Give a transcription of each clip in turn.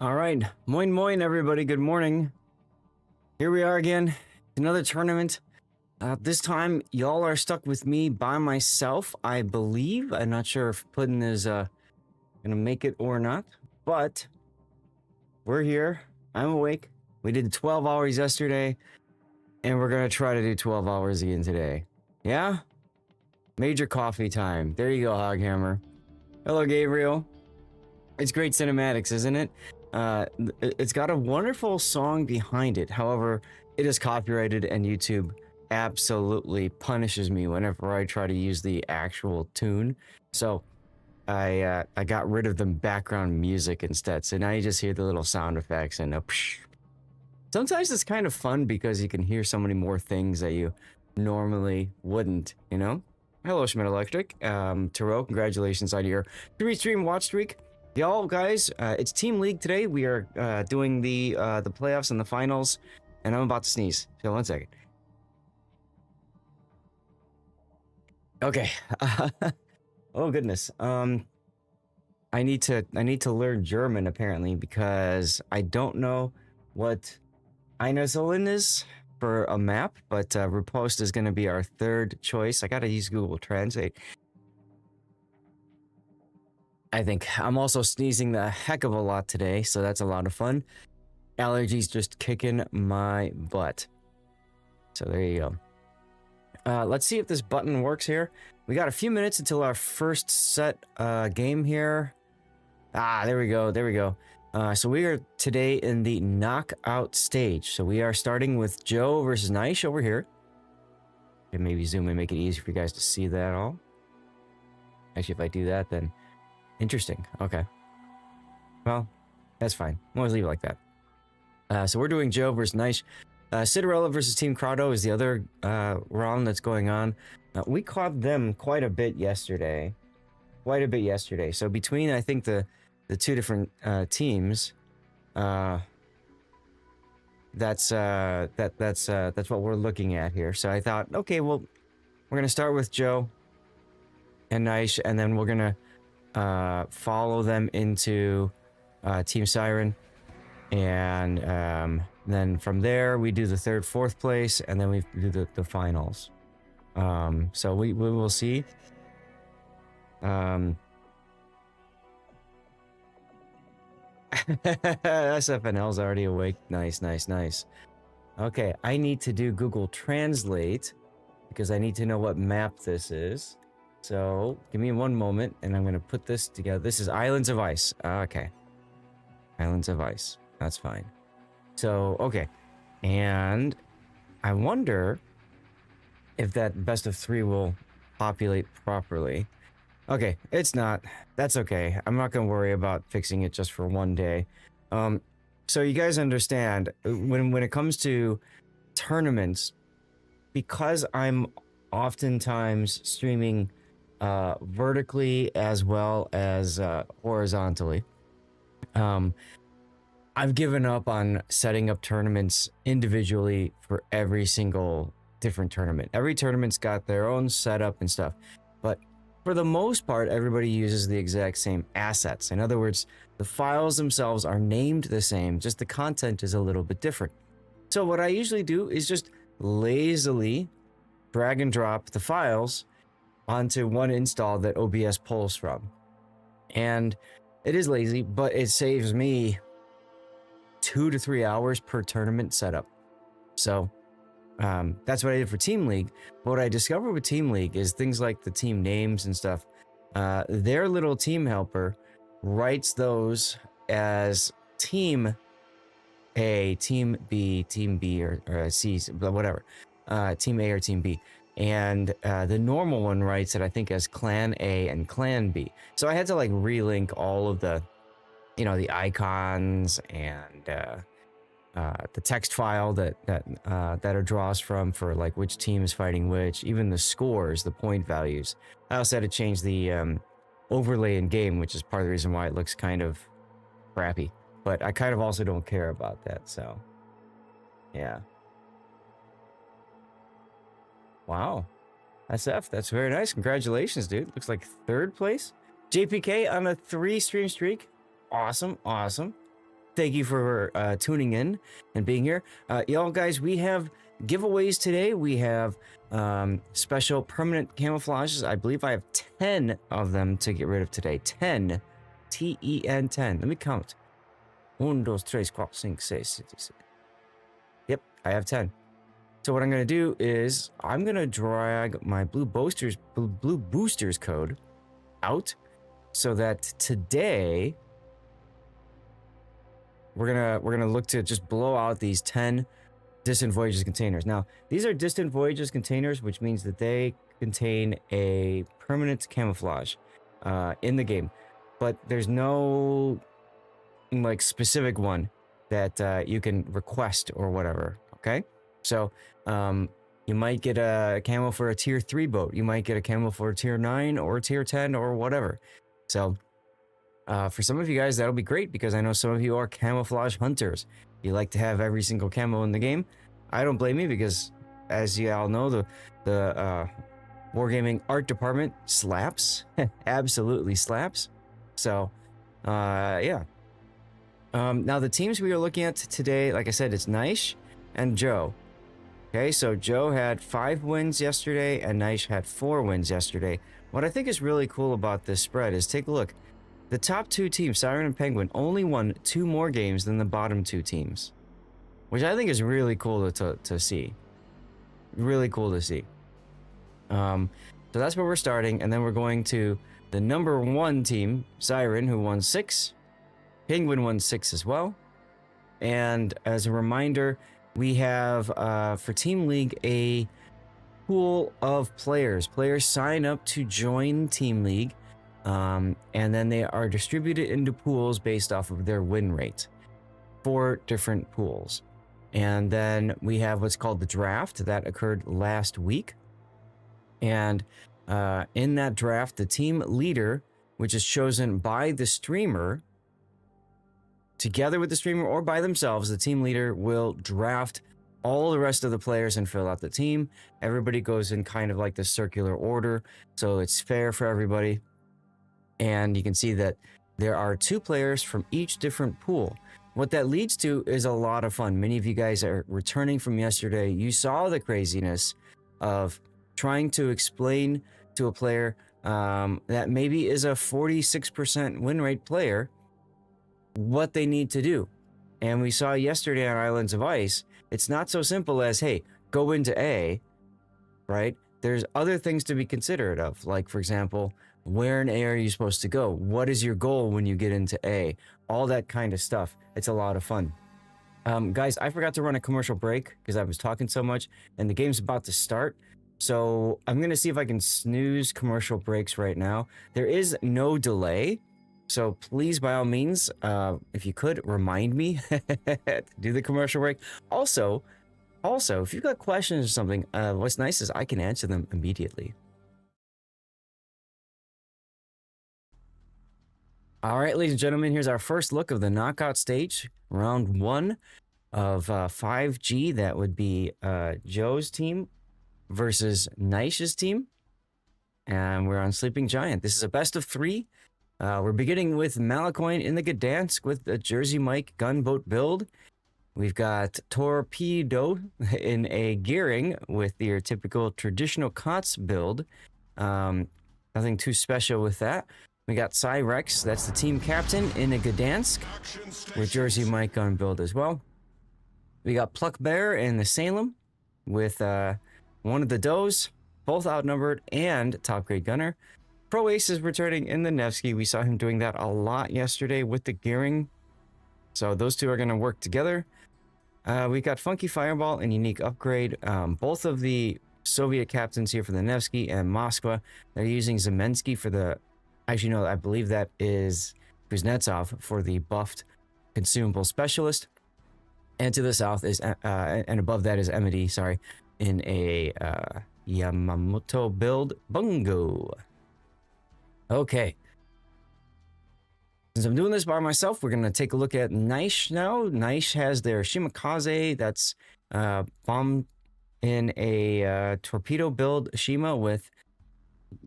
All right, moin moin everybody, good morning. Here we are again, another tournament. This time y'all are stuck with me by myself, I believe. I'm not sure if Puddin is gonna make it or not, but we're here. I'm awake. We did 12 hours yesterday, and we're gonna try to do 12 hours again today. Yeah? Major coffee time. There you go, Hoghammer. Hello, Gabriel. It's great cinematics, isn't it? It's got a wonderful song behind it. However, it is copyrighted, and YouTube absolutely punishes me whenever I try to use the actual tune. So I got rid of the background music instead. So now you just hear the little sound effects and sometimes it's kind of fun because you can hear so many more things that you normally wouldn't, you know? Hello, Schmidt Electric. Taro, congratulations on your 3-stream watch streak. Y'all guys, it's Team League today. We are doing the playoffs and the finals, and I'm about to sneeze. So 1 second. Okay. Oh goodness. I need to learn German apparently because I don't know what Einzelnen is for a map, but Riposte is going to be our third choice. I got to use Google Translate. I think I'm also sneezing the heck of a lot today, so that's a lot of fun. Allergies just kicking my butt. So there you go. Let's see if this button works here. We got a few minutes until our first set game here. There we go. There we go. So we are today in the knockout stage. So we are starting with Joe versus Nice over here. And maybe zoom and make it easy for you guys to see that all. Actually, if I do that, then interesting. Okay. Well, that's fine. We'll always leave it like that. So we're doing Joe versus Nice. Cinderella versus Team Crowdo is the other round that's going on. We caught them quite a bit yesterday. So between, I think, the two different teams, that's what we're looking at here. So I thought, okay, well, we're gonna start with Joe and Nice, and then we're gonna follow them into Team Siren, and then from there we do the third, fourth place, and then we do the finals. So we will see. SFNL's already awake. Nice. Okay, I need to do Google Translate because I need to know what map this is. So give me 1 moment and I'm gonna put this together. This is Islands of Ice. Okay. Islands of Ice. That's fine. So, okay. And I wonder if that best of 3 will populate properly. Okay, it's not. That's okay. I'm not gonna worry about fixing it just for 1 day. So you guys understand, when it comes to tournaments, because I'm oftentimes streaming vertically as well as horizontally, I've given up on setting up tournaments individually for every single different tournament. Every tournament's got their own setup and stuff, but for the most part, everybody uses the exact same assets. In other words, the files themselves are named the same, just the content is a little bit different. So what I usually do is just lazily drag and drop the files onto one install that OBS pulls from. And it is lazy, but it saves me 2 to 3 hours per tournament setup. So that's what I did for Team League. But what I discovered with Team League is things like the team names and stuff. Their little team helper writes those as Team A, Team B, or C, whatever. Team A or Team B. And the normal one writes it, I think, as Clan A and Clan B. So I had to like relink all of the, you know, the icons and the text file that it draws from for like which team is fighting which, even the scores, the point values. I also had to change the overlay in game, which is part of the reason why it looks kind of crappy. But I kind of also don't care about that, so yeah. Wow. SF, that's very nice. Congratulations, dude. Looks like 3rd place. JPK on a 3-stream streak. Awesome. thank you for tuning in and being here. Y'all guys, we have giveaways today. We have special permanent camouflages. I believe I have 10 of them to get rid of today. 10. T-E-N 10. Let me count. 1, 2, 3, 4, 5, 6, 7, 8. Yep, I have 10. So what I'm going to do is I'm going to drag my blue boosters code out so that today we're gonna look to just blow out these 10 distant voyages containers. Now, these are distant voyages containers, which means that they contain a permanent camouflage in the game, but there's no like specific one that you can request or whatever. Okay, so you might get a camo for a tier 3 boat, you might get a camo for a tier 9 or tier 10 or whatever. So for some of you guys, that'll be great, because I know some of you are camouflage hunters. You like to have every single camo in the game. I don't blame you, because as you all know, the Wargaming art department slaps. Absolutely slaps. So yeah. Now the teams we are looking at today, like I said, it's Naish and Joe. Okay, so Joe had 5 wins yesterday and Naish had 4 wins yesterday. What I think is really cool about this spread is, take a look. The top 2 teams, Siren and Penguin, only won 2 more games than the bottom 2 teams, which I think is really cool to see. Really cool to see. So that's where we're starting, and then we're going to the number 1 team, Siren, who won 6. Penguin won 6 as well. And as a reminder, we have for Team League a pool of players. Players sign up to join Team League. And then they are distributed into pools based off of their win rate. 4 different pools. And then we have what's called the draft that occurred last week. And in that draft, the team leader, which is chosen by the streamer, together with the streamer or by themselves, the team leader will draft all the rest of the players and fill out the team. Everybody goes in kind of like the circular order, so it's fair for everybody. And you can see that there are 2 players from each different pool. What that leads to is a lot of fun. Many of you guys are returning from yesterday. You saw the craziness of trying to explain to a player that maybe is a 46% win rate player what they need to do. And we saw yesterday on Islands of Ice, it's not so simple as, hey, go into A, right? There's other things to be considerate of. Like, for example, where in A are you supposed to go? What is your goal when you get into A? All that kind of stuff. It's a lot of fun. Guys, I forgot to run a commercial break because I was talking so much, and the game's about to start. So I'm going to see if I can snooze commercial breaks right now. There is no delay. So please, by all means, if you could, remind me to do the commercial break. Also, if you've got questions or something, what's nice is I can answer them immediately. All right, ladies and gentlemen, here's our first look of the knockout stage, round 1 of 5G. That would be Joe's team versus Naish's team. And we're on Sleeping Giant. This is a best of 3. We're beginning with Malacoin in the Gdansk with the Jersey Mike gunboat build. We've got Torpedo in a gearing with your typical traditional COTS build. Nothing too special with that. We got Cyrex, that's the team captain, in a Gdansk with Jersey Mike gun build as well. We got Pluck Bear in the Salem with one of the Does, both outnumbered, and top grade gunner. Pro Ace is returning in the Nevsky. We saw him doing that a lot yesterday with the gearing. So those 2 are going to work together. We got Funky Fireball and Unique Upgrade. Both of the Soviet captains here for the Nevsky and Moskva. They're using Zemensky for the... Actually, no, I believe that is Kuznetsov for the buffed consumable specialist. And to the south is... and above that is Emity, sorry, in a Yamamoto build. Bungo. Okay. Since I'm doing this by myself, we're going to take a look at Naish now. Naish has their Shimakaze, that's bomb in a torpedo build Shima with,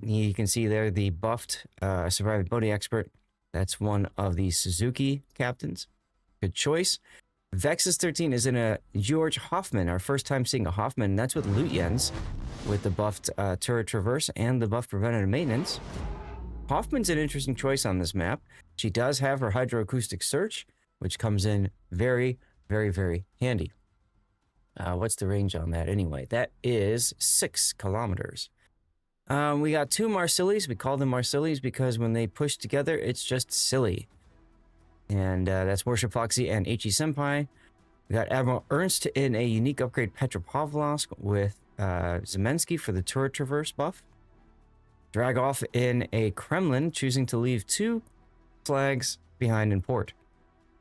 you can see there, the buffed survivability expert. That's one of the Suzuki captains. Good choice. Vexus 13 is in a George Hoffman, our first time seeing a Hoffman. That's with Lutjens, with the buffed turret traverse and the buffed preventative maintenance. Hoffman's an interesting choice on this map. She does have her hydroacoustic search, which comes in very, very, very handy. What's the range on that anyway? That is 6 kilometers. We got 2 Marsillies. We call them Marsillies because when they push together, it's just silly. And that's Worship Foxy and H.E. Senpai. We got Admiral Ernst in a unique upgrade Petropavlovsk with Zemensky for the turret traverse buff. Dragov in a Kremlin, choosing to leave 2 flags behind in port.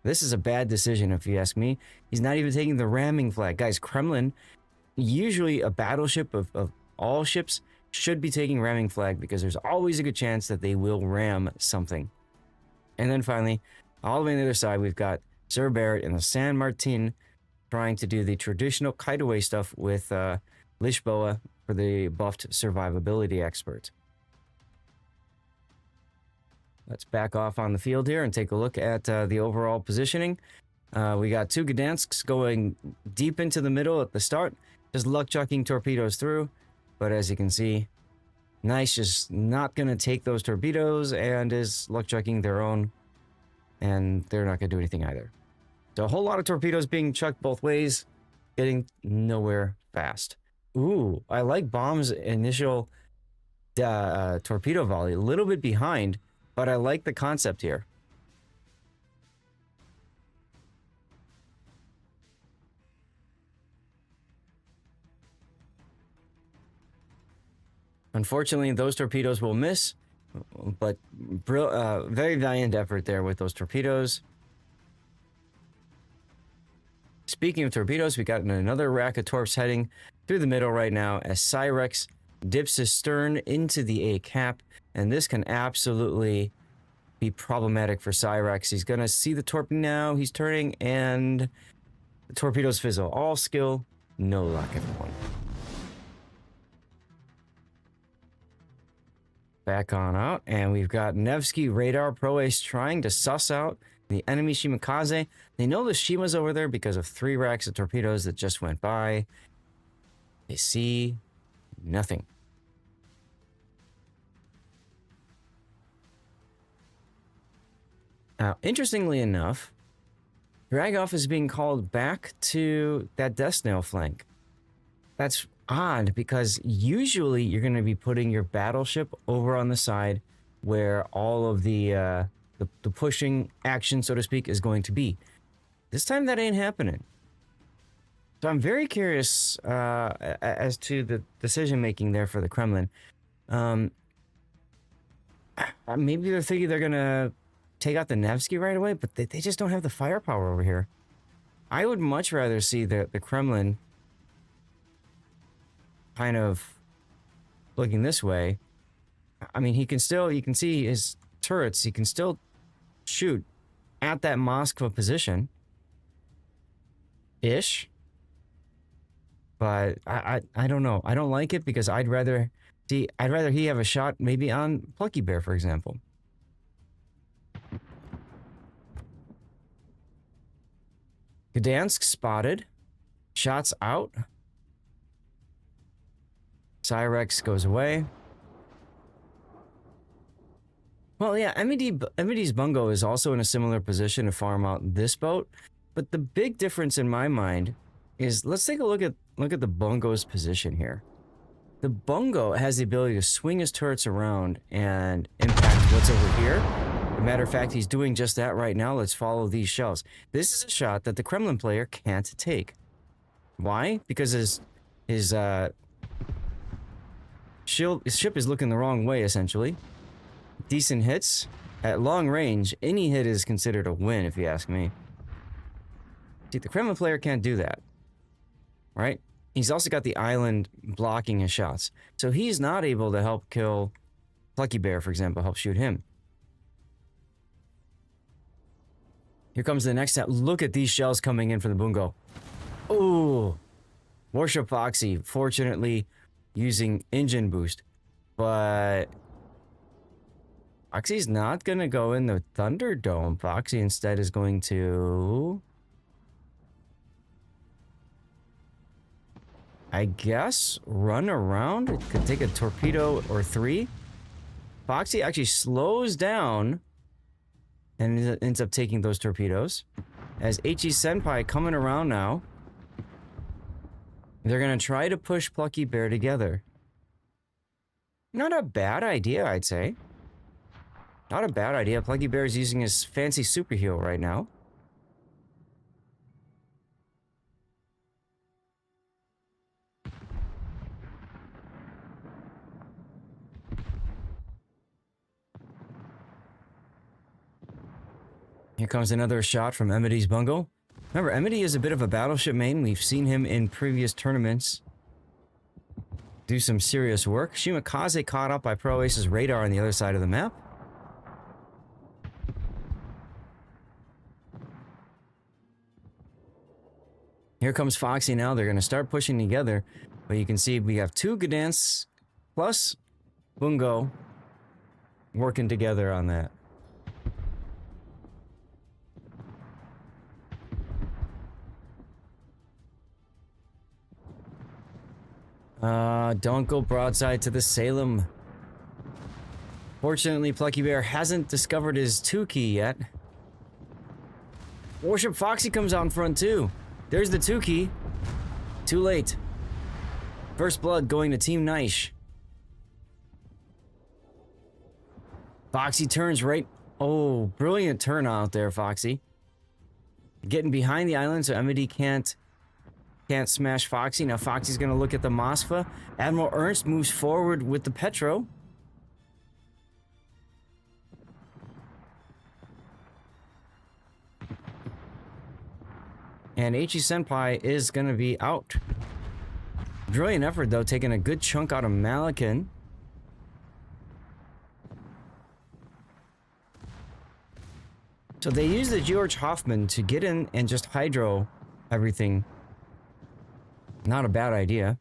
This is a bad decision if you ask me. He's not even taking the ramming flag. Guys, Kremlin, usually a battleship of all ships, should be taking ramming flag because there's always a good chance that they will ram something. And then finally, all the way on the other side, we've got Sir Barrett in the San Martin trying to do the traditional kite-away stuff with Lisboa for the buffed survivability expert. Let's back off on the field here and take a look at the overall positioning. We got 2 Gdansks going deep into the middle at the start, just luck-chucking torpedoes through. But as you can see, Nice just not going to take those torpedoes and is luck-chucking their own, and they're not going to do anything either. So a whole lot of torpedoes being chucked both ways, getting nowhere fast. Ooh, I like Bomb's initial torpedo volley. A little bit behind, but I like the concept here. Unfortunately, those torpedoes will miss, but very valiant effort there with those torpedoes. Speaking of torpedoes, we got another rack of torps heading through the middle right now as Cyrex dips his stern into the A cap, and this can absolutely be problematic for Cyrex. He's gonna see the torp now, he's turning, and the torpedoes fizzle. All skill, no luck, everyone. Back on out, and we've got Nevsky Radar Pro Ace trying to suss out the enemy Shimakaze. They know the Shima's over there because of 3 racks of torpedoes that just went by. They see nothing. Now, interestingly enough, Dragov is being called back to that Death Snail flank. That's odd because usually you're going to be putting your battleship over on the side where all of the pushing action, so to speak, is going to be. This time that ain't happening. So I'm very curious as to the decision making there for the Kremlin. Maybe they're thinking they're going to take out the Nevsky right away, but they just don't have the firepower over here. I would much rather see the Kremlin kind of looking this way. I mean, you can see his turrets, he can still shoot at that Moskva position ish, but I don't know. I don't like it because I'd rather he have a shot maybe on Plucky Bear, for example. Gdansk spotted, shots out. Cyrex goes away. Well, yeah, MED's Bungo is also in a similar position to farm out this boat, but the big difference in my mind is, let's take a look at the Bungo's position here. The Bungo has the ability to swing his turrets around and impact what's over here. As a matter of fact, he's doing just that right now. Let's follow these shells. This is a shot that the Kremlin player can't take. Why? Because his ship is looking the wrong way, essentially. Decent hits. At long range, any hit is considered a win, if you ask me. See, the Kremlin player can't do that. Right? He's also got the island blocking his shots. So he's not able to help kill Plucky Bear, for example, help shoot him. Here comes the next step. Look at these shells coming in from the Bungo. Oh! Worship Foxy, fortunately, using engine boost. But Foxy's not gonna go in the Thunderdome. Foxy instead is going to, I guess, run around. It could take a torpedo or 3. Foxy actually slows down and ends up taking those torpedoes. As HE Senpai coming around now, they're gonna try to push Plucky Bear together. Not a bad idea, I'd say. Not a bad idea. Plucky Bear is using his fancy super heal right now. Here comes another shot from Emity's Bungo. Remember, Emity is a bit of a battleship main. We've seen him in previous tournaments do some serious work. Shimakaze caught up by Pro Ace's radar on the other side of the map. Here comes Foxy now. They're going to start pushing together. But you can see we have 2 Gdansk plus Bungo working together on that. Don't go broadside to the Salem. Fortunately, Plucky Bear hasn't discovered his 2 key yet. Warship Foxy comes out in front too. There's the 2 key. Too late. First blood going to Team Nice. Foxy turns right. Oh, brilliant turn out there, Foxy. Getting behind the island so Emity can't smash Foxy. Now Foxy's gonna look at the Moskva. Admiral Ernst moves forward with the Petro. And HE Senpai is gonna be out. Brilliant effort though, taking a good chunk out of Malikan. So they use the George Hoffman to get in and just hydro everything. Not a bad idea.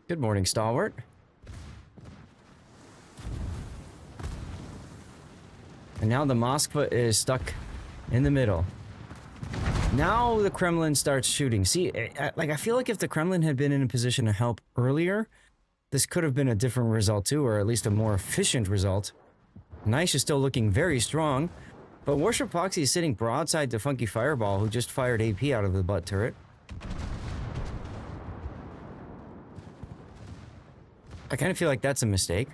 Good morning, Stalwart. And now the Moskva is stuck in the middle. Now the Kremlin starts shooting. See, like I feel like if the Kremlin had been in a position to help earlier, this could have been a different result too, or at least a more efficient result. Nice is still looking very strong, but Warship Foxy is sitting broadside to Funky Fireball, who just fired AP out of the butt turret. I kind of feel like that's a mistake.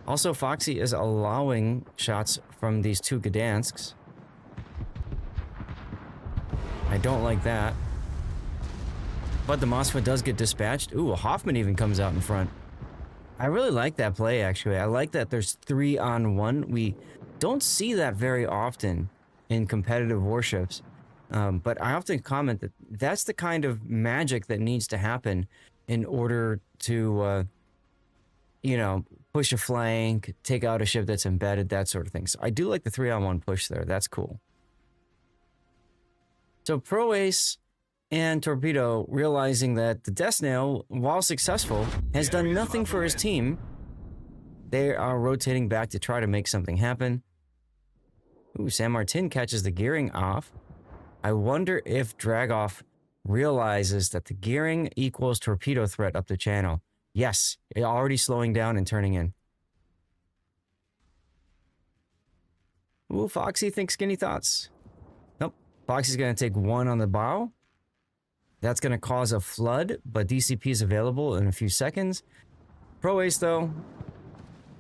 Also, Foxy is allowing shots from these 2 Gdansks. I don't like that. But the Moskva does get dispatched. Ooh, a Hoffman even comes out in front. I really like that play, actually. I like that there's 3-on-1. We don't see that very often in competitive warships. But I often comment that that's the kind of magic that needs to happen in order to, you know, push a flank, take out a ship that's embedded, that sort of thing. So I do like the 3-on-1 push there. That's cool. So Pro Ace and Torpedo, realizing that the Death Snail, while successful, has done nothing for his team, they are rotating back to try to make something happen. Ooh, San Martin catches the gearing off. I wonder if Dragoff realizes that the gearing equals torpedo threat up the channel. Yes, already slowing down and turning in. Ooh, Foxy thinks skinny thoughts. Nope. Foxy's going to take 1 on the bow. That's going to cause a flood, but DCP is available in a few seconds. Pro Ace, though,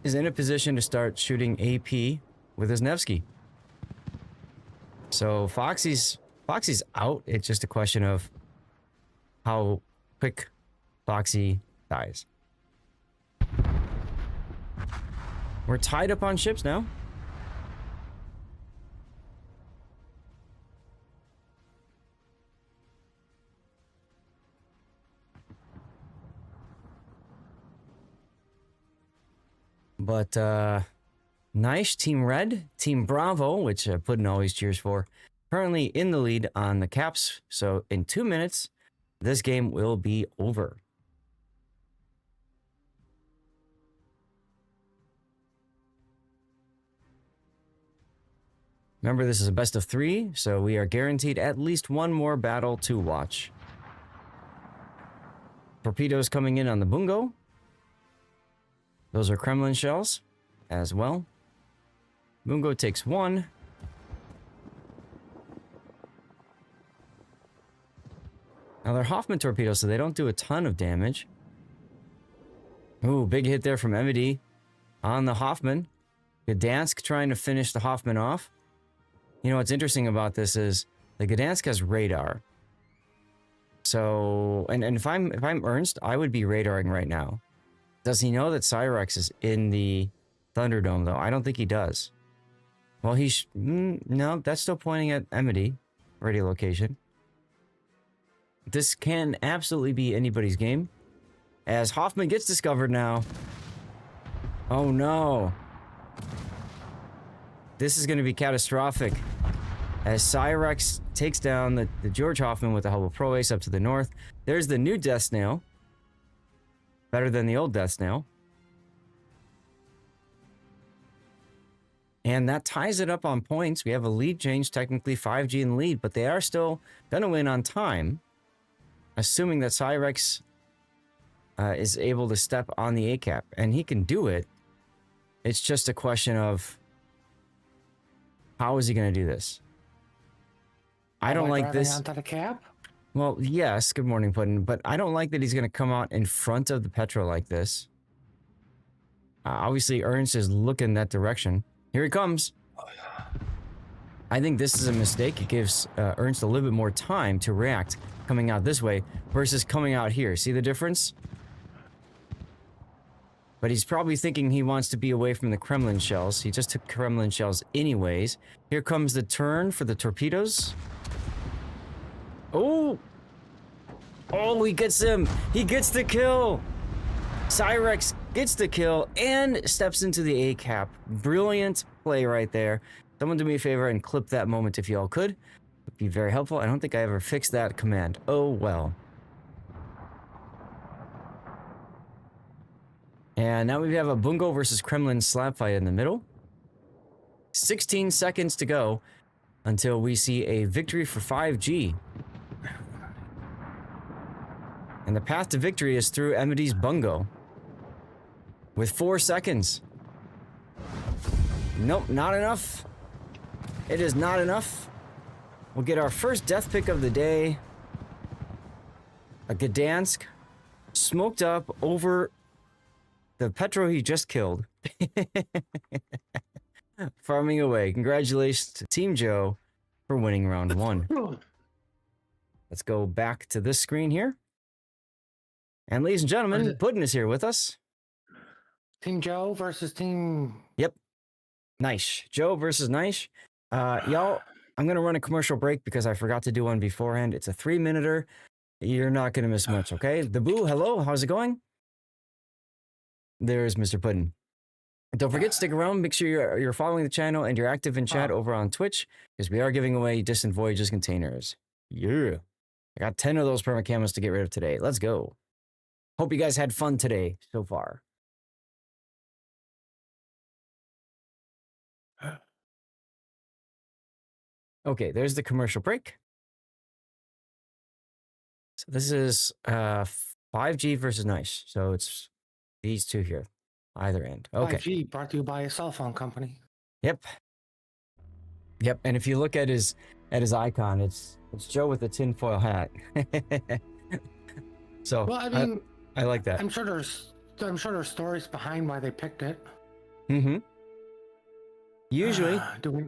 is in a position to start shooting AP with his Nevsky. So Foxy's out. It's just a question of how quick Foxy dies. We're tied up on ships now. But, nice. Team Red, Team Bravo, which Puddin always cheers for, currently in the lead on the caps. So in 2 minutes, this game will be over. Remember, this is a best of 3, so we are guaranteed at least one more battle to watch. Torpedoes coming in on the Bungo. Those are Kremlin shells as well. Bungo takes 1. Now they're Hoffman torpedoes, so they don't do a ton of damage. Ooh, big hit there from Emedy on the Hoffman. Gdansk trying to finish the Hoffman off. You know what's interesting about this is the Gdansk has radar. So, and if I'm Ernst, I would be radaring right now. Does he know that Cyrex is in the Thunderdome though? I don't think he does. Well, no, that's still pointing at Emedy radio location. This can absolutely be anybody's game. As Hoffman gets discovered now. Oh no. This is going to be catastrophic. As Cyrex takes down the George Hoffman with the Hubble Pro Ace up to the north. There's the new Death Snail. Better than the old Death Snail. And that ties it up on points. We have a lead change, technically 5G in the lead, but they are still going to win on time. Assuming that Cyrex is able to step on the A-cap. And he can do it. It's just a question of how is he going to do this? I don't like this. Onto the cap? Well, yes, good morning, Puddin', but I don't like that he's going to come out in front of the Petro like this. Obviously, Ernst is looking that direction. Here he comes. I think this is a mistake. It gives Ernst a little bit more time to react coming out this way versus coming out here. See the difference? But he's probably thinking he wants to be away from the Kremlin shells. He just took Kremlin shells anyways. Here comes the turn for the torpedoes. Oh! Oh, he gets him! He gets the kill! Cyrex gets the kill and steps into the A-cap. Brilliant play right there. Someone do me a favor and clip that moment if y'all could. Would be very helpful. I don't think I ever fixed that command. Oh, well. And now we have a Bungo versus Kremlin slap fight in the middle. 16 seconds to go until we see a victory for 5G. And the path to victory is through Emedy's Bungo. With 4 seconds. Nope, not enough. It is not enough. We'll get our first death pick of the day. A Gdansk smoked up over the Petro he just killed. Farming away. Congratulations to Team Joe for winning round 1. Let's go back to this screen here. And ladies and gentlemen, Puddin' is here with us. Team Joe versus Team... Yep. Nice. Joe versus Nice. Y'all, I'm going to run a commercial break because I forgot to do one beforehand. It's a 3-minuter. You're not going to miss much, okay? The Boo, hello. How's it going? There's Mr. Puddin'. Don't forget to stick around. Make sure you're following the channel and you're active in chat over on Twitch because we are giving away Distant Voyages containers. Yeah. I got 10 of those Permacamos to get rid of today. Let's go. Hope you guys had fun today so far. Okay, there's the commercial break. So this is 5G versus Nice. So it's these two here, either end. Okay. 5G brought to you by a cell phone company. Yep. Yep. And if you look at his icon, it's Joe with a tinfoil hat. So well, I mean, I like that. I'm sure there's stories behind why they picked it. Mm-hmm. Usually,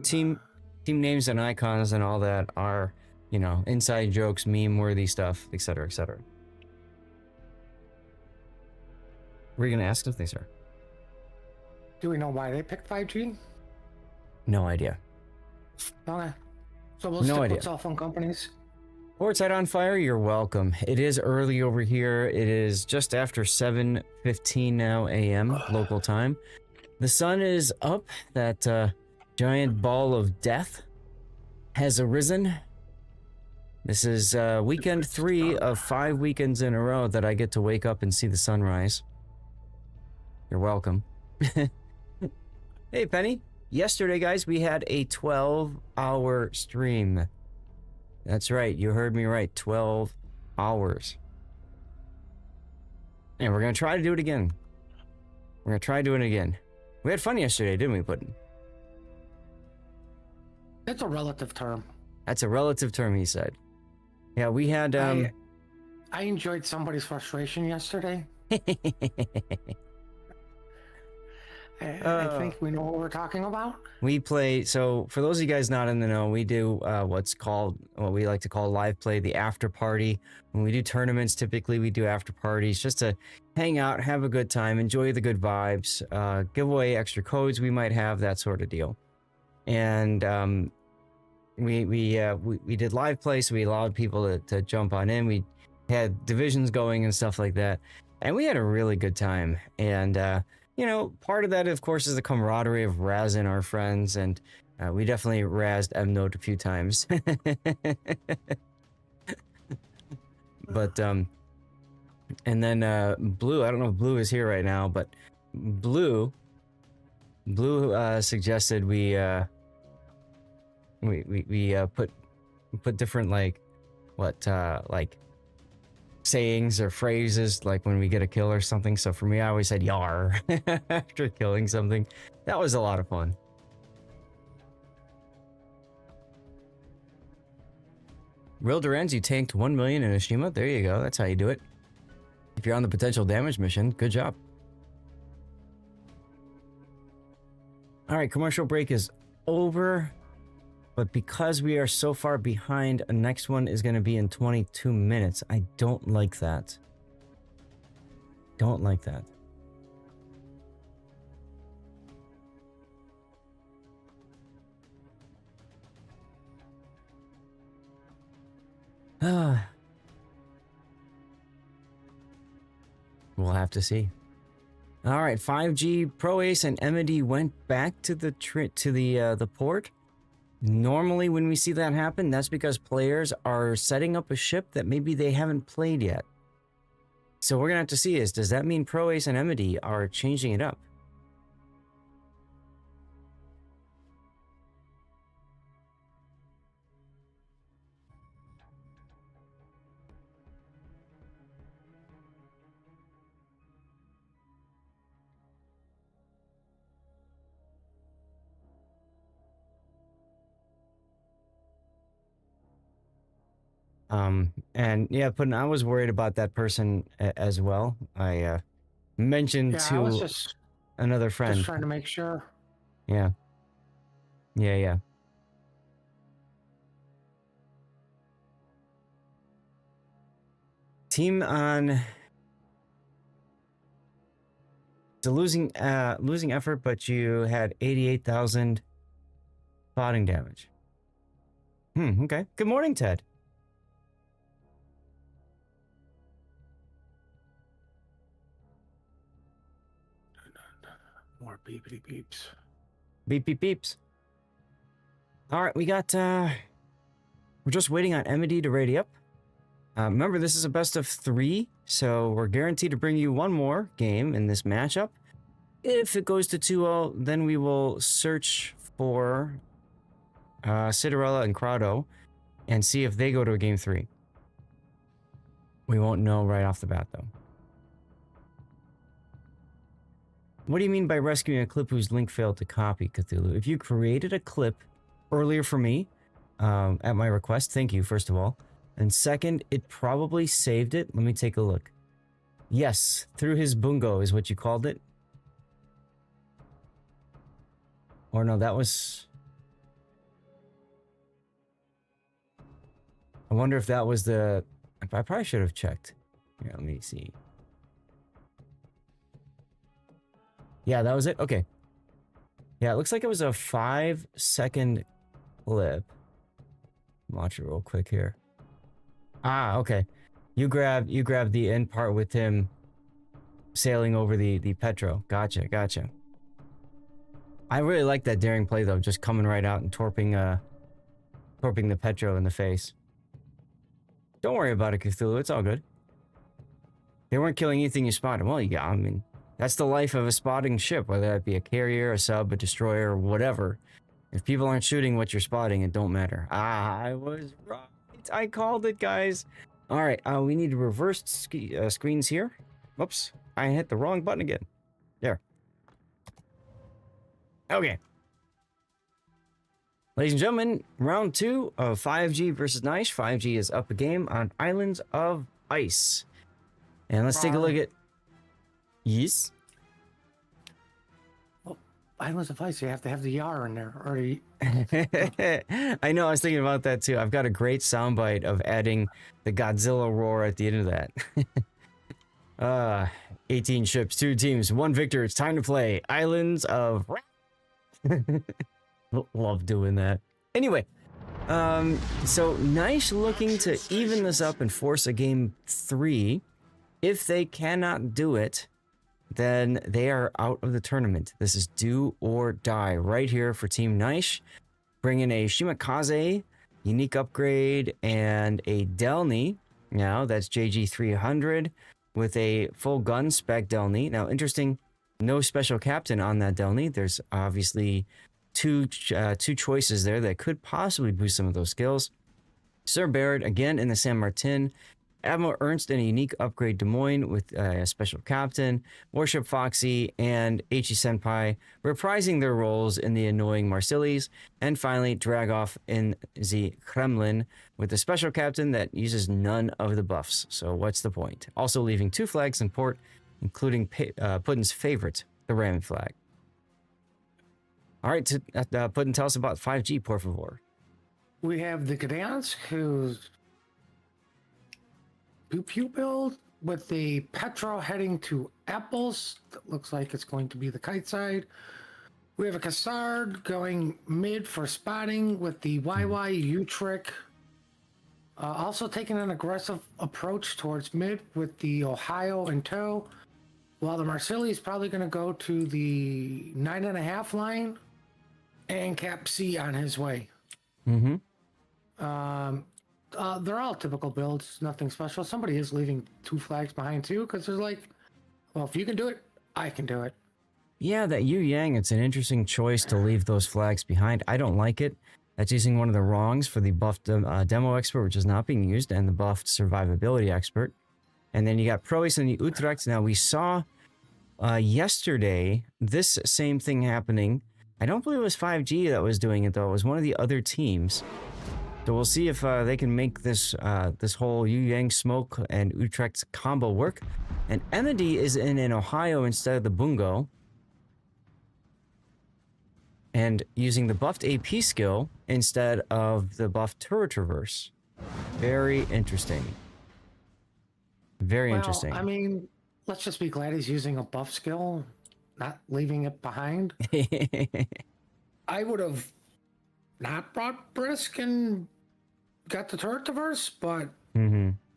team names and icons and all that are, you know, inside jokes, meme-worthy stuff, etc., etc. Were you gonna ask something, sir? Do we know why they picked 5G? No idea. Okay. So we'll stick with cell phone companies. Portside on fire, you're welcome. It is early over here. It is just after 7:15 now a.m. local time. The sun is up. That giant ball of death has arisen. This is weekend 3 of 5 weekends in a row that I get to wake up and see the sunrise. You're welcome. Hey, Penny. yesterday, guys, we had a 12-hour stream. That's right, you heard me right, 12 hours. And we're gonna try to do it again. We're gonna try doing it again. We had fun yesterday, didn't we, Puddin'? It's a relative term. That's a relative term, he said. Yeah, we had I enjoyed somebody's frustration yesterday. I think we know what we're talking about. We play, so for those of you guys not in the know, we do what we like to call live play, the after party. When we do tournaments, typically we do after parties just to hang out, have a good time, enjoy the good vibes, give away extra codes we might have, that sort of deal. And we did live play, so we allowed people to jump on in. We had divisions going and stuff like that, and we had a really good time. And you know, part of that, of course, is the camaraderie of razzing our friends, and we definitely razzed M-Note a few times. But and then Blue, I don't know if Blue is here right now, but Blue suggested we put different like sayings or phrases like when we get a kill or something. So for me, I always said "yar" after killing something. That was a lot of fun. Real Durans, you tanked 1 million in Ashima. There you go. That's how you do it. If you're on the potential damage mission, good job. All right, commercial break is over. But because we are so far behind, the next one is going to be in 22 minutes. I don't like that. Don't like that. We'll have to see. All right, 5G Pro Ace and Emity went back to the port. Normally, when we see that happen, that's because players are setting up a ship that maybe they haven't played yet. So we're gonna have to see does that mean Pro Ace and Emity are changing it up? And yeah, Puddin', I was worried about that person as well. I mentioned I was to just another friend. Just trying to make sure. Yeah. Yeah. Team on it's a losing effort, but you had 88,000 spotting damage. Okay. Good morning, Ted. More beepity beeps. Beep beep beeps. All right, we got we're just waiting on Emity to ready up. Remember, this is a best of 3, so we're guaranteed to bring you one more game in this matchup. If it goes to 2-0, then we will search for Cinderella and Crowdo and see if they go to a game 3. We won't know right off the bat, though. What do you mean by rescuing a clip whose link failed to copy, Cthulhu? If you created a clip earlier for me, at my request, thank you, first of all. And second, it probably saved it. Let me take a look. Yes, through his bungo is what you called it. Or no, that was... I wonder if that was the... I probably should have checked. Here, let me see. Yeah, that was it? Okay. Yeah, it looks like it was a 5-second clip. Watch it real quick here. Ah, okay. You grabbed the end part with him sailing over the Petro. Gotcha. I really like that daring play though, just coming right out and torping the Petro in the face. Don't worry about it, Cthulhu. It's all good. They weren't killing anything you spotted. Well, yeah, I mean, That's the life of a spotting ship, whether that be a carrier, a sub, a destroyer, whatever. If people aren't shooting what you're spotting, it don't matter. Ah, I was right. I called it, guys. All right, we need to reverse screens here. Whoops, I hit the wrong button again. There. Okay. Ladies and gentlemen, round 2 of 5G versus Nice. 5G is up a game on Islands of Ice. And let's take a look at... Yes? Well, Islands of Ice, you have to have the Yar in there. Or I know, I was thinking about that too. I've got a great soundbite of adding the Godzilla roar at the end of that. 18 ships, 2 teams, 1 victor. It's time to play Islands of... Love doing that. Anyway, so Nice looking to even this up and force a game 3. If they cannot do it, then they are out of the tournament. This is do or die right here for Team Nice. Bring in a Shimakaze, unique upgrade, and a Delny. Now, that's JG300 with a full gun spec Delny. Now, interesting, no special captain on that Delny. There's obviously two choices there that could possibly boost some of those skills. Sir Barrett, again, in the San Martin. Admiral Ernst in a unique upgrade Des Moines with a special captain, Warship Foxy, and H.E. Senpai reprising their roles in the annoying Marsilis, and finally Dragoff in the Kremlin with a special captain that uses none of the buffs. So what's the point? Also leaving 2 flags in port, including Puddin's favorite, the Ram flag. All right, Puddin, tell us about 5G, por favor. We have the Gdansk, who's pew build with the Petro heading to Apples. That looks like it's going to be the kite side. We have a Cassard going mid for spotting with the YY Utrecht. Also taking an aggressive approach towards mid with the Ohio in tow. While the Marsili is probably going to go to the 9.5 line and Cap C on his way. Mm-hmm. They're all typical builds, nothing special. Somebody is leaving 2 flags behind too, because they're like, well, if you can do it, I can do it. Yeah, that Yu Yang, it's an interesting choice to leave those flags behind. I don't like it. That's using one of the wrongs for the buffed demo expert, which is not being used, and the buffed survivability expert. And then you got Prois and the Utrecht. Now, we saw yesterday this same thing happening. I don't believe it was 5G that was doing it, though. It was one of the other teams. So we'll see if they can make this this whole Yu Yang Smoke and Utrecht combo work. And Emedy is in Ohio instead of the Bungo. And using the buffed AP skill instead of the buffed turret traverse. Very interesting. Very interesting. I mean, let's just be glad he's using a buff skill, not leaving it behind. I would have not brought Brisk and got the turret traverse, but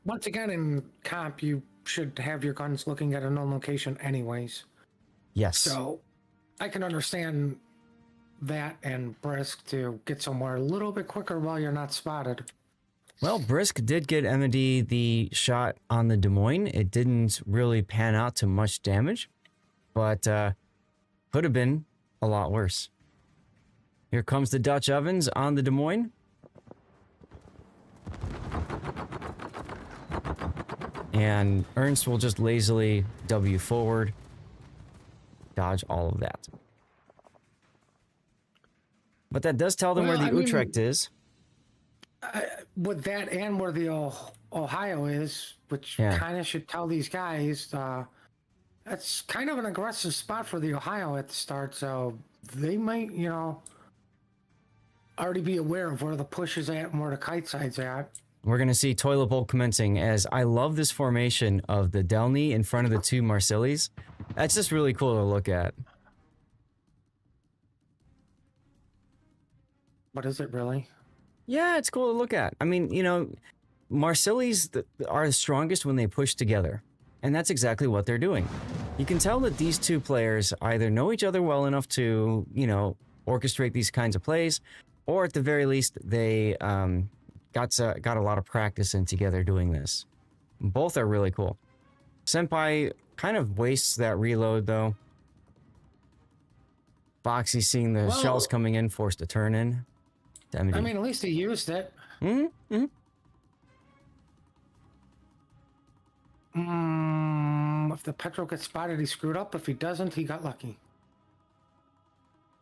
once again in comp, you should have your guns looking at a known location anyways. Yes. So I can understand that and Brisk to get somewhere a little bit quicker while you're not spotted. Well, Brisk did get Emedy the shot on the Des Moines. It didn't really pan out to much damage, but could have been a lot worse. Here comes the Dutch ovens on the Des Moines. And Ernst will just lazily W forward, dodge all of that. But that does tell them where the Utrecht is. With that and where the Ohio is, which kind of should tell these guys, that's kind of an aggressive spot for the Ohio at the start, so they might, you know, already be aware of where the push is at and where the kite side's at. We're going to see toilet bowl commencing, as I love this formation of the Delny in front of the 2 Marsilis. That's just really cool to look at. But is it really? Yeah, it's cool to look at. I mean, you know, Marsilis are the strongest when they push together. And that's exactly what they're doing. You can tell that these 2 players either know each other well enough to, you know, orchestrate these kinds of plays, or at the very least, they got a lot of practice in together doing this. Both are really cool. Senpai Kind of wastes that reload, though. Foxy seeing the Well, shells coming in, forced to turn in. To MD. I mean, at least he used it. Mm-hmm. If the Petro gets spotted, he screwed up. If he doesn't, he got lucky.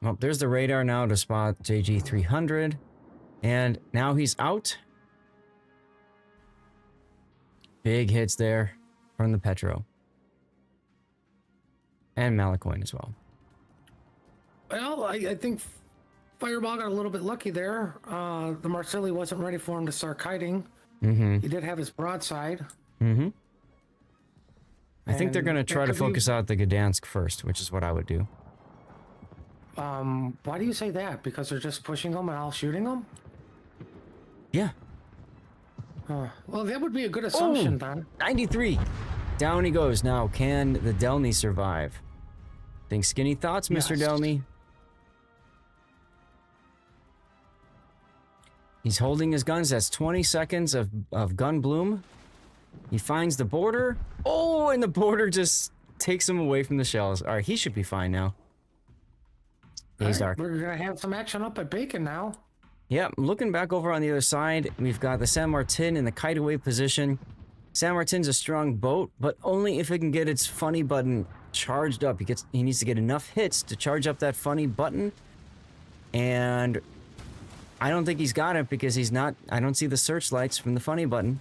Well, there's the radar now to spot JG300. And now he's out. Big hits there from the Petro. And Malacoin as well. Well, I think Fireball got a little bit lucky there. The Marsilli wasn't ready for him to start kiting. Mm-hmm. He did have his broadside. Mm-hmm. I think they're And going to that try to could be- focus out the Gdansk first, which is what I would do. Why do you say that? Because they're just pushing them and all shooting them? Yeah. Well, that would be a good assumption, then. 93. Down he goes. Now, can the Delny survive? Think skinny thoughts, Mr. Yes. Delny? He's holding his guns. That's 20 seconds of gun bloom. He finds the border. Oh, and the border just takes him away from the shells. All right, he should be fine now. Yeah, he's All dark. right, we're going to have some action up at Bacon now. Yeah, looking back over on the other side, we've got the San Martin in the kite-away position. San Martin's a strong boat, but only if it can get its funny button charged up. He needs to get enough hits to charge up that funny button. And I don't think he's got it because I don't see the searchlights from the funny button.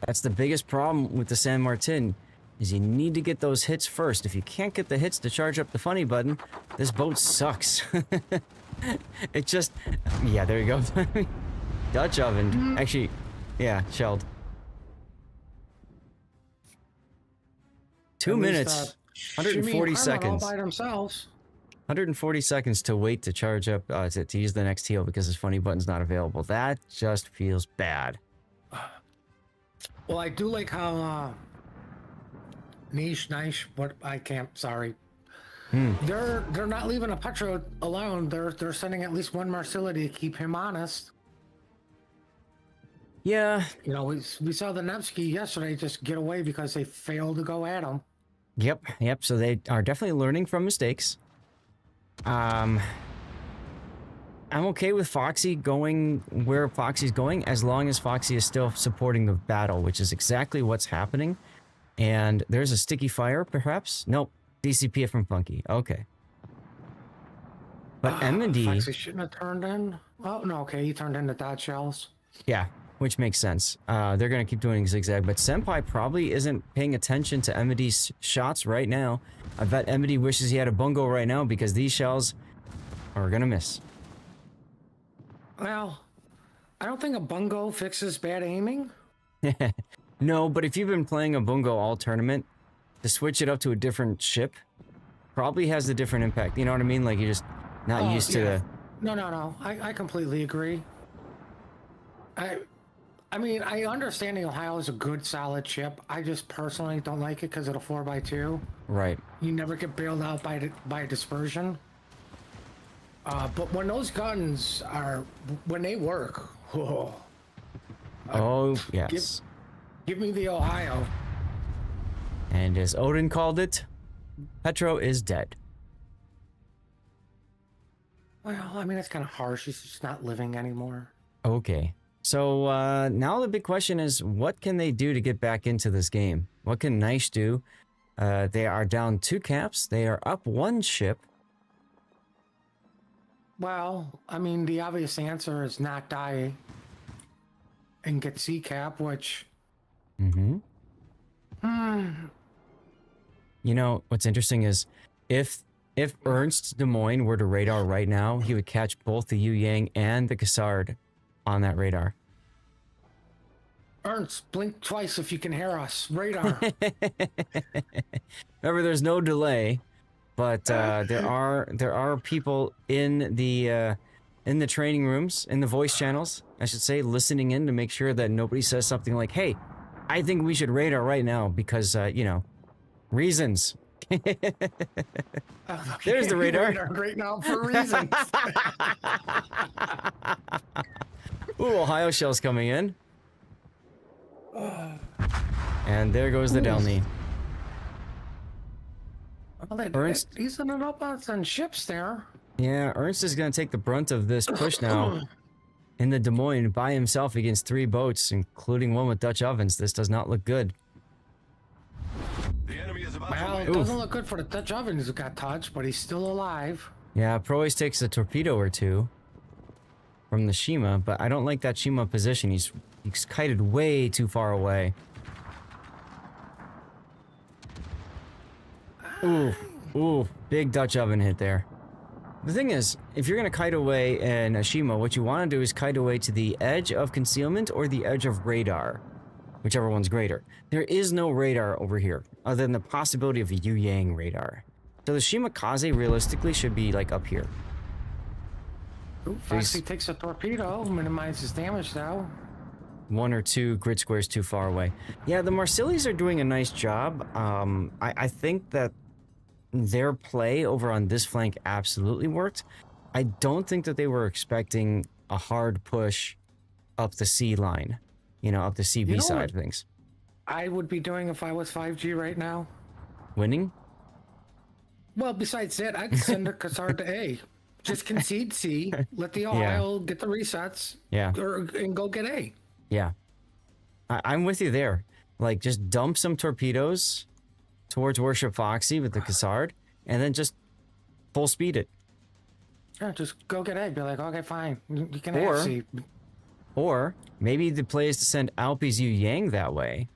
That's the biggest problem with the San Martin, is you need to get those hits first. If you can't get the hits to charge up the funny button, this boat sucks. It just, yeah, there you go. Dutch oven. Actually, yeah, shelled. 2 At least, minutes, Shimmy and 140 Carmen seconds. all by themselves. 140 seconds to wait to charge up, to use the next heal because his funny button's not available. That just feels bad. Well, I do like how niche, what I can't. Sorry, they're not leaving a Petro alone. They're sending at least one Marsility to keep him honest. Yeah. You know, we saw the Nevsky yesterday just get away because they failed to go at him. Yep. So they are definitely learning from mistakes. I'm okay with Foxy going where Foxy's going as long as Foxy is still supporting the battle, which is exactly what's happening. And there's a sticky fire, perhaps? Nope. DCPF from Funky. Okay. But M&D... Foxy shouldn't have turned in. Oh, no, okay, he turned in the dodge shells. Yeah, which makes sense. They're going to keep doing zigzag, but Senpai probably isn't paying attention to M&D's shots right now. I bet M&D wishes he had a bungo right now because these shells are going to miss. Well, I don't think a bungo fixes bad aiming. No, but if you've been playing a bungo all tournament, to switch it up to a different ship probably has a different impact. You know what I mean? Like you're just not used to the... No. I completely agree. I mean, I understand the Ohio is a good, solid ship. I just personally don't like it because of the 4x2. Right. You never get bailed out by dispersion. But when those guns when they work, Oh, yes. give me the Ohio. And as Odin called it, Petro is dead. Well, I mean, that's kind of harsh. He's just not living anymore. Okay. So now the big question is, what can they do to get back into this game? What can Nice do? They are down 2 caps. They are up 1 ship. Well, I mean, the obvious answer is not die and get C cap, which... You know, what's interesting is if Ernst Des Moines were to radar right now, he would catch both the Yu Yang and the Cassard on that radar. Ernst, blink twice if you can hear us. Radar. Remember, there's no delay, but there are people in the training rooms, in the voice channels, I should say, listening in to make sure that nobody says something like, "Hey, I think we should radar right now because you know, reasons." There's the radar. Radar right now for reasons. Ooh, Ohio shell's coming in. And there goes the Delny. Well, Ernst? he's in up on ships there. Yeah, Ernst is going to take the brunt of this push now. In the Des Moines by himself against 3 boats, including one with Dutch ovens. This does not look good. The enemy is about Well, to it land. doesn't look good for the Dutch ovens who got touched, but he's still alive. Yeah, Prois takes a torpedo or 2 from the Shima, but I don't like that Shima position. He's kited way too far away. Ooh, big Dutch oven hit there. The thing is, if you're going to kite away in a Shima, what you want to do is kite away to the edge of concealment or the edge of radar, whichever one's greater. There is no radar over here, other than the possibility of a Yu-Yang radar. So the Shimakaze realistically should be like up here. Ooh, Foxy takes a torpedo, minimizes damage though. 1 or 2 grid squares too far away. Yeah, the Marsilis are doing a nice job. I think that their play over on this flank absolutely worked. I don't think that they were expecting a hard push up the C line, you know, up the CB side of things. I would be doing if I was 5G right now. Winning? Well, besides that, I'd send a Cassard to A. Just concede C, let the Ohio get the resets, and go get A. Yeah. I'm with you there. Like, just dump some torpedoes towards Worship Foxy with the Cassard, and then just full speed it. Yeah, just go get A. Be like, okay, fine. You can have C. Or maybe the play is to send Alpi's Yu Yang that way,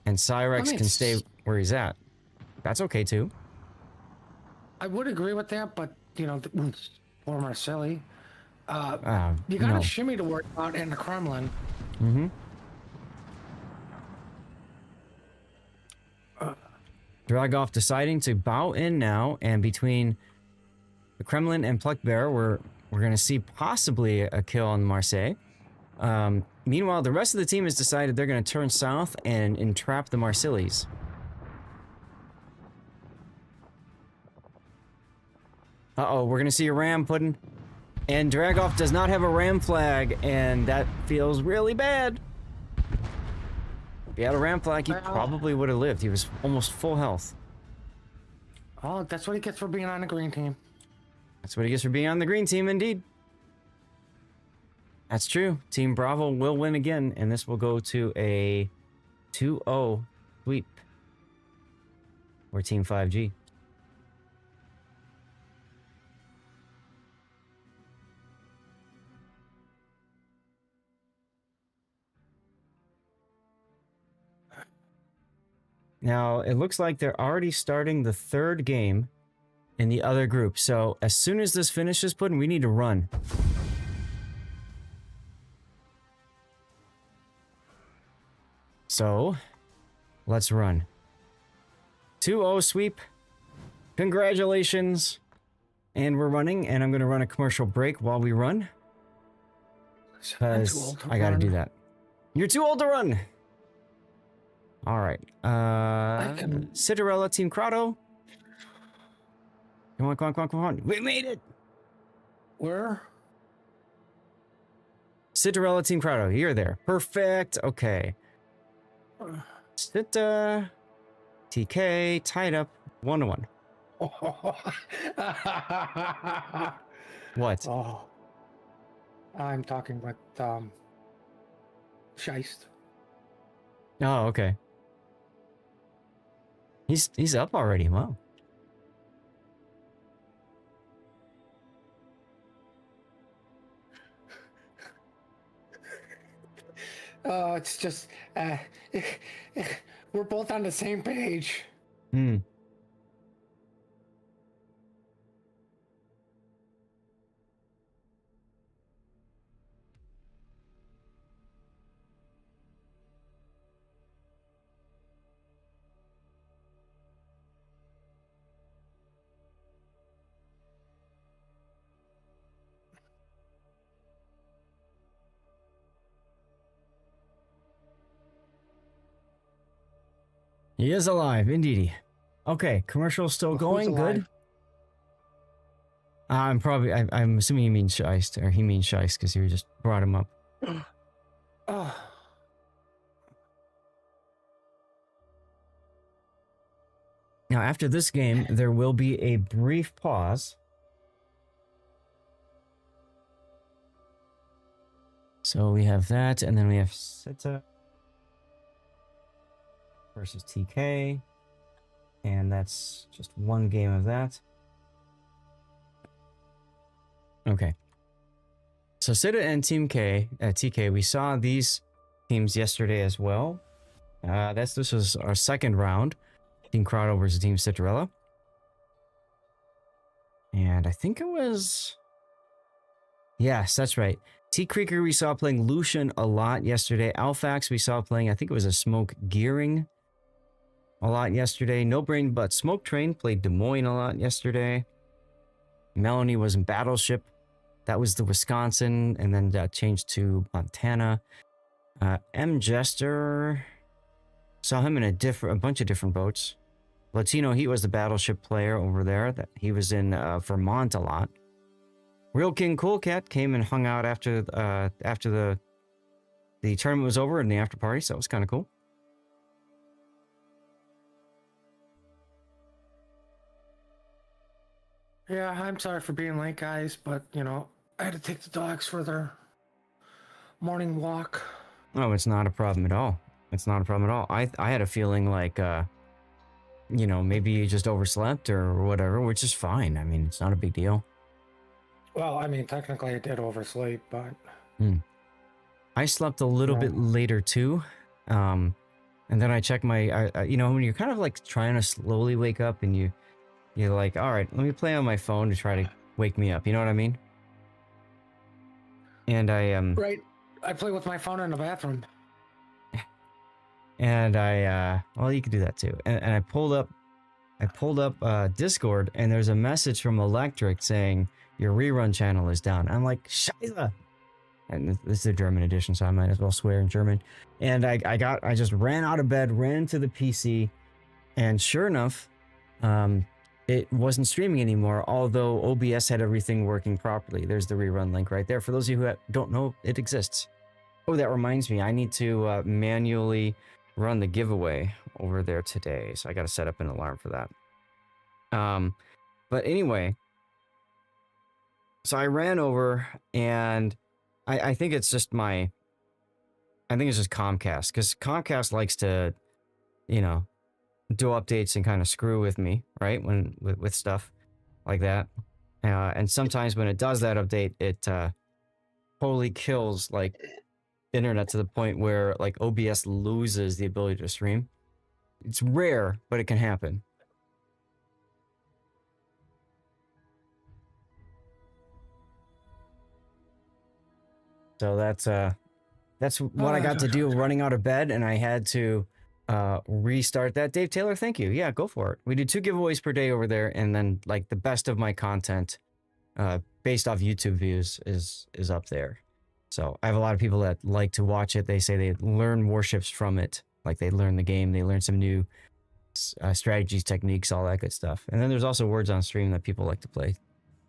and Cyrex can stay where he's at. That's okay too. I would agree with that, but you know, poor Marcelli. You got a shimmy to work out in the Kremlin. Mm-hmm. Dragov deciding to bow in now, and between the Kremlin and Pluck Bear, we're going to see possibly a kill on Marseille. Meanwhile, the rest of the team has decided they're going to turn south and entrap the Marsilis. Uh-oh, we're going to see a ram pudding. And Dragov does not have a ram flag, and that feels really bad. If he had a ram flag, he probably would have lived. He was almost full health. Oh, that's what he gets for being on the green team. That's what he gets for being on the green team, indeed. That's true. Team Bravo will win again, and this will go to a 2-0 sweep. Or Team 5G. Now, it looks like they're already starting the 3rd game in the other group. So, as soon as this finishes, Puddin', we need to run. So, let's run. 2-0 sweep. Congratulations. And we're running, and I'm going to run a commercial break while we run. Because I got to do that. You're too old to run! All right. Cinderella, Team Crotto. Come on, come on, come on, come on. We made it! Where? Cinderella, Team Crotto. You're there. Perfect. Okay. Sita, TK, tied up. 1-1. What? Oh. I'm talking with, Scheist. Oh, okay. He's up already. Wow. Oh, it's just we're both on the same page. Hmm. He is alive, indeedy. Okay, commercial still going. Good. I'm assuming he means Scheist, or he means Scheist because you just brought him up. Oh. Now, after this game, there will be a brief pause. So we have that, and then we have Sita versus TK. And that's just one game of that. Okay. So Sita and Team K, TK, we saw these teams yesterday as well. This was our second round. Team Crowdo versus Team Citarella. And I think it was... Yes, that's right. T Creeker we saw playing Lucian a lot yesterday. Alphax we saw playing, I think it was a Smoke Gearing a lot yesterday. No Brain But Smoke Train played Des Moines a lot yesterday. Melanie was in Battleship. That was the Wisconsin, and then changed to Montana. M Jester, saw him in a bunch of different boats. Latino Heat was the Battleship player over there. That he was in Vermont a lot. Real King Cool Cat came and hung out after the tournament was over and the after party, so that was kind of cool. Yeah, I'm sorry for being late, guys, but you know, I had to take the dogs for their morning walk. Oh, it's not a problem at all. It's not a problem at all. I had a feeling like, you know, maybe you just overslept or whatever, which is fine. I mean, it's not a big deal. Well, I mean, technically I did oversleep, but... I slept a little bit later too. And then I checked my, you know, when you're kind of like trying to slowly wake up and you're like, all right, let me play on my phone to try to wake me up. You know what I mean? And Right. I play with my phone in the bathroom. And well, you could do that too. And I pulled up Discord, and there's a message from Electric saying your rerun channel is down. I'm like, Scheiße. And this is a German edition, so I might as well swear in German. And I just ran out of bed, ran to the PC, and sure enough, it wasn't streaming anymore, although OBS had everything working properly. There's the rerun link right there. For those of you who don't know, it exists. Oh, that reminds me, I need to manually run the giveaway over there today, so I got to set up an alarm for that. But anyway, so I ran over, and I think it's just I think it's just Comcast, because Comcast likes to, you know, do updates and kind of screw with me, right? With stuff like that. And sometimes when it does that update, it totally kills like internet to the point where like OBS loses the ability to stream. It's rare, but it can happen. So that's what I got to do running out of bed, and I had to restart that. Dave Taylor, thank you. Yeah, go for it. We do 2 giveaways per day over there, and then like the best of my content based off YouTube views is up there. So I have a lot of people that like to watch it. They say they learn warships from it. Like they learn the game, they learn some new strategies, techniques, all that good stuff. And then there's also words on stream that people like to play.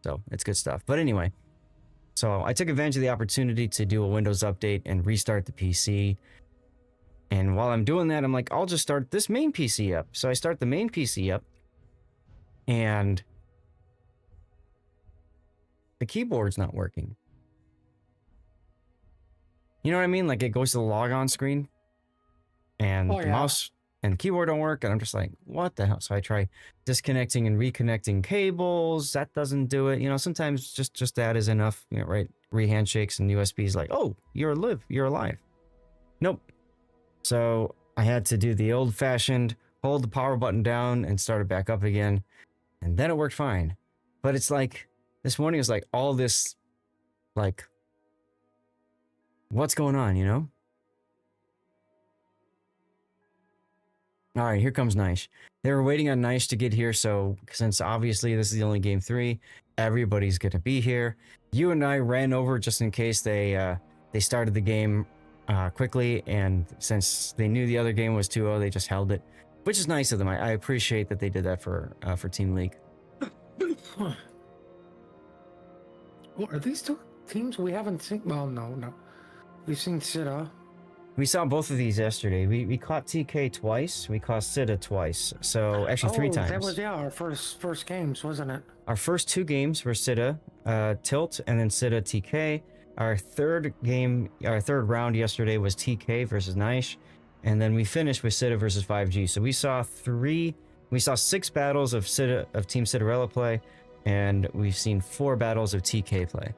So it's good stuff. But anyway, so I took advantage of the opportunity to do a Windows update and restart the PC. And while I'm doing that, I'm like, I'll just start this main PC up. So I start the main PC up, and the keyboard's not working. You know what I mean? Like it goes to the logon screen, and the mouse and the keyboard don't work, and I'm just like, what the hell? So I try disconnecting and reconnecting cables. That doesn't do it. You know, sometimes just that is enough. You know, right? Handshakes and USBs, like, oh, you're alive. Nope. So I had to do the old-fashioned hold the power button down and start it back up again, and then it worked fine. But it's like this morning was like all this, like, what's going on? You know? All right, here comes Nish. They were waiting on Nish to get here, so since obviously this is the only game 3, everybody's gonna be here. You and I ran over just in case they started the game quickly, and since they knew the other game was 2-0, they just held it, which is nice of them. I appreciate that they did that for Team League. Well, are these 2 teams we haven't seen? Well, no. We've seen Sita. We saw both of these yesterday. We caught TK twice. We caught Sita twice. So actually three times. That was our first games, wasn't it? Our first 2 games were Sita, Tilt, and then Sita TK. Our third round yesterday was TK versus Naish, and then we finished with Sita versus 5G. So we saw 6 battles of Team Citarella play, and we've seen 4 battles of TK play.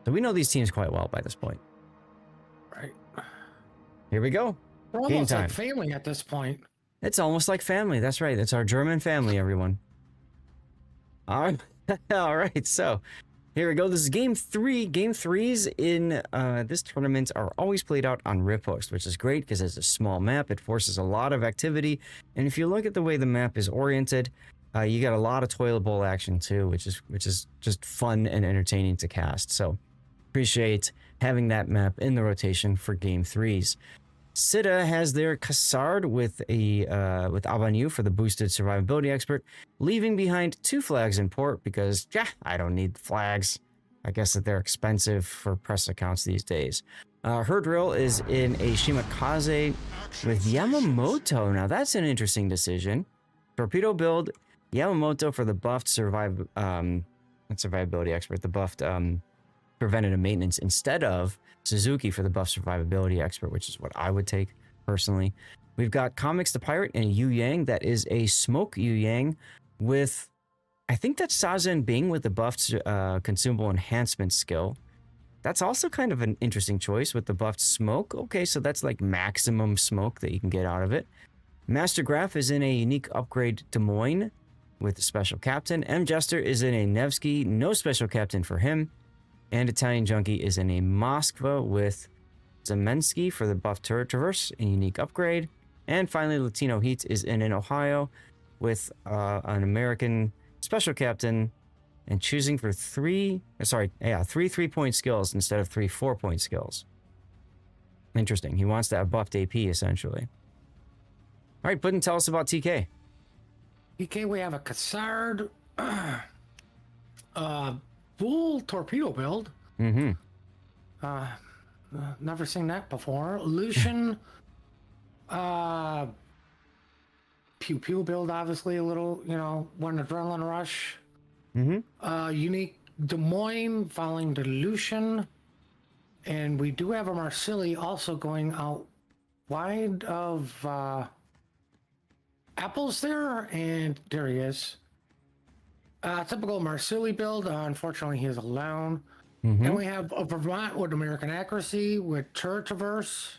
So we know these teams quite well by this point. Right. Here we go. We're Game almost time. like family at this point. It's almost like family. That's right. It's our German family, everyone. All right. All right. So here we go. This is game 3. Game 3s in this tournament are always played out on Riposte, which is great because it's a small map. It forces a lot of activity. And if you look at the way the map is oriented, you got a lot of toilet bowl action too, which is just fun and entertaining to cast. So appreciate having that map in the rotation for game 3s. Sita has their Cassard with Abanu for the boosted survivability expert, leaving behind 2 flags in port because I don't need flags. I guess that they're expensive for press accounts these days. Her drill is in a Shimakaze with Yamamoto. Now that's an interesting decision. Torpedo build, Yamamoto for the buffed survivability expert, the buffed preventative maintenance, instead of Suzuki for the buff survivability expert, which is what I would take personally. We've got Comics the Pirate and Yu Yang. That is a smoke Yu Yang with, I think that's Sazen Bing with the buffed consumable enhancement skill. That's also kind of an interesting choice with the buffed smoke. Okay, so that's like maximum smoke that you can get out of it. Master Graph is in a unique upgrade Des Moines with the special captain. M Jester is in a Nevsky, no special captain for him. And Italian Junkie is in a Moskva with Zemensky for the buff turret traverse, a unique upgrade. And finally, Latino Heat is in an Ohio with an American special captain and choosing for 3 3-point skills instead of 3 4-point skills. Interesting. He wants that buffed AP essentially. All right, Puddin, tell us about TK. TK, we have a Cassard, full torpedo build. Mm-hmm. Never seen that before. Lucian, pew pew build, obviously a little, one adrenaline rush. Mm-hmm. Unique Des Moines following the Lucian, and we do have a Marsili also going out wide of apples there, and there he is. Typical Marsili build. Unfortunately, he is alone. Mm-hmm. And we have a Vermont with American Accuracy with turret traverse.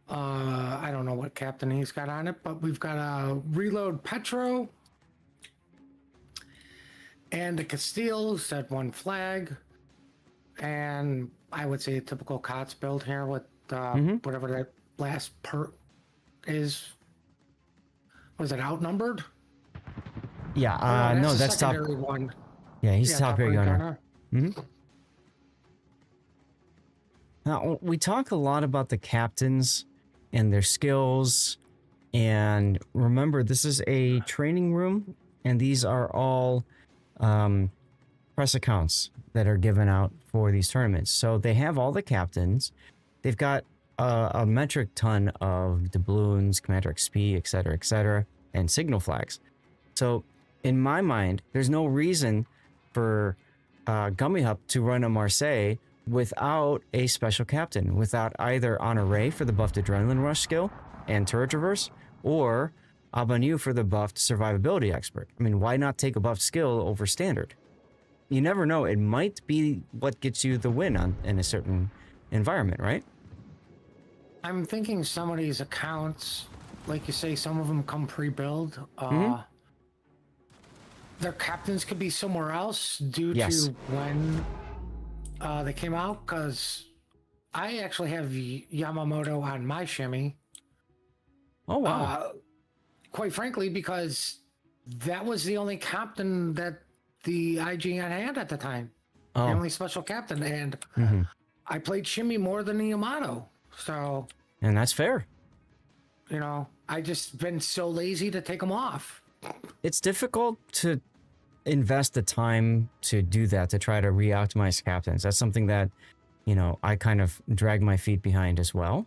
I don't know what captain he's got on it, but we've got a Reload Petro. And the Castile said 1 flag. And I would say a typical COTS build here with whatever that last perk is. Was it outnumbered? Yeah, no, that's top. One. Yeah, he's top grade gunner. Mm-hmm. Now, we talk a lot about the captains and their skills. And remember, this is a training room, and these are all press accounts that are given out for these tournaments. So they have all the captains. They've got a metric ton of doubloons, Commander XP, etc., and signal flags. So in my mind, there's no reason for Gummy Hup to run a Marseille without a special captain, without either Honore for the buffed Adrenaline Rush skill and Turret Traverse, or Abanu for the buffed Survivability Expert. I mean, why not take a buffed skill over standard? You never know. It might be what gets you the win in a certain environment, right? I'm thinking some of these accounts, like you say, some of them come pre-build. Their captains could be somewhere else due to when they came out, because I actually have Yamamoto on my shimmy. Oh, wow. Quite frankly, because that was the only captain that the IGN had at the time. The only special captain. And I played shimmy more than the Yamato. So... And that's fair. I just been so lazy to take them off. It's difficult to invest the time to do that, to try to re-optimize captains. That's something that, you know, I kind of drag my feet behind as well.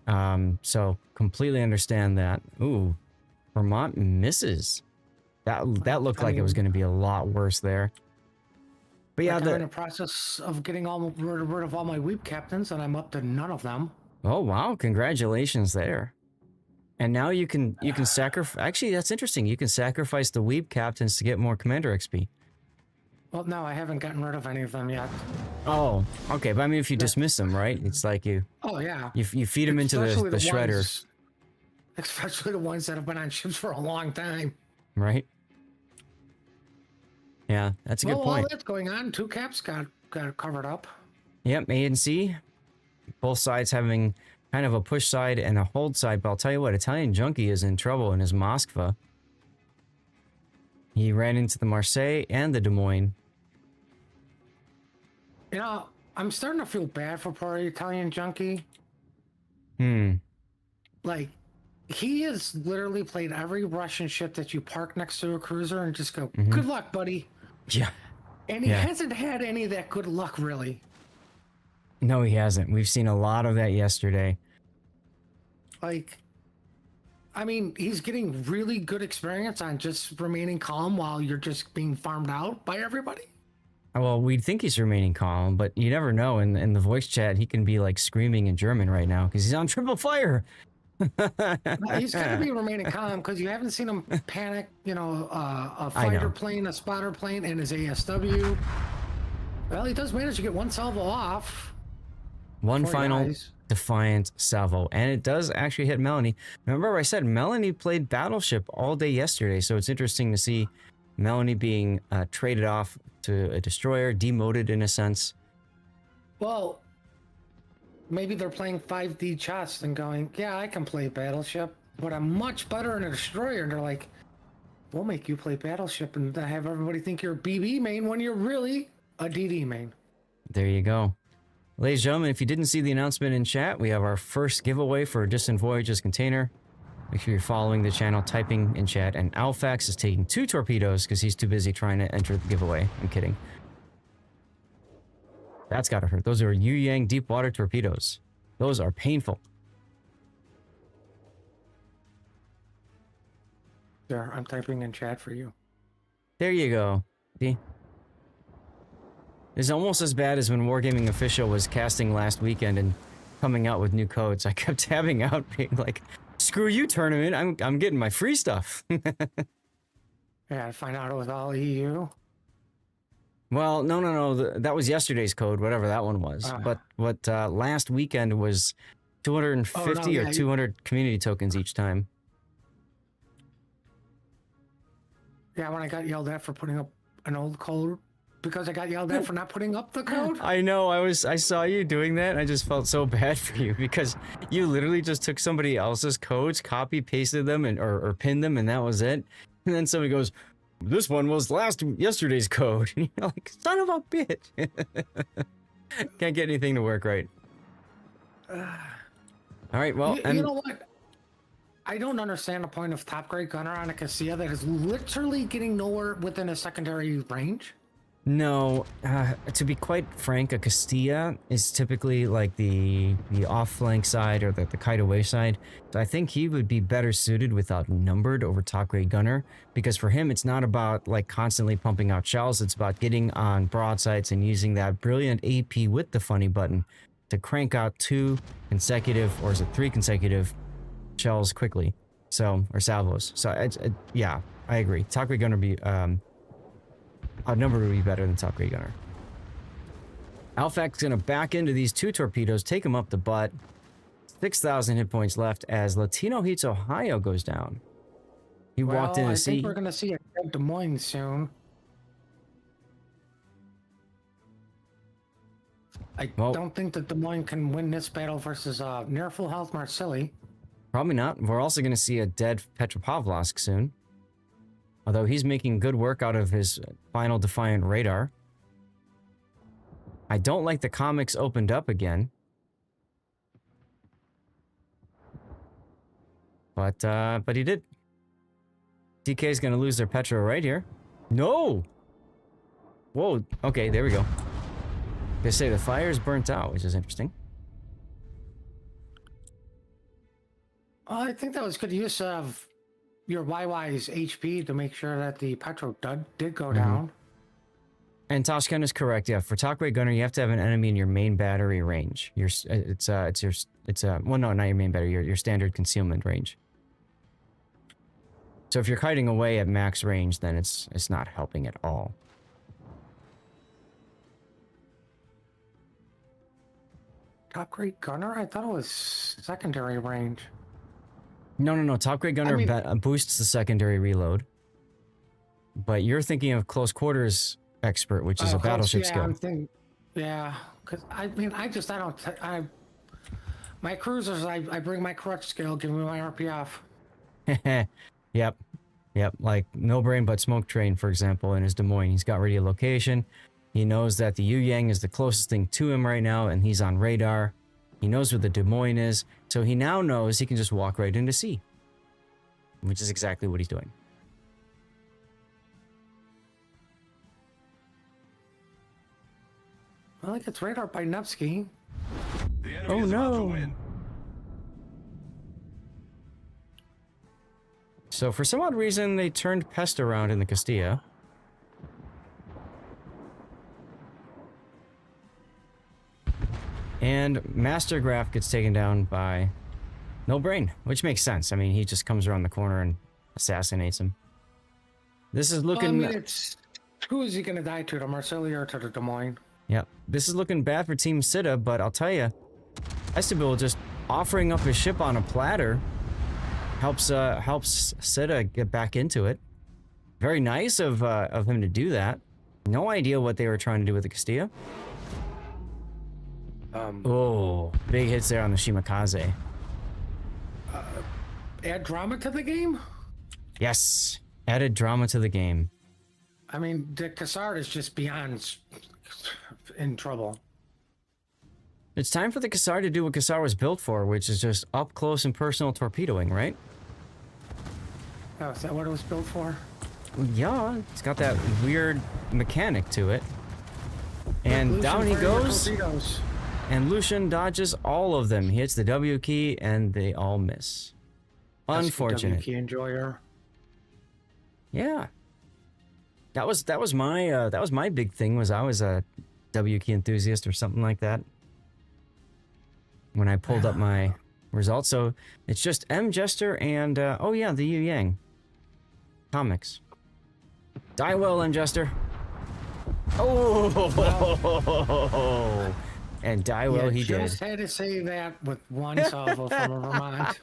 So completely understand that. Ooh, Vermont misses. That looked like it was going to be a lot worse there. But yeah, I'm in the process of getting rid of all my weep captains, and I'm up to none of them. oh wow, congratulations there. And now you can sacrifice. Actually, that's interesting. You can sacrifice the weep captains to get more commander XP. Well, no, I haven't gotten rid of any of them yet. Oh, okay. But I mean, if you dismiss them, right? It's like you. Oh yeah. You feed them into the shredder, Especially the ones that have been on ships for a long time. right? Yeah, that's a good point. While that's going on, 2 caps got covered up. Yep, A and C, both sides having kind of a push side and a hold side. But I'll tell you what, Italian Junkie is in trouble in his Moskva. He ran into the Marseille and the Des Moines. You know, I'm starting to feel bad for poor Italian Junkie. Like, he has literally played every Russian ship that you park next to a cruiser and just go, good luck, buddy. Yeah. And he hasn't had any of that good luck, really. No, he hasn't. We've seen a lot of that yesterday. Like, I mean, he's getting really good experience on just remaining calm while you're just being farmed out by everybody. Well, we'd think he's remaining calm, but you never know. In the voice chat, he can be like screaming in German right now because he's on triple fire. He's got to be remaining calm because you haven't seen him panic, you know, a fighter plane, a spotter plane, and his ASW. Well, he does manage to get one salvo off. One final defiant salvo, and it does actually hit Melanie. Remember I said Melanie played Battleship all day yesterday, so it's interesting to see Melanie being traded off to a destroyer, demoted in a sense. Well, maybe they're playing 5D chess and going, yeah, I can play Battleship, but I'm much better in a destroyer. And they're like, we'll make you play Battleship and have everybody think you're a BB main when you're really a DD main. There you go. Ladies and gentlemen, if you didn't see the announcement in chat, we have our first giveaway for a Distant Voyages container. Make sure you're following the channel, typing in chat, and Alfax is taking 2 torpedoes because he's too busy trying to enter the giveaway. I'm kidding. That's gotta hurt. Those are Yu Yang deep water torpedoes. Those are painful. There, I'm typing in chat for you. There you go. See? It's almost as bad as when Wargaming Official was casting last weekend and coming out with new codes. I kept tabbing out, being like, "Screw you, tournament! I'm getting my free stuff." Yeah, I find out it was all EU. Well, no. That was yesterday's code, whatever that one was. But what last weekend was 250 or 200 community tokens each time. Yeah, when I got yelled at for putting up an old code because I got yelled at for not putting up the code. I know. I saw you doing that. And I just felt so bad for you because you literally just took somebody else's codes, copy pasted them, and or pinned them, and that was it. And then somebody goes, "This one was yesterday's code." And you're like, "Son of a bitch!" Can't get anything to work right. All right. Well, you know what? I don't understand the point of top grade gunner on a Casilla that is literally getting nowhere within a secondary range. No, to be quite frank, a Castilla is typically like the off-flank side or the kite-away side. So I think he would be better suited with outnumbered over top-grade gunner, because for him, it's not about like constantly pumping out shells. It's about getting on broadsides and using that brilliant AP with the funny button to crank out 2 consecutive, or is it 3 consecutive shells quickly. So, or salvos. So, yeah, I agree. Top-grade gunner would be... outnumbered would be better than top grade gunner. Alfax gonna back into these 2 torpedoes, take him up the butt. 6,000 hit points left as Latino Heats Ohio goes down. He walked in to see. I think we're gonna see a Des Moines soon. I don't think that Des Moines can win this battle versus near full health Marsilli. Probably not. We're also gonna see a dead Petropavlovsk soon. Although he's making good work out of his final Defiant radar. I don't like the comics opened up again. But he did. DK is going to lose their Petro right here. No! Whoa, okay, there we go. They say the fire's burnt out, which is interesting. Well, I think that was good use of your YY's HP to make sure that the petrol did go down. And Toshkan is correct. Yeah, for Talkway Gunner, you have to have an enemy in your main battery range. Well, no, not your main battery. Your standard concealment range. So if you're kiting away at max range, then it's not helping at all. Top grade gunner? I thought it was secondary range. No. Top grade gunner boosts the secondary reload. But you're thinking of close quarters expert, which is a battleship skill. Because I don't. My cruisers, I bring my crutch skill, give me my RPF. Yep. Like No Brain But Smoke Train, for example, in his Des Moines. He's got radio location. He knows that the Yu Yang is the closest thing to him right now, and he's on radar. He knows where the Des Moines is, so he now knows he can just walk right into sea. Which is exactly what he's doing. Well, it gets radar by Nevsky. The enemy is about to win. So for some odd reason, they turned Pest around in the Castilla. And Master Graph gets taken down by No Brain, which makes sense. I mean, he just comes around the corner and assassinates him. This is looking... Well, I mean, who is he going to die to, the Marsilia or to the Des Moines? Yep. This is looking bad for Team Sita, but I'll tell you, Estibil just offering up his ship on a platter helps Sita get back into it. Very nice of him to do that. No idea what they were trying to do with the Castilla. Oh, big hits there on the Shimakaze. Add drama to the game? Yes, added drama to the game. I mean, the Cassard is just beyond in trouble. It's time for the Cassard to do what Cassard was built for, which is just up close and personal torpedoing, right? Oh, is that what it was built for? Yeah, it's got that weird mechanic to it. And Lucian down he firing the goes. torpedoes. And Lucian dodges all of them. He hits the W key and they all miss. Unfortunate. W key enjoyer. Yeah. That was my big thing, was I was a W key enthusiast or something like that when I pulled up my results. So it's just M Jester and oh yeah, the Yu Yang comics. Die well, M Jester. Oh, and die well he did. Just had to say that with one salvo from Vermont.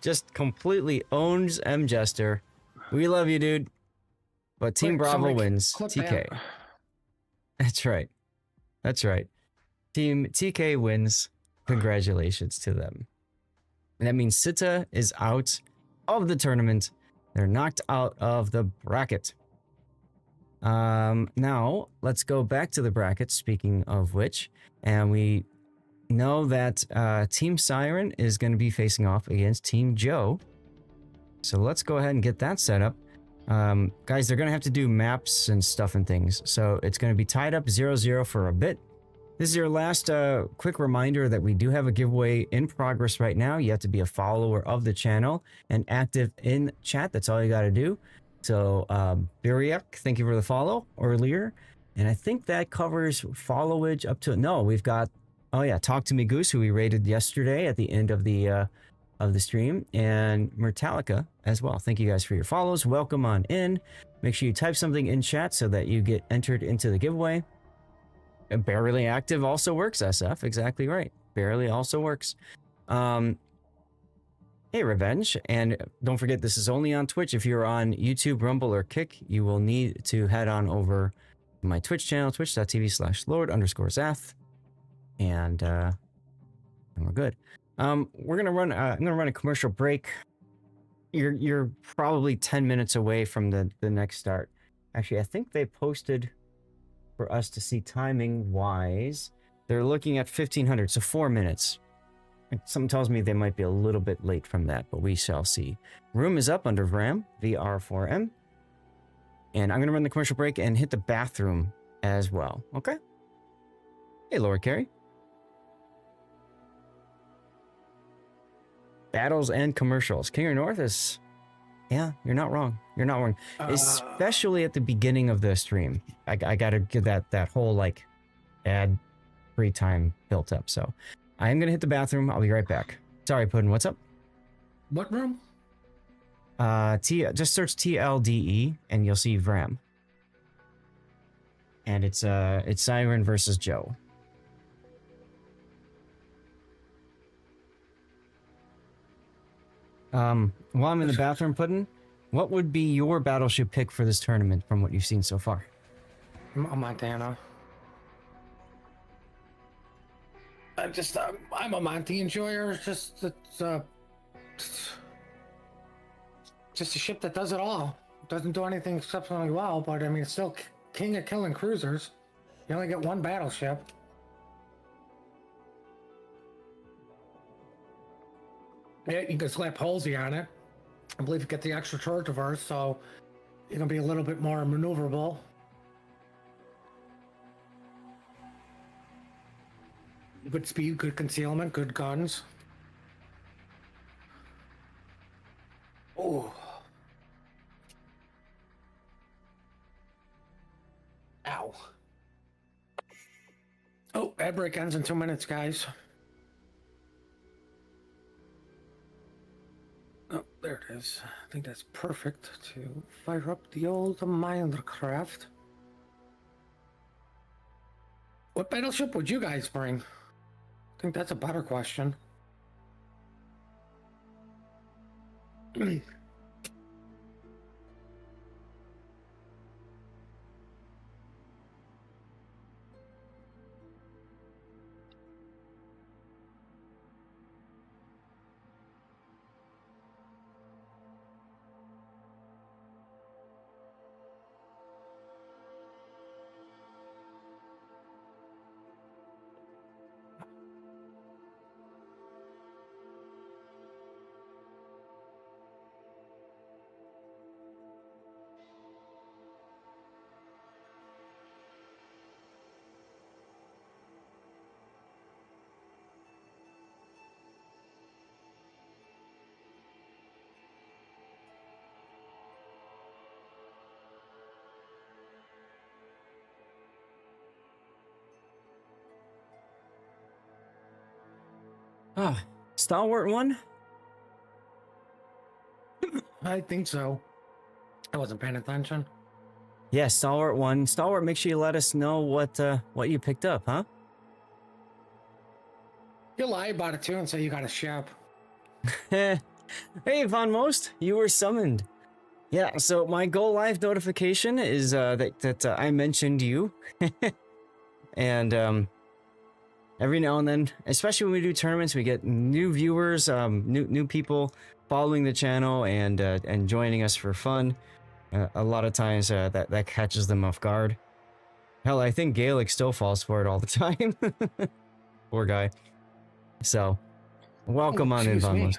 Just completely owns M Jester. We love you, dude. But Team Bravo wins. TK. That's right. That's right. Team TK wins. Congratulations to them. And that means Sita is out of the tournament. They're knocked out of the bracket. Now, let's go back to the bracket, speaking of which. And we know that Team Siren is going to be facing off against Team Joe. So let's go ahead and get that set up. Guys, they're going to have to do maps and stuff and things. So it's going to be tied up 0-0 for a bit. This is your last quick reminder that we do have a giveaway in progress right now. You have to be a follower of the channel and active in chat. That's all you got to do. So, Biriak, thank you for the follow earlier. And I think that covers followage up to... No, we've got... Oh yeah, Talk to Me Goose, who we rated yesterday at the end of the stream. And Metallica as well. Thank you guys for your follows. Welcome on in. Make sure you type something in chat so that you get entered into the giveaway. Barely active also works, SF. Exactly right. Barely also works. Hey, Revenge. And don't forget, this is only on Twitch. If you're on YouTube, Rumble, or Kick, you will need to head on over to my Twitch channel, twitch.tv/Lord_Zath. And we're good. We're gonna run. I'm gonna run a commercial break. You're probably 10 minutes away from the next start. Actually, I think they posted for us to see timing wise. They're looking at 1500, so 4 minutes. Something tells me they might be a little bit late from that, but we shall see. Room is up under VRAM, VR4M. And I'm going to run the commercial break and hit the bathroom as well. Okay. Hey, Lord Carey. Battles and commercials. King or North is, yeah, you're not wrong. You're not wrong. Especially at the beginning of the stream. I gotta get that whole like ad free time built up. So I am gonna hit the bathroom. I'll be right back. Sorry, Puddin', what's up? What room? Just search TLDE and you'll see Vram. And it's Siren versus Joe. While I'm in the bathroom, Puddin', what would be your battleship pick for this tournament from what you've seen so far? Montana. I'm a Monty enjoyer. It's just a ship that does it all. Doesn't do anything exceptionally well, but I mean, it's still king of killing cruisers. You only get one battleship. Yeah, you can slap Halsey on it. I believe you get the extra turret reverse, so you're gonna be a little bit more maneuverable. Good speed, good concealment, good guns. Oh. Ow. Oh, ad break ends in 2 minutes, guys. Oh, there it is. I think that's perfect to fire up the old Minecraft. What battleship would you guys bring? I think that's a better question. Ah, Stalwart one? I think so. I wasn't paying attention. Yeah, Stalwart one. Stalwart, make sure you let us know what you picked up, huh? You lie about it too and say you got a ship. Hey, Von Most, you were summoned. Yeah, so my Go Live notification is that I mentioned you. And every now and then, especially when we do tournaments, we get new viewers, new people following the channel and joining us for fun. A lot of times that catches them off guard. Hell, I think Gaelic still falls for it all the time. Poor guy. So, welcome on in, excuse Von me.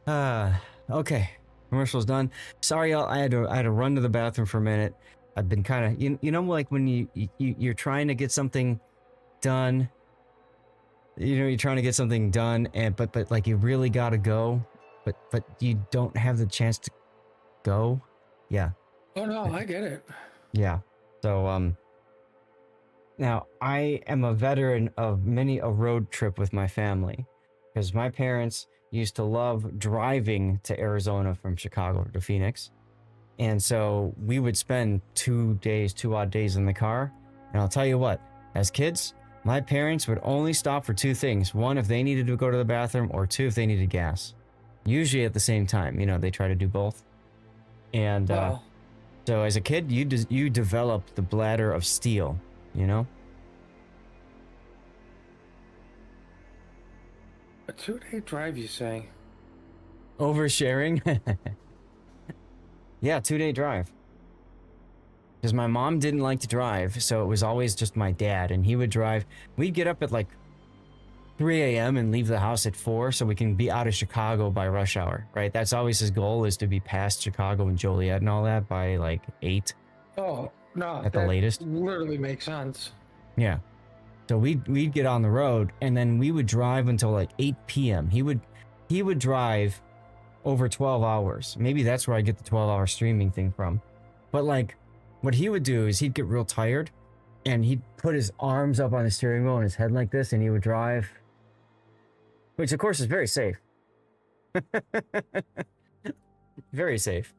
Most. Okay. Commercial's done. Sorry, y'all. I had to run to the bathroom for a minute. I've been kind of, you know, like when you're trying to get something done. You know, you're trying to get something done, but like you really gotta go, but you don't have the chance to go. Yeah. Oh no, I get it. Yeah. So now I am a veteran of many a road trip with my family, because my parents used to love driving to Arizona from Chicago to Phoenix. And so we would spend 2 odd days in the car. And I'll tell you what, as kids, my parents would only stop for two things. One, if they needed to go to the bathroom, or two, if they needed gas. Usually at the same time, you know, they try to do both. And Well, so as a kid, you develop the bladder of steel, you know? a 2-day drive, you say? Oversharing? Yeah, 2-day drive. Because my mom didn't like to drive, so it was always just my dad, and he would drive. We'd get up at like 3 a.m. and leave the house at 4 so we can be out of Chicago by rush hour, right? That's always his goal, is to be past Chicago and Joliet and all that by like 8 Oh, no. at the that latest. literally makes sense. Yeah. So we'd get on the road and then we would drive until like 8 p.m. He would drive over 12 hours. Maybe that's where I get the 12-hour streaming thing from. But like what he would do is he'd get real tired and he'd put his arms up on the steering wheel and his head like this and he would drive, which of course is very safe. Very safe.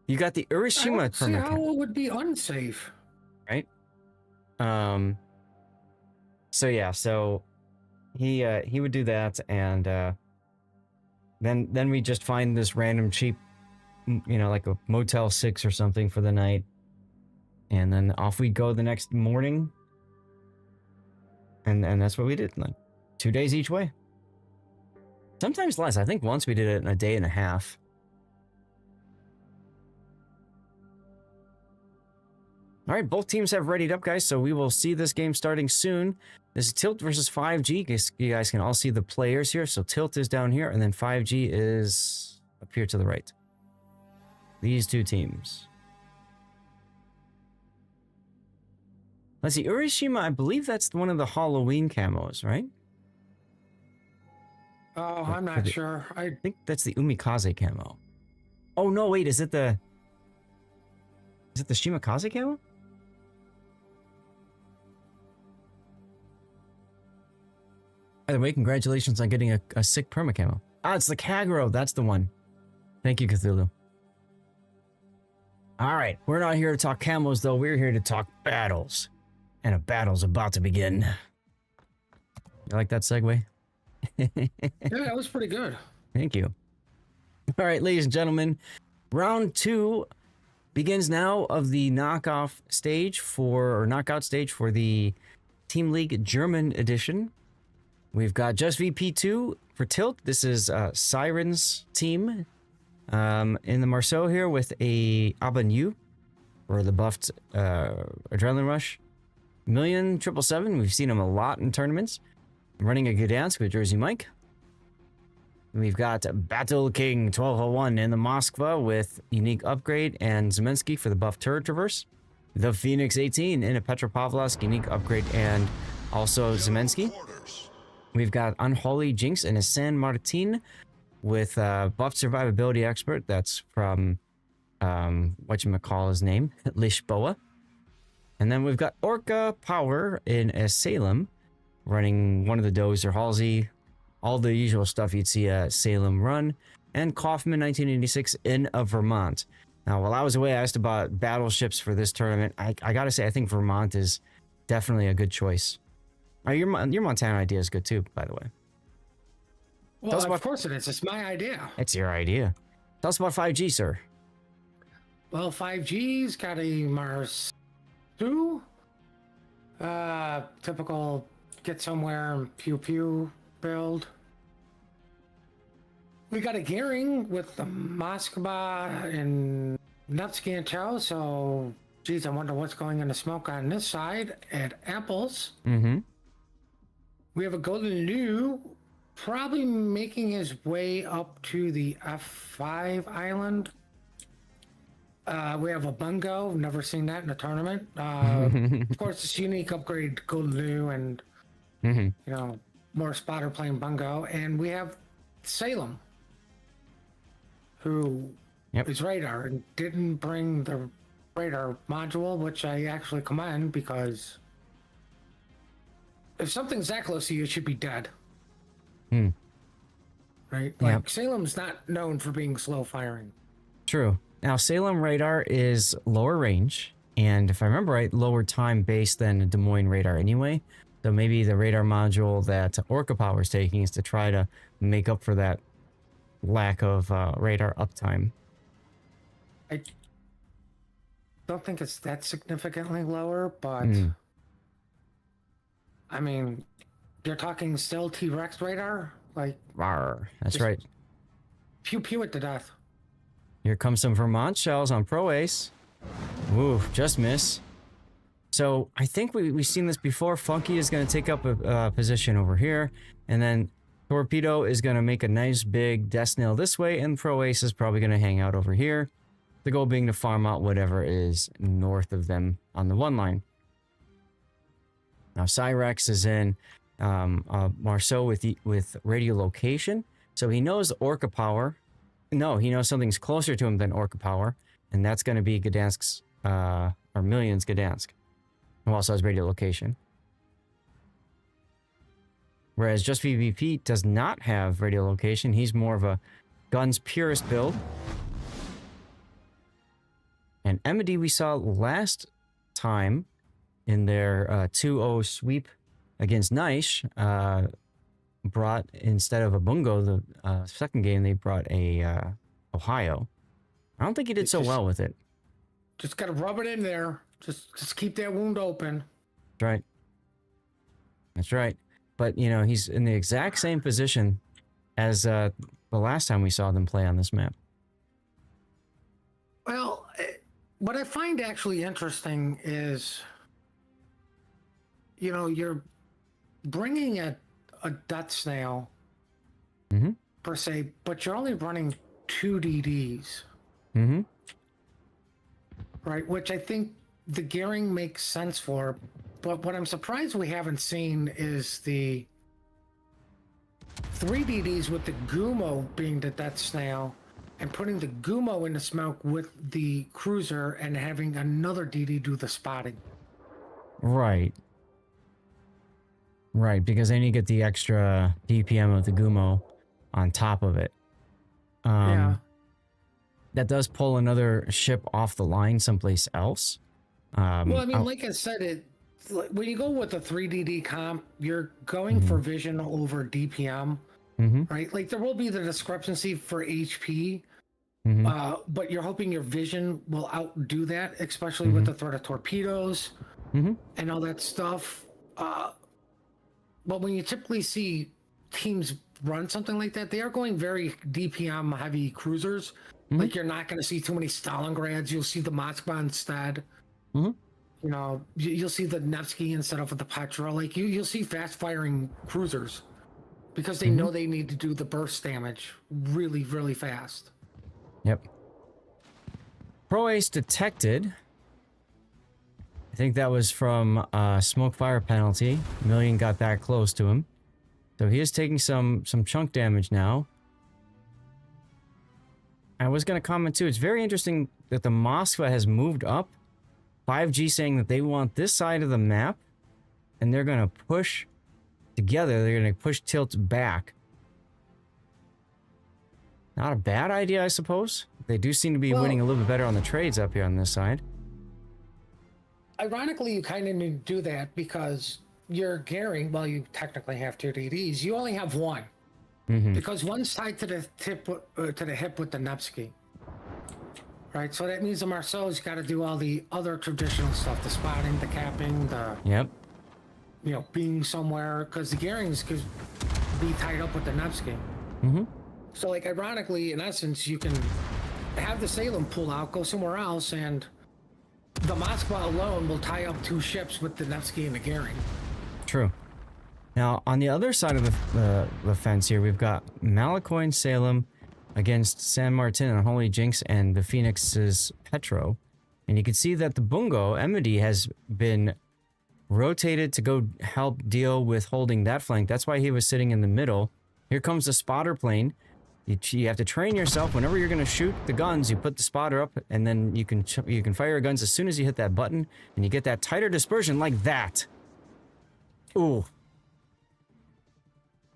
You got the I Urishima don't see how Permacamo, it would be unsafe. right? So yeah, so he would do that, and then we just find this random cheap, like a Motel 6 or something for the night, and then off we go the next morning, and that's what we did, like 2 days each way. Sometimes less. I think once we did it in a day and a half. All right, both teams have readied up, guys, so we will see this game starting soon. This is Tilt versus 5G. You guys can all see the players here. So Tilt is down here, and then 5G is up here to the right. These two teams. Let's see, Urishima, I believe that's one of the Halloween camos, right? Oh, I'm not sure. I think that's the Umikaze camo. Oh, no, wait, is it the Shimakaze camo? By the way, congratulations on getting a sick permacamo. Ah, it's the Kagero. That's the one. Thank you, Cthulhu. All right, we're not here to talk camos, though. We're here to talk battles. And a battle's about to begin. You like that segue? Yeah, that was pretty good. Thank you. All right, ladies and gentlemen, round 2 begins now of the knockout stage for the Team League German edition. We've got Just VP2 for Tilt. This is Siren's team in the Marceau here with a Abanyu, or the buffed Adrenaline Rush. Million 777. We've seen him a lot in tournaments. Running a Gdansk with Jersey Mike. We've got Battle King 1201 in the Moskva with Unique Upgrade and Zemensky for the buff turret traverse. The Phoenix 18 in a Petropavlovsk Unique Upgrade and also Zemensky. We've got Unholy Jinx and a San Martin with buff survivability expert. That's from whatchamacall his name, Lishboa. And then we've got Orca Power in a Salem running one of the Dozer Halsey. All the usual stuff you'd see a Salem run. And Kaufman 1986 in a Vermont. Now, while I was away, I asked about battleships for this tournament. I gotta say, I think Vermont is definitely a good choice. Your Montana idea is good too, by the way. Well, of course it is. It's my idea. It's your idea. Tell us about 5G, sir. Well, 5G's got a Mars 2. Typical get somewhere and pew pew build. We got a Gearing with the Moskva and Nevsky and Chow, so geez, I wonder what's going in the smoke on this side at Apples. Mm-hmm. We have a Golden New probably making his way up to the F5 island. We have a Bungo, never seen that in a tournament. Of course, it's Unique Upgrade Golden New and, more spotter playing Bungo. And we have Salem, who is radar and didn't bring the radar module, which I actually commend because if something's that close to you, it should be dead. Right? Like, Salem's not known for being slow firing. True. Now, Salem radar is lower range, and if I remember right, lower time based than Des Moines radar anyway. So maybe the radar module that Orca Power is taking is to try to make up for that lack of radar uptime. I don't think it's that significantly lower, but I mean, you're talking still T-Rex radar? Like, Rawr, that's right. Pew pew it to death. Here comes some Vermont shells on Pro Ace. Ooh, just miss. So I think we've seen this before. Funky is going to take up a position over here, and then Torpedo is going to make a nice big death snail this way, and Pro Ace is probably going to hang out over here. The goal being to farm out whatever is north of them on the one line. Now Cyrex is in Marceau with radiolocation, so he knows Orca Power. No, he knows something's closer to him than Orca Power, and that's going to be Gdansk's or Millions Gdansk, who also has radiolocation. Whereas Just VVP does not have radiolocation. He's more of a guns purist build. And Emedy we saw last time in their 2-0 sweep against Nice, brought, instead of a Bungo, the second game, they brought a Ohio. I don't think he did so well with it. Just got to rub it in there. Just keep that wound open. That's right. That's right. But, you know, he's in the exact same position as the last time we saw them play on this map. Well, what I find actually interesting is, you know, you're bringing a death snail, per se, but you're only running 2 DDs. Right, which I think the gearing makes sense for. But what I'm surprised we haven't seen is the 3 DDs with the Gumo being the death snail and putting the Gumo in the smoke with the cruiser and having another DD do the spotting. Right. Right, because then you get the extra DPM of the Gumo on top of it. Yeah. That does pull another ship off the line someplace else. Well, I mean, like I said, when you go with a 3DD comp, you're going for vision over DPM, right? Like there will be the discrepancy for HP, but you're hoping your vision will outdo that, especially with the threat of torpedoes and all that stuff. But when you typically see teams run something like that, they are going very DPM heavy cruisers. Like you're not going to see too many Stalingrads. You'll see the Moskva instead. You know, you'll see the Nevsky instead of the Petra. Like you'll see fast firing cruisers because they know they need to do the burst damage really, really fast. Yep. Pro Ace detected. I think that was from smoke fire penalty. Million got that close to him. So he is taking some chunk damage now. I was going to comment too, it's very interesting that the Moskva has moved up. 5G saying that they want this side of the map, and they're going to push together. They're going to push tilts back. Not a bad idea, I suppose. They do seem to be winning a little bit better on the trades up here on this side. Ironically, you kind of need to do that because you're gearing, well, you technically have 2 DDs. You only have 1. Because one's tied to the hip with the Nevsky. Right, so that means the Marceau's got to do all the other traditional stuff, the spotting, the capping, the you know, being somewhere, because the gearings could be tied up with the Nevsky. So, like, ironically, in essence, you can have the Salem pull out, go somewhere else, and the Moskva alone will tie up 2 ships with the Nevsky and the gearing. True. Now, on the other side of the fence here, we've got Malakoin Salem against San Martin and Holy Jinx and the Phoenix's Petro. And you can see that the Bungo, Emedy, has been rotated to go help deal with holding that flank. That's why he was sitting in the middle. Here comes the spotter plane. You have to train yourself. Whenever you're going to shoot the guns, you put the spotter up, and then you can fire your guns as soon as you hit that button, and you get that tighter dispersion like that. Ooh.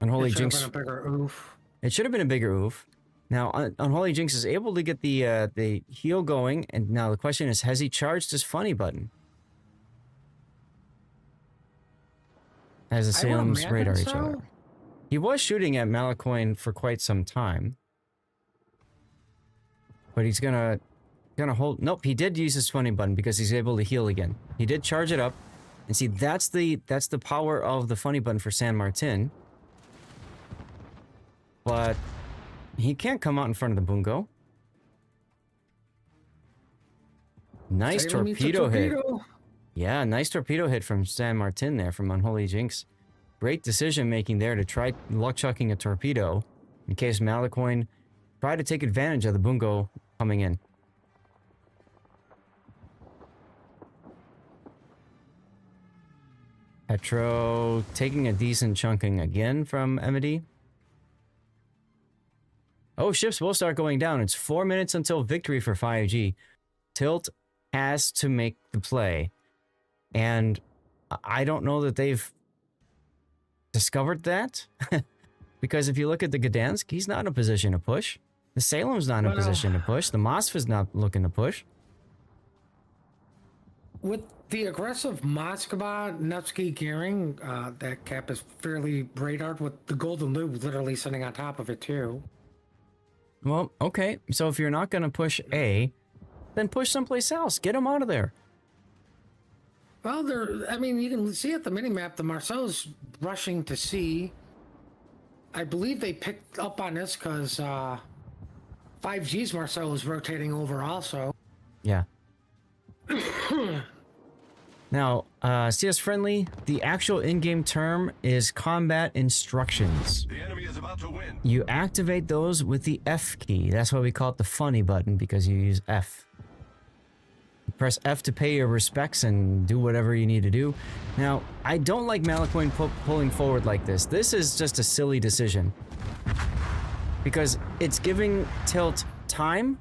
Unholy Jinx. It should have been a bigger oof. Now, Unholy Jinx is able to get the heal going, and now the question is, has he charged his funny button? As the Salem's radar each other. He was shooting at Malakoin for quite some time. But he's gonna hold... Nope, he did use his funny button because he's able to heal again. He did charge it up. And see, that's the power of the funny button for San Martin. But he can't come out in front of the Bungo. Nice torpedo hit. Yeah, nice torpedo hit from San Martin there from Unholy Jinx. Great decision making there to try luck chucking a torpedo in case Malacoin tried to take advantage of the bungo coming in. Petro taking a decent chunking again from Emity. Oh, ships will start going down. It's 4 minutes until victory for 5G. Tilt has to make the play. And I don't know that they've discovered that. Because if you look at the Gdansk, he's not in a position to push. The Salem's not in a position to push. The Moskva's not looking to push. With the aggressive Moskva Nevsky gearing, that cap is fairly radared with the Golden Loop literally sitting on top of it too. Well, okay. So if you're not going to push A, then push someplace else. Get them out of there. Well, I mean, you can see at the minimap, the Marceau's rushing to C. I believe they picked up on this because 5G's Marceau is rotating over also. Yeah. Now, CS Friendly, the actual in-game term is combat instructions. The enemy is about to win. You activate those with the F key. That's why we call it the funny button, because you use F. You press F to pay your respects and do whatever you need to do. Now, I don't like Malacoin pulling forward like this. This is just a silly decision. Because it's giving Tilt time,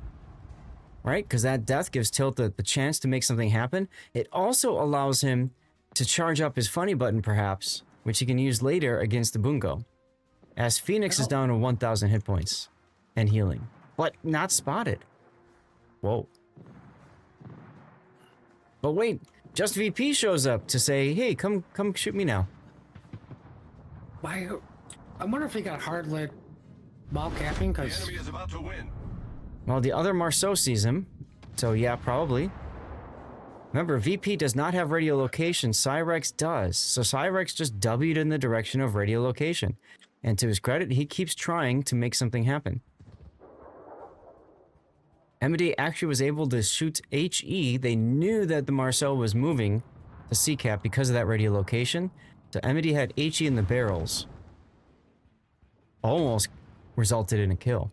right? Because that death gives Tilt the chance to make something happen. It also allows him to charge up his funny button, perhaps, which he can use later against the Bungo. As Phoenix is down to 1,000 hit points and healing, but not spotted. Whoa. But wait, just VP shows up to say, hey, come shoot me now. I wonder if he got hard lit ball capping The because enemy is about to win. Well, the other Marceau sees him, so yeah, probably. Remember, VP does not have radiolocation, Cyrex does. So Cyrex just W'd in the direction of radiolocation. And to his credit, he keeps trying to make something happen. Emity actually was able to shoot HE. They knew that the Marceau was moving to CCAP because of that radiolocation. So Emity had HE in the barrels. Almost resulted in a kill.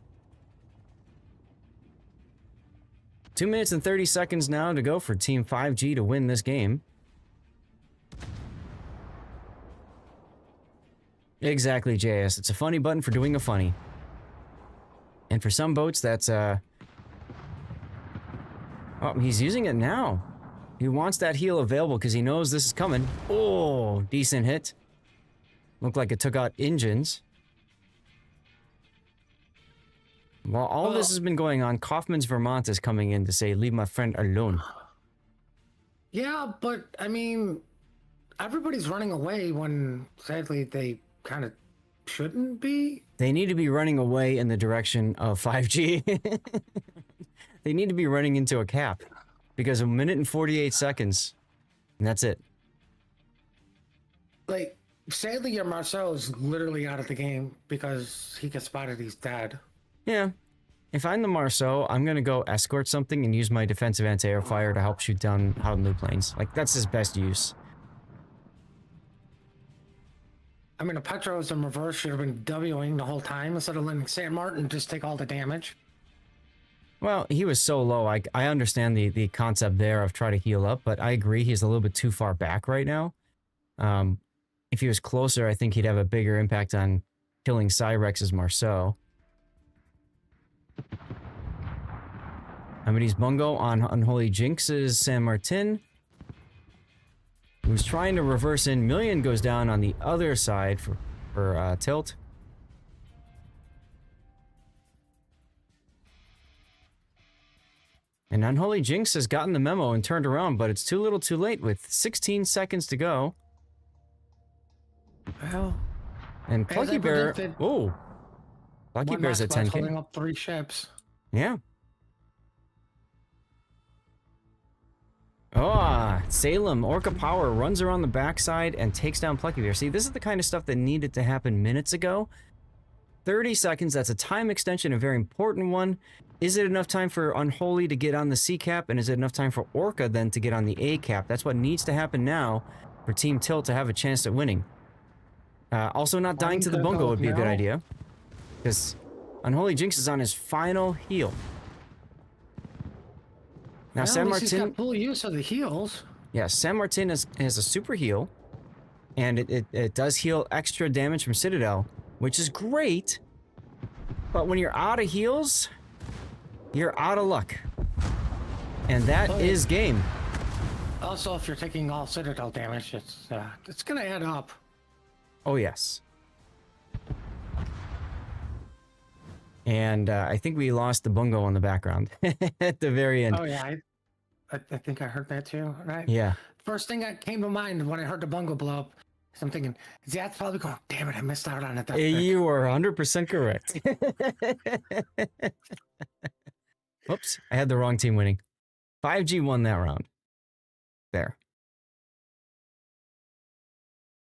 2 minutes and 30 seconds now to go for Team 5G to win this game. Exactly, JS. It's a funny button for doing a funny. And for some boats, that's oh, he's using it now. He wants that heal available because he knows this is coming. Oh, decent hit. Looked like it took out engines. While all this has been going on, Kaufman's Vermont is coming in to say, leave my friend alone. yeah, but I mean, everybody's running away when sadly they kind of shouldn't be. They need to be running away in the direction of 5G. They need to be running into a cap. Because 1 minute and 48 seconds. And that's it. Like, sadly, your Marceau is literally out of the game because he gets spotted, he's dead. Yeah. If I'm the Marceau, I'm going to go escort something and use my defensive anti-air fire to help shoot down Howden planes. Like, that's his best use. I mean, a Petros in reverse should have been Wing the whole time instead of letting San Martin just take all the damage. Well, he was so low. I understand the concept there of try to heal up, but I agree he's a little bit too far back right now. If he was closer, I think he'd have a bigger impact on killing Cyrex's Marceau. Amity's Bungo on Unholy Jinx's San Martin. Who's trying to reverse in. Million goes down on the other side for Tilt. And Unholy Jinx has gotten the memo and turned around, but it's too little too late with 16 seconds to go. Well, And Plucky Bear... Oh! Plucky Bear's at 10K. Holding up 3 ships. Yeah. Oh, Salem, Orca Power runs around the backside and takes down Plucky Bear. See, this is the kind of stuff that needed to happen minutes ago. 30 seconds. That's a time extension, a very important one. Is it enough time for Unholy to get on the C cap? And is it enough time for Orca then to get on the A cap? That's what needs to happen now for Team Tilt to have a chance at winning. Also, not dying to the bungo would be a good idea. Because Unholy Jinx is on his final heal. Now, well, San he's Martin... got full use of the heals. Yeah, San Martin has a super heal. And it does heal extra damage from Citadel, which is great. But when you're out of heals, you're out of luck. And that is game. Also, if you're taking all Citadel damage, it's gonna add up. Oh, yes. And I think we lost the bungo on the background at the very end. Oh, yeah. I think I heard that too, right? Yeah. First thing that came to mind when I heard the bungo blow up, is I'm thinking, Zach's probably going, damn it, I missed out on it. You are 100% correct. Whoops, I had the wrong team winning. 5G won that round. There.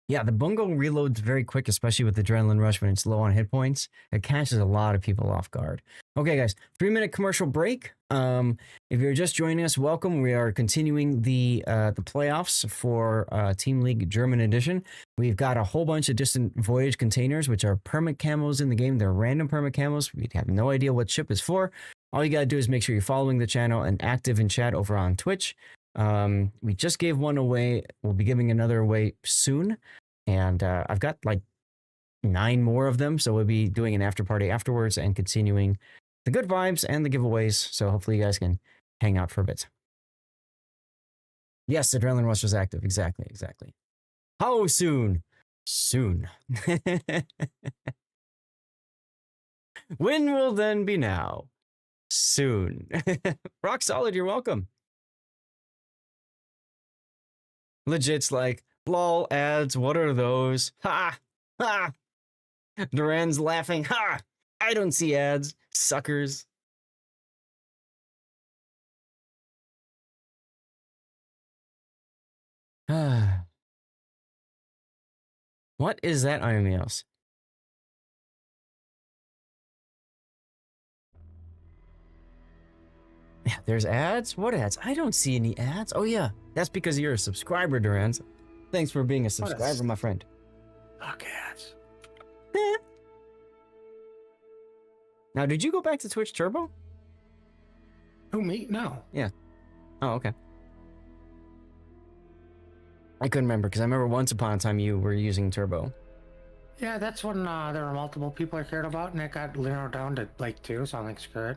Yeah, the bungo reloads very quick, especially with Adrenaline Rush when it's low on hit points. It catches a lot of people off guard. Okay, guys, 3-minute commercial break. If you're just joining us, welcome. We are continuing the playoffs for Team League German Edition. We've got a whole bunch of distant voyage containers, which are Permacamos in the game. They're random Permacamos. We have no idea what ship is for. All you gotta do is make sure you're following the channel and active in chat over on Twitch. We just gave one away. We'll be giving another away soon. And I've got like 9 more of them. So we'll be doing an after party afterwards and continuing the good vibes and the giveaways. So hopefully you guys can hang out for a bit. Yes, Adrenaline Rush was active. Exactly. How soon? Soon. When will then be now? Soon. Rock solid, you're welcome. Legit's like, lol, ads, what are those? Ha! Ha! Duran's laughing, ha! I don't see ads, suckers. What is that, Iamios? Yeah, there's ads? What ads? I don't see any ads. Oh yeah, that's because you're a subscriber, Duran. Thanks for being a subscriber, my friend. Fuck ads. Now, did you go back to Twitch Turbo? Who, me? No. Yeah. Oh, okay. I couldn't remember because I remember once upon a time you were using Turbo. Yeah, that's when there were multiple people I cared about, and it got narrowed down to like 2, so I'm like, screw it.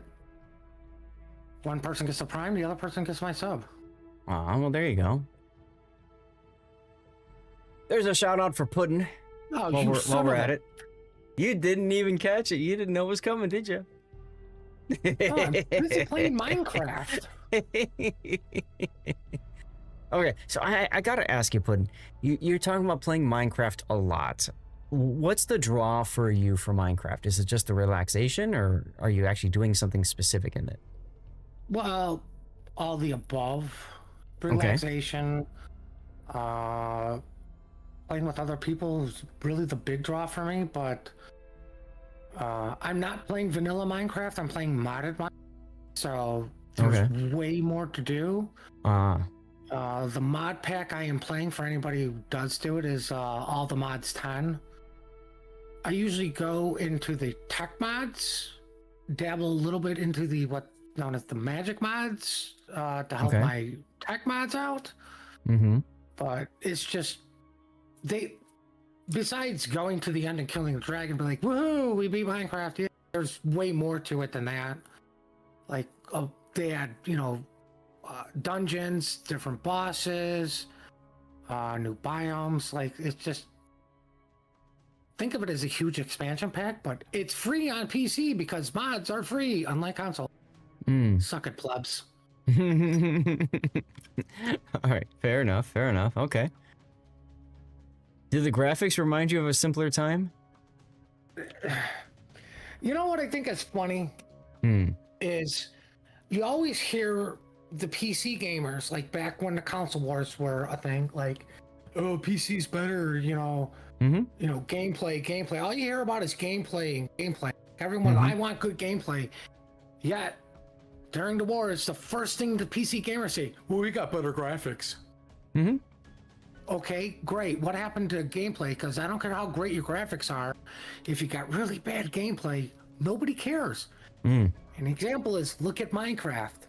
One person gets the prime, the other person gets my sub. Aw, well, there you go. There's a shout out for Puddin'. Oh, while we're at it. You didn't even catch it. You didn't know it was coming, did you? Oh, I'm busy playing Minecraft. Okay, so I gotta ask you, Puddin'. You're talking about playing Minecraft a lot. What's the draw for you for Minecraft? Is it just the relaxation, or are you actually doing something specific in it? Well, all the above. Relaxation. Playing with other people is really the big draw for me, but I'm not playing vanilla Minecraft. I'm playing modded Minecraft, so there's way more to do. The mod pack I am playing, for anybody who does do it, is all the mods 10. I usually go into the tech mods, dabble a little bit into the what known as the magic mods to help my tech mods out. But it's just besides going to the end and killing the dragon, be like, woohoo, we beat Minecraft. Yeah, there's way more to it than that. Like they had, dungeons, different bosses, new biomes. Like, it's just, think of it as a huge expansion pack, but it's free on PC because mods are free, unlike console. Suck it, plebs. All right, fair enough. Okay. Do the graphics remind you of a simpler time? You know what I think is funny? Is you always hear the PC gamers, like back when the console wars were a thing, like, oh, PC's better, gameplay. All you hear about is gameplay. Everyone, I want good gameplay. Yet, during the war, it's the first thing the PC gamers say, well, we got better graphics. Mm-hmm. Okay, great. What happened to gameplay? Because I don't care how great your graphics are. If you got really bad gameplay, nobody cares. An example is, look at Minecraft.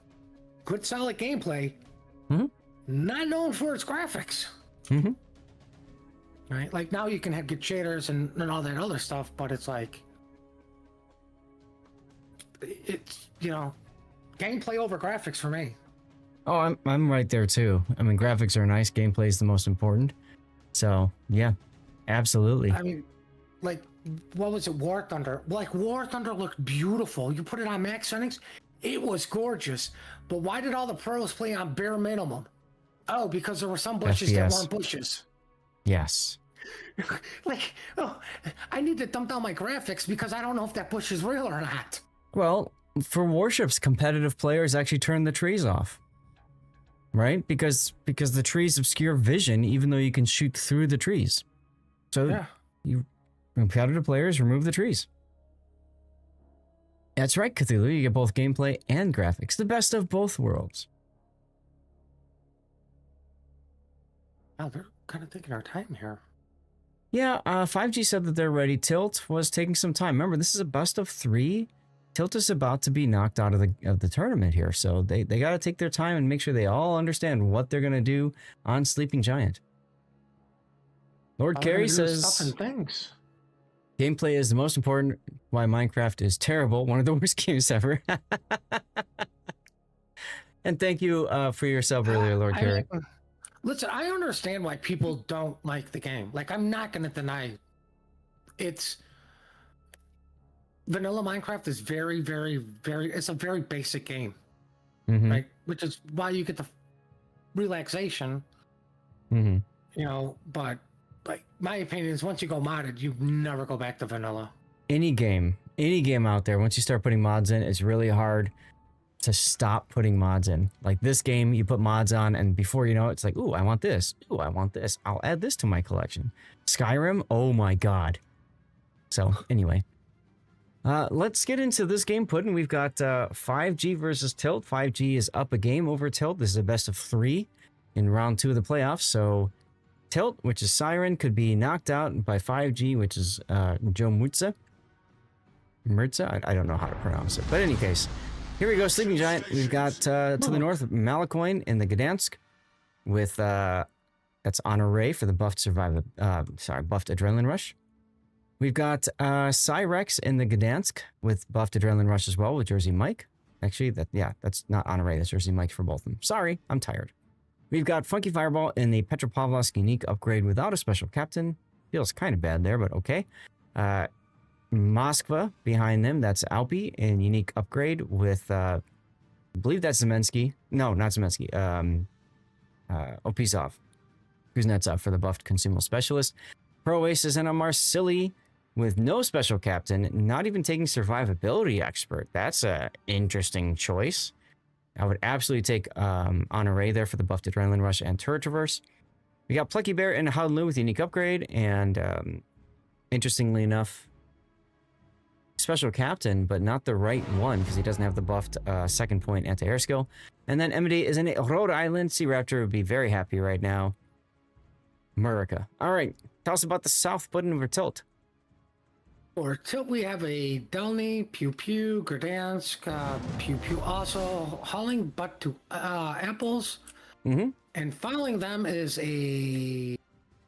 Good, solid gameplay. Not known for its graphics. Right? Like, now you can get shaders and all that other stuff, but it's like... It's, gameplay over graphics for me. Oh, I'm right there too. I mean, graphics are nice. Gameplay is the most important. So yeah, absolutely. I mean, like, what was it? War Thunder. Like, War Thunder looked beautiful. You put it on max settings, it was gorgeous. But why did all the pros play on bare minimum? Oh, because there were some bushes that weren't bushes. Yes. Like, oh, I need to dump down my graphics because I don't know if that bush is real or not. Well, for warships, competitive players actually turn the trees off. Right? Because the trees obscure vision, even though you can shoot through the trees. So competitive players remove the trees. That's right, Cthulhu. You get both gameplay and graphics. The best of both worlds. Oh, they're kind of taking our time here. Yeah, 5G said that they're ready. Tilt was taking some time. Remember, this is a best of 3. Tilt is about to be knocked out of the tournament here, so they got to take their time and make sure they all understand what they're going to do on Sleeping Giant. Lord Carey says, stuff and things. Gameplay is the most important, why Minecraft is terrible, one of the worst games ever. And thank you for your sub earlier, Lord Carey. Listen, I understand why people don't like the game. Like, I'm not going to deny it's... Vanilla Minecraft is very, very, very... It's a very basic game, right? Which is why you get the relaxation, but like, my opinion is once you go modded, you never go back to vanilla. Any game out there, once you start putting mods in, it's really hard to stop putting mods in. Like this game, you put mods on, and before you know it, it's like, ooh, I want this. Ooh, I want this. I'll add this to my collection. Skyrim, oh my god. So, anyway. Let's get into this game pudding. We've got 5G versus Tilt. 5G is up a game over Tilt. This is a best of 3 in round 2 of the playoffs. So Tilt, which is Siren, could be knocked out by 5G, which is Joe Murza. I don't know how to pronounce it. But in any case, here we go. Sleeping Giant. We've got to the north Malacoin in the Gdansk with that's Honor Ray for the buffed buffed Adrenaline Rush. We've got Cyrex in the Gdansk with buffed Adrenaline Rush as well with Jersey Mike. Actually, that's not Honor Ray. That's Jersey Mike for both of them. Sorry, I'm tired. We've got Funky Fireball in the Petropavlovsk unique upgrade without a special captain. Feels kind of bad there, but okay. Moskva behind them. That's Alpi in unique upgrade with, I believe that's Zemensky. No, not Zemensky. Opisov. Kuznetsov for the buffed consumable specialist. Pro Oasis and a Marsili with no special captain, not even taking survivability expert. That's a interesting choice. I would absolutely take Honore there for the buffed Adrenaline Rush and Turret Traverse. We got Plucky Bear and Howlin' with unique upgrade, and interestingly enough, special captain, but not the right one because he doesn't have the buffed second point anti-air skill. And then Emity is in Rhode Island. Sea Raptor would be very happy right now. Murica. All right, tell us about the South Puddin over Tilt. For Tilt, we have a Delny, Pew Pew, Gdansk, Pew Pew also hauling butt to apples. And following them is a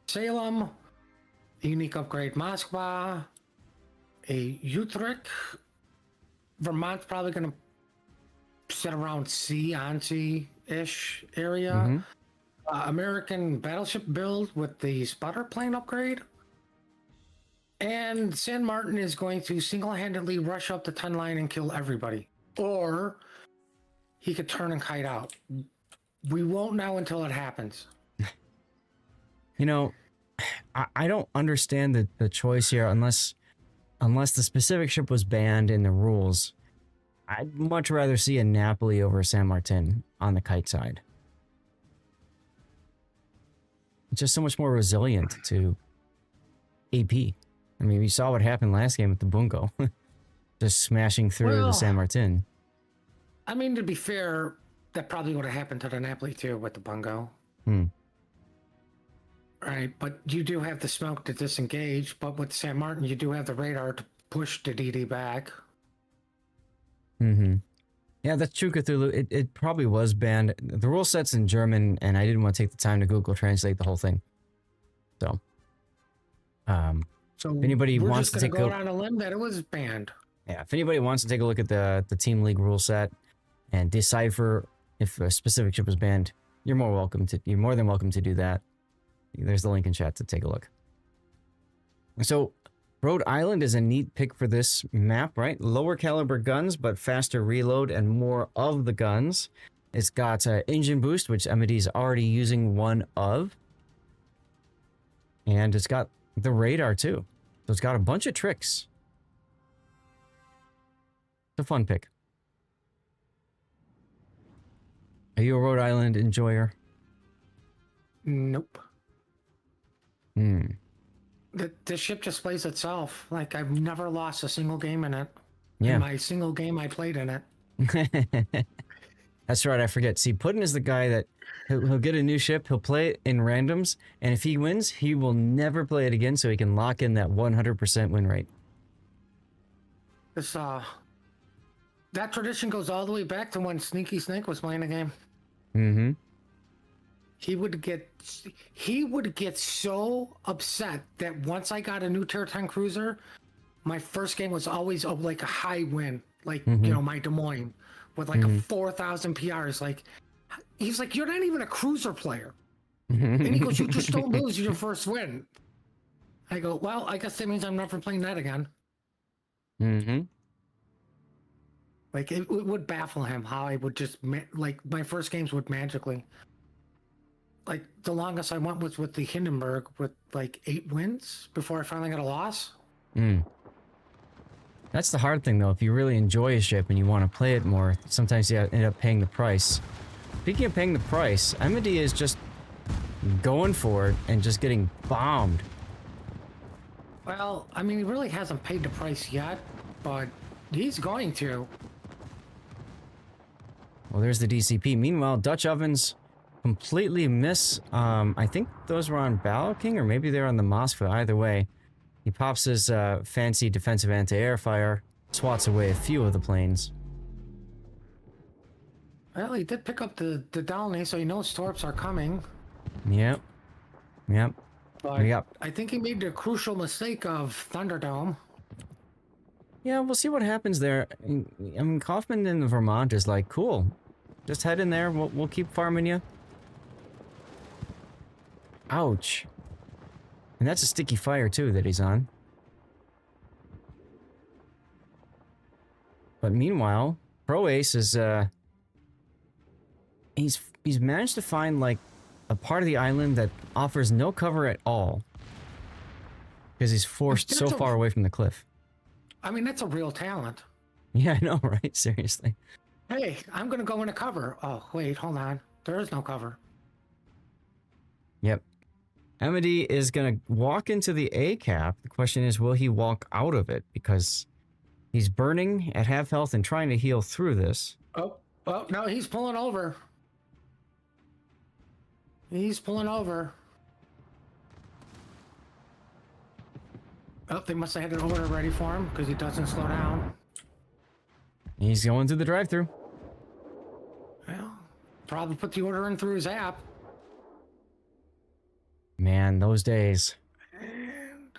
Salem, a unique upgrade Moskva, a Utrecht. Vermont's probably going to sit around Sea-ish area. American battleship build with the spotter plane upgrade. And San Martin is going to single-handedly rush up the 10 line and kill everybody. Or he could turn and kite out. We won't know until it happens. You know, I don't understand the choice here unless the specific ship was banned in the rules. I'd much rather see a Napoli over San Martin on the kite side. It's just so much more resilient to AP. I mean, we saw what happened last game with the Bungo. Just smashing through the Well, San Martin. I mean, to be fair, that probably would have happened to the Napoli too with the Bungo. Hmm. Right, but you do have the smoke to disengage, but with San Martin, you do have the radar to push the DD back. Mm-hmm. Yeah, that's true, Cthulhu. It probably was banned. The rule set's in German, and I didn't want to take the time to Google translate the whole thing. So, So if anybody we're wants just to going to take go a on a limb that it was banned. yeah, if anybody wants to take a look at the Team League rule set and decipher if a specific ship was banned, you're more than welcome to do that. There's the link in chat to take a look. So, Rhode Island is a neat pick for this map, right? Lower caliber guns, but faster reload and more of the guns. It's got engine boost, which MD is already using one of. And it's got the radar too. So it's got a bunch of tricks. It's a fun pick. Are you a Rhode Island enjoyer? Nope. Hmm. The ship just plays itself. Like, I've never lost a single game in it. Yeah. In my single game I played in it. That's right, I forget. See, Puddin is the guy that he'll get a new ship, he'll play it in randoms, and if he wins, he will never play it again so he can lock in that 100% win rate. This, that tradition goes all the way back to when Sneaky Snake was playing the game. Mm-hmm. He would get so upset that once I got a new Tier 10 cruiser, my first game was always like a high win, like you know, my Des Moines with like a 4,000 PRs. Like, he's like, you're not even a cruiser player, and he goes, you just don't lose your first win. I go, well, I guess that means I'm never playing that again. Mm-hmm. Like, it would baffle him how I would just like my first games would magically. Like, the longest I went was with the Hindenburg with like 8 wins before I finally got a loss. Mm. That's the hard thing, though. If you really enjoy a ship and you want to play it more, sometimes you end up paying the price. Speaking of paying the price, Amity is just going for it and just getting bombed. Well, I mean, he really hasn't paid the price yet, but he's going to. Well, there's the DCP. Meanwhile, Dutch ovens completely miss. I think those were on Battle King, or maybe they're on the Moskva. Either way, he pops his fancy defensive anti-air fire, swats away a few of the planes. Well, he did pick up the Dalney, so he knows Torps are coming. Yep. Yep. But Yep. I think he made the crucial mistake of Thunderdome. Yeah, we'll see what happens there. I mean, Kaufman in Vermont is like, cool. Just head in there. We'll keep farming you. Ouch. And that's a sticky fire, too, that he's on. But meanwhile, Pro Ace is, he's managed to find, like, a part of the island that offers no cover at all. Because he's forced so far away from the cliff. I mean, that's a real talent. Yeah, I know, right? Seriously. Hey, I'm going to go in a cover. Oh, wait, hold on. There is no cover. Yep. Amity is going to walk into the A cap. The question is, will he walk out of it? Because he's burning at half health and trying to heal through this. Oh, no, he's pulling over. He's pulling over. Oh, they must have had an order ready for him because he doesn't slow down. He's going through the drive-thru. Well, probably put the order in through his app. Man, those days. And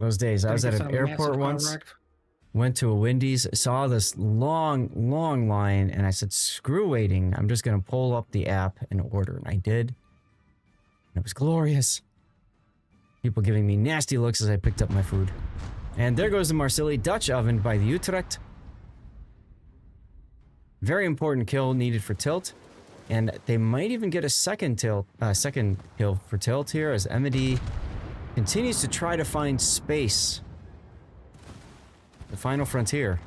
Those days. I was at an airport once, went to a Wendy's, saw this long, long line, and I said, screw waiting. I'm just going to pull up the app and order. And I did. And it was glorious. People giving me nasty looks as I picked up my food. And there goes the Marsilli Dutch oven by the Utrecht. Very important kill needed for tilt. And they might even get a second kill for tilt here as Emedy continues to try to find space. The final frontier.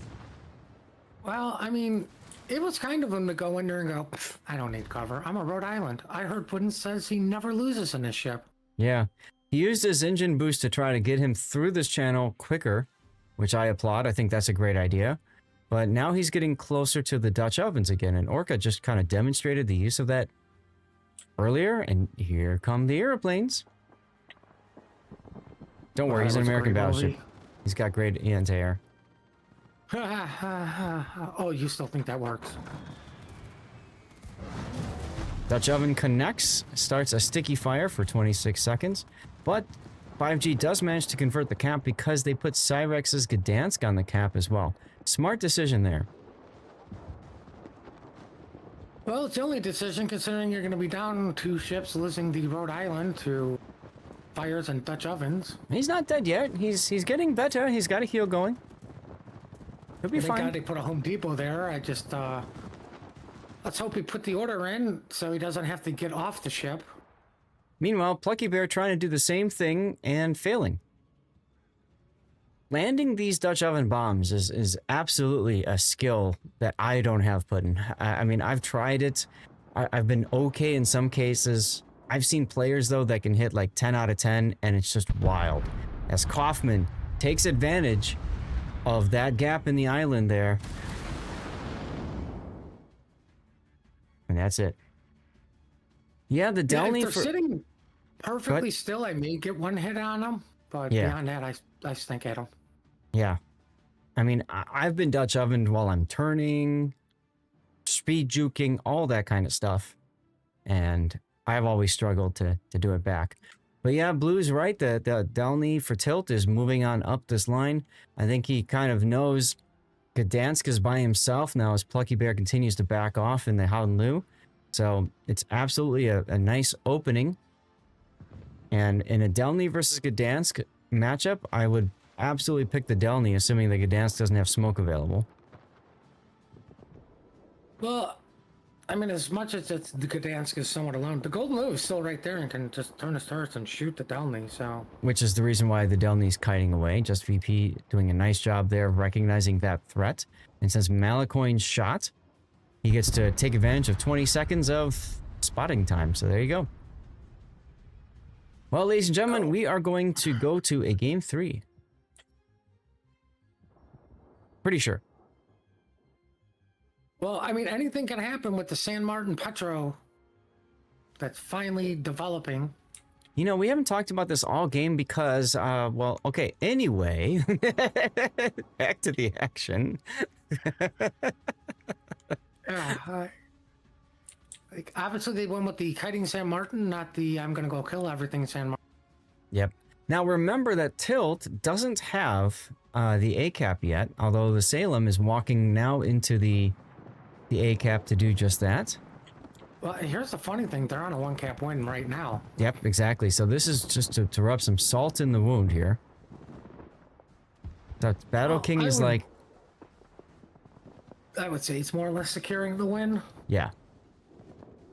Well, I mean, It was kind of him to go in there and go, "Pff, I don't need cover. I'm a Rhode Island. I heard Puddin says he never loses in this ship. Yeah. He used his engine boost to try to get him through this channel quicker, which I applaud. I think that's a great idea. But now he's getting closer to the Dutch ovens again, and Orca just kind of demonstrated the use of that earlier, and here come the airplanes. Don't worry, he's an American battleship. He's got great anti-air. Oh, you still think that works? Dutch oven connects, starts a sticky fire for 26 seconds, but 5G does manage to convert the cap because they put Cyrex's Gdansk on the cap as well. Smart decision there. Well, it's the only decision considering you're going to be down 2 ships losing the Rhode Island to fires and Dutch ovens. He's not dead yet. He's getting better. He's got a heal going. He'll be Thank fine. God they put a Home Depot there. I just, let's hope he put the order in so he doesn't have to get off the ship. Meanwhile, Plucky Bear trying to do the same thing and failing. Landing these Dutch oven bombs is absolutely a skill that I don't have put in. I mean, I've tried it. I've been okay in some cases. I've seen players, though, that can hit like 10 out of 10, and it's just wild. As Kaufman takes advantage of that gap in the island there. And that's it. Yeah, the Delney if they're sitting perfectly still, I may get 1 hit on them, but beyond that, I stink at them. Yeah. I mean, I've been Dutch ovened while I'm turning, speed juking, all that kind of stuff. And I've always struggled to do it back. But yeah, Blue's right. The Delney for tilt is moving on up this line. I think he kind of knows Gdansk is by himself now as Plucky Bear continues to back off in the Howden-Lu. So it's absolutely a nice opening. And in a Delney versus Gdansk matchup, I would absolutely pick the Delney, assuming the Gdansk doesn't have smoke available. Well, I mean, as much as the Gdansk is somewhat alone, the Golden Lou is still right there and can just turn his turrets and shoot the Delney, so... Which is the reason why the Delney's kiting away. Just VP doing a nice job there of recognizing that threat. And since Malacoin's shot, he gets to take advantage of 20 seconds of spotting time. So there you go. Well, ladies and gentlemen, we are going to go to a game 3. Pretty sure. Well, I mean, anything can happen with the San Martin Petro that's finally developing. You know, we haven't talked about this all game because, well, okay, anyway, back to the action. Yeah, like, obviously they went with the kiting San Martin, not the I'm gonna go kill everything San Martin. Yep. Now remember that Tilt doesn't have the A-cap yet, although the Salem is walking now into the A-cap to do just that. Well, here's the funny thing, they're on a 1-cap win right now. Yep, exactly. So this is just to rub some salt in the wound here. The Battle King is like... I would say it's more or less securing the win. Yeah.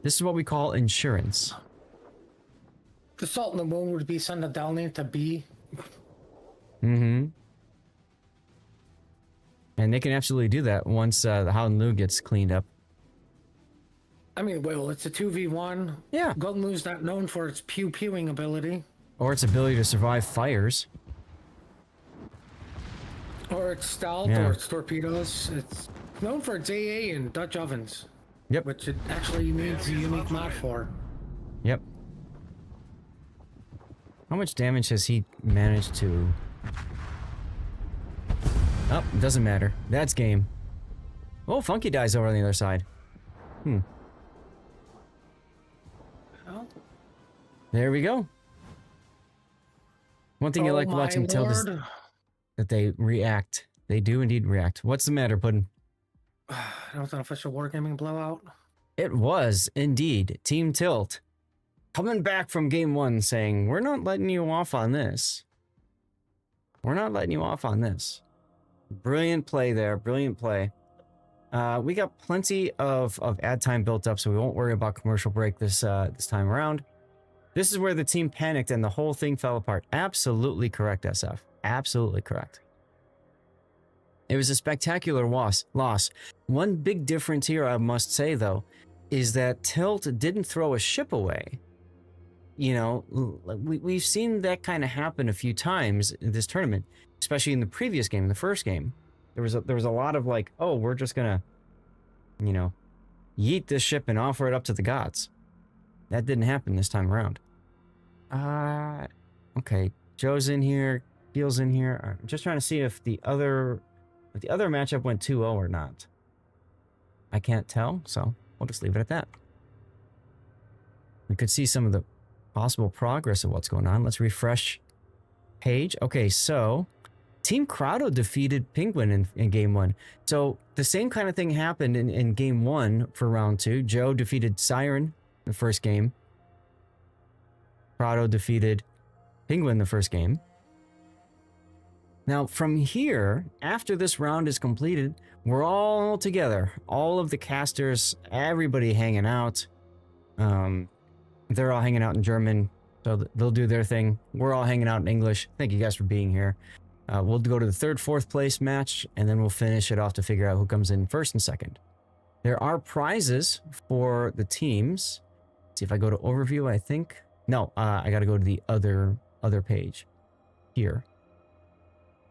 This is what we call insurance. The salt in the wound would be send a Delney to B. Mm-hmm. And they can absolutely do that once the Howden-Lu gets cleaned up. I mean, well, it's a 2v1. Yeah. Golden Lu's not known for its pew-pewing ability. Or its ability to survive fires. Or its stealth, or its torpedoes. It's known for its AA and Dutch ovens. Yep. Which it actually needs a unique mod for. Yep. How much damage has he managed to... Oh, doesn't matter. That's game. Oh, Funky dies over on the other side. Well, There we go. One thing I like watching Tilt is that they react. They do indeed react. What's the matter, Puddin'? That was an official wargaming blowout. It was indeed Team Tilt coming back from game 1 saying, we're not letting you off on this. We're not letting you off on this. Brilliant play there. Brilliant play. We got plenty of ad time built up, so we won't worry about commercial break this time around. This is where the team panicked and the whole thing fell apart. Absolutely correct, SF. Absolutely correct. It was a spectacular loss. One big difference here, I must say, though, is that Tilt didn't throw a ship away. You know, we've seen that kind of happen a few times in this tournament, especially in the previous game, the first game. There was a lot of like, oh, we're just gonna, you know, yeet this ship and offer it up to the gods. That didn't happen this time around. Okay, Joe's in here, Keel's in here. I'm just trying to see if the other matchup went 2-0 or not. I can't tell, so we'll just leave it at that. We could see some of the possible progress of what's going on. Let's refresh page. Okay, so Team Crowdo defeated Penguin in game 1. So the same kind of thing happened in game 1 for round 2. Joe defeated Siren in the first game. Crowdo defeated Penguin the first game. Now from here, after this round is completed, we're all together. All of the casters, everybody hanging out. They're all hanging out in German, so they'll do their thing. We're all hanging out in English. Thank you guys for being here. We'll go to the 3rd, 4th place match, and then we'll finish it off to figure out who comes in 1st and 2nd. There are prizes for the teams. Let's see if I go to overview, I think. No, I got to go to the other page here.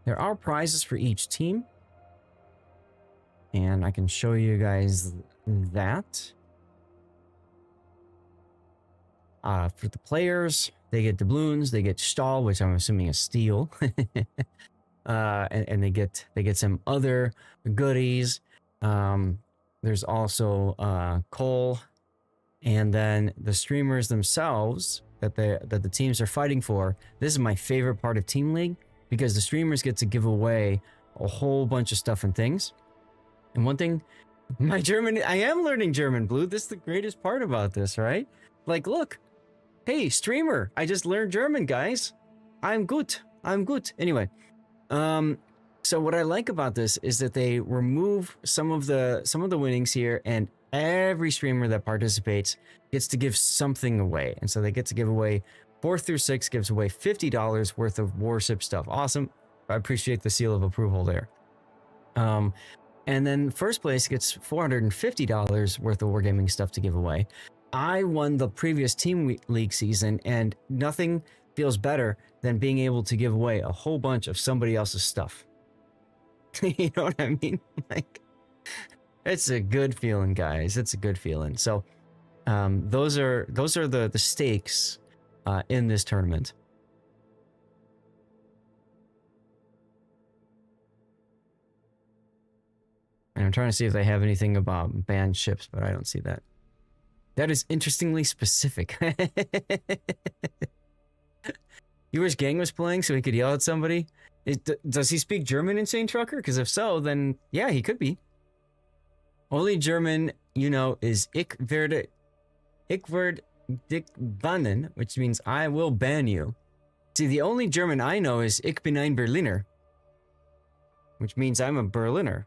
There are prizes for each team, and I can show you guys that. For the players, they get doubloons, they get Stahl, which I'm assuming is steel, and they get some other goodies. There's also coal, and then the streamers themselves that the teams are fighting for. This is my favorite part of Team League because the streamers get to give away a whole bunch of stuff and things. And one thing, my German, I am learning German, Blue. This is the greatest part about this, right? Like, look. Hey, streamer, I just learned German, guys. I'm good. Anyway, so what I like about this is that they remove some of the winnings here, and every streamer that participates gets to give something away. And so they get to give away 4th through 6th gives away $50 worth of Warship stuff. Awesome. I appreciate the seal of approval there. And then 1st place gets $450 worth of Wargaming stuff to give away. I won the previous Team League season, and nothing feels better than being able to give away a whole bunch of somebody else's stuff. You know what I mean? Like, it's a good feeling, guys. It's a good feeling. So, those are the stakes in this tournament. And I'm trying to see if they have anything about banned ships, but I don't see that. That is interestingly specific. You wish Gang was playing so he could yell at somebody? Does he speak German, Insane Trucker? Because if so, then yeah, he could be. Only German, you know, is Ich werde dich bannen, which means I will ban you. See, the only German I know is Ich bin ein Berliner, which means I'm a Berliner.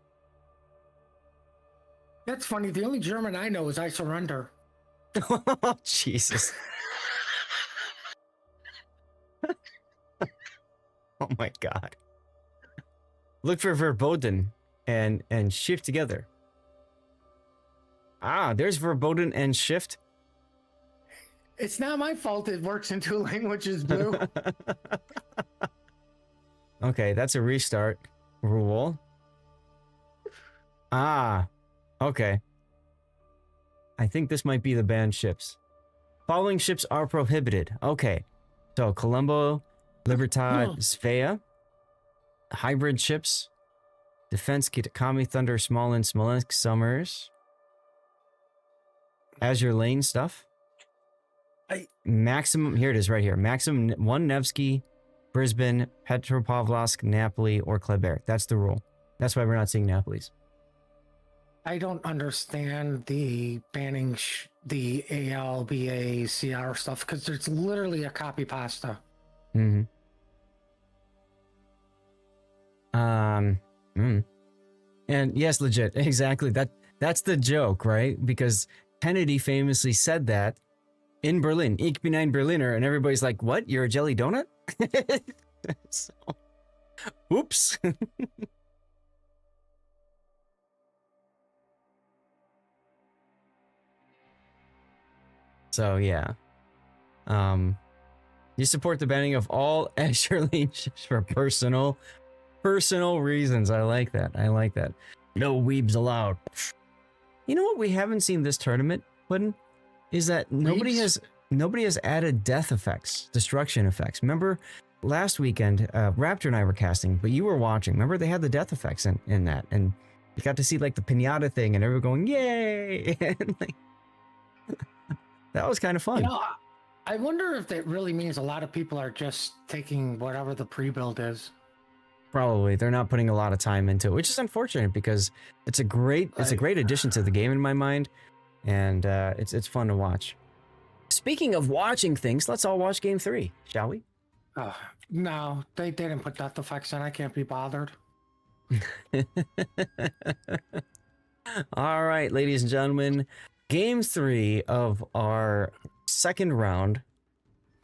That's funny. The only German I know is I surrender. Oh, Jesus. Oh my God. Look for verboten and shift together. Ah, there's verboten and shift. It's not my fault it works in 2 languages, Blue. Okay, that's a restart rule. Ah, okay. I think this might be the banned ships. Following ships are prohibited. Okay. So, Colombo, Libertad, Svea. Hybrid ships. Defense, Kitakami, Thunder, Smolensk, Smolensk, Summers. Azure Lane stuff. Maximum, here it is right here. Maximum 1 Nevsky, Brisbane, Petropavlovsk, Napoli, or Kleber. That's the rule. That's why we're not seeing Napoli's. I don't understand the banning the ALBA CR stuff because it's literally a copy pasta. Mm-hmm. And yes, legit, exactly. That's the joke, right? Because Kennedy famously said that in Berlin, Ich bin ein Berliner, and everybody's like, "What? You're a jelly donut?" So, oops. So yeah. You support the banning of all extra lane ships for personal reasons. I like that. I like that. No weebs allowed. You know what we haven't seen this tournament, Puddin? Is that nobody has added death effects, destruction effects. Remember last weekend, Raptor and I were casting, but you were watching. Remember they had the death effects in that, and you got to see like the pinata thing, and everyone going yay! And, like, that was kind of fun. You know, I wonder if that really means a lot of people are just taking whatever the pre-build is. Probably they're not putting a lot of time into it, which is unfortunate because it's a great addition to the game in my mind, and it's fun to watch. Speaking of watching things, let's all watch Game 3, shall we? No, they didn't put death effects in. I can't be bothered. All right, ladies and gentlemen, Game 3 of our second round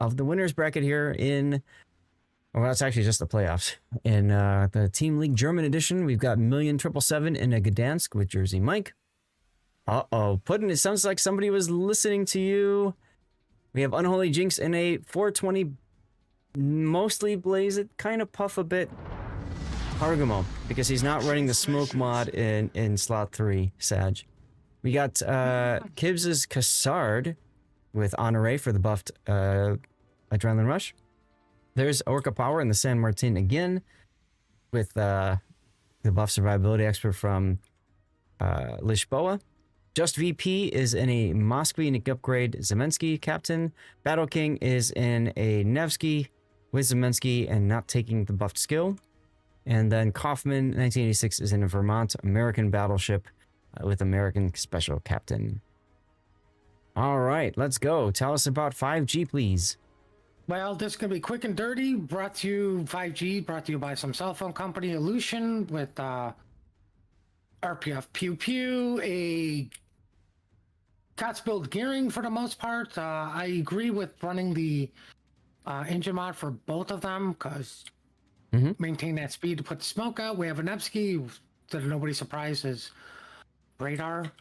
of the winners bracket here in, well, it's actually just the playoffs. In the Team League German edition, we've got Million777 in a Gdansk with Jersey Mike. Puddin', it sounds like somebody was listening to you. We have Unholy Jinx in a 420, mostly Blaze It, kind of puff a bit. Hargamo, because he's not running the smoke mod in slot 3, Sag. We got Kibbs's Cassard with Honore for the buffed Adrenaline Rush. There's Orca Power in the San Martin again with the buff survivability expert from Lisboa. Just VP is in a Moskwy Nick Upgrade Zemensky Captain. Battle King is in a Nevsky with Zemensky and not taking the buffed skill. And then Kaufman 1986 is in a Vermont American Battleship with American Special Captain. All right, let's go. Tell us about 5G, please. Well, this is going to be quick and dirty. 5G brought to you by some cell phone company, Illusion, with RPF Pew Pew, a COTS build gearing for the most part. I agree with running the engine mod for both of them because maintain that speed to put the smoke out. We have a Nevsky that nobody's surprised is radar.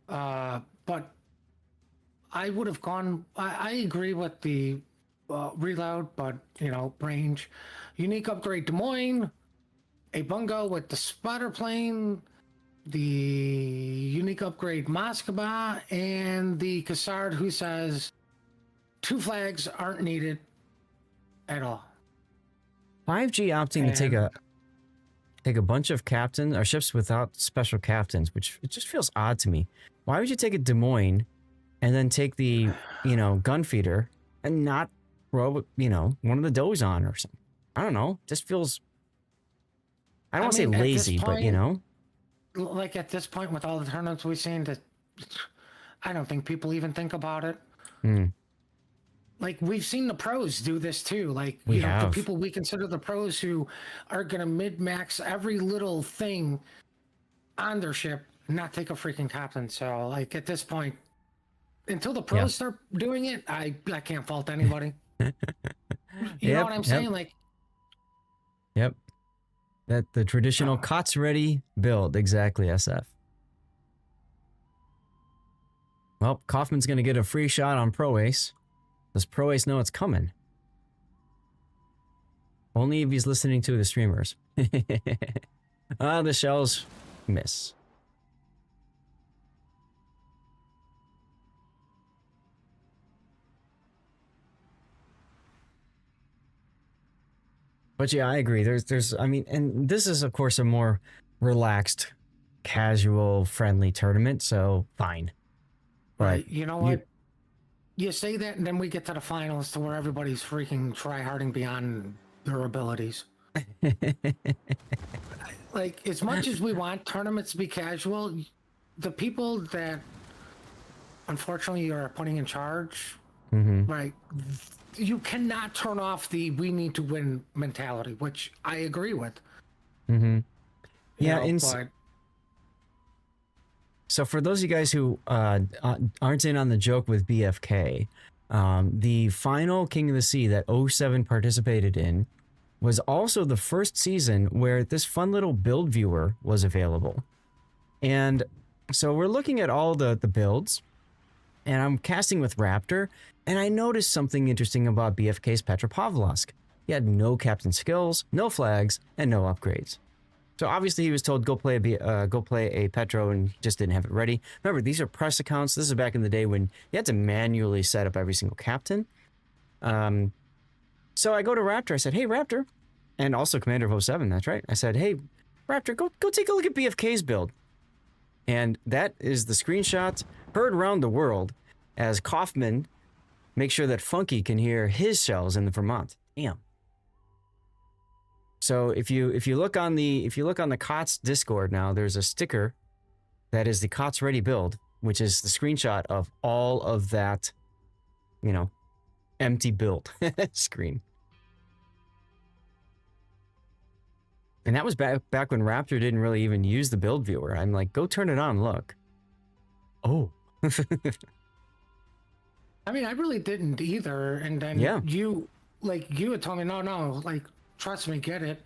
But I would have gone, I agree with the reload, but range. Unique upgrade Des Moines, a Bungo with the spotter plane, the unique upgrade Moskva, and the Cassard who says 2 flags aren't needed at all. 5G opting to take a bunch of captains or ships without special captains, which it just feels odd to me. Why would you take a Des Moines and then take the gun feeder and not throw one of the does on or something? I don't know. Just feels, I don't want to say lazy, but like at this point with all the tournaments we've seen, that I don't think people even think about it. Like we've seen the pros do this too. Like the people we consider the pros who are gonna mid-max every little thing on their ship, not take a freaking captain. So like at this point, until the pros start doing it, I can't fault anybody. You know what I'm saying? Like, that the traditional COTS ready build, exactly, SF. Well, Kaufman's gonna get a free shot on Pro Ace. Does Pro Ace know it's coming? Only if he's listening to the streamers. The shells miss. But yeah, I agree. I mean, and this is of course a more relaxed, casual, friendly tournament, so fine. But right, you know what? You say that, and then we get to the finals to where everybody's freaking try-harding beyond their abilities. Like, as much as we want tournaments to be casual, the people that unfortunately are putting in charge, right, you cannot turn off the we need to win mentality, which I agree with. So for those of you guys who aren't in on the joke with BFK, the final King of the Sea that 07 participated in was also the first season where this fun little build viewer was available. And so we're looking at all the builds, And I'm casting with Raptor, and I noticed something interesting about BFK's Petropavlovsk. He had no captain skills, no flags, and no upgrades. So obviously he was told go play a Petro, and he just didn't have it ready. Remember, these are press accounts. This is back in the day when you had to manually set up every single captain. So I go to Raptor. I said, "Hey Raptor," and also Commander of 07. That's right. I said, "Hey Raptor, go take a look at BFK's build." And that is the screenshot heard around the world as Kaufman makes sure that Funky can hear his shells in the Vermont. Damn. So if you look on the COTS Discord now, there's a sticker that is the COTS Ready build, which is the screenshot of all of that, you know, empty build screen. And that was back when Raptor didn't really even use the build viewer. I'm like, go turn it on, look. Oh. I mean, I really didn't either. And then Yeah. you had told me, no, like, trust me, get it.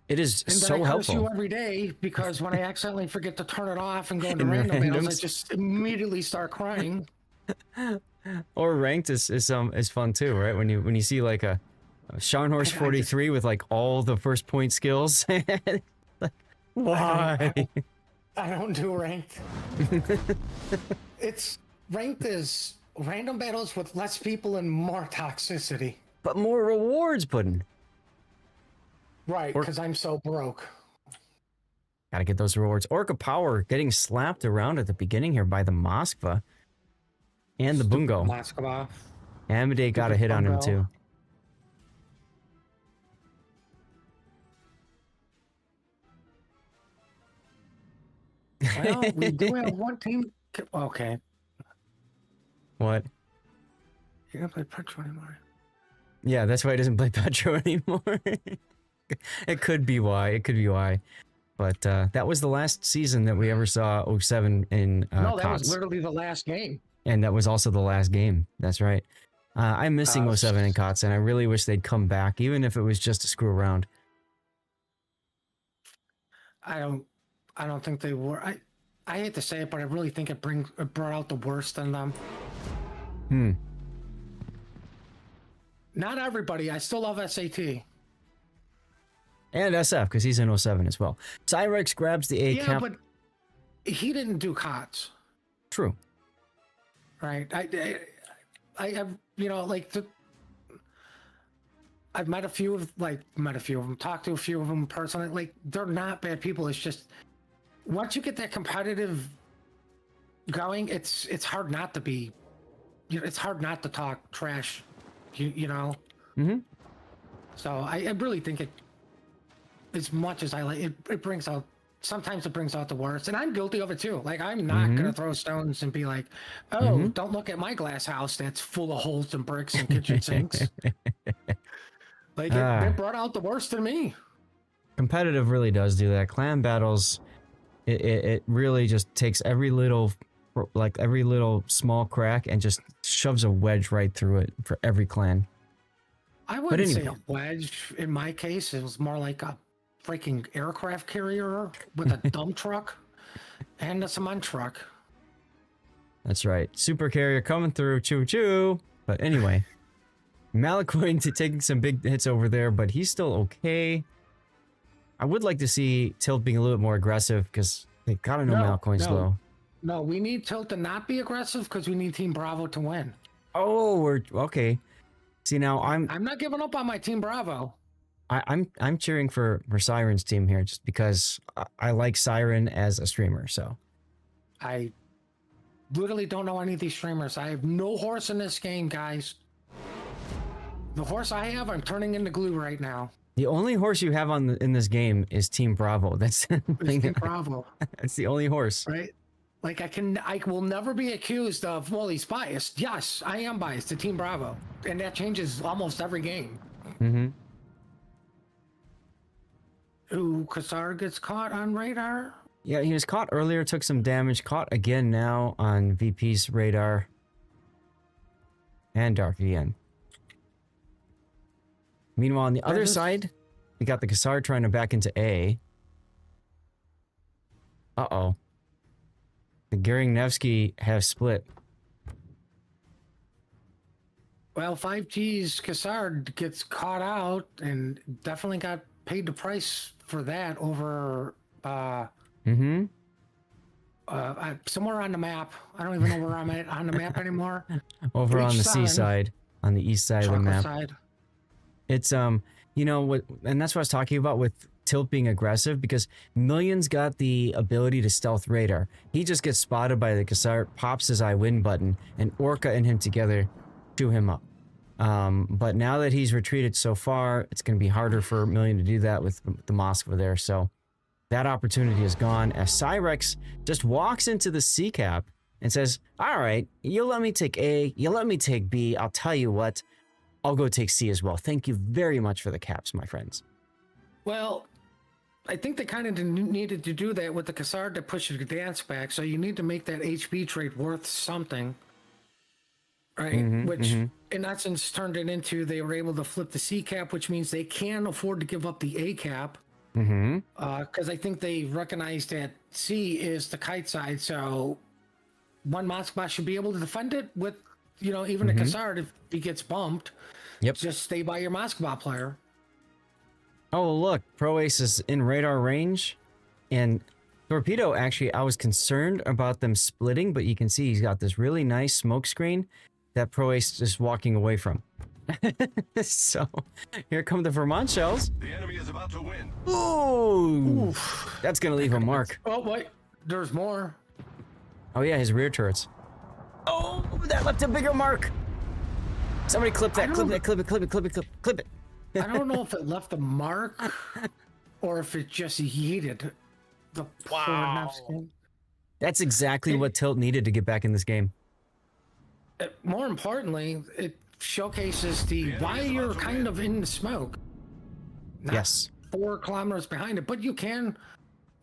It is And then so I curse helpful. you every day because when I accidentally forget to turn it off and go into In random battles, I randoms. just immediately start crying. Or ranked is fun too, right? When you see like a Scharnhorst 43 with like all the first point skills. Like, why? I don't do ranked. It's ranked is random battles with less people and more toxicity. But more rewards, Puddin'. Right, because I'm so broke. Gotta get those rewards. Orca Power getting slapped around at the beginning here by the Moskva and the Bungo. Moskva. Amade got a hit on him Bungo. too. Well, we do have one team. Okay. What? You don't play Petro anymore. Yeah, that's why he doesn't play Petro anymore. It could be why. It could be why. But that was the last season that we ever saw 07 in No, that COTS. was literally the last game. And that was also the last game. That's right. I'm missing 07 in COTS, and I really wish they'd come back, even if it was just to screw around. I don't think they were. I hate to say it, but I really think it brought out the worst in them. Not everybody. I still love SAT. And SF, because he's in 07 as well. Cyrex grabs the A Yeah, cap. but he didn't do COTS. True. Right. I have, I've met a few of them, talked to a few of them personally. Like, they're not bad people. It's just once you get that competitive going, it's hard not to be, it's hard not to talk trash, you know. Mm-hmm. So I really think it, as much as I like it, it brings out. Sometimes it brings out the worst, and I'm guilty of it too. Like, I'm not gonna throw stones and be like, "Oh, don't look at my glass house that's full of holes and bricks and kitchen sinks." Like, it brought out the worst in me. Competitive really does do that. Clan battles, it really just takes every little small crack and just shoves a wedge right through it for every clan. I wouldn't say anyway. a wedge. In my case, it was more like a freaking aircraft carrier with a dump truck and a cement truck. That's right. Super carrier coming through. Choo choo. But anyway, Malacoin taking some big hits over there, but he's still okay. I would like to see Tilt being a little bit more aggressive because they gotta know Malacoin's low. No, we need Tilt to not be aggressive because we need Team Bravo to win. Oh, we're okay. See, now I'm not giving up on my Team Bravo. I'm cheering for Siren's team here just because I like Siren as a streamer. So I literally don't know any of these streamers. I have no horse in this game, guys. The horse I have, I'm turning into glue right now. the only horse you have in this game is Team Bravo. That's the thing. Team Bravo. That's the only horse. Right? Like, I will never be accused of, well, he's biased. Yes, I am biased to Team Bravo. And that changes almost every game. Mm-hmm. Ooh, Kassar gets caught on radar. Yeah, he was caught earlier, took some damage, caught again now on VP's radar. And Dark again. Meanwhile, on the other side, we got the Kassar trying to back into A. Uh-oh. Gering Nevsky have split? Well, 5G's Cassard gets caught out and definitely got paid the price for that over somewhere on the map. I don't even know where I'm at on the map anymore. Over on the Breach 7, seaside, on the east side of the chocolate map. side. It's you know what, and that's what I was talking about with Tilt being aggressive, because Millions got the ability to stealth radar. He just gets spotted by the Cassard, pops his I win button, and Orca and him together chew him up. But now that he's retreated so far, it's going to be harder for Million to do that with the Moskva there. So that opportunity is gone as Cyrex just walks into the C cap and says, all right, you let me take A, you let me take B. I'll tell you what, I'll go take C as well. Thank you very much for the caps, my friends. Well, I think they kind of needed to do that with the Cassard to push the dance back. So you need to make that HB trade worth something. Right, which in essence turned it into they were able to flip the C cap, which means they can afford to give up the A cap. Because I think they recognized that C is the kite side, so one Moskva should be able to defend it with, you know, even a Cassard if he gets bumped. Yep. Just stay by your Moskva player. Oh, look, Pro Ace is in radar range, and Torpedo, actually, I was concerned about them splitting, but you can see he's got this really nice smoke screen that Pro Ace is walking away from. So, here come the Vermont shells. The enemy is about to win. Ooh! That's gonna leave a mark. Oh, wait, there's more. Oh yeah, his rear turrets. Oh, that left a bigger mark! Somebody clip that, clip it. I don't know if it left a mark or if it just yeeted the poor Nevsky. That's exactly what Tilt needed to get back in this game. More importantly, it showcases why you're kind of in the smoke. Not Yes. 4 kilometers behind it, but you can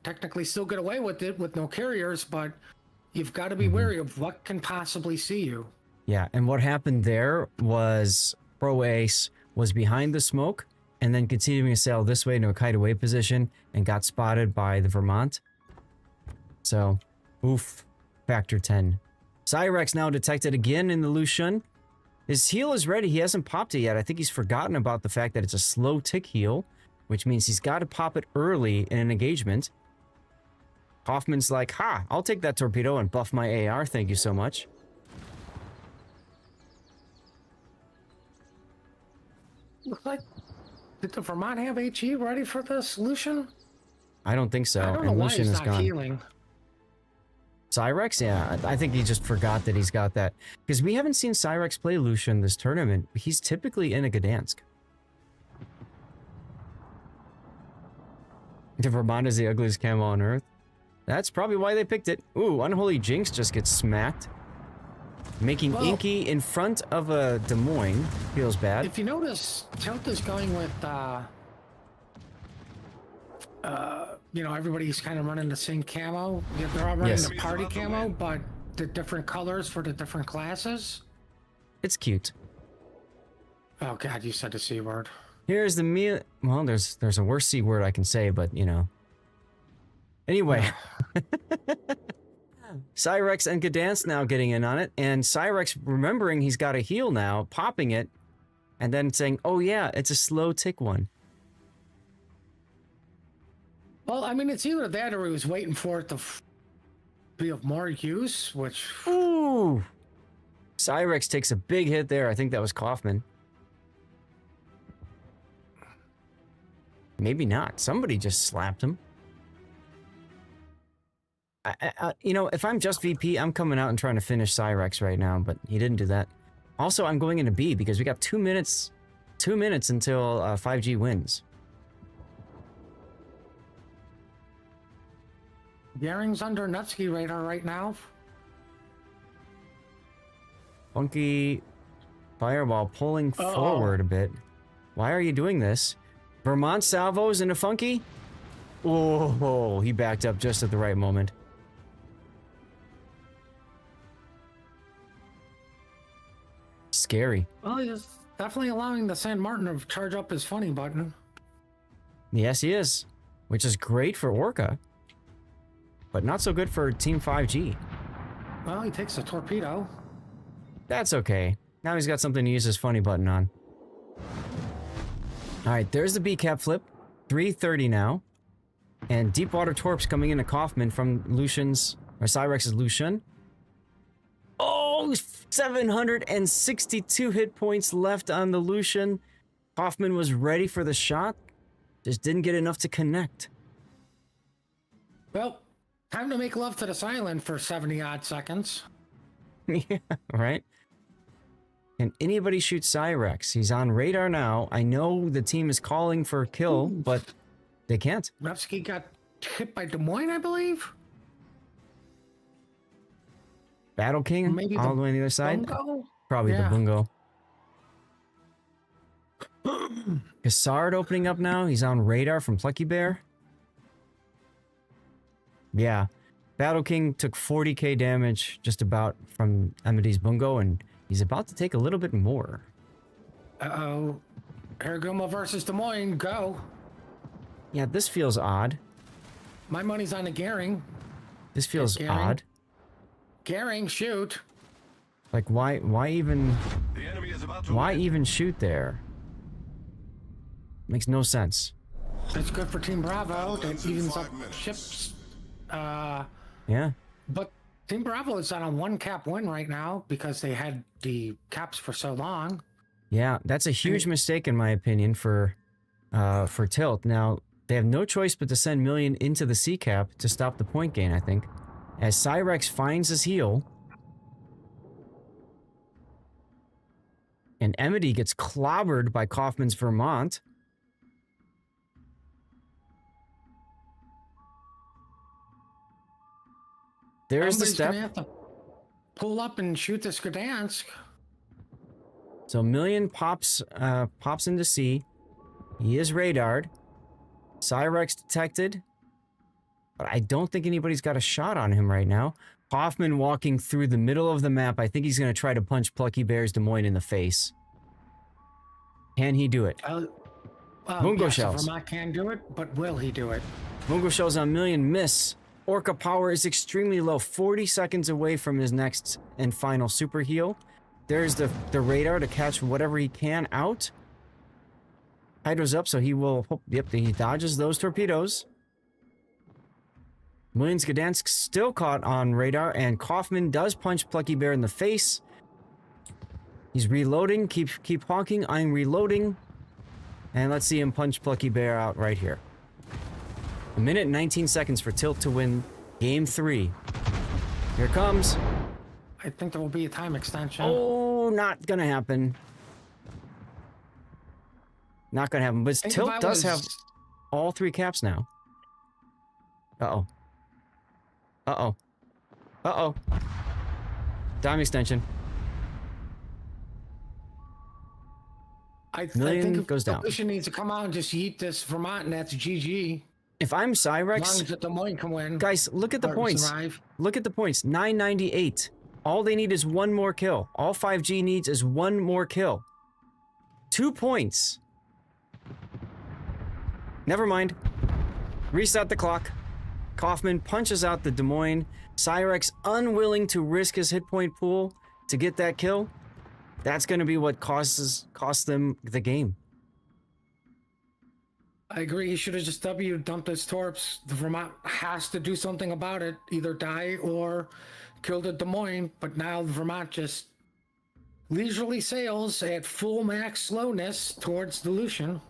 technically still get away with it with no carriers, but you've got to be wary of what can possibly see you. Yeah, and what happened there was Pro Ace was behind the smoke and then continuing to sail this way into a kite away position and got spotted by the Vermont. So, oof, factor 10. Cyrex now detected again in the Lucian. His heal is ready. He hasn't popped it yet. I think he's forgotten about the fact that it's a slow tick heal, which means he's got to pop it early in an engagement. Hoffman's like, ha, I'll take that torpedo and buff my AR. Thank you so much. Looks like, did the Vermont have HE ready for the solution? I don't think so. I don't know and why Lucian he's is not gone. healing. Cyrex? Yeah, I think he just forgot that he's got that. Because we haven't seen Cyrex play Lucian this tournament. He's typically in a Gdansk. The Vermont is the ugliest camo on Earth. That's probably why they picked it. Ooh, Unholy Jinx just gets smacked. Making Inky in front of a Des Moines. Feels bad. If you notice, Tilt is going with, you know, everybody's kind of running the same camo. They're all running the party camo, but the different colors for the different classes. It's cute. Oh God, you said the C word. Here's the well, there's a worse C word I can say, but you know. Anyway. Cyrex and Gdansk now getting in on it, and Cyrex remembering he's got a heal now, popping it, and then saying, oh yeah, it's a slow tick one. Well, I mean, it's either that or he was waiting for it to be of more use, which... Ooh! Cyrex takes a big hit there. I think that was Kaufman. Maybe not. Somebody just slapped him. You know, if I'm just VP, I'm coming out and trying to finish Cyrex right now, but he didn't do that. Also, I'm going into B because we got 2 minutes. 2 minutes until 5G wins. Gering's under Nevsky radar right now. Funky Fireball pulling forward a bit. Why are you doing this? Vermont salvos into Funky? Oh, he backed up just at the right moment. Scary. Well, he's definitely allowing the San Martin to charge up his funny button. Yes, he is. Which is great for Orca. But not so good for Team 5G. Well, he takes a torpedo. That's okay. Now he's got something to use his funny button on. Alright, there's the B-cap flip. 330 now. And Deepwater Torps coming into Kaufman from Lucian's, or Cyrex's Lucian. Oh, 762 hit points left on the Lucian. Kaufman was ready for the shot. Just didn't get enough to connect. Well, time to make love to this island for 70-odd seconds. Yeah, right? Can anybody shoot Cyrex? He's on radar now. I know the team is calling for a kill, but they can't. Repsky got hit by Des Moines, I believe. Battle King, Maybe all the way on the other side. Bungo? Probably Yeah. the Bungo. Cassard opening up now. He's on radar from Plucky Bear. Yeah. Battle King took 40k damage just about from Amity's Bungo, and he's about to take a little bit more. Uh-oh. Hariguma versus Des Moines, go. Yeah, this feels odd. My money's on the Gehring. This feels Gehring. odd. Gehring, shoot. Like, why even The enemy is about to why win. even shoot there? Makes no sense. It's good for Team Bravo. That Balance in evens 5 up minutes. ships. Yeah. But Team Bravo is on a 1-cap win right now because they had the caps for so long. Yeah, that's a huge mistake in my opinion for Tilt. Now, they have no choice but to send Million into the C cap to stop the point gain, I think. As Cyrex finds his heel. And Emity gets clobbered by Kaufman's Vermont. There's the Somebody's step. gonna have to pull up and shoot this Gdansk. So Million pops into C. He is radared. Cyrex detected. But I don't think anybody's got a shot on him right now. Hoffman walking through the middle of the map. I think he's going to try to punch Plucky Bear's Des Moines in the face. Can he do it? Mungo yes, shells. Vermont can do it, but will he do it? Mungo shells on Million miss. Orca power is extremely low. 40 seconds away from his next and final super heal. There's the radar to catch whatever he can out. Hydro's up, so he will... Yep, he dodges those torpedoes. Millions Gdansk still caught on radar, and Kaufman does punch Plucky Bear in the face. He's reloading. Keep honking. I'm reloading. And let's see him punch Plucky Bear out right here. 1 minute and 19 seconds for Tilt to win Game 3. Here it comes. I think there will be a time extension. Oh, not gonna happen. Not gonna happen. But Think if Tilt I does was- have all 3 caps now. Uh-oh. Uh-oh. Uh-oh. Time extension. I Million think if goes down. Solution needs to come out and just yeet this Vermont, and that's GG. If I'm As long Cyrex, as the Des Moines can win. guys, look at the or points. survive. Look at the points. 998. All they need is 1 more kill. All 5G needs is 1 more kill. 2 points. Never mind. Reset the clock. Kaufman punches out the Des Moines. Cyrex unwilling to risk his hit point pool to get that kill. That's going to be what costs them the game. I agree. He should have just dumped his torps. The Vermont has to do something about it. Either die or kill the Des Moines. But now the Vermont just leisurely sails at full max slowness towards the Lucian.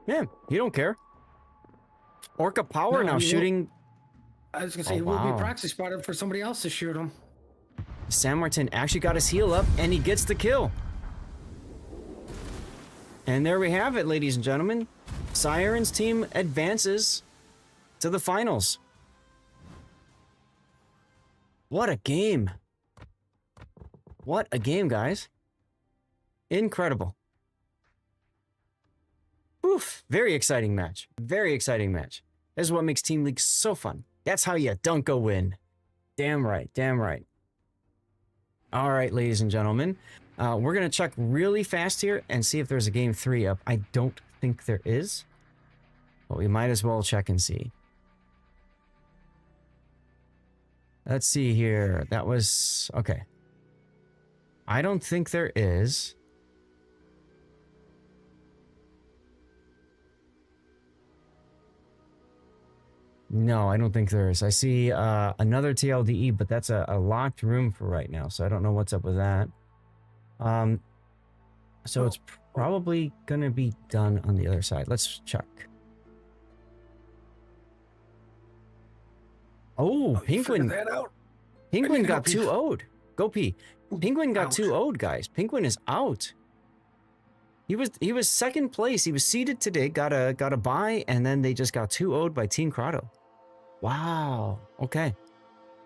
Yeah, you don't care. Orca Power No, now he shooting. I was going to say, Oh, he will wow. be proxy spotted for somebody else to shoot him. San Martin actually got his heel up, and he gets the kill. And there we have it, ladies and gentlemen. Siren's team advances to the finals. What a game. What a game, guys. Incredible. Oof, very exciting match. Very exciting match. This is what makes Team League so fun. That's how you dunk a win. Damn right, damn right. All right, ladies and gentlemen. We're going to check really fast here and see if there's a Game 3 up. I don't think there is, but we might as well check and see. Let's see here. That was... Okay. I don't think there is. No, I don't think there is. I see another TLDE, but that's a locked room for right now, so I don't know what's up with that. So it's probably going to be done on the other side. Let's check. Oh, Penguin. That out. Penguin need got help, 2-0'd. Go P. Penguin got Ouch. 2-0'd, guys. Penguin is out. He was second place. He was seeded today, got a bye, and then they just got 2-0'd by Team Crotto. Wow. Okay.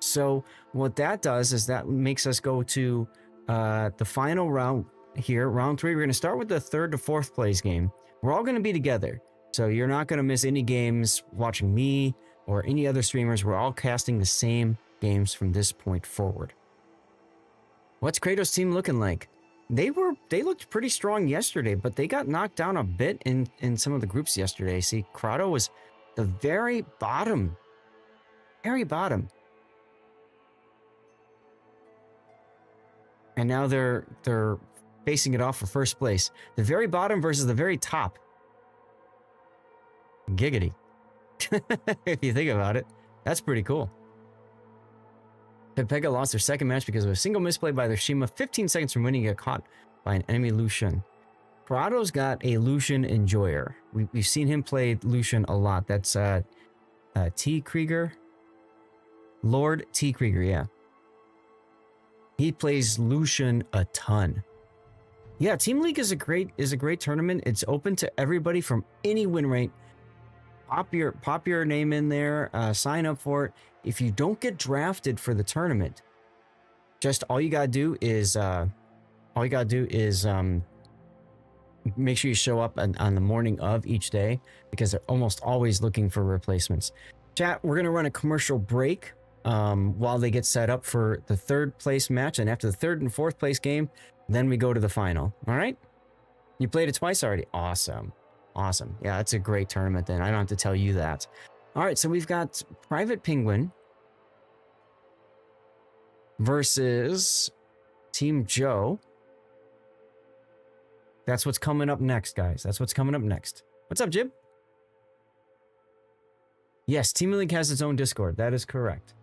So what that does is that makes us go to the final round here, round 3. We're going to start with the 3rd to 4th place game. We're all going to be together. So you're not going to miss any games watching me or any other streamers. We're all casting the same games from this point forward. What's Kratos' team looking like? They looked pretty strong yesterday, but they got knocked down a bit in some of the groups yesterday. See, Crotto was the very bottom. Very bottom. And now they're facing it off for first place. The very bottom versus the very top. Giggity. If you think about it, that's pretty cool. Pepega lost their second match because of a single misplay by their Shima, 15 seconds from winning, got caught by an enemy Lucian. Corrado's got a Lucian enjoyer. We've seen him play Lucian a lot. That's T. Krieger. Lord T. Krieger, yeah. He plays Lucian a ton. Yeah, Team League is a great tournament. It's open to everybody from any win rate. Pop your name in there, sign up for it. If you don't get drafted for the tournament, just all you gotta do is make sure you show up on the morning of each day, because they're almost always looking for replacements. Chat, we're gonna run a commercial break while they get set up for the 3rd place match, and after the 3rd and 4th place game, then we go to the final. All right? You played it twice already. Awesome. Awesome. Yeah, that's a great tournament then. I don't have to tell you that. All right, so we've got Private Penguin versus Team Joe. That's what's coming up next, guys. That's what's coming up next. What's up, Jib? Yes, Team League has its own Discord. That is correct.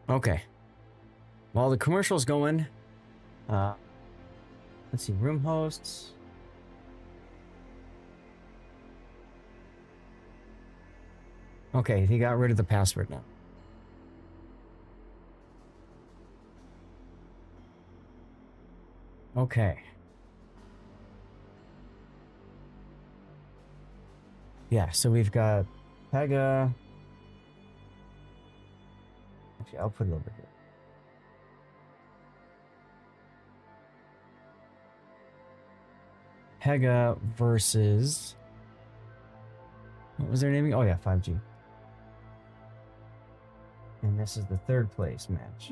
Okay. While the commercial's going, let's see, room hosts. Okay, he got rid of the password now. Okay. Yeah, so we've got Pega. Actually, I'll put it over here. Pega versus... What was their name? Oh yeah, 5G. And this is the 3rd place match.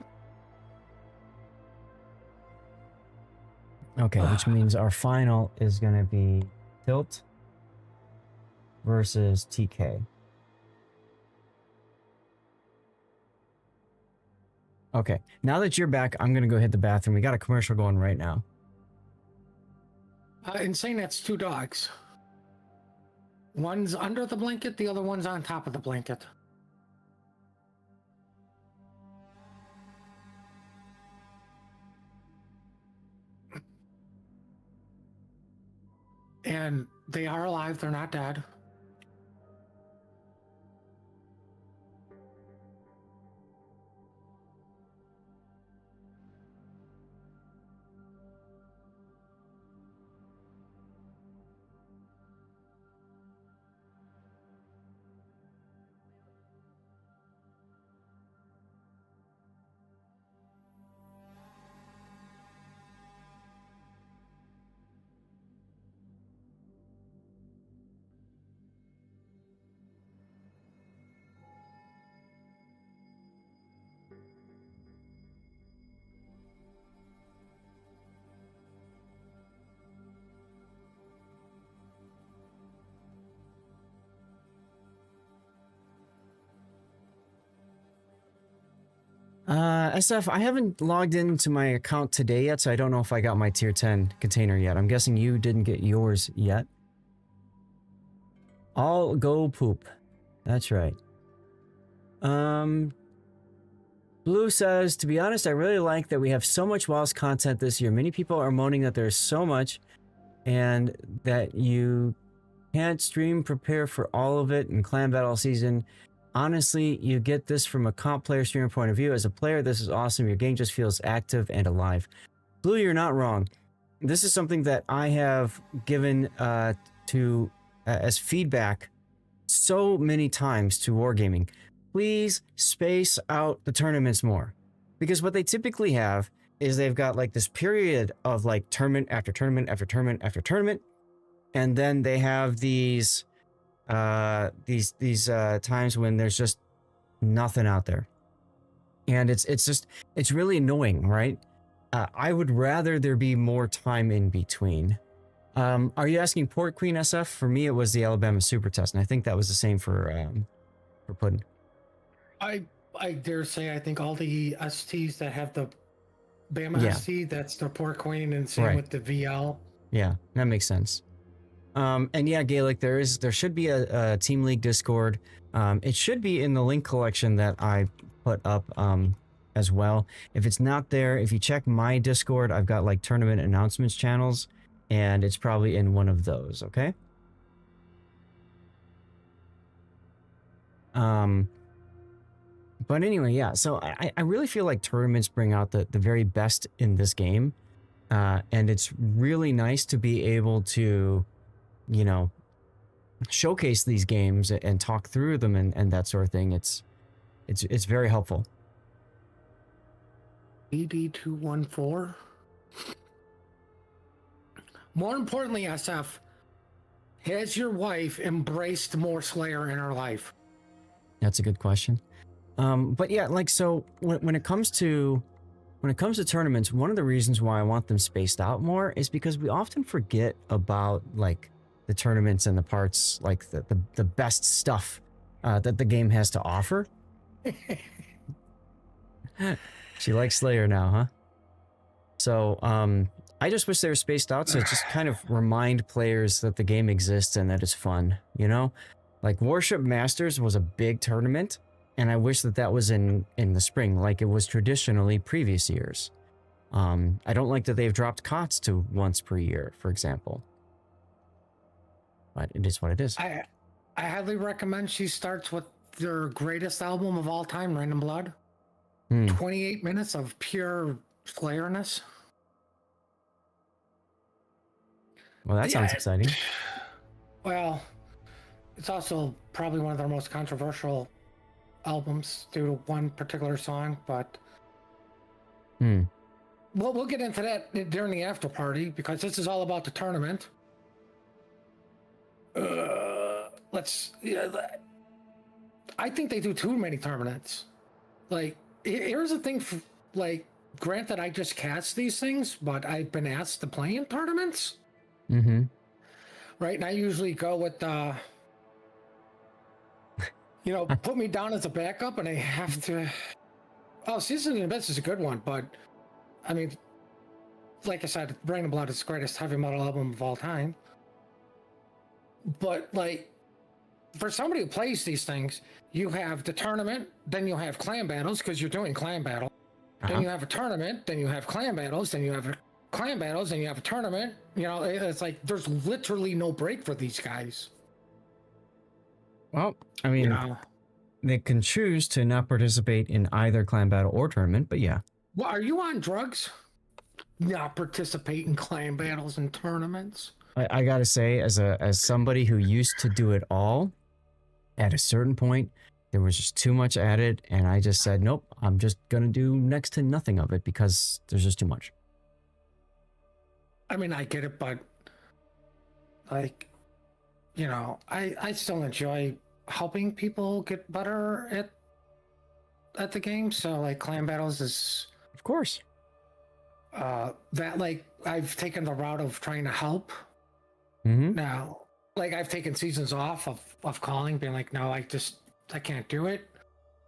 Okay, which means our final is going to be Tilt versus TK. Okay, now that you're back, I'm going to go hit the bathroom. We got a commercial going right now. Insane, that's 2 dogs. One's under the blanket, the other one's on top of the blanket. And they are alive, they're not dead. SF, I haven't logged into my account today yet, so I don't know if I got my tier 10 container yet. I'm guessing you didn't get yours yet. I'll go poop. That's right. Blue says, to be honest, I really like that we have so much WoW's content this year. Many people are moaning that there's so much and that you can't stream prepare for all of it in clan battle season. Honestly, you get this from a comp player streamer point of view. As a player, this is awesome. Your game just feels active and alive. Blue, you're not wrong. This is something that I have given as feedback so many times to Wargaming. Please space out the tournaments more. Because what they typically have is they've got like this period of like tournament after tournament after tournament after tournament. And then they have these times when there's just nothing out there. And it's really annoying, right? I would rather there be more time in between. Are you asking Port Queen SF? For me, it was the Alabama Super Test, and I think that was the same for Puddin. I dare say I think all the STs that have the Bama ST, that's the Port Queen, and same with the VL. Yeah, that makes sense. And yeah, Gaelic, there should be a Team League Discord. It should be in the link collection that I put up as well. If it's not there, if you check my Discord, I've got like tournament announcements channels, and it's probably in one of those, okay? But anyway, yeah, so I really feel like tournaments bring out the very best in this game. And it's really nice to be able to, you know, showcase these games and talk through them and that sort of thing. It's very helpful. ED214. More importantly, SF, has your wife embraced more Slayer in her life? That's a good question. But yeah, like, so when it comes to tournaments, one of the reasons why I want them spaced out more is because we often forget about like the tournaments and the parts, like the best stuff that the game has to offer. She likes Slayer now, huh? So I just wish they were spaced out, so it just kind of remind players that the game exists and that it's fun, you know? Like Warship Masters was a big tournament, and I wish that was in the spring, like it was traditionally previous years. I don't like that they've dropped COTS to once per year, for example. But it is what it is. I highly recommend she starts with their greatest album of all time, Random Blood. 28 minutes of pure Slayerness. Well, that sounds exciting. Well, it's also probably one of their most controversial albums due to one particular song, but we'll get into that during the after party because this is all about the tournament. I think they do too many tournaments. Like, here's the thing, like, granted, I just cast these things, but I've been asked to play in tournaments. Mm-hmm. Right, and I usually go with put me down as a backup, and I have to. Oh, Season of the Abyss is a good one, but I mean, like I said, Random Blood is the greatest heavy metal album of all time. But like, for somebody who plays these things, you have the tournament, then you have clan battles because you're doing clan battle. Then you have a tournament, then you have clan battles, then you have clan battles, then you have a tournament. You know, it's like there's literally no break for these guys. Well, I mean, they can choose to not participate in either clan battle or tournament, but yeah. Well, are you on drugs? Not participate in clan battles and tournaments. I gotta say, as somebody who used to do it all, at a certain point, there was just too much added, and I just said, nope, I'm just gonna do next to nothing of it because there's just too much. I mean, I get it, but like, you know, I still enjoy helping people get better at the game. So like clan battles is, of course, that like I've taken the route of trying to help. Now, like I've taken seasons off of calling, being like, no, I can't do it.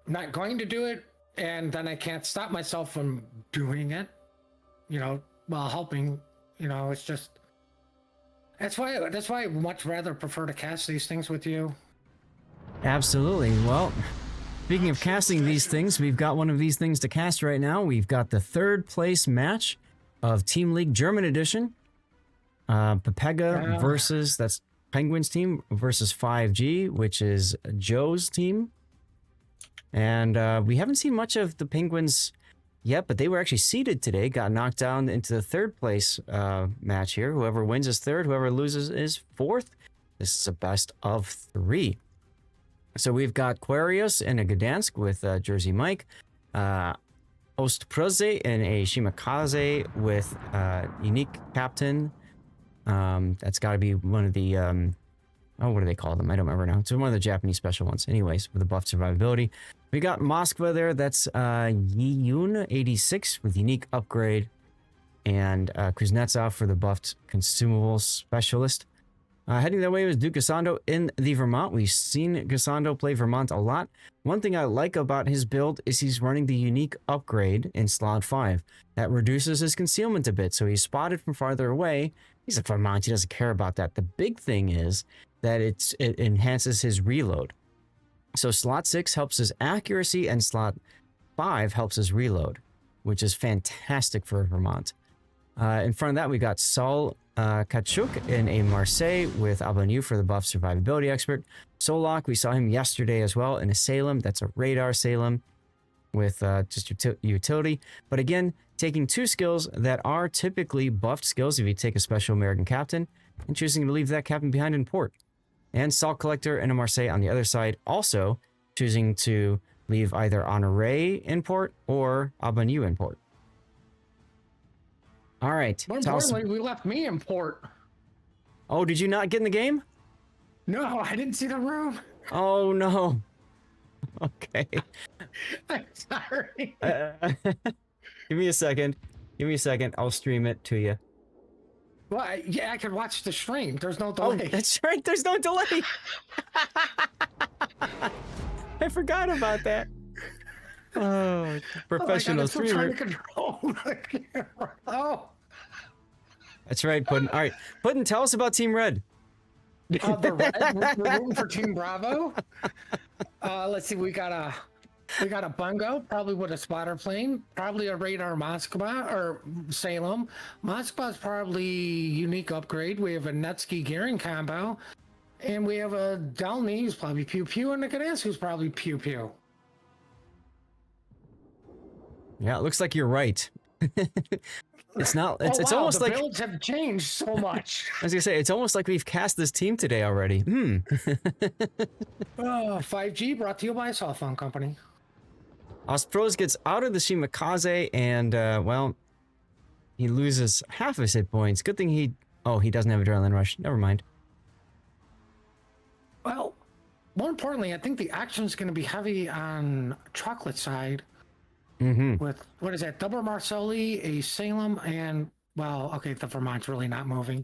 I'm not going to do it. and then I can't stop myself from doing it, while helping. It's just that's why I much rather prefer to cast these things with you. Absolutely. Well, speaking of casting these things, we've got one of these things to cast right now. We've got the third place match of Team League German Edition. Pepega versus, that's Penguins team, versus 5G, which is Joe's team. And we haven't seen much of the Penguins yet, but they were actually seeded today, got knocked down into the third place match here. Whoever wins is third, whoever loses is fourth. This is a best of 3. So we've got Quarius and a Gdansk with Jersey Mike, Ostproze and a Shimakaze with Unique Captain. That's got to be one of the, what do they call them? I don't remember now. It's one of the Japanese special ones. Anyways, with the buff survivability. We got Moskva there. That's Yiyun 86 with Unique Upgrade. And Kuznetsov for the buffed Consumables Specialist. Heading that way was Duke Gassando in the Vermont. We've seen Gassando play Vermont a lot. One thing I like about his build is he's running the Unique Upgrade in slot 5. That reduces his concealment a bit, so he's spotted from farther away. He's a Vermont, he doesn't care about that. The big thing is that it enhances his reload. So slot 6 helps his accuracy, and slot 5 helps his reload, which is fantastic for Vermont. In front of that, we got Saul Kachuk in a Marseille with Abanu for the buff survivability expert. Solak, we saw him yesterday as well in a Salem. That's a radar Salem with just utility. But again, taking 2 skills that are typically buffed skills if you take a special American captain and choosing to leave that captain behind in port. And Salt Collector and a Marseille on the other side, also choosing to leave either Honore in port or Abanu in port. All right. More importantly, we left me in port. Oh, did you not get in the game? No, I didn't see the room. Oh, no. Okay. I'm sorry. Give me a second. Give me a second. I'll stream it to you. Well, I could watch the stream. There's no delay. Oh, that's right. There's no delay. I forgot about that. Oh, professional streamer. Oh. That's right, Puddin. All right, Puddin, tell us about Team Red. The Red. We're rooting for Team Bravo. Let's see. We got a Bungo, probably with a spotter plane, probably a radar Moskva or Salem. Moskva's probably Unique Upgrade. We have a Netsky Garen combo, and we have a Delny who's probably Pew Pew, and a Gdansk who's probably Pew Pew. Yeah, it looks like you're right. It's not. It's wow, almost the like builds have changed so much. I was gonna say, it's almost like we've cast this team today already. 5G brought to you by a cell phone company. Ostpros gets out of the Shimakaze and, well, he loses half his hit points. Good thing he doesn't have Adrenaline Rush. Never mind. Well, more importantly, I think the action is going to be heavy on Chocolate side. With, what is that, double Marcelli, a Salem, and, well, okay, the Vermont's really not moving.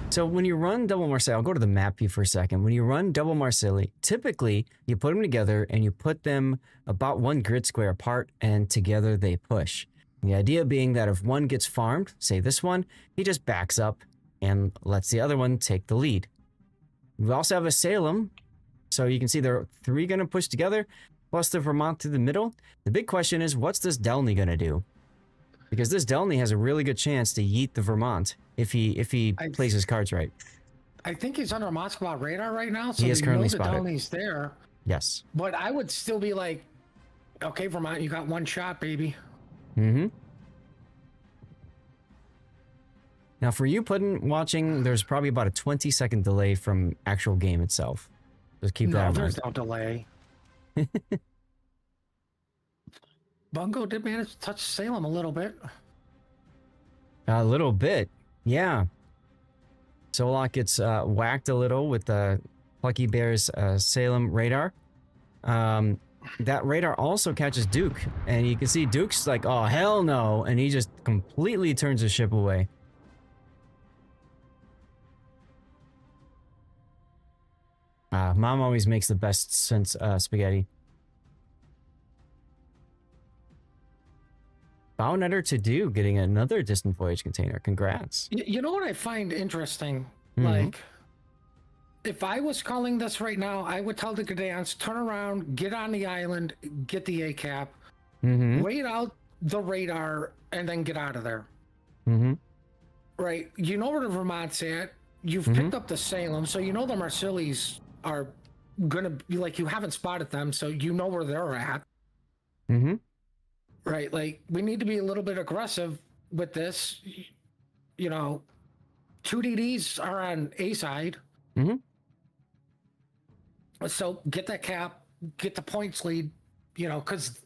So when you run double Marseille, I'll go to the map view for a second. When you run double Marseille, typically you put them together and you put them about 1 grid square apart, and together they push. The idea being that if one gets farmed, say this one, he just backs up and lets the other one take the lead. We also have a Salem, so you can see there are 3 going to push together, plus the Vermont to the middle. The big question is, what's this Delny going to do? Because this Delny has a really good chance to yeet the Vermont if he plays his cards right. I think he's under Moscow radar right now, so he is currently spotted. Delny's there. Yes. But I would still be like, okay, Vermont, you got 1 shot, baby. Now, for you, Puddin, watching, there's probably about a 20-second delay from actual game itself. Just keep that in mind. There's no delay. Bungo did manage to touch Salem a little bit. A little bit, yeah. Solak gets whacked a little with the Plucky Bear's Salem radar. That radar also catches Duke, and you can see Duke's like, oh, hell no, and he just completely turns the ship away. Mom always makes the best spaghetti. Bownetter to do, getting another distant voyage container. Congrats. You know what I find interesting? Mhm. Like, if I was calling this right now, I would tell the Gdansk, turn around, get on the island, get the ACAP, Mm-hmm. wait out the radar, and then get out of there. Mm-hmm. Right? You know where the Vermont's at. You've picked up the Salem, so you know the Marsilis are gonna be like, you haven't spotted them, so you know where they're at. Mm-hmm. Right? Like, we need to be a little bit aggressive with this. You know, 2 DDs are on A side. Mm-hmm. So get that cap, get the points lead, you know, because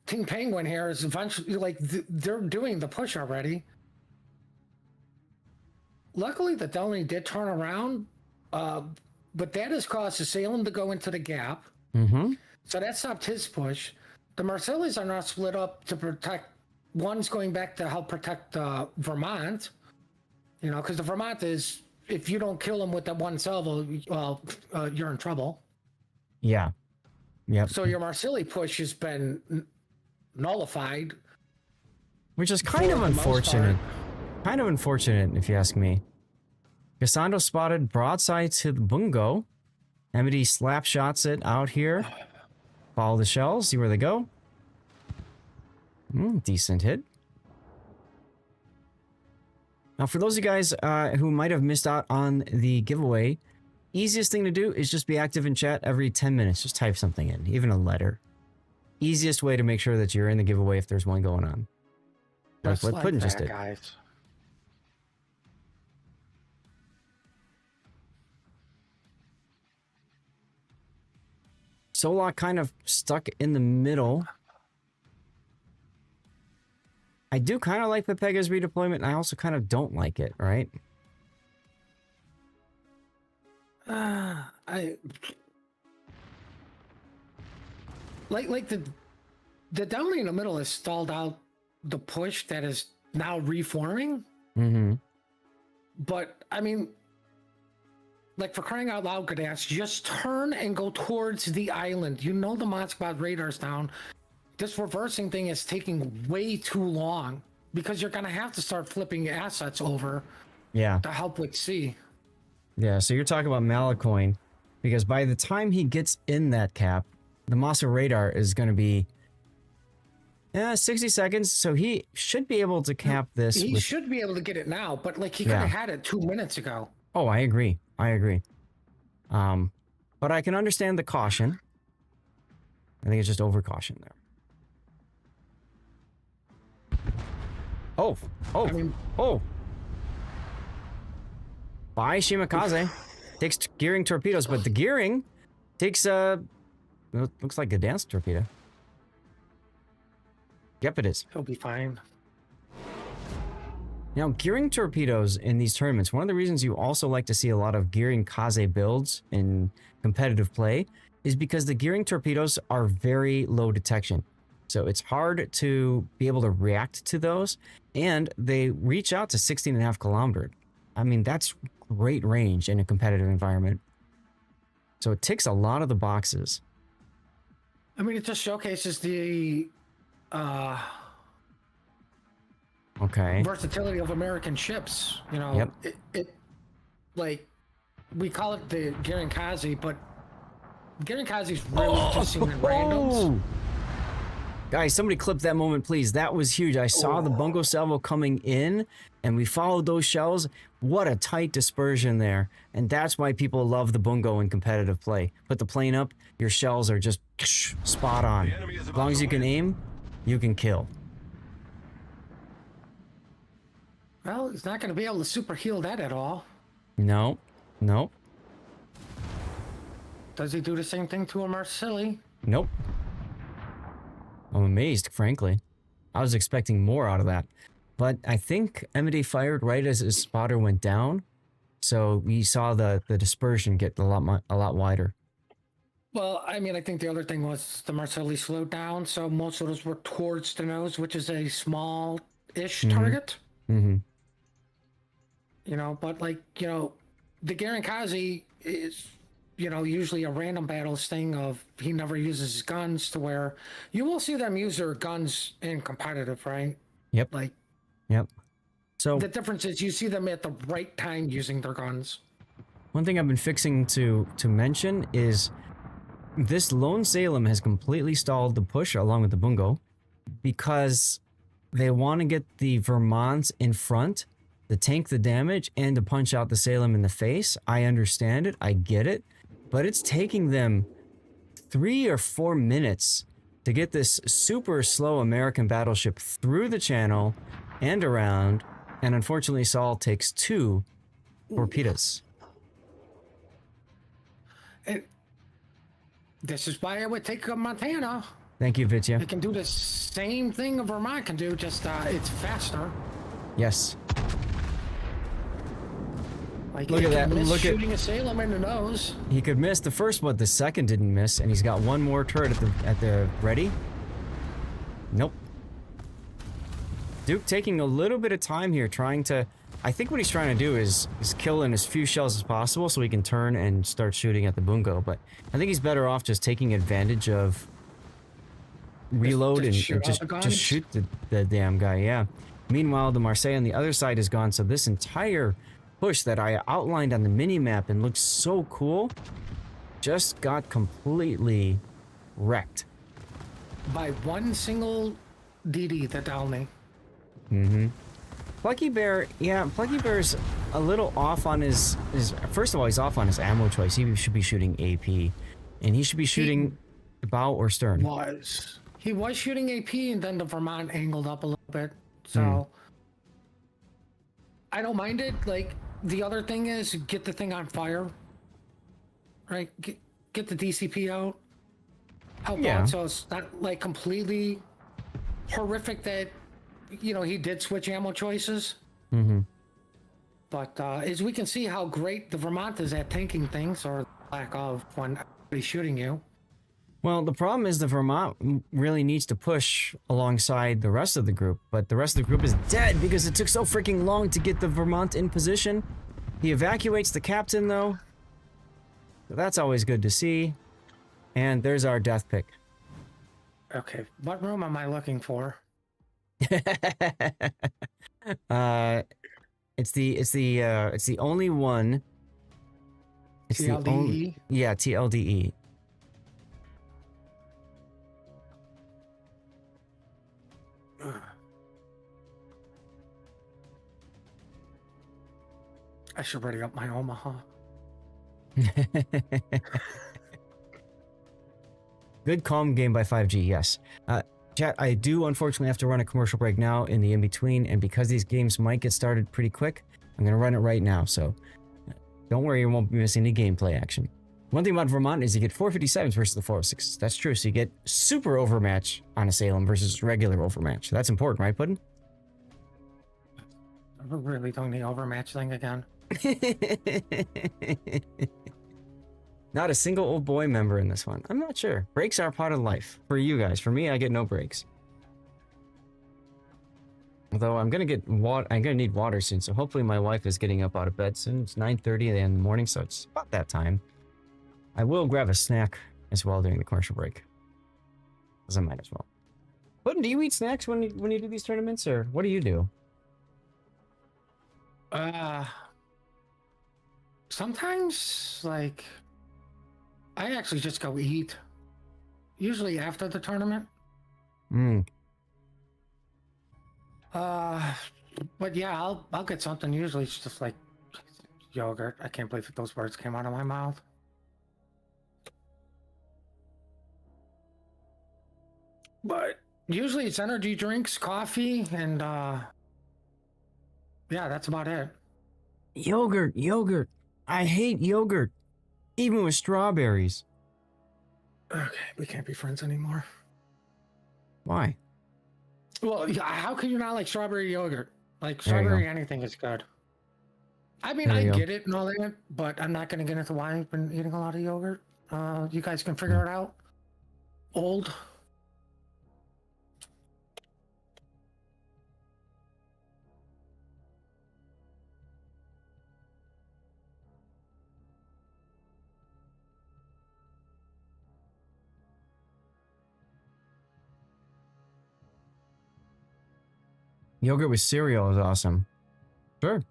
Team Penguin here is eventually like they're doing the push already. Luckily, the Delany did turn around, but that has caused the Salem to go into the gap. Mm-hmm. So that stopped his push. The Marsilis are now split up to protect. One's going back to help protect Vermont, you know, because the Vermont is, if you don't kill them with that one salvo, well, you're in trouble. Yeah. Yep. So your Marsili push has been nullified. Which is kind of for the most unfortunate. part. Kind of unfortunate, if you ask me. Cassandra spotted broadside to the bungo. Amity slap shots it out here. Follow the shells, see where they go. Decent hit. Now, for those of you guys who might have missed out on the giveaway, easiest thing to do is just be active in chat every 10 minutes. Just type something in, even a letter. Easiest way to make sure that you're in the giveaway if there's one going on. Like Just what like Puddin' that, just did. guys. Solak kind of stuck in the middle. I do kind of like Pepega's redeployment, and I also kind of don't like it, right? I like the Downey in the middle has stalled out the push that is now reforming. Mm-hmm. But I mean, like, for crying out loud, Gdansk, just turn and go towards the island. You know the Mod Squad radar's down. This reversing thing is taking way too long because you're gonna have to start flipping assets over Yeah. to help with C. Yeah, so you're talking about Malacoin, because by the time he gets in that cap, the Masa radar is going to be 60 seconds, so he should be able to cap this. He with... should be able to get it now, but like he could have had it 2 minutes ago. Oh, I agree. I agree. But I can understand the caution. I think it's just over caution there. Oh, I mean, By Shimakaze. Takes gearing torpedoes, but the gearing takes looks like a dance torpedo. Yep, it is. he'll be fine. Now, gearing torpedoes in these tournaments, one of the reasons you also like to see a lot of gearing Kaze builds in competitive play is because the gearing torpedoes are very low detection. So it's hard to be able to react to those, and they reach out to 16.5 kilometers. I mean, that's great range in a competitive environment. So it ticks a lot of the boxes. I mean, it just showcases the Okay. versatility of American ships. You know, Yep. it like, we call it the Kazi, but Kazi's really just seen in randoms. Guys, somebody clip that moment, please. That was huge. I saw the bungo salvo coming in, and we followed those shells. What a tight dispersion there. And that's why people love the bungo in competitive play. Put the plane up, your shells are just spot on. As long as you can aim, you can kill. Well, he's not going to be able to super heal that at all. No. Nope. Does he do the same thing to a Marsili? Nope. I'm amazed, frankly. I was expecting more out of that. But I think Emity fired right as his spotter went down. So we saw the dispersion get a lot wider. Well, I mean, I think the other thing was the Marsili slowed down, so most of those were towards the nose, which is a small-ish target. Mm-hmm. You know, but like, you know, the Kazi is usually a random battles thing of he never uses his guns to where you will see them use their guns in competitive, right? Yep. Like Yep. So the difference is you see them at the right time using their guns. one thing I've been fixing to mention is this lone Salem has completely stalled the push along with the Bungo because they want to get the Vermonts in front to tank the damage and to punch out the Salem in the face. I understand it. I get it. But it's taking them 3 or 4 minutes to get this super slow American battleship through the channel and around. And unfortunately, Saul takes 2 torpedoes. And this is why I would take Montana. Thank you, Vitya. It can do the same thing a Vermont can do, just it's faster. Yes. Like, Look it at can that. miss Look at shooting a Salem in the nose. he could miss the first one, the second didn't miss, and he's got 1 more turret at the ready. Nope. Duke taking a little bit of time here, trying to. I think what he's trying to do is kill in as few shells as possible so he can turn and start shooting at the Bungo. But I think he's better off just taking advantage of reload Just and shoot all the just guns? shoot the damn guy. Yeah. Meanwhile, the Marseille on the other side is gone. So this entire push that I outlined on the mini map and looks so cool just got completely wrecked. By one single DD that downed me. Mm-hmm. Plucky Bear, yeah, Plucky Bear's a little off on his first of all, he's off on his ammo choice. He should be shooting AP. And he should be shooting bow or stern. He was shooting AP, and then the Vermont angled up a little bit. So I don't mind it. Like, the other thing is get the thing on fire. Right? Get the DCP out. Help out so it's not like completely horrific that he did switch ammo choices. Mm-hmm. But as we can see how great the Vermont is at tanking things, or lack of, when everybody's shooting you. Well, the problem is the Vermont really needs to push alongside the rest of the group, but the rest of the group is dead because it took so freaking long to get the Vermont in position. He evacuates the captain, though. So that's always good to see. And there's our death pick. Okay, what room am I looking for? It's the only one. It's the only, yeah, TLDE. I should ready up my Omaha. Good calm game by 5G, yes. Chat, I do unfortunately have to run a commercial break now in the in-between, and because these games might get started pretty quick, I'm going to run it right now, so don't worry, you won't be missing any gameplay action. One thing about Vermont is you get 457s versus the 406s. That's true, so you get super overmatch on a Salem versus regular overmatch. That's important, right, Puddin'? We're really doing the overmatch thing again. Not a single old boy member in this one. I'm not sure. Breaks are part of life. For you guys. For me, I get no breaks. Although I'm gonna need water soon, so hopefully my wife is getting up out of bed soon. It's 9:30 in the morning, so it's about that time. I will grab a snack as well during the commercial break. Because I might as well. Puddin', do you eat snacks when you do these tournaments, or what do you do? Sometimes, like, I actually just go eat. Usually after the tournament. But yeah, I'll get something. Usually it's just like yogurt. I can't believe that those words came out of my mouth. But usually it's energy drinks, coffee, and yeah, that's about it. Yogurt. I hate yogurt. Even with strawberries. Okay, we can't be friends anymore. Why? Well, yeah, how can you not like strawberry yogurt? Like, strawberry anything is good. I mean, I get it and all that, but I'm not going to get into why I've been eating a lot of yogurt. You guys can figure it out. Old. Yogurt with cereal is awesome. Sure.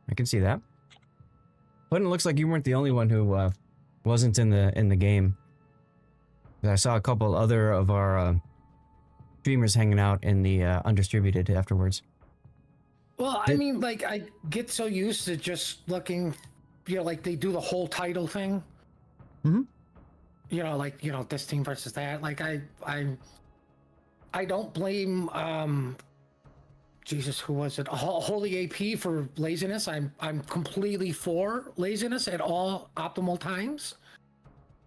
I can see that. But it looks like you weren't the only one who wasn't in the game. I saw a couple other of our streamers hanging out in the undistributed afterwards. Well, I mean, like, I get so used to just looking, like they do the whole title thing. Mm-hmm. Like, this team versus that. Like, I don't blame, Jesus, who was it? Holy AP for laziness. I'm completely for laziness at all optimal times.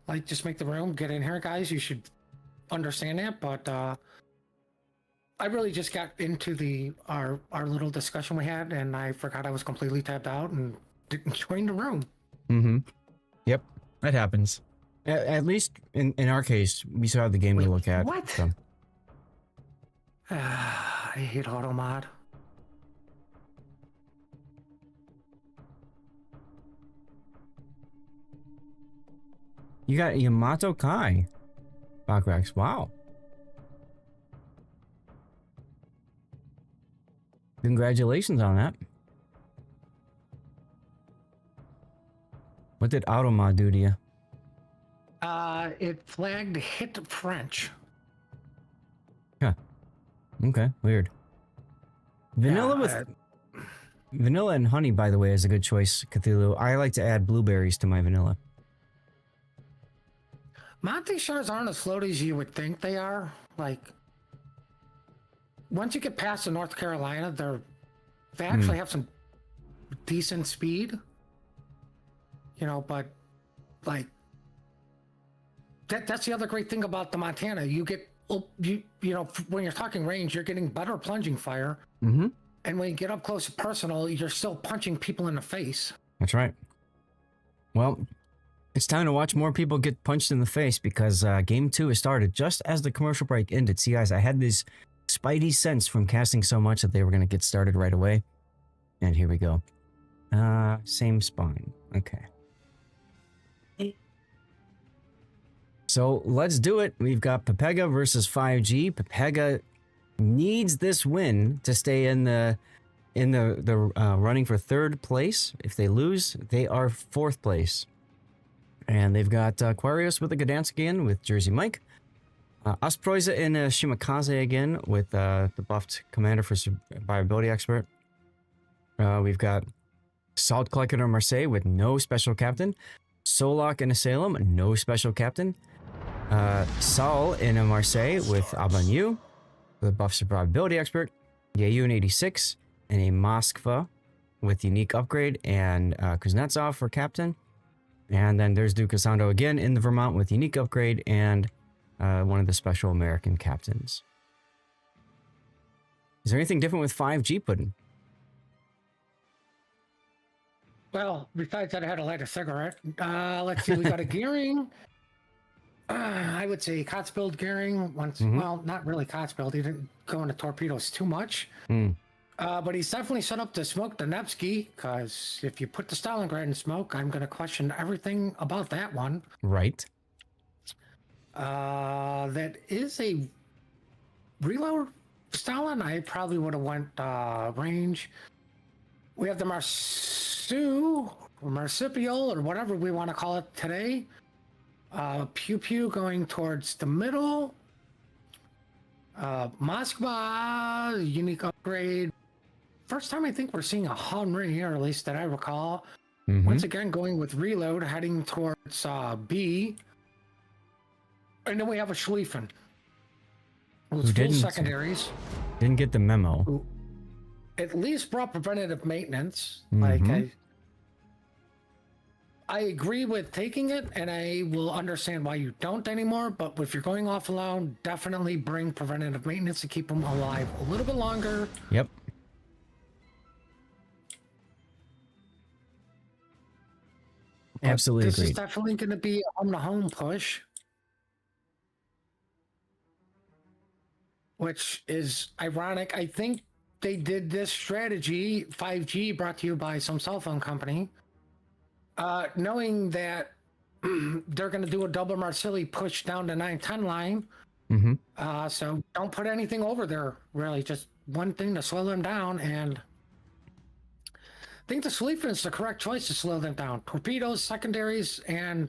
Like, just make the room, get in here, guys. You should understand that. But I really just got into our little discussion we had, and I forgot I was completely tapped out and didn't join the room. Mm-hmm. Yep, that happens. At least in our case, we still have the game to look at. What? So. I hate auto mod. You got Yamato Kai. Backrax, wow. Congratulations on that. What did Automod do to you? It flagged hit French. Huh. Okay, weird. Vanilla vanilla and honey, by the way, is a good choice, Cthulhu. I like to add blueberries to my vanilla. Monte Chars aren't as floaty as you would think they are. Like, once you get past the North Carolina, they actually have some decent speed. But like that's the other great thing about the Montana. You get when you're talking range, you're getting better plunging fire. Mm-hmm. And when you get up close and personal, you're still punching people in the face. That's right. Well, it's time to watch more people get punched in the face because Game 2 has started just as the commercial break ended. See, guys, I had this spidey sense from casting so much that they were going to get started right away. And here we go. Same spawn. Okay. So let's do it. We've got Pepega versus 5G. Pepega needs this win to stay in the running for third place. If they lose, they are fourth place. And they've got Aquarius with the Gdansk again with Jersey Mike. Asproiza and Shimakaze again with the buffed commander for survivability expert. We've got Salt Collector Marseille with no special captain. Solok and Salem, no special captain. Saul in Marseille with Abanyu, the buff survivability expert. Yayun 86 and a Moskva with unique upgrade and Kuznetsov for captain. And then there's Duke Asando again in the Vermont with unique upgrade and one of the special American captains. Is there anything different with 5G Puddin'? Well, besides that, I had to light a cigarette. Let's see, we got a gearing. I would say Kotzbild gearing. Well, not really Kotzbild. He didn't go into torpedoes too much. But he's definitely set up to smoke the Nevsky, because if you put the Stalingrad in smoke, I'm going to question everything about that one. Right. That is a reload Stalin. I probably would have went range. We have the Marsu, or Marsupial, or whatever we want to call it today. Pew Pew going towards the middle. Moskva, unique upgrade. First time I think we're seeing a Henry, or at least that I recall. Once again, going with reload, heading towards B. And then we have a Schlieffen. With full secondaries. Didn't get the memo. Who at least brought preventative maintenance. Like, I agree with taking it, and I will understand why you don't anymore, but if you're going off alone, definitely bring preventative maintenance to keep them alive a little bit longer. Yep. Absolutely This agreed. is definitely going to be a home-to-home push, which is ironic. I think they did this strategy, 5G, brought to you by some cell phone company, knowing that they're going to do a double Marsilli push down the 910 line. So don't put anything over there, really. Just one thing to slow them down. And I think the Sleepin is the correct choice to slow them down. Torpedoes, secondaries, and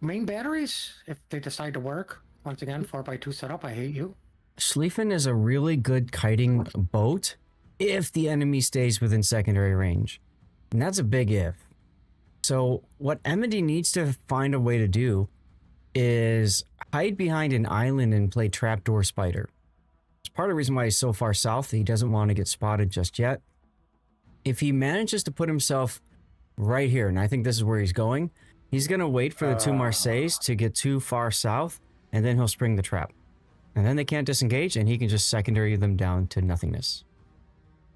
main batteries, if they decide to work. Once again, 4x2 setup. I hate you. Schlieffen is a really good kiting boat if the enemy stays within secondary range. And that's a big if. So what Emity needs to find a way to do is hide behind an island and play Trapdoor Spider. It's part of the reason why he's so far south. He doesn't want to get spotted just yet. If he manages to put himself right here, and I think this is where he's going, he's going to wait for the two Marseilles to get too far south, and then he'll spring the trap. And then they can't disengage, and he can just secondary them down to nothingness.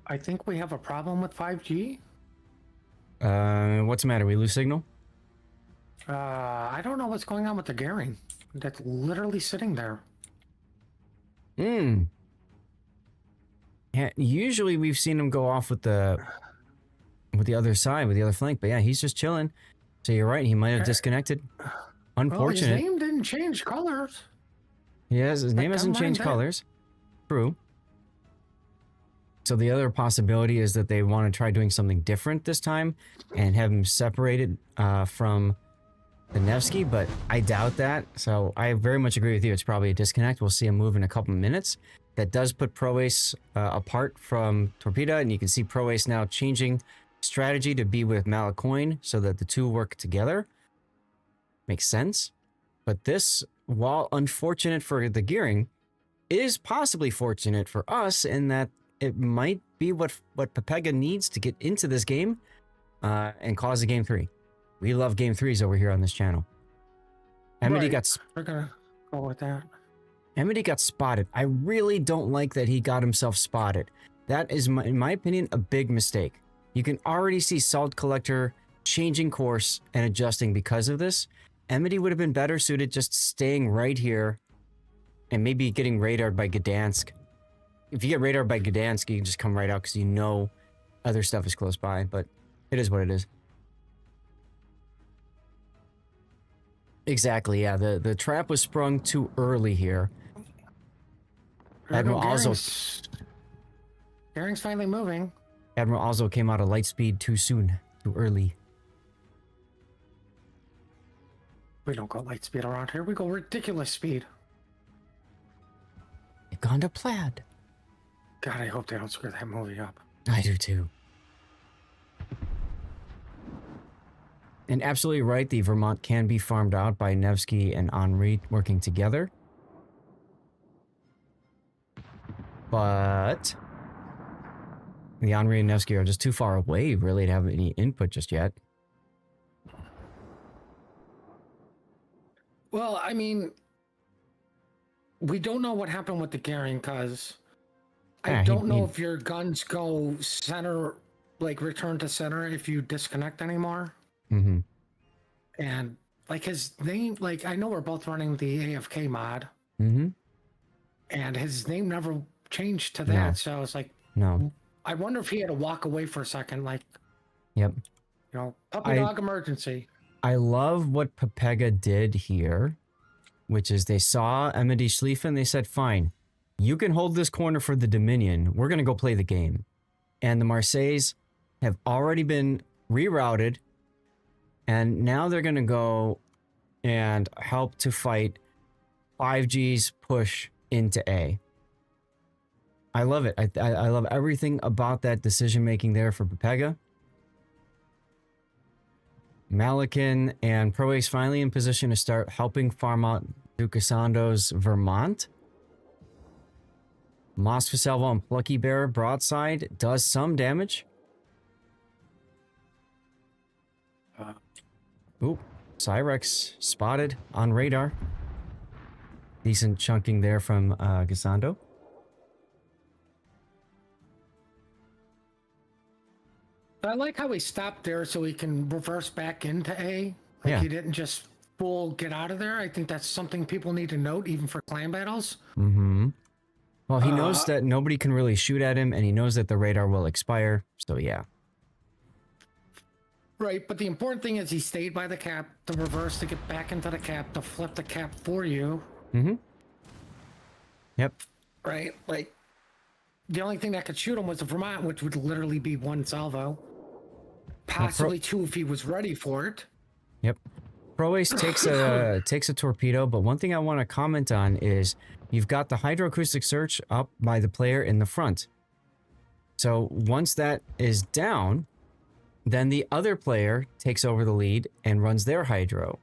I think we have a problem with 5G. What's the matter? We lose signal? I don't know what's going on with the gearing. That's literally sitting there. Yeah, usually we've seen him go off with the other side, with the other flank, but yeah, he's just chilling. So you're right, he might have disconnected. Unfortunate. Well, his name didn't change colors. Yes, his name hasn't changed colors. True. So the other possibility is that they want to try doing something different this time and have him separated from the Nevsky, but I doubt that. So I very much agree with you. It's probably a disconnect. We'll see him move in a couple minutes. That does put Pro-Ace apart from Torpedo, and you can see Pro-Ace now changing strategy to be with Malacoin so that the two work together. Makes sense. But this, while unfortunate for the gearing, is possibly fortunate for us in that it might be what Pepega needs to get into this game and cause a game 3. We love game 3s over here on this channel. Emity We're gonna go with that. Emity got spotted. I really don't like that he got himself spotted. That is, in my opinion, a big mistake. You can already see Salt Collector changing course and adjusting because of this. Emity would have been better suited just staying right here and maybe getting radared by Gdansk. If you get radared by Gdansk, you can just come right out because you know other stuff is close by, but it is what it is. Exactly, yeah. The trap was sprung too early here. Admiral Gearing's finally moving. Admiral Ozzo came out of light speed too soon, too early. We don't go light speed around here. We go ridiculous speed. They've gone to plaid. God, I hope they don't screw that movie up. I do too. And absolutely right, the Vermont can be farmed out by Nevsky and Henri working together. But the Henri and Nevsky are just too far away, really, to have any input just yet. Well, I mean, we don't know what happened with the gearing because I don't know if your guns go center, like return to center if you disconnect anymore. Mm-hmm. And like his name, like I know we're both running the AFK mod. Mm-hmm. And his name never changed to that. No. So it's like, no. I wonder if he had to walk away for a second, like, yep. You know, puppy dog emergency. I love what Pepega did here, which is they saw Emity Schlieffen. They said, fine, you can hold this corner for the Dominion. We're going to go play the game. And the Marseilles have already been rerouted. And now they're going to go and help to fight 5G's push into A. I love it. I love everything about that decision-making there for Pepega. Malakin and Pro-Ace finally in position to start helping farm out Ducasando's Vermont. Mosfaselva and Plucky Bear broadside does some damage. Oop, Cyrex spotted on radar. Decent chunking there from Gasando. I like how he stopped there so he can reverse back into A. Like he didn't just full get out of there. I think that's something people need to note, even for clan battles. Mm-hmm. Well, he knows that nobody can really shoot at him, and he knows that the radar will expire. So, yeah. Right, but the important thing is he stayed by the cap, to reverse to get back into the cap, to flip the cap for you. Mm-hmm. Yep. Right? Like, the only thing that could shoot him was the Vermont, which would literally be one salvo. Possibly two if he was ready for it. Yep. Pro Ace takes a torpedo, but one thing I want to comment on is you've got the hydroacoustic search up by the player in the front. So once that is down, then the other player takes over the lead and runs their hydro,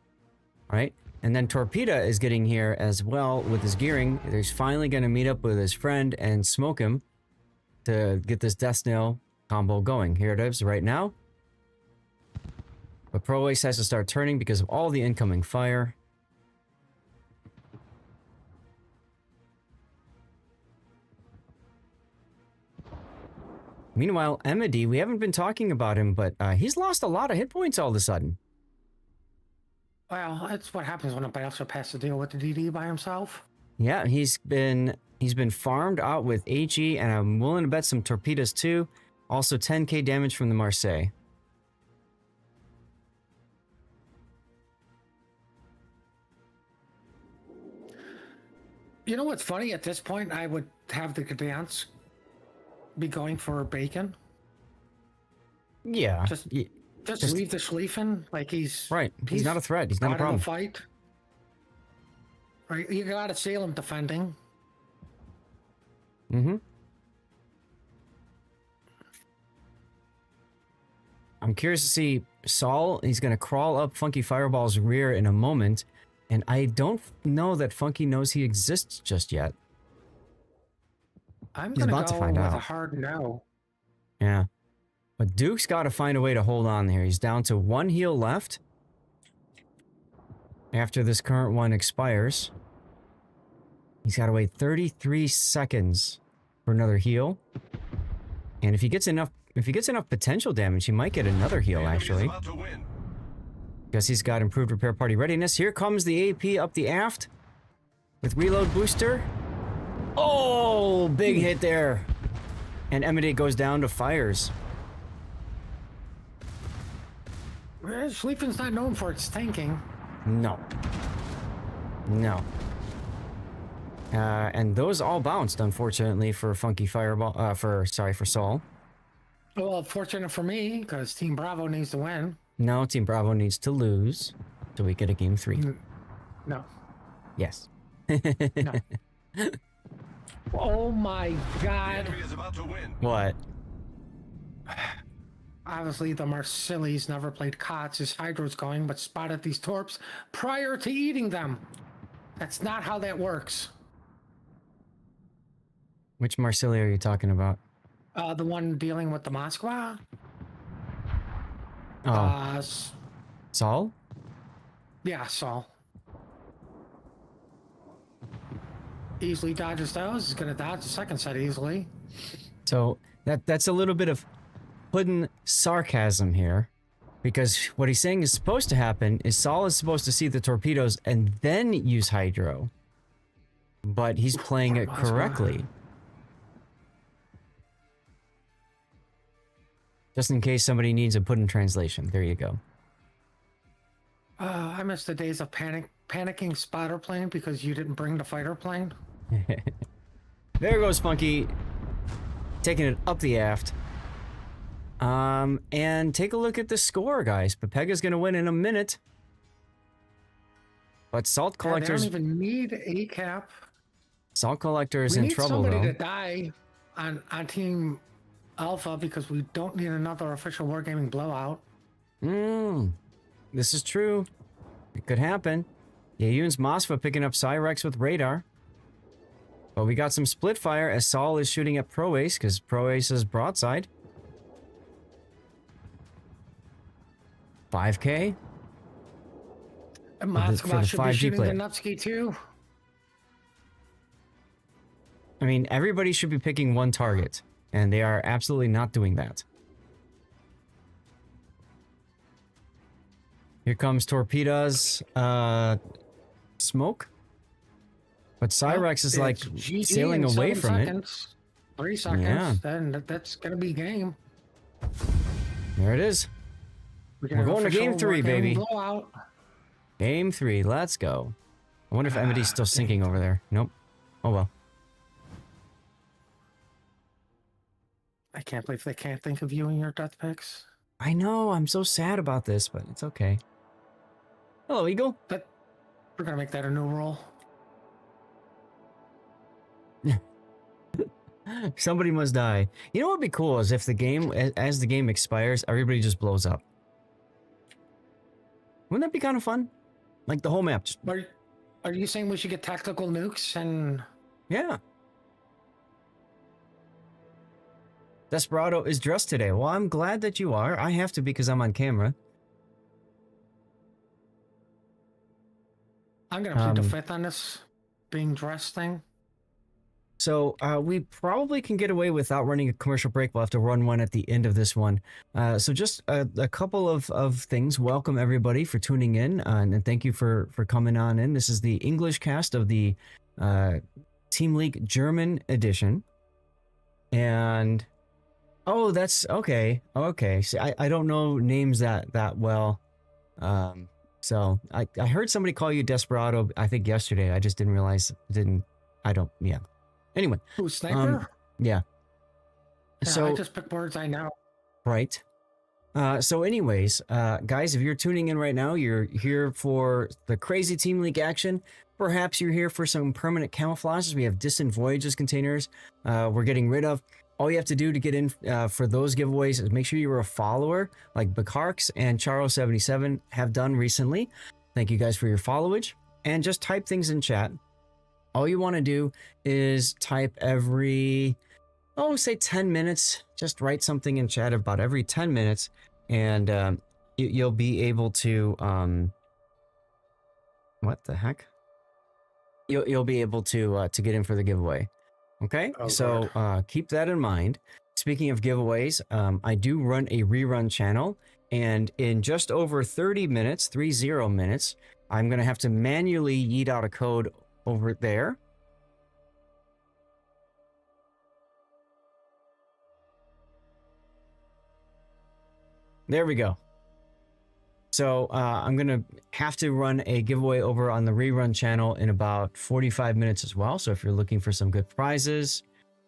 right? And then Torpedo is getting here as well with his gearing. He's finally going to meet up with his friend and smoke him to get this death snail combo going. Here it is right now. But Pro Ace has to start turning because of all the incoming fire. Meanwhile, Emedy, we haven't been talking about him, but he's lost a lot of hit points all of a sudden. Well, that's what happens when a Battleship has to deal with the DD by himself. Yeah, he's been farmed out with HE, and I'm willing to bet some torpedoes too. Also 10k damage from the Marseille. You know what's funny? At this point, I would have the Gdansk be going for bacon. Yeah. Just leave the Schlieffen like he's right. He's not a threat. He's not a problem. Fight. Right. You got to Salem defending. Mm-hmm. I'm curious to see Saul. He's going to crawl up Funky Fireball's rear in a moment. And I don't know that Funky knows he exists just yet. I'm going to go with a hard no. Yeah. But Duke's got to find a way to hold on here. He's down to one heal left. After this current one expires. He's got to wait 33 seconds for another heal. And if he gets enough potential damage, he might get another heal actually. Guess he's got improved repair party readiness. Here comes the AP up the aft with reload booster. Oh, big hit there. And Emedy goes down to fires. Schlieffen's not known for its tanking. No. No. And those all bounced, unfortunately, for Funky Fireball. For Saul. Well, fortunate for me, because Team Bravo needs to win. No, Team Bravo needs to lose so we get a game 3. No. Yes. No. Oh my God. What? Obviously, the Marsilis never played COTS. His Hydro's going, but spotted these torps prior to eating them. That's not how that works. Which Marsili are you talking about? The one dealing with the Moskva. Oh. Saul? Yeah, Saul. Easily dodges those. He's gonna dodge the second set easily. So that's a little bit of hidden sarcasm here. Because what he's saying is supposed to happen is Saul is supposed to see the torpedoes and then use Hydro. But he's playing it correctly. Just in case somebody needs a put-in translation. There you go. I miss the days of panicking spotter plane because you didn't bring the fighter plane. There goes Funky. Taking it up the aft. And take a look at the score, guys. Pepega's gonna win in a minute. But Salt Collector's... They don't even need a cap. Salt Collector's in trouble, though. We need somebody to die on Team Alpha because we don't need another official Wargaming blowout. This is true. It could happen. Yayun's Mosfa picking up Cyrex with radar. But we got some split fire as Saul is shooting at Pro Ace because Pro Ace is broadside. 5k? And Moskva should be shooting player. the Nutsky too. I mean, everybody should be picking one target. And they are absolutely not doing that. Here comes Torpedo's smoke. But Cyrex is like sailing away from it. 3 seconds, then that's going to be game. There it is. We're going to game 3, baby. Blowout. Game 3, let's go. I wonder if Amity's still dang. sinking over there. Nope. Oh well. I can't believe they can't think of you in your death picks. I know, I'm so sad about this, but it's okay. Hello, Eagle. But we're gonna make that a new rule. Somebody must die. You know what would be cool is if the game, as the game expires, everybody just blows up. Wouldn't that be kind of fun? Like the whole map just... Are you saying we should get tactical nukes and... Yeah. Desperado is dressed today. Well, I'm glad that you are. I have to because I'm on camera. I'm gonna plead the fifth on this being dressed thing. So we probably can get away without running a commercial break. We'll have to run one at the end of this one. So just a couple of things. Welcome everybody for tuning in, and thank you for coming on in. This is the English cast of the Team League German edition. And oh, that's okay. Okay, see, I don't know names that well. So I heard somebody call you Desperado, I think yesterday. I just didn't realize. Yeah. Anyway. Ooh, sniper? Yeah. So I just pick words I know. right. So anyways, guys, if you're tuning in right now, you're here for the crazy Team League action. Perhaps you're here for some permanent camouflages. We have distant voyages containers we're getting rid of. All you have to do to get in for those giveaways is make sure you're a follower, like Bakarks and Charles77 have done recently. Thank you guys for your followage. And just type things in chat. All you want to do is type every, say 10 minutes. Just write something in chat about every 10 minutes. And you'll be able to, what the heck? You'll be able to get in for the giveaway. Okay, Oh, so keep that in mind. Speaking of giveaways, I do run a rerun channel, and in just over 30 minutes, 30 minutes, I'm going to have to manually yeet out a code over there. There we go. So I'm going to have to run a giveaway over on the rerun channel in about 45 minutes as well. So if you're looking for some good prizes,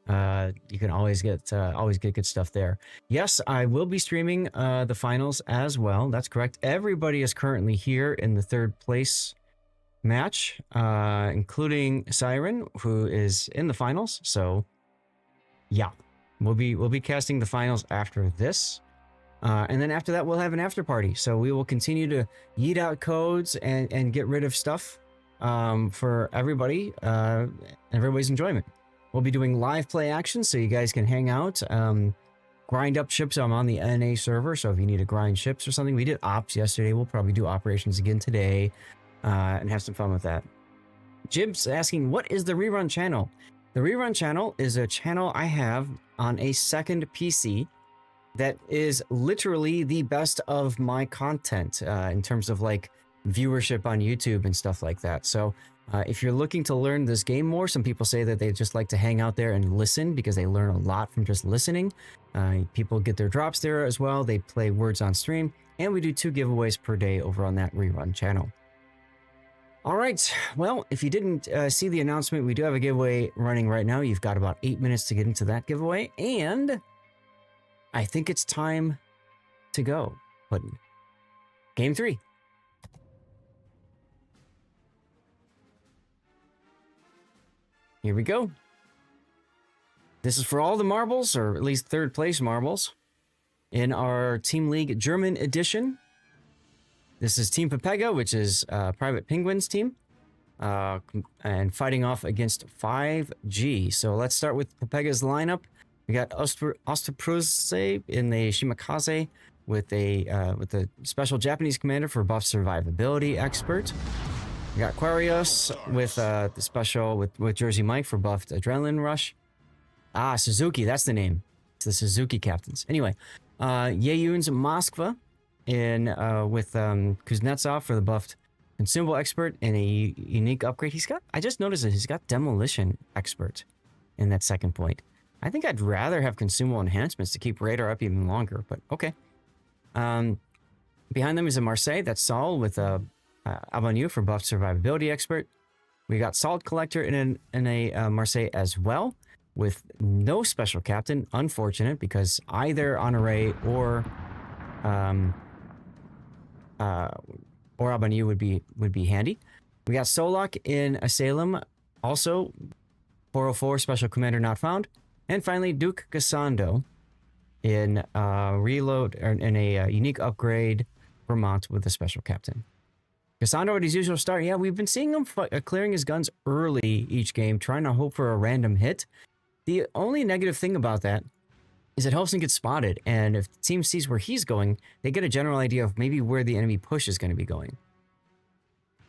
you can always get good stuff there. Yes, I will be streaming the finals as well. That's correct. Everybody is currently here in the third place match, including Siren, who is in the finals. So yeah, we'll be casting the finals after this. And then after that, we'll have an after party. So we will continue to yeet out codes and get rid of stuff for everybody, everybody's enjoyment. We'll be doing live play action so you guys can hang out, grind up ships. I'm on the NA server, so if you need to grind ships or something, we did ops yesterday. We'll probably do operations again today and have some fun with that. Jib's asking, what is the rerun channel? The rerun channel is a channel I have on a second PC that is literally the best of my content in terms of like viewership on YouTube and stuff like that. So if you're looking to learn this game more, some people say that they just like to hang out there and listen because they learn a lot from just listening. People get their drops there as well. They play words on stream, and we do 2 giveaways per day over on that rerun channel. All right, well, if you didn't see the announcement, we do have a giveaway running right now. You've got about 8 minutes to get into that giveaway, and I think it's time to go. But game 3. Here we go. This is for all the marbles, or at least third place marbles, in our Team League German edition. This is Team Pepega, which is Private Penguin's team, and fighting off against 5G. So let's start with Pepega's lineup. We got Osterpruse in the Shimakaze with the special Japanese commander for buff survivability expert. We got Quarios with the special with Jersey Mike for buffed adrenaline rush. Ah, Suzuki, that's the name. It's the Suzuki captains. Anyway, Yeyun's Moskva in with Kuznetsov for the buffed consumable expert and a unique upgrade. I just noticed that he's got demolition expert in that second point. I think I'd rather have consumable enhancements to keep radar up even longer, but okay. Behind them is a Marseille. That's Saul with Abanu for buffed survivability expert. We got Salt Collector in a Marseille as well, with no special captain. Unfortunate, because either Honoré or Abanu would be handy. We got Solak in Asylum, also 404 special commander not found, and finally Duke Gassando in reload or in a unique upgrade Vermont with a special captain. Gassando at his usual start. Yeah, we've been seeing him clearing his guns early each game, trying to hope for a random hit. The only negative thing about that is it helps him get spotted, and if the team sees where he's going, they get a general idea of maybe where the enemy push is going to be going.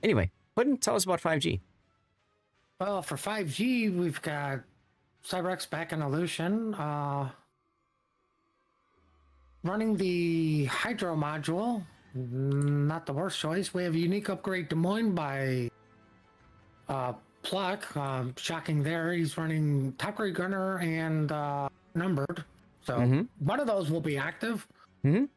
Anyway, Puddin, tell us about 5G. Well, for 5G, we've got Cyrex back in Illusion, running the Hydro module. Not the worst choice. We have a unique upgrade Des Moines by Pluck. Shocking there. He's running top grade gunner and numbered. So one of those will be active. To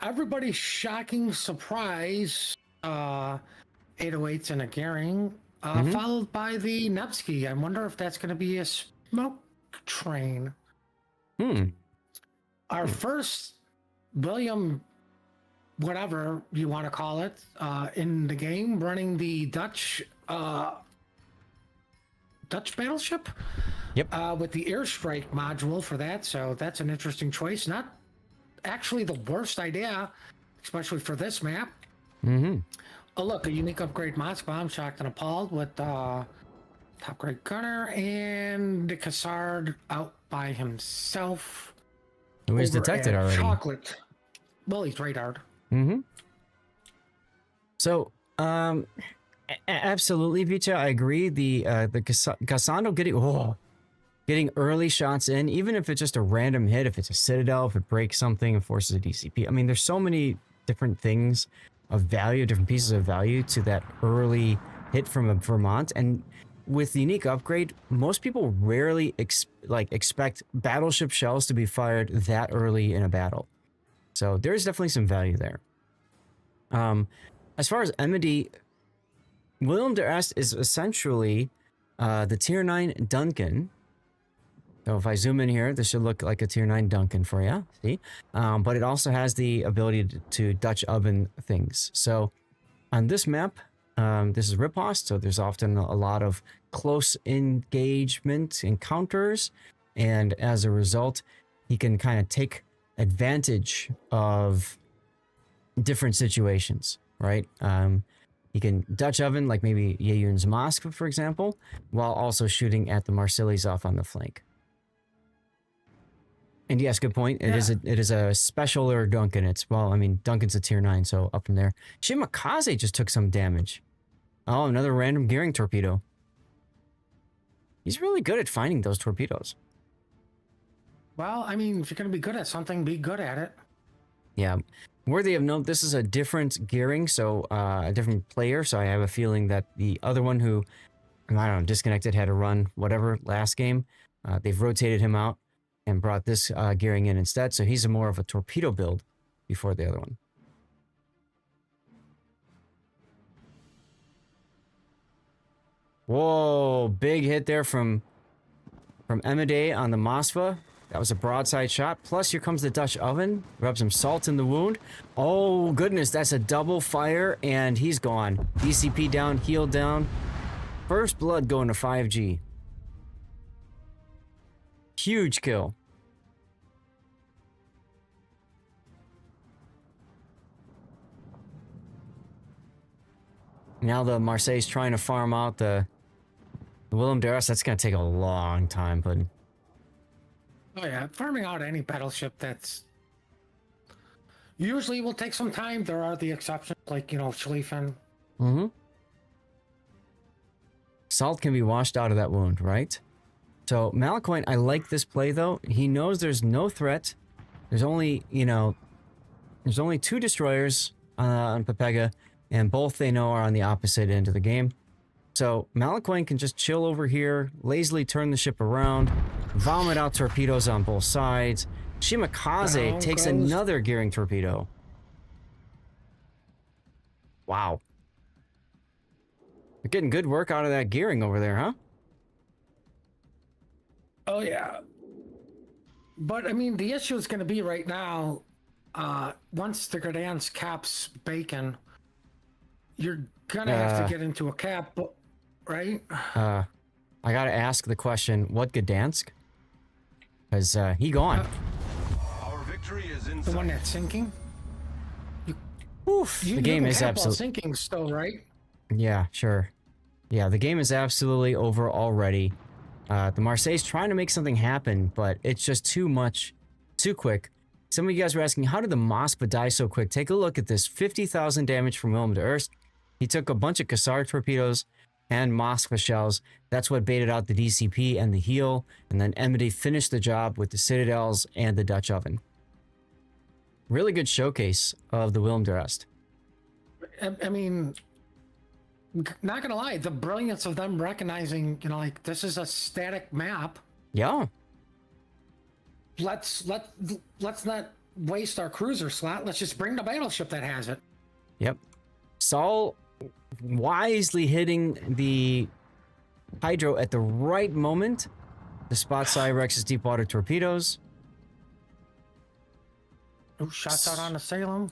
everybody's shocking surprise, 808s and a Gearing, followed by the Nevsky. I wonder if that's going to be a smoke train. Our first William, whatever you want to call it, in the game, running the Dutch battleship. Yep. With the airstrike module for that, so that's an interesting choice. Not actually the worst idea, especially for this map. Oh look, a unique upgrade Moskva. I'm shocked and appalled with top grade gunner and the Cassard out by himself. Who is detected already? Chocolate. Well, he's radared. So, absolutely, Vicha, I agree. The Gassando getting early shots in, even if it's just a random hit, if it's a Citadel, if it breaks something and forces a DCP. I mean, there's so many different things of value, different pieces of value to that early hit from a Vermont. And with the unique upgrade, most people rarely expect battleship shells to be fired that early in a battle. So there's definitely some value there. As far as Emedy, William de Est is essentially the tier 9 Duncan. So if I zoom in here, this should look like a tier 9 Duncan for you. See? But it also has the ability to Dutch oven things. So on this map, this is riposte, so there's often a lot of close engagement encounters, and as a result, he can kind of take advantage of different situations, right? He can Dutch oven, like maybe Yeyun's Mosque, for example, while also shooting at the Marseilles off on the flank. And yes, good point. It is a specialer Duncan. It's, well, I mean, Duncan's a tier 9, so up from there. Shimakaze just took some damage. Oh, another random gearing torpedo. He's really good at finding those torpedoes. Well, I mean, if you're going to be good at something, be good at it. Yeah. Worthy of note, this is a different gearing, so a different player, so I have a feeling that the other one who, I don't know, disconnected, had to run whatever last game, they've rotated him out and brought this gearing in instead, so he's more of a torpedo build before the other one. Whoa, big hit there from Emede on the Mosfa. That was a broadside shot. Plus, here comes the Dutch oven. Rub some salt in the wound. Oh, goodness, that's a double fire, and he's gone. DCP down, healed down. First blood going to 5G. Huge kill. Now the Marseille's trying to farm out the Willem de Est. That's going to take a long time, but... Oh yeah, farming out any battleship that's usually will take some time. There are the exceptions, like, you know, Schlieffen. Salt can be washed out of that wound, right? So Malakoin, I like this play though. He knows there's no threat. There's only, you know, there's only 2 destroyers on Pepega, and both they know are on the opposite end of the game. So Malakoin can just chill over here, lazily turn the ship around, vomit out torpedoes on both sides. Shimakaze takes another gearing torpedo. Wow. The Getting good work out of that gearing over there, huh? Oh yeah. But I mean, the issue is going to be right now. Once the Gdansk caps bacon, you're gonna have to get into a cap, right? I gotta ask the question: what Gdansk? Because he gone. Our victory is in The one sight. that's sinking. Oof. You, The game you can is cap while absolutely. sinking still, right? Yeah, sure. Yeah, the game is absolutely over already. The Marseille's trying to make something happen, but it's just too much, too quick. Some of you guys were asking, how did the Moskva die so quick? Take a look at this. 50,000 damage from Willem de Erst. He took a bunch of Cassar torpedoes and Moskva shells. That's what baited out the DCP and the heel. And then Emity finished the job with the Citadels and the Dutch oven. Really good showcase of the Willem de Erst. I mean, not gonna lie, the brilliance of them recognizing, you know, like this is a static map. Yeah. Let's not waste our cruiser slot. Let's just bring the battleship that has it. Yep. Saul wisely hitting the Hydro at the right moment to spot Cyrex's deep water torpedoes. Ooh, shots out on the Salem.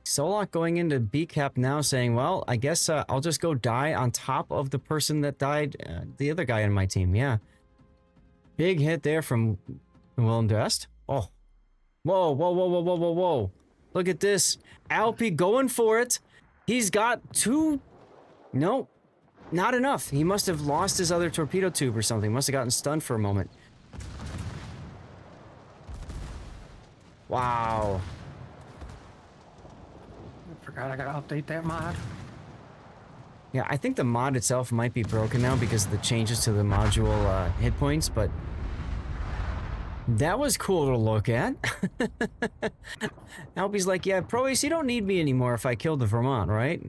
Solok going into B cap now saying, well, I guess I'll just go die on top of the person that died, the other guy in my team. Yeah. Big hit there from Willem de Est. Oh. Whoa, whoa, whoa, whoa, whoa, whoa, whoa. Look at this. Alpi going for it. He's got two. No, not enough. He must have lost his other torpedo tube or something. Must have gotten stunned for a moment. Wow. I forgot I gotta update that mod. Yeah, I think the mod itself might be broken now because of the changes to the module hit points, but that was cool to look at. Alpi's like, yeah, Pro Ace, you don't need me anymore if I killed the Vermont, right?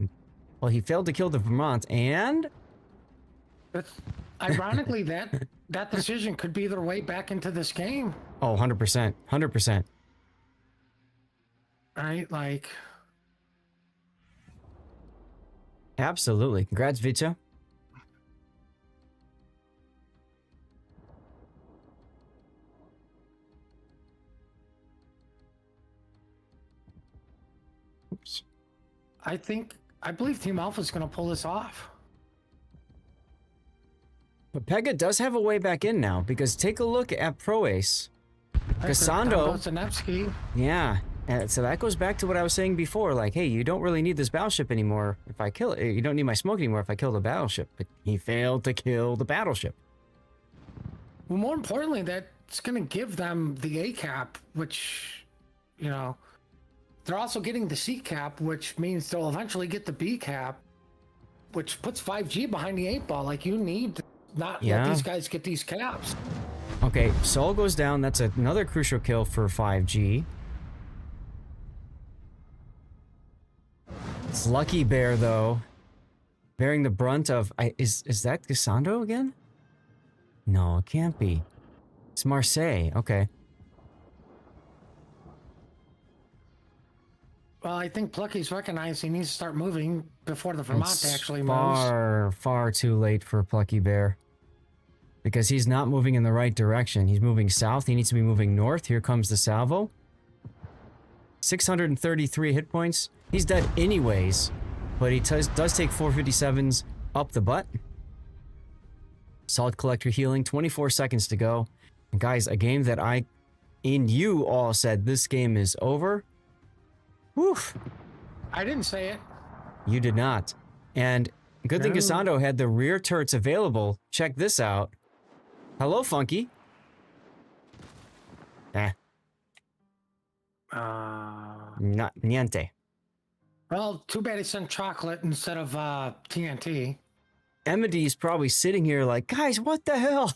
Well, he failed to kill the Vermont, and But ironically, that decision could be their way back into this game, oh, 100%, 100%. right? Like, Absolutely. Congrats, Vita. Oops. I believe Team Alpha is gonna pull this off. But Pega does have a way back in now, because take a look at Pro Ace. Cassandro. Zanevsky. Yeah. And so that goes back to what I was saying before, like, hey, you don't really need this battleship anymore if I kill it. You don't need my smoke anymore if I kill the battleship. But he failed to kill the battleship. Well, more importantly, that's gonna give them the A cap, which, you know, they're also getting the C cap, which means they'll eventually get the B cap, which puts 5G behind the 8 ball. Like, you need to not Yeah. let these guys get these caps. Okay, Sol goes down. That's another crucial kill for 5G. It's Lucky Bear, though, bearing the brunt of... Is that Cassandro again? No, it can't be. It's Marseille. Okay. Well, I think Plucky's recognized he needs to start moving before the Vermont It's actually moves. far, far too late for Plucky Bear. Because he's not moving in the right direction. He's moving south. He needs to be moving north. Here comes the salvo. 633 hit points. He's dead anyways. But he does take 457s up the butt. Salt collector healing. 24 seconds to go. And guys, a game that you all said this game is over. Woof. I didn't say it. You did not. And good thing No. Cassandro had the rear turrets available. Check this out. Hello, Funky. Not niente. Well, too bad he sent chocolate instead of TNT. Emidy's probably sitting here like, guys, what the hell?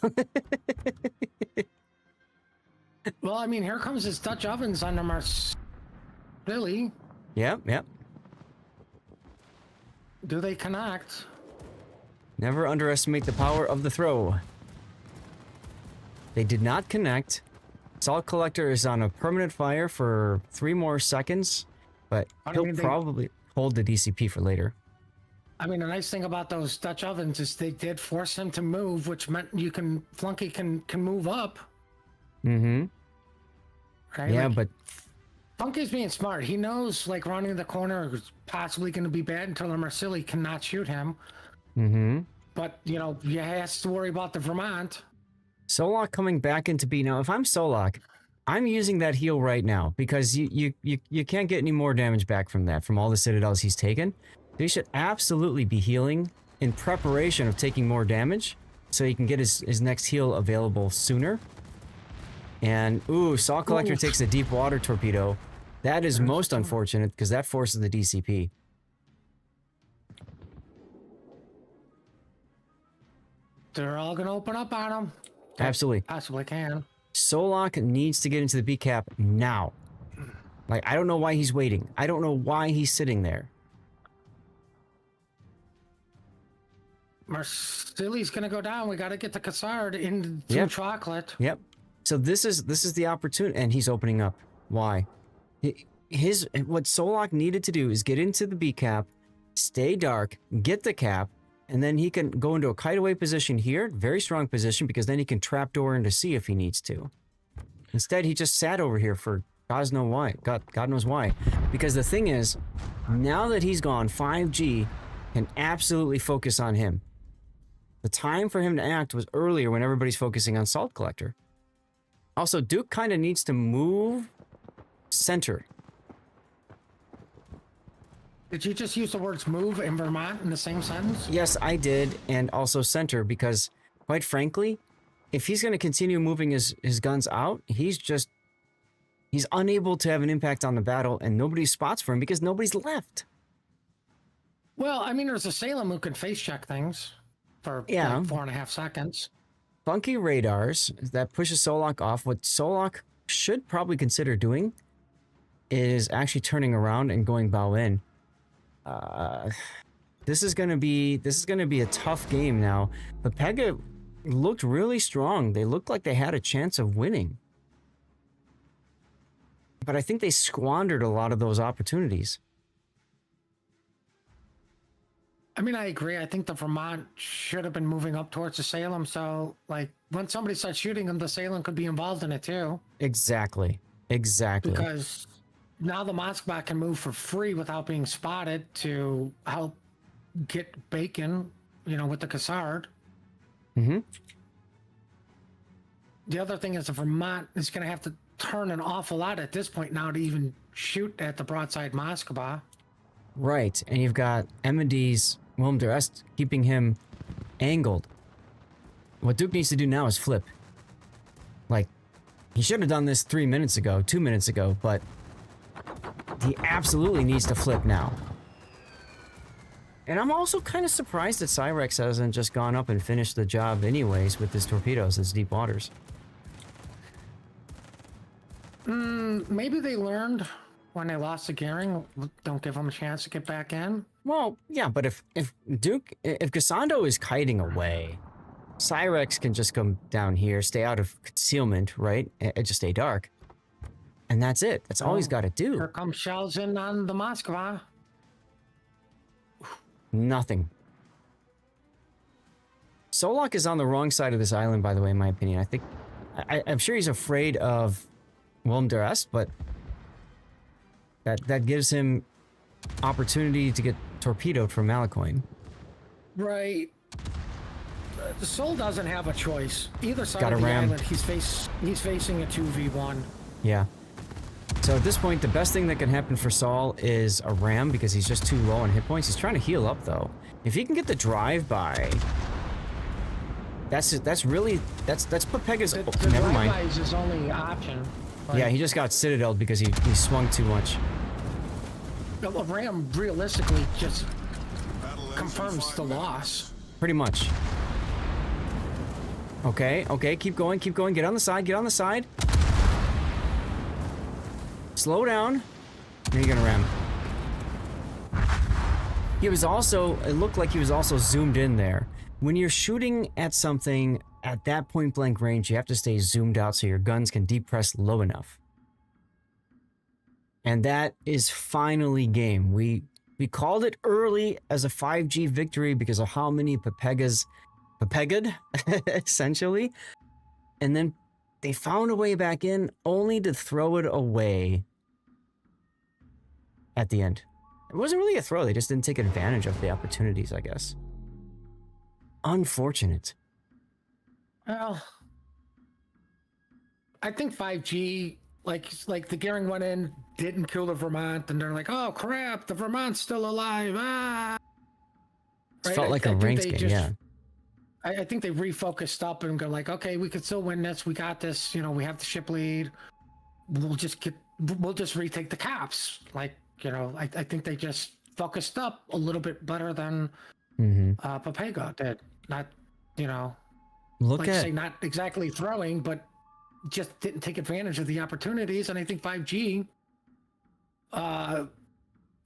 Well, I mean, here comes his Dutch ovens on the Mars. Really? Yep. Do they connect? Never underestimate the power of the throw. They did not connect. Salt collector is on a permanent fire for 3 more seconds, but I he'll mean, probably hold the DCP for later. I mean, the nice thing about those Dutch ovens is they did force him to move, which meant Flunky can move up. Mm-hmm. Right? Yeah, Like, but Flunky's being smart. He knows like rounding the corner is possibly going to be bad until the Marsili cannot shoot him. mm-hmm. But you know, he has to worry about the Vermont. Solak coming back into B. Now, if I'm Solak, I'm using that heal right now because you can't get any more damage back from that, from all the citadels he's taken. He should absolutely be healing in preparation of taking more damage so he can get his next heal available sooner. And, ooh, Saw Collector takes a deep water torpedo. That is most unfortunate because that forces the DCP. They're all going to open up on him. They Absolutely. possibly can. Solak needs to get into the B cap now. Like, I don't know why he's waiting. I don't know why he's sitting there. Marsili's going to go down. We got to get the Cassard into Yep. chocolate. Yep. So this is the opportunity, and he's opening up. Why? What Solak needed to do is get into the B cap, stay dark, get the cap, and then he can go into a kite-away position here, very strong position, because then he can trapdoor into C if he needs to. Instead, he just sat over here for God knows why. Because the thing is, now that he's gone, 5G can absolutely focus on him. The time for him to act was earlier when everybody's focusing on Salt Collector. Also, Duke kind of needs to move center. Did you just use the words move and Vermont in the same sentence? Yes, I did, and also center, because, quite frankly, if he's going to continue moving his guns out, he's unable to have an impact on the battle, and nobody spots for him because nobody's left. Well, I mean, there's a Salem who can face check things for like 4.5 seconds. Funky radars that pushes Solak off. What Solak should probably consider doing is actually turning around and going bow in. This is gonna be a tough game now. But Pega looked really strong. They looked like they had a chance of winning. But I think they squandered a lot of those opportunities. I mean, I agree. I think the Vermont should have been moving up towards the Salem. So, like, when somebody starts shooting them, the Salem could be involved in it too. Exactly. Because now the Moskva can move for free without being spotted to help get Bacon, with the Cassard. Mm-hmm. The other thing is the Vermont is going to have to turn an awful lot at this point now to even shoot at the broadside Moskva. Right, and you've got Emmedi's Willem de Est keeping him angled. What Duke needs to do now is flip. Like, he should have done this 2 minutes ago, but he absolutely needs to flip now. And I'm also kind of surprised that Cyrex hasn't just gone up and finished the job anyways with his torpedoes, his deep waters. Maybe they learned when they lost the gearing, don't give them a chance to get back in. Well, yeah, but if Cassando is kiting away, Cyrex can just come down here, stay out of concealment, right? And just stay dark. And that's it. That's all he's got to do. Here comes shells in on the Moskva. Nothing. Solak is on the wrong side of this island, by the way, in my opinion. I'm sure he's afraid of Willem de Est, but that gives him opportunity to get torpedoed from Malacoin. Right. The Sol doesn't have a choice. Either side Got a of the ram. island, he's facing a 2v1. Yeah. So at this point, the best thing that can happen for Saul is a ram because he's just too low on hit points. He's trying to heal up though. If he can get the drive-by, that's Pepega's. The Never drive-by mind. is his only option. Like, Yeah, he just got citadeled because he swung too much. a ram realistically just confirms the loss. Pretty much. Okay, keep going, get on the side. Slow down. Now you're gonna ram. It looked like he was also zoomed in there. When you're shooting at something at that point blank range, you have to stay zoomed out so your guns can depress low enough. And that is finally game. We We called it early as a 5G victory because of how many Pepega'd, essentially. And then they found a way back in only to throw it away at the end. It wasn't really a throw. They just didn't take advantage of the opportunities, I guess. Unfortunate. Well, I think 5G, like the gearing went in, didn't kill the Vermont, and they're like, oh crap, the Vermont's still alive. Ah, It felt like a ranked game, yeah. I think they refocused up and go like, okay, we could still win this. We got this. You know, we have the ship lead. We'll just retake the caps. Like, you know, I think they just focused up a little bit better than Papega did. Not, you know, not exactly throwing, but just didn't take advantage of the opportunities. And I think 5G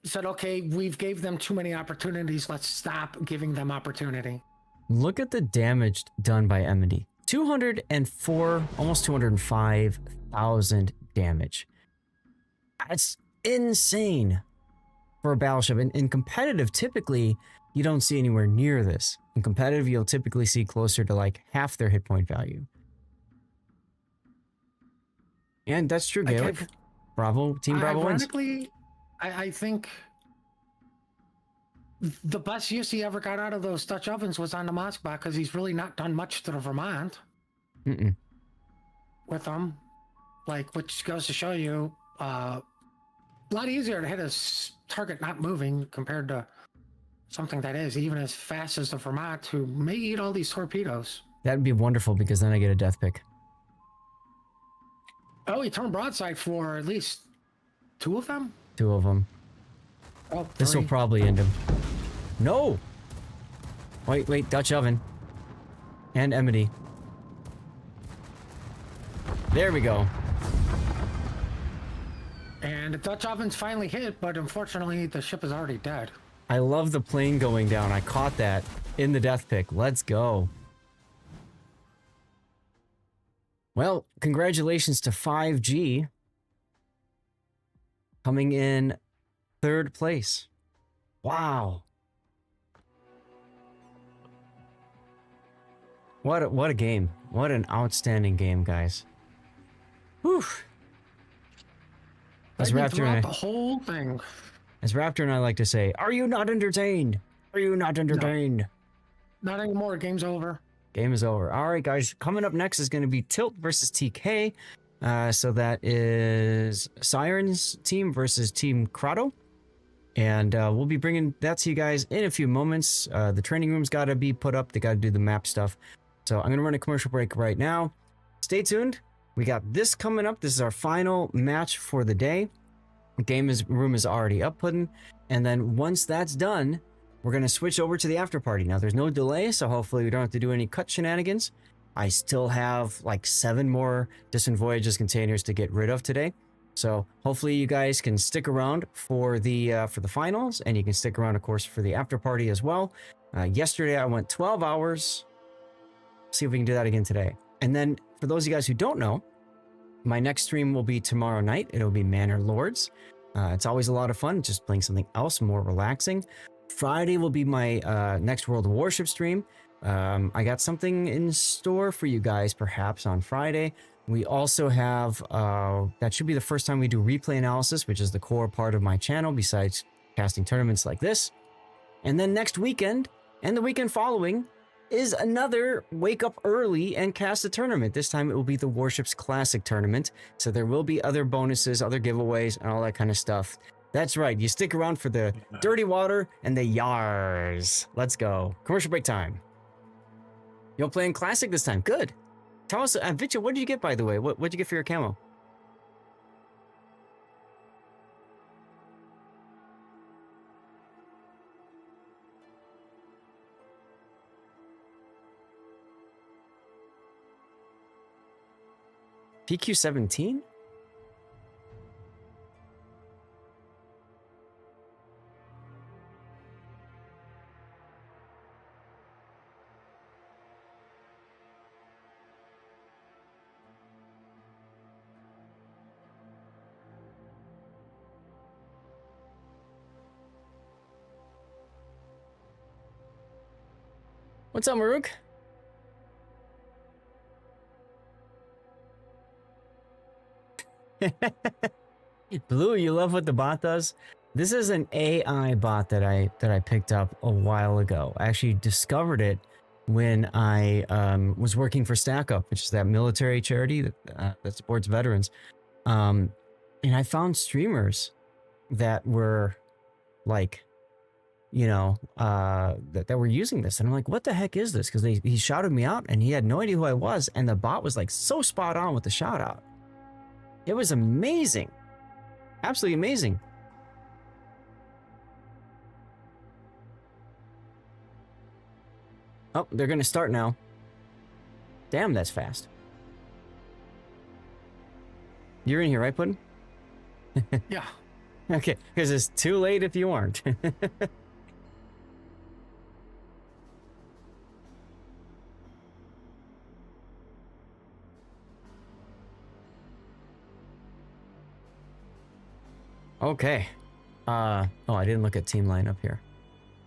said, okay, we've gave them too many opportunities. Let's stop giving them opportunity. Look at the damage done by Emity. 204, almost 205,000 damage. That's insane for a battleship. In competitive, typically, you don't see anywhere near this. In competitive, you'll typically see closer to like half their hit point value. And that's true, Gaelic. Bravo, Team Bravo wins. Ironically, I think the best use he ever got out of those Dutch ovens was on the Moskva, because he's really not done much to the Vermont with them. Like, which goes to show you, a lot easier to hit a target not moving compared to something that is even as fast as the Vermont, who may eat all these torpedoes. That'd be wonderful because then I get a death pick. Oh, he turned broadside for at least 2 of them? 2 of them. Oh, this will 3. probably end him. No! Wait, Dutch oven. And Emity. There we go. And the Dutch oven's finally hit, but unfortunately the ship is already dead. I love the plane going down. I caught that in the death pick. Let's go. Well, congratulations to 5G. Coming in 3rd place. Wow. What a game. What an outstanding game, guys. Whew. As Raptor and the whole thing. As Raptor and I like to say, are you not entertained? Are you not entertained? No. Not anymore. Game's over. Game is over. All right, guys. Coming up next is going to be Tilt versus TK. So that is Siren's team versus Team Crotto. And we'll be bringing that to you guys in a few moments. The training room's got to be put up. They got to do the map stuff. So I'm going to run a commercial break right now. Stay tuned. We got this coming up. This is our final match for the day. The room is already up pudding. And then once that's done, we're going to switch over to the after party. Now, there's no delay, so hopefully we don't have to do any cut shenanigans. I still have like 7 more Distant Voyages containers to get rid of today. So hopefully you guys can stick around for the finals, and you can stick around, of course, for the after party as well. Yesterday, I went 12 hours. See if we can do that again today. And then for those of you guys who don't know, my next stream will be tomorrow night. It'll be Manor Lords. It's always a lot of fun, just playing something else more relaxing. Friday will be my next World of Warship stream. I got something in store for you guys, perhaps on Friday. We also have, that should be the first time we do replay analysis, which is the core part of my channel, besides casting tournaments like this. And then next weekend, and the weekend following, is another wake up early and cast a tournament. This time it will be the Warships Classic tournament. So there will be other bonuses, other giveaways, and all that kind of stuff. That's right. You stick around for the dirty water and the yars. Let's go. Commercial break time. You're playing Classic this time. Good. Tell us, Vitya, what did you get, by the way? What'd you get for your camo? PQ-17? What's up, Maruk? Blue, you love what the bot does? This is an AI bot that I picked up a while ago. I actually discovered it when I was working for StackUp, which is that military charity that supports veterans. And I found streamers that were like, you know, that were using this, and I'm like, what the heck is this? Because he shouted me out, and he had no idea who I was, and the bot was like so spot on with the shout out. It was amazing, absolutely amazing. Oh, they're gonna start now. Damn, that's fast. You're in here, right, Puddin'? Yeah. Okay, because it's too late if you aren't. Okay. Oh, I didn't look at team lineup here.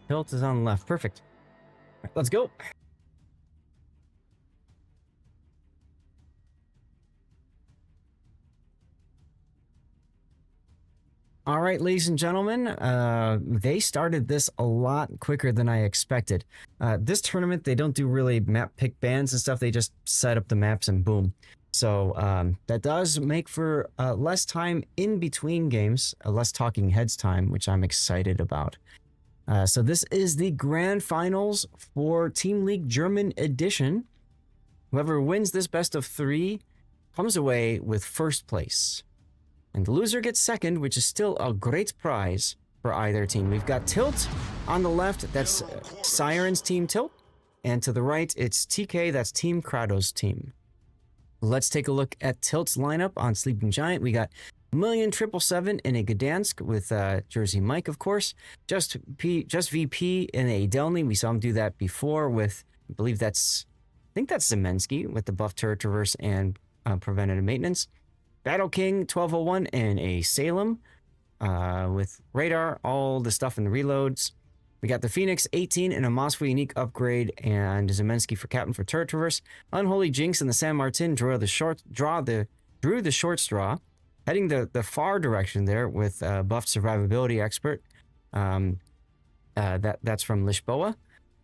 Hilt is on the left. Perfect. All right, let's go. All right, ladies and gentlemen, they started this a lot quicker than I expected. This tournament, they don't do really map pick bans and stuff. They just set up the maps and boom. So that does make for less time in between games, less talking heads time, which I'm excited about. So this is the grand finals for Team League German edition. Whoever wins this best of 3 comes away with first place. And the loser gets second, which is still a great prize for either team. We've got Tilt on the left, that's Siren's team Tilt. And to the right, it's TK, that's Team Kratos' team. Let's take a look at Tilt's lineup on Sleeping Giant. We got Million777 in a Gdansk with Jersey Mike, of course. Just VP in a Delny. We saw him do that before with, I think that's Zemensky with the buff turret traverse and preventative maintenance. Battle King 1201 in a Salem with radar, all the stuff in the reloads. We got the Phoenix 18 in a Moscow unique upgrade and Zemensky for captain for turret traverse. Unholy Jinx in the San Martin drew the short straw, heading the far direction there with buffed survivability expert. That's from Lisboa.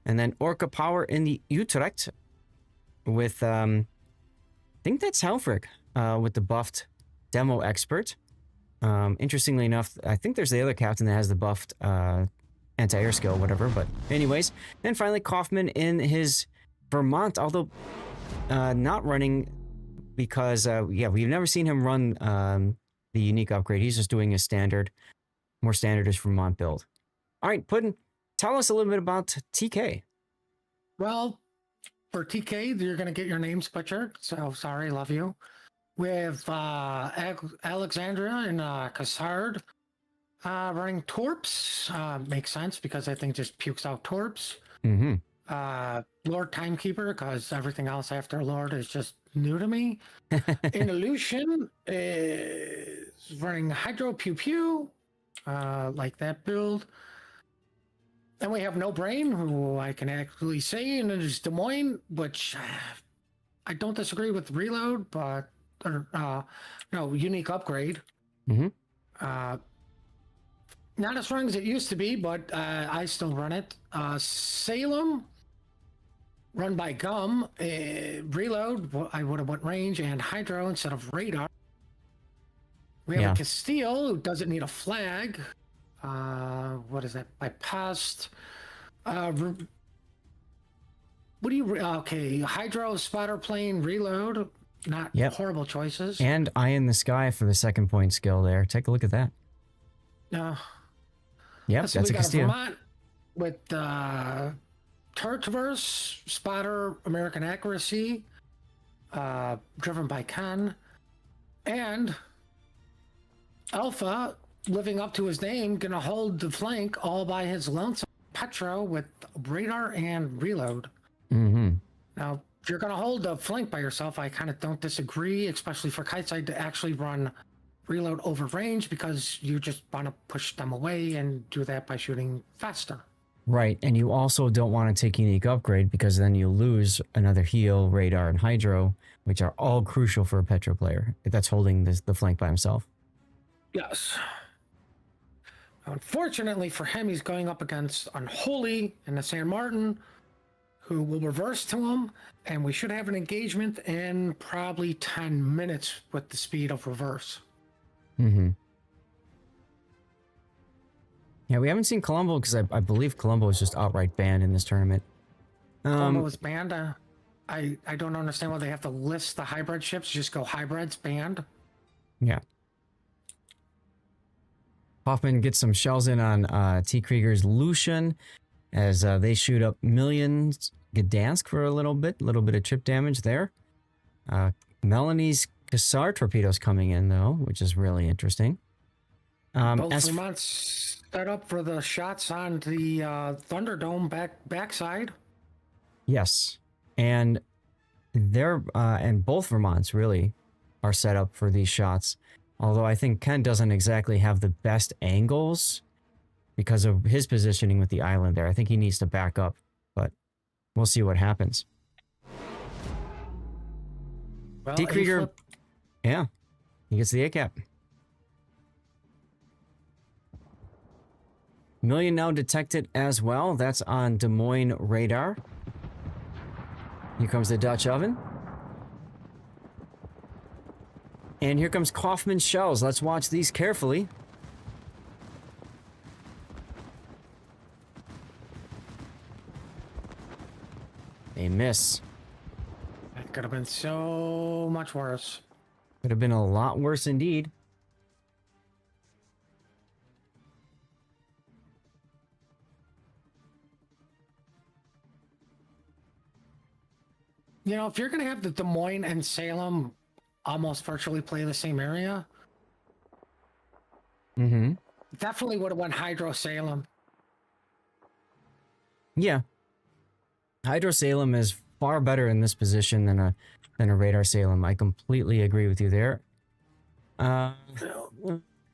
And then Orca Power in the Utrecht with I think that's Helfrich with the buffed demo expert. Interestingly enough, I think there's the other captain that has the buffed anti-air skill, whatever. But anyways, then finally Kaufman in his Vermont, although not running because we've never seen him run the unique upgrade. He's just doing a more standardish Vermont build. All right, Puddin', tell us a little bit about TK. Well, for TK, you're going to get your names butchered. So sorry, love you. We have Alexandria and Cassard running Torps. Makes sense because I think just pukes out Torps. Mm-hmm. Lord Timekeeper, because everything else after Lord is just new to me. In Illusion is running Hydro Pew Pew, like that build. Then we have No Brain, who I can actually say, and it is Des Moines, which I don't disagree with Reload, but unique upgrade. Mm-hmm. Not as strong as it used to be, but I still run it. Salem, run by Gum. Reload, I would have went range and Hydro instead of radar. We have a Castile who doesn't need a flag. What is that? By past. What do you? Okay, Hydro, spotter plane, reload. Not horrible choices. And Eye in the Sky for the second point skill there. Take a look at that. No. Yep, so that's we a got Castillo. Vermont with turret traverse, spotter, American accuracy, driven by Khan, and Alpha, living up to his name, gonna hold the flank all by his lonesome. Petro with radar and reload. Mm-hmm. Now, if you're gonna hold the flank by yourself, I kind of don't disagree, especially for Kiteside to actually run reload over range because you just want to push them away and do that by shooting faster. Right, and you also don't want to take unique upgrade because then you lose another heal, radar, and hydro, which are all crucial for a Petro player that's holding the flank by himself. Yes. Unfortunately for him, he's going up against Unholy and the San Martin, who will reverse to him, and we should have an engagement in probably 10 minutes with the speed of reverse. Mm-hmm. Yeah, we haven't seen Colombo because I believe Colombo is just outright banned in this tournament. Colombo was banned. I don't understand why they have to list the hybrid ships. Just go hybrids banned. Yeah. Hoffman gets some shells in on T. Krieger's Lucian as they shoot up millions Gdansk for a little bit of chip damage there. Melanie's Cassar torpedoes coming in though, which is really interesting. Both Vermont's set up for the shots on the Thunderdome backside. Yes, and and both Vermonts really are set up for these shots. Although I think Ken doesn't exactly have the best angles because of his positioning with the island there. I think he needs to back up, but we'll see what happens. Well, T. Krieger, yeah, he gets the A cap. Million now detected as well. That's on Des Moines radar. Here comes the Dutch oven. And here comes Kaufman shells. Let's watch these carefully. They miss. That could have been so much worse. Could have been a lot worse indeed. You know, if you're going to have the Des Moines and Salem almost virtually play the same area, definitely would have went Hydro Salem. Yeah. Hydro Salem is far better in this position than a Radar Salem. I completely agree with you there. No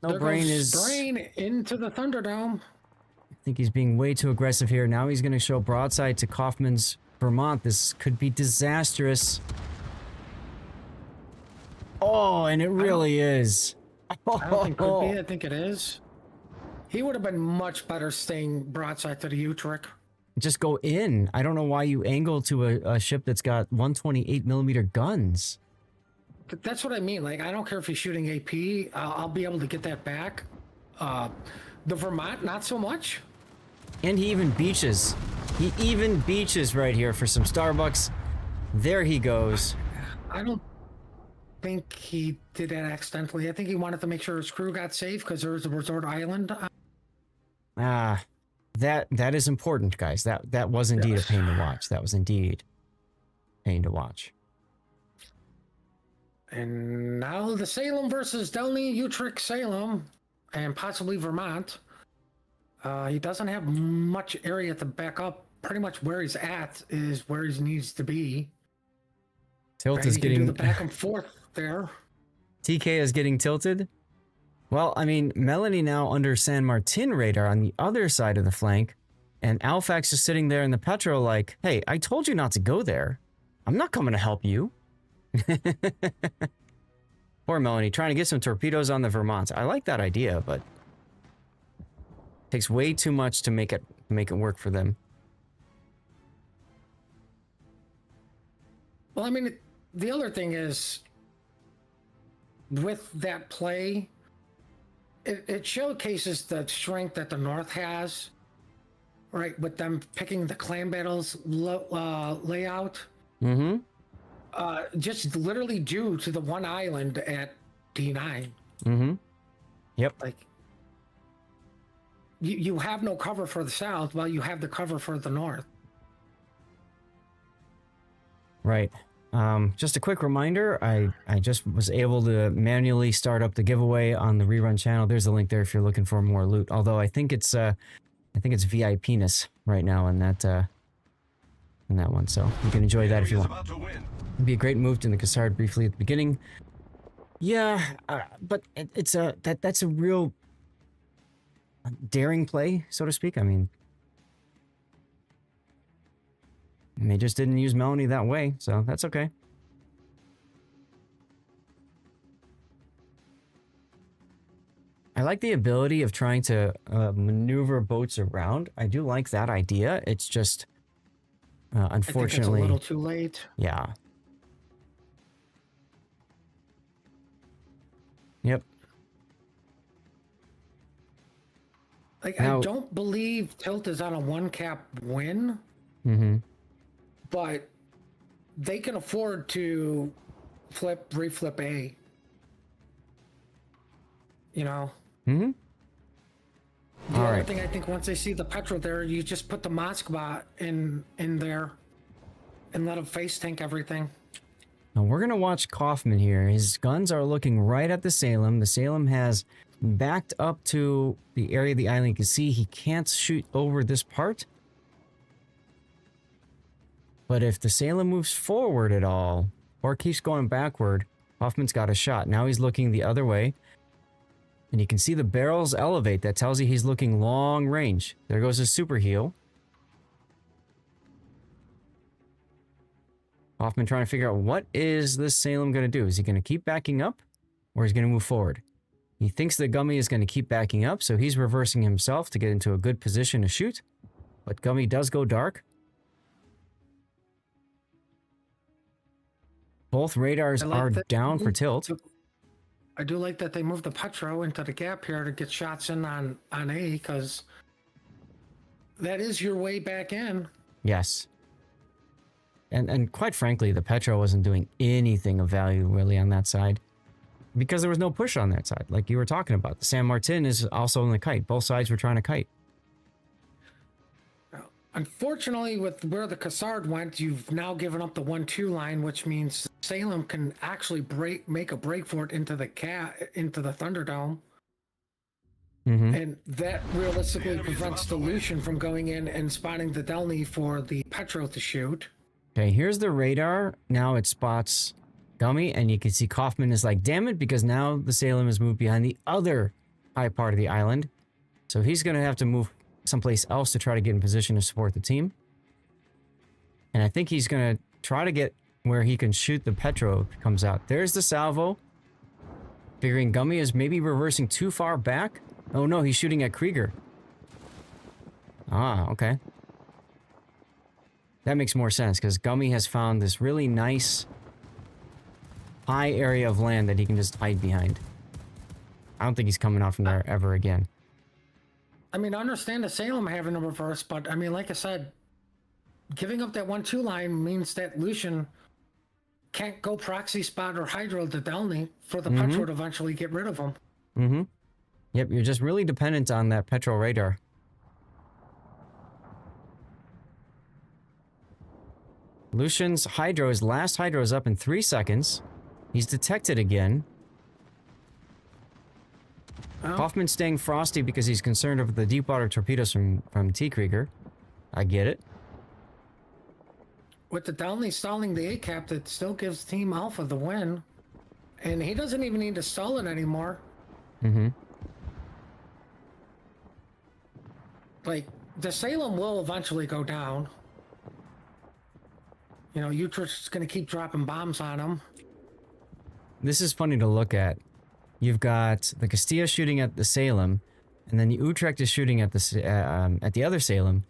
Brain is... Brain into the Thunderdome. I think he's being way too aggressive here. Now he's going to show broadside to Kaufman's Vermont. This could be disastrous. Oh, and it really is. I don't think it could be. I think it is. He would have been much better staying broadside to the Utrecht. Just go in. I don't know why you angle to a ship that's got 128mm guns. That's what I mean. Like, I don't care if he's shooting AP. I'll be able to get that back. The Vermont, not so much. And he even beaches. He even beaches right here for some Starbucks. There he goes. I don't think he did that accidentally. I think he wanted to make sure his crew got safe because there was a resort island. That is important, guys. That was indeed a pain to watch. That was indeed pain to watch. And now the Salem versus Delny, Utrecht, Salem, and possibly Vermont. He doesn't have much area to back up. Pretty much where he's at is where he needs to be. Tilt is getting... do the back and forth there. TK is getting tilted. Well, I mean, Melanie now under San Martin radar on the other side of the flank, and Alfax is sitting there in the Petro like, hey, I told you not to go there. I'm not coming to help you. Poor Melanie, trying to get some torpedoes on the Vermont. I like that idea, but it takes way too much to make it work for them. Well, I mean, the other thing is, with that play, it showcases the strength that the North has, right? With them picking the clan battles layout. Mm-hmm. Just literally due to the one island at D9. Mm-hmm. Yep. Like, you have no cover for the South while you have the cover for the North. Right. Just a quick reminder, I just was able to manually start up the giveaway on the rerun channel. There's a link there if you're looking for more loot. Although I think it's VIP-ness right now in that one, so you can enjoy that if you want. It'd be a great move to the Cassard briefly at the beginning. Yeah, but that's a real daring play, so to speak. I mean, And they just didn't use Melanie that way, so that's okay. I like the ability of trying to maneuver boats around. I do like that idea. It's just, unfortunately... I think it's a little too late. Yeah. Yep. Like, Now- I don't believe Tilt is on a one-cap win, Mm-hmm. but they can afford to reflip A. You know? Mm-hmm. The All other right. thing, I think once they see the petrol there, you just put the Moskva in there and let them face tank everything. Now we're gonna watch Kaufman here. His guns are looking right at the Salem. The Salem has backed up to the area of the island. You can see he can't shoot over this part. But if the Salem moves forward at all, or keeps going backward, Kaufman's got a shot. Now he's looking the other way. And you can see the barrels elevate. That tells you he's looking long range. There goes his super heal. Hoffman trying to figure out what is this Salem going to do. Is he going to keep backing up or is he going to move forward? He thinks that Gummy is going to keep backing up, so he's reversing himself to get into a good position to shoot. But Gummy does go dark. Both radars are down for tilt. I do like that they moved the Petro into the gap here to get shots in on A, because that is your way back in. Yes. And quite frankly, the Petro wasn't doing anything of value really on that side. Because there was no push on that side, like you were talking about. The San Martin is also in the kite. Both sides were trying to kite. Unfortunately, with where the Cassard went, you've now given up the 1-2 line, which means Salem can actually make a break for it into the Thunderdome. Mm-hmm. And that realistically prevents Dilution from going in and spotting the Delny for the Petro to shoot. Okay, here's the radar. Now it spots Gummy, and you can see Kaufman is like, damn it, because now the Salem has moved behind the other high part of the island. So he's going to have to move someplace else to try to get in position to support the team. And I think he's going to try to get where he can shoot the Petro if it comes out. There's the salvo. Figuring Gummy is maybe reversing too far back. Oh no, he's shooting at Krieger. Ah, okay. That makes more sense because Gummy has found this really nice high area of land that he can just hide behind. I don't think he's coming out from there ever again. I mean, I understand the Salem having a reverse, but I mean, like I said, giving up that 1-2 line means that Lucian can't go proxy spot or hydro the Delny for the Petro to eventually get rid of him. Mm-hmm. Yep, you're just really dependent on that Petro radar. Lucian's hydro, his last hydro is up in 3 seconds. He's detected again. Well, Hoffman's staying frosty because he's concerned over the deep water torpedoes from T. Krieger. I get it. with the Delny stalling the A-cap, that still gives Team Alpha the win. And he doesn't even need to stall it anymore. Mm-hmm. Like, the Salem will eventually go down. You know, Utrecht's going to keep dropping bombs on him. This is funny to look at. You've got the Castilla shooting at the Salem, and then the Utrecht is shooting at the other Salem.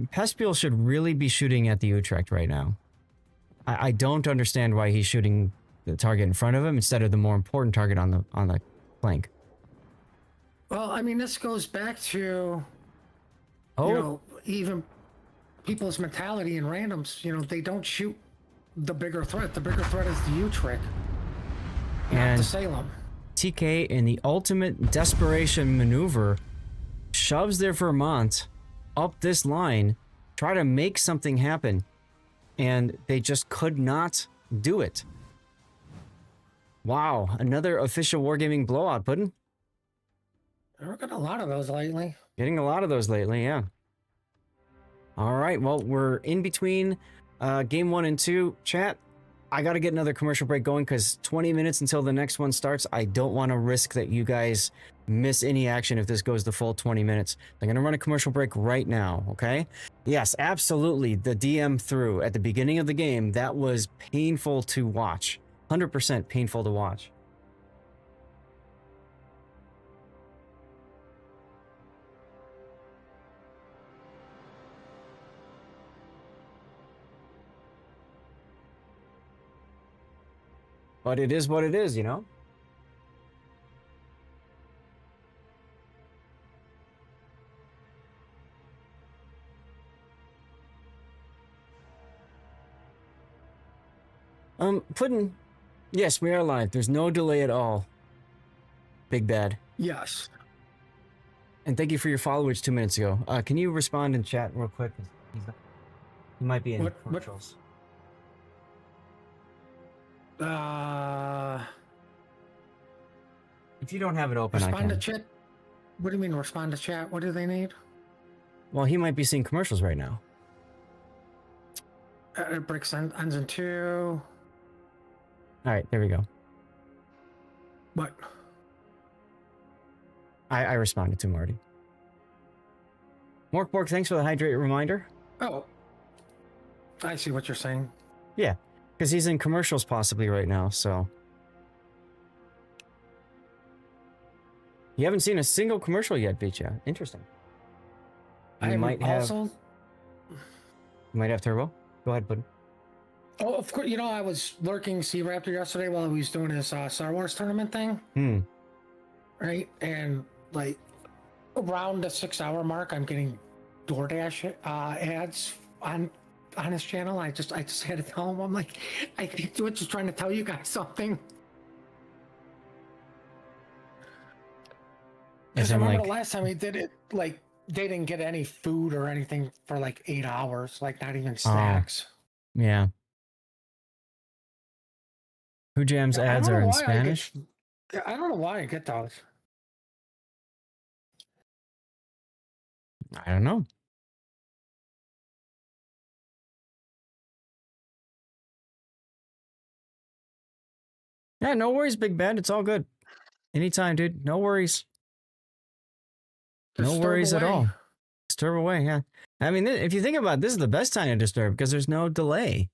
Pespiel should really be shooting at the Utrecht right now. I don't understand why he's shooting the target in front of him instead of the more important target on the flank. Well, I mean, this goes back to, you know, even people's mentality and randoms. You know, they don't shoot the bigger threat. The bigger threat is the Utrecht, not the Salem. TK, in the ultimate desperation maneuver, shoves their Vermont up this line, try to make something happen, and they just could not do it. Wow, another official Wargaming blowout, Puddin'. We're getting a lot of those lately. Getting a lot of those lately, yeah. All right, well, we're in between game 1 and 2. Chat, I got to get another commercial break going because 20 minutes until the next one starts. I don't want to risk that you guys miss any action if this goes the full 20 minutes. I'm going to run a commercial break right now, okay? Yes, absolutely. The DM through at the beginning of the game, that was painful to watch. 100% painful to watch. But it is what it is, you know? Puddin'. Yes, we are live. There's no delay at all. Big Bad. Yes. And thank you for your followage 2 minutes ago. Can you respond in chat real quick? He might be in What- commercials. If you don't have it open, I Respond to can. chat. What do you mean respond to chat? What do they need? Well, he might be seeing commercials right now. Bricks ends in 2. All right, there we go. What? I responded to him already. Morkborg, thanks for the hydrate reminder. Oh. I see what you're saying. Yeah, because he's in commercials possibly right now, so. You haven't seen a single commercial yet, Beecha. Interesting. You might have Turbo. Go ahead, Puddin'. Oh, of course. You know, I was lurking Sea Raptor yesterday while he was doing his Star Wars tournament thing. Right? And, like, around the 6-hour mark, I'm getting DoorDash ads on his channel. I just had to tell him, I'm like, I think Twitch is trying to tell you guys something. As Because I in, remember like, the last time he did it, like, they didn't get any food or anything for like 8 hours, like not even snacks. yeah. Who Jams I ads don't are know in why Spanish? I don't know why I get those. I don't know. Yeah, no worries, Big Bad. It's all good. Anytime, dude. No worries. No Disturb worries at away. all. Disturb away, yeah. I mean, if you think about it, this is the best time to disturb because there's no delay.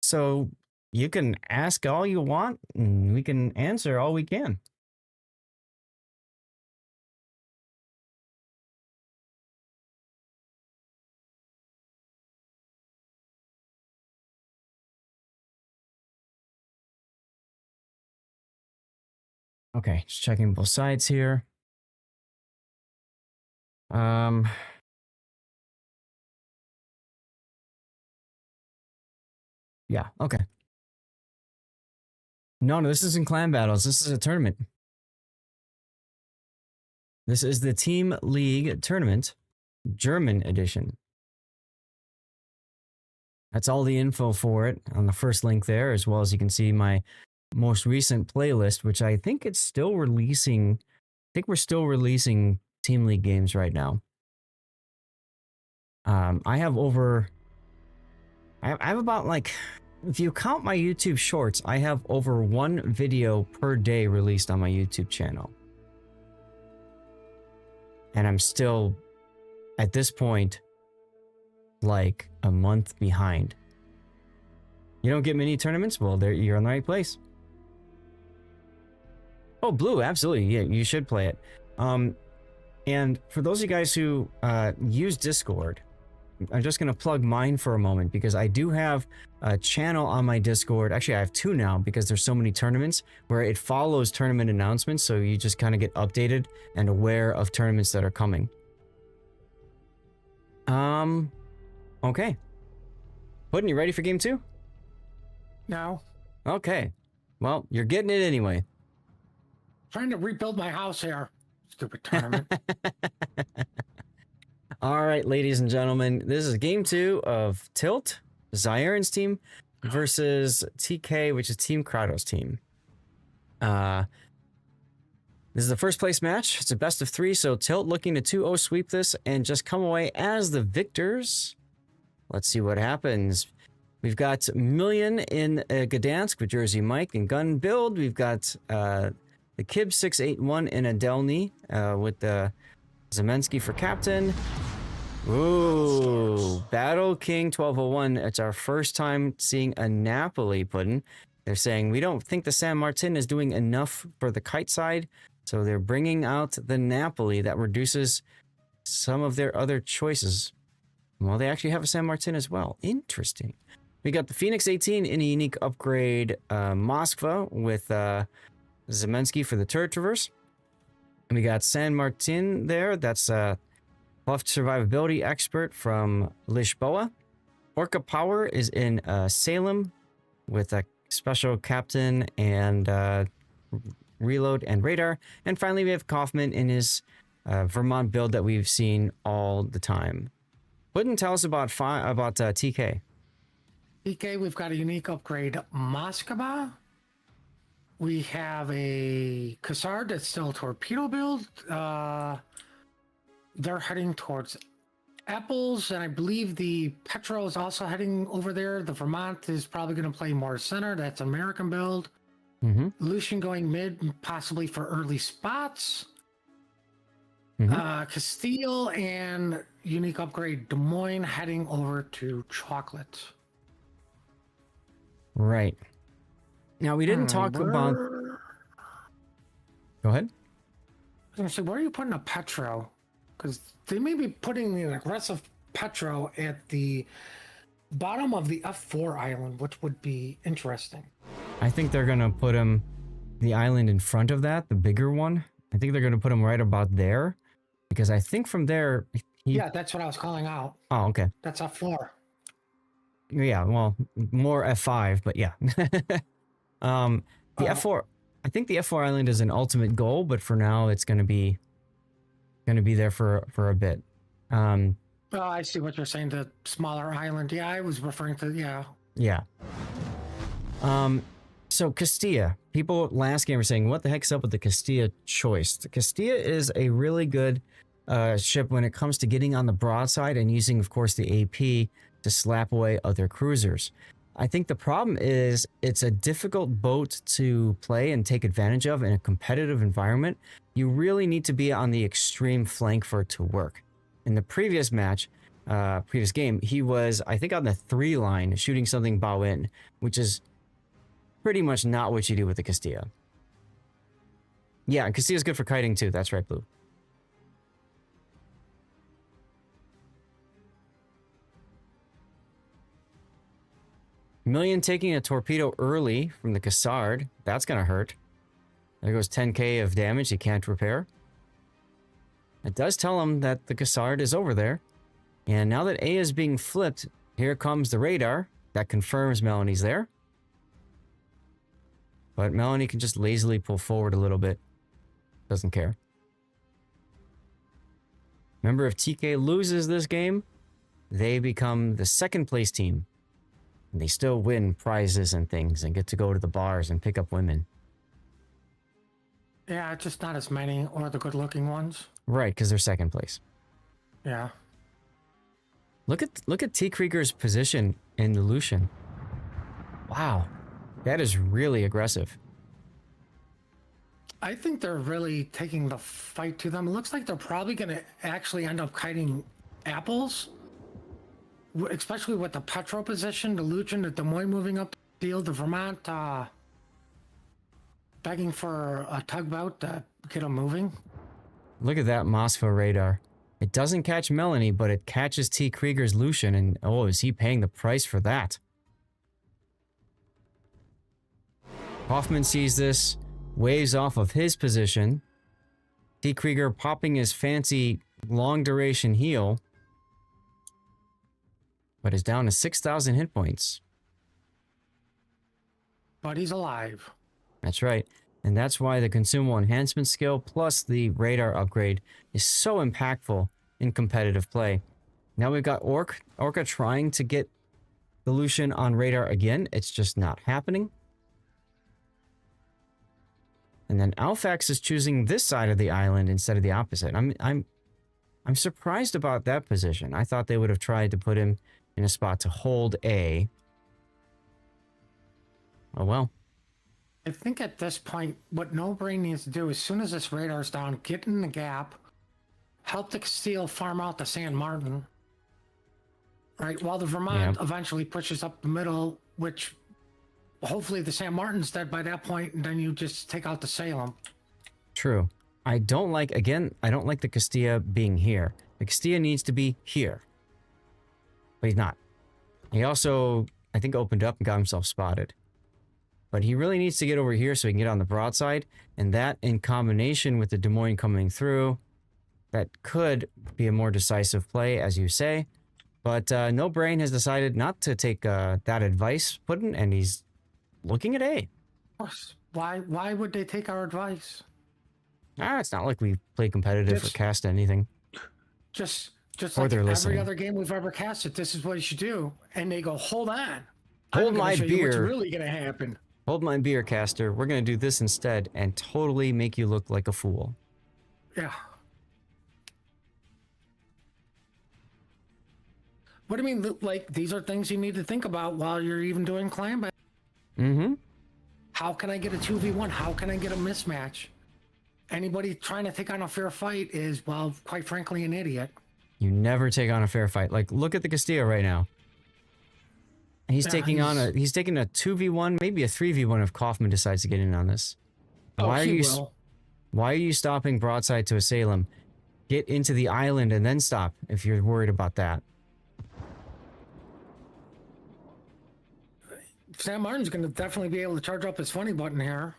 So you can ask all you want and we can answer all we can. Okay, just checking both sides here. Yeah, okay. No, this isn't clan battles. This is a tournament. This is the Team League Tournament, German edition. That's all the info for it on the first link there, as well as you can see my most recent playlist, which I think it's still releasing. I think we're still releasing Team League games right now. I have about, like, if you count my YouTube shorts, I have over 1 video per day released on my YouTube channel. And I'm still, at this point, like a month behind. You don't get mini tournaments? Well, you're in the right place. Oh, Blue, absolutely. Yeah, you should play it. And for those of you guys who use Discord, I'm just going to plug mine for a moment because I do have a channel on my Discord. Actually, I have 2 now because there's so many tournaments where it follows tournament announcements. So you just kind of get updated and aware of tournaments that are coming. Okay. Puddin', you ready for game 2? No. Okay. Well, you're getting it anyway. Trying to rebuild my house here. Stupid tournament. All right, ladies and gentlemen, this is game 2 of Tilt, Zyron's team, versus TK, which is Team Kratos' team. This is the first place match. It's a best of 3, so Tilt looking to 2-0 sweep this and just come away as the victors. Let's see what happens. We've got Million in Gdansk with Jersey Mike and Gun Build. We've got the Kib 681 in Adelny with the Zemensky for captain. Ooh, Battle King 1201. It's our first time seeing a Napoli pudding. They're saying we don't think the San Martin is doing enough for the kite side, so they're bringing out the Napoli that reduces some of their other choices. Well, they actually have a San Martin as well. Interesting. We got the Phoenix 18 in a unique upgrade, Moskva with Zemensky for the turret traverse. And we got San Martin there. That's buffed survivability expert from Lisboa. Orca Power is in Salem with a special captain and reload and radar. And finally, we have Kaufman in his Vermont build that we've seen all the time. Wouldn't tell us about TK. TK, we've got a unique upgrade, Moskva. We have a Cassard that's still a torpedo build. They're heading towards Apples, and I believe the Petro is also heading over there. The Vermont is probably going to play more center. That's American build. Lucian going mid, possibly for early spots. Castile and unique upgrade Des Moines heading over to Chocolate. Right. Now, we didn't talk about... Go ahead. I was going to say, where are you putting a Petro? Because they may be putting an aggressive Petro at the bottom of the F4 island, which would be interesting. I think they're going to put him the island in front of that, the bigger one. I think they're going to put him right about there. Because I think from there... Yeah, that's what I was calling out. Oh, okay. That's F4. Yeah, well, more F5, but yeah. The F4... I think the F4 island is an ultimate goal, but for now it's going to be there for a bit. Oh, I see what you're saying. The smaller island. Yeah, I was referring to, yeah. Yeah. So Castilla, people last game were saying, what the heck's up with the Castilla choice? The Castilla is a really good ship when it comes to getting on the broadside and using, of course, the AP to slap away other cruisers. I think the problem is it's a difficult boat to play and take advantage of in a competitive environment. You really need to be on the extreme flank for it to work. In the previous match, previous game, he was, I think, on the 3 line shooting something bow in, which is pretty much not what you do with the Castilla. Yeah, Castilla's good for kiting too. That's right, Blue. Million taking a torpedo early from the Cassard. That's going to hurt. There goes 10k of damage he can't repair. It does tell him that the Cassard is over there. And now that A is being flipped, here comes the radar. That confirms Melanie's there. But Melanie can just lazily pull forward a little bit. Doesn't care. Remember, if TK loses this game, they become the second place team. And they still win prizes and things and get to go to the bars and pick up women. Yeah, just not as many, or the good-looking ones. Right, because they're second place. Yeah. Look at T. Krieger's position in the Lucian. Wow. That is really aggressive. I think they're really taking the fight to them. It looks like they're probably going to actually end up kiting Apples. Especially with the Petro position, the Lucian, the Des Moines moving up the field, the Vermont begging for a tugboat to get them moving. Look at that Moskva radar. It doesn't catch Melanie, but it catches T. Krieger's Lucian, and oh, is he paying the price for that? Hoffman sees this, waves off of his position. T. Krieger popping his fancy long-duration heal, but is down to 6,000 hit points. But he's alive. That's right. And that's why the consumable enhancement skill plus the radar upgrade is so impactful in competitive play. Now we've got Orca trying to get the Lucian on radar again. It's just not happening. And then Alphax is choosing this side of the island instead of the opposite. I'm surprised about that position. I thought they would have tried to put him in a spot to hold A Oh well. I think at this point, what No Brain needs to do, as soon as this radar's down, get in the gap, help the Castile farm out the San Martin, right? While the Vermont eventually pushes up the middle, which hopefully the San Martin's dead by that point, and then you just take out the Salem. True. I don't like the Castilla being here. The Castilla needs to be here. But he's not. He also, I think, opened up and got himself spotted. But he really needs to get over here so he can get on the broadside. And that, in combination with the Des Moines coming through, that could be a more decisive play, as you say. But No Brain has decided not to take that advice, Puddin', and he's looking at A. Of course. Why would they take our advice? It's not like we play competitive or cast anything. Just Or like they're every listening. other game we've ever casted, this is what you should do. And they go, hold on. Hold I'm gonna my show you what's beer. really going to happen. Hold my beer, caster. We're going to do this instead and totally make you look like a fool. Yeah. What do you mean? Like, these are things you need to think about while you're even doing clan battle. Mm-hmm. How can I get a 2v1? How can I get a mismatch? Anybody trying to take on a fair fight is, well, quite frankly, an idiot. You never take on a fair fight. Like, look at the Castilla right now. He's taking a 2v1, maybe a 3v1 if Kaufman decides to get in on this. Why are you stopping broadside to a Salem? Get into the island and then stop if you're worried about that. Sam Martin's going to definitely be able to charge up his funny button here.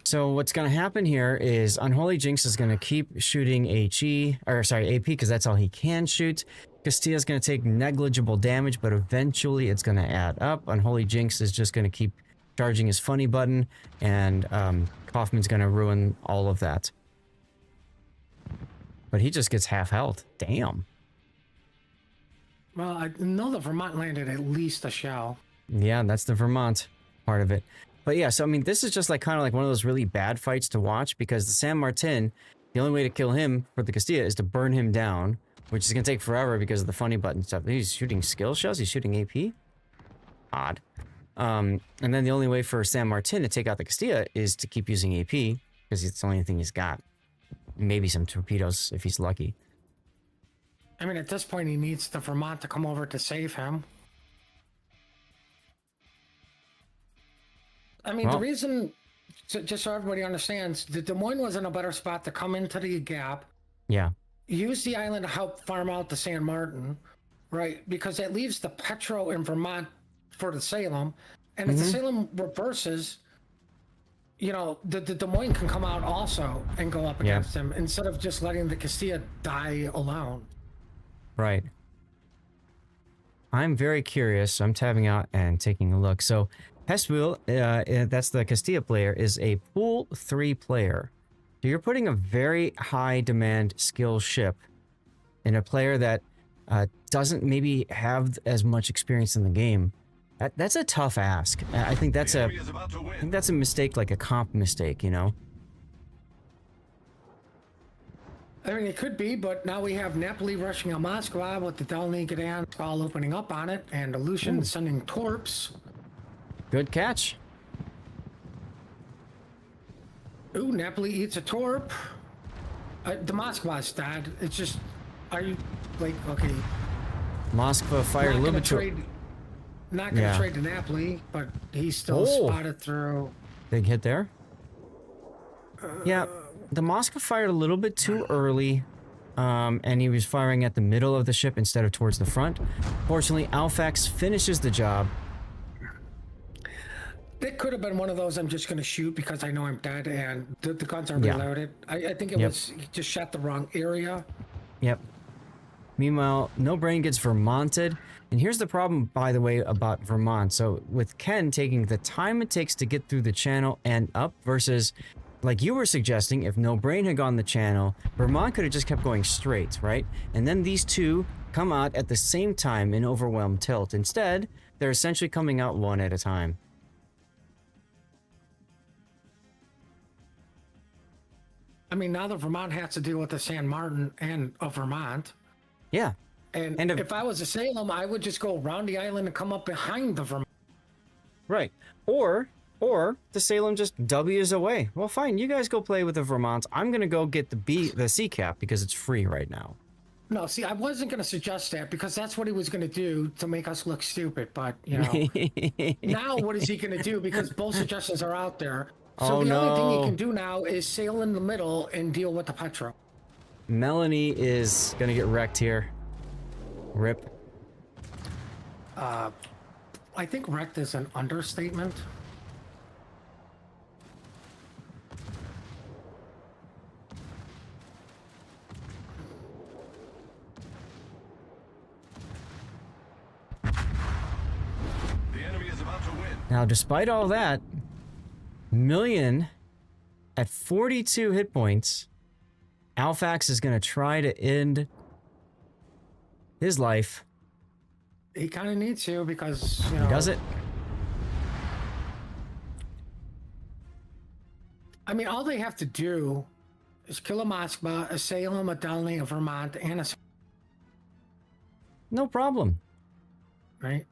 So what's going to happen here is Unholy Jinx is going to keep shooting AP, because that's all he can shoot. Castilla's going to take negligible damage, but eventually it's going to add up. Unholy Jinx is just going to keep charging his funny button, and Kaufman's going to ruin all of that. But he just gets half health. Damn. Well, I know the Vermont landed at least a shell. Yeah, that's the Vermont part of it. But yeah, so I mean, this is just like kind of like one of those really bad fights to watch, because the San Martin, the only way to kill him for the Castilla is to burn him down, which is going to take forever because of the funny button stuff. He's shooting skill shells. He's shooting AP. Odd. And then the only way for San Martin to take out the Castilla is to keep using AP, because it's the only thing he's got. Maybe some torpedoes if he's lucky. I mean, at this point, he needs the Vermont to come over to save him. I mean, the reason, just so everybody understands, the Des Moines was in a better spot to come into the gap. Yeah. Use the island to help farm out the San Martin, right? Because that leaves the Petro in Vermont for the Salem. And if the Salem reverses, you know, the Des Moines can come out also and go up against him instead of just letting the Castilla die alone. Right. I'm very curious. I'm tabbing out and taking a look. So Hespel, that's the Castilla player, is a pool 3 player. So you're putting a very high demand skill ship in a player that doesn't maybe have as much experience in the game. That's a tough ask. I think that's a mistake, like a comp mistake, you know? I mean, it could be, but now we have Napoli rushing on Moscow with the Del Nicodan all opening up on it, and Aleutian sending torps. Good catch. Ooh, Napoli eats a torp. The Moskva's dead. It's just, are you, like, okay. Moskva fired a little bit too... Not going to trade to Napoli, but he's still spotted through. Big hit there. Yeah, the Moskva fired a little bit too early, and he was firing at the middle of the ship instead of towards the front. Fortunately, Alfax finishes the job. It could have been one of those, I'm just going to shoot because I know I'm dead and the guns are reloaded. I think it was, he just shot the wrong area. Yep. Meanwhile, No Brain gets Vermonted. And here's the problem, by the way, about Vermont. So with Ken taking the time it takes to get through the channel and up versus, like you were suggesting, if No Brain had gone the channel, Vermont could have just kept going straight, right? And then these two come out at the same time in overwhelmed tilt. Instead, they're essentially coming out one at a time. I mean, now the Vermont has to deal with the San Martin and a Vermont. Yeah. And if I was a Salem, I would just go around the island and come up behind the Vermont. Right. Or the Salem just W's away. Well, fine. You guys go play with the Vermont. I'm gonna go get the C cap because it's free right now. No, see, I wasn't going to suggest that because that's what he was going to do to make us look stupid. But, you know, now what is he going to do? Because both suggestions are out there. So Oh, the only thing he no. can do now is sail in the middle and deal with the Petro. Melanie is gonna get wrecked here. Rip. I think wrecked is an understatement. The enemy is about to win. Now, despite all that, Million at 42 hit points, Alfax is gonna try to end his life. He kind of needs to because, you know. Does it? I mean, all they have to do is kill a Moskva, a Salem, a Delny, a Vermont, and a... No problem. Right?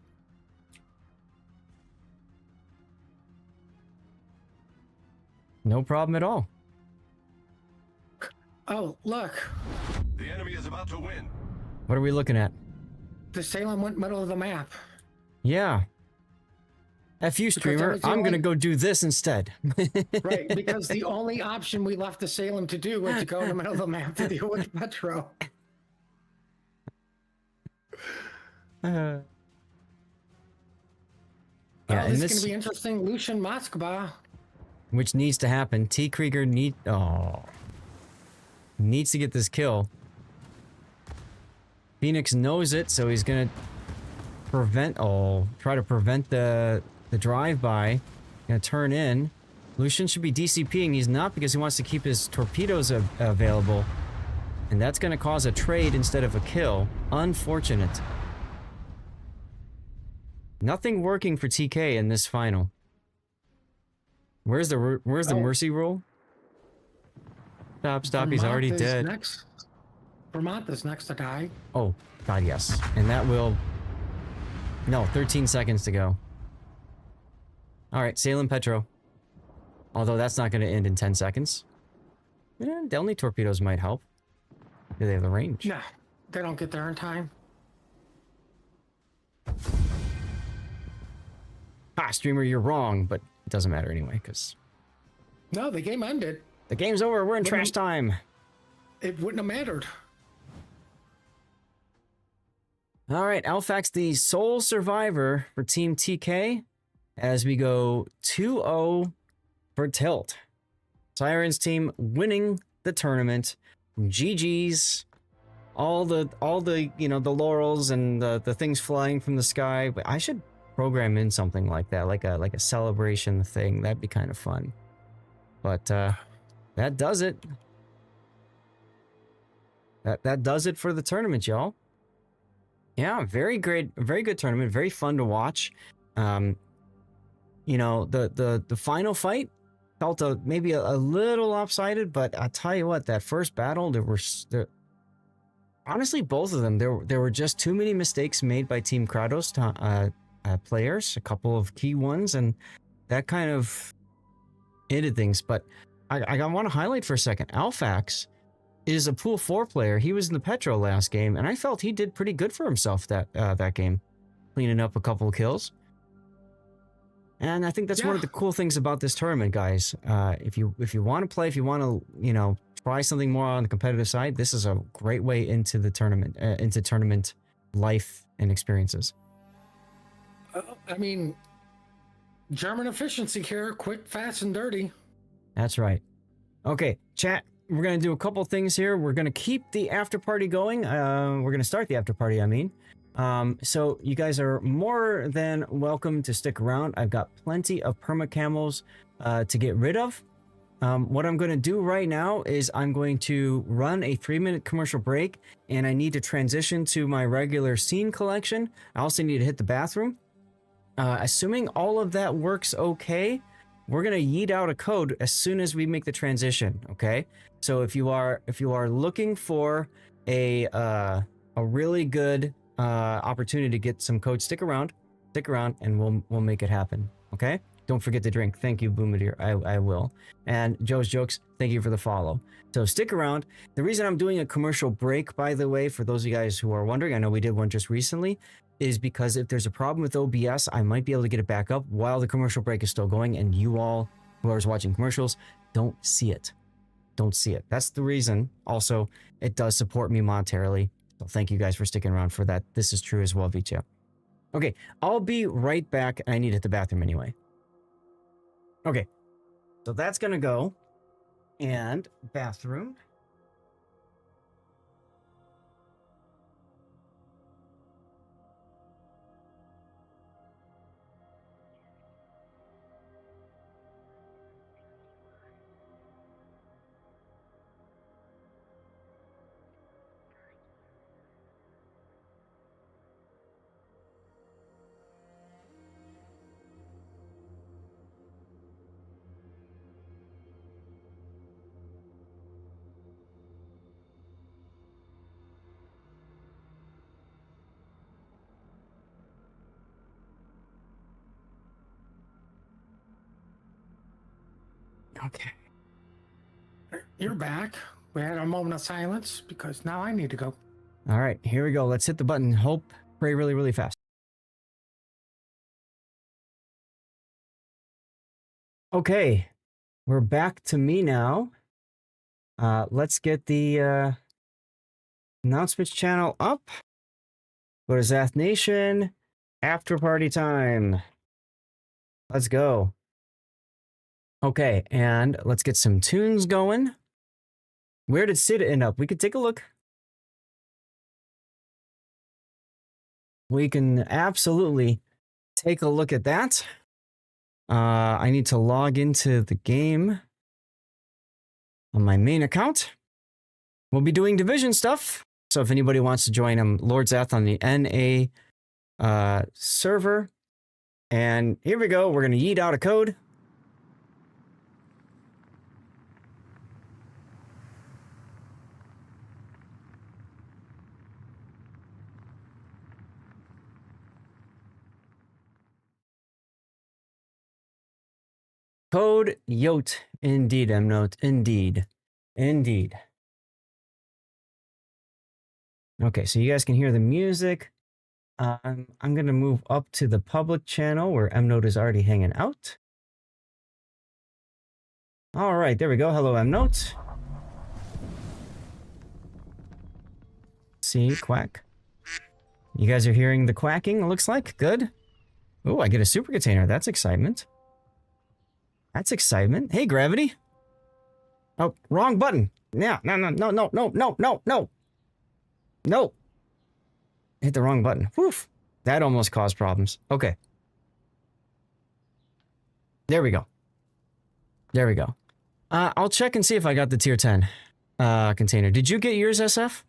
No problem at all. Oh, look. The enemy is about to win. What are we looking at? The Salem went middle of the map. Yeah. F you, streamer. was the I'm only- gonna go do this instead. Right, because the only option we left the Salem to do was to go in the middle of the map to deal with Petro. Yeah, Oh, and this is this, going to be interesting. Lucian Moskva. which needs to happen. T. Krieger needs to get this kill. Phoenix knows it, so he's gonna try to prevent the drive-by. Gonna turn in. Lucian should be DCPing. He's not because he wants to keep his torpedoes available. And that's gonna cause a trade instead of a kill. Unfortunate. Nothing working for TK in this final. Where's the mercy rule? Stop, he's already Vermont is dead. Next. Vermont is next to die. Oh, God, yes. And that will... No, 13 seconds to go. Alright, Salem Petro. Although that's not going to end in 10 seconds. Yeah, Delny torpedoes might help. Do they have the range? Nah, they don't get there in time. Streamer, you're wrong, but it doesn't matter anyway, because... No, the game ended. The game's over, we're in trash time! It wouldn't have mattered. Alright, Alfax, the sole survivor for Team TK, as we go 2-0 for Tilt. Sirens team winning the tournament. GG's. All the you know, the laurels and the things flying from the sky. But I should program in something like that, like a celebration thing. That'd be kind of fun. But that does it. That does it for the tournament, y'all. Yeah, very great, very good tournament, very fun to watch. You know, the final fight felt maybe a little lopsided, but I tell you what, that first battle, honestly, both of them, there were just too many mistakes made by Team Kratos players, a couple of key ones, and that kind of ended things. But I want to highlight for a second, Alfax is a Pool 4 player. He was in the Petro last game, and I felt he did pretty good for himself that game, cleaning up a couple of kills. And I think that's one of the cool things about this tournament, guys. If you want to play, if you want to, you know, try something more on the competitive side, this is a great way into the tournament, into tournament life and experiences. I mean, German efficiency here, quick, fast, and dirty. That's right. Okay, chat. We're going to do a couple things here. We're going to keep the after party going. We're going to start the after party, I mean. So you guys are more than welcome to stick around. I've got plenty of permacamos to get rid of. What I'm going to do right now is I'm going to run a 3-minute commercial break, and I need to transition to my regular scene collection. I also need to hit the bathroom. Assuming all of that works okay, we're going to yeet out a code as soon as we make the transition, okay? So if you are looking for a really good opportunity to get some code, stick around. Stick around and we'll make it happen. Okay? Don't forget to drink. Thank you, Boomadeer. I will. And Joe's Jokes, thank you for the follow. So stick around. The reason I'm doing a commercial break, by the way, for those of you guys who are wondering, I know we did one just recently, is because if there's a problem with OBS, I might be able to get it back up while the commercial break is still going, and you all, whoever's watching commercials, don't see it. Don't see it. That's the reason. Also, it does support me monetarily. So thank you guys for sticking around for that. This is true as well, Vicha. Okay, I'll be right back. I need to hit the bathroom anyway. Okay, so that's gonna go. And bathroom. Okay. You're back. We had a moment of silence because now I need to go. All right, here we go. Let's hit the button. Hope, pray really, really fast. Okay, we're back to me now. Let's get the announcements channel up. Go to Zath Nation. After party time. Let's go. Okay, and let's get some tunes going. Where did Sid end up? We could take a look. We can absolutely take a look at that. I need to log into the game on my main account. We'll be doing division stuff. So if anybody wants to join, I'm Lord Zath on the NA server. And here we go. We're going to yeet out a code. Code YOT. Indeed, Mnote. Indeed. Indeed. Okay, so you guys can hear the music. I'm going to move up to the public channel where Mnote is already hanging out. All right, there we go. Hello, Mnote. See, quack. You guys are hearing the quacking, it looks like. Good. Oh, I get a super container. That's excitement. That's excitement. Hey, Gravity. Oh, wrong button. Yeah, no. No. Hit the wrong button. Woof. That almost caused problems. Okay. There we go. There we go. I'll check and see if I got the tier 10 container. Did you get yours, SF?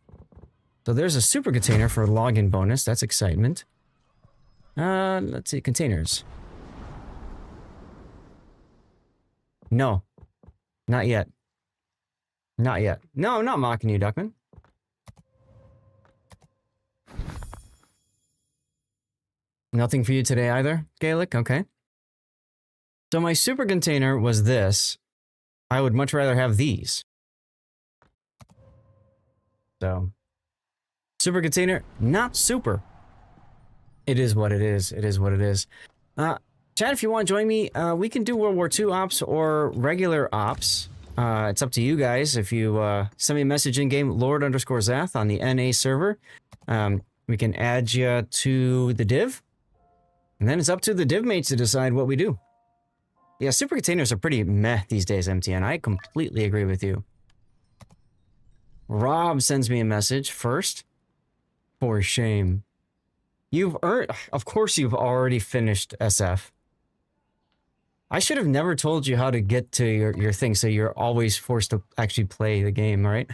So there's a super container for login bonus. That's excitement. Let's see. Containers. No. Not yet. Not yet. No, I'm not mocking you, Duckman. Nothing for you today either, Gaelic? Okay. So my super container was this. I would much rather have these. So, super container, not super. It is what it is. It is what it is. Chad, if you want to join me, we can do World War II ops or regular ops. It's up to you guys. If you send me a message in-game, Lord_Zath on the NA server, we can add you to the div. And then it's up to the div mates to decide what we do. Yeah, super containers are pretty meh these days, MTN. I completely agree with you. Rob sends me a message first. For shame. You've earned... Of course you've already finished SF. I should have never told you how to get to your thing, so you're always forced to actually play the game, right?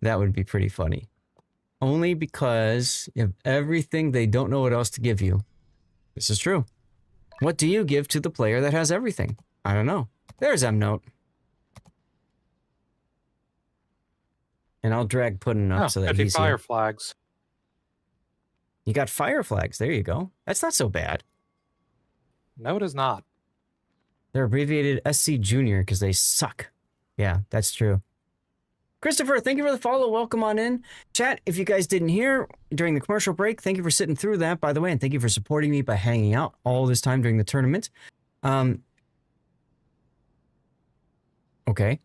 That would be pretty funny. Only because you have everything, they don't know what else to give you. This is true. What do you give to the player that has everything? I don't know. There's Mnote. And I'll drag Puddin' up so that 50 he's fire here. flags. You got fire flags. There you go. That's not so bad. No, it is not. They're abbreviated SC Junior because they suck. Yeah, that's true. Christopher, thank you for the follow. Welcome on in. Chat, if you guys didn't hear during the commercial break, thank you for sitting through that, by the way, and thank you for supporting me by hanging out all this time during the tournament. Okay.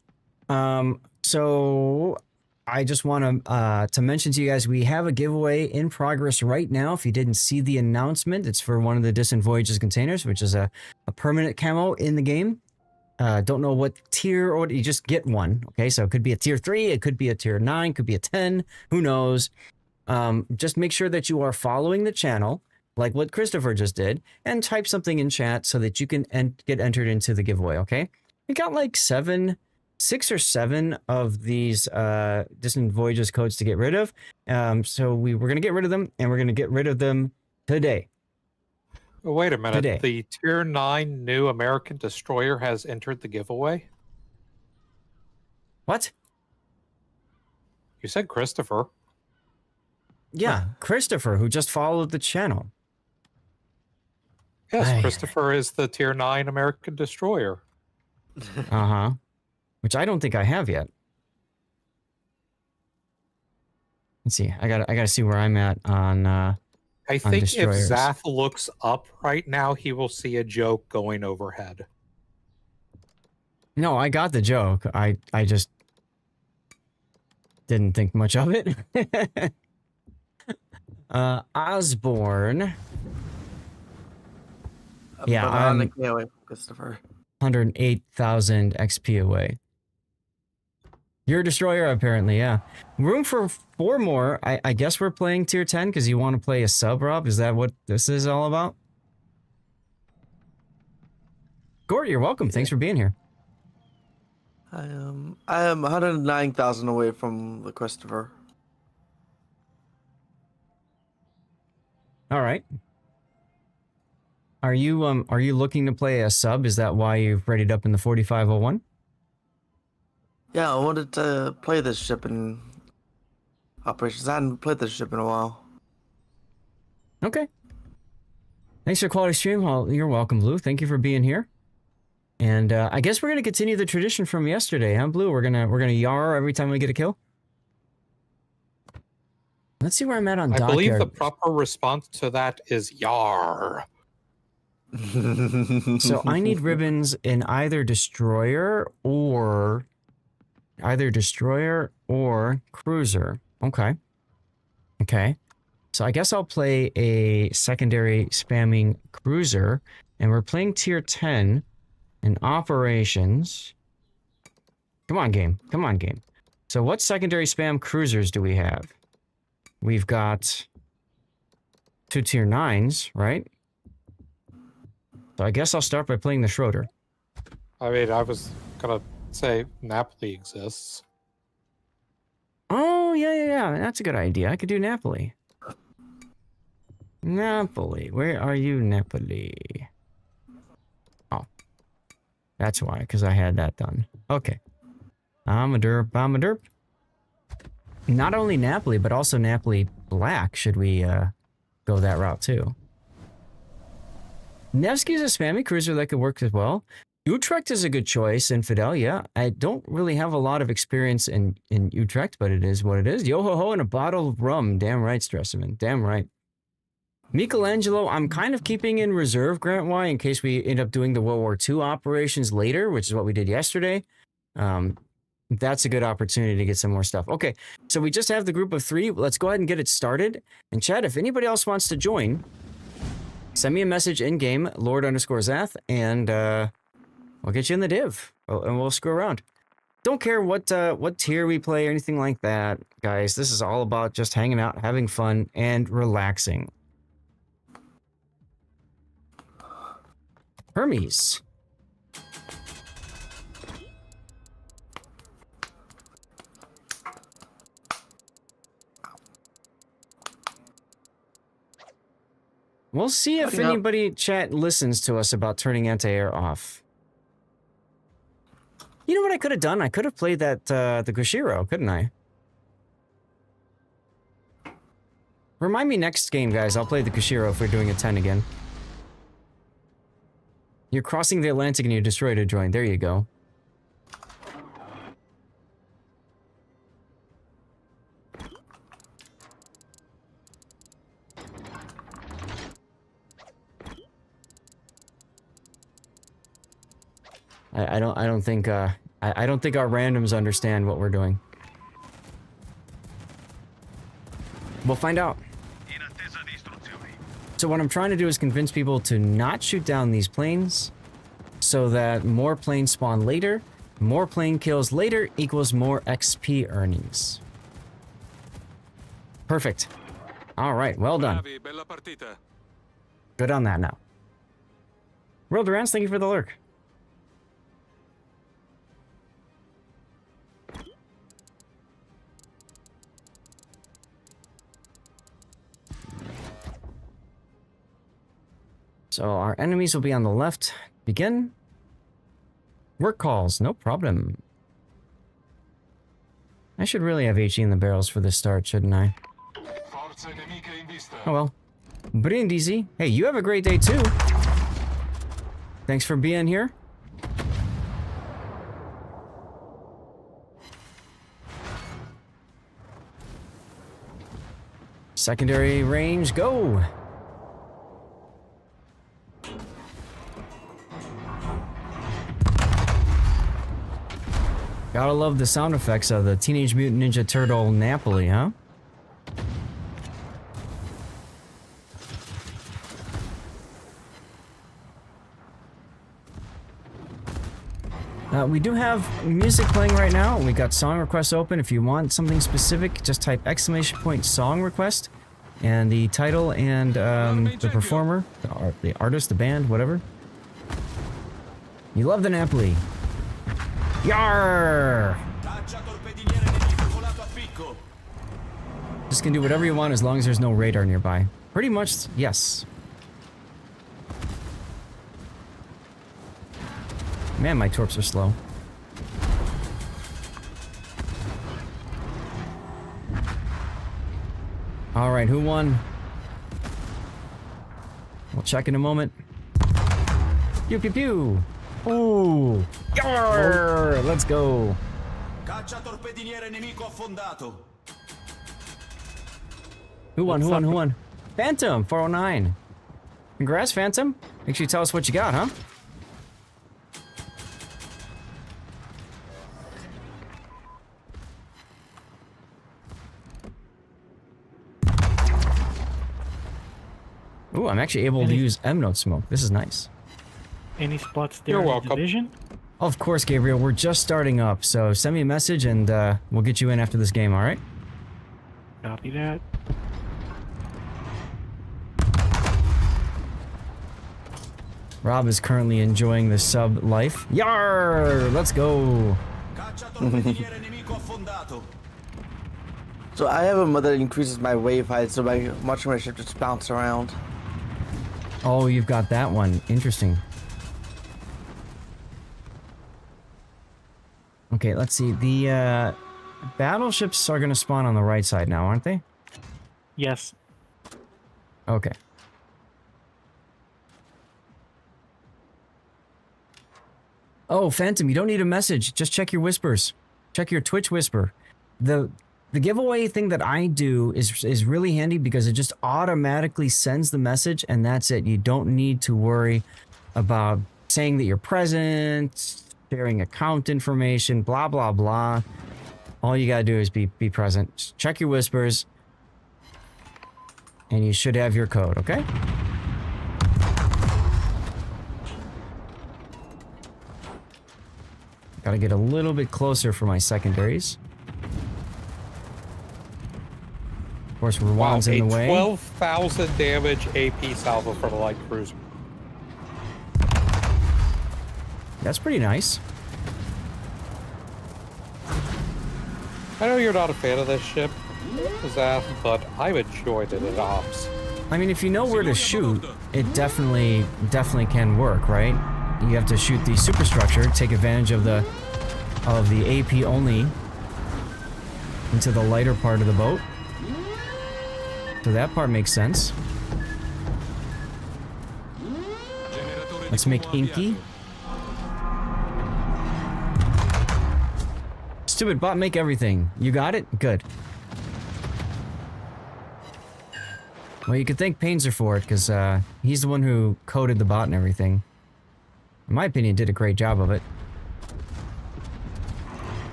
So I just want to mention to you guys, we have a giveaway in progress right now. If you didn't see the announcement, it's for one of the Distant Voyages containers, which is a permanent camo in the game. Don't know what tier, or you just get one. Okay, so it could be a tier 3, it could be a tier 9, could be a 10, who knows. Just make sure that you are following the channel, like what Christopher just did, and type something in chat so that you can get entered into the giveaway, okay? We got like 6 or 7 of these Distant Voyages codes to get rid of. So we're going to get rid of them, and we're going to get rid of them today. Oh, wait a minute. Today. The Tier 9 new American destroyer has entered the giveaway? What? You said Christopher. Yeah, Christopher, who just followed the channel. Yes, Aye. Christopher is the Tier 9 American destroyer. Uh-huh. Which I don't think I have yet. Let's see. I gotta see where I'm at on I think if destroyers. Zath looks up right now, he will see a joke going overhead. No, I got the joke. I just didn't think much of it. Osborne. Yeah, but I'm on the away from Christopher. 108,000 XP away. You're a destroyer, apparently, yeah. Room for 4 more. I guess we're playing tier 10 because you want to play a sub, Rob? Is that what this is all about? Gort, you're welcome. Thanks for being here. I am 109,000 away from the Christopher. All right. Are you looking to play a sub? Is that why you've readied up in the 4501? Yeah, I wanted to play this ship in operations. I hadn't played this ship in a while. Okay. Thanks for quality stream. Well, you're welcome, Blue. Thank you for being here. And I guess we're gonna continue the tradition from yesterday, huh, Blue? We're gonna yar every time we get a kill. Let's see where I'm at on I dockyard. believe the proper response to that is Yar. So I need ribbons in either destroyer or cruiser. Okay. Okay. So I guess I'll play a secondary spamming cruiser, and we're playing tier 10 in operations. Come on, game. Come on, game. So what secondary spam cruisers do we have? We've got 2 tier 9s, right? So I guess I'll start by playing the Schroeder. I mean, I was gonna say Napoli exists. Oh, yeah. That's a good idea. I could do Napoli. Napoli. Where are you, Napoli? Oh. That's why, because I had that done. Okay. I'm a derp. Not only Napoli, but also Napoli Black. Should we go that route, too? Nevsky's a spammy cruiser that could work as well. Utrecht is a good choice. Infidel, yeah. I don't really have a lot of experience in Utrecht, but it is what it is. Yo-ho-ho and a bottle of rum. Damn right, Stresserman. Damn right. Michelangelo, I'm kind of keeping in reserve, Grant Y, in case we end up doing the World War II operations later, which is what we did yesterday. That's a good opportunity to get some more stuff. Okay, so we just have the group of 3. Let's go ahead and get it started. And Chad, if anybody else wants to join, send me a message in-game, Lord_Zath, and I'll get you in the div, and we'll screw around. Don't care what tier we play or anything like that, guys. This is all about just hanging out, having fun, and relaxing. Hermes. We'll see if anybody chat listens to us about turning anti-air off. You know what I could have done? I could have played that the Gushiro, couldn't I? Remind me next game, guys. I'll play the Kushiro if we're doing a 10 again. You're crossing the Atlantic and you destroyed a droid. There you go. I don't think our randoms understand what we're doing. We'll find out. So what I'm trying to do is convince people to not shoot down these planes so that more planes spawn later, more plane kills later equals more XP earnings. Perfect. All right, well done. Good on that now. World Durance, thank you for the lurk. So our enemies will be on the left. Begin. Work calls, no problem. I should really have HE in the barrels for this start, shouldn't I? Oh well. Brindisi. Hey, you have a great day too. Thanks for being here. Secondary range, go! Gotta love the sound effects of the Teenage Mutant Ninja Turtle Napoli, huh? We do have music playing right now. We got song requests open. If you want something specific, just type ! song request and the title and the performer, the artist, the band, whatever. You love the Napoli. Yarr! Just can do whatever you want as long as there's no radar nearby. Pretty much, yes. Man, my torps are slow. Alright, who won? We'll check in a moment. Pew pew pew! Ooh! Yarr! Let's go! Who won? Who won? Who won? Phantom 409. Congrats, Phantom. Make sure you tell us what you got, huh? Ooh, I'm actually able to use M-Note smoke. This is nice. Any spots there You're in welcome. the division? Of course, Gabriel. We're just starting up, so send me a message and we'll get you in after this game, alright? Copy that. Rob is currently enjoying the sub life. Yarr! Let's go! So I have a mode that increases my wave height, so my much more ship just bounce around. Oh, you've got that one. Interesting. Okay, let's see. The battleships are going to spawn on the right side now, aren't they? Yes. Okay. Oh, Phantom, you don't need a message. Just check your whispers. Check your Twitch whisper. The giveaway thing that I do is really handy because it just automatically sends the message and that's it. You don't need to worry about saying that you're present, sharing account information, blah, blah, blah. All you gotta do is be present. Just check your whispers and you should have your code, okay? Gotta get a little bit closer for my secondaries. Of course, Rwan's in the way. 12,000 damage AP salvo from a light cruiser. That's pretty nice. I know you're not a fan of this ship, Zaf, but I've enjoyed it at Ops. I mean, if you know where to shoot, it definitely can work, right? You have to shoot the superstructure, take advantage of the AP only into the lighter part of the boat So that part makes sense. Let's make Inky. Stupid bot, make everything. You got it? Good. Well, you could thank Painzer for it, because he's the one who coded the bot and everything. In my opinion, did a great job of it.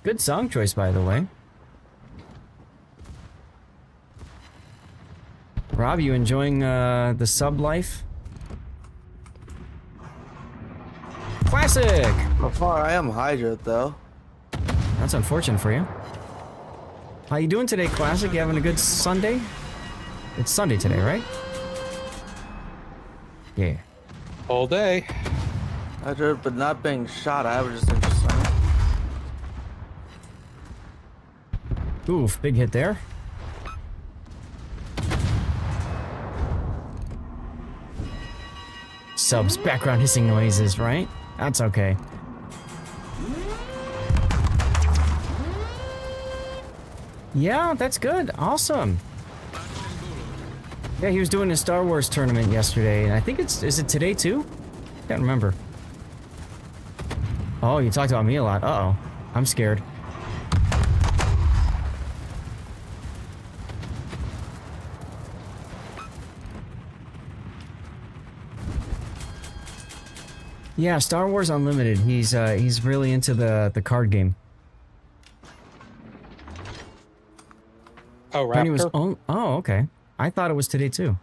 Good song choice, by the way. Rob, you enjoying the sub life? Classic! So far, I am hydrated though. That's unfortunate for you. How you doing today, Classic? You having a good Sunday? It's Sunday today, right? Yeah. All day. Hydrated, but not being shot at, which is interesting. Oof, big hit there. Subs, background hissing noises, right? That's okay. Yeah, that's good. Awesome. Yeah, he was doing a Star Wars tournament yesterday, and I think is it today too? Can't remember. Oh, you talked about me a lot. Uh-oh. I'm scared. Yeah, Star Wars Unlimited. He's really into the card game. Oh, Apparently it was Raptor? oh, okay. I thought it was today too.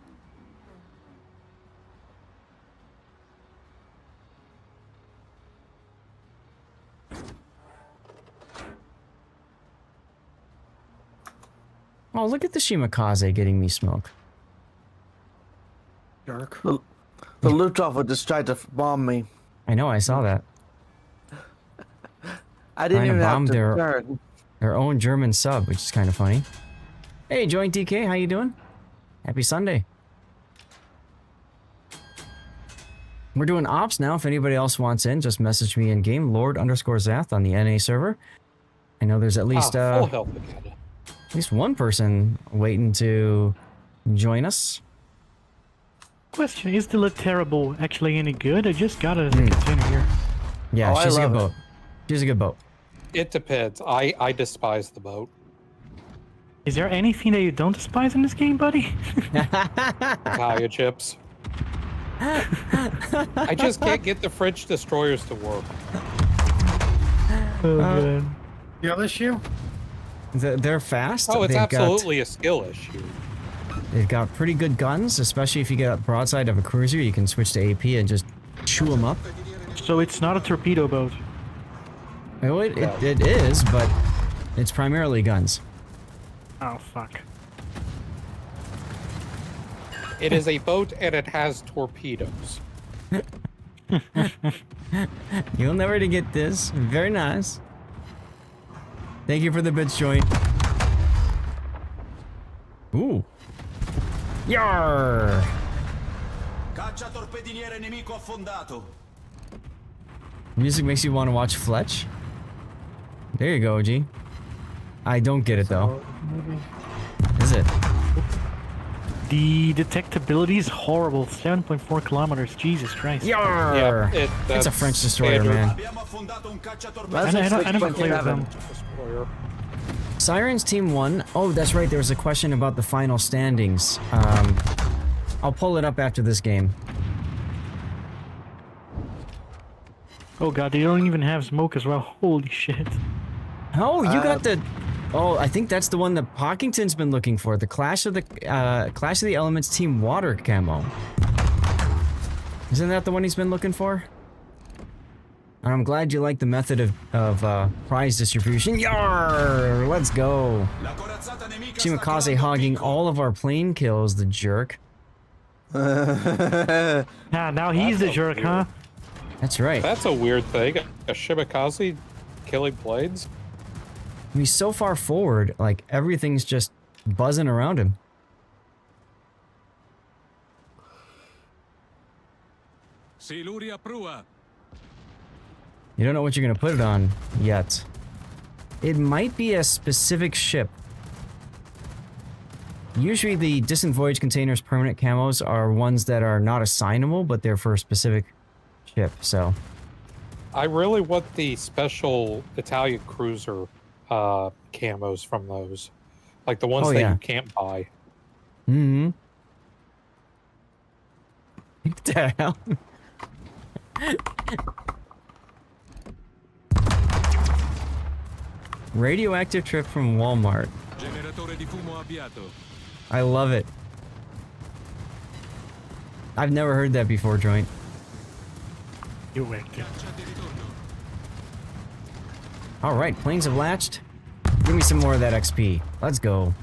Oh, look at the Shimakaze getting me smoke. Jerk. The Luftwaffe just tried to bomb me. I know, I saw that. I didn't Trying to even bomb have to their- turn. Their own German sub, which is kind of funny. Hey, Joint DK, how you doing? Happy Sunday. We're doing ops now. If anybody else wants in, just message me in game, Lord_Zath on the NA server. I know there's at least Full health again. at least one person waiting to join us. Question, is the Le Terrible actually any good? I just got it as a container here. Yeah, Oh, I she's a good love it. boat. She's a good boat. It depends. I despise the boat. Is there anything that you don't despise in this game, buddy? Kaya chips. I just can't get the French destroyers to work. Oh, good. The other issue? They're fast. Oh, it's They've got- absolutely a skill issue. They've got pretty good guns, especially if you get a broadside of a cruiser. You can switch to AP and just chew them up. So it's not a torpedo boat. Oh, it is, but it's primarily guns. Oh, fuck. It is a boat and it has torpedoes. You'll never to get this. Very nice. Thank you for the bits, Joint. Ooh. Yar! Caccia torpediniere nemico affondato. Music makes you want to watch Fletch. There you go, OG. I don't get it though. Is it? The detectability is horrible. 7.4 kilometers. Jesus Christ. Yar! Yeah, It's a that's French destroyer, standard. man. Abbiamo affondato un cacciatorpediniere. That's I never played with 6.7. them. Destroyer. Sirens Team 1. Oh, that's right. There was a question about the final standings. I'll pull it up after this game. Oh god, they don't even have smoke as well. Holy shit. Oh, you got the... Oh, I think that's the one that Pockington's been looking for. The Clash of the Elements Team Water camo. Isn't that the one he's been looking for? And I'm glad you like the method of prize distribution. Yar! Let's go. La corazzata nemica sta Shimakaze trovando hogging picco. all of our plane kills, the jerk. Ah, now he's the That's jerk, weird. huh? That's right. That's a weird thing. A Shimakaze killing planes? He's so far forward, like everything's just buzzing around him. Siluria prua. You don't know what you're gonna put it on yet. it might be a specific ship. Usually the distant voyage containers permanent camos are ones that are not assignable, but they're for a specific ship, so. I really want the special Italian cruiser camos from those. Like the ones that you can't buy. Mm-hmm. What the hell? Radioactive trip from Walmart. Generatore di fumo avviato. I love it. I've never heard that before, Joint. You wicked. Caccia di ritorno. Alright, planes have latched. Give me some more of that XP. Let's go.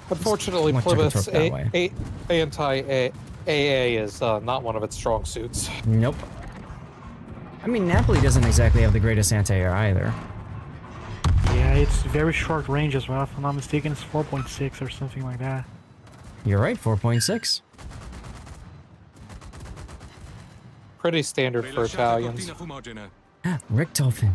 Unfortunately, Much of a Plymouth's torque that way. anti-AA is not one of its strong suits. Nope. I mean, Napoli doesn't exactly have the greatest anti-air either. Yeah, it's very short range as well. If I'm not mistaken, it's 4.6 or something like that. You're right, 4.6. Pretty standard for Rilasciate Italians. cortina fumogena. Richtofen.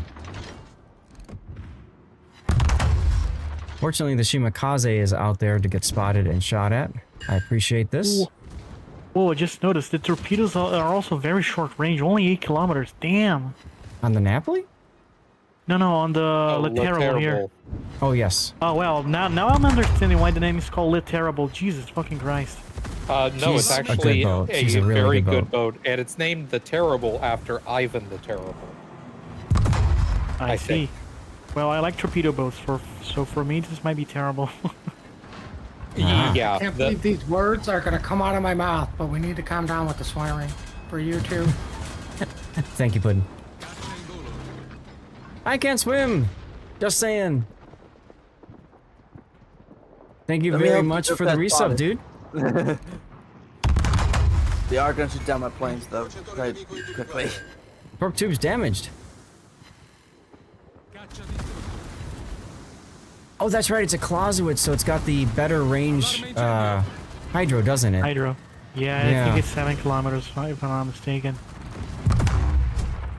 Fortunately, the Shimakaze is out there to get spotted and shot at. I appreciate this. Ooh. Whoa, I just noticed the torpedoes are also very short range, only 8 kilometers. Damn. On the Napoli? No, on the Litterable here. Terrible. Oh, yes. Oh, well, now I'm understanding why the name is called Litterable. Jesus fucking Christ. No, She's it's a actually good boat. She's a really very good good boat, and it's named the Terrible after Ivan the Terrible. I I see. think. Well, I like torpedo boats, so for me this might be terrible. Yeah, I can't believe these words are gonna come out of my mouth, but we need to calm down with the swearing. For you too. Thank you, Puddin. Caccia in volo. I can't swim! Just saying. Thank you Let me very help much you for the get that resub, dude. They are gonna shoot down my planes though, quite quickly. Torque tube's damaged. Caccia distrutto. Oh, that's right, it's a Clausewitz, so it's got the better range hydro, doesn't it? Hydro. Yeah, I Yeah. think it's 7 kilometers if I'm not mistaken.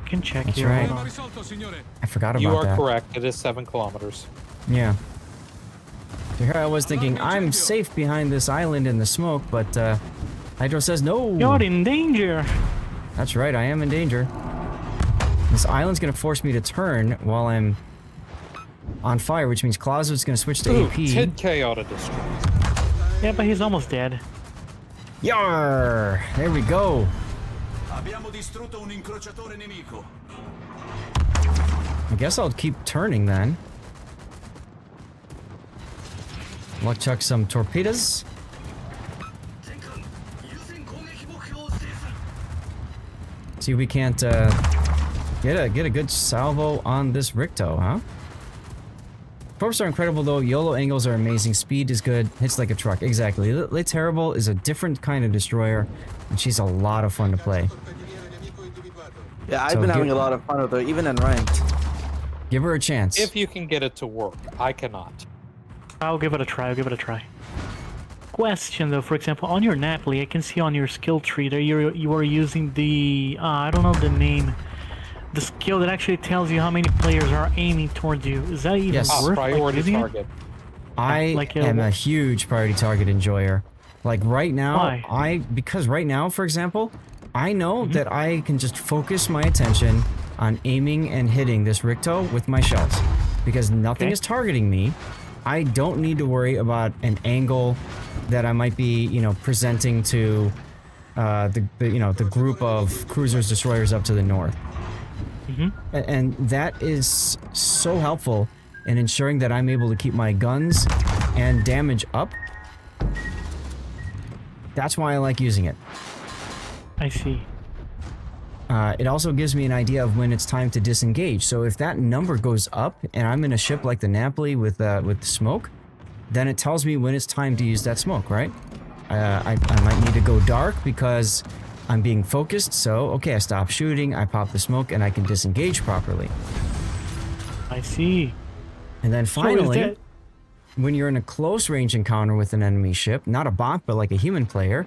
Can check That's here. right. Hold Problema on. risolto, signore. I forgot about you are that. correct. It is 7 kilometers. Yeah. So here I was thinking, I'm safe behind this island in the smoke, but Hydro says no. You're in danger. That's right, I am in danger. This island's gonna force me to turn while I'm on fire, which means Clausewitz's gonna switch to Ooh, AP. 10k auto destroy. Yeah, but he's almost dead. Yar! There we go. Abbiamo distrutto un incrociatore nemico. I guess I'll keep turning then. Luck chuck some torpedoes. See if we can't get a good salvo on this Ricto, huh? Torps are incredible though, YOLO angles are amazing, speed is good, hits like a truck. Exactly. Le Terrible is a different kind of destroyer, and she's a lot of fun to play. Yeah, I've So been having give- a lot of fun with her, even in ranked. Give her a chance. If you can get it to work, I cannot. I'll give it a try. Question though, for example, on your Napoli, I can see on your skill tree that you are using the I don't know the name, the skill that actually tells you how many players are aiming towards you. Is that even Yes. worth Priority using it? target. I like, am a huge priority target enjoyer. Like right now, Why? because right now, for example, I know Mm-hmm. that I can just focus my attention on aiming and hitting this Ricto with my shells. Because nothing Okay. is targeting me. I don't need to worry about an angle that I might be, presenting to the group of cruisers, destroyers up to the north. Mm-hmm. And that is so helpful in ensuring that I'm able to keep my guns and damage up. That's why I like using it. I see. It also gives me an idea of when it's time to disengage. So if that number goes up and I'm in a ship like the Napoli with smoke, then it tells me when it's time to use that smoke, right? I might need to go dark because I'm being focused. So, okay, I stop shooting, I pop the smoke, and I can disengage properly. I see. And then So finally... is when you're in a close range encounter with an enemy ship, not a bot, but like a human player,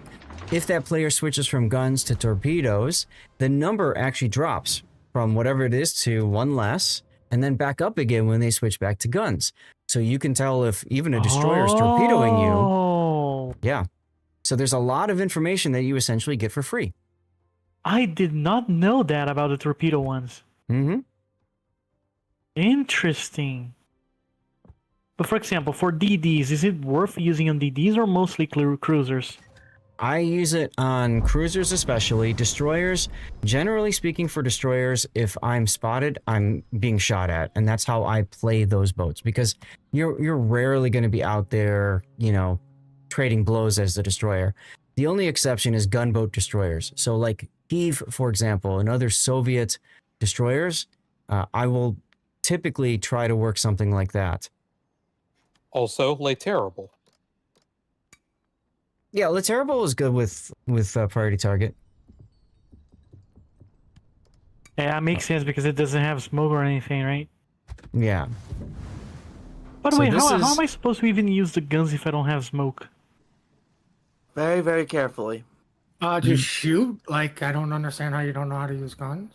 if that player switches from guns to torpedoes, the number actually drops from whatever it is to one less, and then back up again when they switch back to guns. So you can tell if even a destroyer is torpedoing you. Oh, Yeah. So there's a lot of information that you essentially get for free. I did not know that about the torpedo ones. Mm-hmm. Interesting. But for example, for DDs, is it worth using on DDs or mostly cruisers? I use it on cruisers especially. Destroyers, generally speaking for destroyers, if I'm spotted, I'm being shot at. And that's how I play those boats. Because you're rarely going to be out there, you know, trading blows as the destroyer. The only exception is gunboat destroyers. So like Kiev, for example, and other Soviet destroyers, I will typically try to work something like that. Also, Lay Terrible. Yeah, Le Terrible is good with priority target. Yeah, it makes sense because it doesn't have smoke or anything, right? Yeah. By the So way, this how is- am I supposed to even use the guns if I don't have smoke? Very, very carefully. Just shoot. Like, I don't understand how you don't know how to use guns.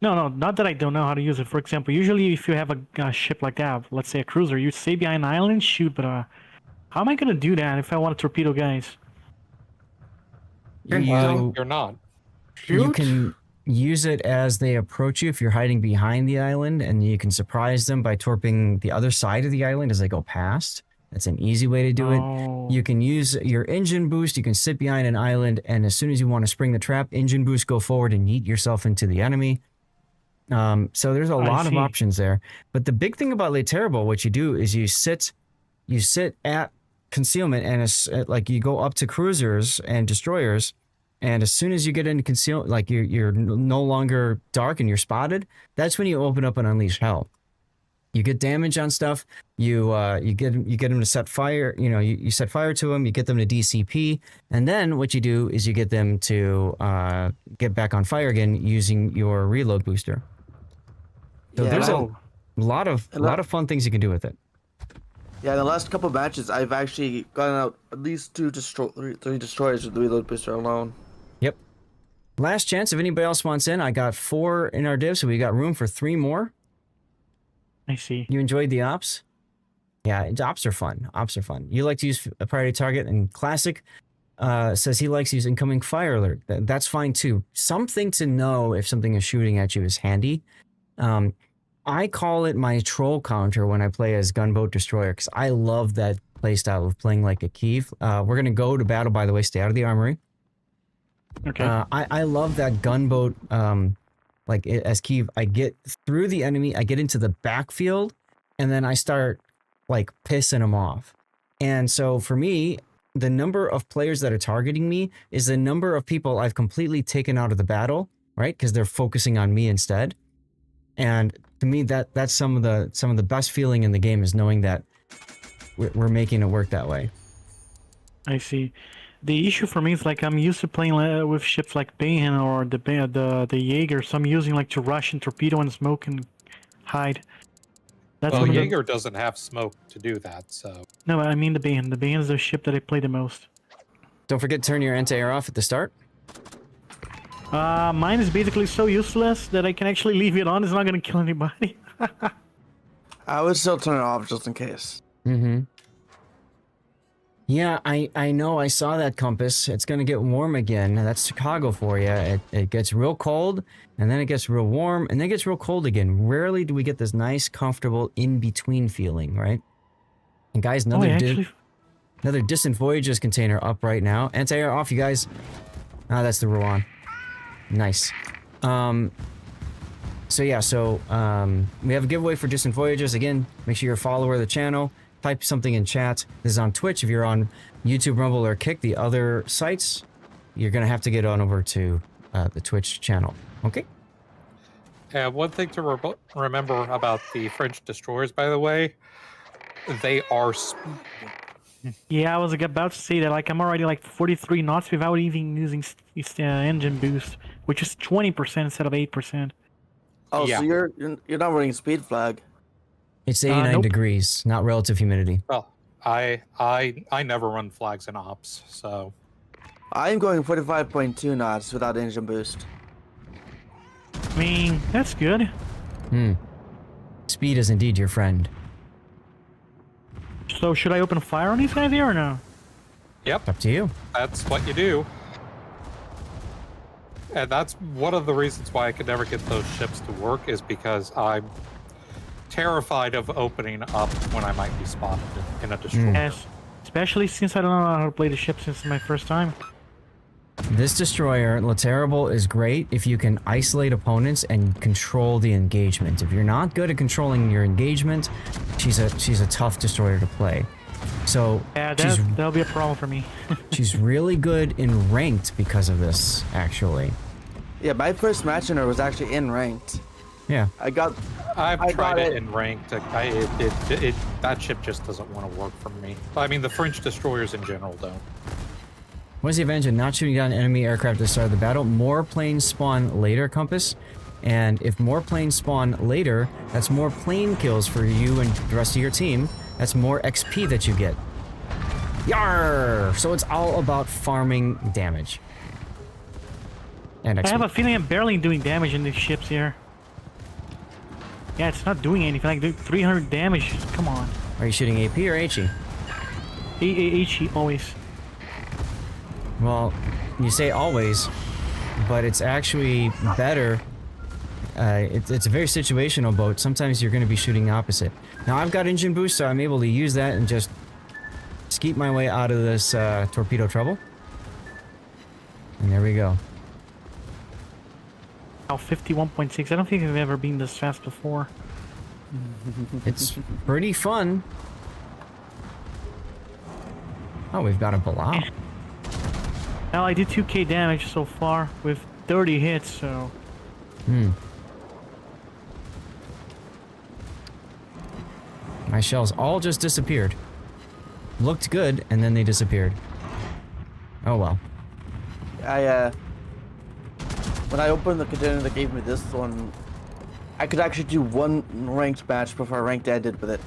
No, not that I don't know how to use it. For example, usually if you have a ship like that, let's say a cruiser, you stay behind an island and shoot, but how am I going to do that if I want to torpedo guys? You, You're not. Shoot. you can use it as they approach you if you're hiding behind the island, and you can surprise them by torping the other side of the island as they go past. That's an easy way to do it. Oh. You can use your engine boost. You can sit behind an island, and as soon as you want to spring the trap, engine boost, go forward and yeet yourself into the enemy. So there's a lot of see. options there. But the big thing about Le Terrible, what you do is you sit at concealment, and it's like you go up to cruisers and destroyers, and as soon as you get into concealment, like you're no longer dark and you're spotted, that's when you open up and unleash hell. You get damage on stuff. You get them to set fire. You know, you set fire to them. You get them to DCP, and then what you do is you get them to get back on fire again using your reload booster. So Yeah, there's I- a lot of fun things you can do with it. Yeah, in the last couple matches, I've actually gotten out at least three destroyers with the reload booster alone. Yep. Last chance. If anybody else wants in, I got 4 in our div, so we got room for 3 more. I see. You enjoyed the ops? Yeah, ops are fun. Ops are fun. You like to use a priority target, and Classic says he likes to use incoming fire alert. That's fine too. Something to know if something is shooting at you is handy. I call it my troll counter when I play as gunboat destroyer because I love that playstyle of playing like a Kiev. We're gonna go to battle, by the way. Stay out of the armory. Okay. I love that gunboat. Like as Kiev, I get through the enemy, I get into the backfield, and then I start like pissing them off. And so for me, the number of players that are targeting me is the number of people I've completely taken out of the battle, right? Because they're focusing on me instead. And to me, that's some of the best feeling in the game is knowing that we're making it work that way. I see. The issue for me is like I'm used to playing with ships like Bayhan or the Jaeger, so I'm using like to rush and torpedo and smoke and hide. That's Well, one of the- Jaeger doesn't have smoke to do that, so No, I mean the Bayhan. The Bayhan is the ship that I play the most. Don't forget to turn your anti-air off at the start. Mine is basically so useless that I can actually leave it on. It's not gonna kill anybody. I would still turn it off just in case. Mm-hmm. Yeah, I know. I saw that, Compass. It's going to get warm again. That's Chicago for you. It gets real cold, and then it gets real warm, and then it gets real cold again. Rarely do we get this nice, comfortable, in-between feeling, right? And guys, Oh, another Distant Voyages container up right now. Anti-air off, you guys. Ah, that's the Rouen. Nice. So yeah, we have a giveaway for Distant Voyages. Again, make sure you're a follower of the channel. Type something in chat. This is on Twitch. If you're on YouTube, Rumble, or Kick, the other sites, you're going to have to get on over to the Twitch channel. Okay? one thing to remember about the French destroyers, by the way, they are speed. Yeah, I was about to say that. Like, I'm already like 43 knots without even using engine boost, which is 20% instead of 8%. Oh, Yeah. so you're not running speed flag. It's 89 Nope. degrees, not relative humidity. Well, I never run flags in ops, so I'm going 45.2 knots without engine boost. I mean, that's good. Speed is indeed your friend. So should I open fire on these guys here or no? yep, Up to you. that's what you do. And that's one of the reasons why I could never get those ships to work, is because I'm terrified of opening up when I might be spotted in a destroyer. Yes. Especially since I don't know how to play the ship since it's my first time. This destroyer, La Terrible, is great if you can isolate opponents and control the engagement. If you're not good at controlling your engagement, she's a tough destroyer to play. So Yeah, she's that'll be a problem for me. she's really good in ranked because of this, actually. Yeah, my first match in her was actually in ranked. Yeah. I got I've I tried got it it. in ranked. That ship just doesn't want to work for me. I mean, the French destroyers in general don't. What's the advantage of not shooting down enemy aircraft at the start of the battle? More planes spawn later, Compass. And if more planes spawn later, that's more plane kills for you and the rest of your team. That's more XP that you get. Yarr! So it's all about farming damage. And XP. I have a feeling I'm barely doing damage in these ships here. Yeah, it's not doing anything. Like, do 300 damage. Come on. Are you shooting AP or HE? HE always. Well, you say always, but it's actually better. It's a very situational boat. Sometimes you're going to be shooting opposite. Now I've got engine boost, so I'm able to use that and just skeet my way out of this torpedo trouble. And there we go. Now 51.6. I don't think I've ever been this fast before. It's pretty fun. Oh, we've got a Bilal. Now I did 2k damage so far with 30 hits, so... My shells all just disappeared. Looked good, and then they disappeared. Oh well. When I opened the container that gave me this one, I could actually do one ranked match before ranked ended with it.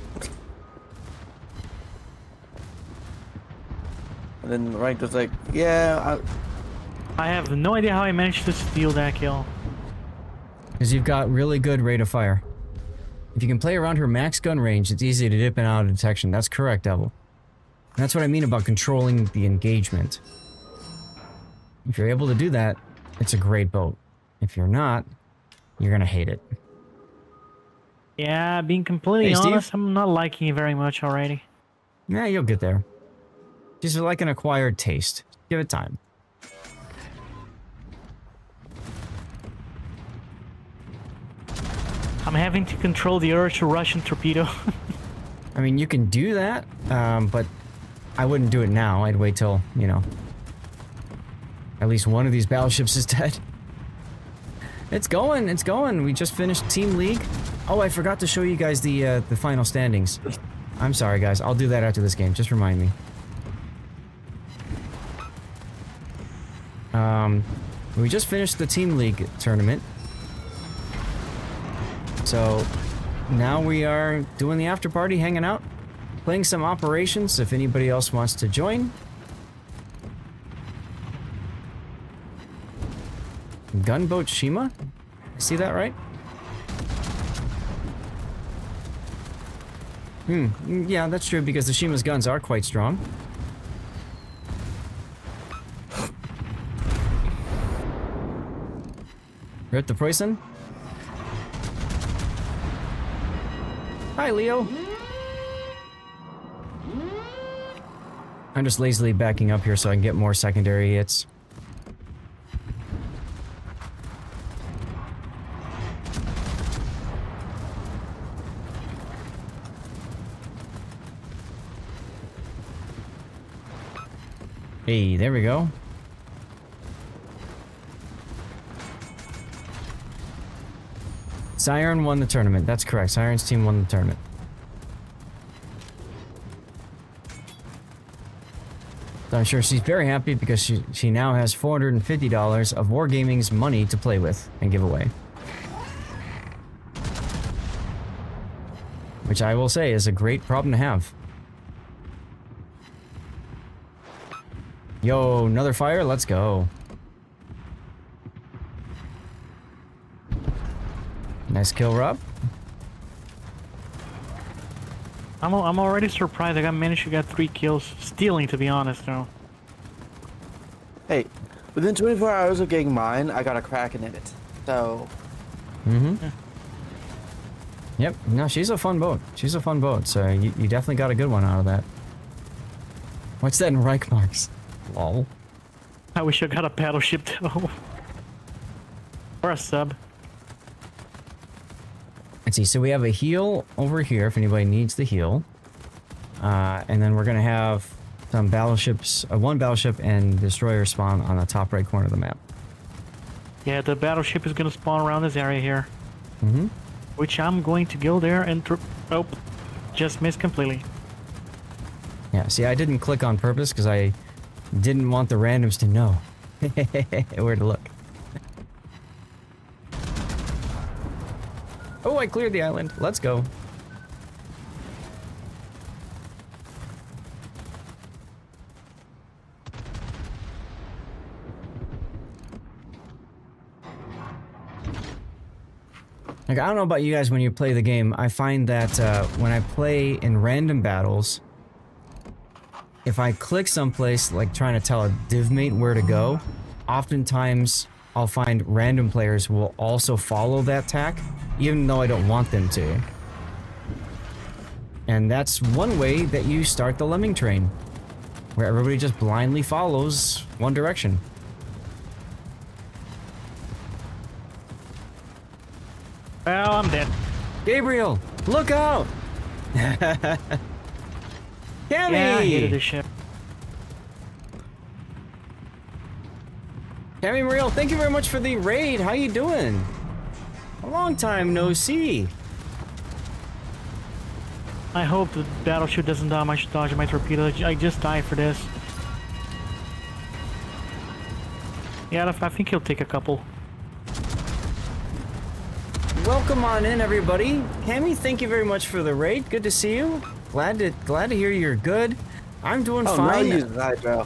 And then ranked was like, yeah, I have no idea how I managed to steal that kill. Because you've got really good rate of fire. If you can play around her max gun range, it's easy to dip in and out of detection. That's correct, Devil. And that's what I mean about controlling the engagement. If you're able to do that, it's a great boat. If you're not, you're gonna hate it. Yeah, being completely Hey, Steve? honest, I'm not liking it very much already. Yeah, you'll get there. Just like an acquired taste. Give it time. I'm having to control the urge to Russian torpedo. I mean, you can do that, but I wouldn't do it now. I'd wait till, you know, at least one of these battleships is dead. It's going, it's going. We just finished Team League. Oh, I forgot to show you guys the final standings. I'm sorry, guys. I'll do that after this game. Just remind me. We just finished the Team League tournament. So now we are doing the after party, hanging out, playing some operations if anybody else wants to join. Gunboat Shima? See that right? Yeah, that's true because the Shima's guns are quite strong. Rip the poison. Hi, Leo. I'm just lazily backing up here so I can get more secondary hits. Hey, there we go. Siren won the tournament. That's correct. Siren's team won the tournament. So I'm sure she's very happy because she now has $450 of Wargaming's money to play with and give away. Which I will say is a great problem to have. Yo, another fire. Let's go. Nice kill, Rob. I'm already surprised. I managed to get 3 kills. Stealing, to be honest, though. Hey, within 24 hours of getting mine, I got a Kraken in it. So, Yep. No, she's a fun boat. She's a fun boat. So you definitely got a good one out of that. What's that in Reich marks? Lol. I wish I got a battleship, though. Or a sub. Let's see. So we have a heal over here if anybody needs the heal. And then we're going to have some battleships, one battleship and destroyer spawn on the top right corner of the map. Yeah, the battleship is gonna spawn around this area here. Mm-hmm. Which I'm going to go there and... Oh, just missed completely. Yeah, see, I didn't click on purpose because I didn't want the randoms to know where to look. Oh, I cleared the island. Let's go. Like, I don't know about you guys when you play the game, I find that when I play in random battles, if I click someplace, like trying to tell a divmate where to go, oftentimes I'll find random players who will also follow that tack, even though I don't want them to. And that's one way that you start the lemming train, where everybody just blindly follows one direction. Well, I'm dead. Gabriel, look out! Cammy! Yeah, I hated this ship. Cammy Muriel, thank you very much for the raid. How you doing? A long time no see. I hope the battleship doesn't dodge my torpedo. I just died for this. Yeah, I think he'll take a couple. Welcome on in, everybody. Cammy, thank you very much for the raid. Good to see you. Glad to hear you're good. I'm doing fine. Now use Hydro.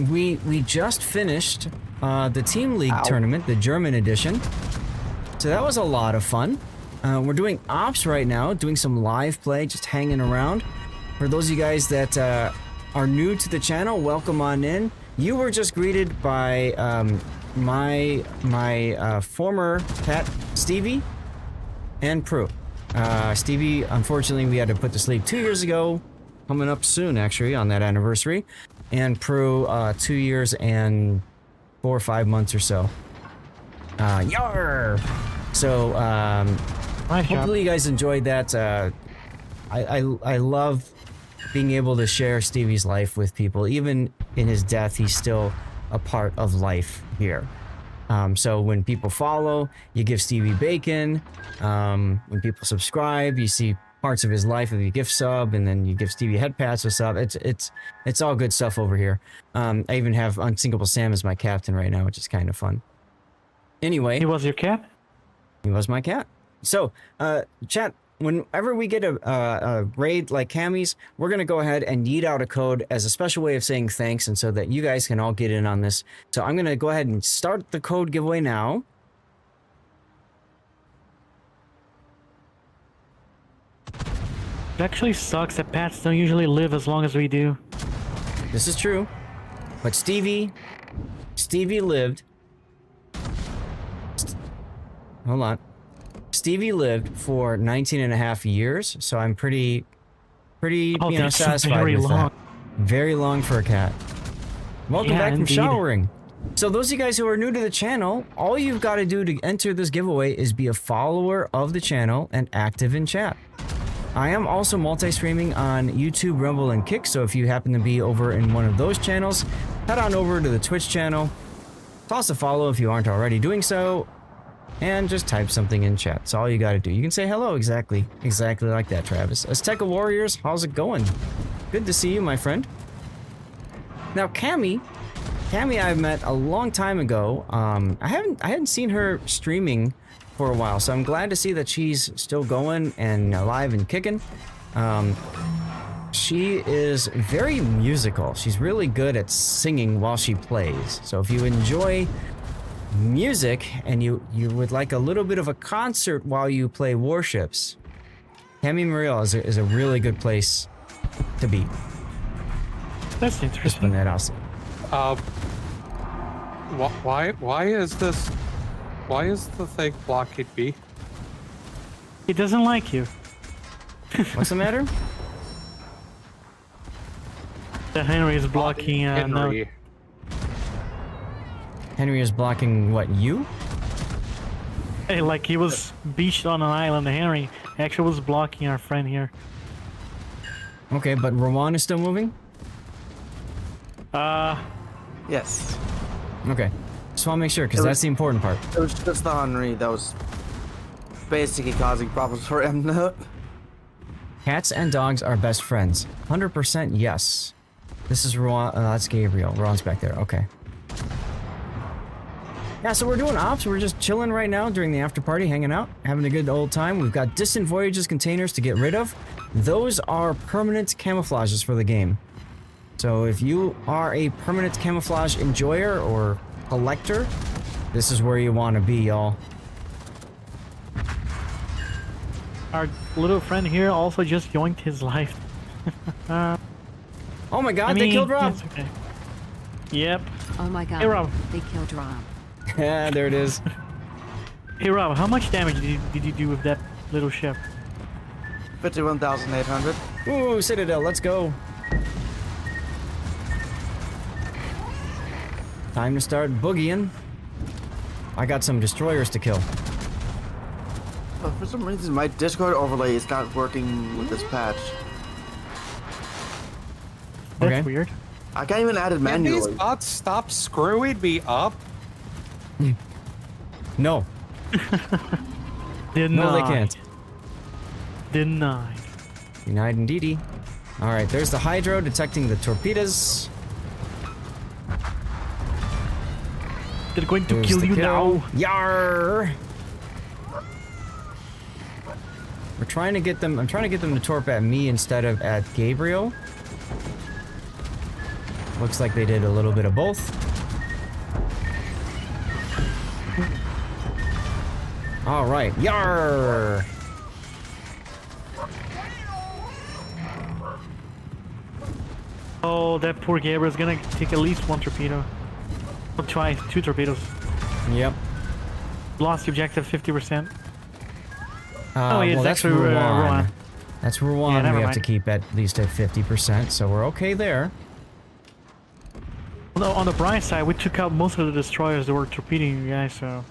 We just finished the Team League tournament, the German edition. So that was a lot of fun. We're doing ops right now, doing some live play, just hanging around. For those of you guys that are new to the channel, welcome on in. You were just greeted by my former pet, Stevie, and Prue. Stevie, unfortunately, we had to put to sleep 2 years ago, coming up soon, actually, on that anniversary. And Prue, 2 years and 4 or 5 months or so. Yar! So, Nice job. hopefully you guys enjoyed that. I love being able to share Stevie's life with people. Even in his death, he's still a part of life here. So when people follow, you give Stevie bacon. When people subscribe, you see parts of his life. If you gift sub, and then you give Stevie head pats with sub. It's all good stuff over here. I even have Unsinkable Sam as my captain right now, which is kind of fun. Anyway, He was your cat? he was my cat. So, chat, whenever we get a raid like Cammy's, we're going to go ahead and yeet out a code as a special way of saying thanks, and so that you guys can all get in on this. So I'm going to go ahead and start the code giveaway now. It actually sucks that pets don't usually live as long as we do. This is true. But Stevie lived. Hold on. Stevie lived for 19 and a half years, so I'm pretty Oh, that's satisfied very with long. that. Very long for a cat. Welcome Yeah, back from indeed. showering. So those of you guys who are new to the channel, all you've got to do to enter this giveaway is be a follower of the channel and active in chat. I am also multi-streaming on YouTube, Rumble, and Kick, so if you happen to be over in one of those channels, head on over to the Twitch channel, toss a follow if you aren't already doing so, and just type something in chat. That's all you got to do. You can say hello exactly like that, Travis. Azteca Warriors, how's it going? Good to see you, my friend. Now, Cammy I've met a long time ago. I hadn't seen her streaming for a while, so I'm glad to see that she's still going and alive and kicking. She is very musical. She's really good at singing while she plays. So if you enjoy music and you would like a little bit of a concert while you play warships, Hemi Muriel is a really good place to be. That's Just putting interesting. that out. Why is this? Why is the thing blocking me? He doesn't like you. What's the matter? The Henry is blocking. No, Henry. Henry is blocking what, you? hey, like he was beached on an island. Henry actually was blocking our friend here. Okay, but Rowan is still moving? Yes. Okay. Just want to make sure, because It that's was- the important part. It was just the Henry that was basically causing problems for him. Cats and dogs are best friends. 100% yes. This is Rowan. That's Gabriel. Rowan's back there. Okay. Yeah, so we're doing ops. We're just chilling right now during the after party, hanging out, having a good old time. We've got distant voyages containers to get rid of. Those are permanent camouflages for the game. So if you are a permanent camouflage enjoyer or collector, this is where you want to be, y'all. Our little friend here also just yoinked his life. Oh my god, I mean, they killed Rob! it's okay. Yep. Oh my god. Hey, Rob. They killed Rob. Yeah, there it is. Hey Rob, how much damage did you do with that little ship? 51,800. Ooh, Citadel, let's go. Time to start boogieing. I got some destroyers to kill. But for some reason, my Discord overlay is not working with this patch. That's Okay. weird. I can't even add it Can these manually. bots stop screwing me up? No, Denied. no, they can't. Denied. Denied indeedy. All right, there's the Hydro detecting the torpedoes. They're going to There's kill the you kill. now. Yar! We're trying to get them. I'm trying to get them to torp at me instead of at Gabriel. Looks like they did a little bit of both. All right, yar! Oh, that poor Gabriel's gonna take at least one torpedo. Or twice, two torpedoes. Yep. Lost the objective 50%. Well, it's that's actually Rowan. Rowan. That's Rowan. Yeah, never we have to mind. keep at least at 50%, so we're okay there. Although on the bright side, we took out most of the destroyers that were torpedoing you guys, so...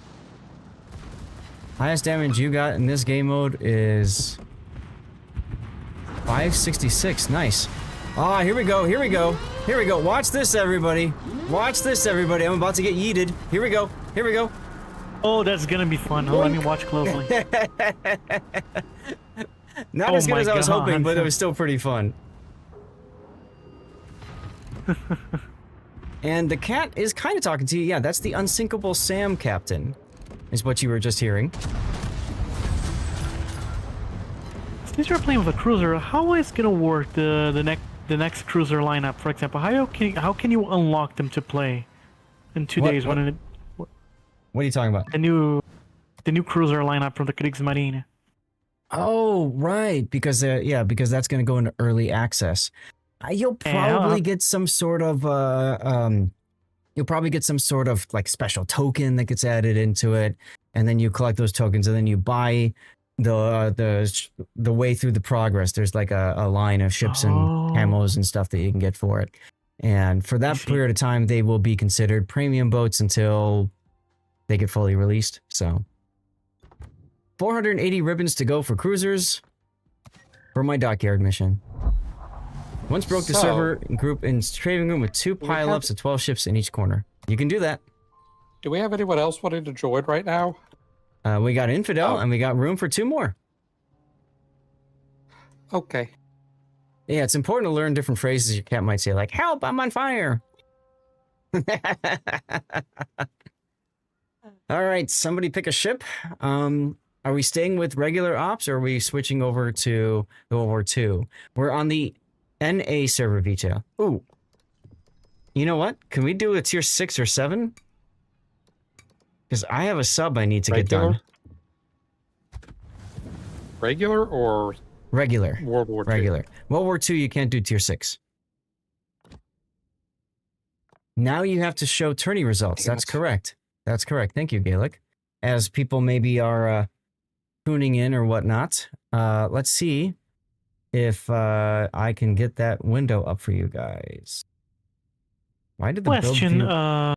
Highest damage you got in this game mode is 566. Nice. Ah, here we go. Here we go. Here we go. Watch this, everybody. Watch this, everybody. I'm about to get yeeted. Here we go. Here we go. Oh, that's gonna be fun. Oh, let me watch closely. Not Oh as good my as I was hoping, God. but it was still pretty fun. And the cat is kind of talking to you. Yeah, that's the unsinkable Sam captain, is what you were just hearing. Since you're playing with a cruiser, how is gonna work the next cruiser lineup? For example, how can you unlock them to play in 2 What- days what- when it, What are you talking about? the new cruiser lineup from the Kriegsmarine? Oh, right. Because because that's going to go into early access. You'll probably get some sort of like special token that gets added into it, and then you collect those tokens, and then you buy the way through the progress. There's like a line of ships and Oh. camos and stuff that you can get for it. And for that see. period of time, they will be considered premium boats until they get fully released. So 480 ribbons to go for cruisers for my dockyard mission. Once broke the So- server group in trading room with 2 We pile-ups of 12 ships in each corner. You can do that. Do we have anyone else wanting to join right now? We got Infidel, Oh. and we got room for 2 more. Okay. Yeah, it's important to learn different phrases your cat might say, like, help, I'm on fire. All right, somebody pick a ship. Are we staying with regular ops, or are we switching over to the World War II? We're on the NA server Vita. Ooh. You know what? Can we do a tier 6 or 7? Because I have a sub I need to get Regular? done. Regular or Regular. World War II? Regular. World War II, you can't do tier 6. Now you have to show tourney results. Damn That's it. correct. That's correct. Thank you, Gaelic. As people maybe are tuning in or whatnot, let's see if I can get that window up for you guys. Why did the build Question, view... out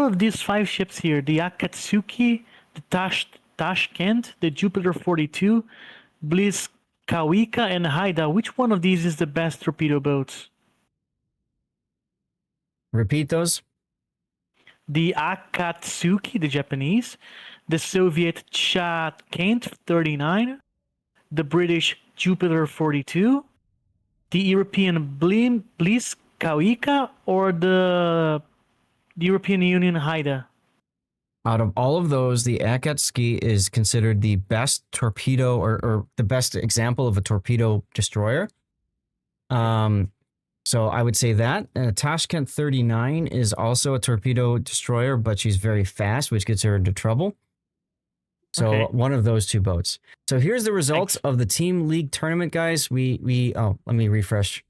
of these 5 ships here, the Akatsuki, the Tashkent, the Jupiter 42, Bliss Kawika, and Haida, which one of these is the best torpedo boats? Repeat those? The Akatsuki, the Japanese, the Soviet Tashkent 39, the British Jupiter 42, the European Bliss Kawika, or the European Union Haida? Out of all of those, the Akatsuki is considered the best torpedo or the best example of a torpedo destroyer. So I would say that. Tashkent 39 is also a torpedo destroyer, but she's very fast, which gets her into trouble. So Okay. one of those 2 boats. So here's the results of the Team League tournament, guys. Oh, let me refresh.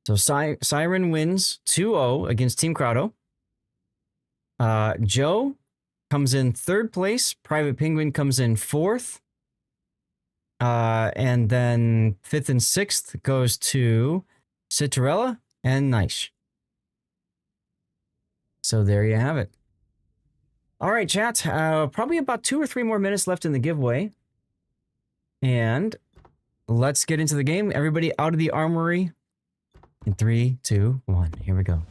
So Siren wins 2-0 against Team Crowdo. Joe comes in 3rd place. Private Penguin comes in 4th. And then 5th and 6th goes to Citarella and Nice. So there you have it. All right, chat. Probably about 2 or 3 more minutes left in the giveaway. And let's get into the game. Everybody out of the armory. In 3, 2, 1. Here we go.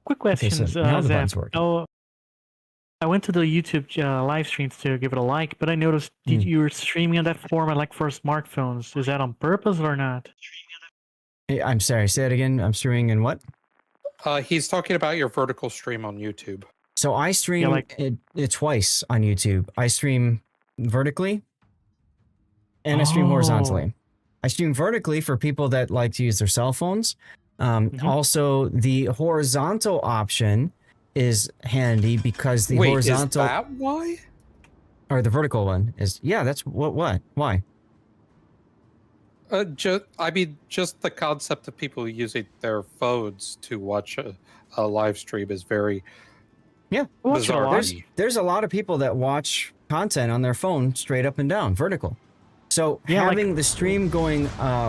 Quick question, so now the buttons Zap. work. Oh, I went to the YouTube live streams to give it a like, but I noticed you were streaming on that format like for smartphones. Is that on purpose or not? Hey, I'm sorry. Say it again. I'm streaming in what? He's talking about your vertical stream on YouTube. So I stream it twice on YouTube. I stream vertically and I stream horizontally. I stream vertically for people that like to use their cell phones. Also, the horizontal option is handy because the horizontal... Is that why? Or the vertical one is... Yeah, that's... What? Why? Just the concept of people using their phones to watch a live stream is very bizarre. There's a lot of people that watch content on their phone straight up and down, vertical. So having the stream going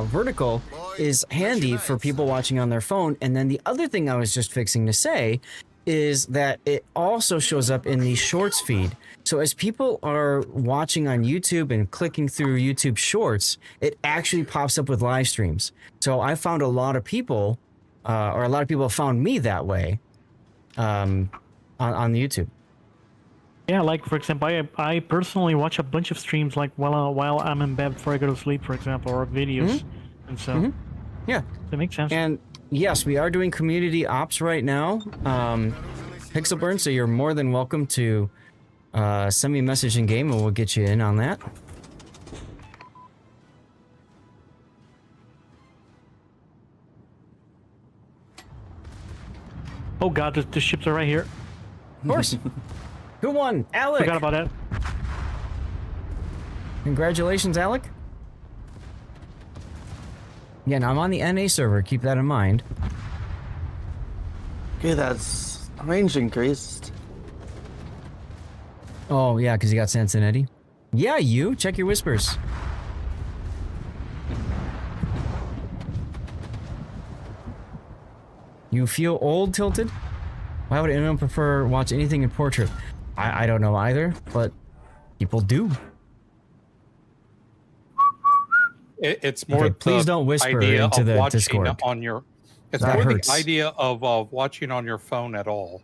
vertical is handy for people watching on their phone. And then the other thing I was just fixing to say is that it also shows up in the shorts feed. So as people are watching on YouTube and clicking through YouTube shorts, it actually pops up with live streams. So I found a lot of people, or a lot of people found me that way on the YouTube. Yeah, like for example, I personally watch a bunch of streams like while I'm in bed before I go to sleep, for example, or videos, and so yeah, that makes sense. And yes, we are doing community ops right now, Pixelburn. So you're more than welcome to send me a message in game, and we'll get you in on that. Oh god, the ships are right here. Of course. Who won? Alec! Forgot about that. Congratulations, Alec. Again, I'm on the NA server. Keep that in mind. Okay, that's range increased. Oh, yeah, because you got Cincinnati. Yeah, you. Check your whispers. You feel old, Tilted? Why would anyone prefer watch anything in portrait? I don't know either, but people do. It's more. Okay, please don't whisper into the Discord. On your, it's That more hurts. the idea of watching on your phone at all.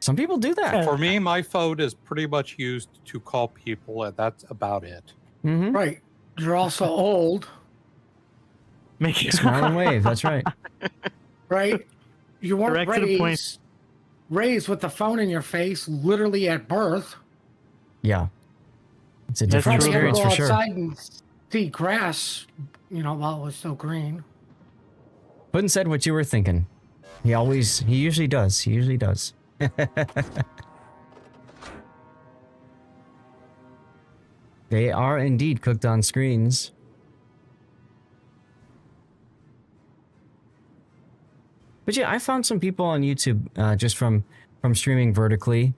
Some people do that. For me, my phone is pretty much used to call people, and that's about it. Mm-hmm. Right. You're also old, Make it Smile and wave. That's right. right? You weren't Direct to the point. raised with the phone in your face literally at birth. Yeah. It's a That's different true. Probably had to experience go for sure. outside and see grass, while it was still green. Puddin said what you were thinking. He usually does. He usually does. They are indeed cooked on screens. But yeah, I found some people on YouTube just from streaming vertically,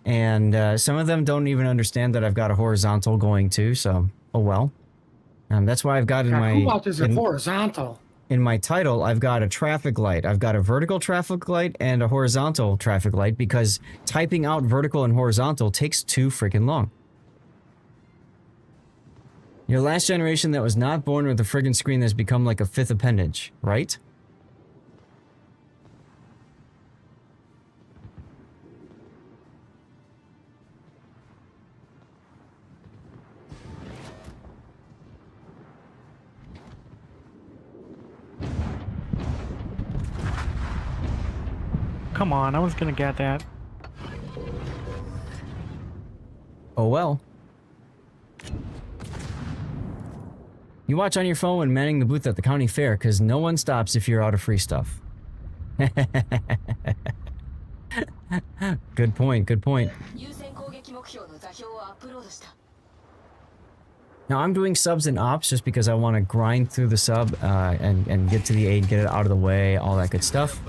and some of them don't even understand that I've got a horizontal going too. So, oh well. That's why I've got in Now, my who watches it horizontal? in my title, I've got a traffic light. I've got a vertical traffic light and a horizontal traffic light because typing out vertical and horizontal takes too freaking long. Your last generation that was not born with a friggin' screen that's become like a fifth appendage, right? Come on, I was gonna get that. Oh well. You watch on your phone when manning the booth at the county fair, because no one stops if you're out of free stuff. Good point, good point. Now I'm doing subs and ops just because I want to grind through the sub and get to the aid, get it out of the way, all that good stuff.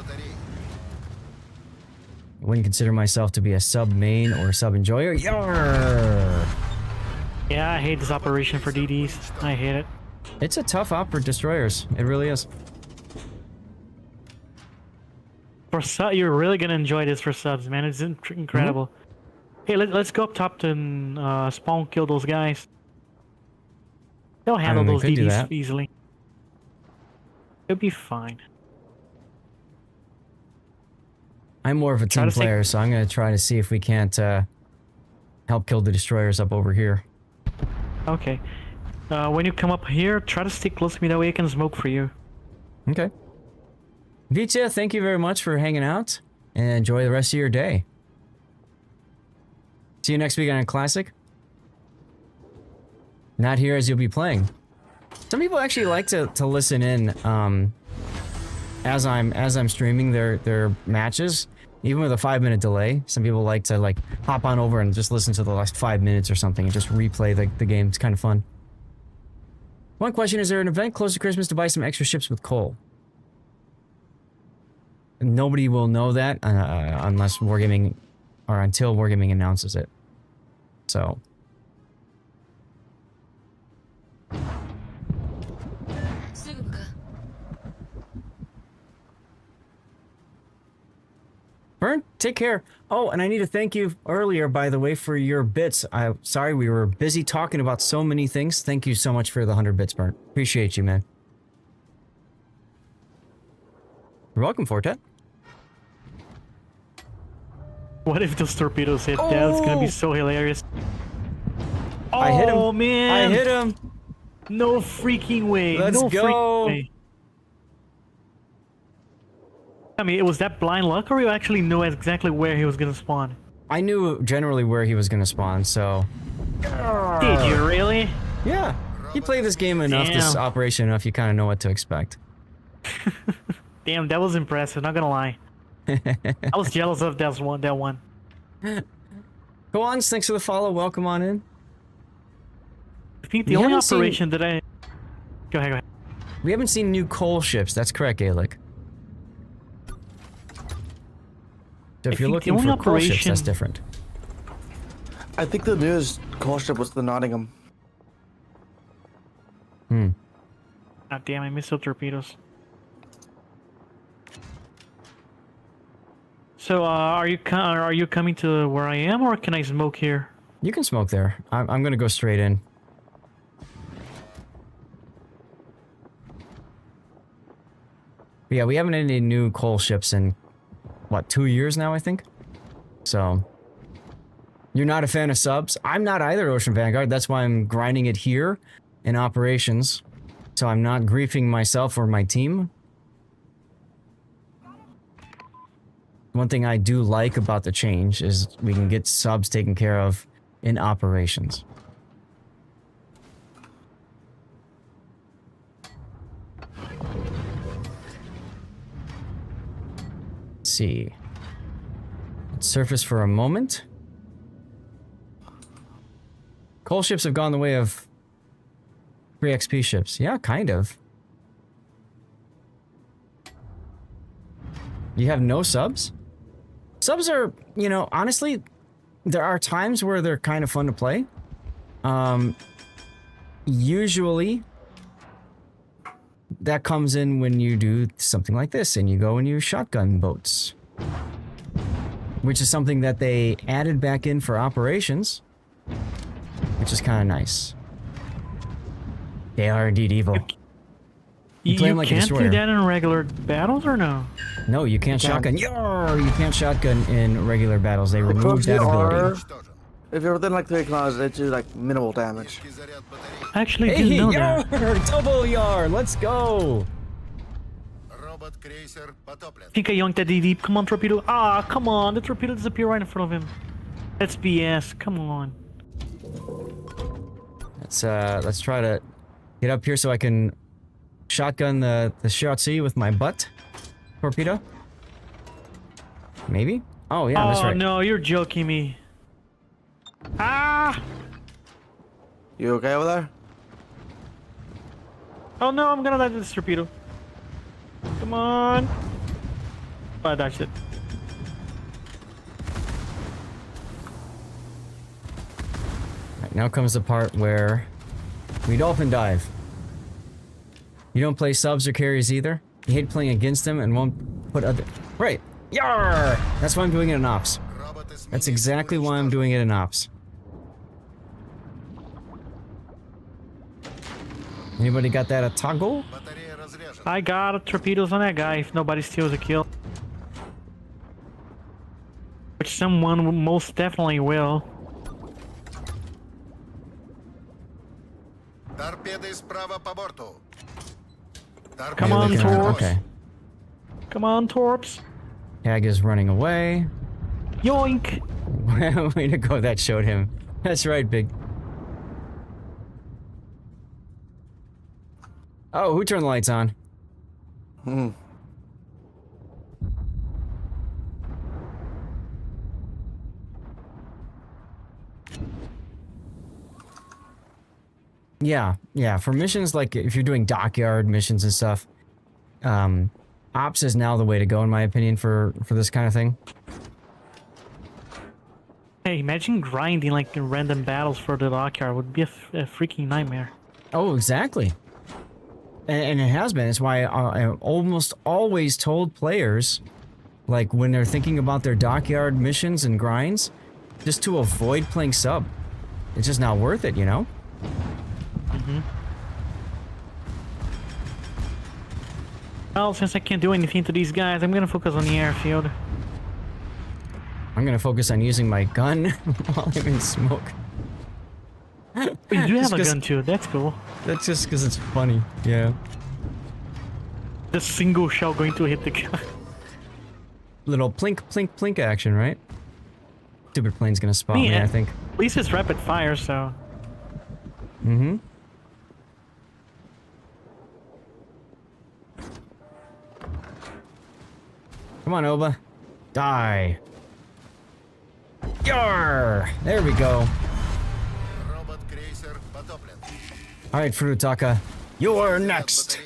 I wouldn't consider myself to be a sub main or a sub enjoyer. Yarr! Yeah, I hate this operation for DDs. I hate it. It's a tough op for destroyers. It really is. For sub, you're really gonna enjoy this for subs, man. It's incredible. Hey, let's go up top and spawn kill those guys. They'll handle we those could do DDs that. easily. It'll be fine. I'm more of a Try team to stay- player, so I'm going to try to see if we can't help kill the destroyers up over here. Okay. When you come up here, try to stick close to me. That way I can smoke for you. Okay. Vitya, thank you very much for hanging out, and enjoy the rest of your day. See you next week on a Classic. Not here as you'll be playing. Some people actually like to listen in as I'm streaming their matches, even with a 5-minute delay. Some people like to hop on over and just listen to the last 5 minutes or something and just replay the game. It's kind of fun. One question: is there an event close to Christmas to buy some extra ships with coal? Nobody will know that unless Wargaming, or until Wargaming announces it. So. Burn, take care. Oh, and I need to thank you earlier, by the way, for your bits. Sorry, we were busy talking about so many things. Thank you so much for the 100 bits, Burn. Appreciate you, man. You're welcome, Fortet. What if those torpedoes hit? That's gonna be so hilarious. Oh, I hit him. man! I hit him. No freaking way. Let's no go. freaking way. I mean, was that blind luck, or you actually know exactly where he was gonna spawn? I knew generally where he was going to spawn, so... Did you really? Yeah. You play this game enough, this Damn. operation enough, you kind of know what to expect. Damn, that was impressive. Not gonna lie. I was jealous of that one. Go on, thanks for the follow. Welcome on in. I think We the only haven't seen- operation that I. Go ahead. We haven't seen new coal ships. That's correct, Gaelic. So if I you're think looking the for only coal ships, that's operation- different. I think the newest call ship was the Nottingham. Ah, damn, I missed the torpedoes. So, are you coming to where I am, or can I smoke here? You can smoke there. I'm gonna go straight in. But yeah, we haven't had any new coal ships in, what, 2 years now, I think? So... You're not a fan of subs? I'm not either, Ocean Vanguard. That's why I'm grinding it here in operations. So I'm not griefing myself or my team. One thing I do like about the change is we can get subs taken care of in operations. Let's see. Let's surface for a moment. Coal ships have gone the way of free XP ships. Yeah, kind of. You have no subs? Subs are, you know, honestly, there are times where they're kind of fun to play. Usually, that comes in when you do something like this and you go and you shotgun boats. Which is something that they added back in for operations. Which is kind of nice. They are indeed evil. You play 'em like a can't do destroyer. that in regular battles or no? No, you can't shotgun. Yar! You can't shotgun in regular battles. They removed Because that you ability. are, if you're within like 3 kilometers, they do like minimal damage. I actually Hey, didn't know yar! that. Double yar! Let's go! I think I yoinked that DD. Come on, torpedo. Ah, come on. The torpedo disappeared right in front of him. That's BS. Come on. Let's try to get up here so I can shotgun the Shotzi with my butt torpedo. Maybe? Oh yeah, that's Oh right. no, you're joking me. Ah! You okay over there? Oh no, I'm gonna die to this torpedo. Come on. Oh, I dodged it. Right, now comes the part where we dolphin dive. You don't play subs or carries either. You hate playing against them and won't put other... Right! Yar! That's why I'm doing it in ops. That's exactly why I'm doing it in ops. Anybody got that a toggle? I got torpedoes on that guy if nobody steals a kill. Which someone most definitely will. Come on, They're looking around. Torps. Okay. Come on, Torps. Hag is running away. Yoink! Way to go, that showed him. That's right, Big. Oh, who turned the lights on? Yeah, for missions like if you're doing dockyard missions and stuff, ops is now the way to go in my opinion for this kind of thing. Hey, imagine grinding like in random battles for the dockyard would be a freaking nightmare. Oh, exactly. And it has been. It's why I almost always told players, like when they're thinking about their dockyard missions and grinds, just to avoid playing sub. It's just not worth it, you know? Well, since I can't do anything to these guys, I'm gonna focus on the airfield. I'm gonna focus on using my gun while I'm in smoke. Oh, you do Just have a 'cause- gun too, that's cool. That's just because it's funny, yeah. The single shell going to hit the guy. Little plink, plink, plink action, right? Stupid plane's gonna spot me, I think. At least it's rapid fire, so... Mm-hmm. Come on, Oba. Die. Yar! There we go. Alright, Furutaka. You're next!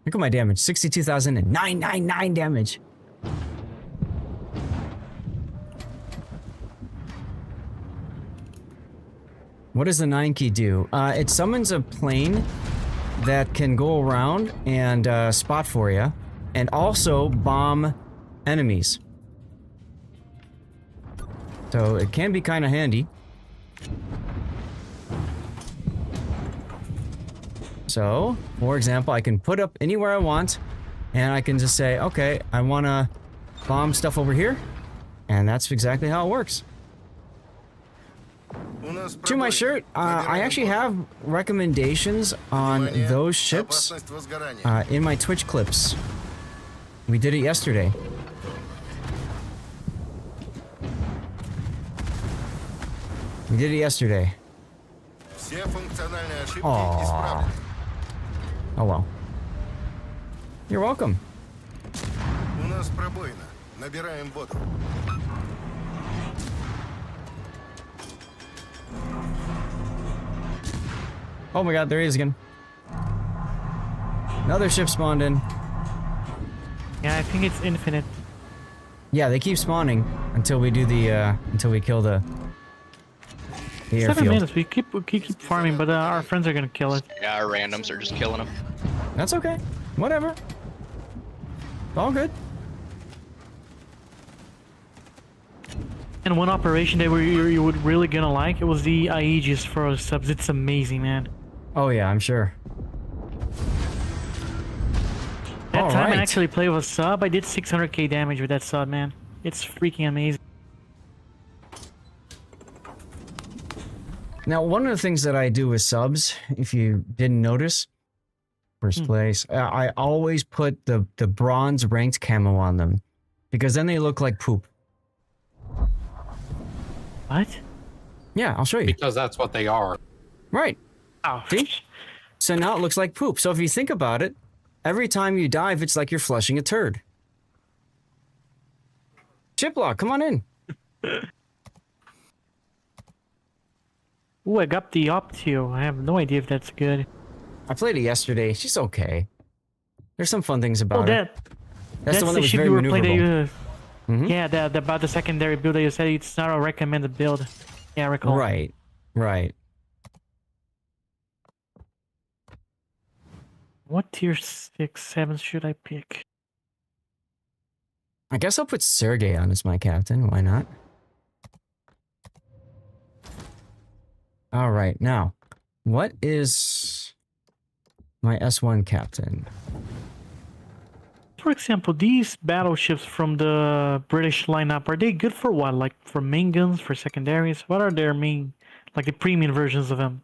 Look at my damage. 62,999 damage. What does the 9 key do? It summons a plane that can go around and spot for you, and also bomb enemies. So it can be kind of handy. So, for example, I can put up anywhere I want, and I can just say, okay, I want to bomb stuff over here, and that's exactly how it works. To my shirt, I actually have recommendations on those ships in my Twitch clips. We did it yesterday. We did it yesterday. Aww. Oh well. You're welcome. нас пробоина. Набираем воду. Oh my god, there he is again. Another ship spawned in. Yeah, I think it's infinite. Yeah, they keep spawning until we do the until we kill the 7 airfield. minutes. We keep farming, but our friends are gonna kill it. Yeah, our randoms are just killing them. That's okay. Whatever. All good. And one operation that you would really gonna like, it was the Aegis for our subs. It's amazing, man. Oh yeah, I'm sure. That time I Alright. actually played with a sub, I did 600k damage with that sub, man. It's freaking amazing. Now, one of the things that I do with subs, if you didn't notice, first place, I always put the bronze ranked camo on them, because then they look like poop. What? Yeah, I'll show you. Because that's what they are. Right. Oh, See? So now it looks like poop. So if you think about it, every time you dive, it's like you're flushing a turd. Chiplock, come on in. Ooh, I got the Optio. I have no idea if that's good. I played it yesterday. She's okay. There's some fun things about Oh, her. That's the one that was ship very you were playing. maneuverable. Mhm. Yeah, about the secondary build that you said it's not a recommended build. Yeah, I recall. Right, right. What tier 6, 7 should I pick? I guess I'll put Sergey on as my captain. Why not? All right, now, what is my S1 captain? For example, these battleships from the British lineup, are they good for what? Like for main guns, for secondaries? What are their main, like the premium versions of them?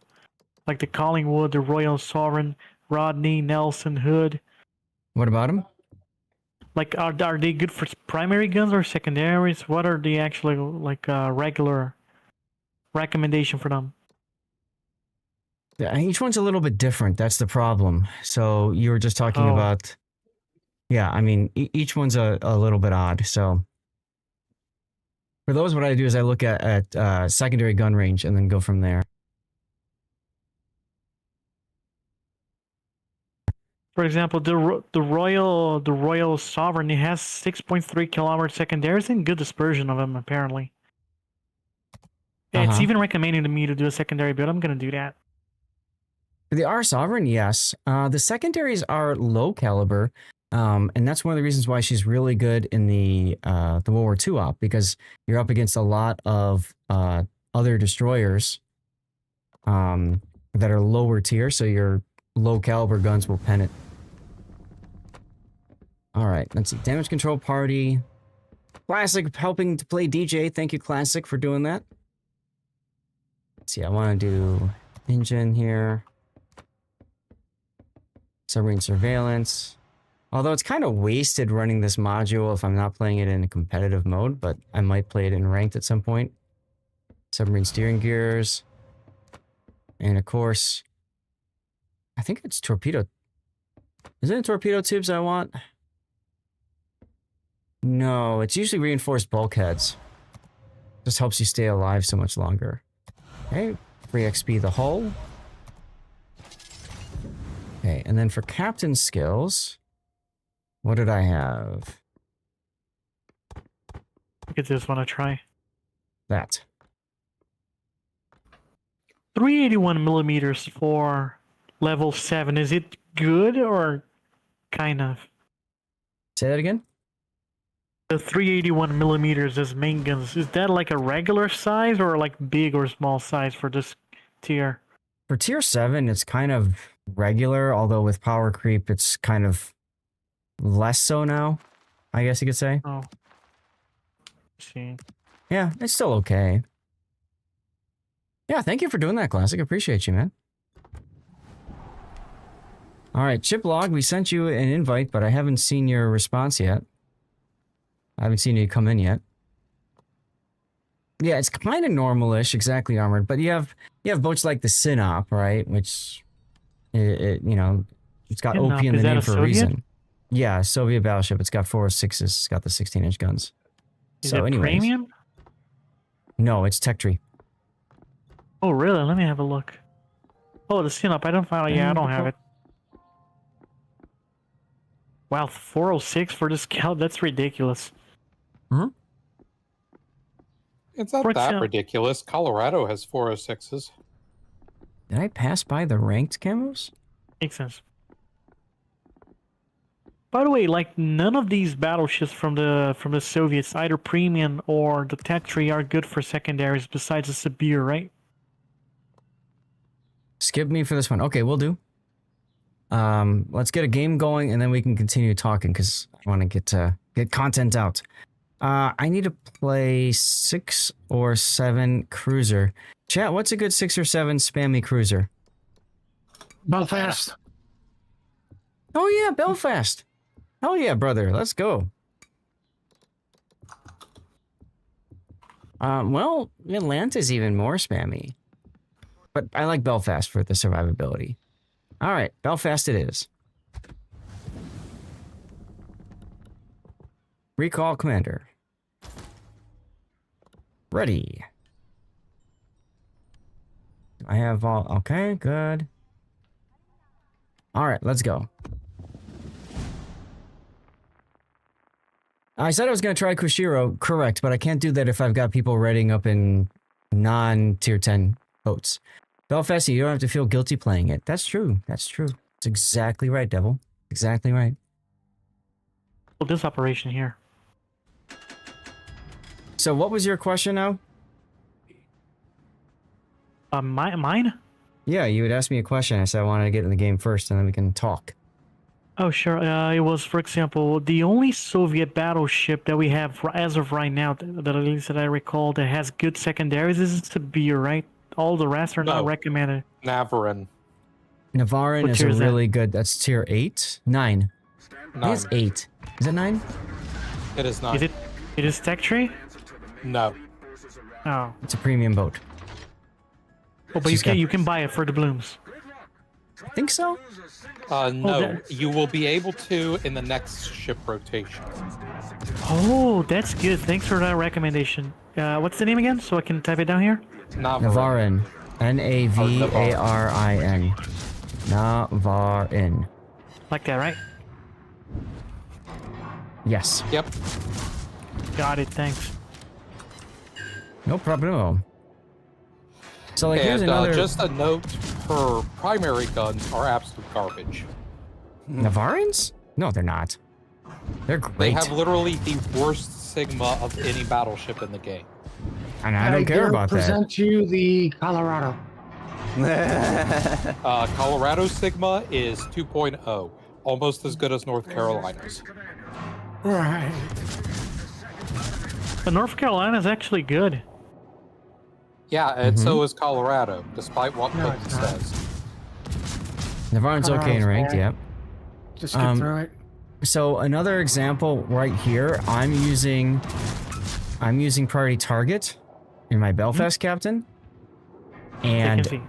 Like the Collingwood, the Royal Sovereign, Rodney, Nelson, Hood. What about him? Like, are they good for primary guns or secondaries? What are the actually, like, regular recommendation for them? Yeah, each one's a little bit different. That's the problem. So you were just talking Oh. about... Yeah, I mean, each one's a little bit odd. So for those, what I do is I look at secondary gun range and then go from there. For example, the Royal Sovereign, it has 6.3 kilometer secondaries and good dispersion of them apparently. Yeah, it's Uh-huh. even recommending to me to do a secondary build. I'm gonna do that. They are sovereign, yes. The secondaries are low caliber, and that's one of the reasons why she's really good in the World War II op, because you're up against a lot of other destroyers that are lower tier, so your low caliber guns will pen it. All right, let's see. Damage control party. Classic helping to play DJ. Thank you, Classic, for doing that. Let's see. I want to do engine here. Submarine surveillance. Although it's kind of wasted running this module if I'm not playing it in a competitive mode, but I might play it in ranked at some point. Submarine steering gears. And of course, I think it's torpedo. Isn't it torpedo tubes I want? No, it's usually reinforced bulkheads. Just helps you stay alive so much longer. Okay, free XP the hull. Okay, and then for captain skills, what did I have? I could just want to try. That. 381 millimeters for level 7. Is it good or kind of? Say that again? The 381 millimeters as main guns, is that like a regular size or like big or small size for this tier? For tier 7, it's kind of regular, although with power creep, it's kind of less so now, I guess you could say. Oh. Let's see. Yeah, it's still okay. Yeah, thank you for doing that, Classic. Appreciate you, man. All right, Chiplog, we sent you an invite, but I haven't seen your response yet. I haven't seen you come in yet. Yeah, it's kind of normalish, exactly armored, but you have boats like the Synop, right? Which, you know, it's got Synop, OP in the is that name a for a Soviet? reason. Yeah, Soviet battleship. It's got 406s. It's got the 16-inch guns. Is So it anyways. premium? No, it's tech tree. Oh, really? Let me have a look. Oh, the Sinop. I don't find. Yeah, I don't have it. Wow, 406 for the scout. That's ridiculous. It's not For that example- ridiculous. Colorado has 406s. Did I pass by the ranked camos? Makes sense. By the way, like none of these battleships from the Soviets, either premium or the tech tree, are good for secondaries besides the Sibir, right? Skip me for this one. Okay, we'll do. Let's get a game going and then we can continue talking because I want to get content out. I need to play 6 or 7 cruiser. Chat, what's a good 6 or 7 spammy cruiser? Belfast. Oh yeah, Belfast. Hell yeah, brother. Let's go. Well, Atlanta's even more spammy. But I like Belfast for the survivability. All right, Belfast it is. Recall commander. Ready. I have all... Okay, good. All right, let's go. I said I was going to try Kushiro, correct, but I can't do that if I've got people raiding up in non-tier 10 boats. Belfast, you don't have to feel guilty playing it. That's true. That's true. That's exactly right, Devil. Exactly right. Well, this operation here. So what was your question now? Mine? Yeah, you would ask me a question. I said I wanted to get in the game first, and then we can talk. Oh, sure. It was, for example, the only Soviet battleship that we have as of right now, that at least that I recall, that has good secondaries is Sibir, right? All the rest are not No. recommended. Navarin. Navarin What is tier a is that? really good... That's tier 8? 9. I think it's 8. Is it 9? It is not. It is tech tree? No. Oh. It's a premium boat. Oh, but She's got- you can buy it for the blooms. I think so? No. that- You will be able to in the next ship rotation. Oh, that's good. Thanks for that recommendation. What's the name again? So I can type it down here. Navarin. Navarin. Navarin. Navarin. Like that, right? Yes. Yep. Got it. Thanks. No problemo. So like here's And another... just a note, her primary guns are absolute garbage. Navarins? No, they're not. They're great. They have literally the worst Sigma of any battleship in the game. And I don't care dare about that. present you the Colorado. Colorado Sigma is 2.0, almost as good as North Carolina's. Right. But North Carolina is actually good. Yeah, and so is Colorado, despite what No, Clinton it's not. says. Navarin's okay in Colorado's ranked, bad. yep. Just get through it. So another example right here, I'm using priority target in my Belfast captain. And I can see.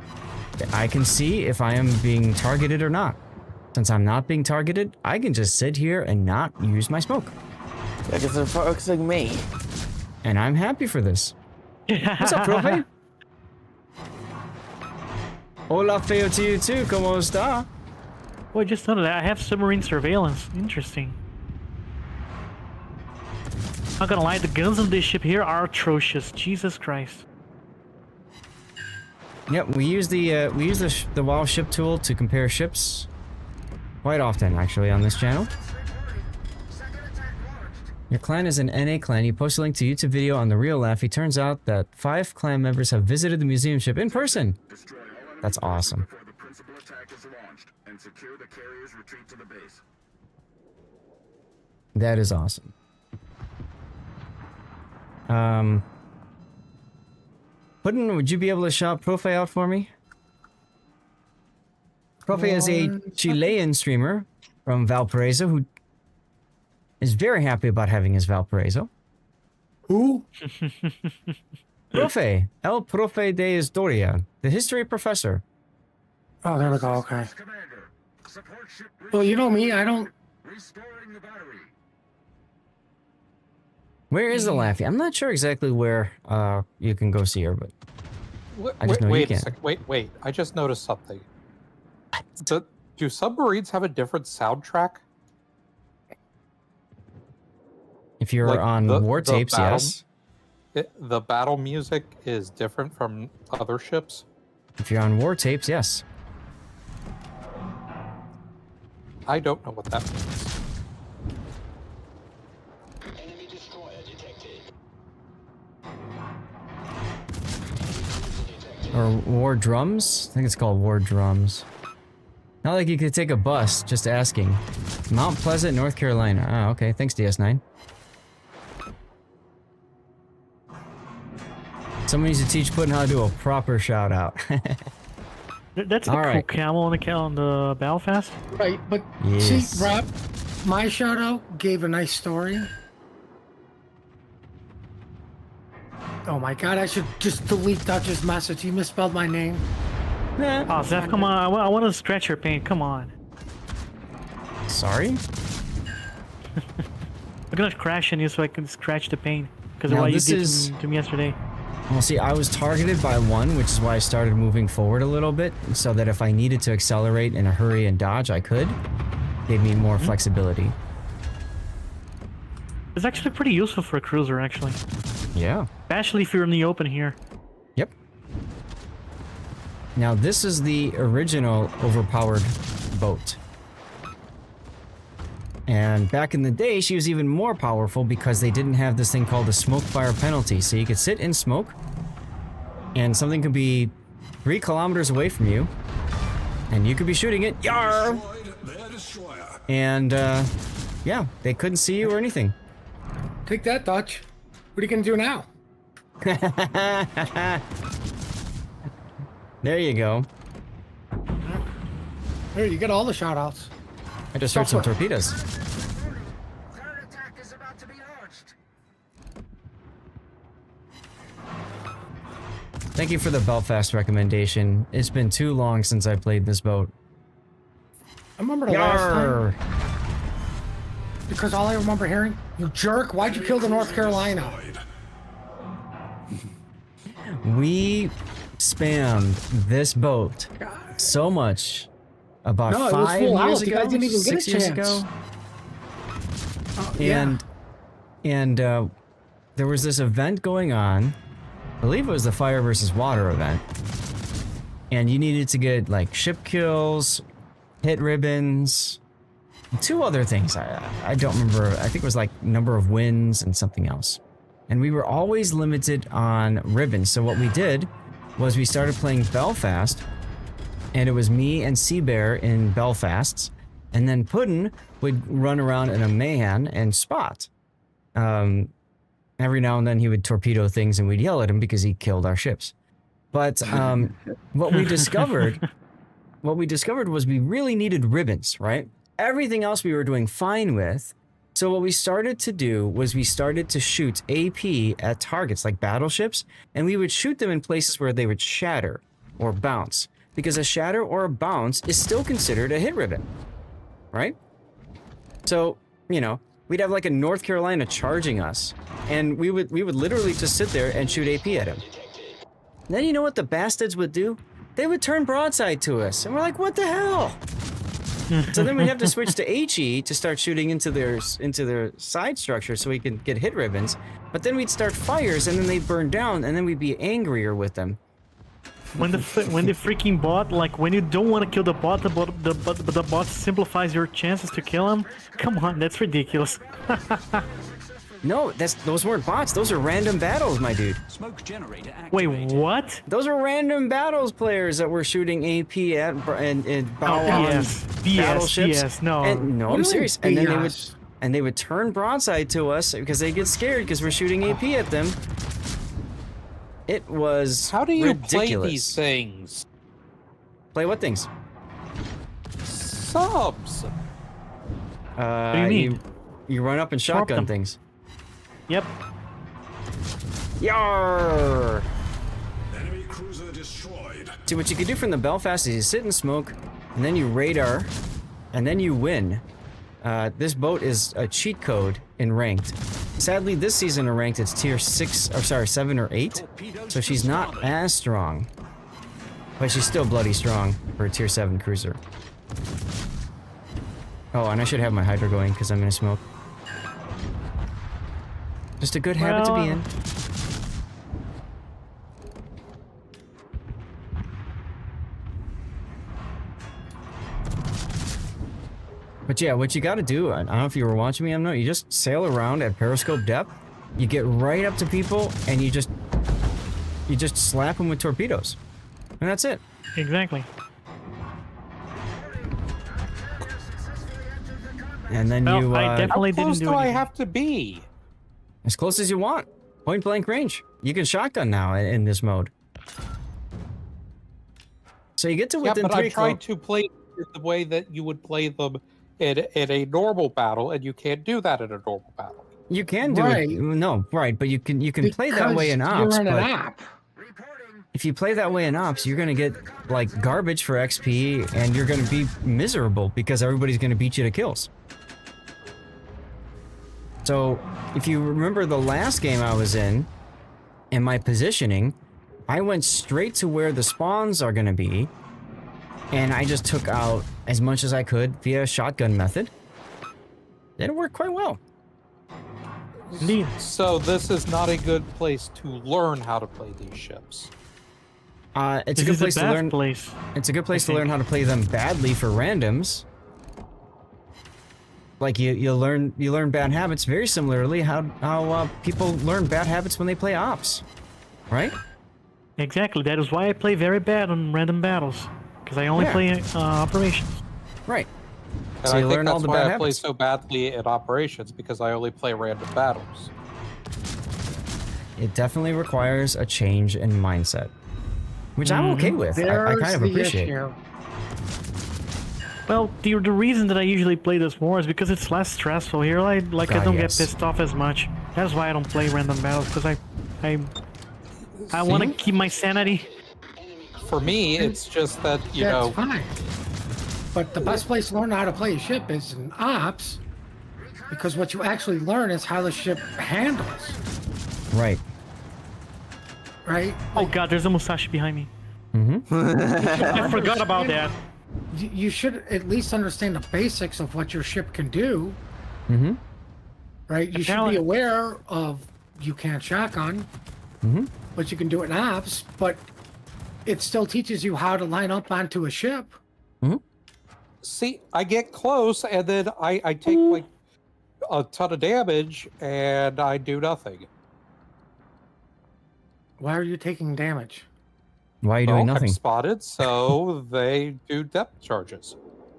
I can see if I am being targeted or not. Since I'm not being targeted, I can just sit here and not use my smoke. Because they're focusing me. And I'm happy for this. What's up, profe? Hola, feo to you too. ¿Cómo está? Oh, I just noted that I have submarine surveillance. Interesting. Not gonna lie, the guns on this ship here are atrocious. Jesus Christ. Yep, we use the WoW ship tool to compare ships quite often, actually, on this channel. Your clan is an NA clan. You post a link to YouTube video on the real Laffy. Turns out that 5 clan members have visited the museum ship in person. That's awesome. That is awesome. Puddin, would you be able to shout Profe out for me? Profe is a Chilean streamer from Valparaiso who is very happy about having his Valparaiso. Who? Profe, El Profe de Historia, the history professor. Oh, there we go. Okay. Well, you know me. I don't Restoring the battery. Where is the Laffy? I'm not sure exactly where you can go see her, but I just know you wait a can. sec. Wait. I just noticed something. Do submarines have a different soundtrack? If you're Like on the- war the tapes, battle- yes. The battle music is different from other ships? If you're on war tapes, yes. I don't know what that means. Or war drums? I think it's called war drums. Not like you could take a bus, just asking. Mount Pleasant, North Carolina. Ah, okay. Thanks, DS9. Someone needs to teach Puddin how to do a proper shout out. That's the All right. camel on the Belfast. Right, but Yes. see, Rob, my shout out gave a nice story. Oh my god, I should just delete Dutch's message. He misspelled my name. Oh, Zeph, come on. I want to scratch your paint. Come on. Sorry? I'm gonna crash on you so I can scratch the paint. Because of Now, what you this did is- to me yesterday. Well, see, I was targeted by one, which is why I started moving forward a little bit, so that if I needed to accelerate in a hurry and dodge, I could. Gave me more flexibility. It's actually pretty useful for a cruiser, actually. Yeah. Especially if you're in the open here. Yep. Now, this is the original overpowered boat. And back in the day, she was even more powerful because they didn't have this thing called the smoke fire penalty. So you could sit in smoke, and something could be 3 kilometers away from you, and you could be shooting it. Yar! Destroyed their destroyer. And, yeah, they couldn't see you or anything. Take that, Dutch. What are you gonna do now? There you go. Here, you get all the shout outs. I just heard some Software. torpedoes. Third attack is about to be launched. Thank you for the Belfast recommendation. It's been too long since I played this boat. I remember the last time. Yarr! Because all I remember hearing, you jerk, why'd you kill the North Carolina? We spammed this boat so much about No, it was 5 full years out. You ago, guys didn't even get a 6 years chance. ago. Yeah. And there was this event going on. I believe it was the Fire versus Water event. And you needed to get like ship kills, hit ribbons, and 2 other things. I don't remember. I think it was like number of wins and something else. And we were always limited on ribbons. So what we did was we started playing Belfast, and it was me and Seabear in Belfasts, and then Puddin would run around in a Mahan and spot. Every now and then he would torpedo things, and we'd yell at him because he killed our ships. But what we discovered was we really needed ribbons, right? Everything else we were doing fine with. So what we started to do was we started to shoot AP at targets like battleships, and we would shoot them in places where they would shatter or bounce, because a shatter or a bounce is still considered a hit ribbon, right? So, you know, we'd have like a North Carolina charging us, and we would literally just sit there and shoot AP at him. And then you know what the bastards would do? They would turn broadside to us, and we're like, what the hell? So then we'd have to switch to HE to start shooting into their side structure so we can get hit ribbons. But then we'd start fires, and then they'd burn down, and then we'd be angrier with them. When the freaking bot, like when you don't want to kill the bot, the bot simplifies your chances to kill him. Come on, that's ridiculous. No, those weren't bots. Those are random battles, my dude. Smoke generator activated. Wait, what? Those are random battles players that were shooting AP at and bow on battleships. BS, no. And, no, What I'm do you serious. mean And they would BS? turn broadside to us because they get scared because we're shooting AP at them. It was How do you ridiculous. play these things? Play what things? Subs. What do you mean? You run up and Swap shotgun them. things. Yep. Yarr! Enemy cruiser destroyed. See, what you can do from the Belfast is you sit in smoke, and then you radar, and then you win. This boat is a cheat code in ranked. Sadly, this season in ranked, it's tier 7 or 8. So she's not as strong. But she's still bloody strong for a tier 7 cruiser. Oh, and I should have my hydro going because I'm gonna smoke. Just a good habit to be in. But yeah, what you gotta do, I don't know if you were watching me, you just sail around at periscope depth, you get right up to people, and you just slap them with torpedoes. And that's it. Exactly. And then Well, you, I definitely How close didn't do do I anything. have to be? as close as you want. Point blank range. You can shotgun now in this mode. So you get to Yeah, within but 3 I tried to play it the way that you would play them in a normal battle, and you can't do that in a normal battle. You can do Right. it. No, right, but you can play that way in Because ops. You're in an But op. if you play that way in ops, you're gonna get like garbage for XP, and you're gonna be miserable because everybody's gonna beat you to kills. So if you remember the last game I was in, and my positioning, I went straight to where the spawns are gonna be, and I just took out as much as I could via shotgun method. It worked quite well. Indeed. So this is not a good place to learn how to play these ships. It's a This good is the place to best learn. place. It's a good place to think. learn how to play them badly for randoms. Like you learn bad habits very similarly how people learn bad habits when they play ops, right? Exactly. That is why I play very bad on random battles. Because I only Yeah. play operations. Right. And So I you think learn all that's the why bad I play habits. so badly in operations, because I only play random battles. It definitely requires a change in mindset, which I'm okay with. I There's kind of the appreciate. issue. Well, the reason that I usually play this more is because it's less stressful here. I don't yes. get pissed off as much. That's why I don't play random battles, because I want to See? keep my sanity. For me, it's just that, you That's know, fine. But the best place to learn how to play a ship is in ops, because what you actually learn is how the ship handles, Right. right? Oh god, there's a Musashi behind me. Mm-hmm. I forgot about that. You should at least understand the basics of what your ship can do, Mm-hmm. right? You should Apparently- be aware of you can't shotgun, Mm-hmm. but you can do it in ops, but it still teaches you how to line up onto a ship. see, I get close, and then I take like a ton of damage, and I do nothing. Why are you taking damage? Why are you Well, doing I'm nothing? spotted, so they do depth charges.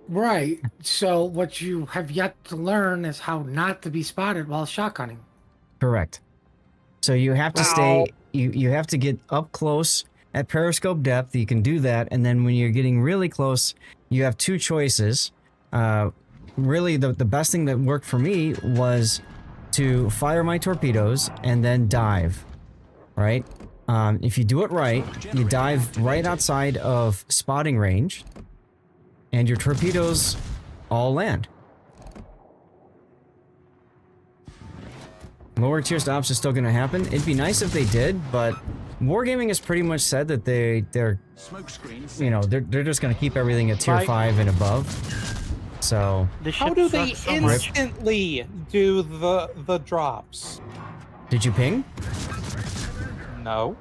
Right. So what you have yet to learn is how not to be spotted while shotgunning. Correct. So you have to stay. You have to get up close at periscope depth. You can do that, and then when you're getting really close, you have two choices. Really, the best thing that worked for me was to fire my torpedoes and then dive. Right. If you do it right, you dive right outside of spotting range, and your torpedoes all land. Lower tier stops is still going to happen. It'd be nice if they did, but Wargaming has pretty much said that they're they're just going to keep everything at tier Right. 5 and above. So This How ship do they sucks so much. instantly do the drops? did you ping? No.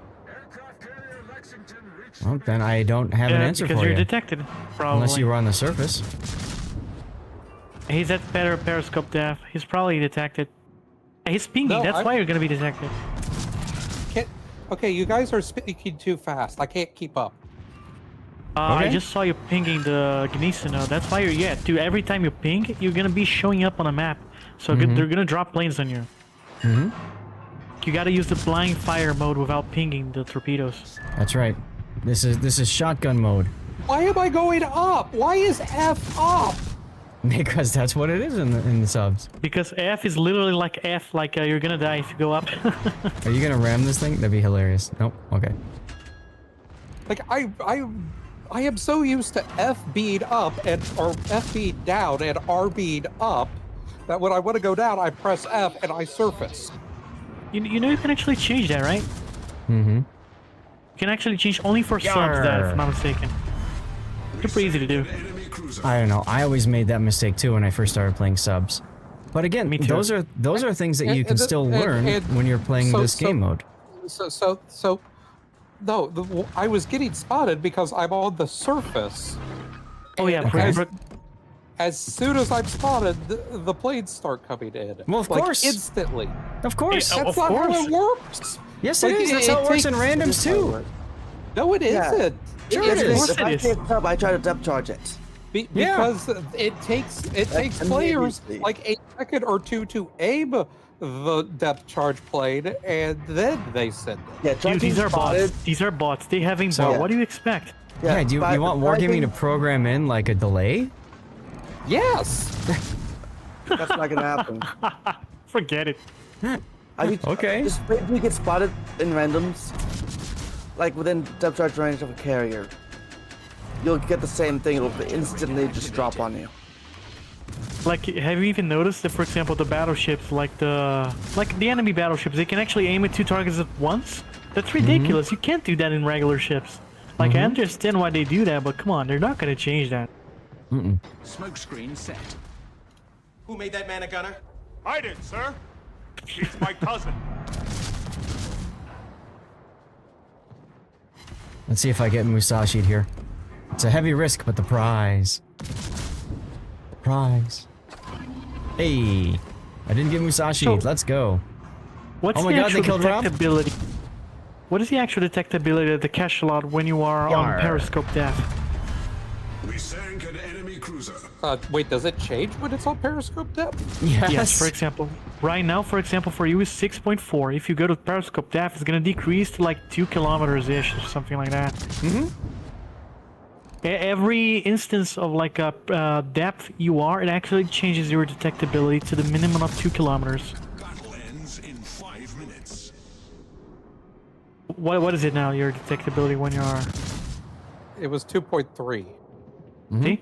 Well, then I don't have an answer because for you're you. detected, probably. Unless you were on the surface. He's at better periscope depth. He's probably detected. He's pinging. No, That's why you're gonna be detected. Okay, you guys are speaking too fast. I can't keep up. I Okay. just saw you pinging the Gneisenau. That's why you're dude. Every time you ping, you're gonna be showing up on a map. So they're gonna drop planes on you. Mm-hmm. You gotta use the blind fire mode without pinging the torpedoes. That's right. This is shotgun mode. Why am I going up? Why is F up? Because that's what it is in the subs. Because F is literally like F, like you're gonna die if you go up. Are you gonna ram this thing? That'd be hilarious. Nope. Okay. Like I am so used to FB'd up or FB'd down and RB'd up that when I want to go down, I press F and I surface. You know you can actually change that, right? Mm-hmm. You can actually change only for subs that, if I'm not mistaken. Super easy to do. Enemy cruiser. I don't know. I always made that mistake too when I first started playing subs. But again, Me too. those are things that you can still learn when you're playing this game mode. No, I was getting spotted because I'm on the surface. Oh yeah, Okay. As soon as I'm spotted, the planes start coming in. Well, of like, course. instantly. Of course. Yeah, That's of not course. how it works. Yes, Like, it is. That's how it works in takes- randoms too. No, it Yeah. isn't. Sure Yes, it is. If I take sub, I try to depth charge it. Yeah. Because it takes players immediately. like a second or two to aim the depth charge plane, and then they send it. Yeah, Dude, charging these are spotted. bots. These are bots. They have aimbot. So- What do you expect? Yeah, do you want Wargaming to program in like a delay? Yes. That's not gonna happen. Forget it. Okay. Just wait until you get spotted in randoms, like within depth charge range of a carrier. You'll get the same thing. It'll instantly just drop on you. Like, have you even noticed that, for example, the battleships, like the enemy battleships, they can actually aim at 2 targets at once? That's ridiculous. You can't do that in regular ships. Like, I understand why they do that, but come on, they're not gonna change that. Smoke screen set. Who made that man a gunner? I did, sir. He's my cousin. Let's see if I get Musashi'd here. It's a heavy risk, but the prize. The prize. Hey, I didn't get Musashi'd. So- Let's go. What's Oh my the God, they actual killed Rob? detectability? What is the actual detectability of the cachalot when you are Yarr. on periscope depth? We sank an enemy cruiser. Wait, does it change when it's on periscope depth? Yes. Yes, for example, right now, for example, for you is 6.4. If you go to periscope depth, it's gonna decrease to like 2 kilometers-ish or something like that. Every instance of like a depth you are, it actually changes your detectability to the minimum of 2 kilometers. Battle ends in 5 minutes. What is it now? Your detectability when you are? It was 2.3. See?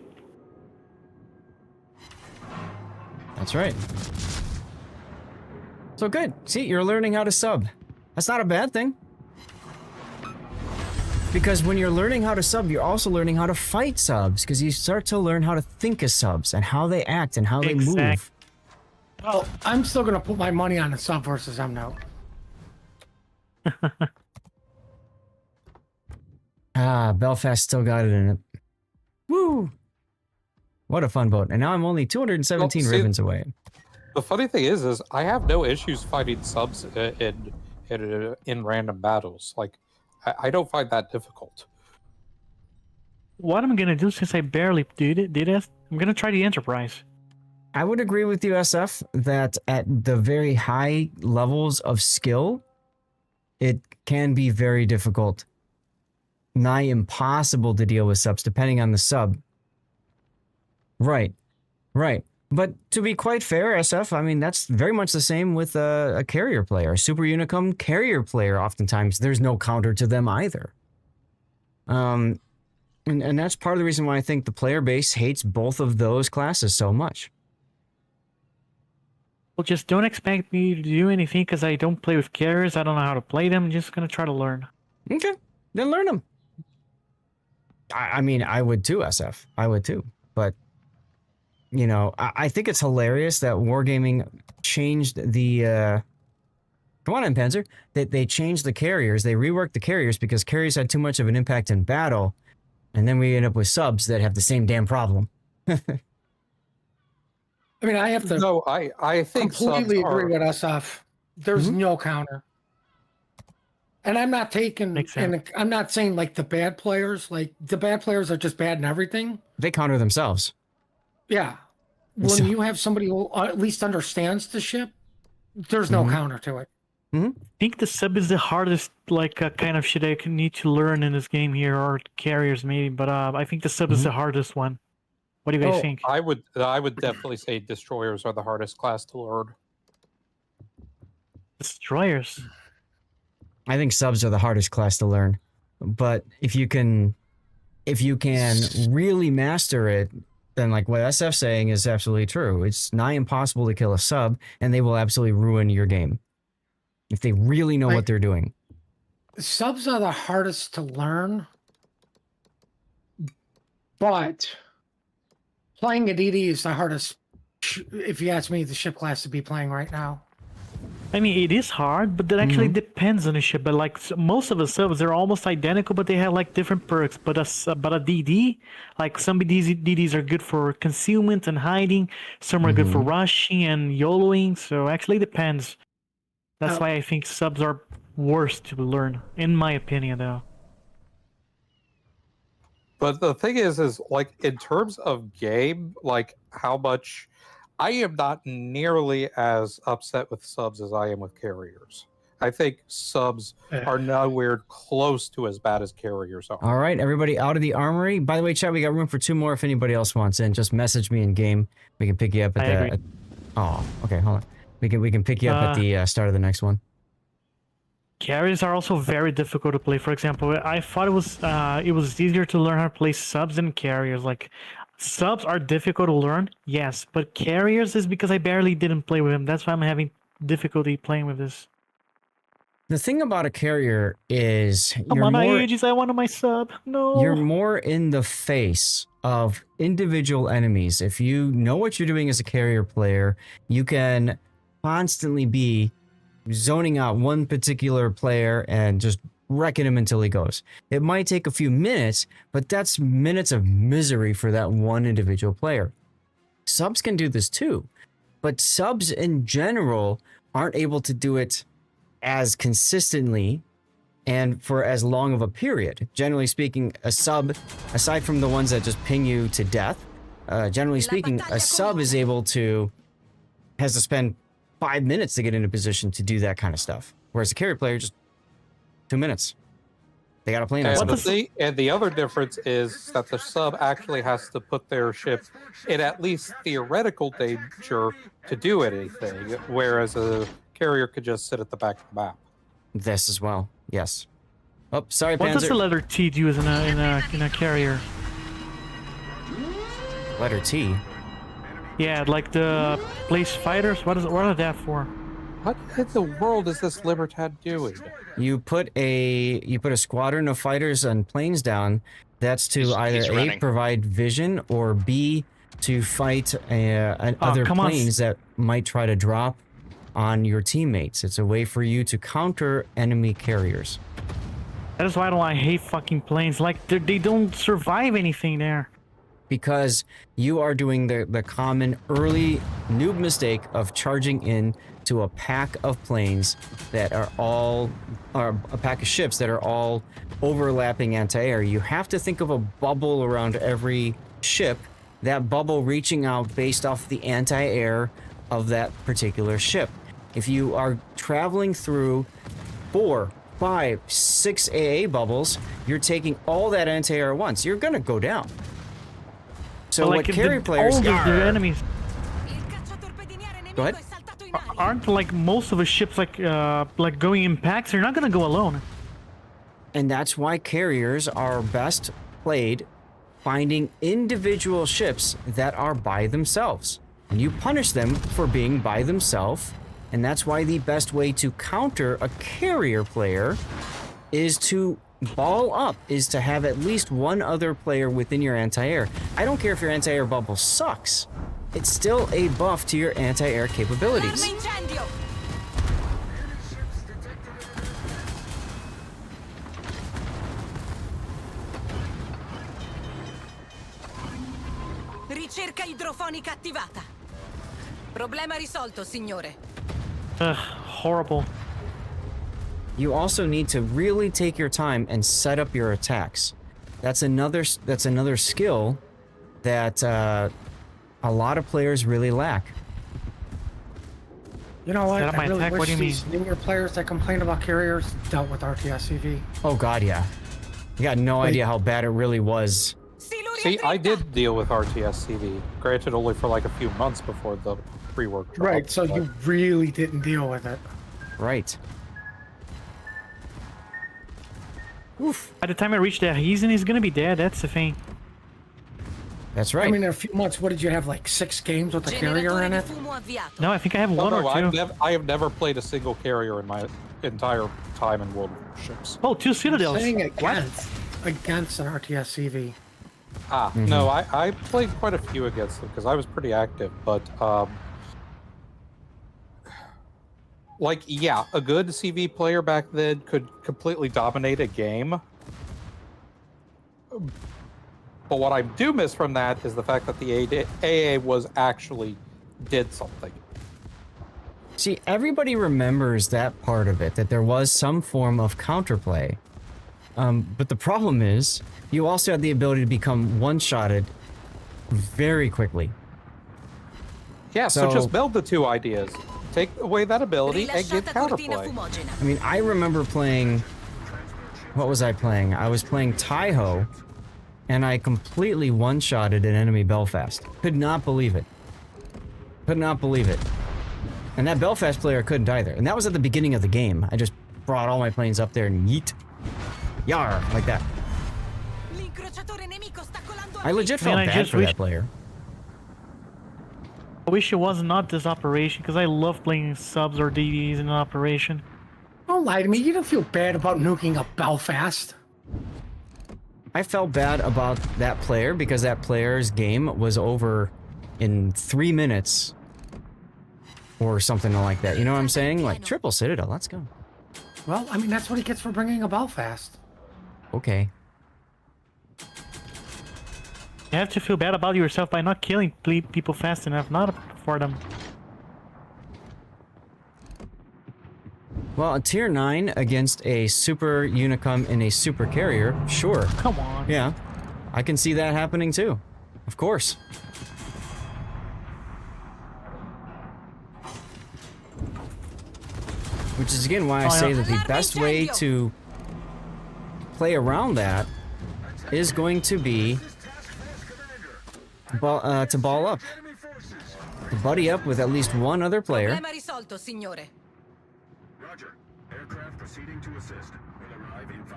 That's right. So good. See, you're learning how to sub. That's not a bad thing. Because when you're learning how to sub, you're also learning how to fight subs. Because you start to learn how to think of subs and how they act and how they move. Exact- Well, I'm still gonna put my money on the sub versus M note. Ah, Belfast still got it in it. Woo! What a fun boat. And now I'm only 217 Well, see- ribbons away. The funny thing is I have no issues fighting subs in random battles. Like, I don't find that difficult. What I'm gonna do, since I barely did it, I'm gonna try the Enterprise. I would agree with you, SF, that at the very high levels of skill, it can be very difficult. Nigh impossible to deal with subs, depending on the sub. Right. But to be quite fair, SF, I mean, that's very much the same with a carrier player. A Super Unicum carrier player, oftentimes, there's no counter to them either. And that's part of the reason why I think the player base hates both of those classes so much. Well, just don't expect me to do anything because I don't play with carriers. I don't know how to play them. I'm just gonna try to learn. Okay, then learn them. I mean, I would too, SF. I would too. But, you know, I think it's hilarious that Wargaming changed the... Come on in, Panzer. They changed the carriers. They reworked the carriers because carriers had too much of an impact in battle. And then we end up with subs that have the same damn problem. I mean, I have to No, I think completely subs agree are, with SF. There's no counter. And I'm not taking, Makes sense. and I'm not saying like the bad players, like the bad players are just bad in everything. They counter themselves. Yeah. When So- you have somebody who at least understands the ship, there's no counter to it. I think the sub is the hardest, like, kind of shit I can need to learn in this game here, or carriers maybe. But I think the sub is the hardest one. What do you guys think? I would definitely say destroyers are the hardest class to learn. if you can really master it, then like what SF's saying is absolutely true. It's nigh impossible to kill a sub, and they will absolutely ruin your game if they really know what they're doing. Subs are the hardest to learn, but playing a DD is the hardest, if you ask me, the ship class to be playing right now. I mean, it is hard, but that actually depends on the ship. But like most of the subs, they're almost identical, but they have like different perks. But a DD, like some DDs are good for concealment and hiding. Some are good for rushing and YOLOing. So actually depends. That's why I think subs are worse to learn, in my opinion, though. But the thing is like in terms of game, like how much. I am not nearly as upset with subs as I am with carriers. I think subs are nowhere close to as bad as carriers are. All right, everybody out of the armory. By the way, chat, we got room for 2 more if anybody else wants in. Just message me in game. We can pick you up at the... Oh, okay, hold on. We can pick you up at the start of the next one. Carriers are also very difficult to play. For example, I thought it was easier to learn how to play subs than carriers. Like, subs are difficult to learn, yes, but carriers is because I barely didn't play with them. That's why I'm having difficulty playing with this. The thing about a carrier is I'm on ages. I wanted my sub. No. You're more in the face of individual enemies. If you know what you're doing as a carrier player, you can constantly be zoning out one particular player and just wrecking him until he goes. It might take a few minutes, but that's minutes of misery for that one individual player. Subs can do this too, but subs in general aren't able to do it as consistently and for as long of a period. Generally speaking, a sub, aside from the ones that just ping you to death, generally speaking, a sub is able to, has to spend 5 minutes to get into position to do that kind of stuff. Whereas a carrier player, just 2 minutes. They got a plane. And the other difference is that the sub actually has to put their ship in at least theoretical danger to do anything, whereas a carrier could just sit at the back of the map. This as well, yes. Oh, sorry, Panzer. What does the letter T do in a carrier? Letter T? Yeah, like the place fighters. What are that for? What in the world is this Libertad doing? You put a squadron of fighters and planes down. That's to either A, provide vision, or B, to fight other planes that might try to drop on your teammates. It's a way for you to counter enemy carriers. That is why I hate fucking planes. Like, they don't survive anything there. Because you are doing the common early noob mistake of charging in to a pack of planes that are all, or a pack of ships that are all overlapping anti-air. You have to think of a bubble around every ship, that bubble reaching out based off the anti-air of that particular ship. If you are traveling through 4, 5, 6 AA bubbles, you're taking all that anti-air at once. You're gonna go down. So like what carrier players all the enemies. Go ahead. Aren't like most of the ships like going in packs? They're not gonna go alone. And that's why carriers are best played finding individual ships that are by themselves. And you punish them for being by themselves. And that's why the best way to counter a carrier player is to ball up, is to have at least one other player within your anti-air. I don't care if your anti-air bubble sucks. It's still a buff to your anti-air capabilities. Ricerca idrofonica attivata. Problema risolto, signore. Horrible. You also need to really take your time and set up your attacks. That's another skill that a lot of players really lack. You know what? I really what wish do you mean? these newer players that complain about carriers dealt with RTS-CV. Oh god, yeah. You got no idea how bad it really was. See, I did deal with RTS-CV, granted only for like a few months before the pre-work dropped. Right, so you really didn't deal with it. Right. Oof. By the time I reach the Heathen, he's gonna be dead. That's the thing. That's right. I mean, in a few months, what did you have, like 6 games with the carrier in it? No, I think I have one or two. I have never played a single carrier in my entire time in World of Warships. Oh, 2 Citadels. Playing What? against an RTS CV. No, I played quite a few against them because I was pretty active, but like, yeah, a good CV player back then could completely dominate a game. But what I do miss from that is the fact that the AA was actually did something. See, everybody remembers that part of it, that there was some form of counterplay. But the problem is, you also had the ability to become one-shotted very quickly. Yeah, so just meld the two ideas. Take away that ability and get counterplay. I mean, I remember playing... What was I playing? I was playing Taiho, and I completely one-shotted an enemy Belfast. Could not believe it. Could not believe it. And that Belfast player couldn't either. And that was at the beginning of the game. I just brought all my planes up there and yeet. Yar, like that. I legit felt bad for that player. I wish it was not this operation, because I love playing subs or DVs in an operation. Don't lie to me. You don't feel bad about nuking a Belfast. I felt bad about that player because that player's game was over in 3 minutes. Or something like that. You know what I'm saying? Like, triple Citadel, let's go. Well, I mean, that's what he gets for bringing a Belfast. Okay. You have to feel bad about yourself by not killing people fast enough, not for them. Well, a tier 9 against a super Unicum in a super carrier, sure. Come on. Yeah, I can see that happening too. Of course. Which is again why I say that the best way to play around that is going to be to ball up. To buddy up with at least one other player.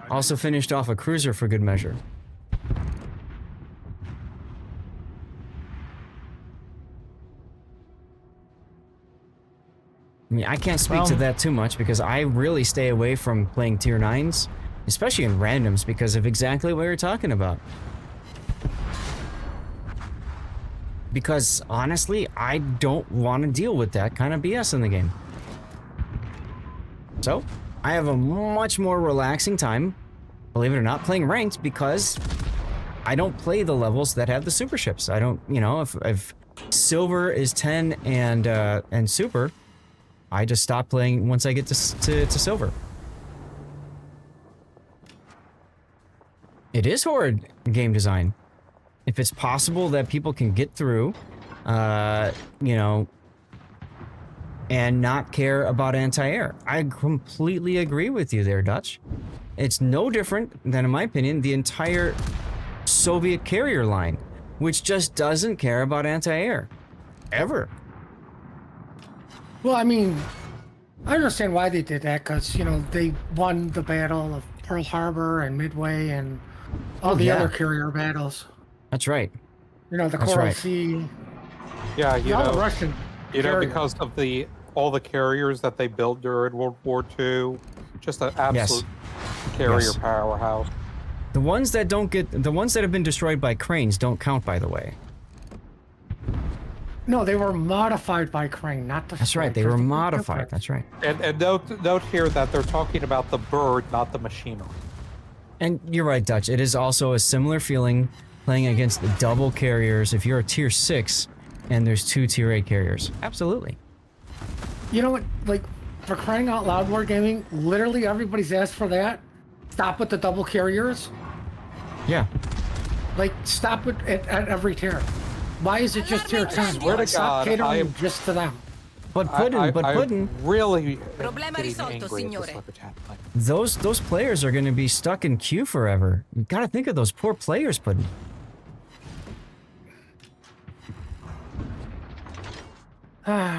Also finished off a cruiser for good measure. I mean, I can't speak to that too much because I really stay away from playing tier 9s, especially in randoms, because of exactly what you're talking about. Because, honestly, I don't want to deal with that kind of BS in the game. So, I have a much more relaxing time, believe it or not, playing ranked because I don't play the levels that have the super ships. I don't, you know, if silver is 10 and super, I just stop playing once I get to silver. It is horrid game design. If it's possible that people can get through, you know, and not care about anti-air. I completely agree with you there, Dutch. It's no different than, in my opinion, the entire Soviet carrier line, which just doesn't care about anti-air. Ever. Well, I mean, I understand why they did that, because, you know, they won the Battle of Pearl Harbor and Midway and all the other carrier battles. That's right. You know, the Coral Sea. Yeah, you know, the Russian because of all the carriers that they built during World War II, just an absolute carrier powerhouse. The ones that have been destroyed by cranes don't count, by the way. No, they were modified by Crane, not the. That's right, they were modified. That's right. And note here that they're talking about the bird, not the machinery. And you're right, Dutch. It is also a similar feeling playing against the double carriers if you're a tier 6 and there's 2 tier 8 carriers. Absolutely. You know what? Like, for crying out loud, Wargaming, literally everybody's asked for that. Stop with the double carriers. Yeah. Like, stop it at every tier. Why is it just tier 10? Swear to Stop God, catering just to them. But Puddin', really Problema risolto, signore. those players are going to be stuck in queue forever. You got to think of those poor players, Puddin'.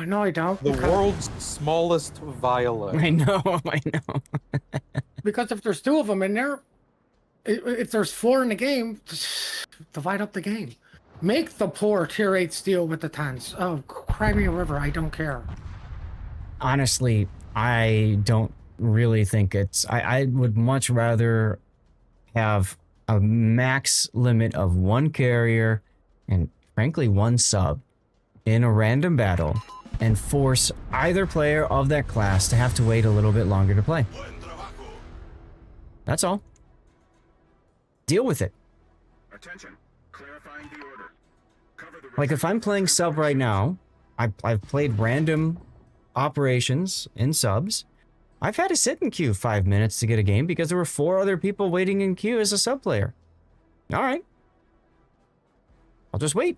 No, I don't. The world's smallest violin. I know. Because if there's 2 of them in there, If there's 4 in the game, just divide up the game. Make the poor tier 8 steel with the 10s. Oh, cry me a river. I don't care. Honestly, I don't really think it's... I would much rather have a max limit of 1 carrier and, frankly, 1 sub in a random battle and force either player of that class to have to wait a little bit longer to play. That's all. Deal with it. Attention. Clarifying the order. Cover the Like, if I'm playing sub right now, I've played random operations in subs. I've had to sit in queue 5 minutes to get a game because there were 4 other people waiting in queue as a sub player. Alright. I'll just wait.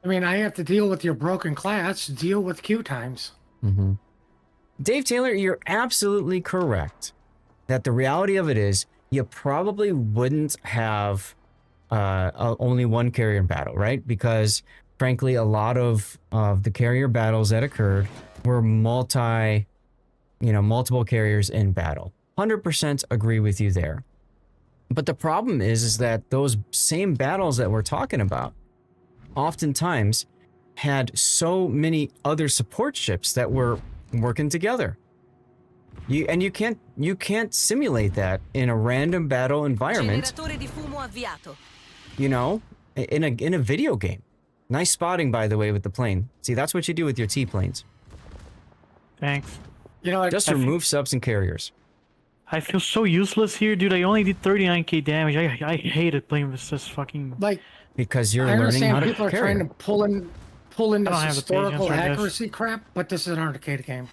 I mean, I have to deal with your broken class, deal with queue times. Mm-hmm. Dave Taylor, you're absolutely correct that the reality of it is you probably wouldn't have only 1 carrier in battle, right? Because, frankly, a lot of the carrier battles that occurred were multiple carriers in battle. 100% agree with you there. But the problem is that those same battles that we're talking about oftentimes had so many other support ships that were working together. You can't simulate that in a random battle environment. You know, in a video game. Nice spotting, by the way, with the plane. See, that's what you do with your T-planes. Thanks. You know, Just remove subs and carriers. I feel so useless here, dude. I only did 39k damage. I hated playing with this fucking... like, Because you're I learning how understand to people are carry. trying to pull in I don't this have the historical patience for this. accuracy crap, but this is an arcade game.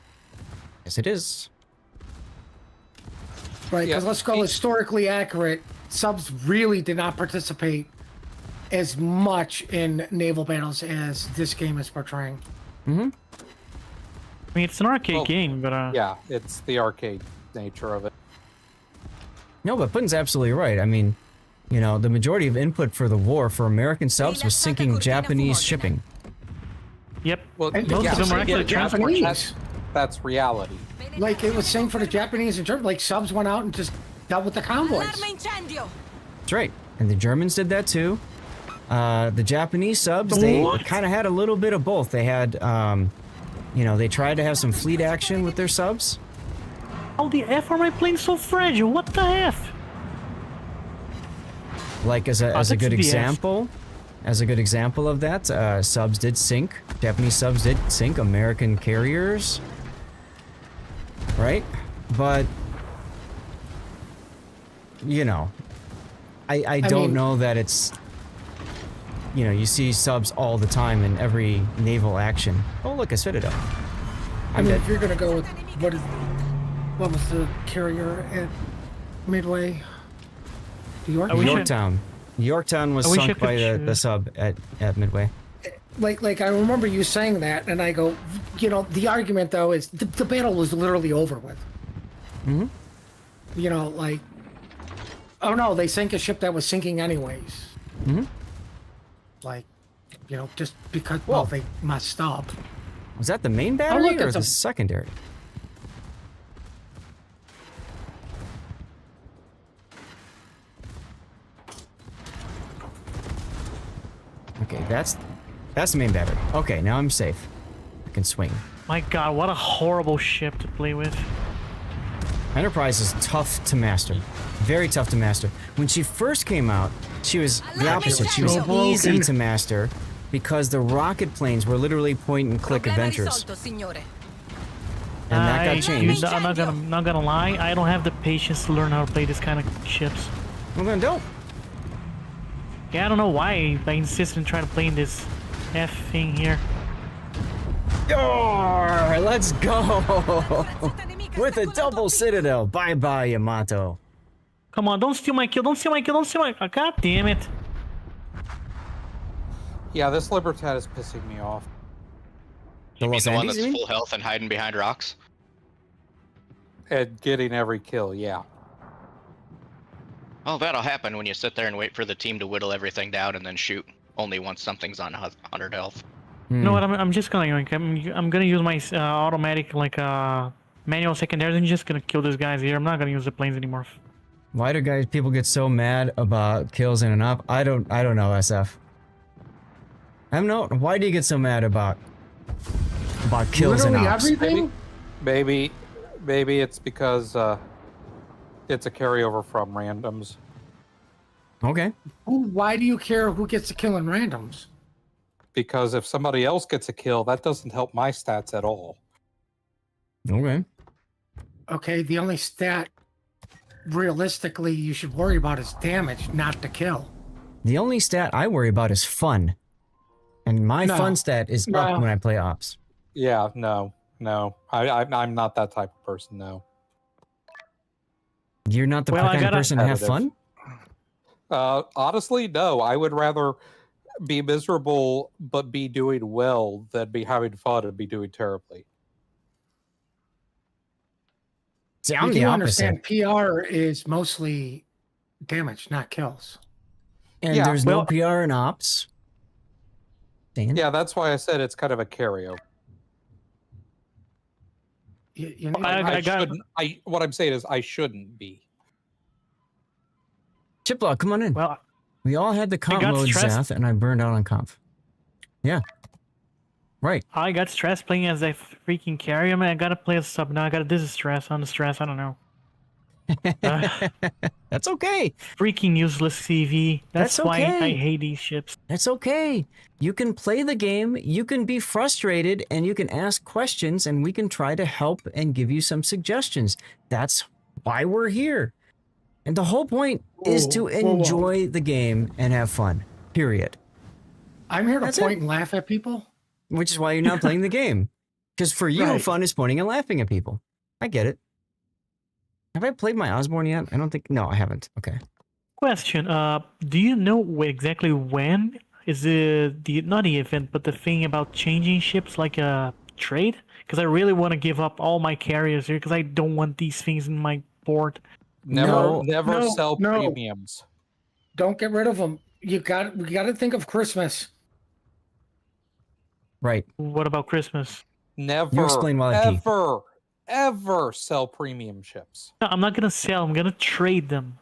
Yes, it is. Right, because Yeah. let's go historically accurate. Subs really did not participate as much in naval battles as this game is portraying. Mm-hmm. I mean, it's an arcade Well, game, but Yeah, it's the arcade nature of it. No, but Putin's absolutely right. I mean, you know, the majority of input for the war for American subs was sinking Japanese shipping. yep. Well, And most of them are yeah, actually transport Japanese. ships. That's reality. Like, it was same for the Japanese and Germans. Like, subs went out and just dealt with the convoys. That's right. And the Germans did that too. The Japanese subs, they kind of had a little bit of both. They had, you know, they tried to have some fleet action with their subs. How the F are my planes so fragile? What the F? Like as a that's good the F. example, of that, subs did sink. Japanese subs did sink American carriers, right? But you know, I don't mean- know that it's. You know, you see subs all the time in every naval action. Oh, look, a Citadel. I mean, if you're gonna go with what was the carrier at Midway? New York. I wish I- Yorktown. Yorktown was I wish I sunk could by the choose. sub at Midway. Like I remember you saying that, and I go, you know, the argument though is the battle was literally over with. Mm-hmm. You know, like, oh no, they sank a ship that was sinking anyways. Mm-hmm. Like, you know, just because Well- they messed up. Was that the main battery look, or it's the a- secondary? Okay, that's the main battery. Okay, now I'm safe. I can swing. My god, what a horrible ship to play with. Enterprise is tough to master. Very tough to master. When she first came out, she was the opposite. She was So easy broken. to master because the rocket planes were literally point and click adventures. And that got changed. Dude, I'm not gonna lie. I don't have the patience to learn how to play this kind of ships. Well then don't. Yeah, I don't know why I insist on trying to play in this F thing here. Yarr, let's go! With a double Citadel. Bye-bye, Yamato. Come on, don't steal my kill. Don't steal my kill. Don't steal my... Oh, god damn it. Yeah, this Libertad is pissing me off. The Los The one Andes, that's you mean? full health and hiding behind rocks. And getting every kill, yeah. Oh, that'll happen when you sit there and wait for the team to whittle everything down and then shoot only once something's on 100 health. You know what? I'm just gonna... Like, I'm gonna use my automatic, like, manual secondaries and just gonna kill these guys here. I'm not gonna use the planes anymore. Why do people get so mad about kills in and up? I don't know, SF. Why do you get so mad about kills Literally and ops? everything? Maybe it's because it's a carryover from randoms. Okay. Why do you care who gets a kill in randoms? Because if somebody else gets a kill, that doesn't help my stats at all. Okay. Okay, the only stat realistically you should worry about is damage, not the kill. The only stat I worry about is fun. And my fun stat is up when I play ops. Yeah, no. I'm not that type of person, no. You're not the kind of person to have fun? Honestly, no. I would rather be miserable but be doing well than be having fun and be doing terribly. See, I'm You the do opposite. understand PR is mostly damage, not kills. And there's no PR in ops. Dan? Yeah, that's why I said it's kind of a carryover. You need what I'm saying is I shouldn't be. Chiplock, come on in. Well, we all had the comp mode, Zath, and I burned out on conf. Yeah. Right. I got stressed playing as a freaking carrier, man. I gotta play as a sub now. This is stress on the stress. I don't know. That's okay. Freaking useless CV. That's why okay. I hate these ships. That's okay. You can play the game, you can be frustrated, and you can ask questions, and we can try to help and give you some suggestions. That's why we're here. And the whole point is to enjoy the game and have fun. Period. I'm here to point and laugh at people. Which is why you're not playing the game. Because for you, fun is pointing and laughing at people. I get it. Have I played my Osborne yet? I don't think... No, I haven't. Okay. Question. Do you know exactly when is not the event, but the thing about changing ships like a trade? Because I really want to give up all my carriers here because I don't want these things in my board. Never sell premiums. Don't get rid of them. We got to think of Christmas. Right. What about Christmas? Never, you explain while I pee. ever sell premium ships. No, I'm not gonna sell. I'm gonna trade them.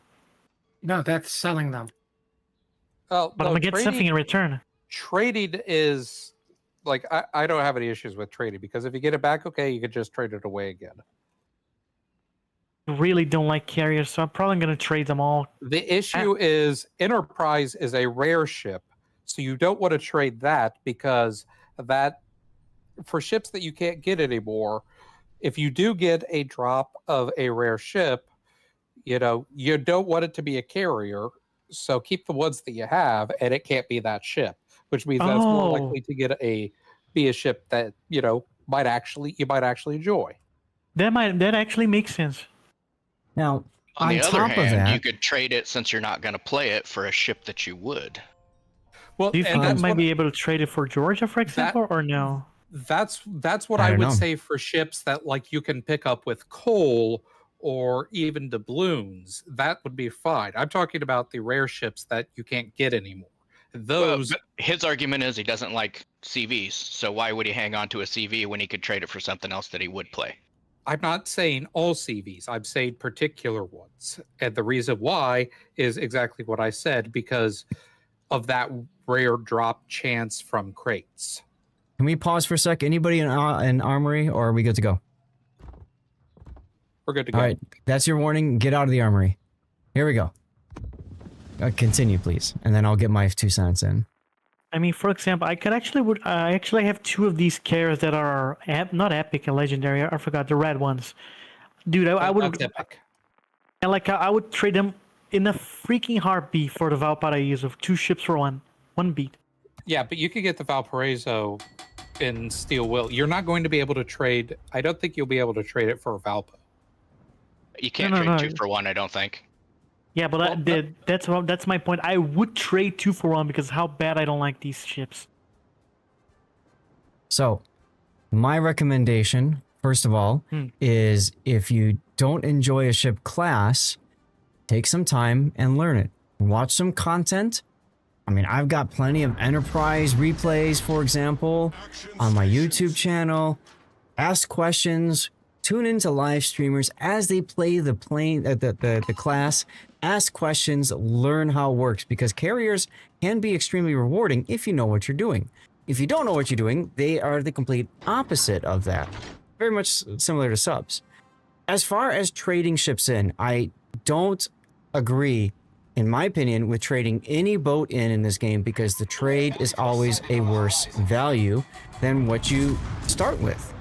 No, that's selling them. Oh, but I'm gonna get something in return. Trading is like I don't have any issues with trading because if you get it back, okay, you could just trade it away again. Really don't like carriers, so I'm probably gonna trade them all. The issue is Enterprise is a rare ship, so you don't want to trade that because that for ships that you can't get anymore. If you do get a drop of a rare ship, you don't want it to be a carrier, so keep the ones that you have, and it can't be that ship, which means that's more likely to be a ship that you might actually enjoy. That actually makes sense. Now, on the other top of hand, that, you could trade it since you're not going to play it for a ship that you would. Well, do you think I might be able to trade it for Georgia, for example, or no? That's what I would say for ships that like you can pick up with coal or even doubloons. That would be fine. I'm talking about the rare ships that you can't get anymore. Those. But his argument is he doesn't like CVs, so why would he hang on to a CV when he could trade it for something else that he would play? I'm not saying all CVs. I'm saying particular ones, and the reason why is exactly what I said because of that rare drop chance from crates. Can we pause for a sec? Anybody in armory, or are we good to go? We're good to go. All right, that's your warning. Get out of the armory. Here we go. Continue, please, and then I'll get my 2 cents in. I mean, for example, I actually have 2 of these carriers that are not epic and legendary. I forgot the red ones, dude. I would. That's epic. And I would trade them in a freaking heartbeat for the Valparaiso of 2 ships for one beat. Yeah, but you could get the Valparaiso in Steel Will. You're not going to be able to trade. I don't think you'll be able to trade it for a Valpo. You can't trade 2 for 1, I don't think. Yeah, but that's my point. I would trade 2 for 1 because how bad I don't like these ships. So, my recommendation, first of all, is if you don't enjoy a ship class, take some time and learn it. Watch some content. I mean, I've got plenty of Enterprise replays, for example, on my YouTube channel. Ask questions, tune into live streamers as they play the class, ask questions, learn how it works, because carriers can be extremely rewarding if you know what you're doing. If you don't know what you're doing, they are the complete opposite of that. Very much similar to subs. As far as trading ships in, I don't agree, in my opinion, with trading any boat in this game, because the trade is always a worse value than what you start with.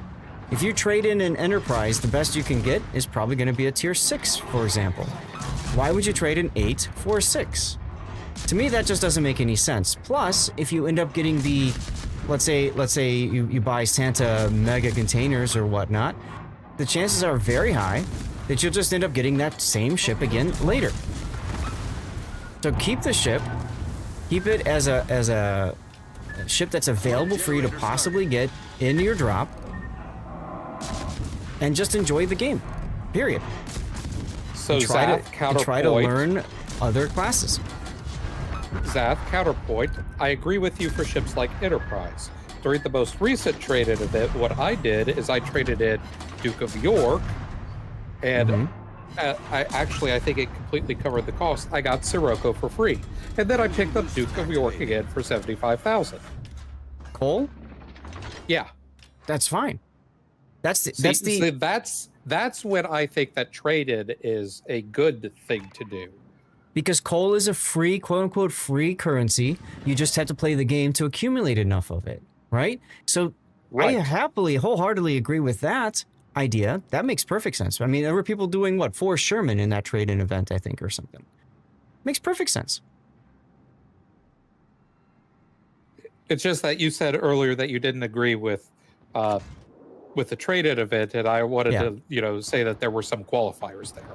If you trade in an Enterprise, the best you can get is probably going to be a tier 6, for example. Why would you trade an 8 for a 6? To me, that just doesn't make any sense. Plus, if you end up getting the, let's say you buy Santa mega containers or whatnot, the chances are very high that you'll just end up getting that same ship again later. So keep the ship, keep it as a ship that's available for you to possibly get into your drop, and just enjoy the game, period. So and try to learn other classes. Zath, counterpoint, I agree with you for ships like Enterprise. During the most recent trade-in event, what I did is I traded in Duke of York, and I think it completely covered the cost. I got Sirocco for free, and then I picked up Duke of York again for 75,000. Cole? Yeah, that's fine. That's when I think that trade-in is a good thing to do. Because coal is a free, quote-unquote, free currency. You just have to play the game to accumulate enough of it, right? So I happily, wholeheartedly agree with that idea. That makes perfect sense. I mean, there were people doing, what, 4 Sherman in that trade-in event, I think, or something. Makes perfect sense. It's just that you said earlier that you didn't agree with the trade-in event, and I wanted to, say that there were some qualifiers there.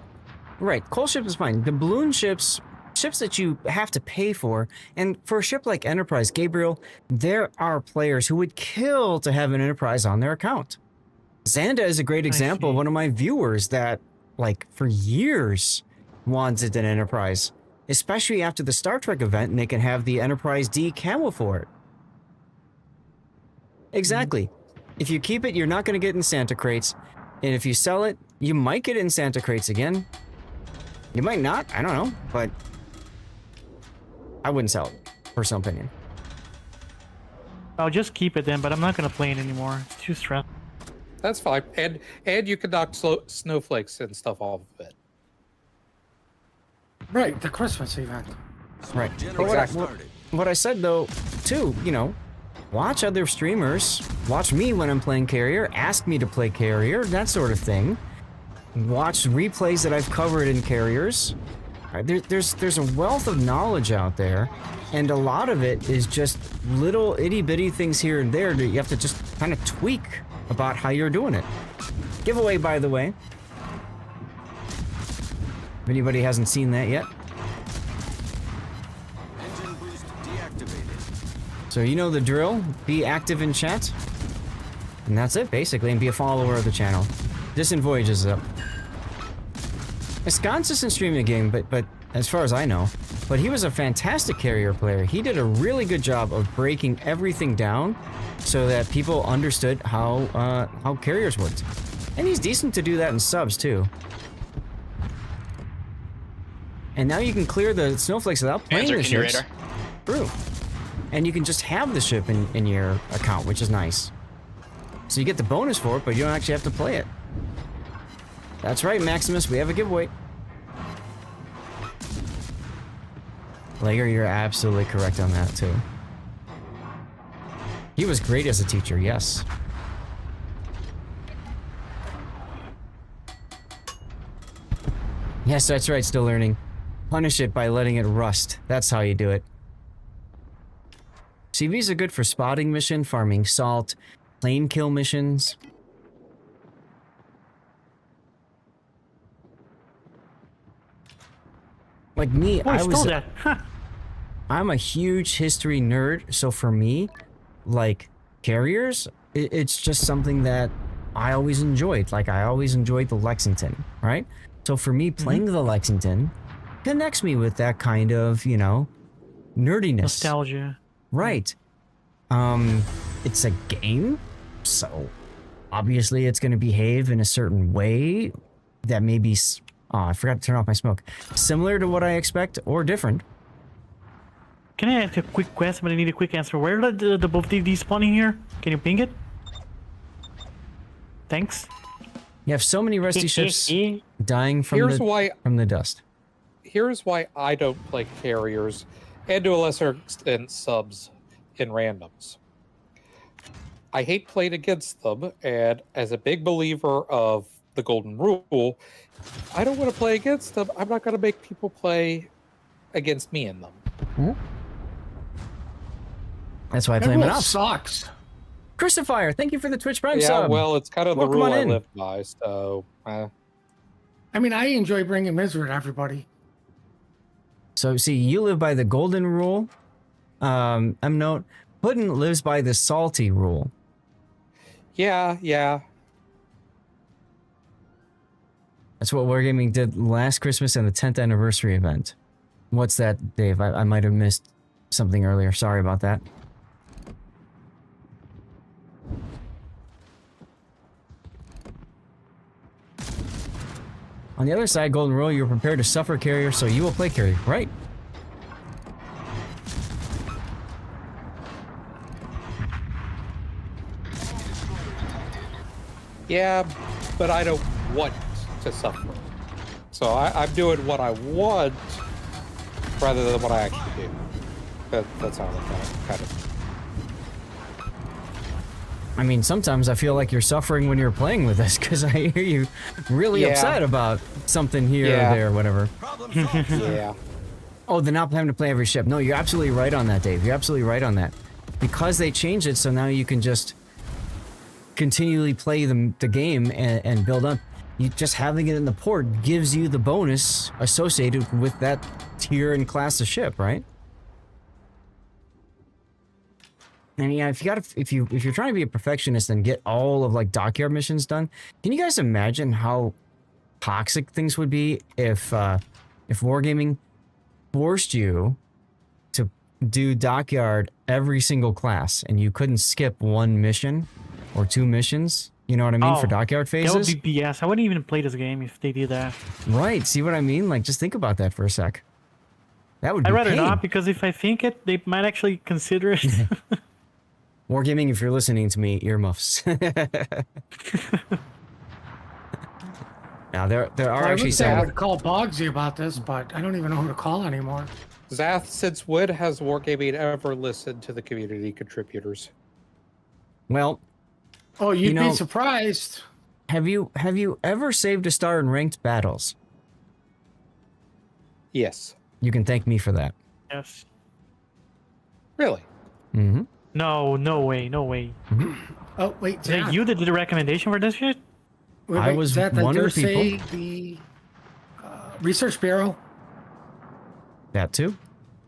Right, coal ship is fine. The balloon ships that you have to pay for, and for a ship like Enterprise, Gabriel, there are players who would kill to have an Enterprise on their account. Xanda is a great example of one of my viewers that, like, for years wanted an Enterprise, especially after the Star Trek event, and they can have the Enterprise D camo for it. Exactly. If you keep it, you're not going to get in Santa crates, and if you sell it, you might get it in Santa crates again. You might not, I don't know, but I wouldn't sell it, personal opinion. I'll just keep it then, but I'm not going to play it anymore. It's too stressful. That's fine, and you can knock snowflakes and stuff off of it. Right, the Christmas event. Right. But what I said though, too, watch other streamers, watch me when I'm playing carrier, ask me to play carrier, that sort of thing. Watch replays that I've covered in carriers. There's a wealth of knowledge out there, and a lot of it is just little itty-bitty things here and there that you have to just kind of tweak about how you're doing it. Giveaway, by the way. If anybody hasn't seen that yet. Engine boost deactivated. So you know the drill. Be active in chat. And that's it, basically, and be a follower of the channel. Distant Voyage is up. Ensconce isn't streaming a game, but as far as I know, but he was a fantastic carrier player. He did a really good job of breaking everything down so that people understood how carriers worked. And he's decent to do that in subs, too. And now you can clear the snowflakes without playing the ships. True. And you can just have the ship in your account, which is nice. So you get the bonus for it, but you don't actually have to play it. That's right, Maximus, we have a giveaway. Lager, you're absolutely correct on that, too. He was great as a teacher, yes. Yes, that's right, still learning. Punish it by letting it rust. That's how you do it. CVs are good for spotting mission, farming salt, plane kill missions. Like me, I'm a huge history nerd, so for me, like, carriers, it's just something that I always enjoyed. Like, I always enjoyed the Lexington, right? So for me, playing the Lexington connects me with that kind of, nerdiness. Nostalgia. Right. It's a game, so obviously it's going to behave in a certain way that may be, oh, I forgot to turn off my smoke, similar to what I expect or different. Can I ask a quick question, but I need a quick answer? Where are the both these spawning here? Can you ping it? Thanks. You have so many rusty ships dying from the dust. Here's why I don't play carriers, and to a lesser extent subs in randoms. I hate playing against them, and as a big believer of the golden rule, I don't want to play against them. I'm not going to make people play against me in them. Hmm? That's why I play them enough. Sucks. Crucifier, thank you for the Twitch Prime yeah, sub. well, it's kind of the Welcome rule I in. live by, so... I mean, I enjoy bringing misery to everybody. So, see, you live by the golden rule. Note, Puddin lives by the salty rule. Yeah. That's what Wargaming did last Christmas and the 10th anniversary event. What's that, Dave? I might have missed something earlier. Sorry about that. On the other side, Golden Rule, you're prepared to suffer carrier, so you will play carrier, right? Yeah, but I don't want to suffer. So I'm doing what I want rather than what I actually do. That's how I look at it, kind of. I mean, sometimes I feel like you're suffering when you're playing with us, because I hear you really upset about something here or there, whatever. Yeah. Oh, they're not planning to play every ship. No, you're absolutely right on that, Dave. You're absolutely right on that. Because they changed it, so now you can just continually play the game and build up. You just having it in the port gives you the bonus associated with that tier and class of ship, right? And yeah, if you're trying to be a perfectionist and get all of like dockyard missions done, can you guys imagine how toxic things would be if Wargaming forced you to do dockyard every single class and you couldn't skip one mission or two missions? You know what I mean, for dockyard phases? That would be BS. I wouldn't even play this game if they did that. Right, see what I mean? Like, just think about that for a sec. That would be I'd rather pain. not, because if I think it, they might actually consider it. Wargaming, if you're listening to me, earmuffs. Now, there are actually some... I would call Bogsy about this, but I don't even know who to call anymore. Zath, since when has Wargaming ever listened to the community contributors? Well... Oh, you'd be surprised. Have you ever saved a star in ranked battles? Yes. You can thank me for that. Yes. Really? Mm-hmm. No way. Mm-hmm. Oh, wait. Yeah, you did the recommendation for this shit? I was one of the people. The Research Bureau? That too.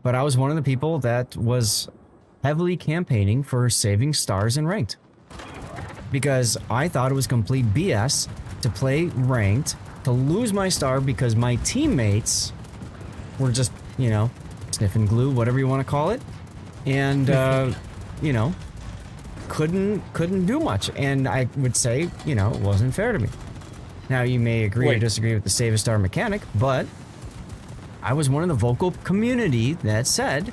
But I was one of the people that was heavily campaigning for saving stars in ranked. Because I thought it was complete BS to play ranked, to lose my star because my teammates were just, sniffing glue, whatever you want to call it. And, couldn't do much. And I would say, it wasn't fair to me. Now, you may agree or disagree with the save a star mechanic, but I was one of the vocal community that said,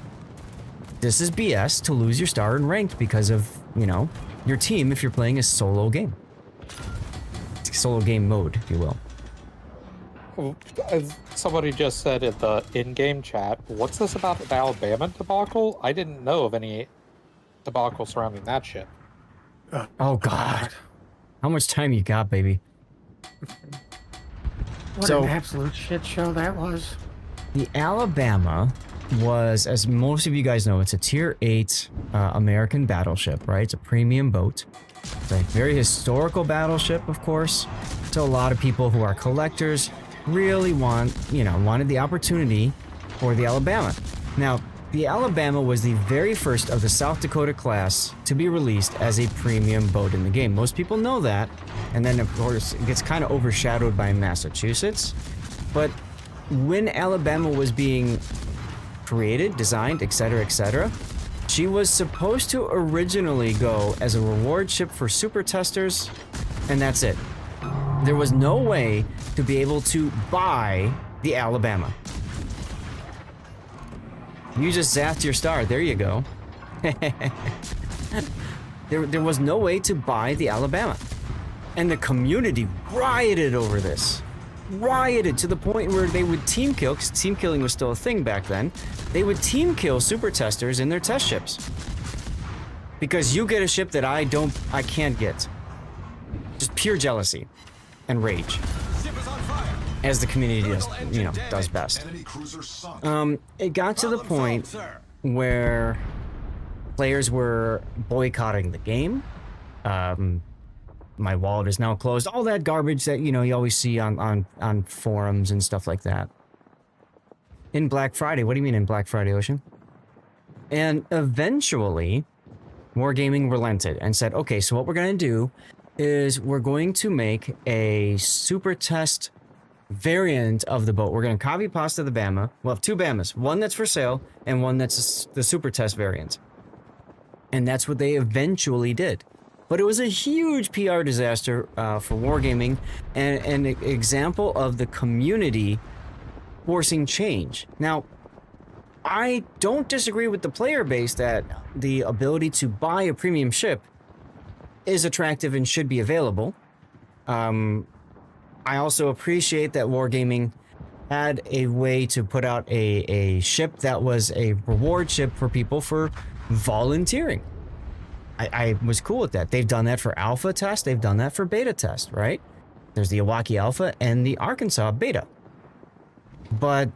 this is BS to lose your star in ranked because of, your team if you're playing a solo game. Solo game mode, if you will. As somebody just said in the in-game chat, what's this about the Alabama debacle? I didn't know of any debacle surrounding that ship. Oh, God. How much time you got, baby? What an absolute shit show that was. The Alabama was, as most of you guys know, it's a tier 8 American battleship, right? It's a premium boat. It's a very historical battleship, of course. So a lot of people who are collectors really wanted the opportunity for the Alabama. Now, the Alabama was the very first of the South Dakota class to be released as a premium boat in the game. Most people know that, and then of course it gets kind of overshadowed by Massachusetts. But when Alabama was being created, designed, etc., she was supposed to originally go as a reward ship for super testers And that's it. There was no way to be able to buy the Alabama. You just zapped your star. There you go. There was no way to buy the Alabama. And the community rioted over this. Rioted to the point where they would team kill, because team killing was still a thing back then. They would team kill super testers in their test ships. Because you get a ship that I can't get. Just pure jealousy and rage. As the community does best. It got to the point where players were boycotting the game. My wallet is now closed. All that garbage that you always see on forums and stuff like that. In Black Friday, what do you mean in Black Friday, Ocean? And eventually, Wargaming relented and said, okay, so what we're going to do is we're going to make a super test variant of the boat. We're going to copy pasta the Bama. We'll have two Bamas, one that's for sale and one that's the super test variant. And that's what they eventually did. But it was a huge PR disaster for Wargaming and an example of the community forcing change. Now, I don't disagree with the player base that the ability to buy a premium ship is attractive and should be available. I also appreciate that Wargaming had a way to put out a ship that was a reward ship for people for volunteering. I was cool with that. They've done that for alpha test. They've done that for beta test, right? There's the Iwaki Alpha and the Arkansas beta. But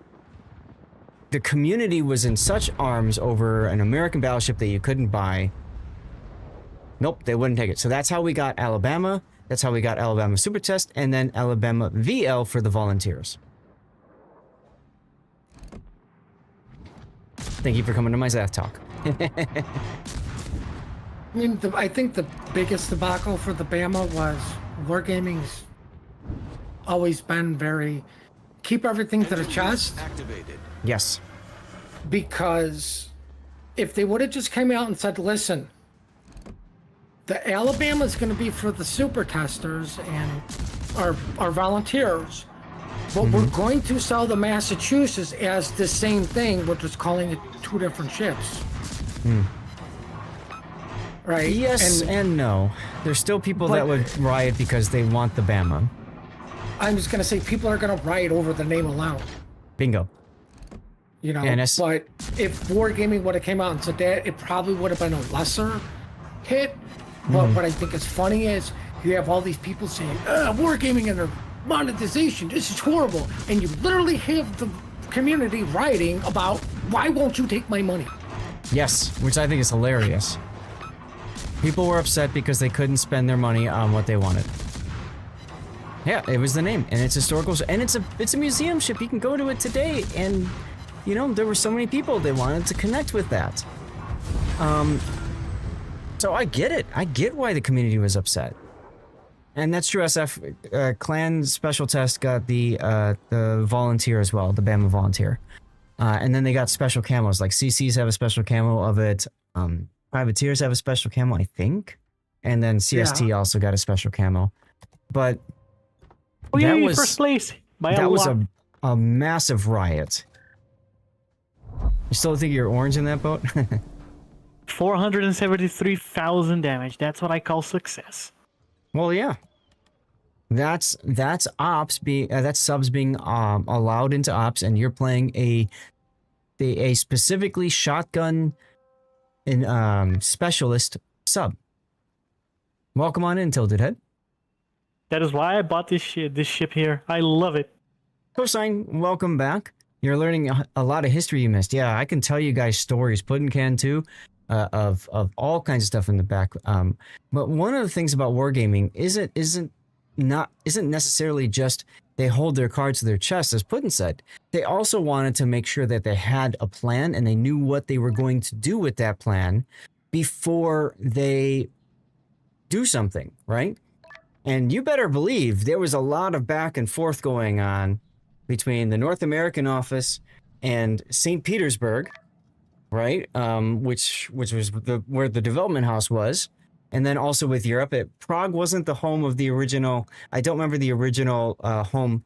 the community was in such arms over an American battleship that you couldn't buy. Nope, they wouldn't take it. So that's how we got Alabama. That's how we got Alabama Super Test, and then Alabama VL for the volunteers. Thank you for coming to my Zath talk. I mean, I think the biggest debacle for the Bama was Wargaming's always been very keep everything to the chest. Activated. Yes. Because if they would have just came out and said, listen, the Alabama is going to be for the super testers and our volunteers, but we're going to sell the Massachusetts as the same thing. We're just calling it two different ships. Right? Yes and no. There's still people that would riot because they want the Bama. I'm just going to say people are going to riot over the name alone. Bingo. But if Wargaming would have came out and said that, it probably would have been a lesser hit. But what I think is funny is you have all these people saying, Wargaming and their monetization, this is horrible. And you literally have the community writing about, why won't you take my money? Yes, which I think is hilarious. People were upset because they couldn't spend their money on what they wanted. Yeah, it was the name, and it's historical, and it's a museum ship. You can go to it today, and there were so many people that wanted to connect with that. So I get it. I get why the community was upset, and that's true. SF Clan Special Test got the volunteer as well, the Bama volunteer, and then they got special camos. Like CCs have a special camo of it. Privateers have a special camo, I think, and then CST also got a special camo. But that was first place by that a was lot. a massive riot. You still think you're orange in that boat? 473,000 damage. That's what I call success. Well, yeah. That's ops being that's subs being allowed into ops, and you're playing a specifically shotgun and specialist sub. Welcome on in, Tilted Head. That is why I bought this ship here. I love it. Cosine, welcome back. You're learning a lot of history you missed. Yeah, I can tell you guys stories. Puddin can too, of all kinds of stuff in the back. But one of the things about wargaming isn't necessarily just they hold their cards to their chest, as Puddin said. They also wanted to make sure that they had a plan and they knew what they were going to do with that plan before they do something, right? And you better believe there was a lot of back and forth going on between the North American office and St. Petersburg, right? Which was where the development house was, And then also with Europe, Prague wasn't the home of the original. I don't remember the original home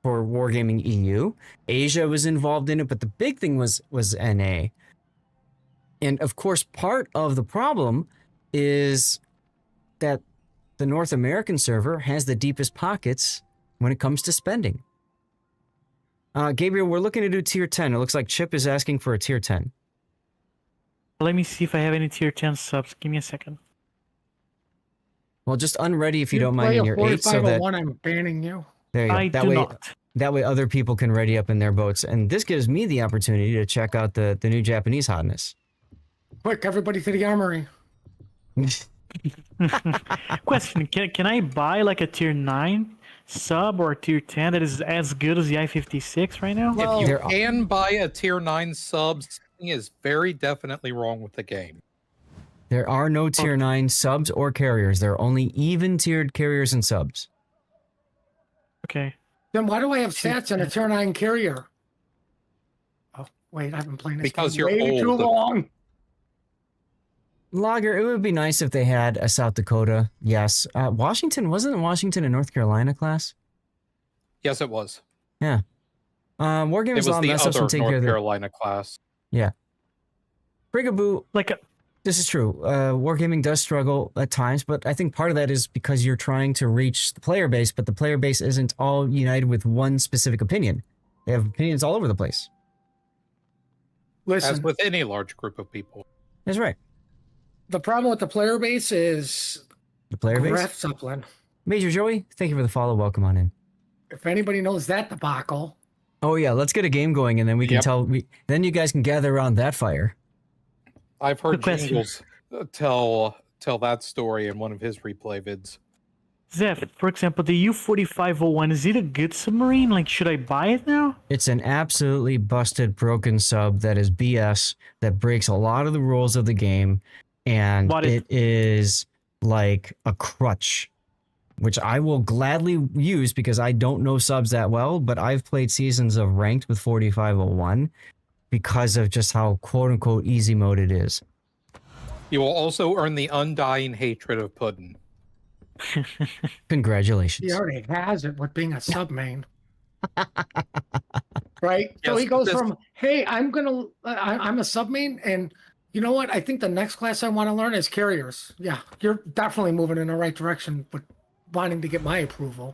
for Wargaming EU. Asia was involved in it, but the big thing was NA. And of course, part of the problem is that the North American server has the deepest pockets when it comes to spending. Gabriel, we're looking to do tier 10. It looks like Chip is asking for a tier 10. Let me see if I have any tier 10 subs. Give me a second. Well, just unready if you don't play mind in a your 8 so that 4501, I'm banning you. there you go. I That do way, not. that way other people can ready up in their boats, and this gives me the opportunity to check out the new Japanese hotness. Quick, everybody to the armory. Question: Can I buy like a tier 9 sub or a tier 10 that is as good as the I-56 right now? Well, If you There are- can buy a tier 9 sub, something is very definitely wrong with the game. There are no tier 9 subs or carriers. There are only even tiered carriers and subs. Okay. Then why do I have stats on a tier 9 carrier? Oh, wait, I've been playing this Because game you're way too old. long. Logger, it would be nice if they had a South Dakota. Yes. Wasn't Washington a North Carolina class? Yes, it was. Yeah. It Wargamers was Law the mess up some other take care North of the... Carolina class. Yeah. Brigaboo, Like a, this is true. Wargaming does struggle at times, but I think part of that is because you're trying to reach the player base, but the player base isn't all united with one specific opinion. They have opinions all over the place. Listen, As with any large group of people. That's right. the problem with the player base is The player base. Graf Zeppelin. Major Joey, thank you for the follow. Welcome on in. If anybody knows that debacle, Oh yeah, let's get a game going, and then we can Yep. then you guys can gather around that fire. I've heard Good question. Jingles tell that story in one of his replay vids. Zeph, for example, the U-4501, is it a good submarine? Like, should I buy it now? It's an absolutely busted, broken sub that is BS, that breaks a lot of the rules of the game, and Bought it. it is like a crutch, which I will gladly use because I don't know subs that well, but I've played seasons of ranked with 4501 because of just how quote-unquote easy mode it is. You will also earn the undying hatred of Puddin. Congratulations. he already has it with being a submain. Right? So Yes, he goes this- from, hey, I'm a submain, and you know what? I think the next class I want to learn is carriers. Yeah, you're definitely moving in the right direction with wanting to get my approval.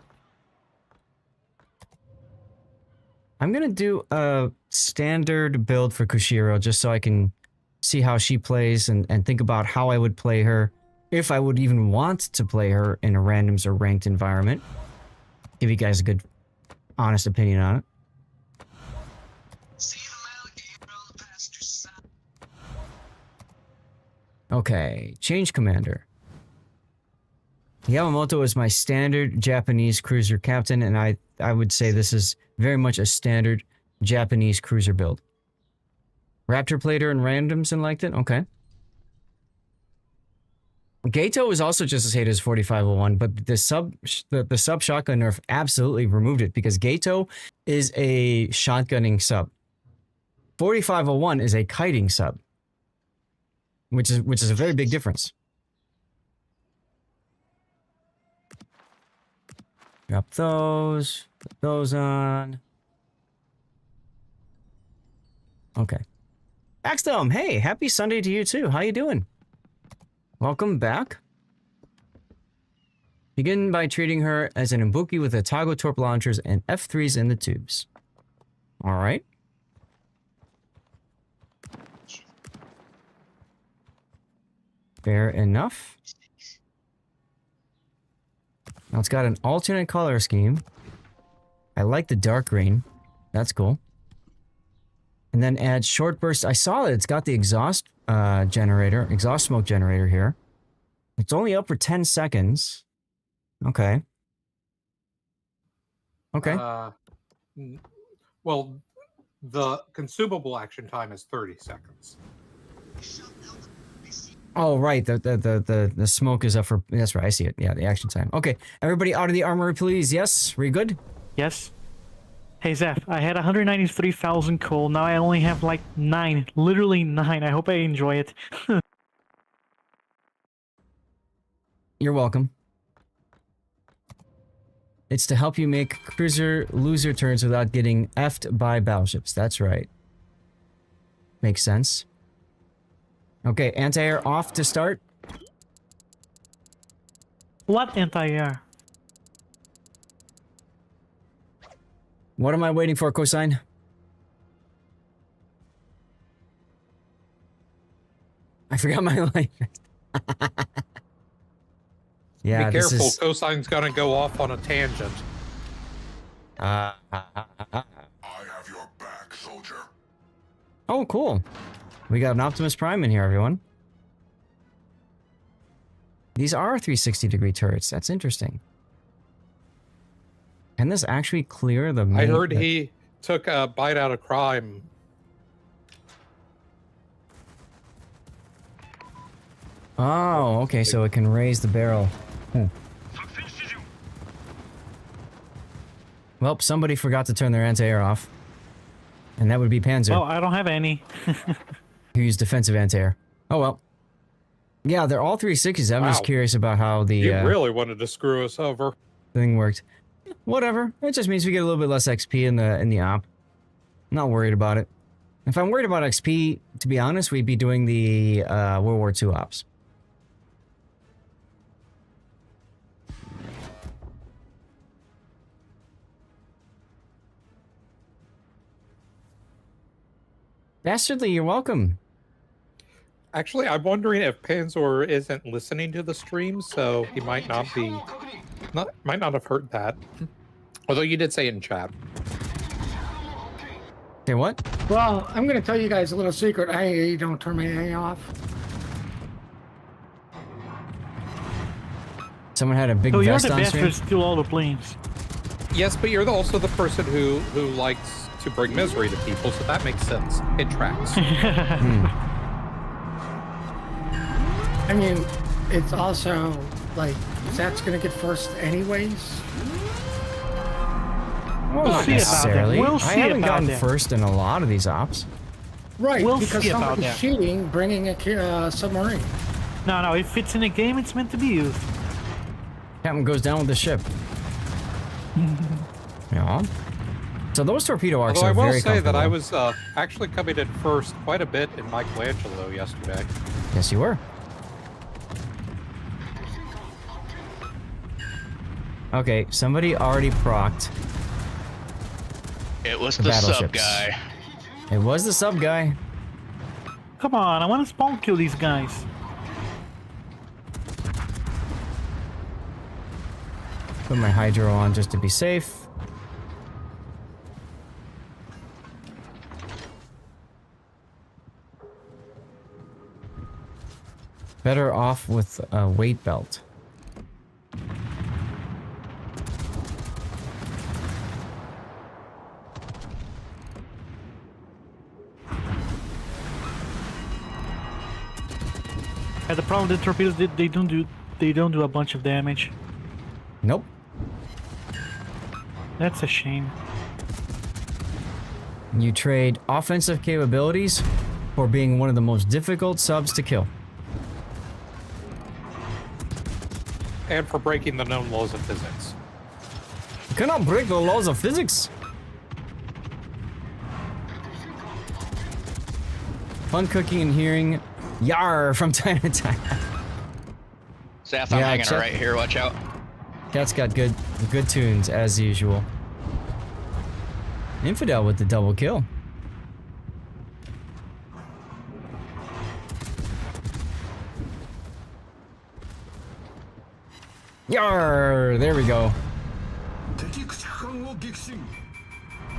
I'm going to do a standard build for Kushiro just so I can see how she plays and think about how I would play her, if I would even want to play her in a randoms or ranked environment. Give you guys a good, honest opinion on it. Okay, change commander. Yamamoto is my standard Japanese cruiser captain, and I would say this is very much a standard Japanese cruiser build. Raptor played her in randoms and liked it? Okay. Gato is also just as hated as 4501, but the sub shotgun nerf absolutely removed it because Gato is a shotgunning sub. 4501 is a kiting sub, which is a very big difference. Drop those, put those on. Okay. Axdom, hey, happy Sunday to you too. How you doing? Welcome back. Begin by treating her as an Imbuki with a Tago torp launchers and F3s in the tubes. All right. Fair enough. Now it's got an alternate color scheme. I like the dark green. That's cool. And then add short burst. I saw that it's got the exhaust exhaust smoke generator here. It's only up for 10 seconds. Okay. Okay. Well, the consumable action time is 30 seconds. Oh, right. The smoke is up for... That's right. I see it. Yeah, the action time. Okay. Everybody out of the armory, please. Yes? Are you good? Yes. Hey, Zeph, I had 193,000 coal. Now I only have like 9. Literally 9. I hope I enjoy it. You're welcome. It's to help you make cruiser loser turns without getting effed by battleships. That's right. Makes sense. Okay, anti-air off to start. What anti-air? What am I waiting for, cosine? I forgot my life. Yeah, Be careful, this is... cosine's gonna go off on a tangent. I have your back, soldier. Oh, cool. We got an Optimus Prime in here, everyone. These are 360-degree turrets. That's interesting. Can this actually clear the... I heard he took a bite out of crime. Oh, okay, so it can raise the barrel. Well, somebody forgot to turn their anti-air off. And that would be Panzer, Oh, I don't have any. who used defensive anti-air. Oh, well. Yeah, they're all 360s. I'm just Wow. curious about how the You really wanted to screw us over. thing worked. Whatever. It just means we get a little bit less XP in the op. Not worried about it. If I'm worried about XP, to be honest, we'd be doing the World War II ops. Dastardly, you're welcome. Actually, I'm wondering if Panzer isn't listening to the stream, so he might not have heard that. Although you did say it in chat. Say what? Well, I'm going to tell you guys a little secret. I don't turn my AA off. Someone had a big So you're vest the on best stream? to steal all the planes. Yes, but you're also the person who likes to bring misery to people, so that makes sense. It tracks. I mean, it's also like Zat's going to get first anyways. Well, We'll not see about that. necessarily. We'll I see haven't about gotten that. first in a lot of these ops. Right, We'll because see about somebody's that. cheating, bringing a submarine. No, if it's in a game, it's meant to be used. Captain goes down with the ship. Yeah. So those torpedo arcs Although I are will very say that I comfortable. was actually coming in first quite a bit in Michelangelo yesterday. Yes, you were. Okay, somebody already procced. It was The the sub battleships. guy. It was the sub guy. Come on, I want to spawn kill these guys. Put my hydro on just to be safe. Better off with a weight belt. And the problem with the torpedoes, they don't do a bunch of damage. Nope. That's a shame. You trade offensive capabilities for being one of the most difficult subs to kill. And for breaking the known laws of physics. You cannot break the laws of physics. Fun cooking and hearing "yar" from time to time. Sath, I'm Yeah, hanging check- right here. Watch out. Cat's got good tunes as usual. Infidel with the double kill. Yar! There we go.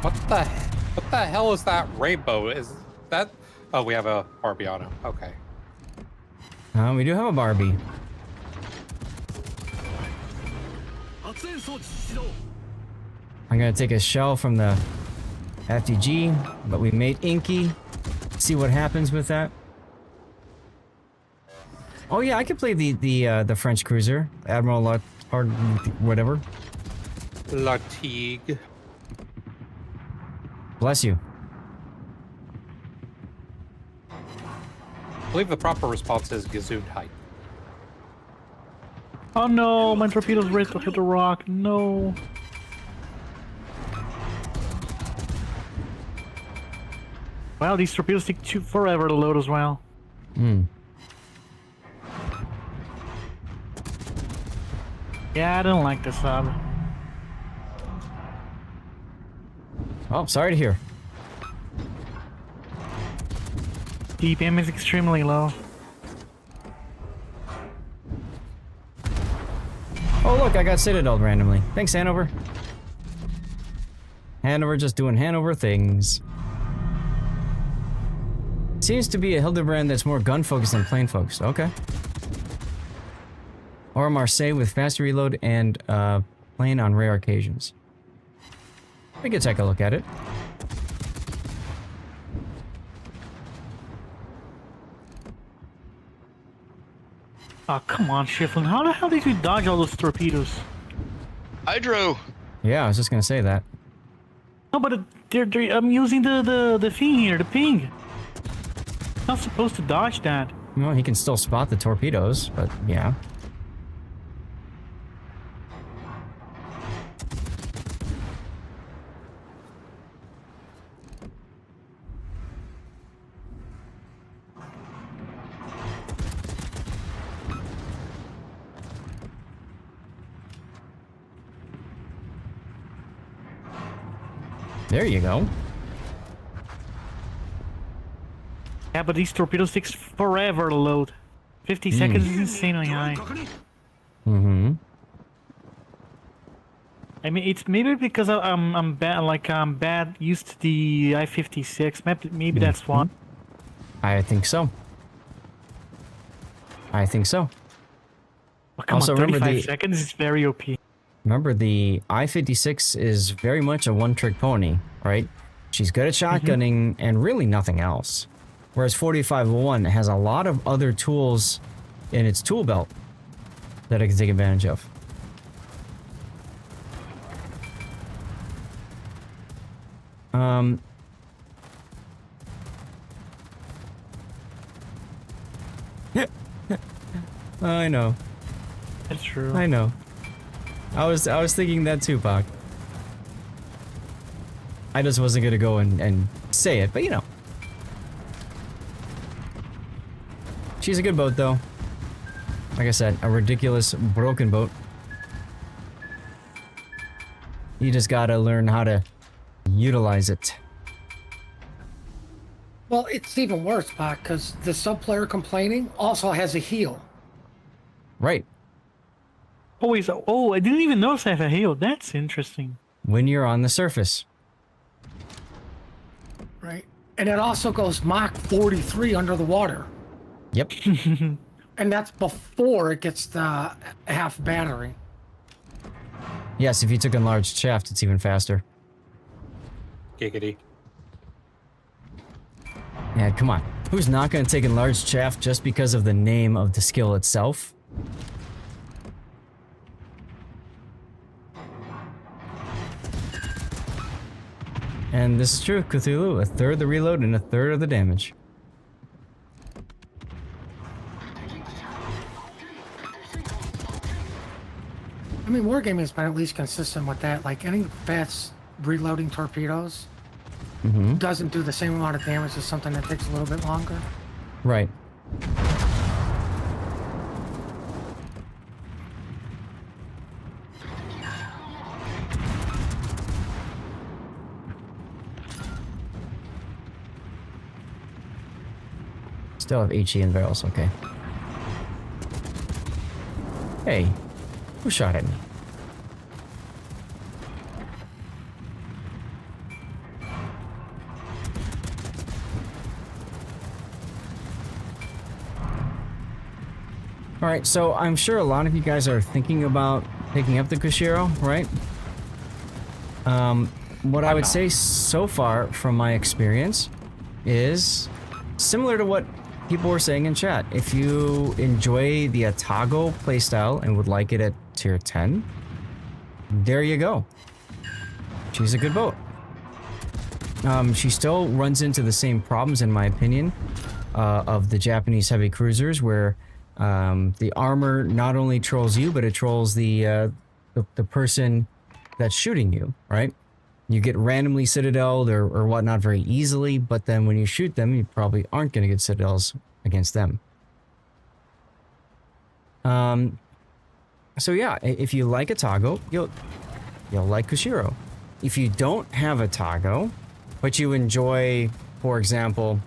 What the hell is that rainbow? Is that? Oh, we have a Barbiano. Okay. We do have a Barbie. I'm gonna take a shell from the FTG, but we made Inky. See what happens with that. Oh yeah, I could play the French cruiser, Admiral whatever. Latigue. Bless you. I believe the proper response is Gesundheit. Oh no, my torpedoes ready to hit the rock. No. Wow, these torpedoes take forever to load as well. Hmm. Yeah, I don't like this sub. Oh, sorry to hear. DPM is extremely low. Oh, look, I got Citadel randomly. Thanks, Hanover. Hanover just doing Hanover things. Seems to be a Hildebrand that's more gun-focused than plane-focused. Okay. Or Marseille with faster reload and plane on rare occasions. We could take a look at it. Oh, come on, Shiflin. How the hell did you dodge all those torpedoes? Hydro. Yeah, I was just gonna say that. No, but I'm using the thing here, the ping. Not supposed to dodge that. Well, he can still spot the torpedoes, but yeah. There you go. Yeah, but these torpedoes takes forever to load. 50 seconds is insanely high. Mm-hmm. I mean, it's maybe because I'm bad, like I'm bad used to the I-56. Maybe that's one. I think so. I think so. Oh, come Also, on, remember 35 seconds is very OP. Remember, the I-56 is very much a one-trick pony, right? She's good at shotgunning and really nothing else. Whereas 4501 has a lot of other tools in its tool belt that it can take advantage of. I know. That's true. I know. I was thinking that too, Pac. I just wasn't gonna go and say it, but you know. She's a good boat, though. Like I said, a ridiculous broken boat. You just gotta learn how to utilize it. Well, it's even worse, Pac, because the sub-player complaining also has a heal. Right. Oh, I didn't even notice I have a heal. That's interesting. When you're on the surface. Right. And it also goes Mach 43 under the water. Yep. And that's before it gets the half battery. Yes, if you took a large shaft, it's even faster. Giggity. Yeah, come on. Who's not going to take a large shaft just because of the name of the skill itself? And this is true, Cthulhu. A third of the reload and a third of the damage. I mean, Wargaming has been at least consistent with that. Like, any fast reloading torpedoes doesn't do the same amount of damage as something that takes a little bit longer. Right. Still have HE in barrels, okay. Hey, who shot at me? Alright, so I'm sure a lot of you guys are thinking about picking up the Kushiro, right? What I would say so far from my experience is similar to what people were saying in chat. If you enjoy the Atago playstyle and would like it at tier 10, there you go. She's a good boat. She still runs into the same problems, in my opinion, of the Japanese heavy cruisers, where The armor not only trolls you, but it trolls the person that's shooting you, right? You get randomly citadeled or whatnot very easily, but then when you shoot them, you probably aren't going to get citadels against them. So yeah, if you like a Tago, you'll like Kushiro. If you don't have a Tago, but you enjoy, for example,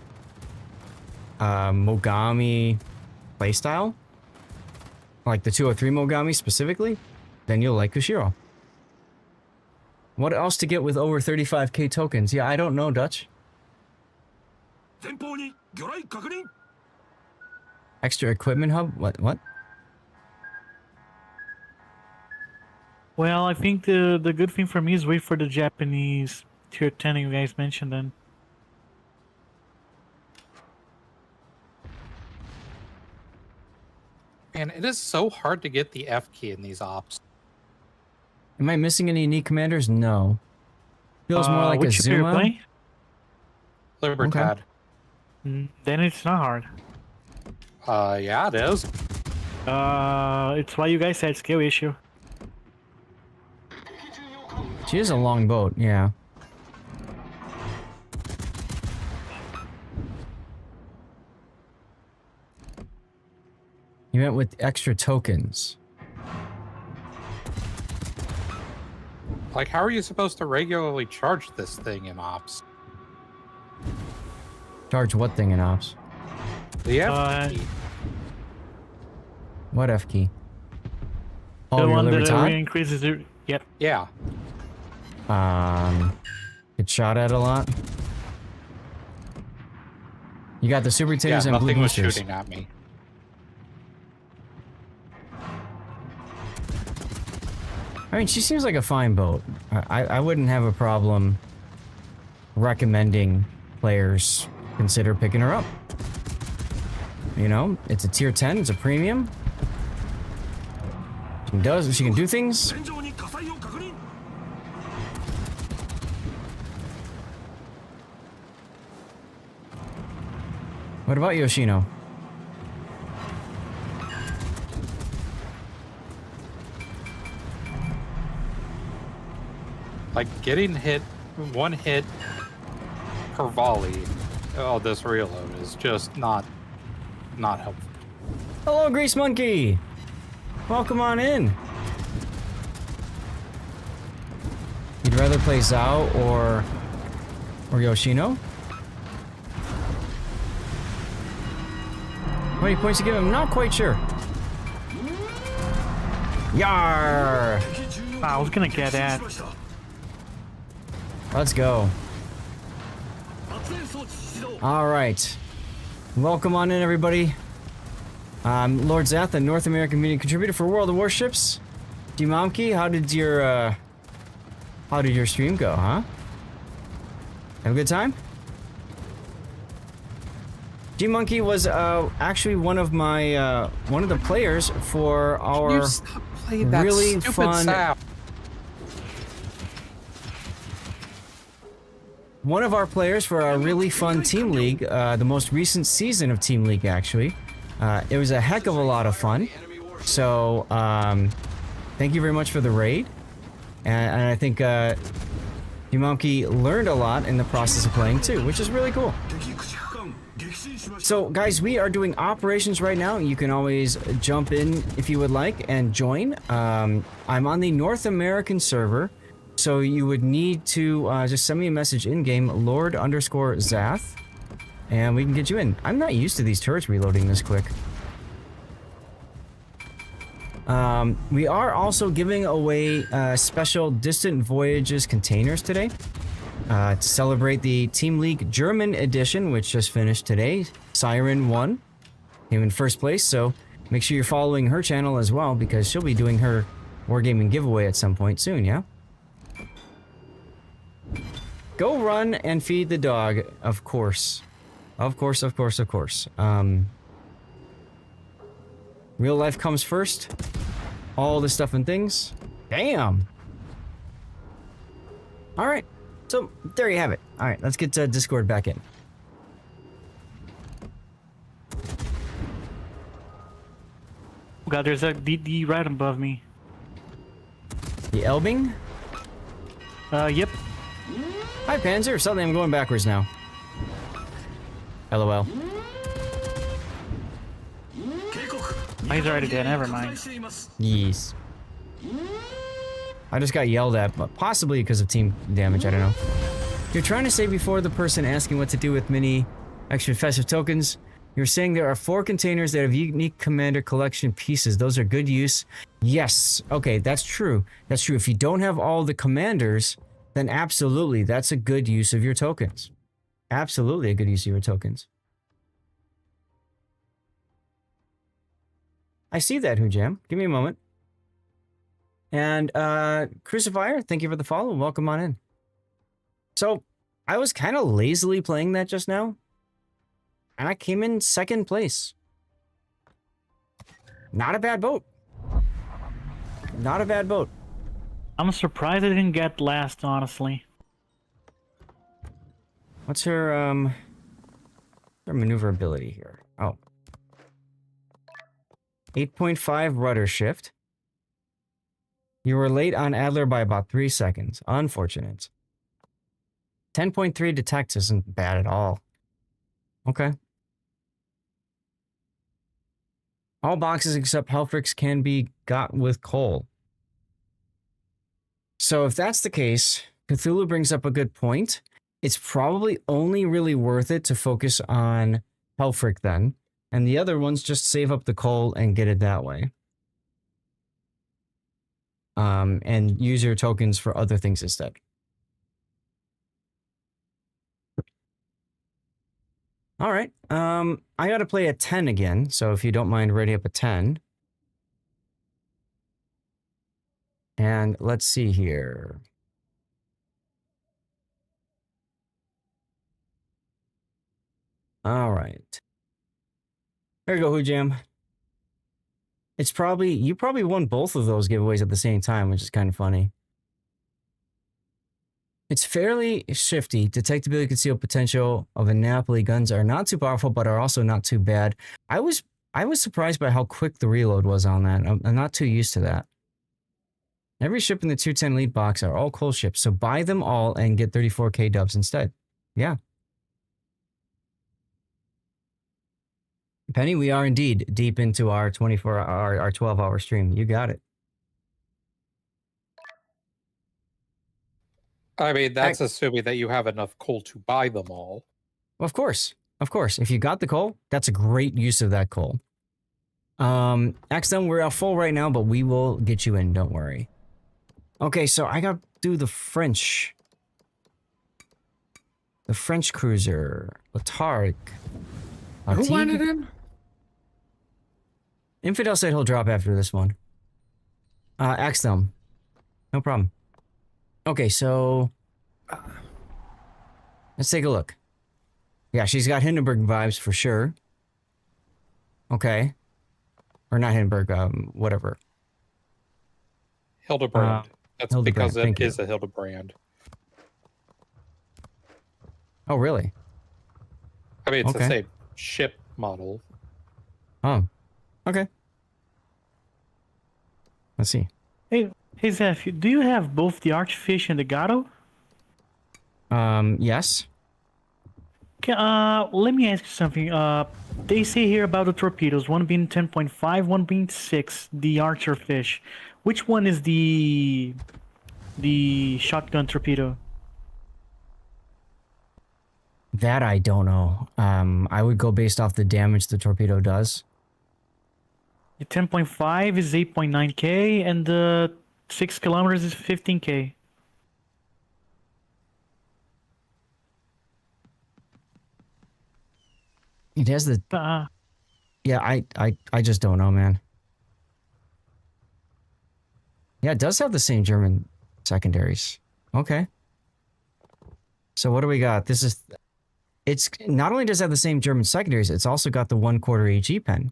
Mogami playstyle, like the 203 Mogami specifically, then you'll like Kushiro. What else to get with over 35k tokens? Yeah, I don't know, Dutch. Extra equipment hub? What? Well, I think the good thing for me is wait for the Japanese tier 10 you guys mentioned then. Man, it is so hard to get the F key in these ops. Am I missing any unique commanders? No. Feels more like a which ship you're Zuma. playing? Libertad. Then it's not hard. Yeah, it is. It's why you guys said skill issue. She is a long boat, yeah. You went with extra tokens. Like, how are you supposed to regularly charge this thing in ops? Charge what thing in ops? The F key. What F key? The Oh, your one that Libertad? increases your... Yep. Yeah. Get shot at a lot. You got the super Yeah, taters and blue nothing was boosters. shooting at me. I mean, she seems like a fine boat. I wouldn't have a problem recommending players consider picking her up. You know, it's a tier 10, it's a premium. She can do things. What about Yoshino? Like, getting hit, one hit per volley, oh, this reload is just not helpful. Hello, Grease Monkey! Welcome on in. You'd rather play Zhao or Yoshino? How many points to give him? Not quite sure. Yar! I was gonna get that. Let's go. All right. Welcome on in, everybody. Lord Zath, the North American media contributor for World of Warships. Dimamki, how did your stream go, huh? Have a good time? G-Monkey was actually one of my one of the players for our really fun Sound. one of our players for our really fun Team League, the most recent season of Team League actually. It was a heck of a lot of fun. So thank you very much for the raid. And I think G-Monkey learned a lot in the process of playing too, which is really cool. So guys, we are doing operations right now. You can always jump in if you would like and join. I'm on the North American server, so you would need to just send me a message in-game, Lord_Zath, and we can get you in. I'm not used to these turrets reloading this quick. We are also giving away special Distant Voyages containers today. To celebrate the Team League German edition, which just finished today. Siren won, came in first place, so make sure you're following her channel as well, because she'll be doing her Wargaming giveaway at some point soon, yeah? Go run and feed the dog, of course. Of course, of course, of course. Real life comes first. All this stuff and things. Damn! Alright. So, there you have it. Alright, let's get Discord back in. god, there's a DD right above me. The Elbing? Yep. Hi, Panzer. Suddenly I'm going backwards now. LOL. Oh, he's already dead, never mind. Yes. I just got yelled at, but possibly because of team damage, I don't know. You're trying to say before the person asking what to do with mini extra festive tokens, you're saying there are 4 containers that have unique commander collection pieces. Those are good use. Yes. Okay, that's true. That's true. If you don't have all the commanders, then absolutely, that's a good use of your tokens. Absolutely a good use of your tokens. I see that, Hujam. Give me a moment. And Crucifier, thank you for the follow. Welcome on in. So, I was kind of lazily playing that just now. And I came in 2nd place. Not a bad boat. Not a bad boat. I'm surprised I didn't get last, honestly. What's her maneuverability here? Oh. 8.5 rudder shift. You were late on Adler by about 3 seconds. Unfortunate. 10.3 detect isn't bad at all. Okay. All boxes except Helfrich's can be got with coal. So if that's the case, Cthulhu brings up a good point. It's probably only really worth it to focus on Helfrich then. And the other ones just save up the coal and get it that way. And use your tokens for other things instead. All right. I got to play a 10 again. So if you don't mind writing up a 10. And let's see here. All right. There you go, Hujam. It's probably, you probably won both of those giveaways at the same time, which is kind of funny. It's fairly shifty. Detectability, concealed potential of a Napoli guns are not too powerful, but are also not too bad. I was surprised by how quick the reload was on that. I'm not too used to that. Every ship in the 210 lead box are all coal ships, so buy them all and get 34k dubs instead. Yeah. Penny, we are indeed deep into our 24-hour, our 12-hour stream. You got it. I mean, that's assuming that you have enough coal to buy them all. Of course. Of course. If you got the coal, that's a great use of that coal. Axton, we're out full right now, but we will get you in. Don't worry. Okay, so I got to do the French. The French cruiser. Latark. Who wanted him? Infidel said he'll drop after this one. Axton. No problem. Okay, so let's take a look. Yeah, she's got Hindenburg vibes for sure. Okay. Or not Hindenburg, whatever. Hildebrand. That's Hildebrand, because thank it is you. a Hildebrand. Oh, really? I mean, it's the Okay. same ship model. Oh, okay. Let's see. Hey Zeph, do you have both the Archfish and the Gato? Yes. Okay, let me ask you something. They say here about the torpedoes, one being 10.5, one being 6, the Archer fish. Which one is the shotgun torpedo? That I don't know. I would go based off the damage the torpedo does. The 10.5 is 8.9k, and the 6 kilometers is 15k. It has the... Yeah, I just don't know, man. Yeah, it does have the same German secondaries. Okay. So what do we got? This is... It's not only does it have the same German secondaries, it's also got the 1/4 HE pen.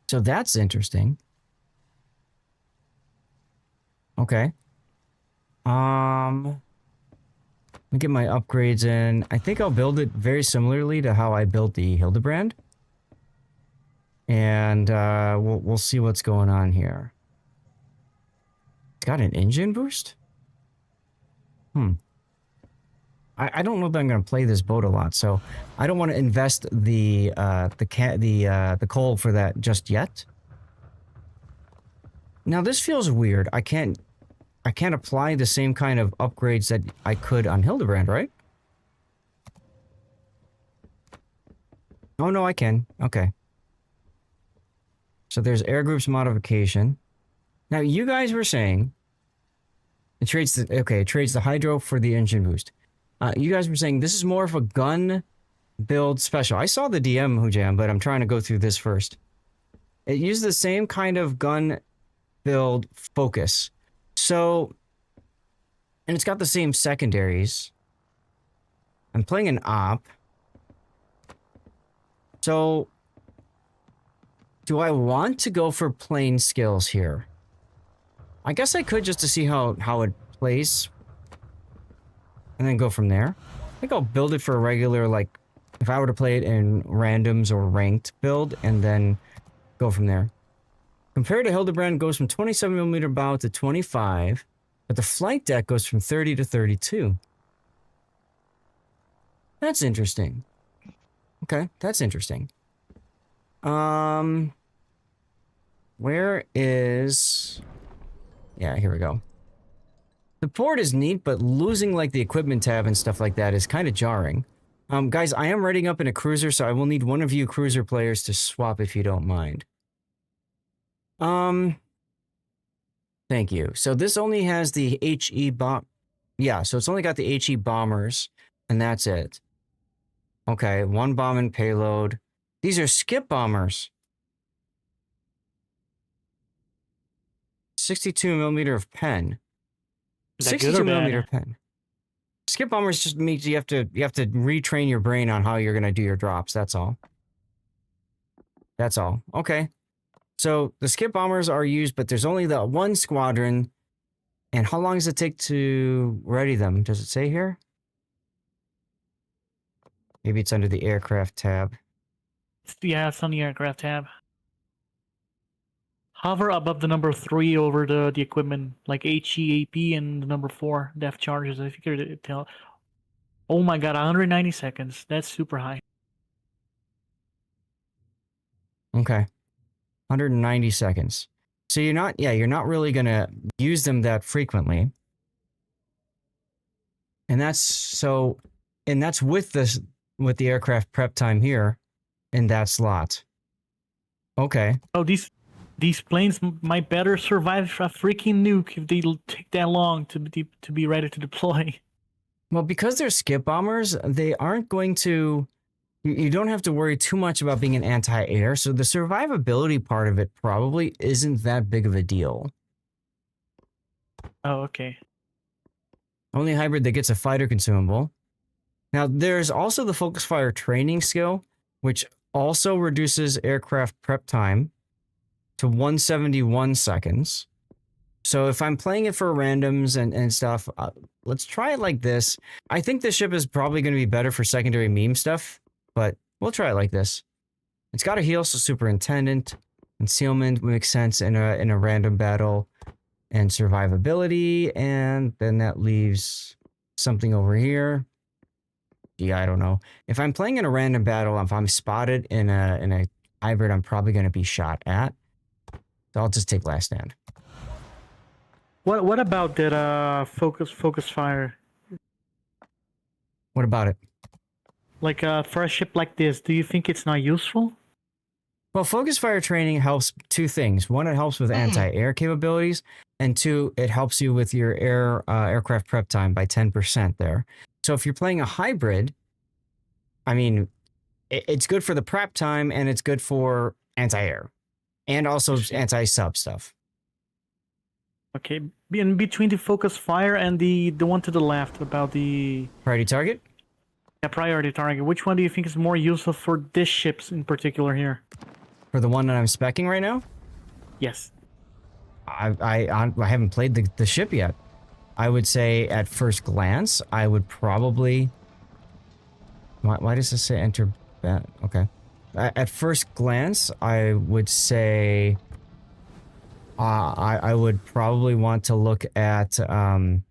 So that's interesting. Okay. me get my upgrades in. I think I'll build it very similarly to how I built the Hildebrand. And we'll see what's going on here. It's got an engine boost? I don't know that I'm going to play this boat a lot, so I don't want to invest the coal for that just yet. Now this feels weird. I can't apply the same kind of upgrades that I could on Hildebrand, right? Oh no, I can. Okay. So there's air groups modification. Now you guys were saying it trades the hydro for the engine boost. You guys were saying this is more of a gun build special. I saw the DM, Hujam, but I'm trying to go through this first. It used the same kind of gun build focus. So, and it's got the same secondaries. I'm playing an op. So, do I want to go for plain skills here? I guess I could just to see how it plays. And then go from there. I think I'll build it for a regular, like, if I were to play it in randoms or ranked build, and then go from there. Compared to Hildebrand, goes from 27mm bow to 25, but the flight deck goes from 30 to 32. That's interesting. Okay, that's interesting. Where is... Yeah, here we go. The port is neat, but losing like the equipment tab and stuff like that is kind of jarring. Guys, I am reading up in a cruiser, so I will need one of you cruiser players to swap if you don't mind. Thank you. So this only has the HE bomb. Yeah, so it's only got the HE bombers, and that's it. Okay, 1 bomb and payload. These are skip bombers. 62mm of pen. 62mm pen. Skip bombers just means you have to retrain your brain on how you're gonna do your drops. That's all. That's all. Okay. So the skip bombers are used, but there's only the 1 squadron. And how long does it take to ready them? Does it say here? Maybe it's under the aircraft tab. Yeah, it's on the aircraft tab. Hover above the number 3 over the equipment, like HEAP and the number 4 depth charges. I think it tell. Oh my god, 190 seconds. That's super high. Okay. 190 seconds. So you're not really gonna use them that frequently. And that's with the aircraft prep time here in that slot. Okay. Oh, these planes might better survive a freaking nuke if they take that long to be ready to deploy. Well, because they're skip bombers, they aren't going to... You don't have to worry too much about being an anti-air, so the survivability part of it probably isn't that big of a deal. Oh, okay. Only hybrid that gets a fighter consumable. Now, there's also the focus fire training skill, which also reduces aircraft prep time to 171 seconds. So if I'm playing it for randoms and stuff, let's try it like this. I think this ship is probably going to be better for secondary meme stuff, but we'll try it like this. It's got a heal, so superintendent, concealment makes sense in a random battle, and survivability, and then that leaves something over here. Yeah, I don't know. If I'm playing in a random battle, if I'm spotted in a hybrid, I'm probably going to be shot at. So I'll just take last stand. What about that focus fire? What about it? Like for a ship like this, do you think it's not useful? Well, focus fire training helps 2 things. 1, it helps with anti-air capabilities, and 2, it helps you with your aircraft prep time by 10% there. So if you're playing a hybrid, I mean, it's good for the prep time, and it's good for anti-air, and also anti-sub stuff. Okay, in between the focus fire and the one to the left about the priority target. Yeah, priority target. Which one do you think is more useful for this ships in particular here? For the one that I'm speccing right now? Yes. I haven't played the ship yet. I would say at first glance, I would probably... Why does this say enter... Okay. At first glance, I would say... I would probably want to look at buffing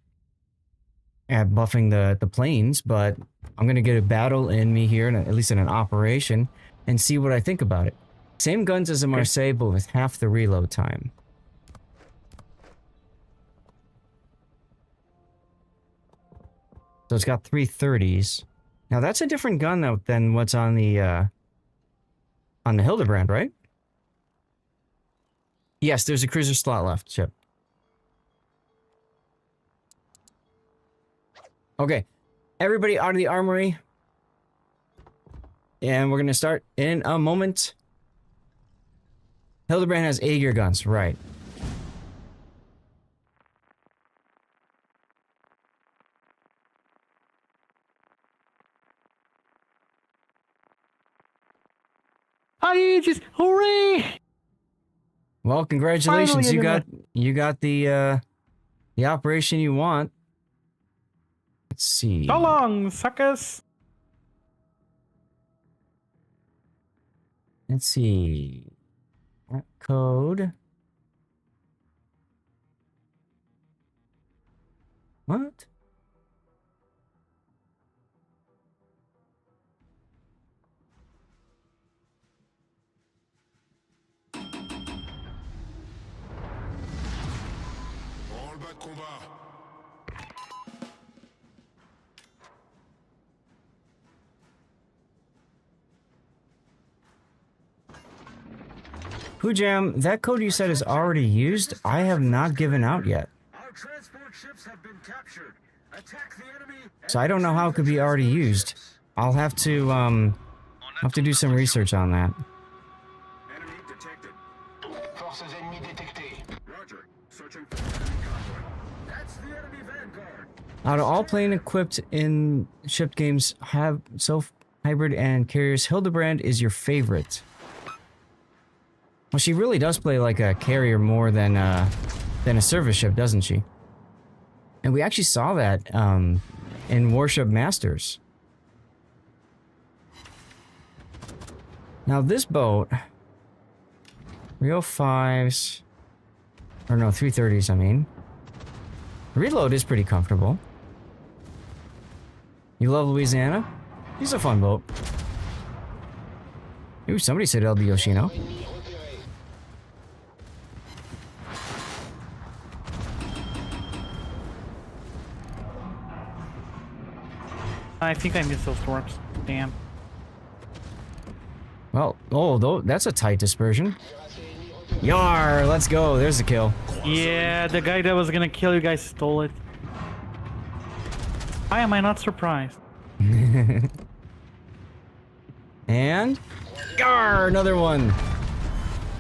the planes, but I'm going to get a battle in me here, at least in an operation, and see what I think about it. Same guns as a Marseille, but with half the reload time. So it's got 330s. Now that's a different gun than what's on the Hildebrand, right? Yes, there's a cruiser slot left, Chip. Okay, everybody out of the armory. And we're gonna start in a moment. Hildebrand has Aegir guns, right. Aegis! Hooray! Well, congratulations. Finally, You got the operation you want. Let's see. So long, suckers! Let's see. That code. What? Pujam, that code you said is already used. I have not given out yet. Our transport ships have been captured. Attack the enemy. So I don't know how it could be already used. I'll have to do some research on that. Enemy detected. Forces ennemies detectées. Roger. Searching for enemy convoy. That's the enemy vanguard. Out of all plane equipped in shipped games, have hybrid and carriers, Hildebrand is your favorite. Well, she really does play like a carrier more than a service ship, doesn't she? And we actually saw that in Warship Masters. Now this boat, 305s, or no, 330s, I mean. Reload is pretty comfortable. You love Louisiana? He's a fun boat. Ooh, somebody said El Yoshino. I think I missed those storms. Damn. Well, that's a tight dispersion. Yar, let's go. There's the kill. Yeah, the guy that was gonna kill you guys stole it. Why am I not surprised? And yar, another one.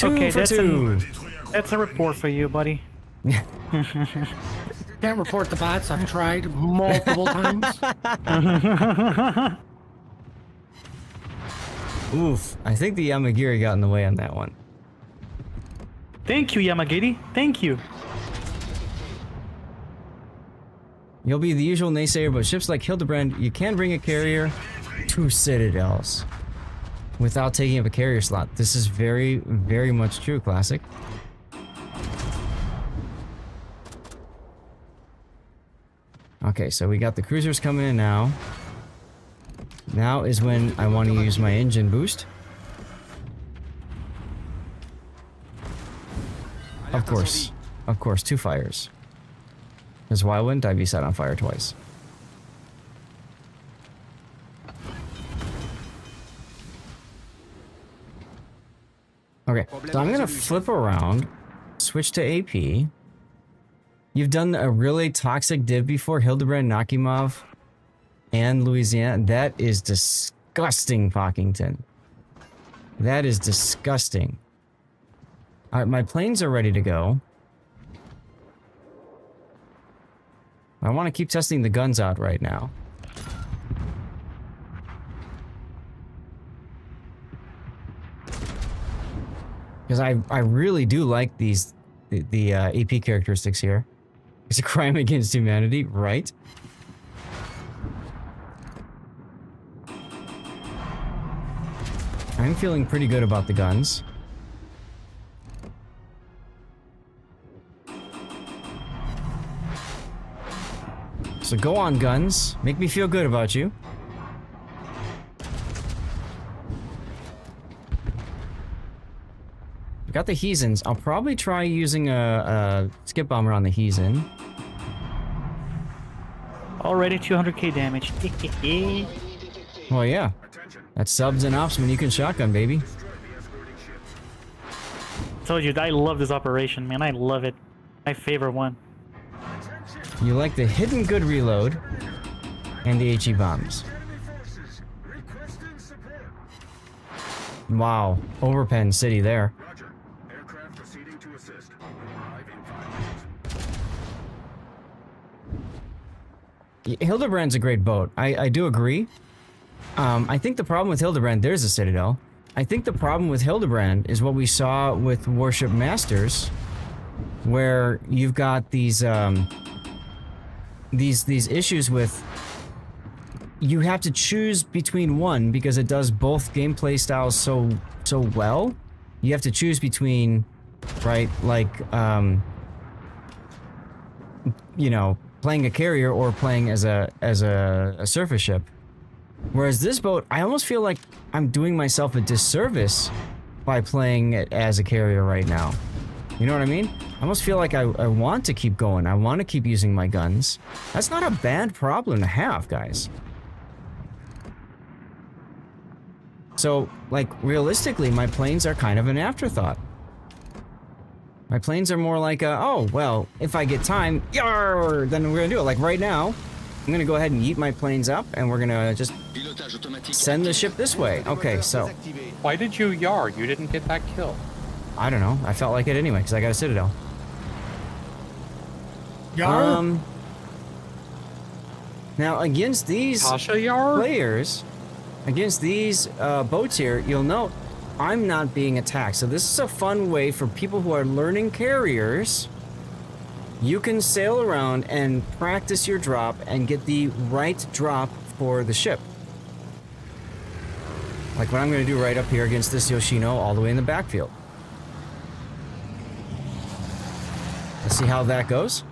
Okay, that's a report for you, buddy. Can't report the bots. I've tried multiple times. Oof, I think the Yamagiri got in the way on that one. Thank you, Yamagiri. Thank you. You'll be the usual naysayer, but ships like Hildebrand, you can bring a carrier to Citadels without taking up a carrier slot. This is very, very much true, Classic. Okay, so we got the cruisers coming in now. Now is when I want to use my engine boost. Of course, 2 fires. Because why wouldn't I be set on fire twice? Okay, so I'm gonna flip around, switch to AP. You've done a really toxic div before, Hildebrand, Nakimov, and Louisiana. That is disgusting, Pockington. That is disgusting. Alright, my planes are ready to go. I want to keep testing the guns out right now. Because I really do like the AP characteristics here. It's a crime against humanity, right? I'm feeling pretty good about the guns. So go on, guns. Make me feel good about you. We got the Heezens. I'll probably try using a skip bomber on the Heezen. Already 200k damage. Well, yeah. That's subs and ops when you can shotgun, baby. Told you, I love this operation, man. I love it. My favorite one. You like the hidden good reload and the HE bombs. Wow. Overpen City there. Aircraft proceeding to assist. Arrive in 5 minutes. Hildebrand's a great boat. I do agree. I think the problem with Hildebrand, there's a Citadel. I think the problem with Hildebrand is what we saw with Warship Masters, where you've got these issues with you have to choose between one because it does both gameplay styles so well. You have to choose between, right, like you know, playing a carrier or playing as a surface ship. Whereas this boat, I almost feel like I'm doing myself a disservice by playing it as a carrier right now. You know what I mean? I almost feel like I want to keep going. I want to keep using my guns. That's not a bad problem to have, guys. So, like, realistically, my planes are kind of an afterthought. My planes are more like a, oh, well, if I get time, yar, then we're gonna do it. Like right now, I'm gonna go ahead and yeet my planes up, and we're gonna just send the ship this way. Okay, so. Why did you yar? You didn't get that kill. I don't know. I felt like it anyway, because I got a Citadel. Yar? Now, against these players, against these boats here, you'll note I'm not being attacked. So this is a fun way for people who are learning carriers. You can sail around and practice your drop and get the right drop for the ship. Like what I'm going to do right up here against this Yoshino all the way in the backfield. Let's see how that goes.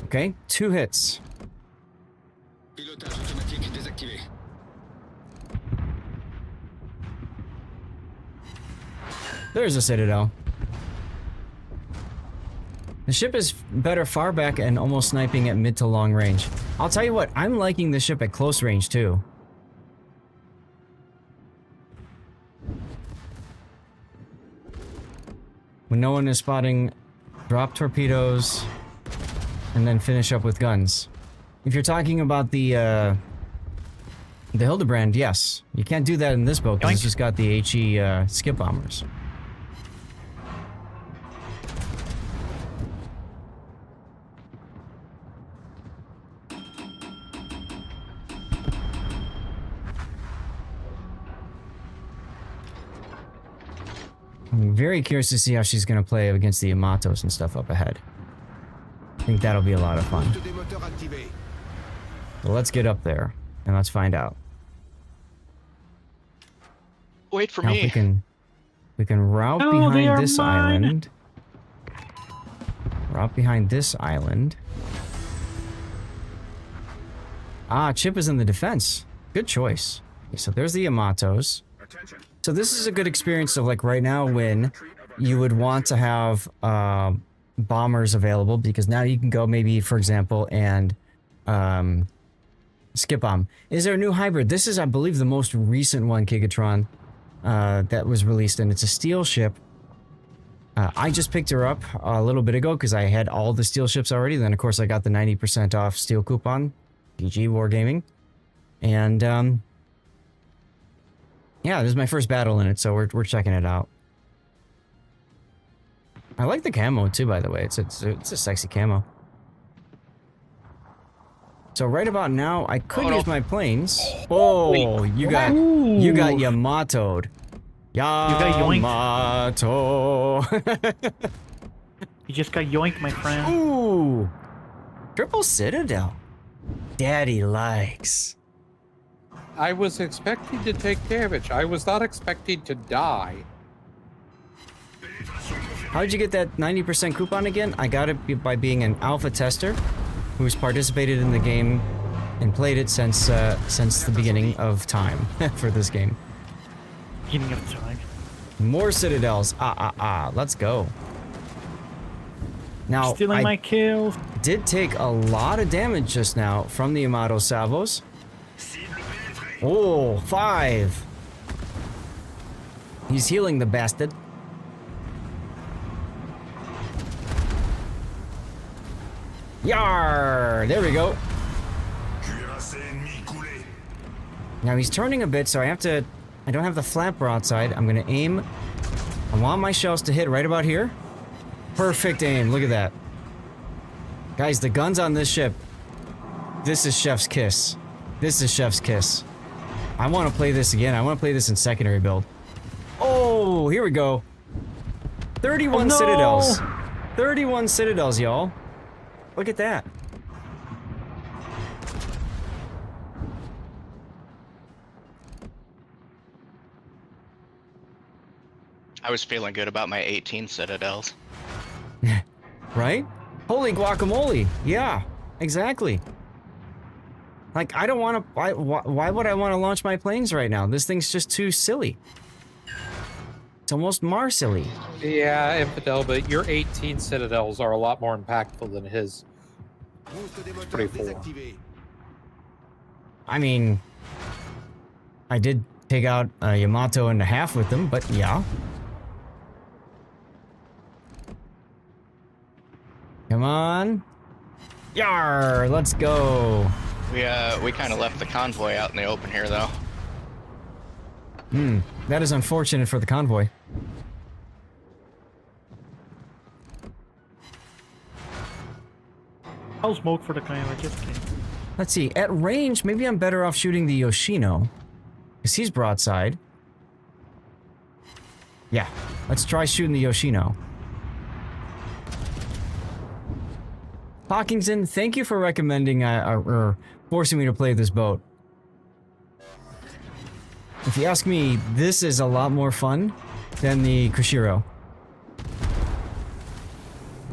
Okay, 2 hits. There's a Citadel. The ship is better far back and almost sniping at mid to long range. I'll tell you what, I'm liking the ship at close range too. When no one is spotting, drop torpedoes and then finish up with guns. If you're talking about the Hildebrand, yes. You can't do that in this boat because it's just got the HE skip bombers. I'm very curious to see how she's going to play against the Yamatos and stuff up ahead. I think that'll be a lot of fun. So let's get up there and let's find out. Wait for now me. We can route behind this island. Route behind this island. Ah, Chip is in the defense. Good choice. Okay, so there's the Yamatos. So this is a good experience of like right now when you would want to have bombers available because now you can go maybe, for example, and skip bomb. Is there a new hybrid? This is, I believe, the most recent one, Gigatron, that was released, and it's a steel ship. I just picked her up a little bit ago because I had all the steel ships already. Then, of course, I got the 90% off steel coupon, GG Wargaming, and yeah, this is my first battle in it, so we're checking it out. I like the camo too, by the way. It's a sexy camo. So right about now, I could use my planes. Oh, you got Yamato'd. Yamato. You just got yoinked, my friend. Ooh. Triple Citadel. Daddy likes. I was expecting to take damage. I was not expecting to die. How'd you get that 90% coupon again? I got it by being an alpha tester who's participated in the game and played it since the beginning of time for this game. Beginning of time. More citadels. Let's go. Now, Stealing my kills. Did take a lot of damage just now from the Amato Salvos. Oh, 5. He's healing the bastard. Yar! There we go. Now he's turning a bit, so I don't have the flat broadside. I'm gonna aim. I want my shells to hit right about here. Perfect aim, look at that. Guys, the guns on this ship. This is Chef's Kiss. This is Chef's Kiss. I want to play this again. I want to play this in secondary build. Oh, here we go. 31 citadels. 31 citadels, y'all. Look at that. I was feeling good about my 18 citadels. Right? Holy guacamole. Yeah, exactly. Like, I don't want to... Why would I want to launch my planes right now? This thing's just too silly. It's almost Mar-silly. Yeah, Infidel, but your 18 citadels are a lot more impactful than his 24. I mean... I did take out a Yamato and a half with them, but yeah. Come on. Yar! Let's go. We kind of left the convoy out in the open here, though. That is unfortunate for the convoy. I'll smoke for the convoy, just kidding. Let's see, at range, maybe I'm better off shooting the Yoshino. Because he's broadside. Yeah, let's try shooting the Yoshino. Hawkington, thank you for recommending or forcing me to play this boat. If you ask me, this is a lot more fun than the Kushiro.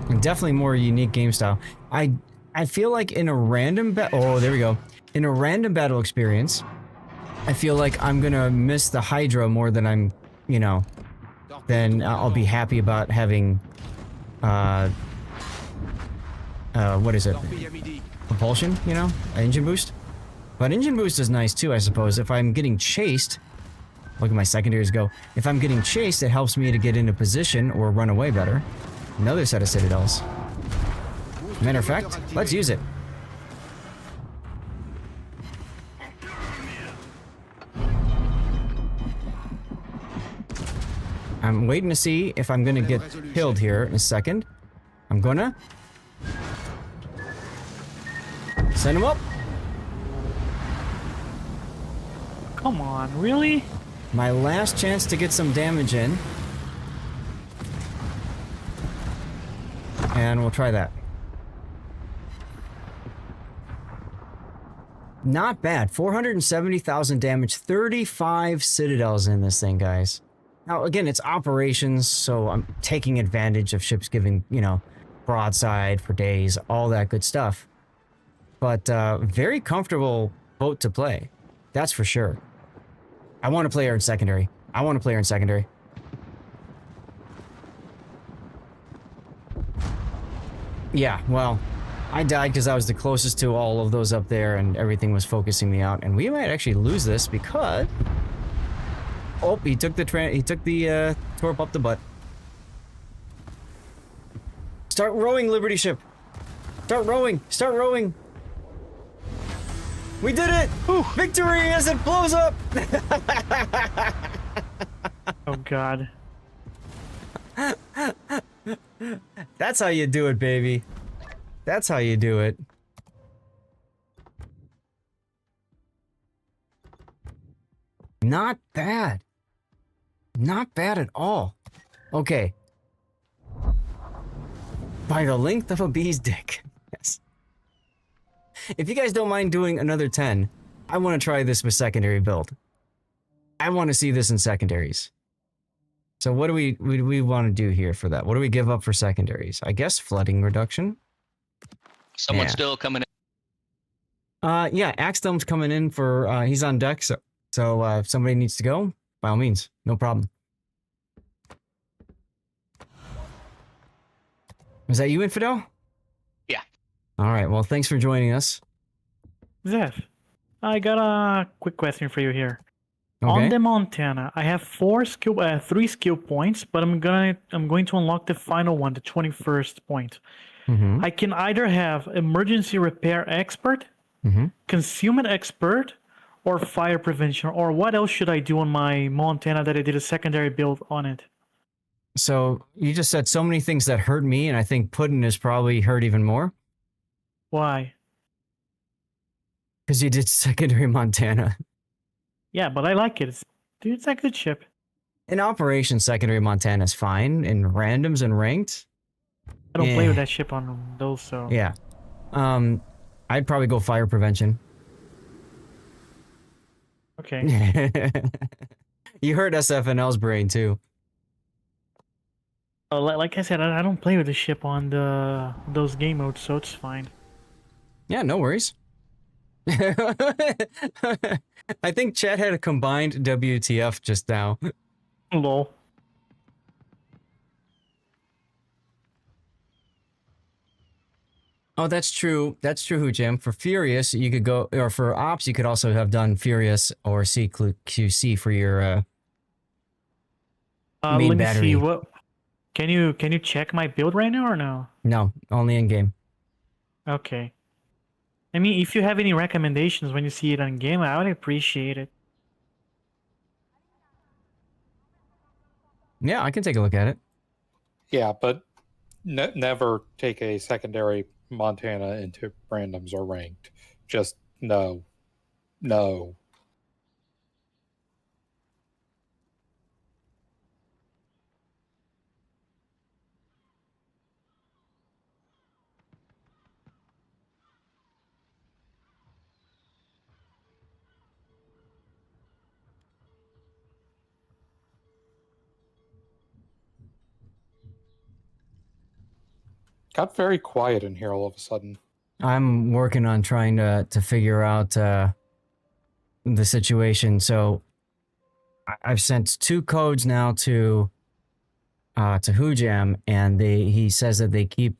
And definitely more unique game style. I feel like in a random oh, there we go. In a random battle experience, I feel like I'm gonna miss the Hydra more than I'm, you know, then I'll be happy about having, what is it? Propulsion, you know? Engine boost? But engine boost is nice too, I suppose. If I'm getting chased, look at my secondaries go. If I'm getting chased, it helps me to get into position or run away better. Another set of citadels. Matter of fact, let's use it. I'm waiting to see if I'm gonna get killed here in a second. I'm gonna send him up. Come on, really? My last chance to get some damage in. And we'll try that. Not bad. 470,000 damage, 35 citadels in this thing, guys. Now, again, it's operations, so I'm taking advantage of ships giving, you know, broadside for days, all that good stuff. But very comfortable boat to play. That's for sure. I want to play her in secondary. I want to play her in secondary. Yeah, well, I died because I was the closest to all of those up there and everything was focusing me out. And we might actually lose this because... Oh, he took the torp up the butt. Start rowing, Liberty ship. Start rowing. Start rowing. We did it! Ooh. Victory as it blows up! Oh god. That's how you do it, baby. That's how you do it. Not bad. Not bad at all. Okay. By the length of a bee's dick. Yes. If you guys don't mind doing another 10, I want to try this with secondary build. I want to see this in secondaries. So what do we want to do here for that? What do we give up for secondaries? I guess flooding reduction. Someone's Yeah. still coming in. Yeah, Axedome's coming in for, he's on deck, so if somebody needs to go, by all means, no problem. Was that you, Infidel? Yeah. All right, well, thanks for joining us. Zeph, I got a quick question for you here. Okay. On the Montana, I have 3 skill points, but I'm going to unlock the final one, the 21st point. Mm-hmm. I can either have emergency repair expert, concealment expert, or fire prevention. Or what else should I do on my Montana that I did a secondary build on it? So you just said so many things that hurt me, and I think Puddin' is probably hurt even more. Why? Because you did secondary Montana. Yeah, but I like it. It's a good ship. In Operation, secondary Montana is fine. In randoms and ranked, I don't play with that ship on those, so... Yeah. I'd probably go fire prevention. Okay. You heard SFNL's brain, too. Like I said, I don't play with the ship on those game modes, so it's fine. Yeah, no worries. I think chat had a combined WTF just now. Lol. Oh, that's true. That's true, Jim. For Furious, you could go, or for Ops, you could also have done Furious or CQC for your main let me battery. see. What? Can you check my build right now or no? No, only in game. Okay. I mean, if you have any recommendations when you see it on game, I would appreciate it. Yeah, I can take a look at it. Yeah, but never take a secondary Montana into randoms or ranked. Just no. No. Got very quiet in here all of a sudden. I'm working on trying to figure out the situation. So I've sent 2 codes now to Hoojam, and he says that they keep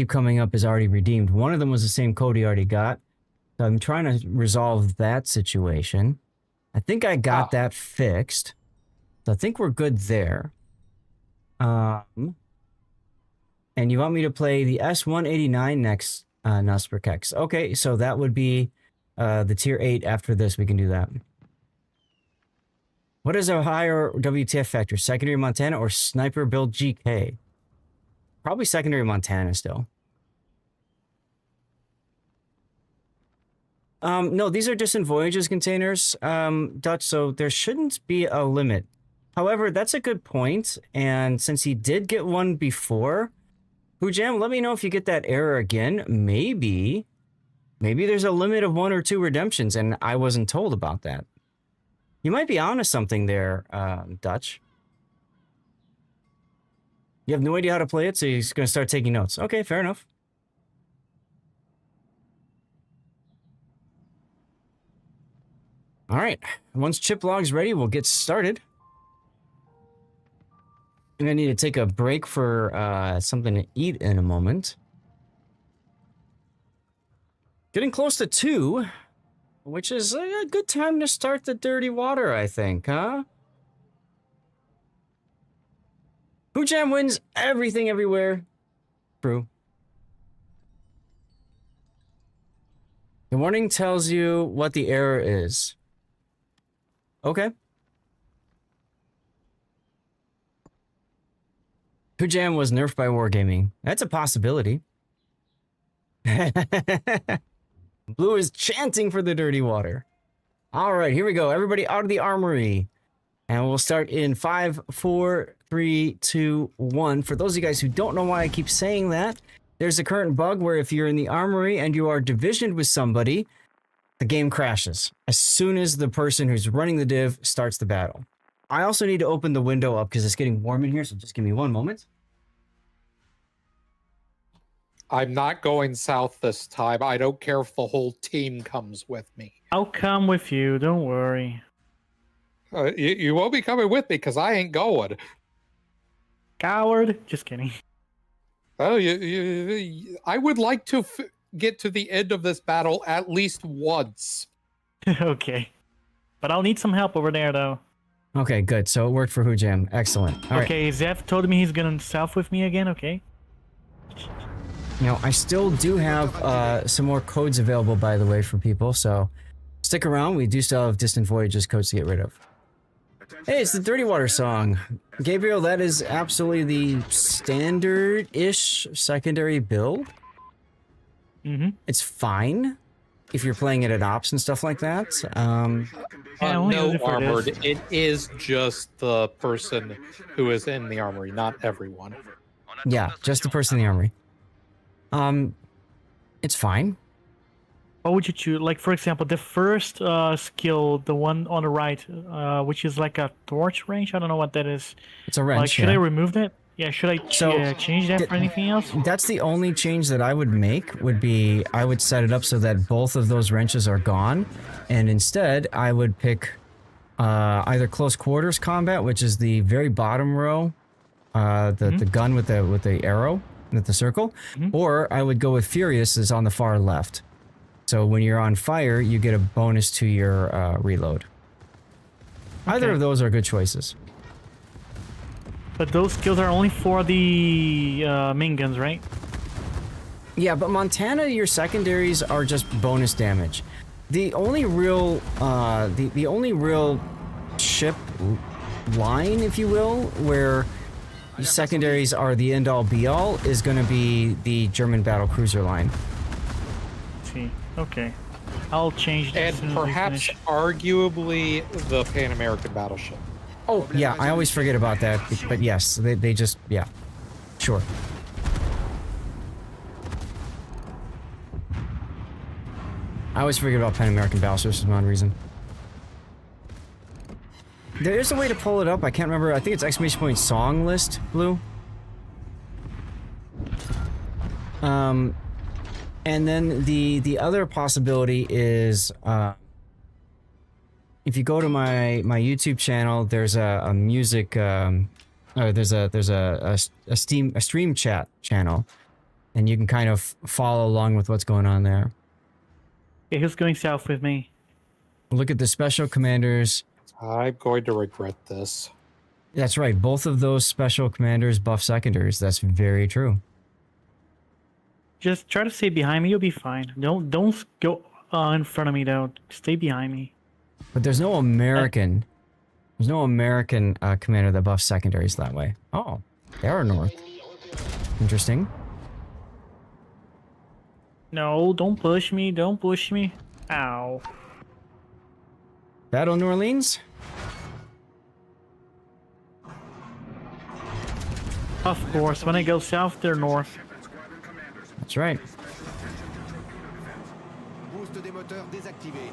coming up as already redeemed. One of them was the same code he already got. So I'm trying to resolve that situation. I think I got that fixed. So I think we're good there. And you want me to play the S189 next, Nusperkex. Okay, so that would be the tier 8 after this. We can do that. What is a higher WTF factor? Secondary Montana or Sniper Build GK? Probably secondary Montana still. No, these are distant voyages containers, Dutch, so there shouldn't be a limit. However, that's a good point, and since he did get one before, Hoojam, let me know if you get that error again. Maybe there's a limit of 1 or 2 redemptions, and I wasn't told about that. You might be onto something there, Dutch. You have no idea how to play it, so you're going to start taking notes. Okay, fair enough. All right, once chip log's ready, we'll get started. I'm gonna need to take a break for something to eat in a moment. Getting close to 2, which is a good time to start the dirty water, I think, huh? Hoojam wins everything everywhere. True. The warning tells you what the error is. Okay. Hoojam was nerfed by Wargaming. That's a possibility. Blue is chanting for the dirty water. All right, here we go. Everybody out of the armory. And we'll start in 5, 4, 3, 2, 1. For those of you guys who don't know why I keep saying that, there's a current bug where if you're in the armory and you are divisioned with somebody, the game crashes as soon as the person who's running the div starts the battle. I also need to open the window up because it's getting warm in here, so just give me one moment. I'm not going south this time. I don't care if the whole team comes with me. I'll come with you. Don't worry. You won't be coming with me because I ain't going. Coward. Just kidding. Oh, I would like to get to the end of this battle at least once. Okay. But I'll need some help over there, though. Okay, good. So it worked for Hujam. Excellent. All okay, Zeph told me he's going south with me again. Okay. Now, I still do have some more codes available, by the way, for people, so stick around. We do still have Distant Voyages codes to get rid of. Hey, it's the Dirty Water song. Gabriel, that is absolutely the standard-ish secondary build. It's fine if you're playing it at ops and stuff like that. No armored. It is just the person who is in the armory, not everyone. Yeah, just the person in the armory. It's fine. What would you choose? Like, for example, the first skill, the one on the right, which is like a torch range. I don't know what that is. It's a wrench. Like, should I remove that? Yeah, should I change that for anything else? That's the only change that I would make, would be I would set it up so that both of those wrenches are gone. And instead, I would pick either close quarters combat, which is the very bottom row, the gun with the arrow, with the circle, or I would go with Furious, is on the far left. So when you're on fire, you get a bonus to your reload. Either of those are good choices. But those skills are only for the main guns, right? Yeah, but Montana, your secondaries are just bonus damage. The only real, the only real ship line, if you will, where secondaries are the end-all be-all, is going to be the German battle cruiser line. See, okay, I'll change that. And perhaps, arguably, the Pan American battleship. Oh, yeah, I always forget about that, but yes, they just, yeah, sure. I always forget about Pan American battleships for some odd reason. There is a way to pull it up, I can't remember, I think it's exclamation point song list, Blue. And then the other possibility is, if you go to my YouTube channel, there's a music, there's a stream chat channel, and you can kind of follow along with what's going on there. Yeah, who's going south with me? Look at the special commanders. I'm going to regret this. That's right. Both of those special commanders buff secondaries. That's very true. Just try to stay behind me. You'll be fine. Don't go in front of me though. Stay behind me. But there's no American. There's no American commander that buffs secondaries that way. Oh, they are north. Interesting. No, don't push me. Don't push me. Ow. Battle New Orleans? Of course, when I go south, they're north. That's right. Boost des moteurs désactivé.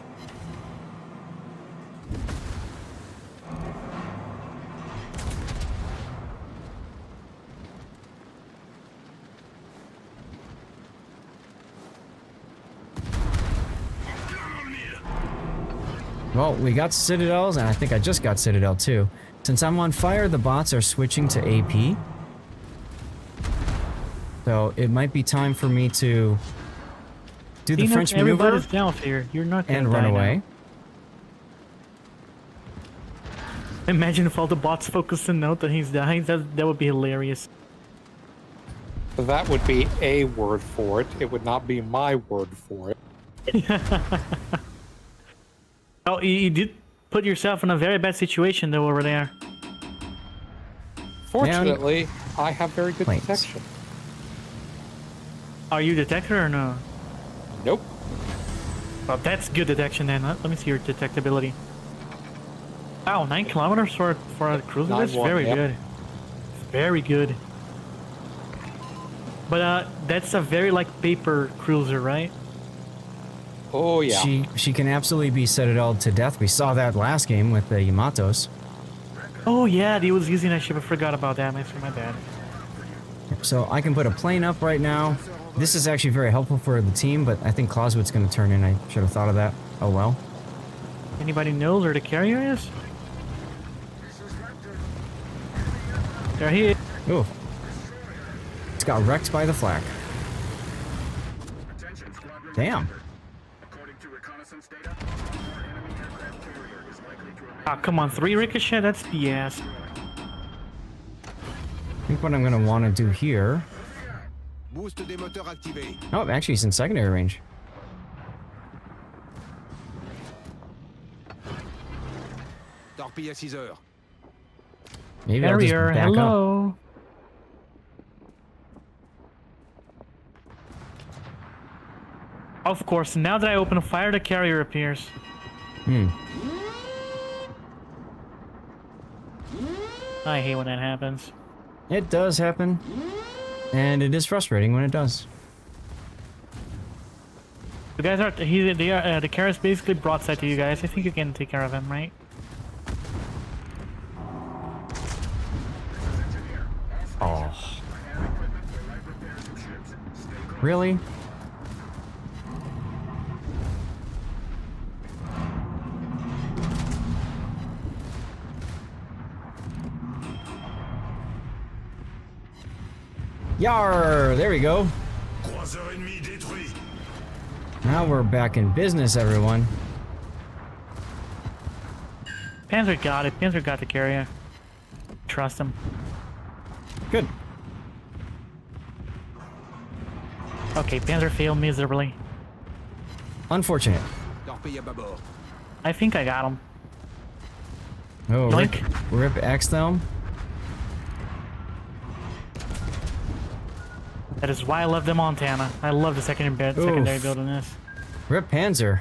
Well, we got Citadels, and I think I just got Citadel too. Since I'm on fire, the bots are switching to AP. So it might be time for me to do the French maneuver everybody's down here. You're not gonna and run away. Now. Imagine if all the bots focus and note that he's dying. That would be hilarious. That would be a word for it. It would not be my word for it. Oh, you did put yourself in a very bad situation though over there. Fortunately, I have very good detection. Are you detector or no? Nope. Well, that's good detection then. Let me see your detectability. Wow, 9 kilometers for a cruiser. That's 9-1, very yep. good. Very good. But that's a very like paper cruiser, right? Oh yeah. She can absolutely be citadel to death. We saw that last game with the Yamatos. Oh yeah, he was using that ship. I forgot about that. My bad. So I can put a plane up right now. This is actually very helpful for the team, but I think Clauswood's going to turn in. I should have thought of that. Oh well. Anybody knows where the carrier is? There he is. Ooh. It's got wrecked by the flak. Attention, squadron. Damn. According to reconnaissance data, our enemy aircraft carrier is likely to remain. Ah, come on, 3 ricochet. That's BS. I think what I'm going to want to do here... Boost des moteurs activé. Oh, actually, it's in secondary range. Torpille à 6 heures. Maybe I'll just Carrier, back up. hello. Of course, now that I open fire, the carrier appears. Hmm. I hate when that happens. It does happen. And it is frustrating when it does. You guys are the carrier's basically broadside to you guys. I think you can take care of him, right? Oh. Really? Yar! There we go. Croiseur ennemi détruit. Now we're back in business, everyone. Panzer got it. Panzer got the carrier. Trust him. Good. Okay, Panzer failed miserably. Unfortunate. Torpille à bâbord. I think I got him. Oh, Yoink. rip Axthelm. That is why I love the Montana. I love the secondary build in this. Rip Panzer.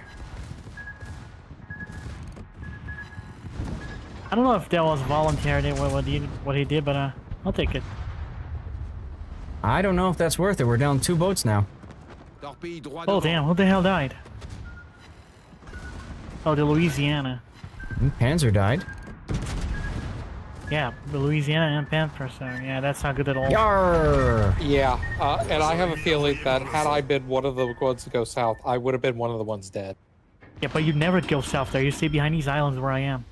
I don't know if that was voluntary what he did, but I'll take it. I don't know if that's worth it. We're down 2 boats now. Torpille droit Oh devant. damn, who the hell died? Oh, the Louisiana. Panzer died. Yeah, the Louisiana and Panther, so yeah, that's not good at all. Yar! Yeah, and I have a feeling that had I been one of the ones to go south, I would have been one of the ones dead. Yeah, but you never go south there. You stay behind these islands where I am.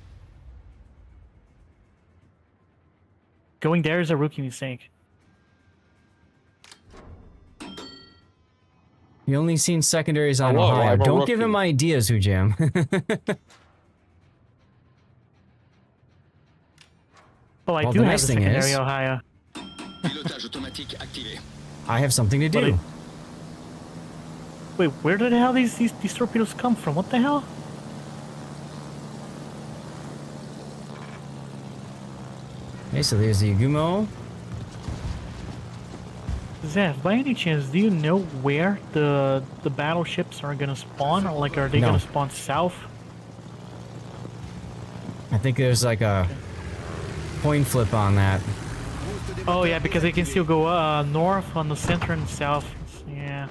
Going there is a rookie mistake. You only seen secondaries on Hello, Ohio. I'm a Don't give rookie. him ideas, Hujam. Oh, I Well, do the have nice a thing secondary is- Ohio. Pilotage automatique activé. I have something to But do. Wait, where did the hell these torpedoes come from? What the hell? Okay, so there's the Yagumo. Zev, by any chance, do you know where the battleships are gonna spawn? Or like, are they No. gonna spawn south? I think there's like a coin flip on that. Boost des Oh moteurs yeah, because they can still désactivé. go north on the center and south. Yeah.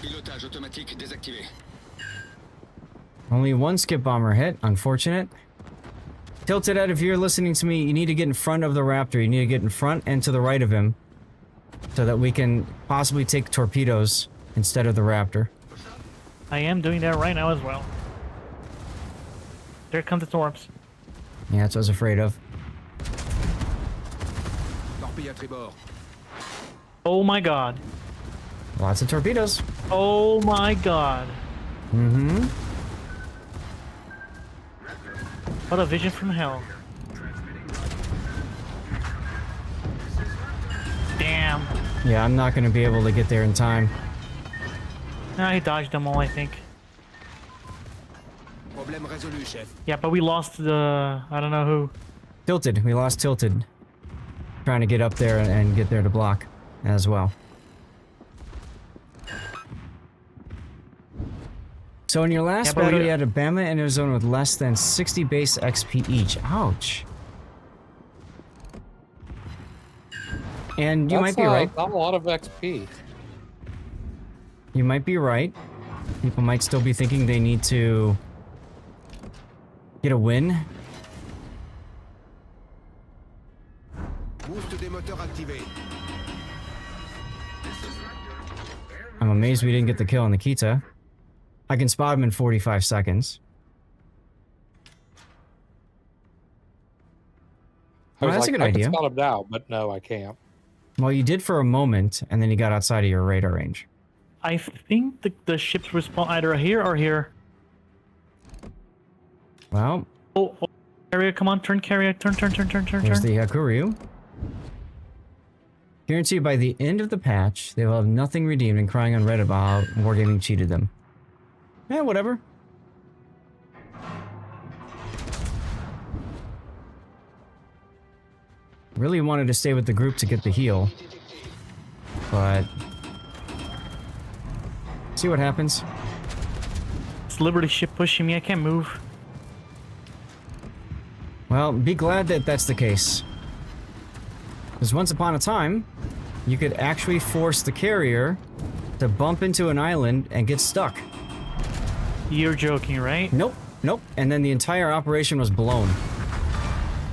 Pilotage automatique désactivé. Only 1 skip bomber hit. Unfortunate. Tilted Ed, if you're listening to me, you need to get in front of the Raptor. You need to get in front and to the right of him, so that we can possibly take torpedoes instead of the Raptor. I am doing that right now as well. There come the torps. Yeah, that's what I was afraid of. Torpille à tribord. Oh my god. Lots of torpedoes. Oh my god. Mm-hmm. What a vision from hell. Damn. Yeah, I'm not going to be able to get there in time. Nah, he dodged them all, I think. Problème résolu, chef. Yeah, but we lost the... I don't know who. Tilted. We lost Tilted. Trying to get up there and get there to block as well. So in your last Yeah, but battle, we- you had a Bama and Arizona with less than 60 base XP each. Ouch. And you might be right. Not a lot of XP. You might be right. People might still be thinking they need to get a win. Boost des moteurs activé. I'm amazed we didn't get the kill on the Kita. I can spot him in 45 seconds. Well, that's a good I idea. can spot him now, but no, I can't. Well, you did for a moment, and then you got outside of your radar range. I think the ships respawn either here or here. Well, Oh, carrier, come on, turn carrier, turn. there's the Hakuryu. Guaranteed by the end of the patch, they will have nothing redeemed and crying on Reddit about how Wargaming cheated them. Yeah, whatever. Really wanted to stay with the group to get the heal. But... see what happens. It's Liberty ship pushing me, I can't move. Well, be glad that that's the case. Because once upon a time, you could actually force the carrier to bump into an island and get stuck. You're joking, right? Nope, nope. And then the entire operation was blown.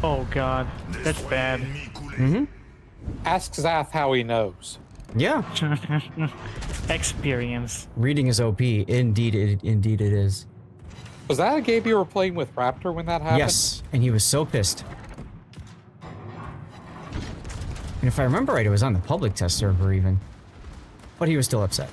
Oh god, that's bad. Mm-hmm. Ask Zath how he knows. Yeah. Experience. Reading is OP. Indeed it is. Was that a game you were playing with Raptor when that happened? Yes, and he was so pissed. And if I remember right, it was on the public test server even. But he was still upset.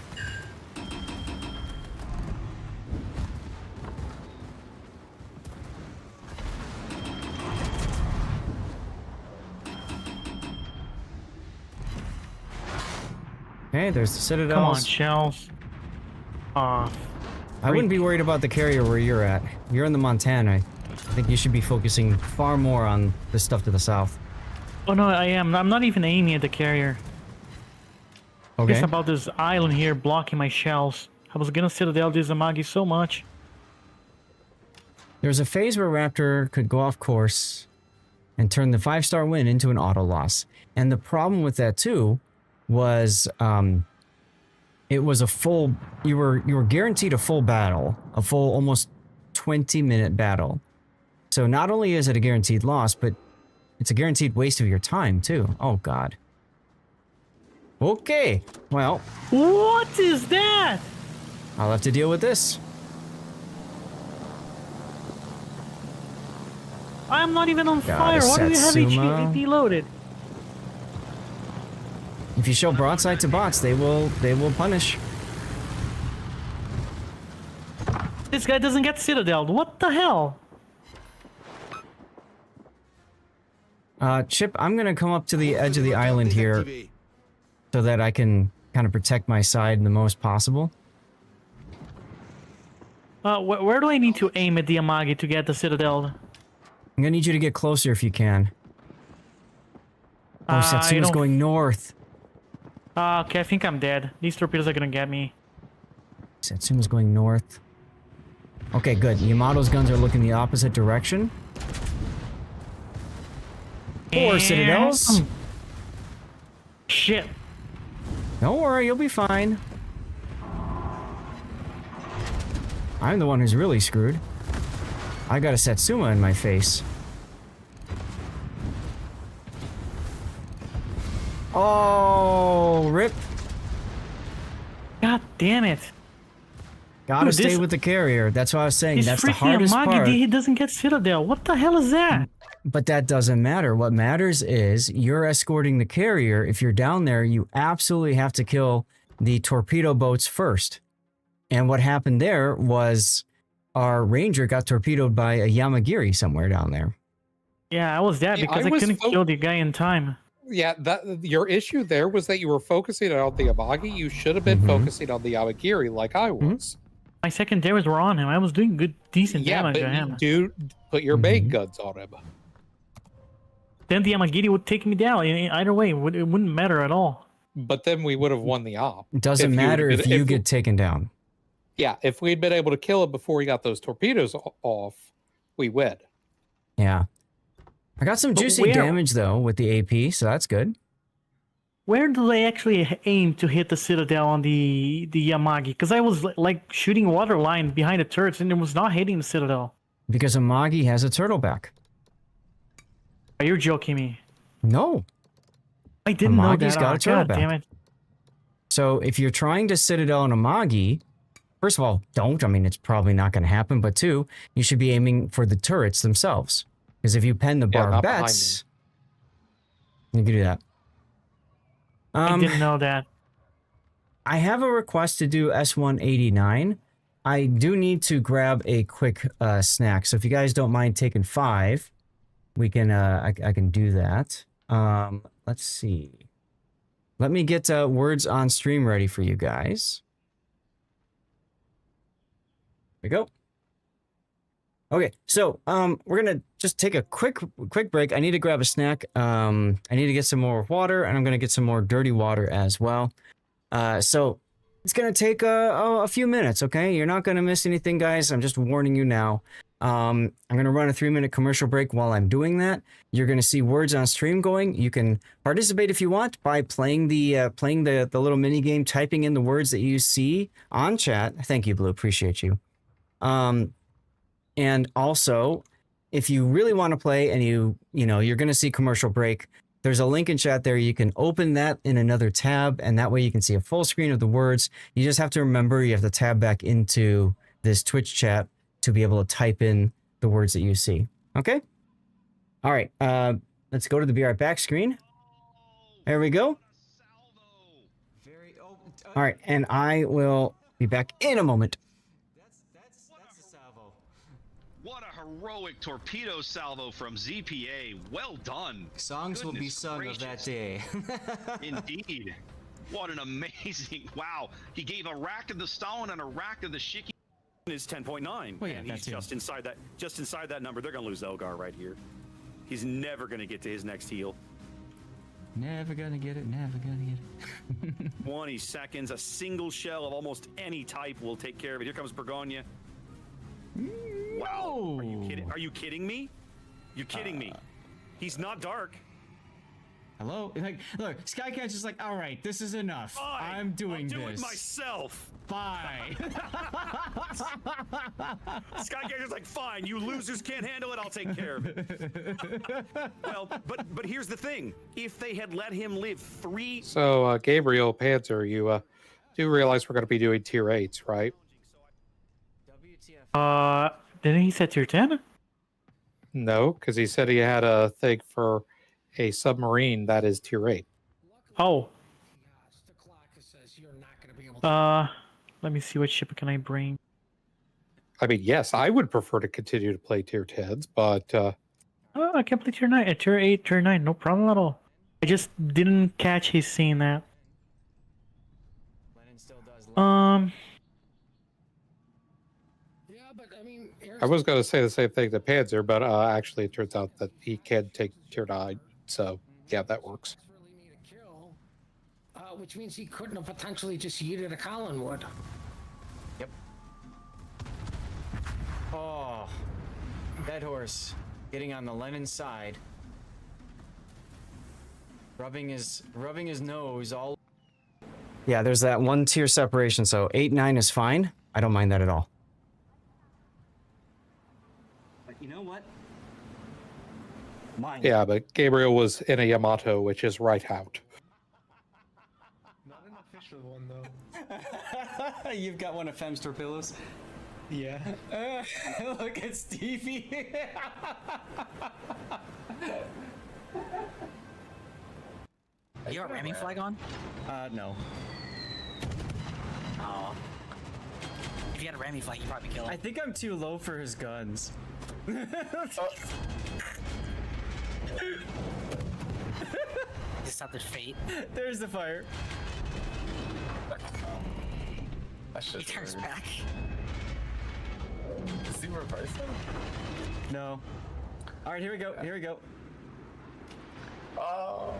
Okay, there's the Citadels. Come on, shells. Aw. I wouldn't be worried about the carrier where you're at. You're in the Montana. I think you should be focusing far more on the stuff to the south. Oh no, I am. I'm not even aiming at the carrier. Okay. It's about this island here blocking my shells. I was gonna Citadel this Amagi so much. There's a phase where Raptor could go off course and turn the 5-star win into an auto loss. And the problem with that too was it was a full you were guaranteed a full battle, a full almost 20-minute battle. So not only is it a guaranteed loss, but it's a guaranteed waste of your time too. Oh god. Okay. Well, What is that? I'll have to deal with this. I'm not even on God, fire. Why do you have Satsuma. HP loaded? If you show broadside to bots, they will punish. This guy doesn't get Citadel. What the hell? Chip, I'm gonna come up to the edge of the island here so that I can kind of protect my side the most possible. Where do I need to aim at the Amagi to get the Citadel? I'm gonna need you to get closer if you can. Oh, I Satsuma's don't- going north. Okay, I think I'm dead. These torpedoes are gonna get me. Satsuma's going north. Okay, good. Yamato's guns are looking the opposite direction. 4 Citadels. Shit. Don't worry, you'll be fine. I'm the one who's really screwed. I got a Satsuma in my face. Oh, rip. God damn it. Gotta Dude, stay this- with the carrier. That's what I was saying. This That's the freaking hardest Amagi, part. he doesn't get Citadel. What the hell is that? But that doesn't matter. What matters is you're escorting the carrier. If you're down there, you absolutely have to kill the torpedo boats first. And what happened there was our ranger got torpedoed by a Yamagiri somewhere down there. Yeah, I was dead Yeah, because I I was couldn't kill the guy in time. Yeah, your issue there was that you were focusing on the Amagi. You should have been Mhm. focusing on the Yamagiri like I was. My secondaries were on him. I was doing good, decent Yeah, damage but on him. you do put your main guns on him. Then the Yamagiri would take me down. Either way, it wouldn't matter at all. But then we would have won the op. It doesn't If you matter would've if been- you get taken down. Yeah, if we'd been able to kill him before he got those torpedoes off, we win. Yeah. I got some But juicy where- damage though with the AP, so that's good. Where do they actually aim to hit the citadel on the Yamagi? Because I was like shooting water line behind the turrets and it was not hitting the citadel. Because Amagi has a turtle back. Are you joking me? No. I didn't know Amagi's that. got a turtle God back. damn it. So if you're trying to citadel on Amagi, first of all, don't. I mean, it's probably not going to happen. But two, you should be aiming for the turrets themselves. Because if you pen the Yeah, not behind barbettes, you can do that. I didn't know that. I have a request to do S189. I do need to grab a quick snack. So if you guys don't mind taking 5, we can. I can do that. Let's see. Let me get words on stream ready for you guys. Here we go. Okay, so we're gonna just take a quick break. I need to grab a snack. I need to get some more water, and I'm gonna get some more dirty water as well. So it's gonna take a few minutes. Okay, you're not gonna miss anything, guys. I'm just warning you now. I'm gonna run a 3-minute commercial break. While I'm doing that, you're gonna see words on stream going. You can participate if you want by playing the little mini game, typing in the words that you see on chat. Thank you, Blue. Appreciate you. And also, if you really want to play and you're going to see commercial break, there's a link in chat there. You can open that in another tab, and that way you can see a full screen of the words. You just have to remember you have to tab back into this Twitch chat to be able to type in the words that you see. Okay? All right. Let's go to the Be Right Back screen. There we go. All right. And I will be back in a moment. What a heroic torpedo salvo from ZPA. Well done. Songs will be sung of that day. Indeed. What an amazing... Wow. He gave a rack of the Stalin and a rack of the Shiki. Is 10.9. Well, yeah, and he's that too. just inside that number. They're going to lose Elgar right here. He's never going to get to his next heal. Never gonna get it, never gonna get it. 20 seconds. A single shell of almost any type will take care of it. Here comes Bergonia. Wow. Are you kidding? Are you kidding me? You're kidding me. He's not dark. Hello? Like, look, Skycatch is like, all right, this is enough. Fine. I'm doing I'll do this. it myself. Fine. Skycatcher's like, fine, you losers can't handle it, I'll take care of it. Well, but here's the thing. If they had let him live 3... So, Gabriel Panzer, you do realize we're going to be doing tier 8s, right? Didn't he set tier 10? No, because he said he had a thing for a submarine that is tier 8. Oh. Let me see, what ship can I bring? I mean, yes, I would prefer to continue to play tier 10s, but Oh, I can play tier 9, tier 8, tier 9, no problem at all. I just didn't catch his saying that. I was going to say the same thing to Panzer, but actually it turns out that he can take tier 9, so yeah, that works. Which means he couldn't have potentially just yeeted a Collinwood. Yep. Oh, dead horse getting on the Lenin side, rubbing his nose all. Yeah, there's that 1 tier separation, so 8-9 is fine. I don't mind that at all. But you know what? Yeah, but Gabriel was in a Yamato, which is right out. Not an official one though. You've got one of Fem's torpedoes? Yeah. Look at Stevie. You got ramming flag on? No. Oh. If you had a ramming flag, you'd probably kill him. I think I'm too low for his guns. Is that their fate? There's the fire. He turns back. Is he reversing? No. All right, here we go. Here we go. Oh.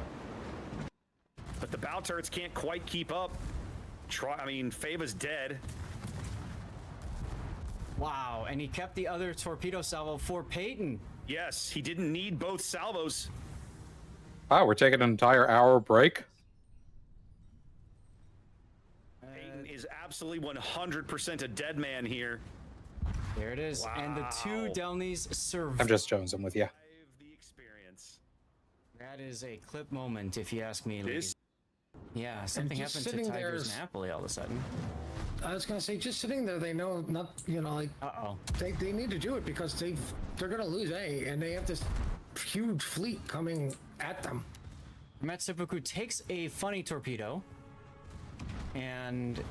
But the bow turrets can't quite keep up. I mean, Fava's dead. Wow, and he kept the other torpedo salvo for Peyton. Yes, he didn't need both salvos. Wow, we're taking an entire hour break. Peyton is absolutely 100% a dead man here. There it is, and the two Delneys survived. I'm just jonesing with you. The experience. That is a clip moment, if you ask me. This- Yeah, something just happened to sitting there Tigers is- Napoli all of a sudden. I was gonna say, just sitting there, they know not, like Uh-oh. they need to do it because they're gonna lose A, and they have this huge fleet coming at them. Matt Seppuku takes a funny torpedo, and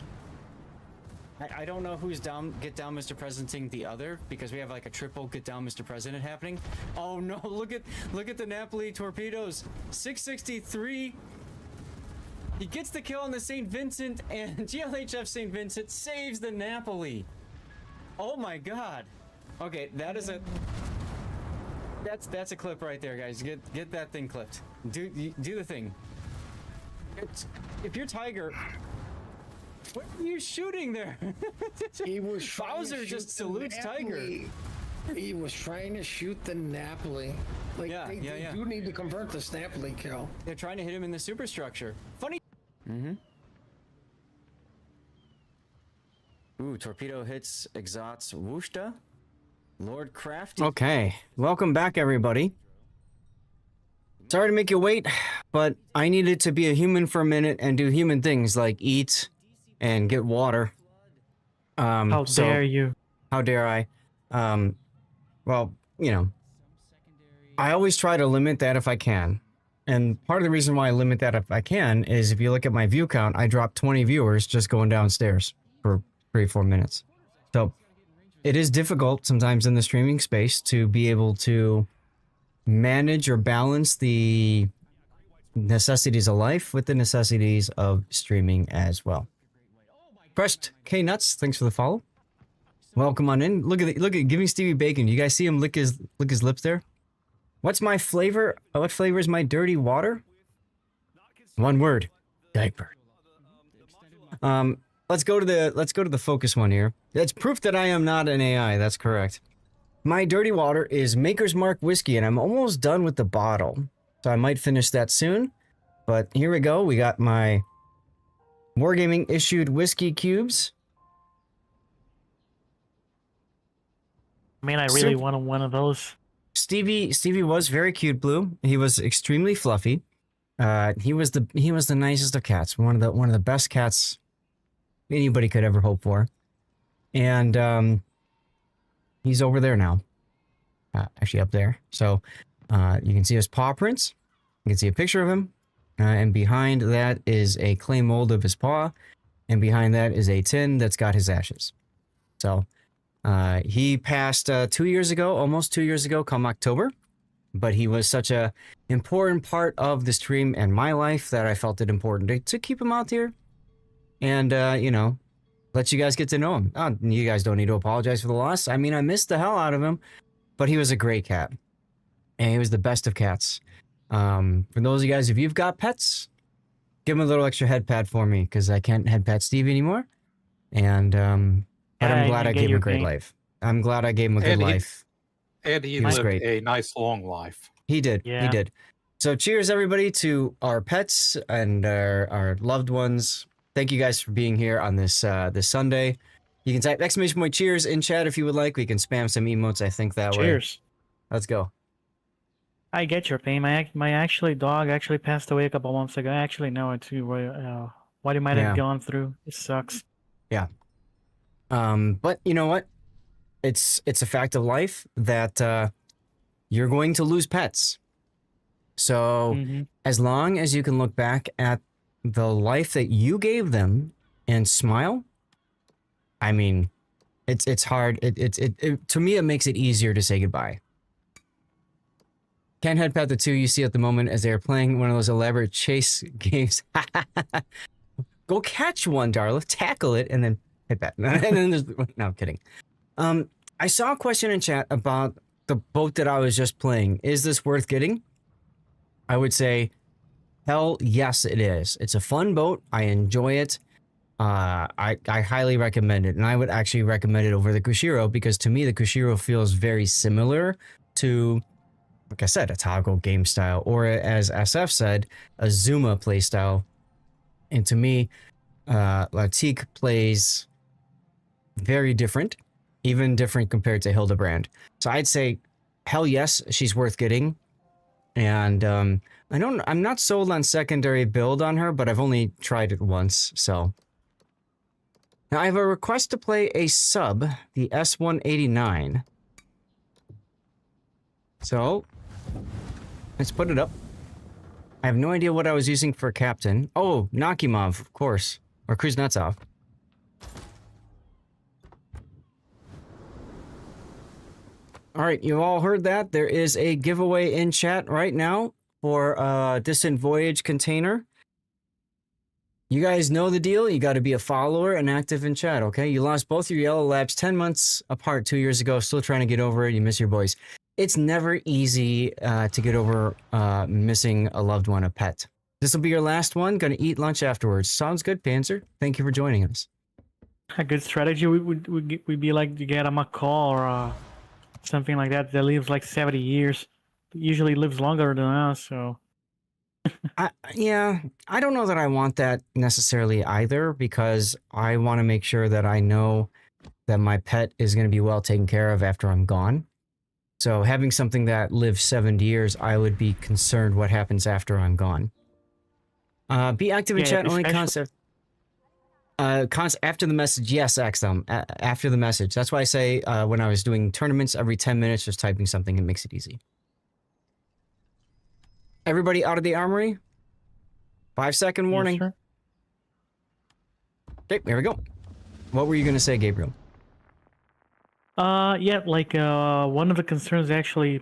I don't know who's down. Get down, Mr. Presidenting the other, because we have like a triple get down, Mr. President happening. Oh no! Look at the Napoli torpedoes. 663. He gets the kill on the St. Vincent, and GLHF St. Vincent saves the Napoli. Oh my God. Okay, that is a. That's a clip right there, guys. Get that thing clipped. Do the thing. If you're Tiger, what are you shooting there? He was Bowser just salutes Tiger. He was trying to shoot the Napoli. Like they do need to convert this Napoli kill. They're trying to hit him in the superstructure. Funny. Mm-hmm. Ooh, torpedo hits exhausts Wushta. Lord Crafty. Okay, welcome back, everybody. Sorry to make you wait, but I needed to be a human for a minute and do human things like eat and get water. How dare you? How dare I? Well, you know, I always try to limit that if I can. And part of the reason why I limit that if I can is if you look at my view count, I dropped 20 viewers just going downstairs for 3-4 minutes. So it is difficult sometimes in the streaming space to be able to manage or balance the necessities of life with the necessities of streaming as well. Crushed K Nuts, thanks for the follow. Welcome on in. Look at giving Stevie bacon. You guys see him lick his lips there? What's my flavor? What flavor is my dirty water? One word. Diaper. Let's go to the focus one here. That's proof that I am not an AI. That's correct. My dirty water is Maker's Mark whiskey, and I'm almost done with the bottle. So I might finish that soon. But here we go. We got my Wargaming issued whiskey cubes. I mean, I really want one of those. Stevie was very cute, Blue. He was extremely fluffy. He was the nicest of cats. One of the best cats anybody could ever hope for. And he's over there now. Actually up there. So you can see his paw prints. You can see a picture of him. And behind that is a clay mold of his paw. And behind that is a tin that's got his ashes. So he passed 2 years ago, almost 2 years ago, come October. But he was such a important part of the stream and my life that I felt it important to keep him out here. And, you know, let you guys get to know him. You guys don't need to apologize for the loss. I mean, I missed the hell out of him, but he was a great cat. And he was the best of cats. For those of you guys, if you've got pets, give him a little extra head pad for me, because I can't head pat Steve anymore. And, but I'm glad I gave him a great life. I'm glad I gave him a good life. And he lived a nice long life. He did. He did. So cheers, everybody, to our pets and our loved ones. Thank you guys for being here on this this Sunday. You can type exclamation point cheers in chat if you would like. We can spam some emotes, I think, that way. Cheers. Let's go. I get your pain. My dog actually passed away a couple months ago. I actually know it too. What he might have gone through. It sucks. Yeah. But you know what? It's a fact of life that you're going to lose pets. So as long as you can look back at the life that you gave them and smile, I mean, it's hard. It to me, it makes it easier to say goodbye. Can't head pat the two you see at the moment as they are playing one of those elaborate chase games. Go catch one, Darla, tackle it, and then hit that. And then there's, no, I'm kidding. I saw a question in chat about the boat that I was just playing. Is this worth getting? I would say, hell yes, it is. It's a fun boat. I enjoy it. I highly recommend it, and I would actually recommend it over the Kushiro because to me the Kushiro feels very similar to, like I said, a toggle game style, or as SF said, a Zuma play style. And to me, Latique plays very different, even different compared to Hildebrand. So I'd say, hell yes, she's worth getting. And I'm not sold on secondary build on her, but I've only tried it once, so. Now I have a request to play a sub, the S189. So, let's put it up. I have no idea what I was using for captain. Oh, Nakimov, of course. Or Kuznetsov. Alright, you all heard that. There is a giveaway in chat right now for a Distant Voyage container. You guys know the deal. You got to be a follower and active in chat, okay? You lost both your yellow labs 10 months apart 2 years ago. Still trying to get over it. You miss your boys. It's never easy to get over missing a loved one, a pet. This will be your last one. Gonna eat lunch afterwards. Sounds good, Panzer. Thank you for joining us. A good strategy would be like to get a macaw or something like that lives like 70 years. Usually lives longer than us, so. Yeah, I don't know that I want that necessarily either, because I want to make sure that I know that my pet is going to be well taken care of after I'm gone. So having something that lives 70 years, I would be concerned what happens after I'm gone. Be active in chat, only concept. After the message, yes, Axel. After the message. That's why I say when I was doing tournaments, every 10 minutes, just typing something, it makes it easy. Everybody out of the armory? 5-second warning. Yes, sir. Okay, there we go. What were you going to say, Gabriel? Yeah, like one of the concerns actually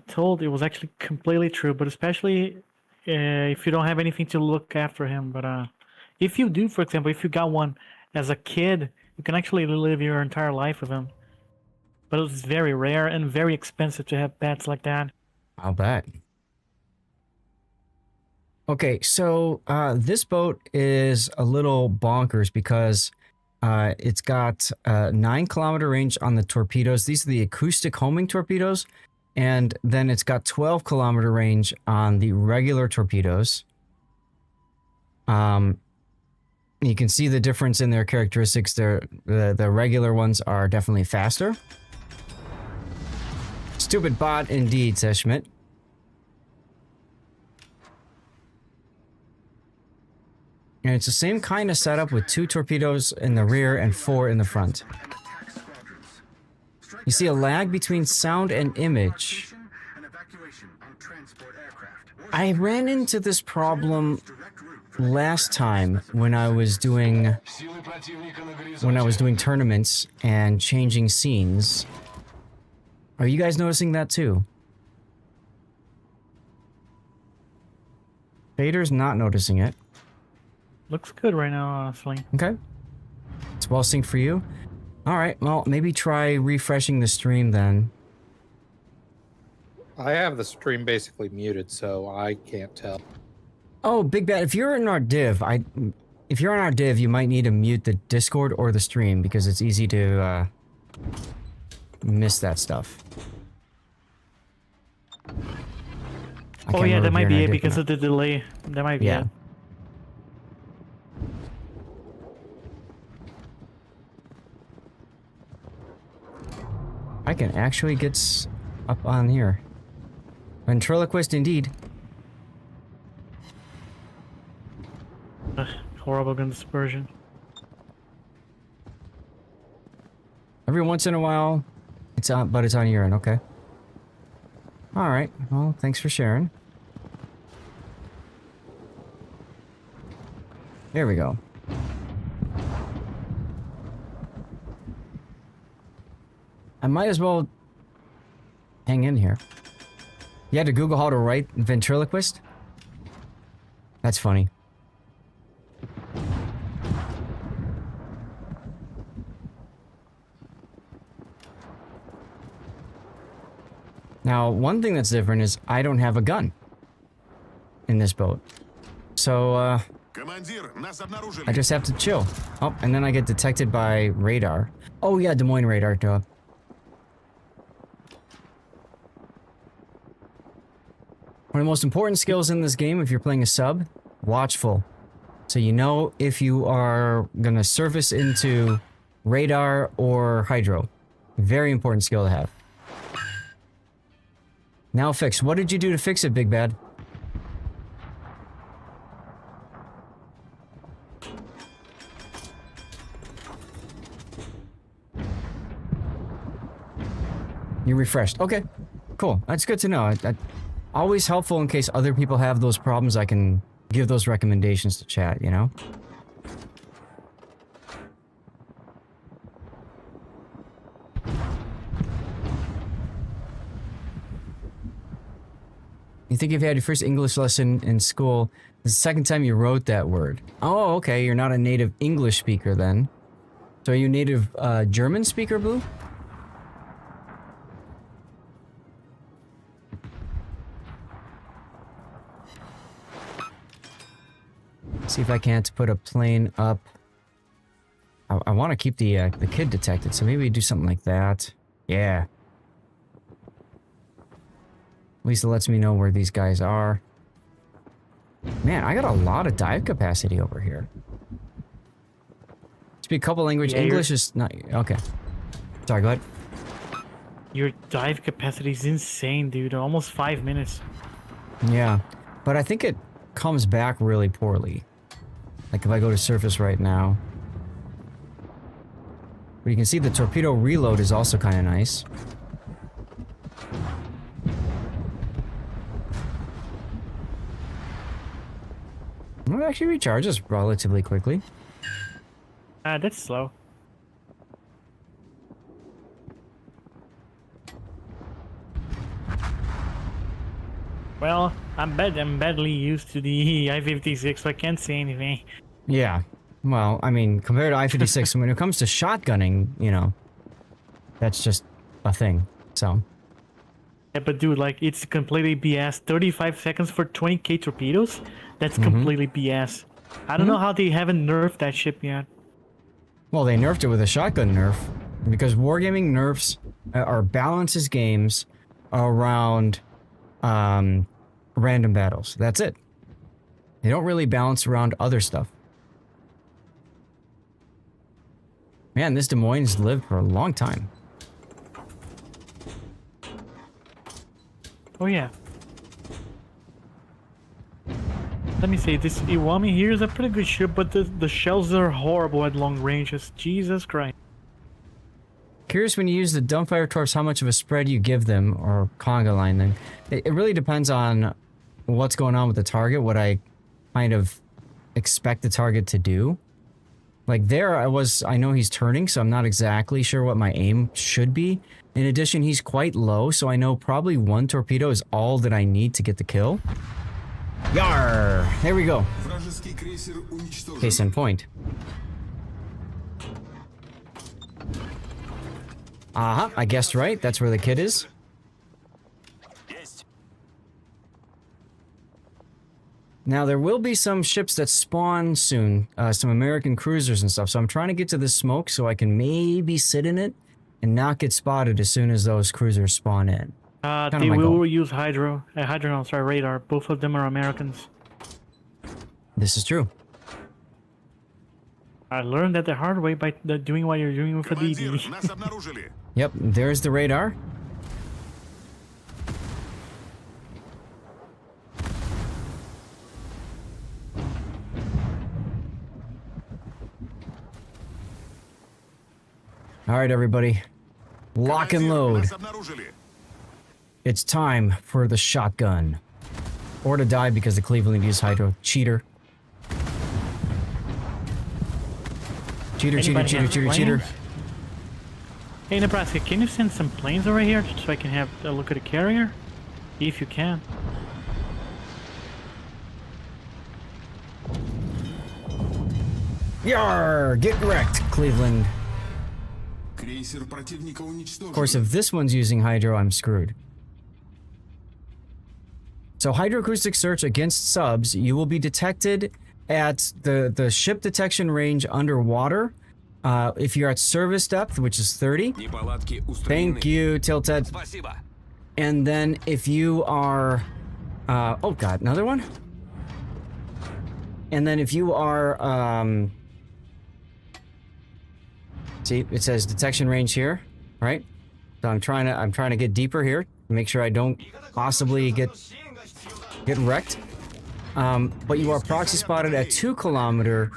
told, it was actually completely true, but especially if you don't have anything to look after him. But if you do, for example, if you got one as a kid, you can actually live your entire life with him. But it's very rare and very expensive to have pets like that. I'll bet. Okay, so this boat is a little bonkers because it's got 9-kilometer range on the torpedoes. These are the acoustic homing torpedoes. And then it's got 12-kilometer range on the regular torpedoes. You can see the difference in their characteristics. The regular ones are definitely faster. Stupid bot indeed, says Schmidt. And it's the same kind of setup with 2 torpedoes in the rear and 4 in the front. You see a lag between sound and image. I ran into this problem last time when I was doing tournaments and changing scenes. Are you guys noticing that too? Vader's not noticing it. Looks good right now, honestly. Okay. It's well synced for you. Alright, well, maybe try refreshing the stream then. I have the stream basically muted, so I can't tell. Oh, Big Bad, if you're in our div, if you're on our div, you might need to mute the Discord or the stream because it's easy to miss that stuff. Oh yeah, that might be it because of the delay. That might be it. I can actually get up on here. Ventriloquist indeed. Horrible gun dispersion. Every once in a while, it's on, but it's on your end, okay. Alright, well, thanks for sharing. There we go. I might as well hang in here. You had to Google how to write ventriloquist? That's funny. Now, one thing that's different is I don't have a gun in this boat. So, Командир, нас обнаружили. I just have to chill. Oh, and then I get detected by radar. Oh yeah, Des Moines radar, duh. One of the most important skills in this game, if you're playing a sub, watchful. So you know if you are gonna surface into radar or hydro. Very important skill to have. Now fix. What did you do to fix it, Big Bad? You refreshed. Okay, cool. That's good to know. Always helpful in case other people have those problems. I can give those recommendations to chat, you know? You think if you had your first English lesson in school, the second time you wrote that word. Oh, okay, you're not a native English speaker then. So are you a native German speaker, Blue? See if I can't put a plane up. I want to keep the kid detected, so maybe we do something like that. Yeah. At least it lets me know where these guys are. Man, I got a lot of dive capacity over here. Speak a couple language. Yeah, English is not... Okay. Sorry, go ahead. Your dive capacity is insane, dude. Almost 5 minutes. Yeah. But I think it comes back really poorly. Like if I go to surface right now. But you can see the torpedo reload is also kind of nice. Well, it actually recharges relatively quickly. That's slow. Well, I'm badly used to the I-56, so I can't say anything. Yeah. Well, I mean, compared to I-56, when it comes to shotgunning, you know, that's just a thing, so. Yeah, but dude, like, it's completely BS. 35 seconds for 20k torpedoes? That's completely BS. I don't know how they haven't nerfed that ship yet. Well, they nerfed it with a shotgun nerf, because wargaming nerfs or balances games around random battles. That's it. They don't really balance around other stuff. Man, this Des Moines lived for a long time. Oh yeah. Let me say, this Iwami here is a pretty good ship, but the shells are horrible at long ranges. Jesus Christ. Curious when you use the dumbfire torps how much of a spread you give them, or conga line them. It really depends on what's going on with the target, what I kind of expect the target to do. Like there, I know he's turning, so I'm not exactly sure what my aim should be. In addition, he's quite low, so I know probably one torpedo is all that I need to get the kill. Yar! There we go. Case in point. I guessed right. That's where the kid is. Now, there will be some ships that spawn soon. Some American cruisers and stuff. So I'm trying to get to this smoke so I can maybe sit in it and not get spotted as soon as those cruisers spawn in. They will use radar. Both of them are Americans. This is true. I learned that the hard way by doing what you're doing with a DD. Yep, there's the radar. All right, everybody. Lock and load. It's time for the shotgun. Or to die because the Cleveland used hydro. Cheater. Cheater, cheater, cheater, cheater, cheater. Hey, Nebraska, can you send some planes over here so I can have a look at a carrier? If you can. Yarr! Get wrecked, Cleveland. Of course, if this one's using hydro, I'm screwed. So hydroacoustic search against subs, you will be detected at the ship detection range underwater, if you're at service depth, which is 30. Thank you, Tilted. And then if you are, oh god, another one. And then if you are, see, it says detection range here, right? So I'm trying to get deeper here, make sure I don't possibly get wrecked. But you are proxy spotted at 2 kilometer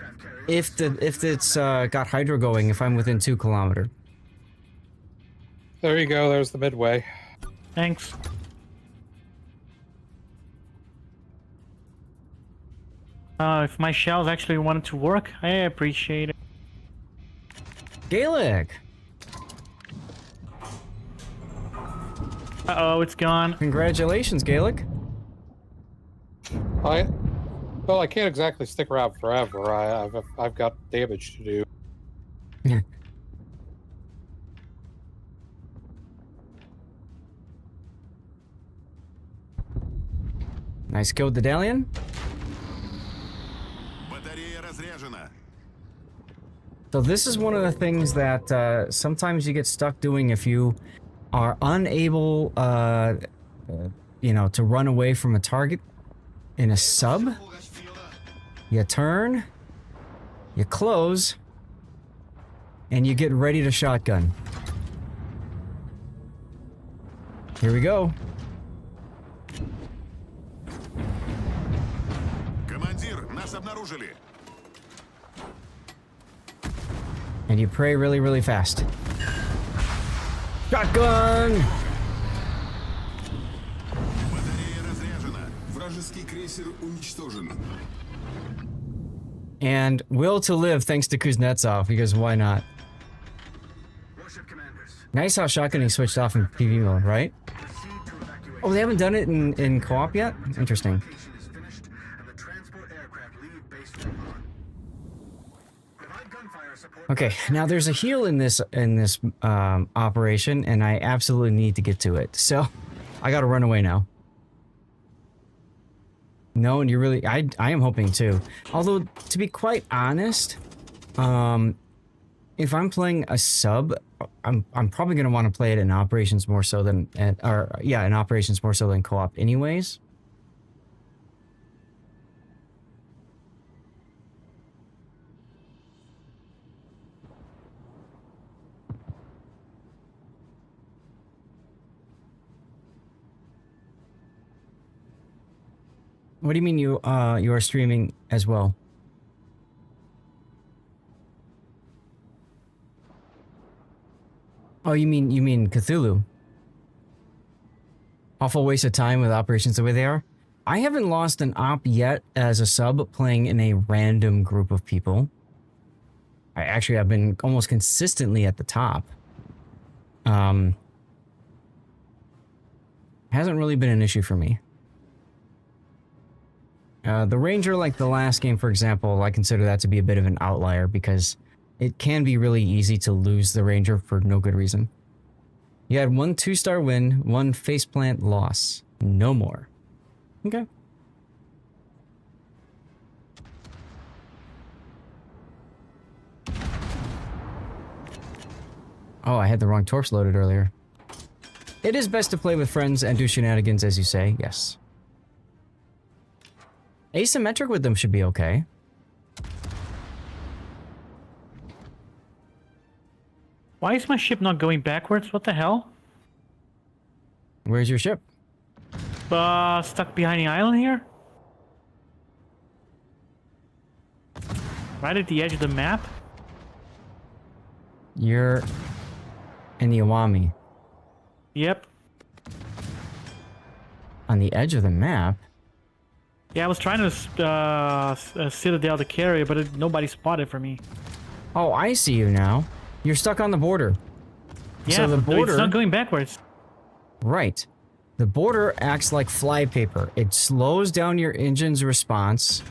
if it's got hydro going, if I'm within 2 kilometer. There you go, there's the midway. Thanks. If my shells actually wanted to work, I appreciate it. Gaelic! Uh-oh, it's gone. Congratulations, Gaelic. Well, I can't exactly stick around forever. I've got damage to do. Nice kill, Daedalian. So this is one of the things that sometimes you get stuck doing if you are unable, you know, to run away from a target in a sub. You turn, you close, and you get ready to shotgun. Here we go. And you pray really, really fast. Shotgun! And will to live thanks to Kuznetsov, because why not? Nice how shotgunning switched off in PV mode, right? Oh, they haven't done it in co-op yet? Interesting. Okay, now there's a heal in this operation, and I absolutely need to get to it. So, I gotta run away now. No, and you really, I am hoping to. Although, to be quite honest, if I'm playing a sub, I'm probably gonna want to play it in operations more so than, in operations more so than co-op, anyways. What do you mean you are streaming as well? Oh, you mean Cthulhu? Awful waste of time with operations the way they are. I haven't lost an op yet as a sub playing in a random group of people. I actually have been almost consistently at the top. Hasn't really been an issue for me. The Ranger, like the last game, for example, I consider that to be a bit of an outlier because it can be really easy to lose the Ranger for no good reason. You had 1 2-star win, 1 faceplant loss. No more. Okay. Oh, I had the wrong torps loaded earlier. It is best to play with friends and do shenanigans, as you say, yes. Asymmetric with them should be okay. Why is my ship not going backwards? What the hell? Where's your ship? Stuck behind the island here? Right at the edge of the map? You're in the Iwami. Yep. On the edge of the map? Yeah, I was trying to Citadel the carrier, but nobody spotted for me. Oh, I see you now. You're stuck on the border. Yeah, so the border, it's not going backwards. Right. The border acts like flypaper. It slows down your engine's response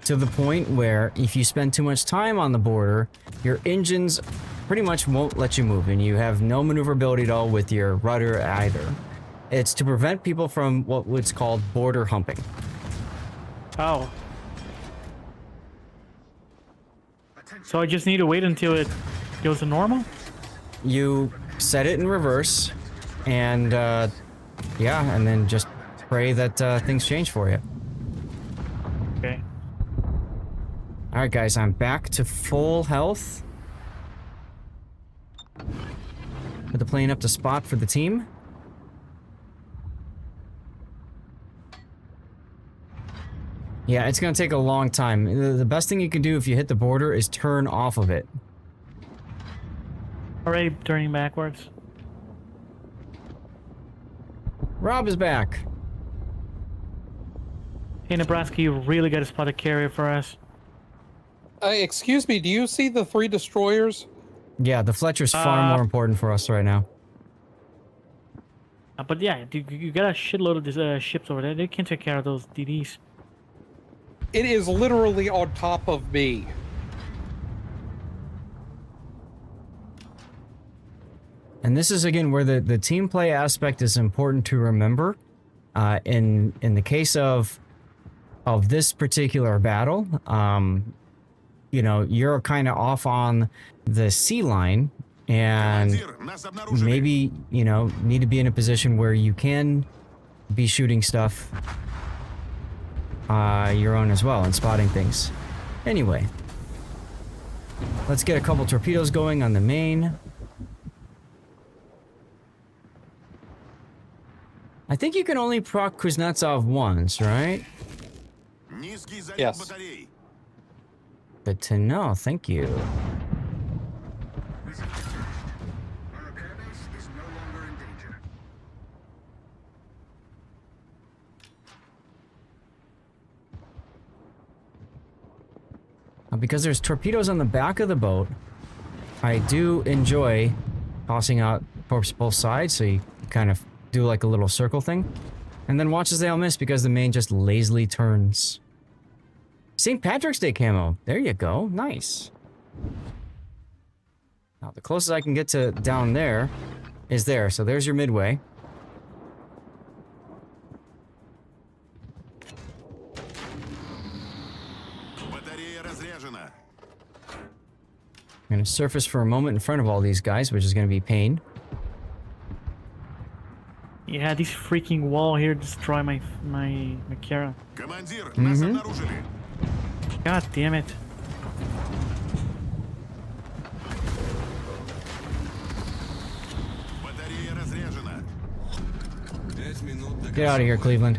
to the point where if you spend too much time on the border, your engines pretty much won't let you move, and you have no maneuverability at all with your rudder either. It's to prevent people from what's called border humping. Oh. So I just need to wait until it goes to normal? You set it in reverse, and yeah, and then just pray that things change for you. Okay. All right, guys, I'm back to full health. Put the plane up to spot for the team. Yeah, it's gonna take a long time. The best thing you can do if you hit the border is turn off of it. Already turning backwards. Rob is back. Hey, Nebraska, you really gotta spot a carrier for us. Excuse me, do you see the 3 destroyers? Yeah, the Fletcher's far more important for us right now. But yeah, you got a shitload of these ships over there. They can take care of those DDs. It is literally on top of me. And this is again where the team play aspect is important to remember. In the case of this particular battle, you know, you're kind of off on the sea line, and maybe, you know, need to be in a position where you can be shooting stuff your own as well and spotting things. Anyway, let's get a couple torpedoes going on the main. I think you can only proc Kuznetsov once, right? Yes. Good to know, thank you. Because there's torpedoes on the back of the boat, I do enjoy tossing out torps both sides, so you kind of do like a little circle thing. And then watch as they all miss because the main just lazily turns. St. Patrick's Day camo. There you go. Nice. Now, the closest I can get to down there is there. So there's your midway. I'm going to surface for a moment in front of all these guys, which is going to be pain. Yeah, this freaking wall here destroy my Kara. God damn it. Get out of here, Cleveland.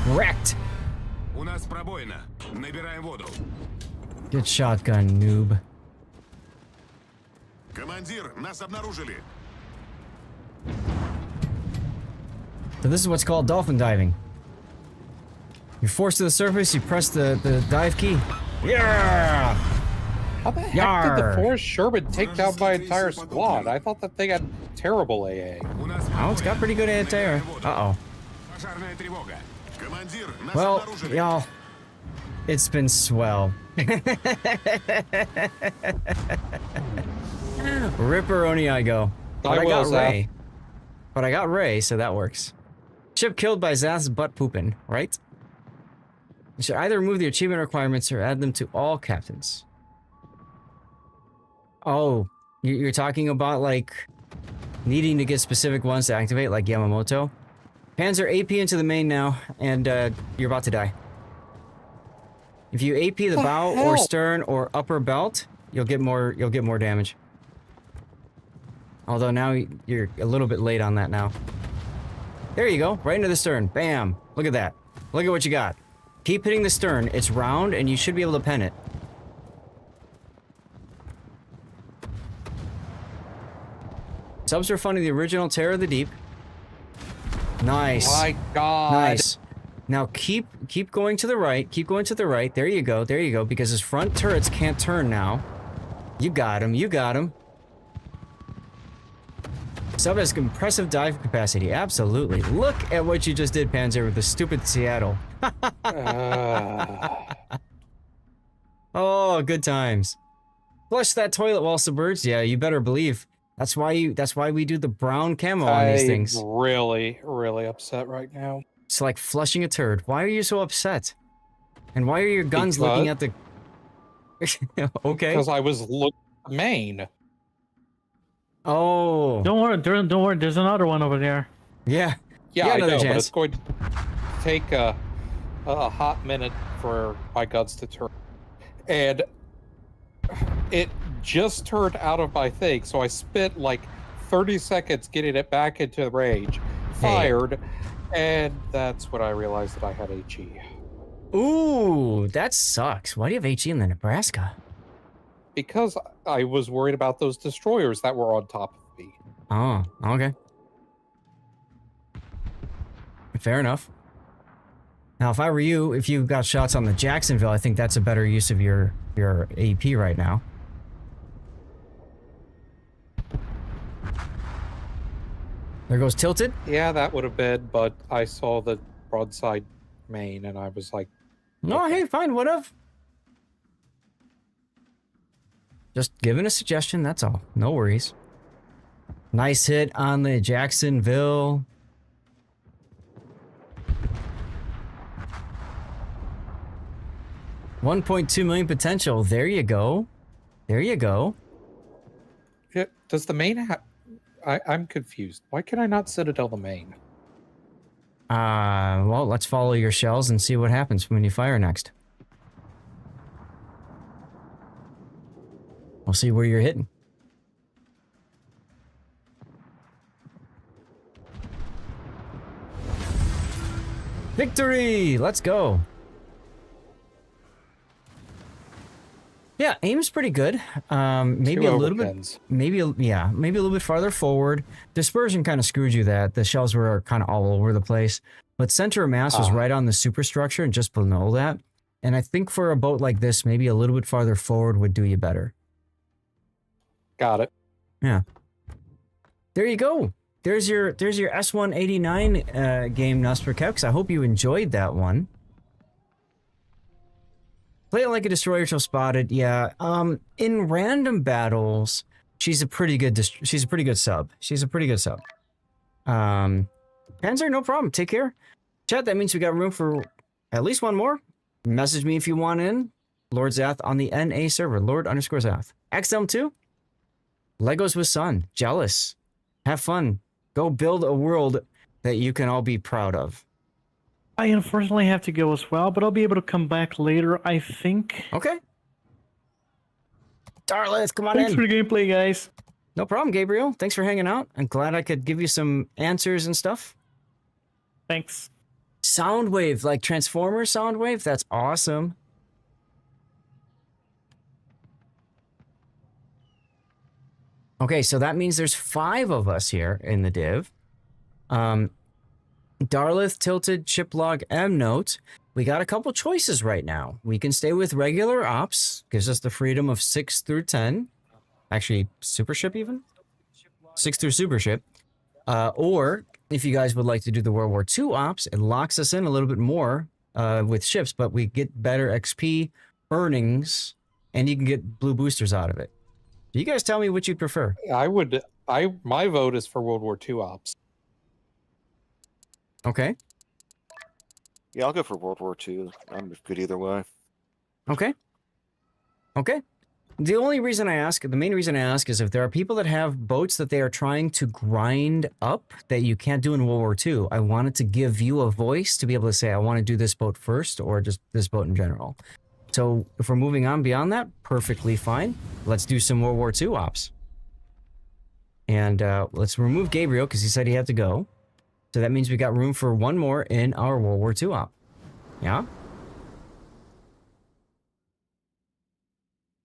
Wrecked. Good shotgun, noob. So this is what's called dolphin diving. You're forced to the surface, you press the dive key. Yeah! How the heck did the Forrest Sherman take down my entire squad? I thought that thing had terrible AA. Oh, it's got pretty good anti-air. Uh-oh. Well, y'all, it's been swell. Ripperoni I go. But I got Ray. But I got Ray, so that works. Ship killed by Zath's butt poopin', right? You should either remove the achievement requirements or add them to all captains. Oh, you're talking about, like, needing to get specific ones to activate, like Yamamoto? Panzer AP into the main now, and you're about to die. If you AP the bow or stern or upper belt, you'll get more damage. Although now you're a little bit late on that now. There you go, right into the stern. Bam! Look at that. Look at what you got. Keep hitting the stern. It's round, and you should be able to pen it. Subs are funding the original Terror of the Deep. Nice. My God. Nice. Now keep going to the right. Keep going to the right. There you go. There you go. Because his front turrets can't turn now. You got him. You got him. Sub has impressive dive capacity. Absolutely. Look at what you just did, Panzer, with the stupid Seattle. Oh, good times. Flush that toilet while submerged. Yeah, you better believe. That's why we do the brown camo on these things. I'm really, really upset right now. It's like flushing a turd. Why are you so upset? And why are your guns looking at the... Okay. Because I was looking at the main. Oh. Don't worry, don't worry. There's another one over there. Yeah. Yeah, I know, another but chance. it's going to take a hot minute for my guns to turn. And it just turned out of my thing, so I spent like 30 seconds getting it back into range, fired, and that's when I realized that I had HE. Ooh, that sucks. Why do you have HE in the Nebraska? Because I was worried about those destroyers that were on top of me. Oh, okay. Fair enough. Now, if I were you, if you got shots on the Jacksonville, I think that's a better use of your AP right now. There goes Tilted. Yeah, that would have been, but I saw the broadside main, and I was like, No, hey, fine, whatever. Just giving a suggestion, that's all. No worries. Nice hit on the Jacksonville. $1.2 million potential. There you go. There you go. yeah, does the main have... I'm confused. Why can I not Citadel the main? Well, let's follow your shells and see what happens when you fire next. We'll see where you're hitting. Victory! Let's go. Yeah, aim's pretty good. Maybe a little bit, maybe a little bit farther forward. Dispersion kind of screwed you that. The shells were kind of all over the place. But center of mass was right on the superstructure and just below that. And I think for a boat like this, maybe a little bit farther forward would do you better. Got it. Yeah. There you go. There's your S189 game, Nosperkex. I hope you enjoyed that one. Play it like a destroyer till spotted. Yeah. In random battles, she's a pretty good sub. Panzer, no problem. Take care. Chat, that means we got room for at least one more. Message me if you want in. Lord Zath on the NA server. Lord_Zath. XM 2. Legos with Sun. Jealous. Have fun. Go build a world that you can all be proud of. I unfortunately have to go as well, but I'll be able to come back later, I think. Okay. Darlith, come on Thanks in. for the gameplay, guys. No problem, Gabriel. Thanks for hanging out. I'm glad I could give you some answers and stuff. Thanks. Soundwave, like Transformer Soundwave? That's awesome. Okay, so that means there's 5 of us here in the div. Darlith, Tilted, Chiplog, M-Note. We got a couple choices right now. We can stay with regular ops. Gives us the freedom of 6 through 10. Actually, super ship even? 6 through super ship. Or if you guys would like to do the World War II ops, it locks us in a little bit more with ships, but we get better XP, earnings, and you can get blue boosters out of it. Do you guys tell me what you prefer? My vote is for World War II ops. Okay. Yeah, I'll go for World War II. I'm good either way. Okay. Okay. The only reason I ask, the main reason I ask is if there are people that have boats that they are trying to grind up that you can't do in World War II, I wanted to give you a voice to be able to say, I want to do this boat first or just this boat in general. So if we're moving on beyond that, perfectly fine. Let's do some World War II ops. And let's remove Gabriel because he said he had to go. So that means we got room for one more in our World War II op. Yeah?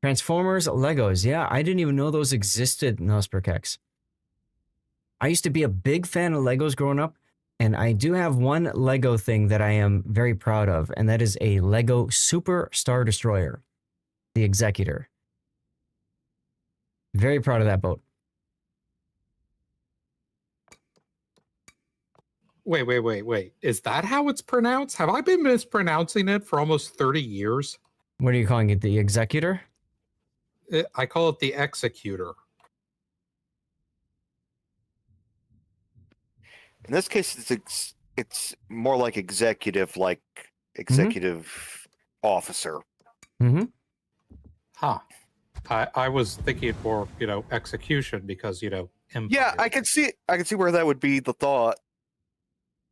Transformers, Legos. Yeah, I didn't even know those existed, Nosperkex. I used to be a big fan of Legos growing up, and I do have one Lego thing that I am very proud of, and that is a Lego Super Star Destroyer, the Executor. Very proud of that boat. Wait. Is that how it's pronounced? Have I been mispronouncing it for almost 30 years? What are you calling it? The Executor? I call it the Executor. In this case, it's more like executive, officer. Mm-hmm. Huh. I was thinking more, execution because, empire. Yeah, I can see where that would be the thought.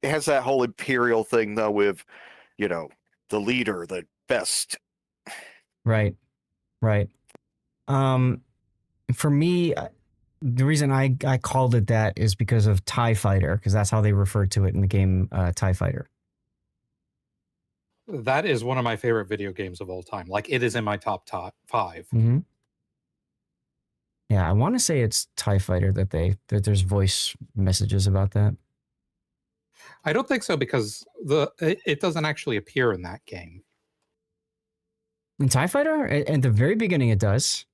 It has that whole imperial thing though with, the leader, the best. Right. For me, the reason I called it that is because of TIE Fighter, because that's how they referred to it in the game TIE Fighter. That is one of my favorite video games of all time. Like, it is in my top 5. Mm-hmm. Yeah, I want to say it's TIE Fighter that there's voice messages about that. I don't think so because it doesn't actually appear in that game. In TIE Fighter, at the very beginning, it does.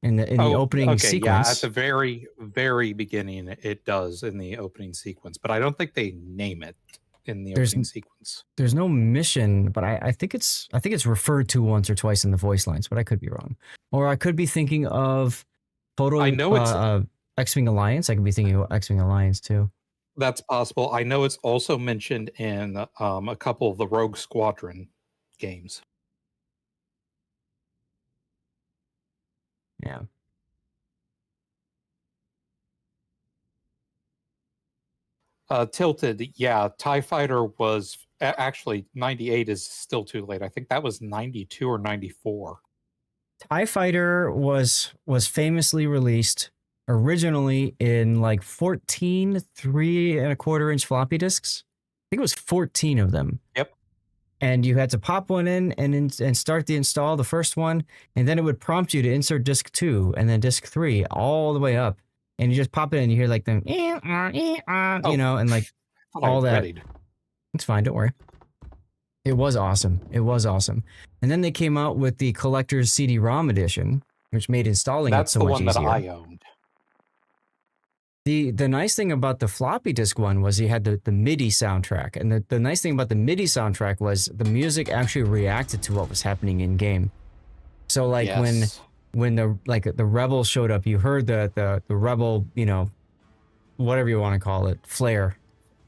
In the opening sequence. Yeah, at the very, very beginning, it does in the opening sequence, but I don't think they name it in the opening sequence. There's no mission, but I think it's referred to once or twice in the voice lines, but I could be wrong. Or I could be thinking of I know it's X-Wing Alliance. I could be thinking of X-Wing Alliance too. That's possible. I know it's also mentioned in a couple of the Rogue Squadron games. Yeah. Tilted, yeah. TIE Fighter was actually 98 is still too late. I think that was 92 or 94. TIE Fighter was famously released originally in like 14 3.25-inch floppy disks. I think it was 14 of them. Yep. And you had to pop one in and start the install, the first one, and then it would prompt you to insert disk 2 and then disk 3 all the way up. And you just pop it in and you hear like them, and like all that. Readied. It's fine, don't worry. It was awesome. And then they came out with the collector's CD-ROM edition, which made installing it so much easier. That's the one that I owned. The nice thing about the floppy disk one was you had the MIDI soundtrack. And the nice thing about the MIDI soundtrack was the music actually reacted to what was happening in game. So like when the rebels showed up, you heard the rebel, whatever you want to call it, flare.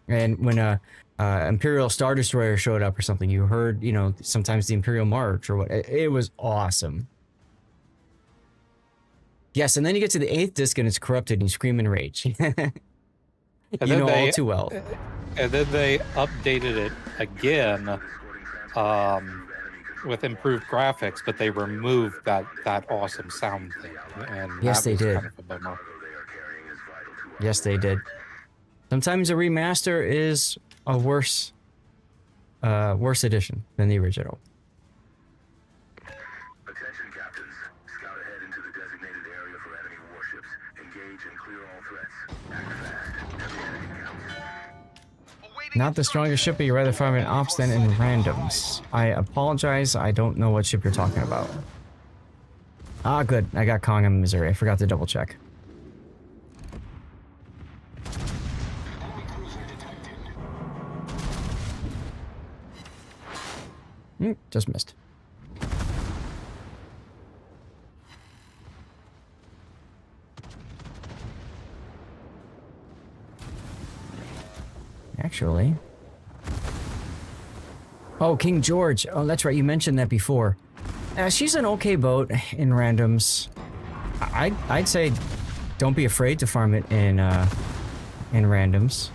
And when a Imperial Star Destroyer showed up or something, you heard, sometimes the Imperial March or what. It was awesome. Yes, and then you get to the 8th disc and it's corrupted and you scream in rage. All too well. And then they updated it again with improved graphics, but they removed that awesome sound thing. And yes, they did. Kind of a bummer. Yes, they did. Sometimes a remaster is a worse edition than the original. Attention captains. Scout ahead into the designated area for enemy warships. Engage and clear all threats. Act fast. Every enemy counts. Not the strongest ship, but you rather farm in ops than in randoms. I apologize, I don't know what ship you're talking about. Ah, good. I got Kong in Missouri. I forgot to double check. Just missed. Actually. Oh, King George. Oh, that's right. You mentioned that before. She's an okay boat in randoms. I'd say don't be afraid to farm it in randoms.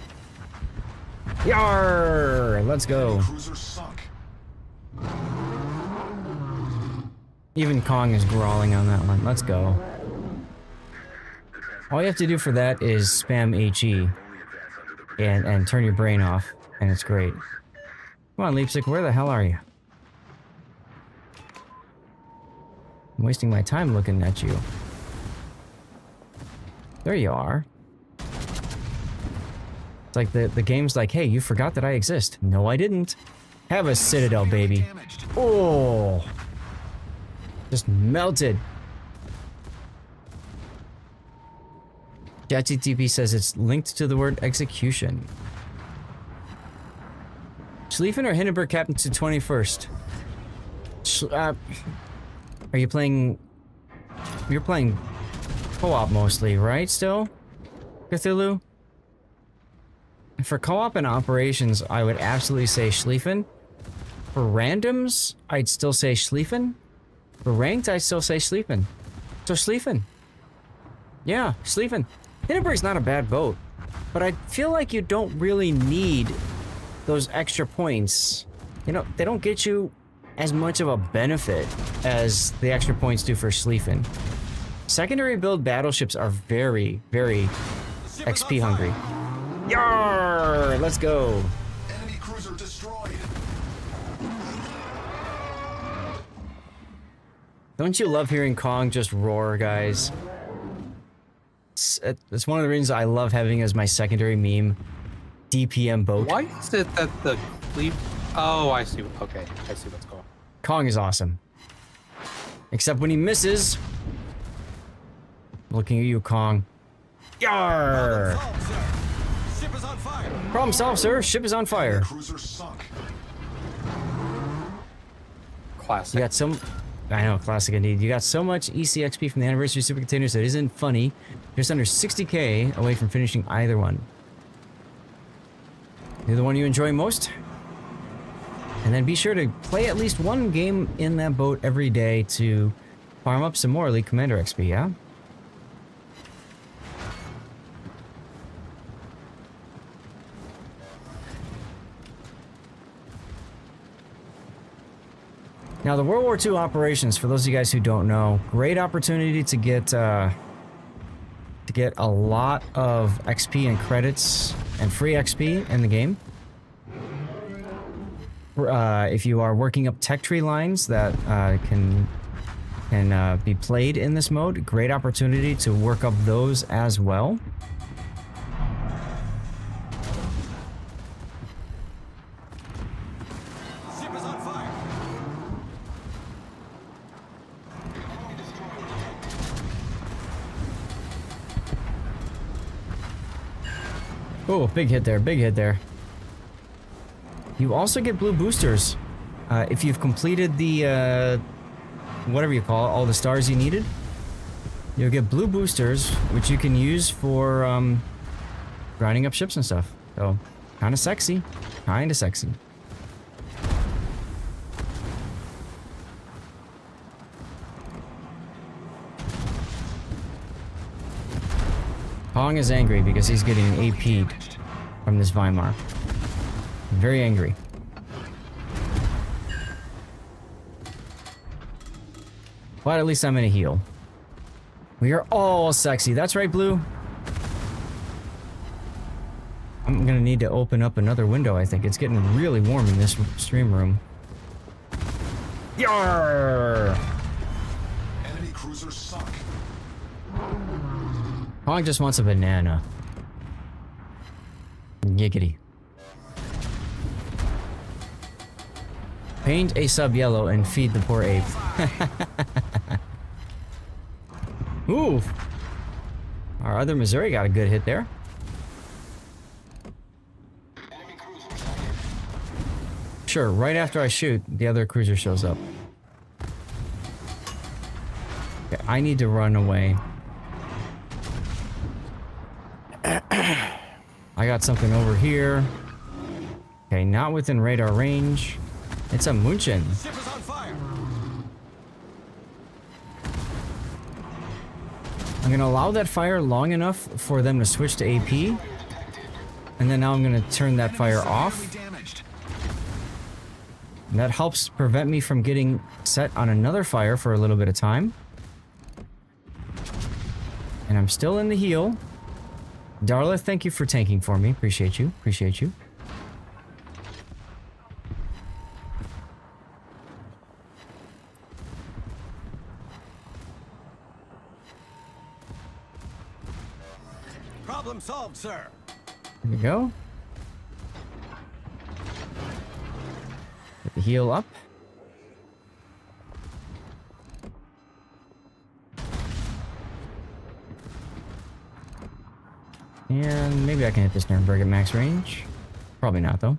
Yarr! Let's go. Even Kong is growling on that one. Let's go. All you have to do for that is spam HE and turn your brain off, and it's great. Come on, Leipzig, where the hell are you? I'm wasting my time looking at you. There you are. It's like the game's like, hey, you forgot that I exist. No, I didn't. Have a Citadel, baby. Oh! Just melted. ChatGTP says it's linked to the word execution. Schlieffen or Hindenburg Captain to 21st? Are you playing... You're playing co-op mostly, right, still? Cthulhu? For co-op and operations, I would absolutely say Schlieffen. For randoms, I'd still say Schlieffen. For ranked, I'd still say Schlieffen. So Schlieffen. Yeah, Schlieffen. Hindenburg's not a bad boat, but I feel like you don't really need those extra points. You know, they don't get you as much of a benefit as the extra points do for Schlieffen. Secondary build battleships are very, very XP hungry. Yarr! Let's go. Enemy cruiser destroyed. Don't you love hearing Kong just roar, guys? It's one of the reasons I love having as my secondary meme DPM boat. Why is it that the fleet? Oh, I see. Okay, I see what's going on. Kong is awesome. Except when he misses. Looking at you, Kong. Yarr! Ship is on fire. Problem solved, sir. Ship is on fire. Cruiser sunk. Classic. You got some... I know, classic indeed. You got so much ECXP from the anniversary super containers that isn't funny. Just under 60k away from finishing either one. Do the one you enjoy most. And then be sure to play at least one game in that boat every day to farm up some more Elite Commander XP, yeah? Now, the World War II operations, for those of you guys who don't know, great opportunity to get a lot of XP and credits and free XP in the game. If you are working up tech tree lines that can be played in this mode, great opportunity to work up those as well. Oh, big hit there, big hit there. You also get blue boosters if you've completed the, whatever you call it, all the stars you needed. You'll get blue boosters, which you can use for grinding up ships and stuff. So, kind of sexy, kind of sexy. Kong is angry because he's getting AP'd from this Weimar. Very angry. But at least I'm in a heal. We are all sexy. That's right, Blue. I'm gonna need to open up another window, I think. It's getting really warm in this stream room. Yarr! Enemy cruiser sunk. Kong just wants a banana. Giggity. Paint a sub yellow and feed the poor ape. Ooh. Our other Missouri got a good hit there. Sure, right after I shoot, the other cruiser shows up. Okay, I need to run away. I got something over here. Okay, not within radar range. It's a Munchen. I'm gonna allow that fire long enough for them to switch to AP. And then now I'm gonna turn that fire off. And that helps prevent me from getting set on another fire for a little bit of time. And I'm still in the heal. Darla, thank you for tanking for me. Appreciate you. Appreciate you. Problem solved, sir. There we go. Get the heal up. And maybe I can hit this Nuremberg at max range. Probably not, though.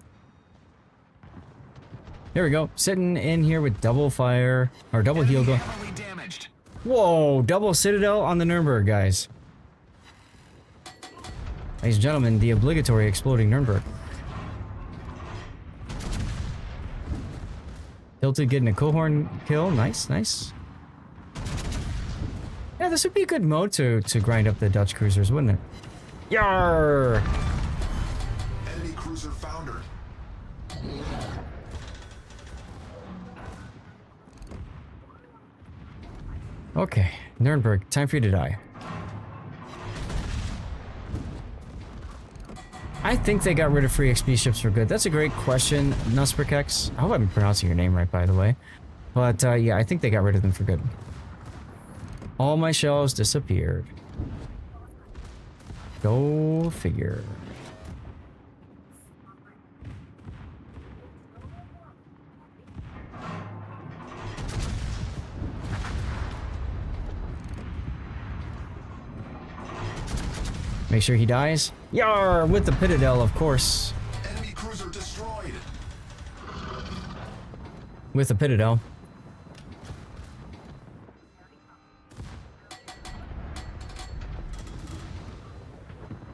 There we go. Sitting in here with double fire, or double heal going. Whoa, double Citadel on the Nuremberg, guys. Ladies and gentlemen, the obligatory exploding Nuremberg. Tilted getting a cohorn kill. Nice, nice. Yeah, this would be a good mode to grind up the Dutch cruisers, wouldn't it? Yarr! Enemy cruiser foundered. Okay, Nuremberg, time for you to die. I think they got rid of free XP ships for good. That's a great question, Nusperkex. I hope I'm pronouncing your name right, by the way. But yeah, I think they got rid of them for good. All my shells disappeared. Go figure. Make sure he dies. Yar! With the Pitadel, of course. Enemy cruiser destroyed. With the Pitadel.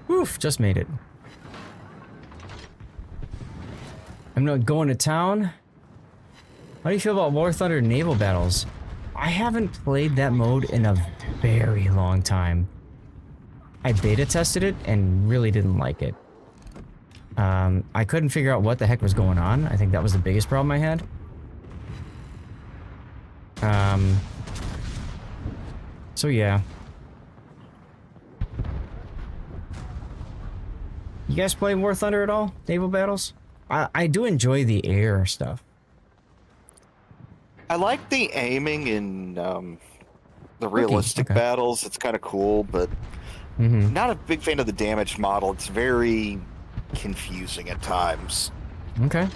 Oof, just made it. I'm not going to town. How do you feel about War Thunder naval battles? I haven't played that mode in a very long time. I beta tested it and really didn't like it. I couldn't figure out what the heck was going on. I think that was the biggest problem I had. So yeah. You guys play War Thunder at all? Naval battles? I do enjoy the air stuff. I like the aiming in the realistic Okay. battles. It's kind of cool, but not a big fan of the damage model. It's very confusing at times. Okay.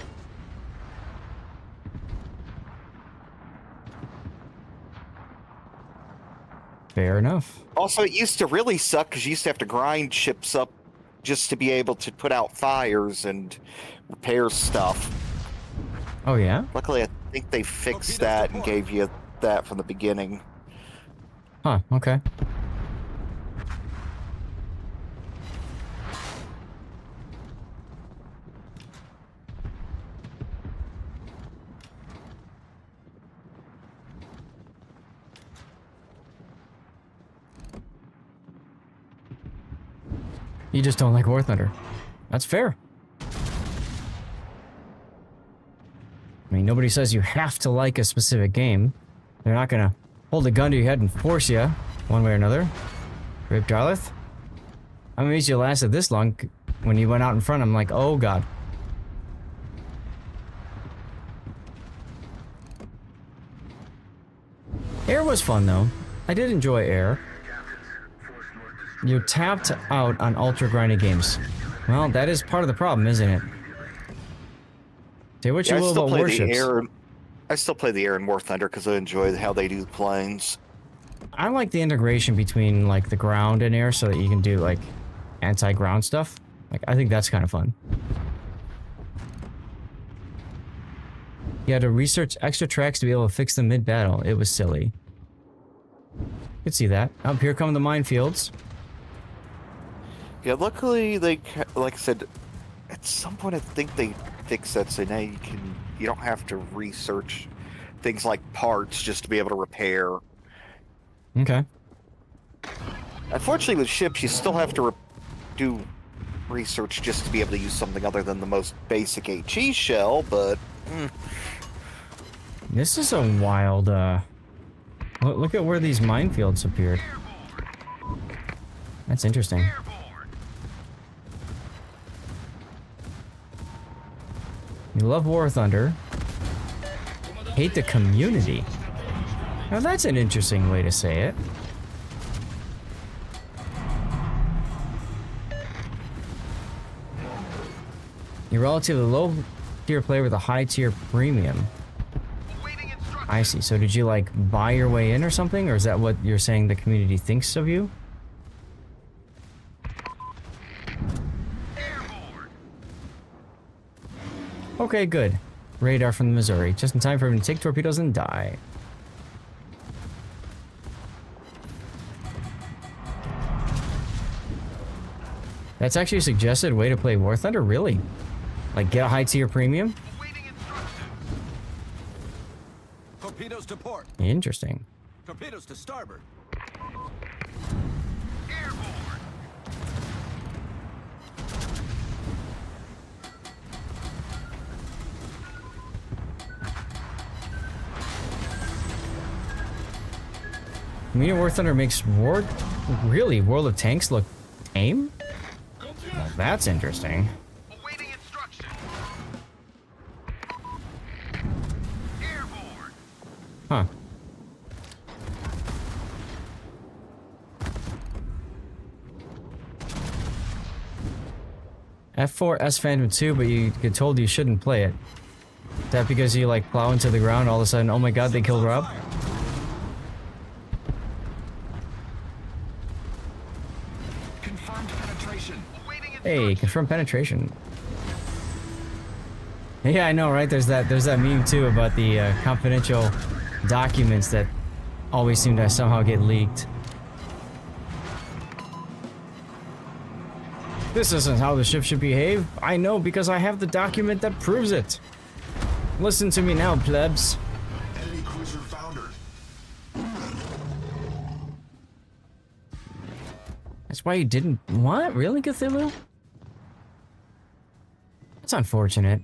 Fair enough. Also, it used to really suck because you used to have to grind ships up just to be able to put out fires and repair stuff. Oh, yeah? Luckily, I think they fixed that and gave you that from the beginning. Huh, okay. You just don't like War Thunder. That's fair. I mean, nobody says you have to like a specific game. They're not gonna hold a gun to your head and force you, one way or another. Rip Darlith? I'm amazed you lasted this long. When you went out in front, I'm like, oh god. Air was fun though. I did enjoy Air. You're tapped out on ultra grinding games. Well, that is part of the problem, isn't it? Say what you will about warships. I still play the Air in War Thunder because I enjoy how they do the planes. I like the integration between like the ground and air so that you can do like anti-ground stuff. Like I think that's kind of fun. You had to research extra tracks to be able to fix them mid-battle. It was silly. Could see that. Up here come the minefields. Yeah, luckily they, like I said, at some point I think they fixed that so now you don't have to research things like parts just to be able to repair. Okay. Unfortunately, with ships, you still have to do research just to be able to use something other than the most basic HE shell, but... This is a wild, look at where these minefields appeared. That's interesting. You love War Thunder. Hate the community. Now that's an interesting way to say it. You're relatively low tier player with a high tier premium. I see. So did you like buy your way in or something? Or is that what you're saying the community thinks of you? Okay, good. Radar from the Missouri. Just in time for him to take torpedoes and die. That's actually a suggested way to play War Thunder? Really? Like get a high tier premium? Torpedoes to port. Interesting. Torpedoes to starboard. Community War Thunder makes World of Tanks look tame? Well, that's interesting. Huh. F4 S Phantom 2, but you get told you shouldn't play it. Is that because you like plow into the ground all of a sudden, oh my god, they killed Rob? Confirmed penetration. Hey, confirm penetration. Yeah, I know, right? There's that meme too about the confidential documents that always seem to somehow get leaked. This isn't how the ship should behave. I know because I have the document that proves it. Listen to me now, plebs. Enemy cruiser foundered. That's why you didn't... What? Really, Cthulhu? That's unfortunate.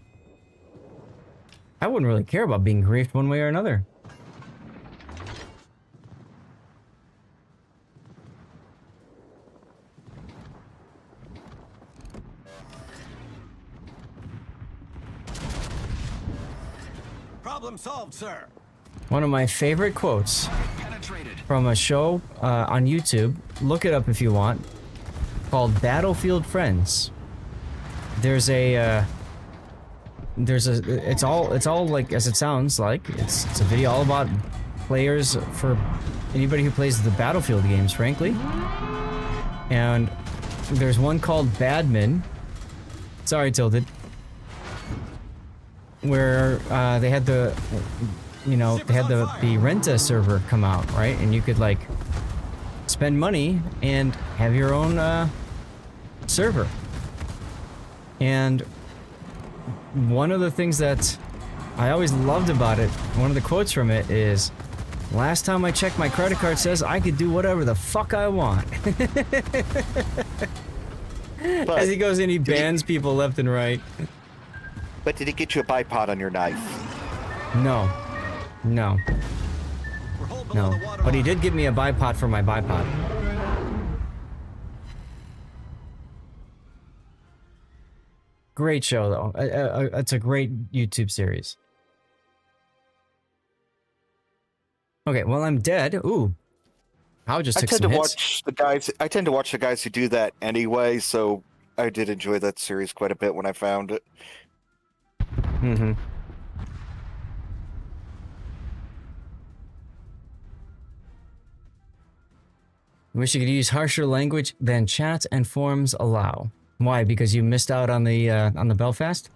I wouldn't really care about being griefed one way or another. Problem solved, sir. One of my favorite quotes Penetrated. from a show on YouTube, look it up if you want, called Battlefield Friends. There's a it's all like as it sounds like. It's a video all about players for anybody who plays the Battlefield games, frankly. And there's one called Badman. Sorry, Tilted. Where they had the Renta server come out, right? And you could like spend money and have your own server. And one of the things that I always loved about it, one of the quotes from it is, last time I checked, my credit card says I could do whatever the fuck I want. As he goes in, he bans people left and right. But did it get you a bipod on your knife? No. No. No. But he did give me a bipod for my bipod. Great show, though. It's a great YouTube series. Okay, well, I'm dead. Ooh. I just took some hits. I tend to watch the guys who do that anyway, so I did enjoy that series quite a bit when I found it. Mm-hmm. Wish you could use harsher language than chat and forums allow. Why? Because you missed out on the Belfast?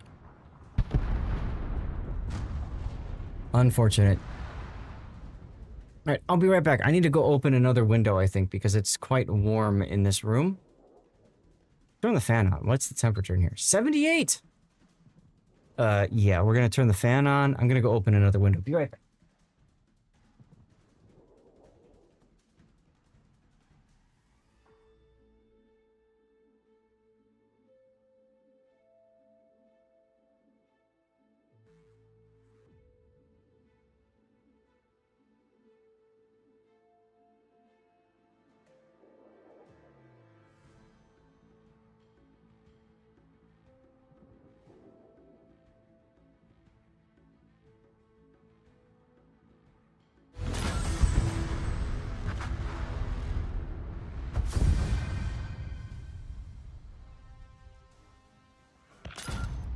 Unfortunate. Alright, I'll be right back. I need to go open another window, I think, because it's quite warm in this room. Turn the fan on. What's the temperature in here? 78! Yeah, we're gonna turn the fan on. I'm gonna go open another window. Be right back.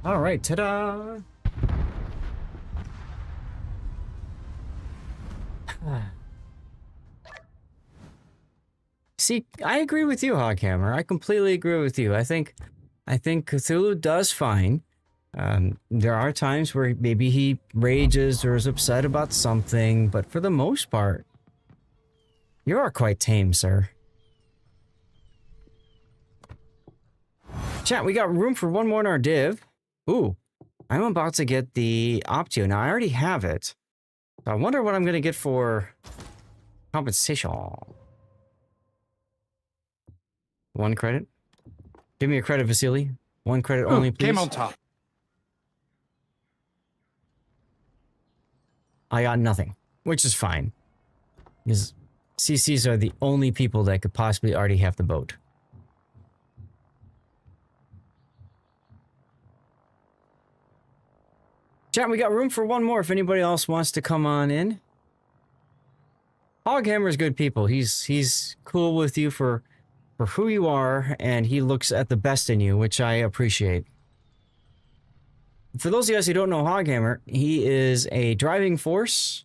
All right, ta-da! See, I agree with you, Hoghammer. I completely agree with you. I think Cthulhu does fine. There are times where maybe he rages or is upset about something, but for the most part, you are quite tame, sir. Chat, we got room for one more in our div. Ooh, I'm about to get the Optio. Now, I already have it. I wonder what I'm gonna get for compensation. 1 credit. Give me a credit, Vasily. 1 credit only, please. Came on top. I got nothing, which is fine. Because CCs are the only people that could possibly already have the boat. Chat, we got room for one more if anybody else wants to come on in. Hoghammer's good people. He's cool with you for who you are, and he looks at the best in you, which I appreciate. For those of you guys who don't know Hoghammer, he is a driving force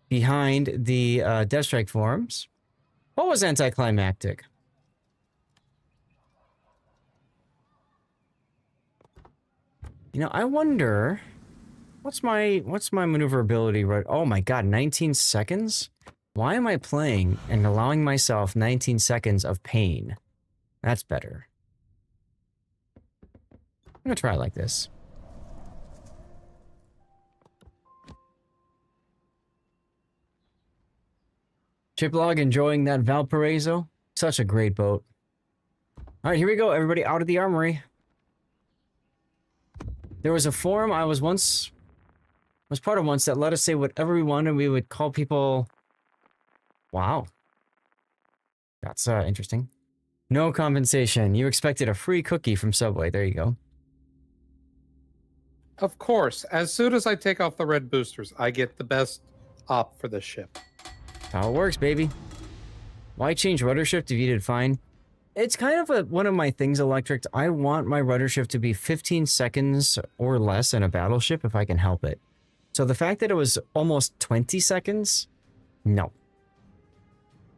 behind the Deathstrike forums. What was anticlimactic? You know, I wonder what's my maneuverability right? Oh my god, 19 seconds? Why am I playing and allowing myself 19 seconds of pain? That's better. I'm gonna try it like this. Chiplog enjoying that Valparaiso. Such a great boat. All right, here we go. Everybody out of the armory. There was a forum I was part of once that let us say whatever we wanted. We would call people... Wow. That's interesting. No compensation. You expected a free cookie from Subway. There you go. Of course. As soon as I take off the red boosters, I get the best op for the ship. How it works, baby. Why change rudder shift if you did fine? It's kind of one of my things, Electric. I want my rudder shift to be 15 seconds or less in a battleship if I can help it. So the fact that it was almost 20 seconds, no.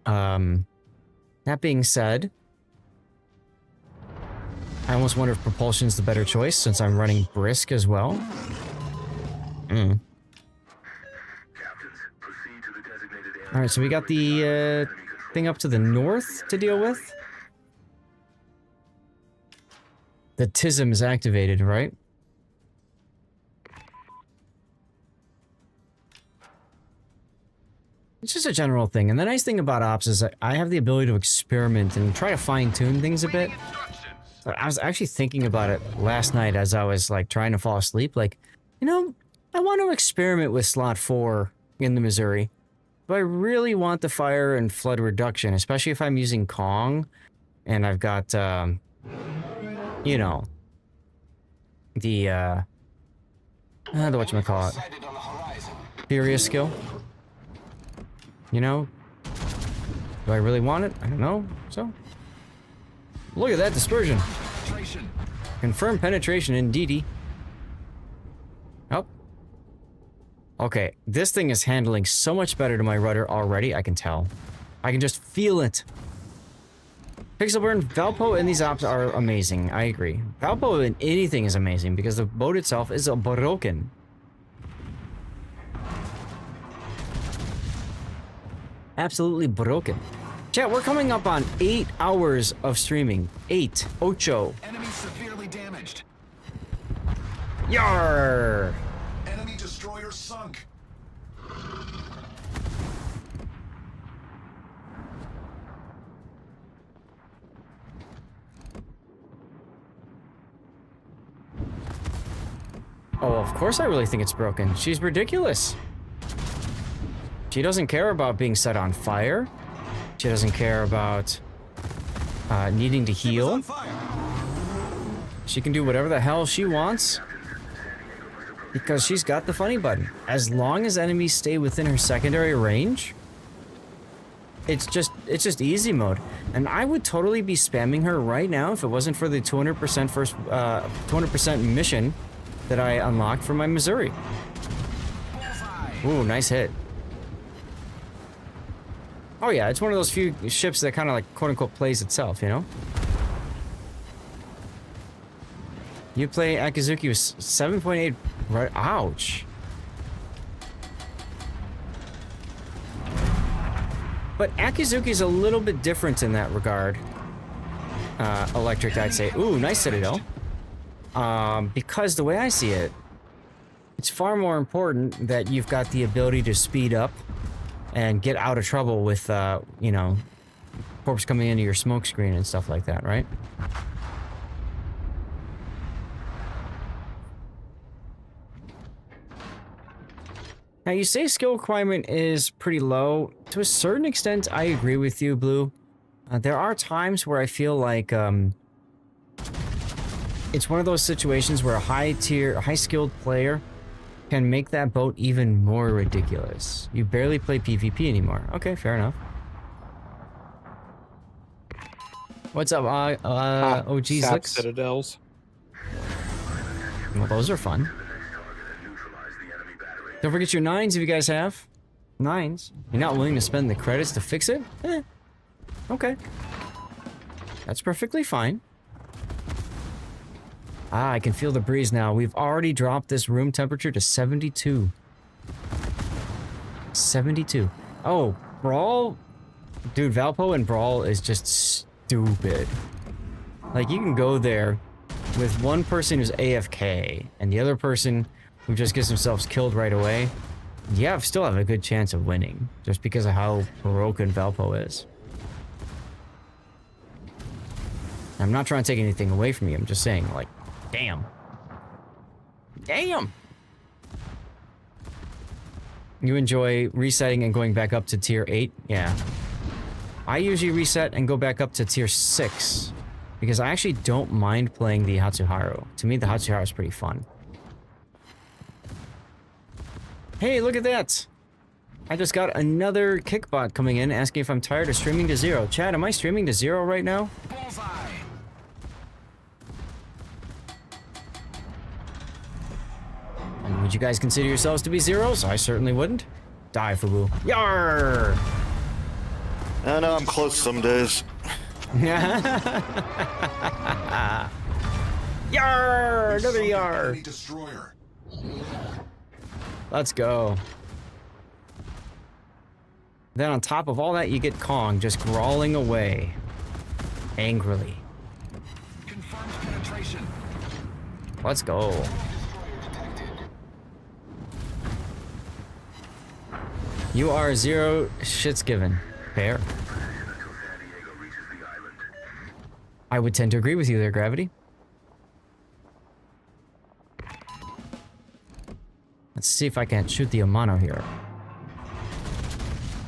That being said, I almost wonder if propulsion's the better choice since I'm running brisk as well. Alright, so we got the thing up to the north to deal with. The TISM is activated, right? It's just a general thing. And the nice thing about ops is that I have the ability to experiment and try to fine-tune things a bit. I was actually thinking about it last night as I was like trying to fall asleep. Like, you know, I want to experiment with slot 4 in the Missouri. Do I really want the fire and flood reduction, especially if I'm using Kong and I've got, you know, the whatchamacallit, Furious skill. You know, do I really want it? I don't know. So, look at that dispersion. Confirm penetration indeedy. Oh. Okay, this thing is handling so much better to my rudder already, I can tell. I can just feel it. Pixelburn, Valpo and these ops are amazing, I agree. Valpo in anything is amazing because the boat itself is broken. Absolutely broken. Chat, we're coming up on 8 hours of streaming. 8. Ocho. Enemy severely damaged. Yarr! Enemy destroyer sunk. Oh, of course I really think it's broken. She's ridiculous. She doesn't care about being set on fire. She doesn't care about needing to heal. She can do whatever the hell she wants because she's got the funny button. As long as enemies stay within her secondary range, it's just easy mode. And I would totally be spamming her right now if it wasn't for the 200% first 200% mission that I unlocked for my Missouri. Ooh, nice hit. Oh yeah, it's one of those few ships that kind of like quote-unquote plays itself, you know? You play Akizuki with 7.8 right? Ouch. But Akizuki's a little bit different in that regard. Electric, I'd say. Ooh, nice Citadel. Because the way I see it, It's far more important that you've got the ability to speed up and get out of trouble with, you know, corpse coming into your smoke screen and stuff like that, right? Now, you say skill requirement is pretty low. To a certain extent, I agree with you, Blue. There are times where I feel like, it's one of those situations where a high-skilled player can make that boat even more ridiculous. You barely play PvP anymore. Okay, fair enough. What's up, OG Sap Slicks? Citadels. Well, those are fun. Don't forget your 9s if you guys have 9s. You're not willing to spend the credits to fix it? Eh. Okay. That's perfectly fine. Ah, I can feel the breeze now. We've already dropped this room temperature to 72. 72. Oh, Brawl? Dude, Valpo and Brawl is just stupid. Like, you can go there with one person who's AFK and the other person who just gets themselves killed right away. Yeah, still have a good chance of winning just because of how broken Valpo is. I'm not trying to take anything away from you. I'm just saying, like, damn. Damn! You enjoy resetting and going back up to tier 8? Yeah. I usually reset and go back up to tier 6 because I actually don't mind playing the Hatsuharu. To me, the Hatsuharu is pretty fun. Hey, look at that! I just got another kickbot coming in asking if I'm tired of streaming to 0. Chad, am I streaming to 0 right now? And would you guys consider yourselves to be zeros? I certainly wouldn't. Die, Fubu. Yarr! I know I'm close some days. Yarr! Another yar! Destroyer. Let's go. Then on top of all that, you get Kong just crawling away. Angrily. Confirmed penetration. Let's go. You are 0 shits given. Fair. I would tend to agree with you there, Gravity. Let's see if I can shoot the Amano here.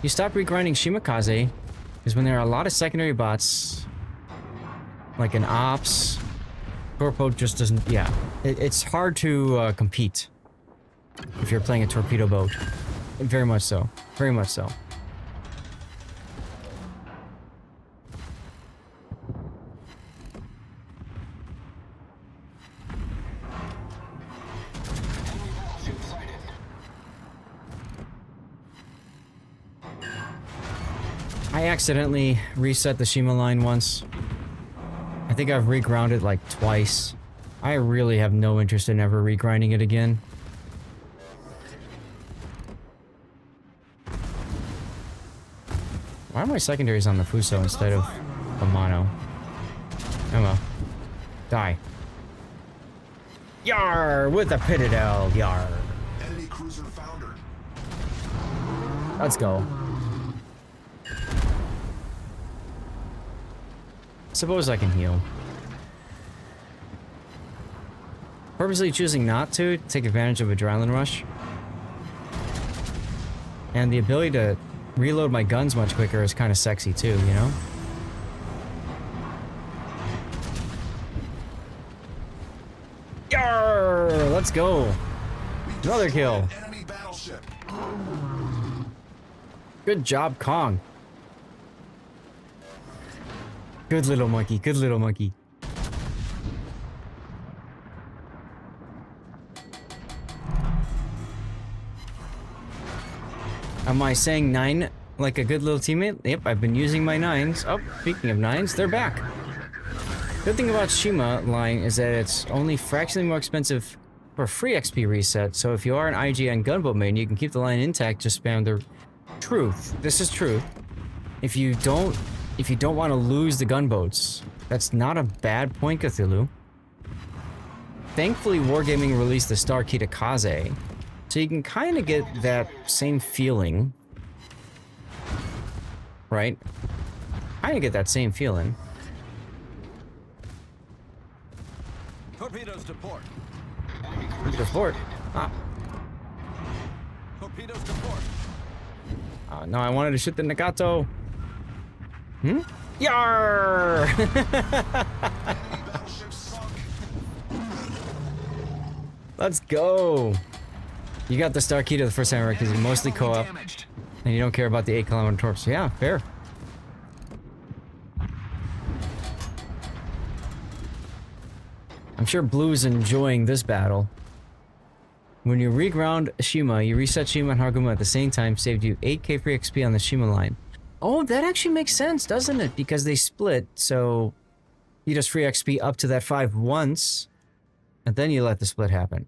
You stop regrinding Shimakaze is when there are a lot of secondary bots, like an Ops. Torpo just doesn't, yeah. It's hard to compete if you're playing a torpedo boat. Very much so. Very much so. I accidentally reset the Shima line once. I think I've reground it like twice. I really have no interest in ever regrinding it again. Why are my secondaries on the Fuso instead of the Mono? Oh well. Die. Yar! With the Pitadel, yar! Enemy cruiser foundered. Let's go. Suppose I can heal. Purposely choosing not to take advantage of Adrenaline Rush. And the ability to reload my guns much quicker is kind of sexy too, you know? Yarr! Let's go! Another kill! Enemy battleship. Good job, Kong. Good little monkey, good little monkey. Am I saying 9 like a good little teammate? Yep, I've been using my 9s. Oh, speaking of 9s, they're back. Good thing about Shima line is that it's only fractionally more expensive for free XP reset, so if you are an IGN gunboat main, you can keep the line intact, just spam the truth. This is truth. If you don't want to lose the gunboats, that's not a bad point, Cthulhu. thankfully Wargaming released the Star Key to Kaze, so you can kind of get that same feeling, right? Kind of get that same feeling. Torpedoes to port. To port. Ah. Torpedoes to port. No, I wanted to shoot the Nagato. Hmm? Yar! Let's go. You got the Star Key to the first time, right? Because you mostly co-op, and you don't care about the 8-kilometer torps. Yeah, fair. I'm sure Blue's enjoying this battle. When you reground Shima, you reset Shima and Harguma at the same time, saved you 8k free XP on the Shima line. Oh, that actually makes sense, doesn't it? Because they split, so you just free XP up to that 5 once, and then you let the split happen.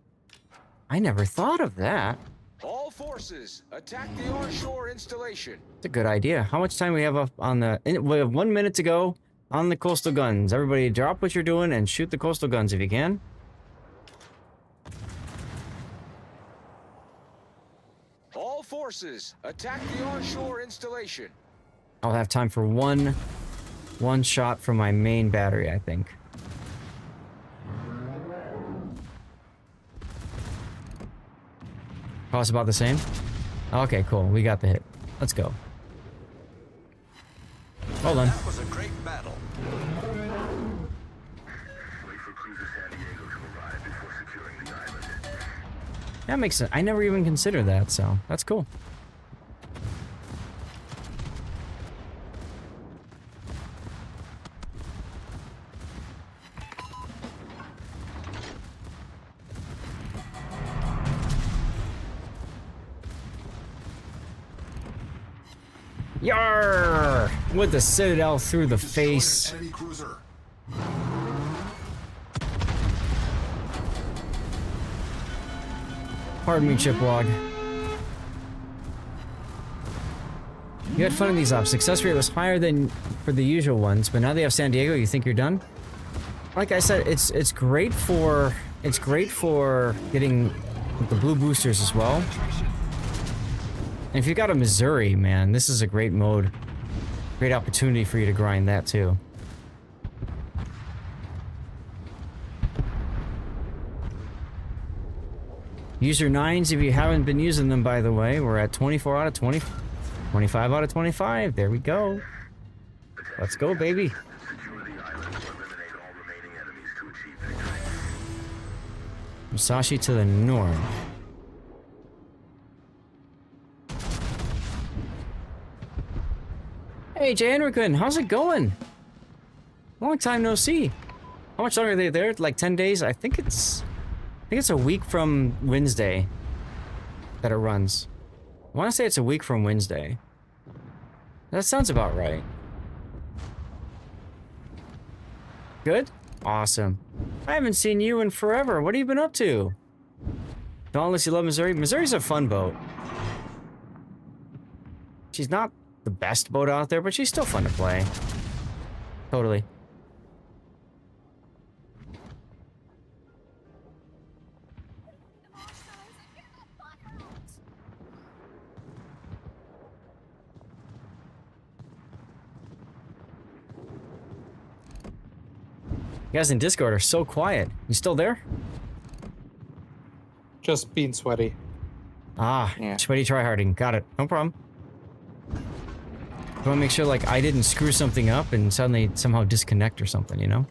I never thought of that. All forces, attack the onshore installation. It's a good idea. How much time we have up on the... We have 1 minute to go on the coastal guns. Everybody drop what you're doing and shoot the coastal guns if you can. All forces, attack the onshore installation. I'll have time for one shot from my main battery, I think. Cost about the same? Okay, cool. We got the hit. Let's go. Hold on. That was a great battle. Wait for cruiser San Diego to arrive before securing the island. That makes sense. I never even considered that, so that's cool. Yarr! With the Citadel through the face. Enemy cruiser. Pardon me, Chipwog. You had fun in these ops. Success rate was higher than for the usual ones, but now they have San Diego. You think you're done? Like I said, it's great for getting the blue boosters as well. And if you got a Missouri, man, this is a great mode. Great opportunity for you to grind that too. Use your 9s if you haven't been using them, by the way. We're at 24 out of 20. 25 out of 25. There we go. Let's go, baby. Secure the island to eliminate all remaining enemies to achieve victory. Musashi to the north. Hey, Jay Enrican, how's it going? Long time no see. How much longer are they there? Like 10 days? I think it's a week from Wednesday that it runs. I want to say it's a week from Wednesday. That sounds about right. Good? Awesome. I haven't seen you in forever. What have you been up to? Don't unless you love Missouri. Missouri's a fun boat. She's not the best boat out there, but she's still fun to play. Totally. You guys in Discord are so quiet. You still there? Just being sweaty. Ah, Yeah. sweaty tryharding. Got it. No problem. I want to make sure, like, I didn't screw something up and suddenly somehow disconnect or something, you know?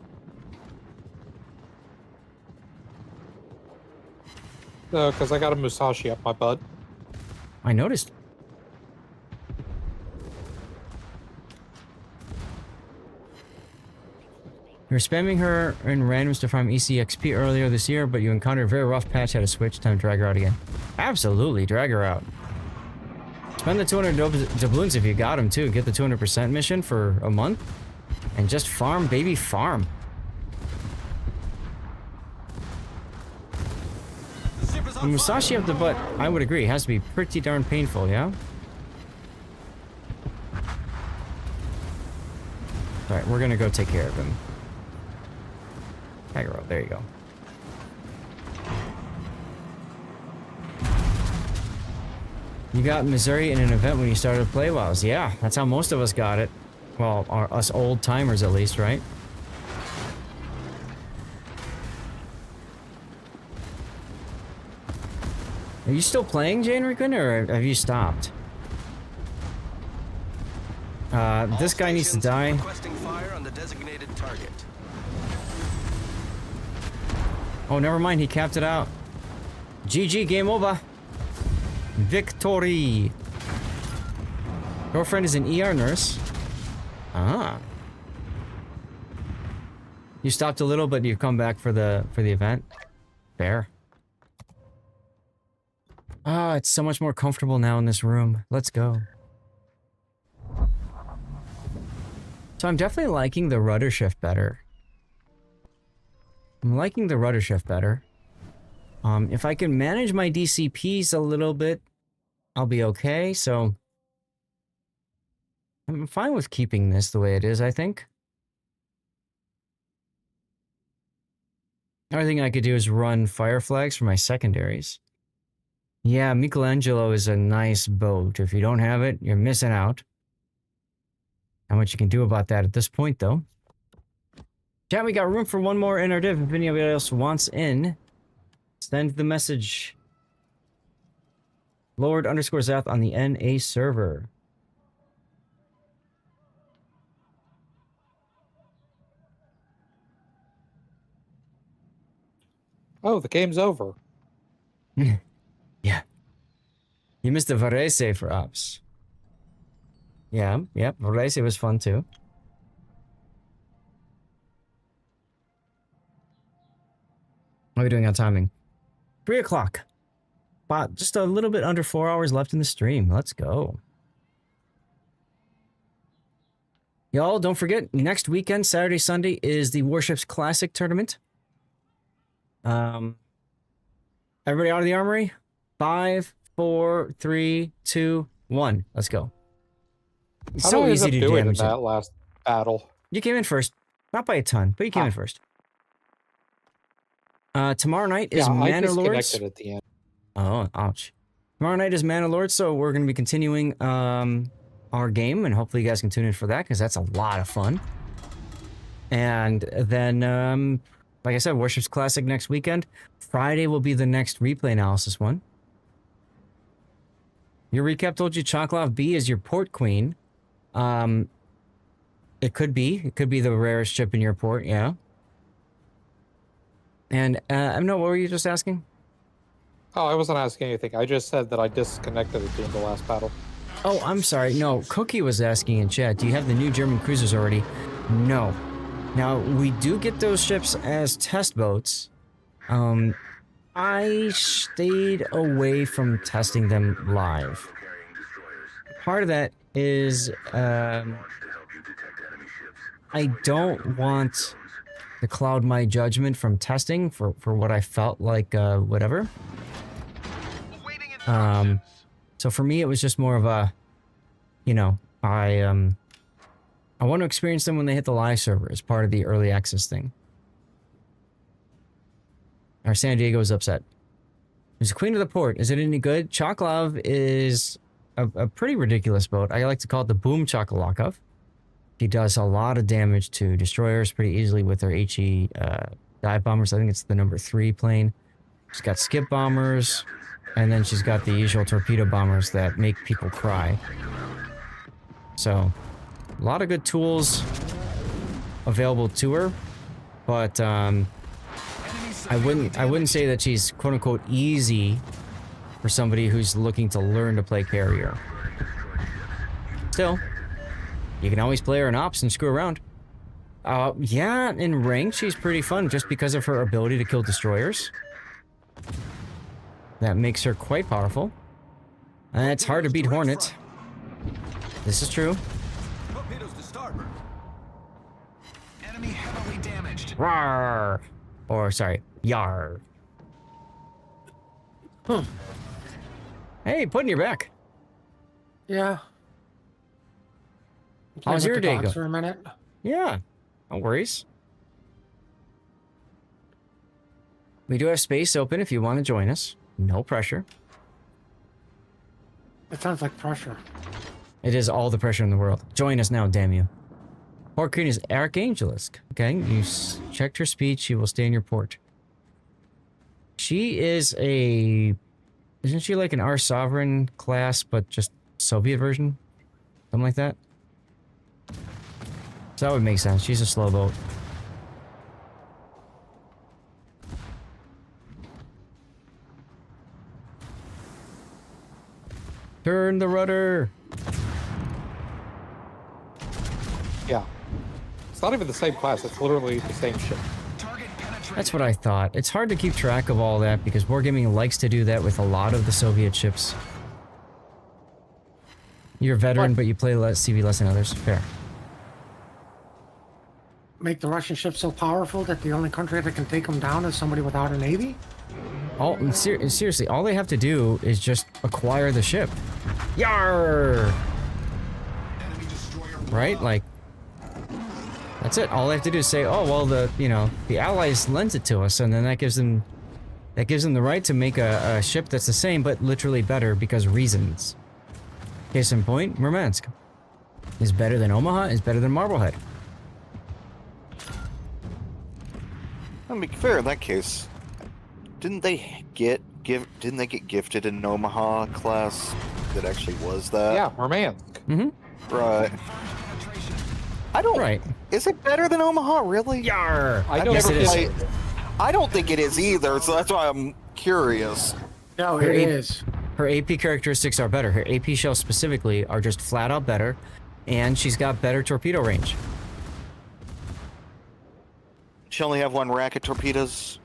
No, because I got a Musashi up my butt. I noticed. You were spamming her in randoms to farm ECXP earlier this year, but you encountered a very rough patch, had to switch, time to drag her out again. Absolutely, drag her out. Spend the 200 doubloons if you got them too. Get the 200% mission for a month. And just farm, baby, farm. The Musashi up the butt, I would agree, has to be pretty darn painful, yeah? Alright, we're gonna go take care of him. Tiger rope, there you go. You got Missouri in an event when you started to play WoWs. Yeah, that's how most of us got it. Well, us old timers at least, right? Are you still playing, Jane Rickman, or have you stopped? This guy needs to die. Requesting fire on the designated target. Oh, never mind. He capped it out. GG, game over. Victory. Girlfriend is an ER nurse. Ah. You stopped a little, but you've come back for the event. Fair. Ah, it's so much more comfortable now in this room. Let's go. So I'm definitely liking the rudder shift better. I'm liking the rudder shift better. If I can manage my DCPs a little bit, I'll be okay. So I'm fine with keeping this the way it is, I think. The only thing I could do is run fire flags for my secondaries. Yeah, Michelangelo is a nice boat. If you don't have it, you're missing out. Not much you can do about that at this point, though. Chat, we got room for one more in our div. If anybody else wants in, send the message. Lord_Zath on the NA server. Oh, the game's over. Yeah. You missed the Varese for ops. Yeah, yep. Varese was fun too. What are we doing on timing? 3 o'clock. But just a little bit under 4 hours left in the stream. Let's go. Y'all, don't forget, next weekend, Saturday, Sunday, is the Warships Classic tournament. Everybody out of the armory? 5, 4, 3, 2, 1. Let's go. It's How so did I easy end to up doing in damage that it. last battle? You came in first. Not by a ton, but you came in first. Tomorrow night is Yeah, I Manor Lords. disconnected at the end. Oh, ouch. Tomorrow night is Manor Lords, so we're going to be continuing our game, and hopefully you guys can tune in for that, because that's a lot of fun. And then, like I said, Warships Classic next weekend. Friday will be the next replay analysis one. Your recap told you Choklov B is your port queen. It could be. It could be the rarest ship in your port, yeah. And, no, what were you just asking? Oh, I wasn't asking anything. I just said that I disconnected at the end of the last battle. Oh, I'm sorry. No, Cookie was asking in chat, do you have the new German cruisers already? No. Now, we do get those ships as test boats. I stayed away from testing them live. Part of that is, I don't want to cloud my judgment from testing for what I felt like, whatever. So for me, it was just more of a, you know, I want to experience them when they hit the live server as part of the early access thing. Our San Diego is upset. There's a Queen of the Port. Is it any good? Choklov is a pretty ridiculous boat. I like to call it the Boom Chokolakov. He does a lot of damage to destroyers pretty easily with her HE dive bombers. I think it's the number 3 plane. She's got skip bombers, and then she's got the usual torpedo bombers that make people cry. So, a lot of good tools available to her, but I wouldn't say that she's quote unquote easy for somebody who's looking to learn to play carrier. Still, you can always play her in ops and screw around. Yeah, in rank she's pretty fun just because of her ability to kill destroyers. That makes her quite powerful. And it's hard to beat Hornet. This is true. Torpedoes to starboard. Enemy heavily damaged. Rawr! Or, sorry, yar. Hey, putting your back. Yeah. How's your day going? For a minute. Yeah, no worries. We do have space open if you want to join us. No pressure. It sounds like pressure. It is all the pressure in the world. Join us now, damn you. Port Queen is Archangelisk. Okay, you checked her speed. She will stay in your port. She is a... Isn't she like an Our Sovereign class, but just Soviet version? Something like that? So that would make sense. She's a slow boat. Turn the rudder! Yeah. It's not even the same class, it's literally the same ship. That's what I thought. It's hard to keep track of all that because Wargaming likes to do that with a lot of the Soviet ships. You're a veteran, but you play less CV less than others. Fair. Make the Russian ship so powerful that the only country that can take them down is somebody without a navy? Seriously, all they have to do is just acquire the ship. Yarr! Right? Like, that's it. All they have to do is say, oh, well, the Allies lends it to us, and then that gives them the right to make a ship that's the same, but literally better because reasons. Case in point, Murmansk is better than Omaha, is better than Marblehead. I mean, fair in that case. Didn't they get gifted an Omaha class that actually was that? Yeah, Murmansk. Mm-hmm. Right. I don't. Right. Is it better than Omaha? Really? Yarr! I've never played. I don't think it is either, so that's why I'm curious. No, it is. Her AP characteristics are better. Her AP shells specifically are just flat out better, and she's got better torpedo range. She only have one rack of torpedoes.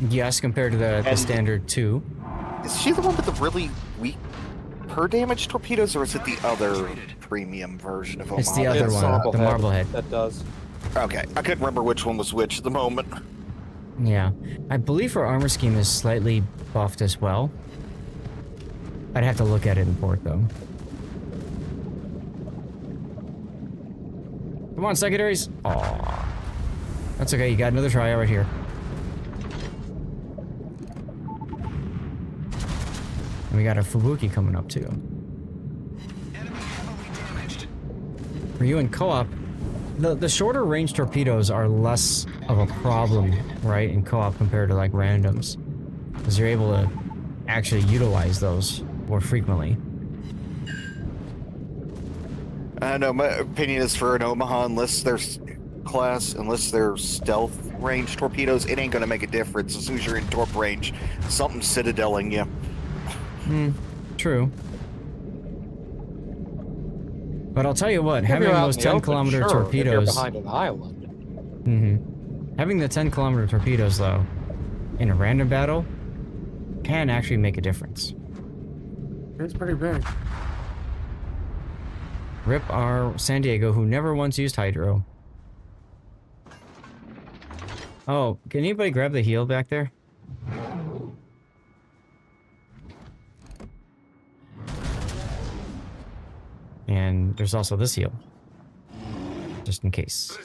Yes, compared to the standard 2. Is she the one with the really weak per damage torpedoes, or is it the other premium version of Omaha? It's the other one, the Marblehead. That does. Okay, I couldn't remember which one was which at the moment. Yeah, I believe her armor scheme is slightly buffed as well. I'd have to look at it in port though. Come on, secondaries! Aww. That's okay, you got another try right here. And we got a Fubuki coming up too. For you in co-op, the shorter range torpedoes are less of a problem, right, in co-op compared to like randoms. Because you're able to actually utilize those more frequently. I know, my opinion is for an Omaha, unless they're stealth range torpedoes, it ain't gonna make a difference. As soon as you're in torp range, something's citadeling you. True. But I'll tell you what, having those 10-kilometer torpedoes... behind an island. Having the 10-kilometer torpedoes, though, in a random battle, can actually make a difference. It's pretty big. Rip our San Diego, who never once used Hydro. Oh, can anybody grab the heal back there? And there's also this heal. Just in case.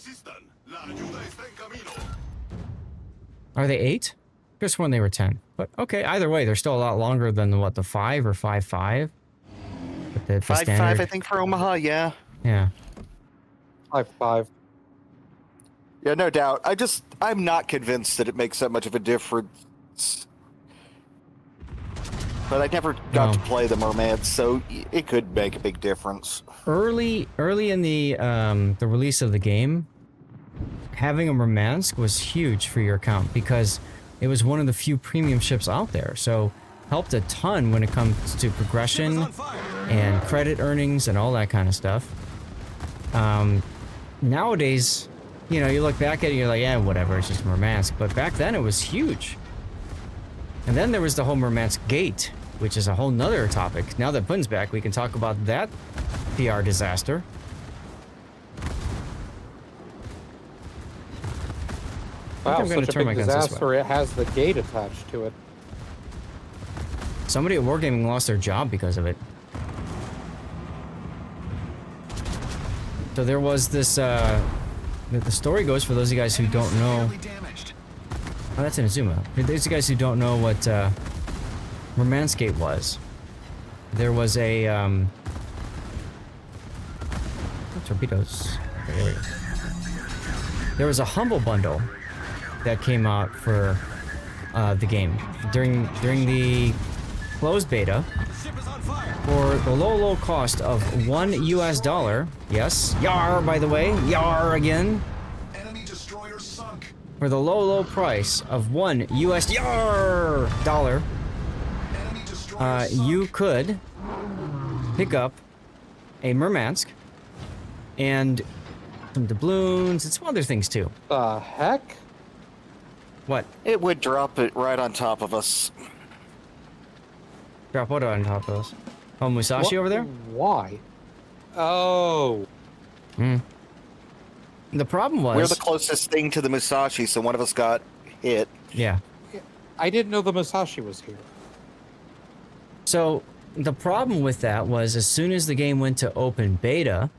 Are they 8? Just when they were 10. But okay, either way, they're still a lot longer than what, the 5 or 5.5? 5.5, I think, for Omaha, yeah. Yeah. 5.5. Yeah, no doubt. I'm not convinced that it makes that much of a difference. But I never got to play the Mermaids, so it could make a big difference. Early in the release of the game, having a Murmansk was huge for your account because it was one of the few premium ships out there. So helped a ton when it comes to progression and credit earnings and all that kind of stuff. Nowadays, you look back at it and you're like, yeah, whatever, it's just Murmansk. But back then it was huge. And then there was the whole Murmansk Gate, which is a whole nother topic. Now that Pun's back, we can talk about that PR disaster. Wow, I'm going to turn my guns this way. disaster, it has the gate attached to it. Somebody at Wargaming lost their job because of it. So there was this, the story goes, for those of you guys who don't know... Oh, that's in Azuma. For those of you guys who don't know what Murmansk Gate was, there was a torpedoes. Okay, there we go. There was a humble bundle that came out for the game during the closed beta for the low cost of $1 US. Yes, yar, by the way, yar again. Enemy destroyer sunk. For the low price of $1 US dollar, you could pick up a Murmansk and some doubloons and some other things too. The heck? What? It would drop it right on top of us. Drop what on top of us? Oh, Musashi over there? Why? Oh. Hmm. The problem was... We're the closest thing to the Musashi, so one of us got hit. Yeah. I didn't know the Musashi was here. So, the problem with that was as soon as the game went to open beta,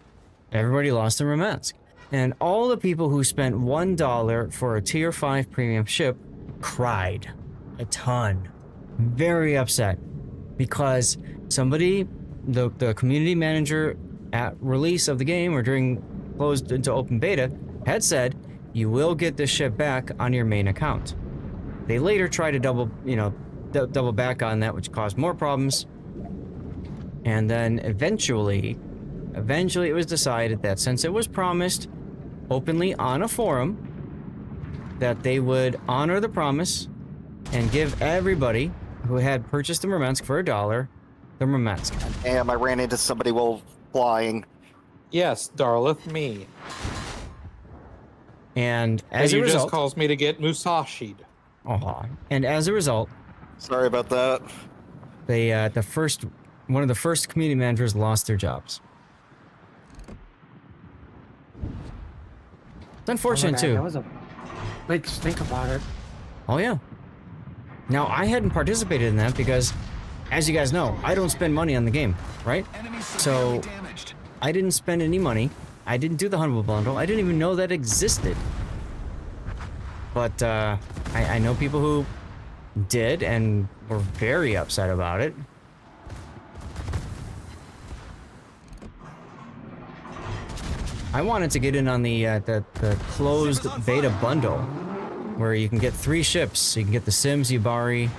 everybody lost their Murmansk. And all the people who spent $1 for a tier 5 premium ship cried a ton. Very upset. Because somebody, the community manager at release of the game or during closed into open beta had said, you will get this ship back on your main account. They later tried to double back on that, which caused more problems. And then eventually it was decided that since it was promised openly on a forum that they would honor the promise and give everybody who had purchased the Murmansk for $1 the Murmansk. Damn, I ran into somebody while flying. Yes, Darlith, me. And as a result... just calls me to get Musashi'd. And as a result... Sorry about that. They, one of the first community managers lost their jobs. It's unfortunate, too. That was a big stink about it. Oh, yeah. Now, I hadn't participated in that because, as you guys know, I don't spend money on the game, right? So, I didn't spend any money. I didn't do the Humble Bundle. I didn't even know that existed. But, I know people who did and were very upset about it. I wanted to get in on the closed beta bundle, where you can get 3 ships. You can get the Sims, Yubari,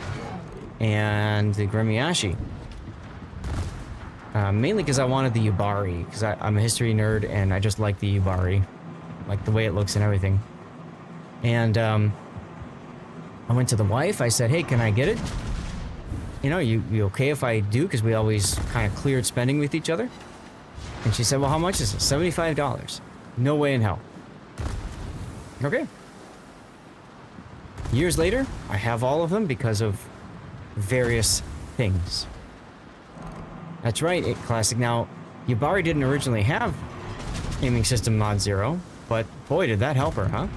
and the Gremiashi. Mainly because I wanted the Yubari, because I'm a history nerd and I just like the Yubari, like the way it looks and everything. And I went to the wife. I said, "Hey, can I get it? You know, you okay if I do?" Because we always kind of cleared spending with each other. And she said, "Well, how much is it?" $75. No way in hell. Okay. Years later, I have all of them because of various things. That's right, Classic. Now, Yubari didn't originally have aiming system mod 0, but boy, did that help her, huh?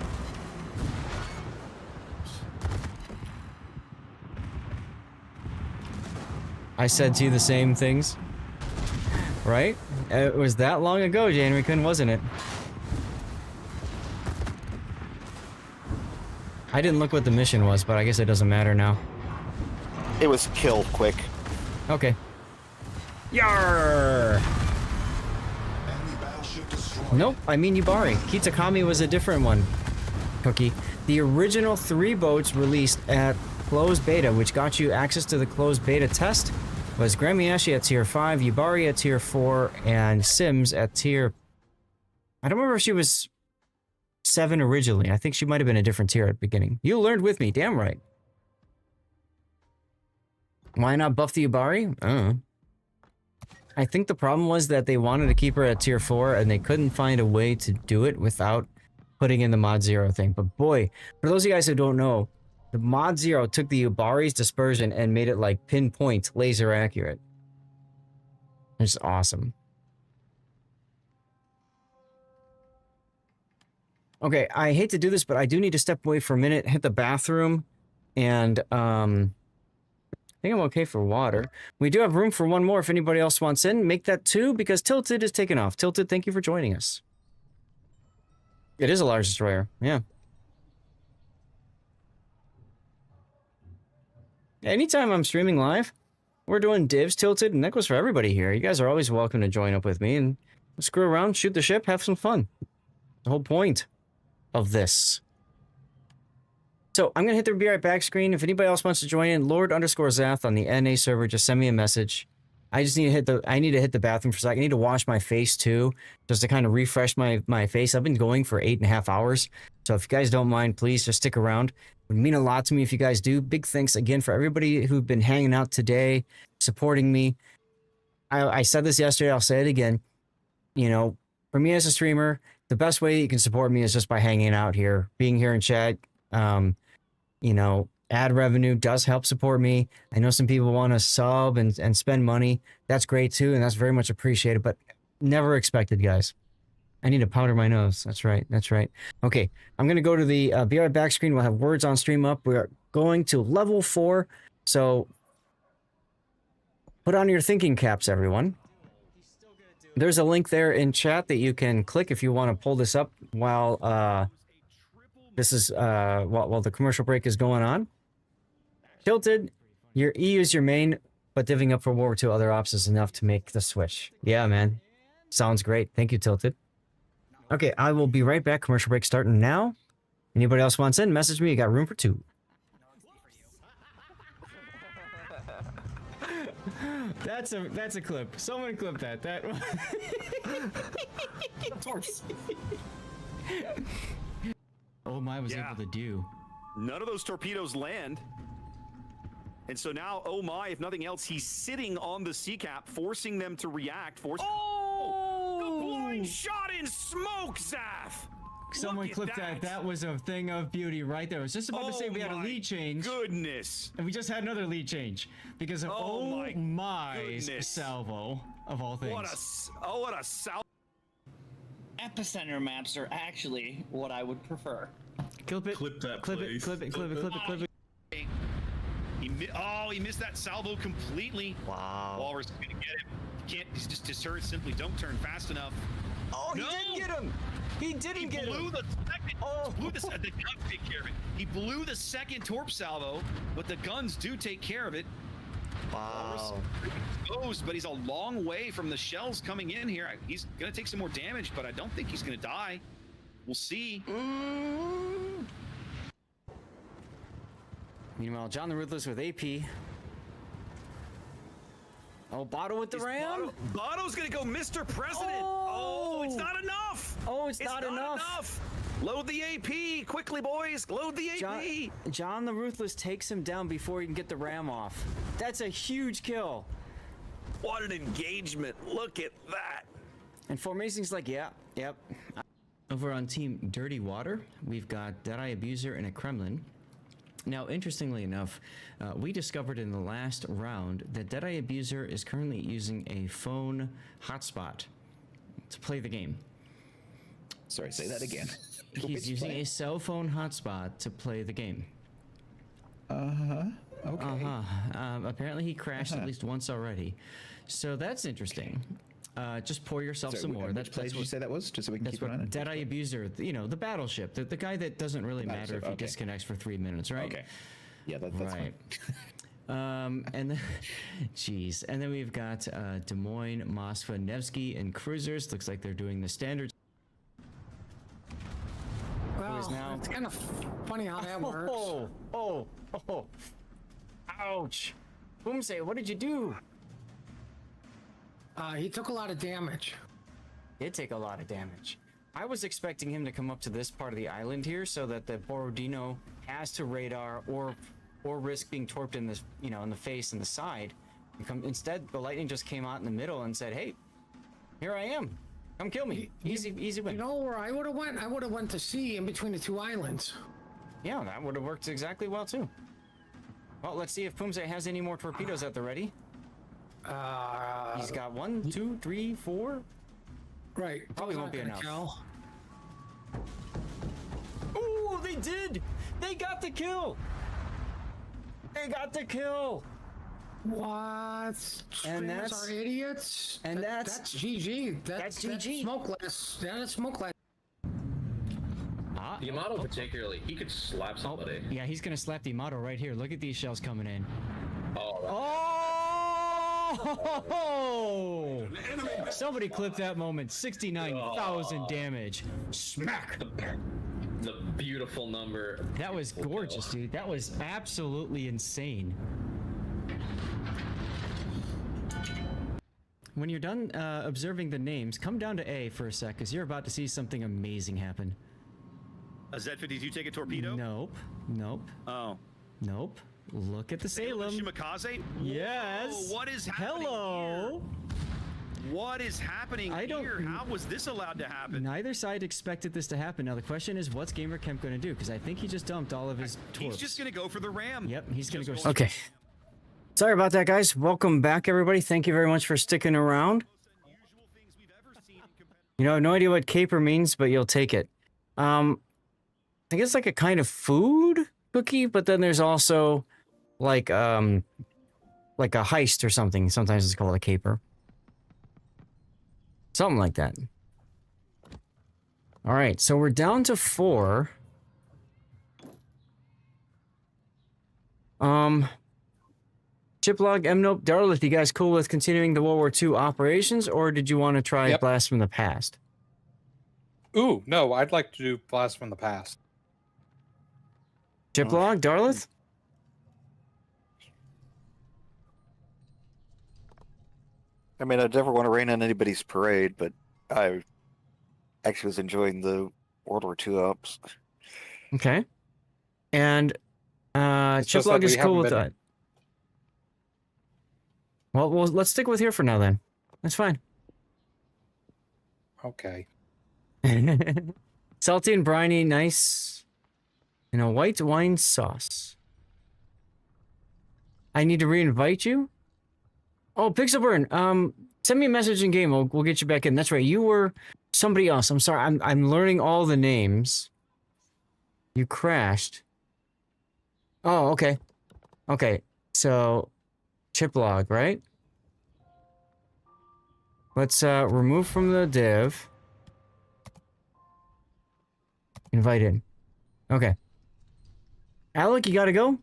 I said to you the same things. Right? It was that long ago, Janrikun, wasn't it? I didn't look what the mission was, but I guess it doesn't matter now. It was kill quick. Okay. Yarr! Nope, I mean Yubari. Kitakami was a different one. Cookie. The original 3 boats released at closed beta, which got you access to the closed beta test, was Gremiashi at tier 5, Yubari at tier 4, and Sims at tier... I don't remember if she was 7 originally. I think she might have been a different tier at the beginning. You learned with me, damn right. Why not buff the Yubari? I think the problem was that they wanted to keep her at tier 4, and they couldn't find a way to do it without putting in the mod 0 thing. But boy, for those of you guys who don't know, the mod 0 took the Yubari's dispersion and made it like pinpoint laser accurate. It's awesome. Okay, I hate to do this, but I do need to step away for a minute, hit the bathroom, and I think I'm okay for water. We do have room for one more if anybody else wants in. Make that 2 because Tilted is taken off. Tilted, thank you for joining us. It is a large destroyer, yeah. Anytime I'm streaming live, We're doing divs, tilted, and that goes for everybody here. You guys are always welcome to join up with me and screw around, shoot the ship, have some fun. The whole point of this. So I'm gonna hit the be right back screen. If anybody else wants to join in, Lord_Zath on the NA server, just send me a message. I just need to hit the bathroom for a second. I need to wash my face too, just to kind of refresh my face. I've been going for 8.5 hours. So if you guys don't mind, please just stick around. It would mean a lot to me if you guys do. Big thanks again for everybody who've been hanging out today, supporting me. I said this yesterday, I'll say it again. You know, for me as a streamer, the best way you can support me is just by hanging out here, being here in chat. You know, ad revenue does help support me. I know some people want to sub and spend money. That's great too, and that's very much appreciated, but never expected, guys. I need to powder my nose. That's right. That's right. Okay, I'm going to go to the be right back screen. We'll have words on stream up. We are going to level 4. So put on your thinking caps, everyone. There's a link there in chat that you can click if you want to pull this up while this is while the commercial break is going on. Tilted, your EU is your main, but divvying up for World War II other ops is enough to make the switch. Yeah, man. Sounds great. Thank you, Tilted. Okay, I will be right back. Commercial break starting now. Anybody else wants in, message me. You got room for 2. That's a clip. Someone clip that. That Oh my was able to do. None of those torpedoes land. And so now, oh my, if nothing else, he's sitting on the sea cap, forcing them to react. Oh! The blind shot in smoke, Zath! Someone clipped that. That was a thing of beauty right there. I was just about to say we had a lead change. Goodness. And we just had another lead change because of my salvo of all things. What a salvo. Epicenter maps are actually what I would prefer. Clip it. Clip that, clip it. Clip it. Clip it. Clip it. Clip it. He missed that salvo completely. Wow. Walrus is gonna get him. His turrets simply don't turn fast enough. Oh, he didn't get him. He didn't get him. He blew the second. The guns take care of it. He blew the second torp salvo, but the guns do take care of it. Wow. Exposed, but he's a long way from the shells coming in here. He's gonna take some more damage, but I don't think he's gonna die. We'll see. Meanwhile, John the Ruthless with AP. Oh, Botto with the ram? Botto's gonna go Mr. President. Oh, it's not enough. Oh, it's not enough. Load the AP quickly, boys. Load the AP. John the Ruthless takes him down before he can get the ram off. That's a huge kill. What an engagement. Look at that. And Formation's like, yep. Over on Team Dirty Water, we've got Deadeye Abuser and a Kremlin. Now, interestingly enough, we discovered in the last round that Deadeye Abuser is currently using a phone hotspot to play the game. Sorry, say that again. He's using a cell phone hotspot to play the game. Okay. Apparently he crashed at least once already. So that's interesting. Just pour yourself some more. Which place did you say that was? Just so we can keep an eye on it. Deadeye Abuser, the battleship, the guy that doesn't really matter if he disconnects for 3 minutes, right? Okay. Yeah, that's right. Fine. And then, jeez, and then we've got Des Moines, Moskva, Nevsky, and cruisers. Looks like they're doing the standard. Well, it's kind of funny how that works. Ouch. Boomsay, what did you do? He took a lot of damage. Did take a lot of damage. I was expecting him to come up to this part of the island here so that the Borodino has to radar or risk being torped in this, in the face and the side. Instead, the lightning just came out in the middle and said, "Hey, here I am. Come kill me. Easy win." You know where I would have went? I would have went to sea in between the two islands. Yeah, that would have worked exactly well too. Well, let's see if Pumse has any more torpedoes at the ready. He's got 1, 2, 3, 4. Right. Probably won't be enough. Ooh, they did! They got the kill! They got the kill! What? And Streamers are idiots. And that's GG. That's GG. That's smokeless. That is smokeless. The Yamato particularly, he could slap somebody. Yeah, he's gonna slap the Yamato right here. Look at these shells coming in. Oh! Oh! Somebody clip that moment. 69,000 damage. Smack! The beautiful number. That was gorgeous, dude. That was absolutely insane. When you're done observing the names, come down to A for a sec, because you're about to see something amazing happen. A Z-52 take a torpedo? Nope. Nope. Oh. Nope. Look at the Salem. Shimakaze? Yes. Whoa, what is happening Hello. Here? What is happening here? How was this allowed to happen? Neither side expected this to happen. Now the question is, what's Gamer Kemp going to do? Because I think he just dumped all of his torps. He's just going to go for the ram. Yep, he's going to go. straight. Okay. Sorry about that, guys. Welcome back, everybody. Thank you very much for sticking around. You know, I have no idea what caper means, but you'll take it. I think it's like a kind of food cookie, but then there's also like a heist or something. Sometimes it's called a caper. Something like that. All right, so we're down to 4. Chiplog, Mnope, Darlith, you guys cool with continuing the World War II operations, or did you want to try Blast from the Past? Ooh, no, I'd like to do Blast from the Past. Chiplog, Darlith? I mean, I never want to rain on anybody's parade, but I actually was enjoying the World War II ops. Okay. And Chiplog is cool with that. Well, let's stick with here for now then. That's fine. Okay. Salty and briny, nice. And a white wine sauce. I need to re-invite you? Oh, Pixelburn, send me a message in game. We'll get you back in. That's right. You were somebody else. I'm sorry. I'm learning all the names. You crashed. Oh, okay. Okay. So, Chiplog, right? Let's remove from the div. Invite in. Okay. Alec, you gotta go?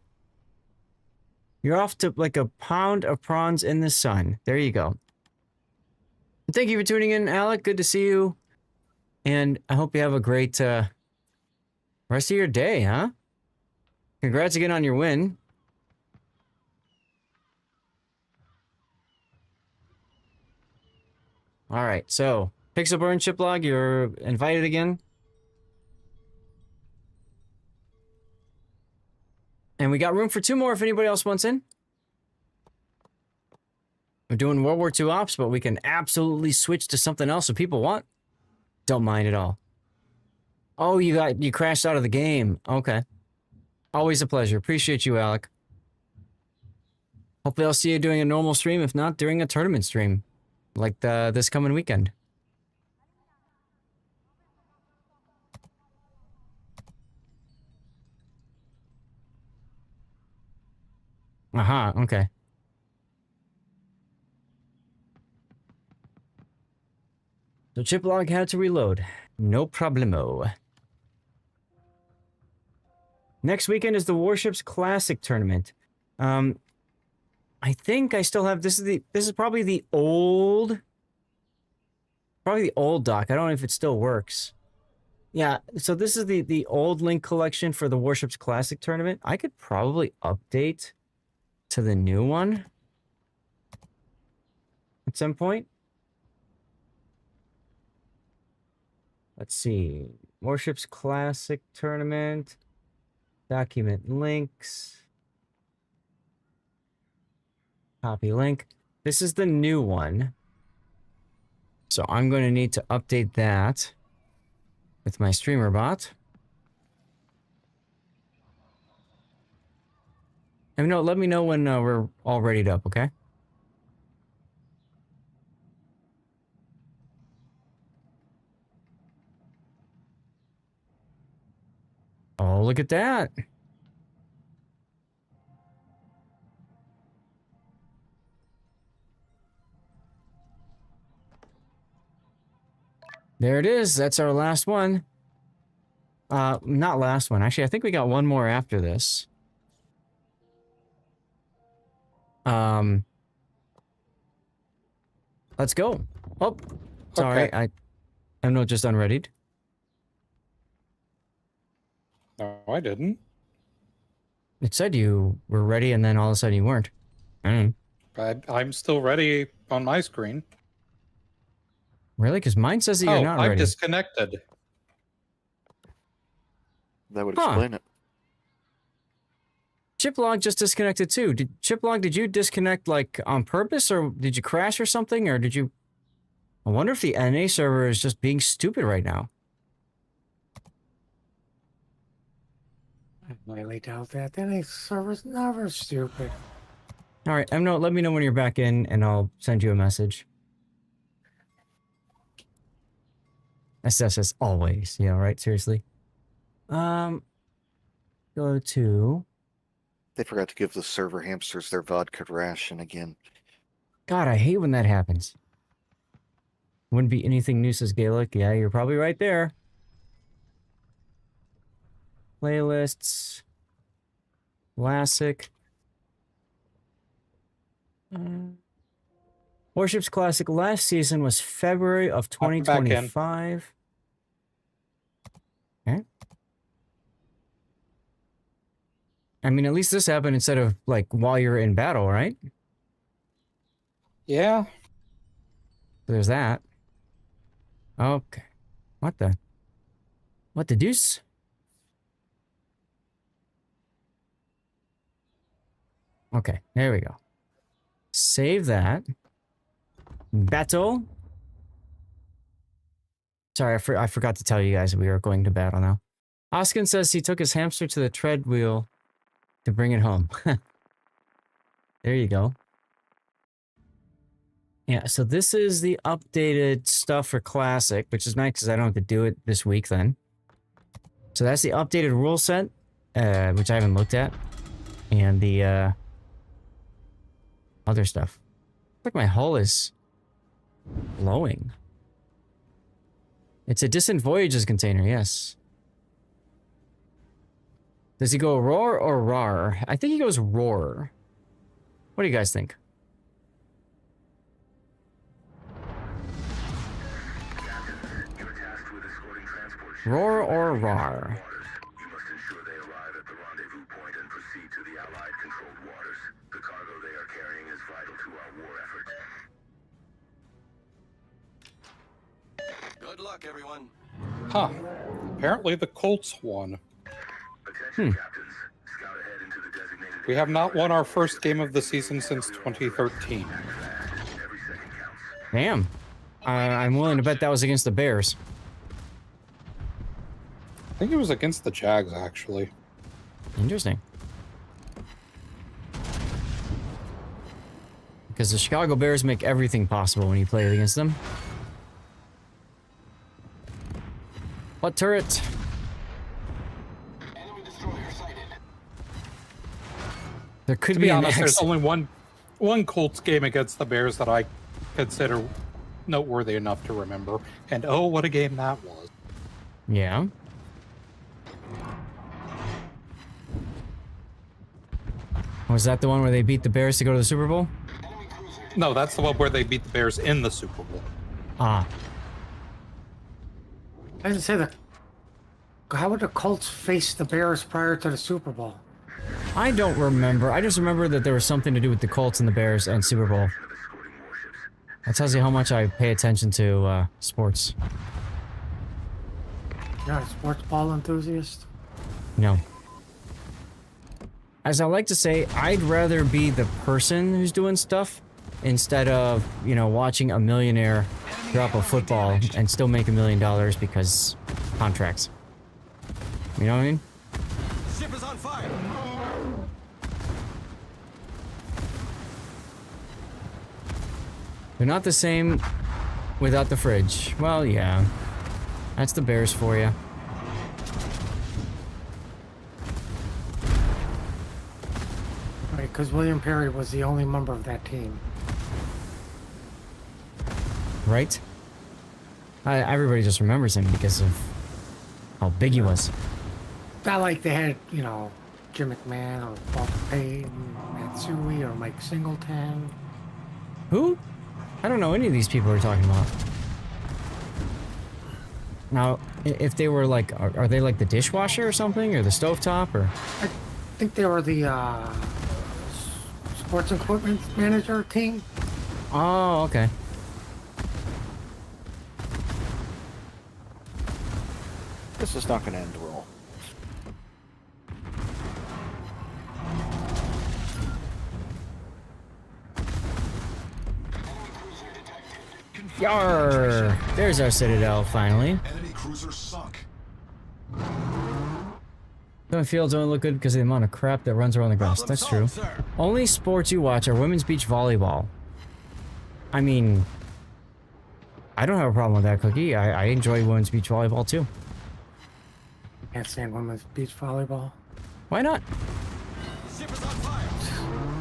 You're off to like a pound of prawns in the sun. There you go. Thank you for tuning in, Alec. Good to see you. And I hope you have a great rest of your day, huh? Congrats again on your win. All right, so Pixelburn, Chiplog, you're invited again. And we got room for 2 more if anybody else wants in. We're doing World War II ops, but we can absolutely switch to something else if people want. Don't mind at all. Oh, you crashed out of the game. Okay. Always a pleasure. Appreciate you, Alec. Hopefully I'll see you doing a normal stream, if not during a tournament stream. Like this coming weekend. Aha, okay. So Chiplog had to reload. No problemo. Next weekend is the Warships Classic Tournament. I think I still have this is probably the old doc. I don't know if it still works. Yeah, so this is the old link collection for the Warships Classic Tournament. I could probably update to the new one at some point. Let's see. Warships Classic Tournament. Document links. Copy link. This is the new one. So I'm going to need to update that with my streamer bot. And no, let me know when we're all readied up, okay? Oh, look at that. There it is. That's our last one. Not last one. Actually, I think we got one more after this. Let's go. Oh, sorry. Okay. I'm not just unreadied. No, I didn't. It said you were ready, and then all of a sudden you weren't. I'm still ready on my screen. Really? Because mine says that you're not I'm ready. disconnected. That would explain it. Chiplog just disconnected too. Chiplog, did you disconnect like on purpose, or did you crash or something, or did you? I wonder if the NA server is just being stupid right now. I highly doubt that. The NA server's never stupid. All right, Emno, let me know when you're back in, and I'll send you a message. SS as always. Yeah, right. Seriously. Go to. They forgot to give the server hamsters their vodka ration again. God, I hate when that happens. Wouldn't be anything new, says Gaelic. Yeah, you're probably right there. Playlists. Classic. Warships Classic last season was February of 2025. Okay. I mean, at least this happened instead of, like, while you're in battle, right? Yeah. There's that. Okay. What the? What the deuce? Okay, there we go. Save that. Battle. Sorry, I forgot to tell you guys we were going to battle now. Oskin says he took his hamster to the treadwheel to bring it home. There you go. Yeah, so this is the updated stuff for Classic, which is nice because I don't have to do it this week then. So that's the updated rule set, which I haven't looked at. And the other stuff. Like my hull is glowing. It's a Distant Voyages container, yes. Does he go roar or rar? I think he goes roar. What do you guys think? Roar or rar? You must ensure they arrive at the rendezvous point and proceed to the Allied controlled waters. The cargo they are carrying is vital to our war effort. Good luck, everyone. Huh. Apparently the Colts won. We have not won our first game of the season since 2013. Damn. I'm willing to bet that was against the Bears. I think it was against the Jags, actually. Interesting. Because the Chicago Bears make everything possible when you play against them. What turret? There could To be be an honest, there's X. only one Colts game against the Bears that I consider noteworthy enough to remember. And oh, what a game that was. Yeah. Was that the one where they beat the Bears to go to the Super Bowl? No, that's the one where they beat the Bears in the Super Bowl. Ah. I didn't say that. How would the Colts face the Bears prior to the Super Bowl? I don't remember. I just remember that there was something to do with the Colts and the Bears and Super Bowl. That tells you how much I pay attention to sports. You're not a sports ball enthusiast? No. As I like to say, I'd rather be the person who's doing stuff instead of, you know, watching a millionaire drop a football and still make $1 million because contracts. You know what I mean? Ship is on fire. They're not the same without the fridge. Well, yeah. That's the Bears for you. Right, because William Perry was the only member of that team. Right? Everybody just remembers him because of how big he was. Not like they had, you know, Jim McMahon or Walter Payton, Matsui or Mike Singleton. Who? I don't know any of these people we're talking about. Now, if they were like, are they like the dishwasher or something, or the stovetop, or? I think they were the sports equipment manager team. Oh, okay. This is not going to end well. Yarr! There's our citadel, finally. Enemy cruiser sunk. The fields don't look good because of the amount of crap that runs around the grass. That's true. Only sports you watch are women's beach volleyball. I mean, I don't have a problem with that, Cookie. I enjoy women's beach volleyball too. Can't stand women's beach volleyball. Why not?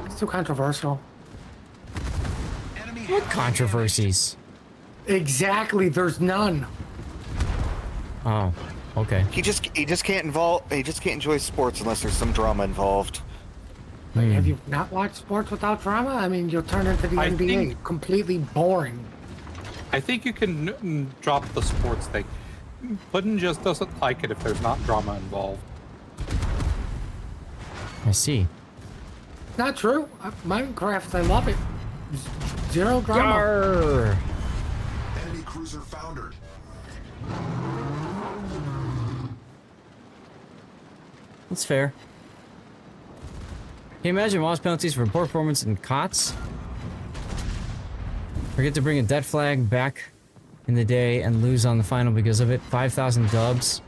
It's too controversial. What controversies? Exactly, there's none. Oh, okay. He just can't enjoy sports unless there's some drama involved. Have you not watched sports without drama? I mean, you'll turn into the NBA. Completely boring. I think you can drop the sports thing. Puddin just doesn't like it if there's not drama involved. I see. Not true. Minecraft, I love it. Zero drama. Yarr! Enemy cruiser foundered. That's fair. Can you imagine loss penalties for poor performance in COTS? Forget to bring a debt flag back in the day and lose on the final because of it. 5,000 dubs,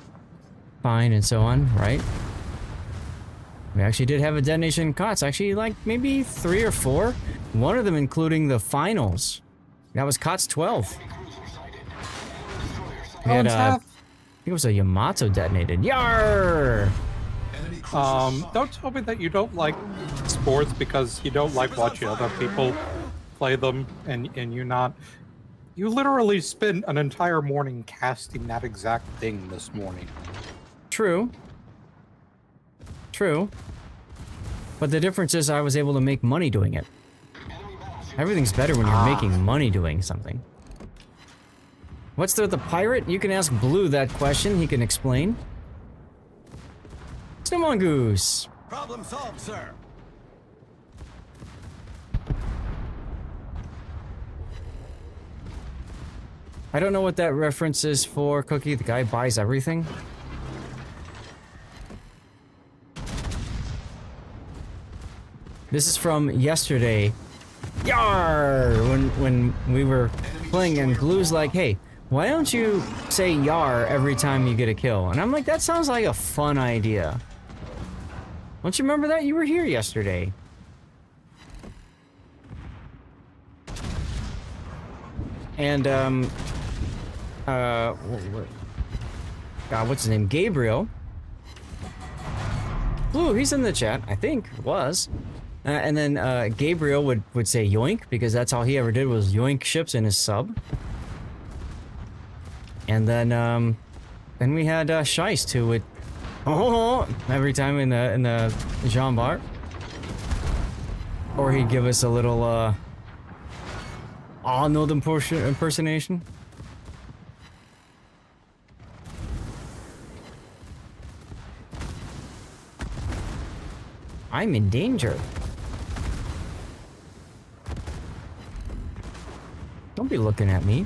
fine, and so on, right? We actually did have a detonation in COTS, actually like maybe 3 or 4. One of them including the finals. That was COTS 12. We had, I think it was a Yamato detonated. Yarr! Don't tell me that you don't like sports because you don't like watching other people play them and you not. You literally spent an entire morning casting that exact thing this morning. True. True. But the difference is I was able to make money doing it. Everything's better when you're making money doing something. What's the pirate? You can ask Blue that question. He can explain. It's no mongoose. Problem solved, sir. I don't know what that reference is for, Cookie. The guy buys everything. This is from yesterday. Yar! When we were playing and Blue's like, hey, why don't you say yar every time you get a kill? And I'm like, that sounds like a fun idea. Don't you remember that? You were here yesterday. And, God, what's his name? Gabriel. Blue, he's in the chat, I think, was. And then, Gabriel would say yoink, because that's all he ever did was yoink ships in his sub. And then we had, Scheist, who would, every time in the Jean Bart. Or he'd give us a little, Arnold impersonation. I'm in danger. Don't be looking at me.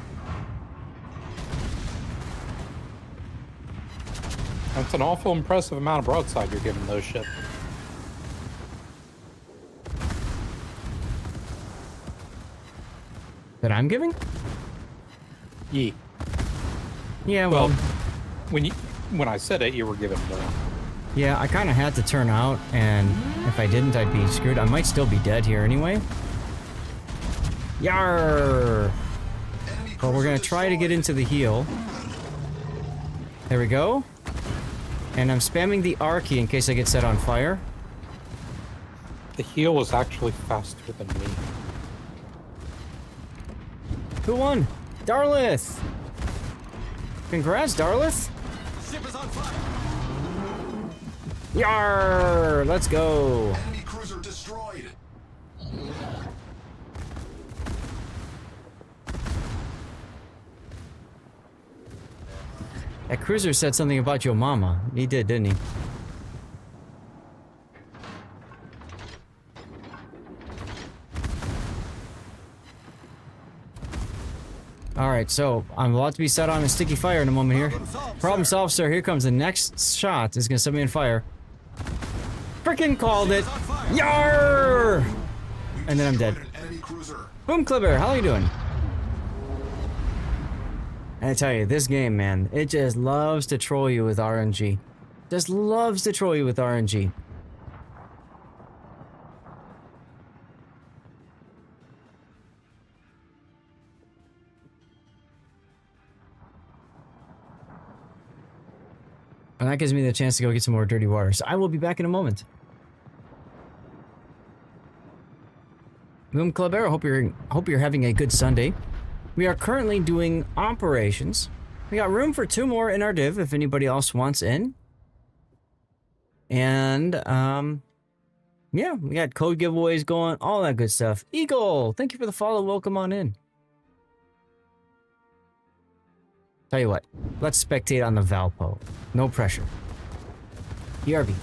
That's an awful impressive amount of broadside you're giving those ships. That I'm giving? Yeah. Yeah, well, when I said it, you were giving more. Yeah, I kind of had to turn out, and if I didn't, I'd be screwed. I might still be dead here anyway. Yarr! But we're gonna try to get into the heal. There we go. And I'm spamming the R key in case I get set on fire. The heal was actually faster than me. Who won? Darlith! Congrats, Darlith! Ship is on fire. Yarr! Let's go! Enemy cruiser destroyed. That cruiser said something about your mama. He did, didn't he? Alright, so I'm about to be set on a sticky fire in a moment here. Problem solved, sir. Here comes the next shot. It's gonna set me on fire. Frickin' called it! Yar! And then I'm dead. Boom Clipper, how are you doing? And I tell you, this game, man, it just loves to troll you with RNG. Just loves to troll you with RNG. And that gives me the chance to go get some more dirty water. So I will be back in a moment. Boom Club Arrow, hope you're having a good Sunday. We are currently doing operations. We got room for 2 more in our div if anybody else wants in. And yeah, we got code giveaways going, all that good stuff. Eagle, thank you for the follow. Welcome on in. Tell you what, let's spectate on the Valpo. No pressure. ERB.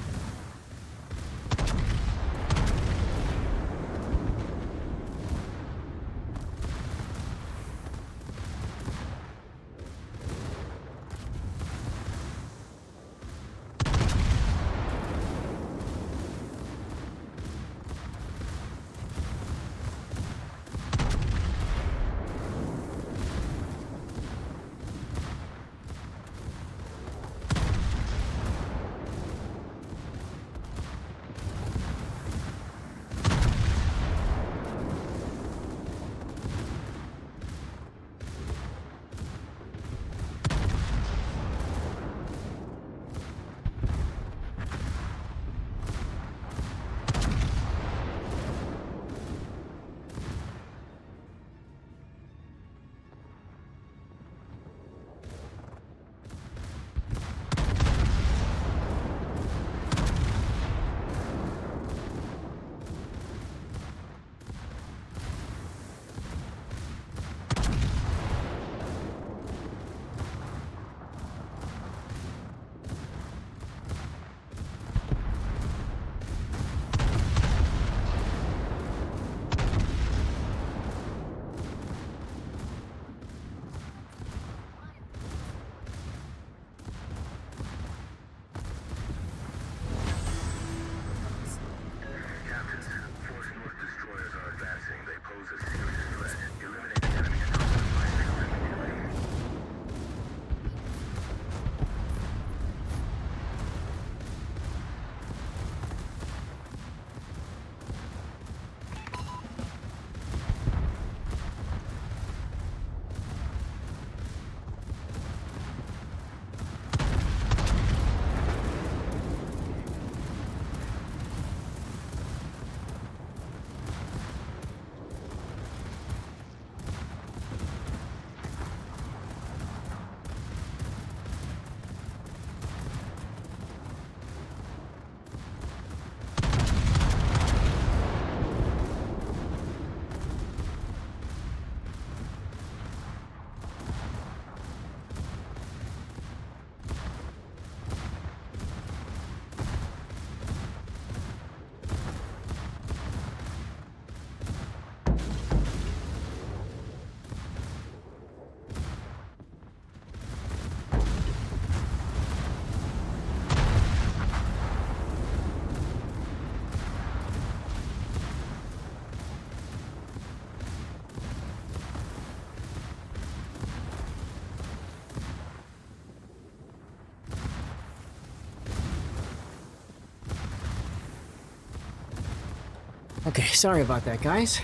Okay, sorry about that, guys.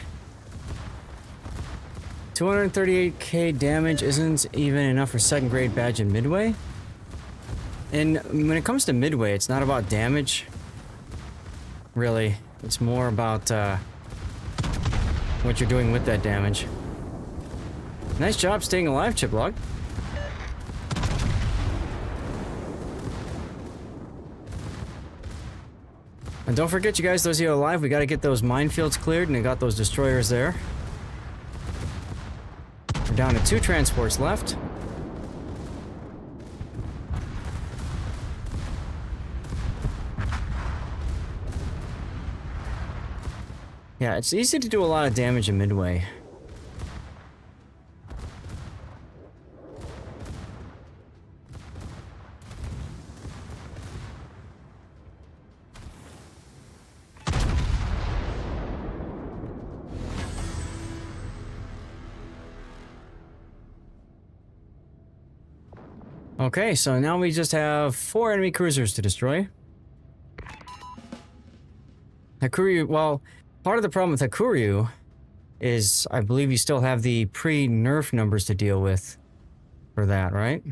238k damage isn't even enough for 2nd grade badge in Midway. And when it comes to Midway, it's not about damage. Really, it's more about what you're doing with that damage. Nice job staying alive, Chiplog. And don't forget, you guys, those of you alive, we got to get those minefields cleared, and we got those destroyers there. We're down to 2 transports left. Yeah, it's easy to do a lot of damage in Midway. Okay, so now we just have 4 enemy cruisers to destroy. Hakuryu, well, part of the problem with Hakuryu is I believe you still have the pre-nerf numbers to deal with for that, right?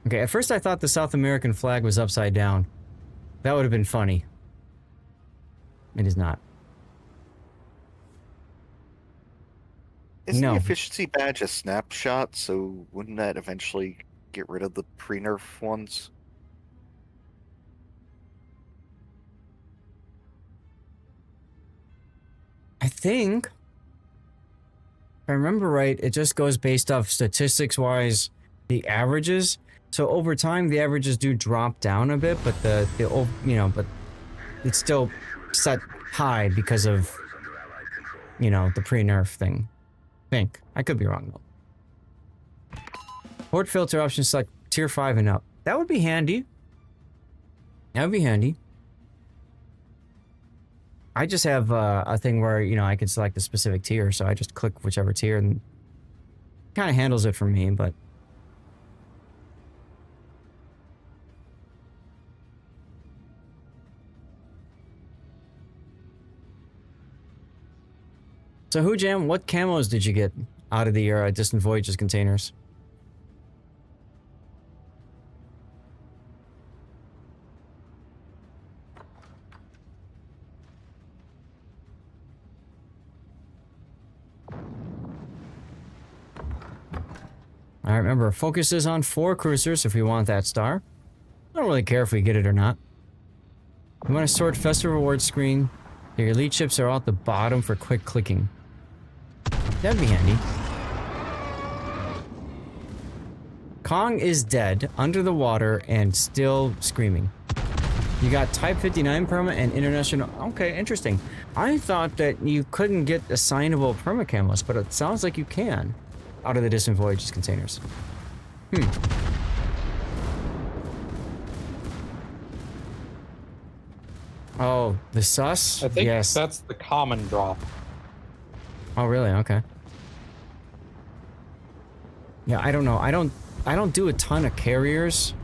Okay, at first I thought the South American flag was upside down. That would have been funny. It is not. Isn't No. the efficiency badge a snapshot, so wouldn't that eventually get rid of the pre-nerf ones? I think, if I remember right, it just goes based off statistics-wise, the averages. So over time, the averages do drop down a bit, but but it's still set high because of, the pre-nerf thing. I could be wrong though. Port filter options select tier 5 and up. That would be handy. That would be handy. I just have a thing where, I can select a specific tier, so I just click whichever tier and kind of handles it for me, but... So, Hoojam, what camos did you get out of the Distant Voyages containers? Alright, remember, focus is on 4 cruisers if we want that star. I don't really care if we get it or not. You want to sort Festival Rewards screen. Your elite ships are all at the bottom for quick clicking. That'd be handy. Kong is dead, under the water, and still screaming. You got Type 59 perma and international... Okay, interesting. I thought that you couldn't get assignable permacamos, but it sounds like you can. Out of the Distant Voyages containers. Oh, the sus? I think yes. that's the common drop. Oh, really? Okay. Yeah, I don't know. I don't do a ton of carriers,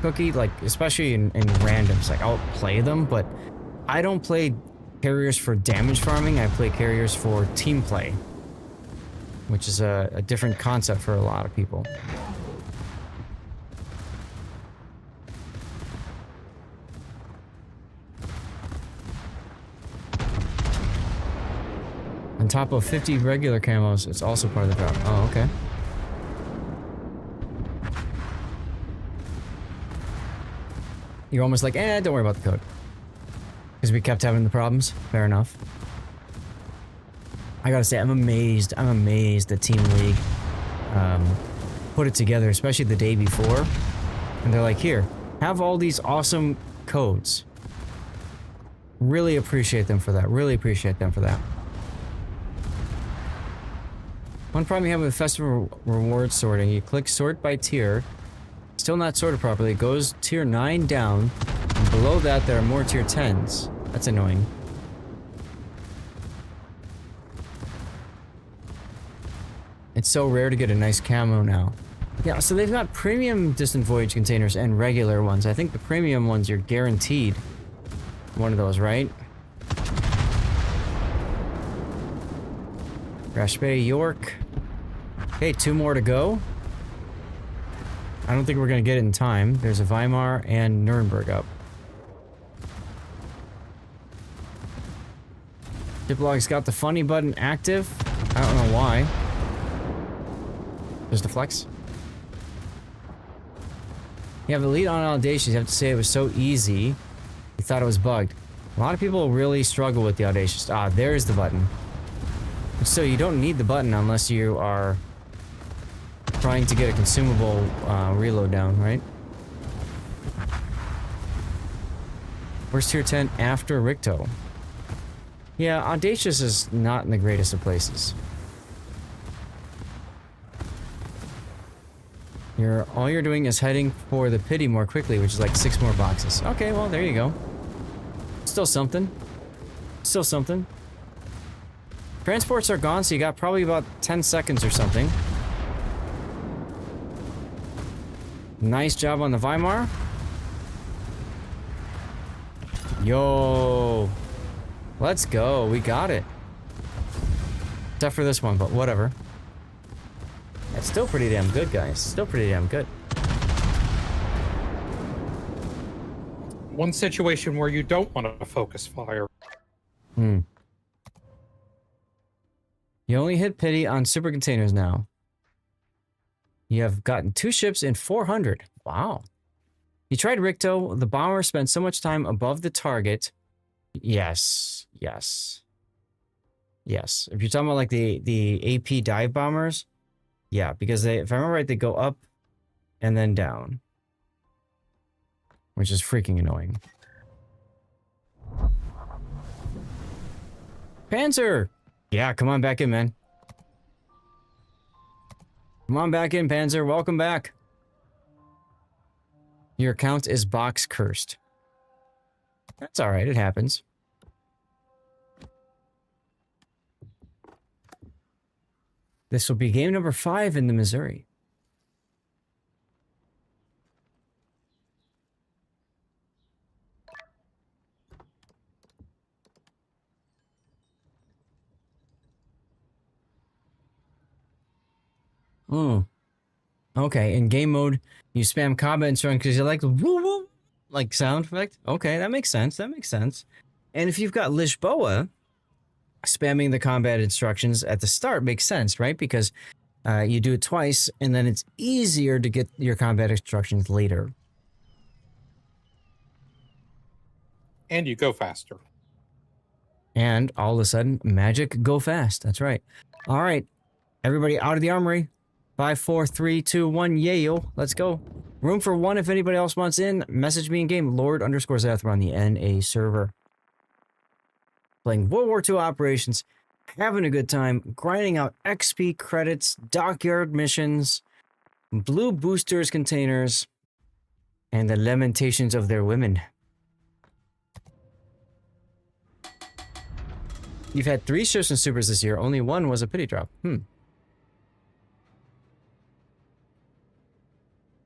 Cookie, like, especially in randoms. Like, I'll play them, but I don't play carriers for damage farming. I play carriers for team play, which is a different concept for a lot of people. On top of 50 regular camos, it's also part of the drop. Oh, okay. You're almost like, don't worry about the code. Because we kept having the problems. Fair enough. I gotta say, I'm amazed that Team League put it together, especially the day before. And they're like, here, have all these awesome codes. Really appreciate them for that. Really appreciate them for that. One problem you have with Festival Reward sorting, you click sort by tier, still not sorted properly, it goes tier 9 down, and below that there are more tier 10s. That's annoying. It's so rare to get a nice camo now. Yeah, so they've got premium Distant Voyage containers and regular ones. I think the premium ones, you're guaranteed one of those, right? Rash Bay, York. Okay, 2 more to go. I don't think we're gonna get it in time. There's a Weimar and Nuremberg up. Diplog's got the funny button active. I don't know why. There's the flex. You have the lead on Audacious. You have to say it was so easy. You thought it was bugged. A lot of people really struggle with the Audacious. Ah, there's the button. So you don't need the button unless you are trying to get a consumable reload down, right? Where's tier 10 after Ricto? Yeah, Audacious is not in the greatest of places. All you're doing is heading for the pity more quickly, which is like 6 more boxes. Okay, well, there you go. Still something. Still something. Transports are gone, so you got probably about 10 seconds or something. Nice job on the Weimar. Yo. Let's go. We got it. Except for this one, but whatever. It's still pretty damn good, guys. Still pretty damn good. One situation where you don't want to focus fire. You only hit pity on super containers now. You have gotten 2 ships in 400. Wow. You tried Ricto. The bomber spent so much time above the target. Yes. Yes. Yes. If you're talking about like the AP dive bombers, yeah, because they, if I remember right, they go up and then down, which is freaking annoying. Panzer! Yeah, come on back in, man. Come on back in, Panzer. Welcome back. Your account is box cursed. That's alright, it happens. This will be game number 5 in the Missouri. Okay, in game mode, you spam combat instructions because you like the woo woo like sound effect. Okay, that makes sense. That makes sense. And if you've got Lisboa, spamming the combat instructions at the start makes sense, right? Because you do it twice, and then it's easier to get your combat instructions later. And you go faster. And all of a sudden, magic go fast. That's right. All right, everybody out of the armory. 5, 4, 3, 2, 1, yayo. Let's go. Room for 1 if anybody else wants in. Message me in game. Lord_Zeth. We're on the NA server. Playing World War II operations. Having a good time. Grinding out XP credits. Dockyard missions. Blue boosters containers. And the lamentations of their women. You've had 3 ships and supers this year. Only 1 was a pity drop.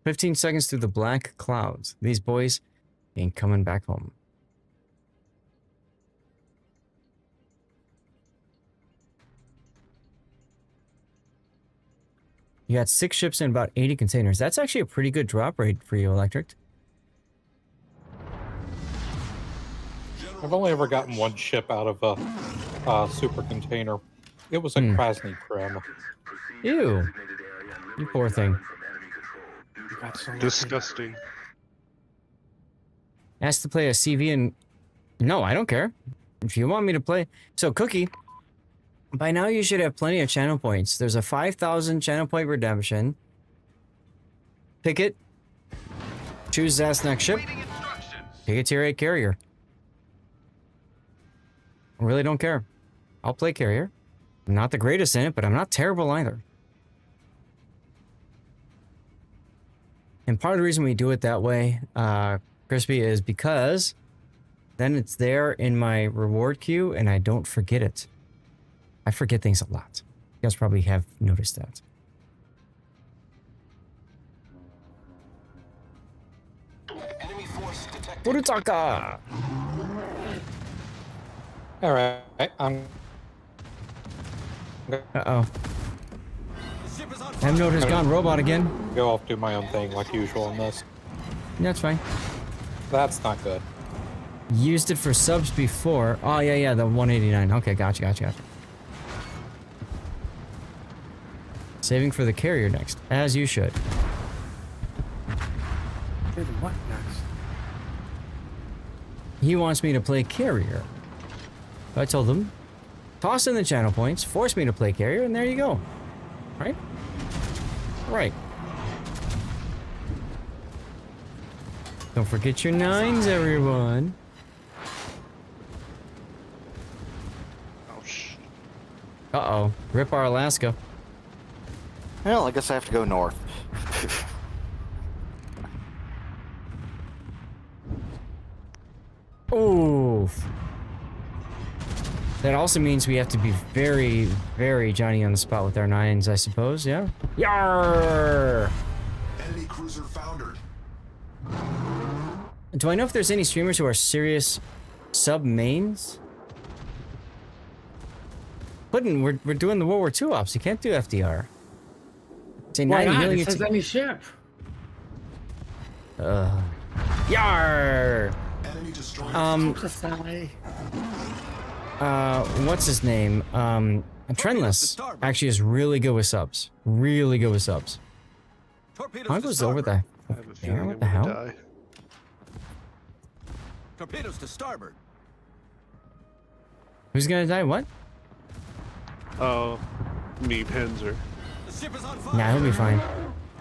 15 seconds through the black clouds. These boys ain't coming back home. You got 6 ships and about 80 containers. That's actually a pretty good drop rate for you, Electric. I've only ever gotten 1 ship out of a super container. It was a Krasny Krem. Ew. You poor thing. Disgusting. Asked to play a CV and... No, I don't care. If you want me to play... So, Cookie, by now you should have plenty of channel points. There's a 5,000 channel point redemption. Pick it. Choose Zeth's next ship. Pick a tier 8 carrier. I really don't care. I'll play carrier. I'm not the greatest in it, but I'm not terrible either. And part of the reason we do it that way, Crispy, is because then it's there in my reward queue and I don't forget it. I forget things a lot. You guys probably have noticed that. Burutaka! Alright, I'm... Uh-oh. M-Note has gone robot again. Go off, do my own thing like usual on this. That's fine. That's not good. Used it for subs before. Oh, yeah, the 189. Okay, gotcha. Saving for the carrier next, as you should. What next? He wants me to play carrier. I told him, toss in the channel points, force me to play carrier, and there you go. Right? Right. Don't forget your 9s, everyone. Uh-oh. Rip our Alaska. Well, I guess I have to go north. Oof. That also means we have to be very, very Johnny on the spot with our 9s, I suppose, yeah? Yarr! Enemy cruiser foundered. Do I know if there's any streamers who are serious sub mains? Puddin', we're doing the World War II ops. You can't do FDR. Say Why 90 not? million. It says any ship. Yar. Enemy destroyed. What's his name? Trendless actually is really good with subs. Really good with subs. How goes over the there? What the hell? Torpedoes to starboard. Who's gonna die? What? Oh, me, Panzer. The ship is on fire. Nah, he'll be fine.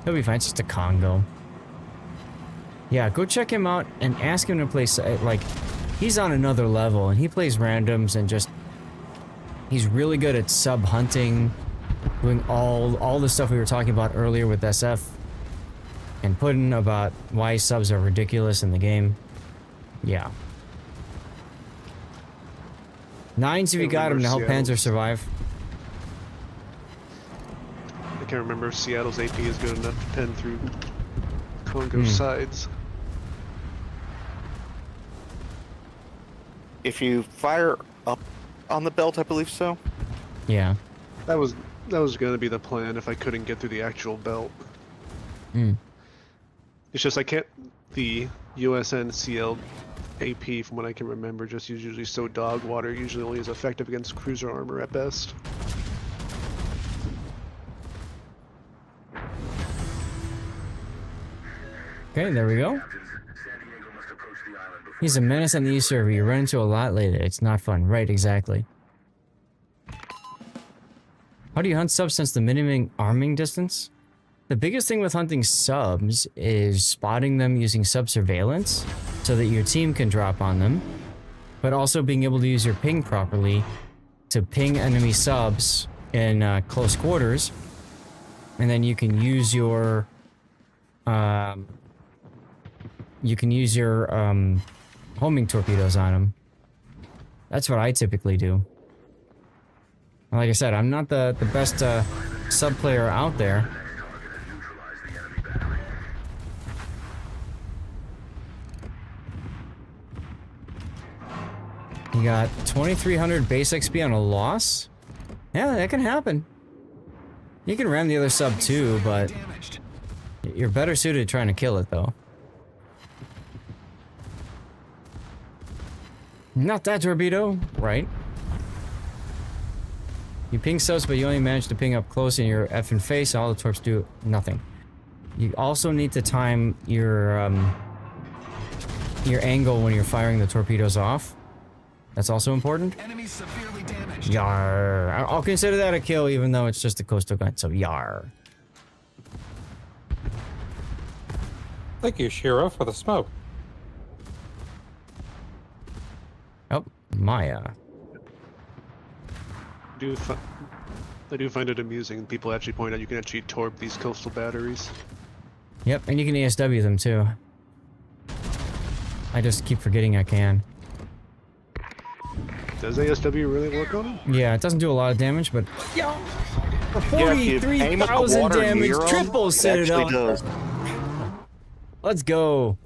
He'll be fine. It's just a Congo. Yeah, go check him out and ask him to play, like, he's on another level and he plays randoms and just, he's really good at sub hunting, doing all the stuff we were talking about earlier with SF and Puddin' about why subs are ridiculous in the game. Yeah. 9s if you got him to help Panzer survive. I can't remember if Seattle's AP is good enough to pen through Congo's sides. If you fire up on the belt, I believe so. Yeah. That was going to be the plan if I couldn't get through the actual belt. It's just I can't. The USN CL AP, from what I can remember, just usually so dog water usually only is effective against cruiser armor at best. Okay, there we go. He's a menace on the East server. You run into a lot later. It's not fun. Right, exactly. How do you hunt subs since the minimum arming distance? The biggest thing with hunting subs is spotting them using sub surveillance so that your team can drop on them, but also being able to use your ping properly to ping enemy subs in close quarters, and then you can use your homing torpedoes on them. That's what I typically do. Like I said, I'm not the best sub player out there. You got 2,300 base XP on a loss? Yeah, that can happen. You can ram the other sub too, but you're better suited trying to kill it though. Not that torpedo, right? You ping subs, but you only manage to ping up close in your effing face. All the torps do nothing. You also need to time your angle when you're firing the torpedoes off. That's also important. Enemy severely damaged. Yar. I'll consider that a kill, even though it's just a coastal gun. So yar. Thank you, Shira, for the smoke. Oh, Maya. I do find it amusing. People actually point out you can actually torp these coastal batteries. Yep, and you can ASW them too. I just keep forgetting I can. Does ASW really work on them? Yeah, it doesn't do a lot of damage, but yeah, 43,000 damage, triple set it up. Let's go.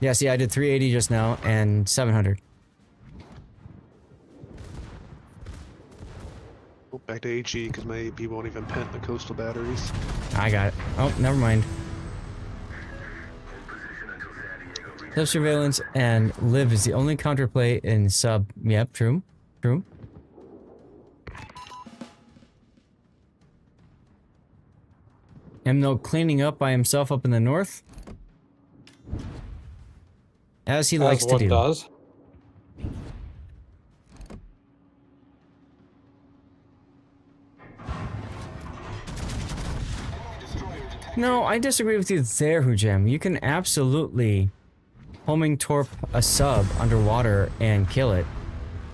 Yeah, see, I did 380 just now and 700. Go back to HE because my AP won't even pen the coastal batteries. I got it. Oh, never mind. Sub surveillance and live is the only counterplay in sub. Yep, true. True. Emno cleaning up by himself up in the north. As he likes to do. Does. No, I disagree with you there, Hujem. You can absolutely homing torp a sub underwater and kill it.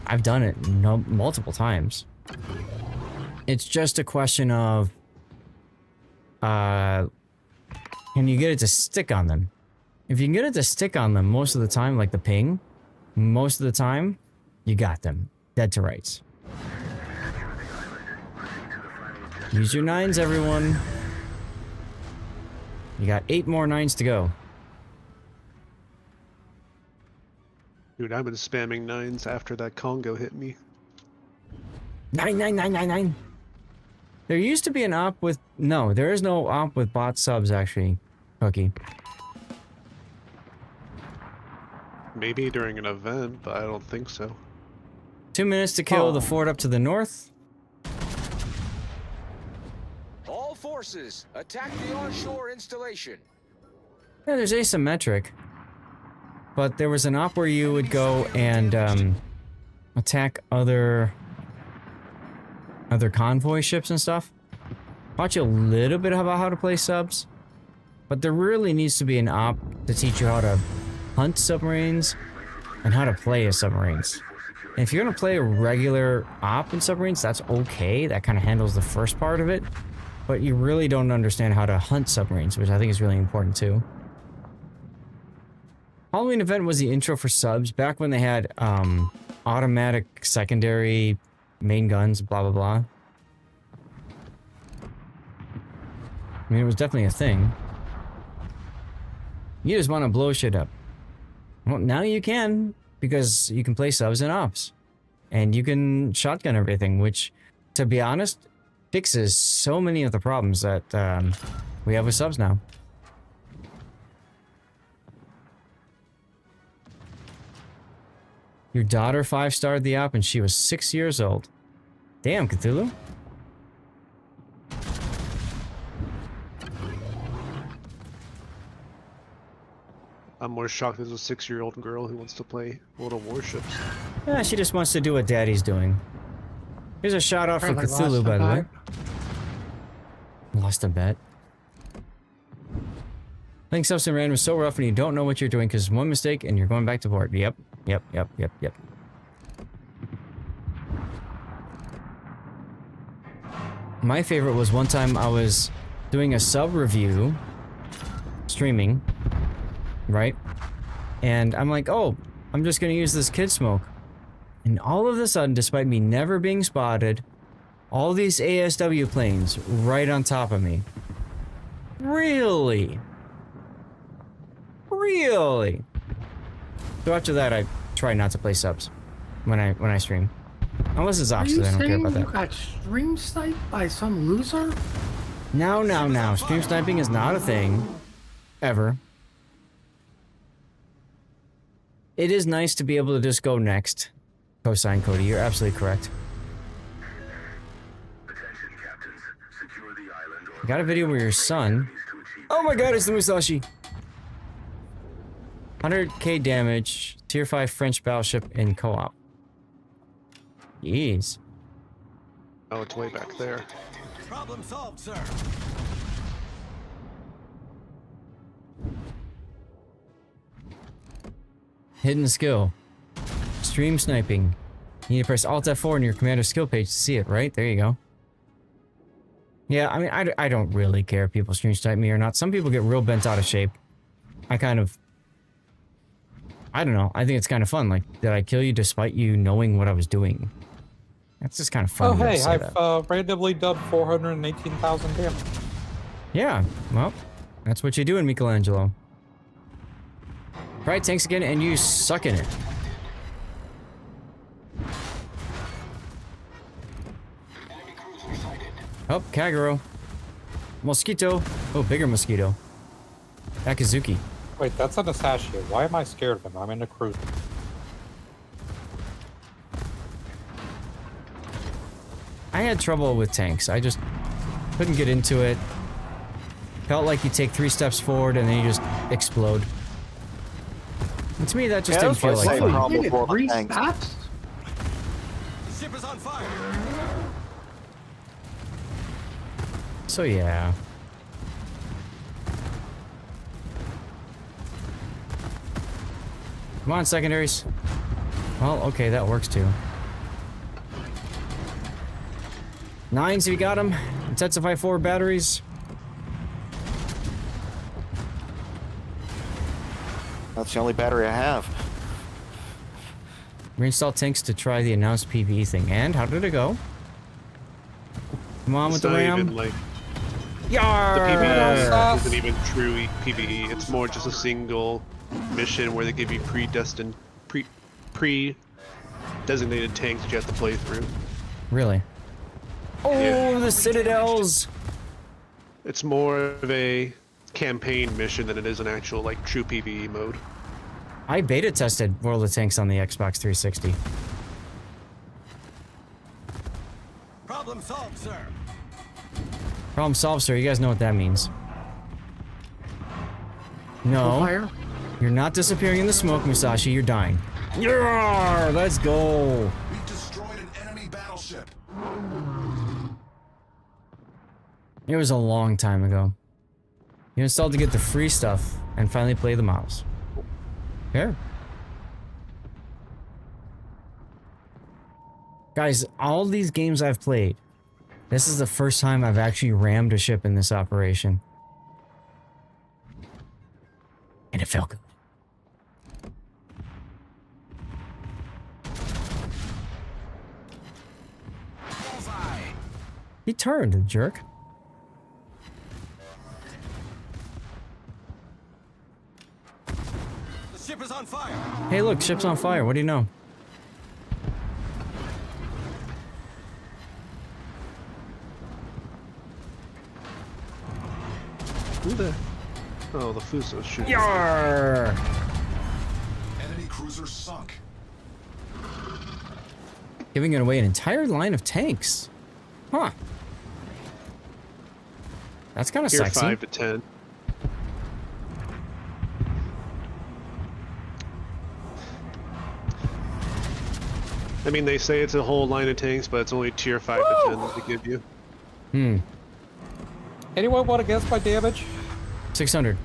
I've done it multiple times. It's just a question of, can you get it to stick on them? If you can get it to stick on them most of the time, like the ping, most of the time, you got them. Dead to rights. Use your 9s, everyone. You got 8 more 9s to go. Dude, I've been spamming 9s after that Congo hit me. 9. There used to be an op with... No, there is no op with bot subs, actually, Cookie. Maybe during an event, but I don't think so. 2 minutes to kill the fort up to the north. All forces, attack the onshore installation. Yeah, there's asymmetric. But there was an op where you would go and attack other convoy ships and stuff. Taught you a little bit about how to play subs. But there really needs to be an op to teach you how to hunt submarines and how to play as submarines. And if you're going to play a regular op in submarines, that's okay. That kind of handles the first part of it. But you really don't understand how to hunt submarines, which I think is really important too. Halloween event was the intro for subs back when they had automatic secondary main guns, blah blah blah. I mean, it was definitely a thing. You just want to blow shit up. Well, now you can, because you can play subs and ops. And you can shotgun everything, which, to be honest, fixes so many of the problems that we have with subs now. Your daughter 5-starred the op and she was 6 years old. Damn, Cthulhu. I'm more shocked there's a 6-year-old girl who wants to play World of Warships. Yeah, she just wants to do what Daddy's doing. Here's a shout out for Cthulhu, by the way. Lost a bet. Playing subs in random is so rough and you don't know what you're doing because one mistake and you're going back to board. Yep. My favorite was one time I was doing a sub review, streaming, right? And I'm like, oh, I'm just gonna use this kid smoke. And all of a sudden, despite me never being spotted, all these ASW planes right on top of me. Really? Really? So after that, I try not to play subs when I stream. Unless it's opposite, I don't care about that. You got stream sniped by some loser? No. Stream sniping is not a thing. Ever. It is nice to be able to just go next. Cosine Cody, you're absolutely correct. I got a video where your son... Oh my god, it's the Musashi! 100k damage, tier 5 French battleship in co-op. Jeez. Oh, it's way back there. Problem solved, sir. Hidden skill. Stream sniping. You need to press Alt F4 in your commander skill page to see it, right? There you go. Yeah, I mean, I don't really care if people stream snipe me or not. Some people get real bent out of shape. I don't know. I think it's kind of fun. Like, did I kill you despite you knowing what I was doing? That's just kind of fun. Oh, hey, I've randomly dubbed 418,000 damage. Yeah, well, that's what you do in Michelangelo. Right, thanks again, and you suck in it. Oh, Kagero. Mosquito. Oh, bigger mosquito. Akazuki. Wait, that's an Asashio. Why am I scared of him? I'm in a cruiser. I had trouble with tanks. I just couldn't get into it. Felt like you take 3 steps forward and then you just explode. And to me, that just didn't feel like fun. You needed 3 stops? The ship is on fire. So yeah. Come on, secondaries. Well, okay, that works too. Nines, if you got them. Intensify forward batteries. That's the only battery I have. Reinstall tanks to try the announced PvE thing. And how did it go? Come on with the not ram. even like Yar! the PvE isn't even true PvE. It's more just a single mission where they give you pre-designated tanks that you have to play through. Really? Oh, Yeah. the citadels! It's more of a campaign mission than it is an actual like true PvE mode. I beta tested World of Tanks on the Xbox 360. Problem solved, sir. Problem solved, sir. You guys know what that means. No. Fire? You're not disappearing in the smoke, Musashi. You're dying. Yarr! Let's go. We've destroyed an enemy battleship. It was a long time ago. You installed to get the free stuff and finally play the models. Here. Guys, all these games I've played, this is the first time I've actually rammed a ship in this operation. And it felt good. He turned, the jerk. The ship is on fire. Hey, look, ship's on fire. What do you know? Who the? Oh, the Fuso's shooting. Yarr! Enemy cruiser sunk. Giving it away an entire line of tanks. Huh. That's kind of Tier sexy. 5 to 10. I mean, they say it's a whole line of tanks, but it's only tier 5 to 10 that they give you. Hmm. Anyone want to guess my damage? 600.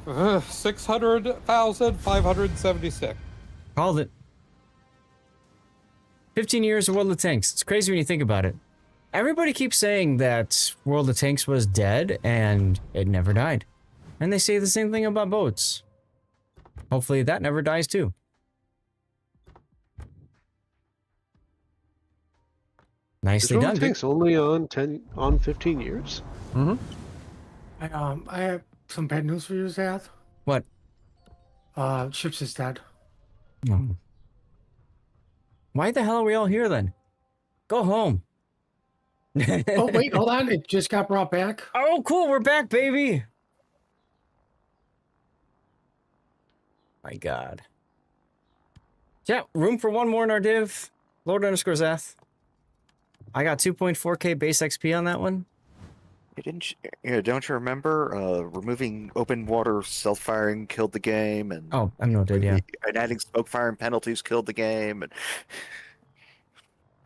600,576. Called it. 15 years of World of Tanks. It's crazy when you think about it. Everybody keeps saying that World of Tanks was dead and it never died. And they say the same thing about boats. Hopefully that never dies too. Nicely World done. of Tanks only on 15 years? Mm-hmm. I have some bad news for you, Zath. What? Ships is dead. Oh. Why the hell are we all here then? Go home. Oh, wait, hold on. It just got brought back. Oh, cool. We're back, baby. My God. Yeah, room for one more in our div. Lord underscore Zath. I got 2.4k base XP on that one. Don't you remember removing open water self-firing killed the game, and Oh, MNO did, yeah. and adding smoke firing penalties killed the game, and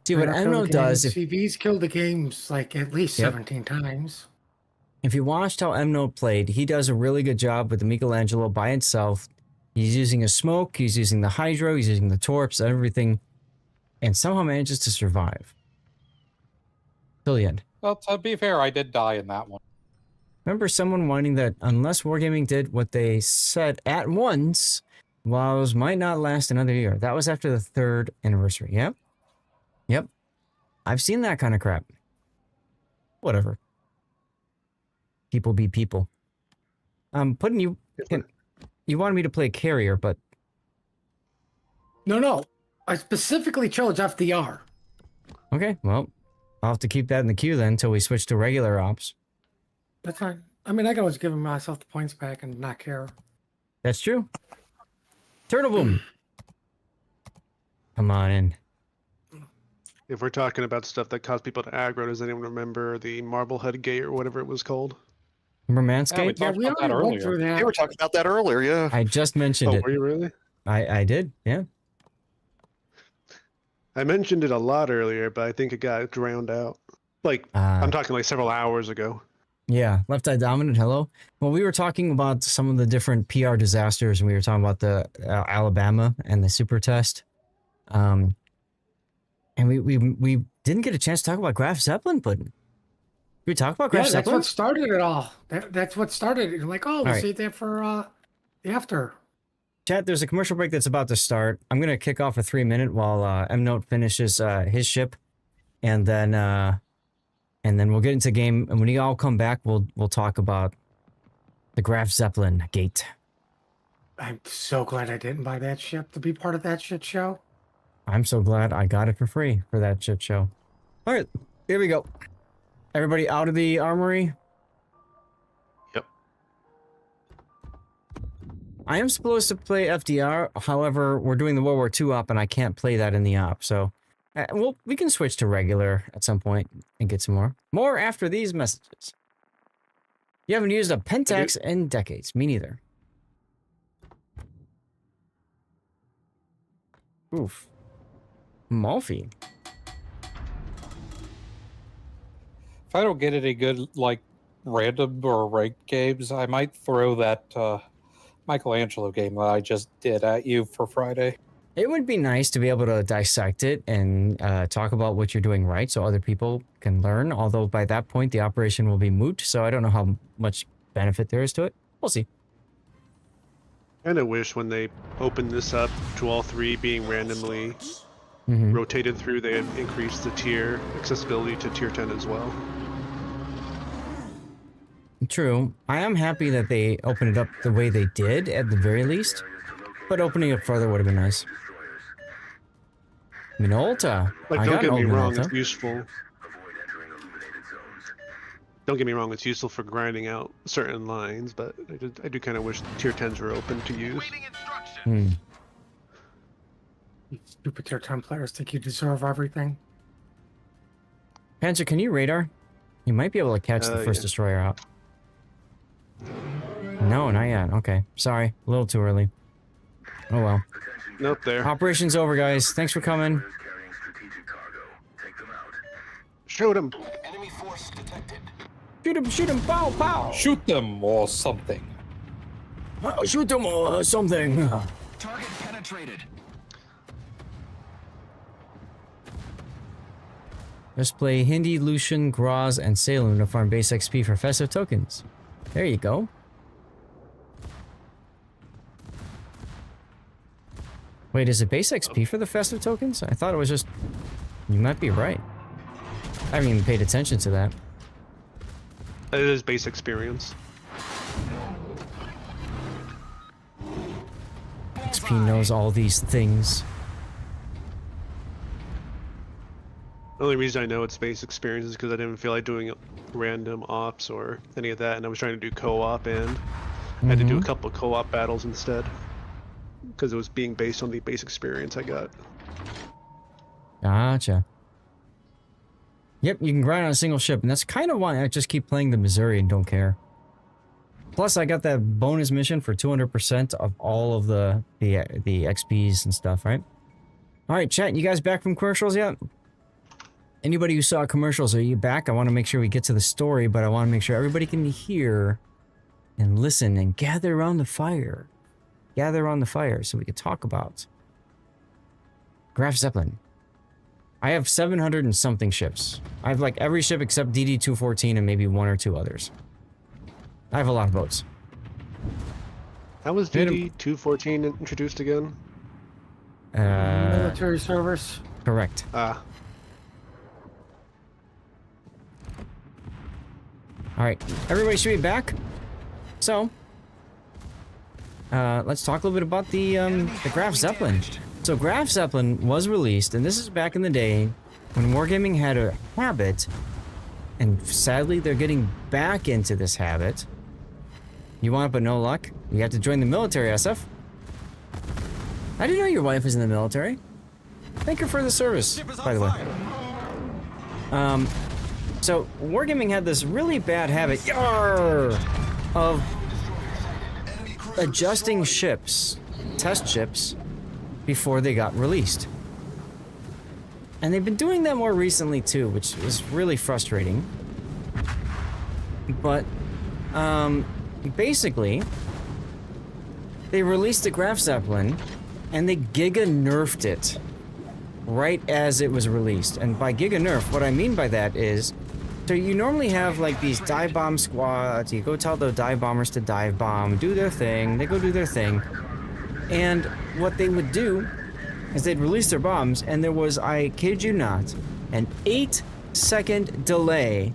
See what MNO does. CV's killed the games like at least Yep. 17 times. If you watched how MNO played, he does a really good job with the Michelangelo by itself. He's using a smoke, he's using the hydro, he's using the torps, everything, and somehow manages to survive. Till the end. Well, to be fair, I did die in that one. Remember someone whining that unless Wargaming did what they said at once, WoWs might not last another year. That was after the 3rd anniversary. Yep. Yep. I've seen that kind of crap. Whatever. People be people. I'm putting you... You wanted me to play carrier, but... No. I specifically chose FDR. Okay, well, I'll have to keep that in the queue then until we switch to regular ops. That's fine. I mean, I can always give myself the points back and not care. That's true. Turtle Boom. Come on in. If we're talking about stuff that caused people to aggro, does anyone remember the Marblehead Gate or whatever it was called? Remember Manscaped? Yeah, we already went through that. They were talking about that earlier, yeah. I just mentioned Oh, it. were you really? I did, yeah. I mentioned it a lot earlier, but I think it got drowned out. Like, I'm talking like several hours ago. Yeah, Left Eye Dominant, hello. Well, we were talking about some of the different PR disasters, and we were talking about the Alabama and the super test. And we we didn't get a chance to talk about Graf Zeppelin pudding. Did we talk about Graf Yeah, that's Zeppelin? what started it all. That's what started it. Like, oh, we'll All right. save that for the after. Chat, there's a commercial break that's about to start. I'm gonna kick off a 3-minute while M-Note finishes his ship, and then we'll get into game. And when you all come back, we'll talk about the Graf Zeppelin gate. I'm so glad I didn't buy that ship to be part of that shit show. I'm so glad I got it for free for that shit show. All right, here we go. Everybody out of the armory. Yep. I am supposed to play FDR. However, we're doing the World War II op, and I can't play that in the op. So, well, we can switch to regular at some point and get some more. More after these messages. You haven't used a Pentax in decades. Me neither. Oof. Malfi. If I don't get any good, like, random or ranked games, I might throw that Michelangelo game that I just did at you for Friday. It would be nice to be able to dissect it and talk about what you're doing right so other people can learn, although by that point the operation will be moot, so I don't know how much benefit there is to it. We'll see. I kind of wish when they opened this up to all 3 being randomly rotated through, they had increased the tier accessibility to tier 10 as well. True. I am happy that they opened it up the way they did, at the very least. But opening it further would have been nice. Minolta. Like, don't get me wrong, it's useful. Don't get me wrong, it's useful for grinding out certain lines, but I do kind of wish tier 10s were open to use. You stupid tier 10 players think you deserve everything. Panzer, can you radar? You might be able to catch the first destroyer out. No, not yet. Okay. Sorry. A little too early. Oh well. Nope, there. Operation's over, guys. Thanks for coming. Shoot him! Enemy force detected. Shoot him, pow, pow! Shoot them or something. Shoot them or something. Target penetrated. Let's play Hindi, Lucian, Graz, and Salem to farm base XP for festive tokens. There you go. Wait, is it base XP for the festive tokens? I thought it was just... You might be right. I haven't even paid attention to that. It is base experience. XP knows all these things. The only reason I know it's base experience is because I didn't feel like doing random ops or any of that, and I was trying to do co-op, and I had to do a couple of co-op battles instead. Because it was being based on the base experience I got. Gotcha. Yep, you can grind on a single ship, and that's kind of why I just keep playing the Missouri and don't care. Plus, I got that bonus mission for 200% of all of the XPs and stuff, right? All right, chat, you guys back from commercials yet? Anybody who saw commercials, are you back? I want to make sure we get to the story, but I want to make sure everybody can hear and listen and gather around the fire. Gather around the fire so we can talk about Graf Zeppelin. I have 700 and something ships. I have like every ship except DD-214 and maybe 1 or 2 others. I have a lot of boats. How was DD-214 introduced again? Military service. Correct. Alright, everybody should be back. So, let's talk a little bit about the Graf Zeppelin. So Graf Zeppelin was released, and this is back in the day when Wargaming had a habit, and sadly they're getting back into this habit. You want it but no luck? You have to join the military, SF. I didn't know your wife was in the military. Thank her for the service, by the way. So Wargaming had this really bad habit, of adjusting ships, test ships, before they got released. And they've been doing that more recently too, which is really frustrating. But, basically, they released the Graf Zeppelin, and they giga nerfed it. right as it was released. And by Giga Nerf, what I mean by that is, so you normally have like these dive bomb squads. You go tell the dive bombers to dive bomb, do their thing. They go do their thing. And what they would do is they'd release their bombs, and there was, I kid you not, an 8-second delay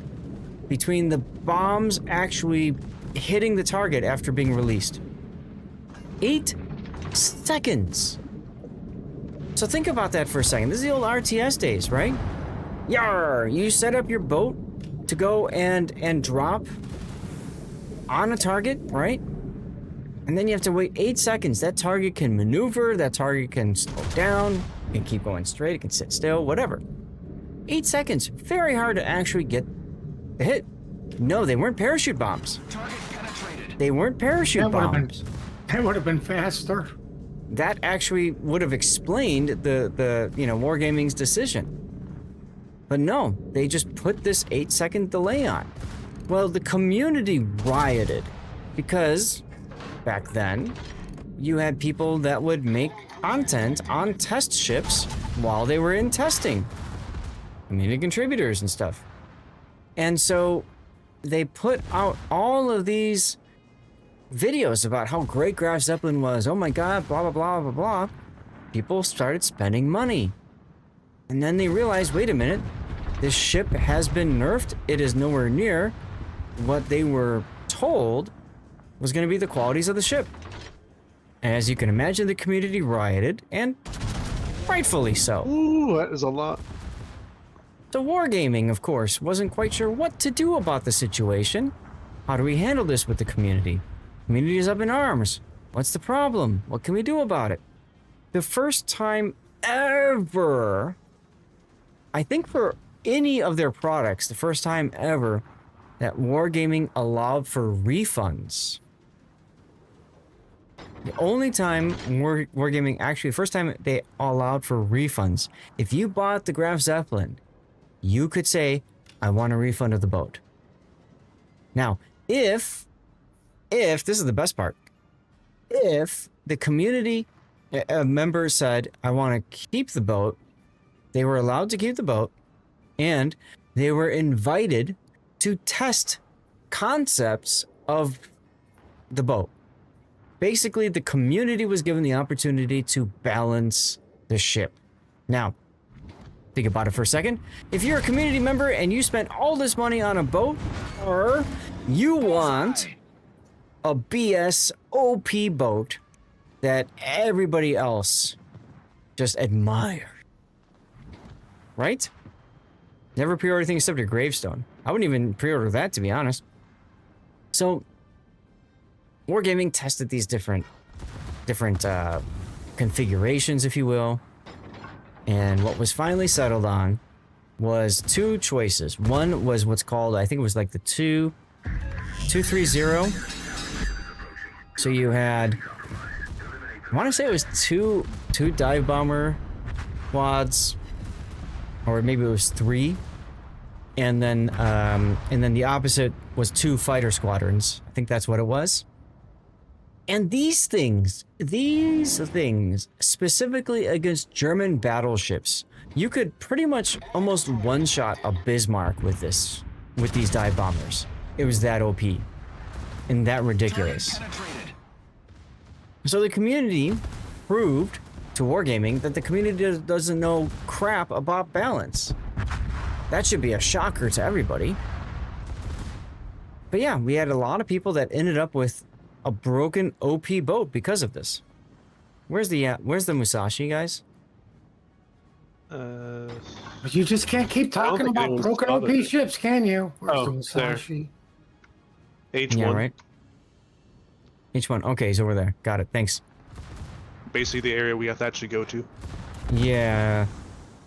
between the bombs actually hitting the target after being released. 8 seconds. So think about that for a second. This is the old RTS days, right? Yar! You set up your boat to go and drop on a target, right? And then you have to wait 8 seconds. That target can maneuver, that target can slow down, it can keep going straight, it can sit still, whatever. 8 seconds. Very hard to actually get the hit. No, they weren't parachute bombs. They weren't parachute bombs. That would have been faster. That actually would have explained the Wargaming's decision. But no, they just put this 8-second delay on. Well, the community rioted because back then you had people that would make content on test ships while they were in testing. Community contributors and stuff. And so they put out all of these videos about how great Graf Zeppelin was. Oh my god, blah, blah, blah, blah, blah. People started spending money. And then they realized, wait a minute, this ship has been nerfed. It is nowhere near what they were told was going to be the qualities of the ship. As you can imagine, the community rioted, and rightfully so. Ooh, that is a lot. So Wargaming, of course, wasn't quite sure what to do about the situation. How do we handle this with the community? Community is up in arms. What's the problem? What can we do about it? The first time ever, I think for any of their products, the first time ever that Wargaming allowed for refunds. The only time Wargaming actually, first time they allowed for refunds. If you bought the Graf Zeppelin, you could say, I want a refund of the boat. Now, if this is the best part, if the community member said, I want to keep the boat, they were allowed to keep the boat, and they were invited to test concepts of the boat. Basically, the community was given the opportunity to balance the ship. Now, think about it for a second. If you're a community member and you spent all this money on a boat, or you want a BS OP boat that everybody else just admired, right? Never pre-order anything except a gravestone. I wouldn't even pre-order that, to be honest. So Wargaming tested these different configurations, if you will. And what was finally settled on was two choices. One was what's called, I think it was like the 230. So you had, I want to say it was two dive bomber quads, or maybe it was 3. And then the opposite was 2 fighter squadrons. I think that's what it was. And these things, specifically against German battleships, you could pretty much almost one-shot a Bismarck with these dive bombers. It was that OP and that ridiculous. So the community proved to Wargaming that the community doesn't know crap about balance. That should be a shocker to everybody. But yeah, we had a lot of people that ended up with a broken OP boat because of this. Where's the Musashi, guys? But you just can't keep talking about broken OP ships, can you? Where's the Musashi? H1. Yeah, right. H1. Okay, so we're there. Got it. Thanks. Basically the area we have to actually go to. Yeah.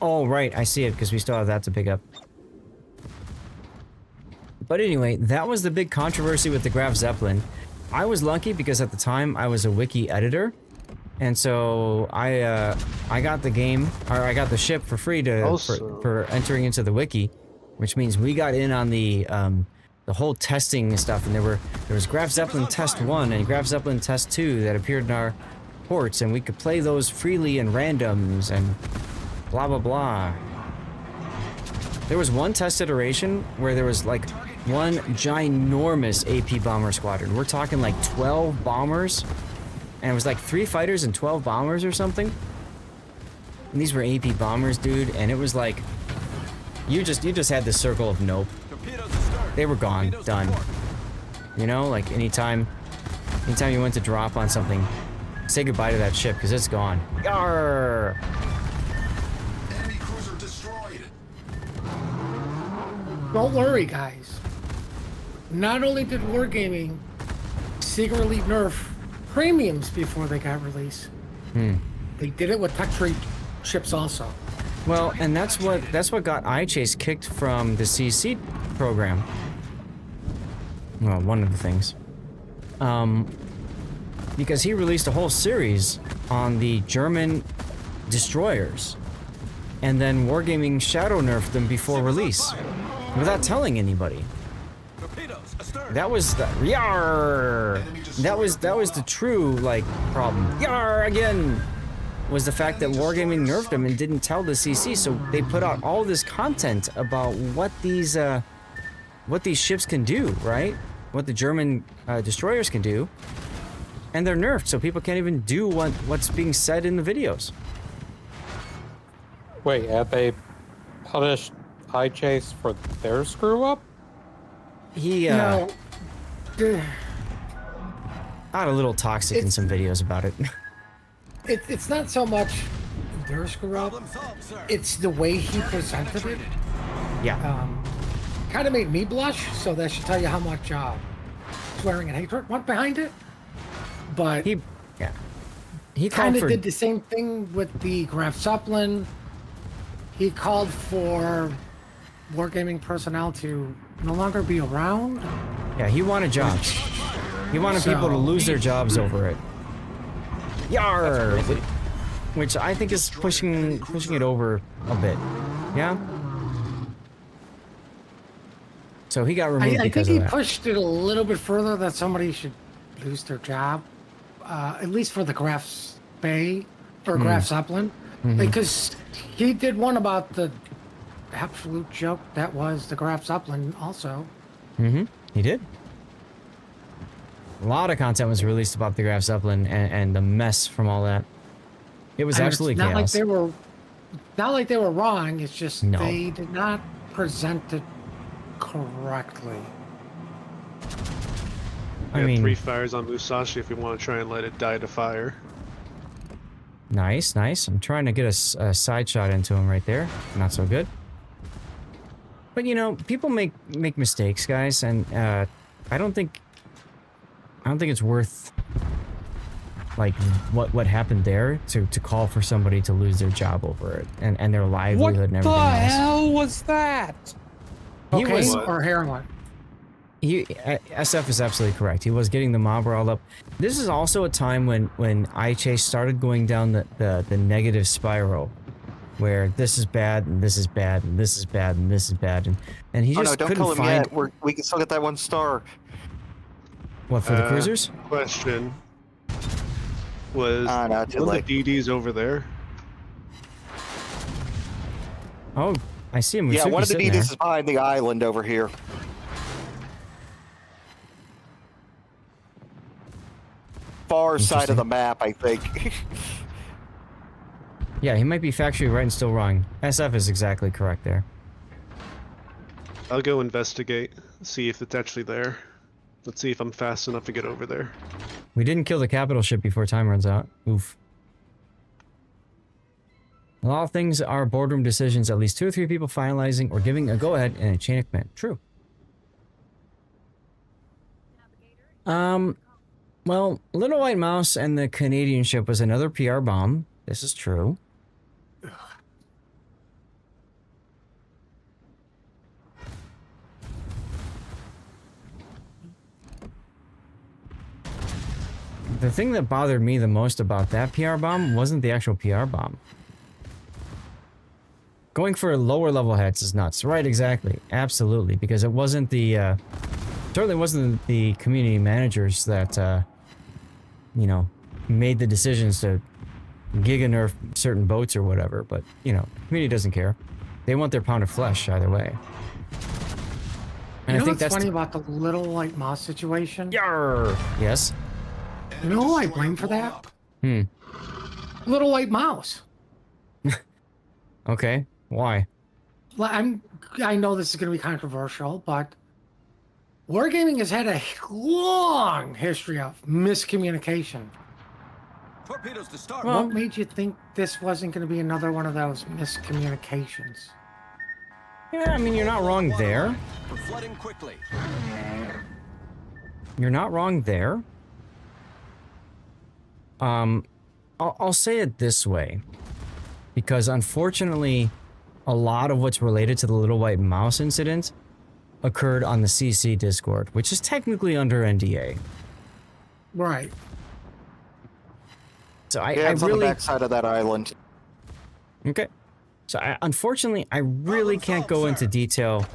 Oh, right. I see it because we still have that to pick up. But anyway, that was the big controversy with the Graf Zeppelin. I was lucky because at the time I was a wiki editor, and so I got the game, or I got the ship for free for entering into the wiki, which means we got in on the whole testing and stuff. And there was Graf Zeppelin Test 1 and Graf Zeppelin Test 2 that appeared in our ports, and we could play those freely in randoms, and blah, blah, blah. There was one test iteration where there was like one ginormous AP bomber squadron. We're talking like 12 bombers, and it was like 3 fighters and 12 bombers or something. And these were AP bombers, dude, and it was like you just had the circle of nope. They were gone, done. You know, like anytime you went to drop on something, say goodbye to that ship because it's gone. Yarr! Enemy cruiser destroyed. Don't worry, guys. Not only did Wargaming secretly nerf premiums before they got released, they did it with tech tree ships also. Well, and that's what got iChase kicked from the CC program. Well, one of the things. Because he released a whole series on the German destroyers, and then Wargaming shadow nerfed them before release, without telling anybody. That was the yar. That was the true like problem. Yar again. Was the fact that Wargaming nerfed them and didn't tell the CC, so they put out all this content about what these ships can do, right? What the German destroyers can do, and they're nerfed, so people can't even do what's being said in the videos. Wait, have they punished iChase for their screw up? He No. got a little toxic in some videos about it. It's not so much their screw up, it's the way he presented it. Yeah. Kind of made me blush, so that should tell you how much swearing and hatred went behind it. But he kind of for... did the same thing with the Graf Zeppelin. He called for Wargaming personnel to no longer be around. Yeah, he wanted jobs. He wanted people to lose their jobs over it. Yar! Which I think is pushing it over a bit. Yeah? So he got removed I because think of he that. pushed it a little bit further that somebody should lose their job. At least for the Graf Bay or Graf Zeppelin. Because he did one about the absolute joke that was the Graf Zeppelin also. He did. A lot of content was released about the Graf Zeppelin and the mess from all that. It was absolutely not chaos. Not like they were wrong. It's just No. they did not present it correctly. We I had mean, 3 fires on Musashi if we want to try and let it die to fire. nice, nice. I'm trying to get a side shot into him right there. Not so good. But you know, people make mistakes, guys, and I don't think it's worth like what happened there to call for somebody to lose their job over it and their livelihood and everything else. What the hell was that? He Okay, was or heroin. SF is absolutely correct. He was getting the mob riled up. This is also a time when iChase started going down the negative spiral, where this is bad and this is bad and this is bad and this is bad and he just don't couldn't kill him find yet. We can still get that 1 star. what for the cruisers. Question. Was not too one late. of the DDs over there? Oh, I see him. Yeah, one of the sitting DDs there. is behind the island over here. Far side of the map, I think. Yeah, he might be factually right and still wrong. SF is exactly correct there. I'll go investigate, see if it's actually there. Let's see if I'm fast enough to get over there. We didn't kill the capital ship before time runs out. Oof. A lot of things are boardroom decisions, at least 2 or 3 people finalizing or giving a go-ahead in a chain of command. True. Well, Little White Mouse and the Canadian ship was another PR bomb. This is true. The thing that bothered me the most about that PR bomb wasn't the actual PR bomb. Going for lower level heads is nuts. Right, exactly. Absolutely. Because it wasn't the, certainly wasn't the community managers that, you know, made the decisions to giga nerf certain boats or whatever, but you know, community doesn't care. They want their pound of flesh either way. And You know I think what's that's funny about the little white mouse situation? Yarr! Yes. You know who I blame for that? Little white mouse. Okay. Why? Well, I know this is going to be controversial, but Wargaming has had a long history of miscommunication. Torpedoes to start. What made you think this wasn't going to be another one of those miscommunications? Yeah, I mean, you're not wrong there. We're flooding quickly. You're not wrong there. I'll say it this way, because unfortunately, a lot of what's related to the little white mouse incident occurred on the CC Discord, which is technically under NDA. Right. It's So I on the really backside of that island. Okay. So unfortunately, I really can't go into detail.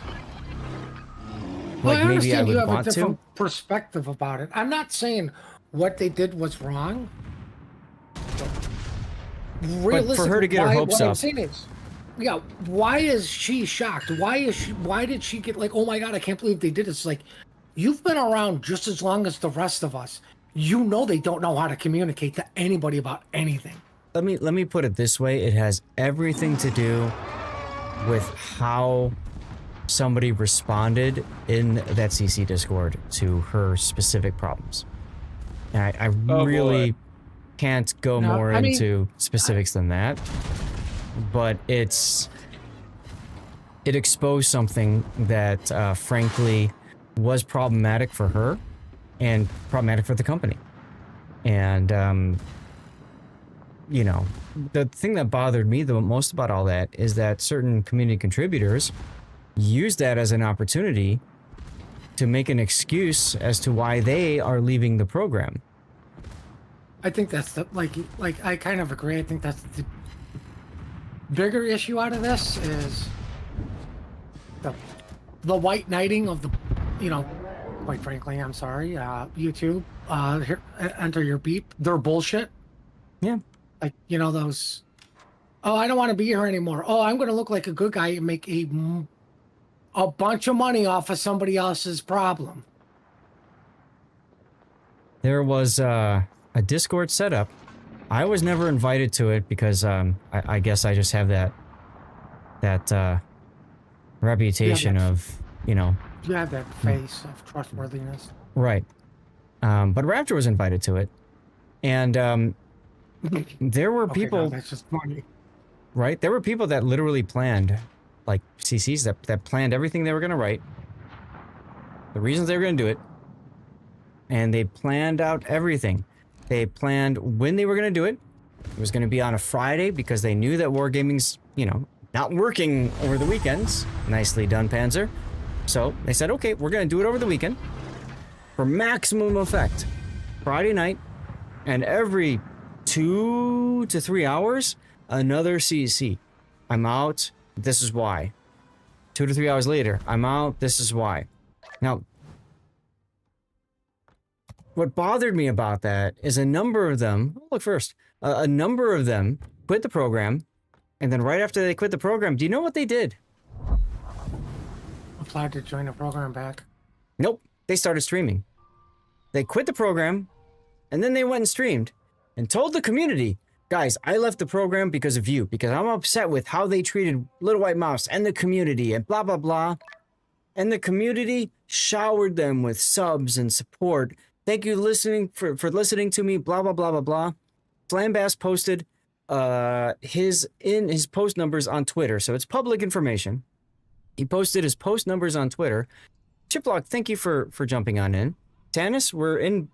Well, I Like maybe I understand would you have a want different to. perspective about it. I'm not saying what they did was wrong. But for her to get her hopes what I'm up. saying is, yeah, why is she shocked? Why did she get like, oh my god, I can't believe they did this? Like, you've been around just as long as the rest of us. You know they don't know how to communicate to anybody about anything. Let me put it this way. It has everything to do with how somebody responded in that CC Discord to her specific problems. And I really can't go more into specifics than that. But it exposed something that frankly was problematic for her and problematic for the company. And you know, the thing that bothered me the most about all that is that certain community contributors use that as an opportunity to make an excuse as to why they are leaving the program. I think that's the like I kind of agree. I think that's the bigger issue out of this is the white knighting of the, you know, quite frankly, I'm sorry, YouTube, here, enter your beep. They're bullshit. Yeah. Like, you know, those, oh, I don't want to be here anymore. Oh, I'm going to look like a good guy and make a bunch of money off of somebody else's problem. There was a Discord setup. I was never invited to it because I guess I just have that reputation of, you know. You have that face of trustworthiness. Right. But Raptor was invited to it. And there were people... No, that's just funny. Right? There were people that literally planned, like CCs that planned everything they were going to write. The reasons they were going to do it. And they planned out everything. They planned when they were going to do it. It was going to be on a Friday because they knew that Wargaming's, you know, not working over the weekends. Nicely done, Panzer. So they said, okay, we're going to do it over the weekend for maximum effect. Friday night, and every 2 to 3 hours, another CC. I'm out. This is why. 2 to 3 hours later, I'm out. This is why. Now, what bothered me about that is a number of them, look first, a number of them quit the program, and then right after they quit the program, do you know what they did? Applied to join the program back. Nope, they started streaming. They quit the program, and then they went and streamed, and told the community, guys, I left the program because of you, because I'm upset with how they treated Little White Mouse and the community, and blah, blah, blah. And the community showered them with subs and support. Thank you for listening to me, blah, blah, blah, blah, blah. Flambass posted his post numbers on Twitter, so it's public information. He posted his post numbers on Twitter. Chiplock, thank you for jumping on in. Tannis, we're in...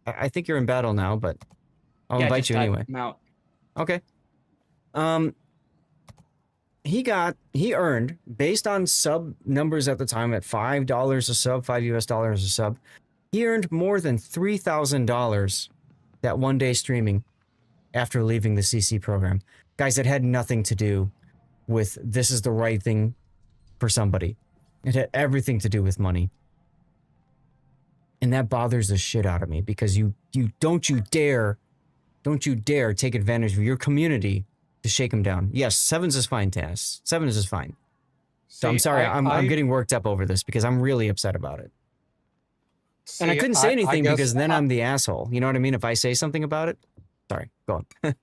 I think you're in battle now, but I'll invite you anyway. I'm out. Okay. He earned, based on sub numbers at the time, at $5 a sub, $5 a sub, he earned more than $3,000 that one day streaming after leaving the CC program. Guys, it had nothing to do with this is the right thing for somebody. It had everything to do with money. And that bothers the shit out of me because you don't you dare Don't you dare take advantage of your community to shake him down. Yes, 7s is fine, Taz. 7s is fine. So I'm See, sorry, I'm I getting worked up over this because I'm really upset about it. And I see, couldn't say I anything guess because then I'm the asshole. You know what I mean? If I say something about it. Sorry, go on.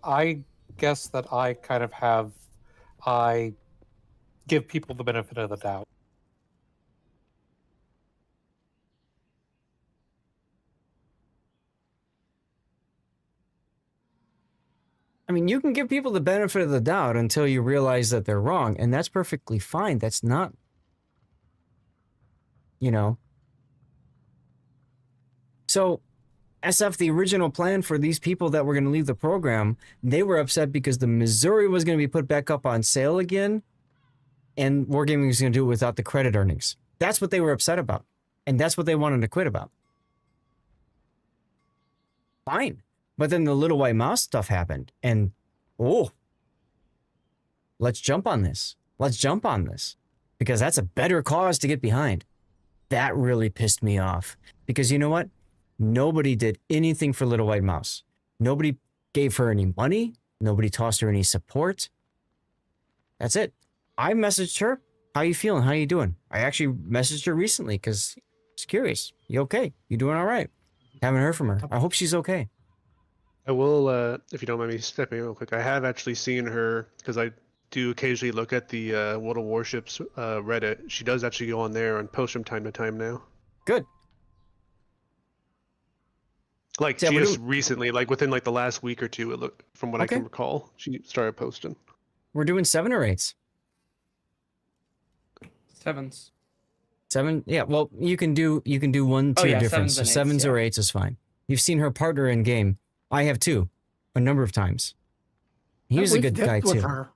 I guess that I kind of have, I give people the benefit of the doubt. I mean, you can give people the benefit of the doubt until you realize that they're wrong, and that's perfectly fine. That's not, you know. So, SF, the original plan for these people that were going to leave the program, they were upset because the Missouri was going to be put back up on sale again, and Wargaming was going to do it without the credit earnings. That's what they were upset about, and that's what they wanted to quit about. Fine. But then the little white mouse stuff happened, and let's jump on this. Let's jump on this. Because that's a better cause to get behind. That really pissed me off. Because you know what? Nobody did anything for Little White Mouse. Nobody gave her any money. Nobody tossed her any support. That's it. I messaged her. How you feeling? How you doing? I actually messaged her recently because I was curious. You okay? You doing all right? Haven't heard from her. I hope she's okay. I will, if you don't mind me stepping in real quick, I have actually seen her, because I do occasionally look at the World of Warships Reddit. She does actually go on there and post from time to time now. Good. Like, Yeah, just recently, like within like the last week or two, it looked, from what I can recall, she started posting. We're doing 7 or 8s? 7s. 7? Yeah, well, you can do 1 tier difference. So 7s or 8s is fine. You've seen her partner in game. I have too, a number of times. He was a good guy too. Her.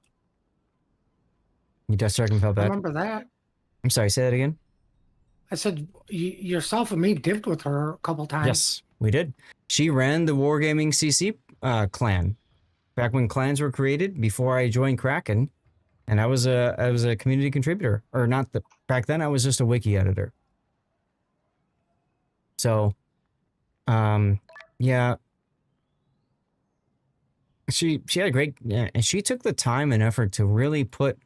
You Death Striking felt I bad? remember that. I'm sorry, say that again? I said yourself and me dived with her a couple times. Yes, we did. She ran the Wargaming CC clan back when clans were created before I joined Kraken, and I was a community contributor, or not the back then. I was just a wiki editor. So, yeah. She had a great, and she took the time and effort to really put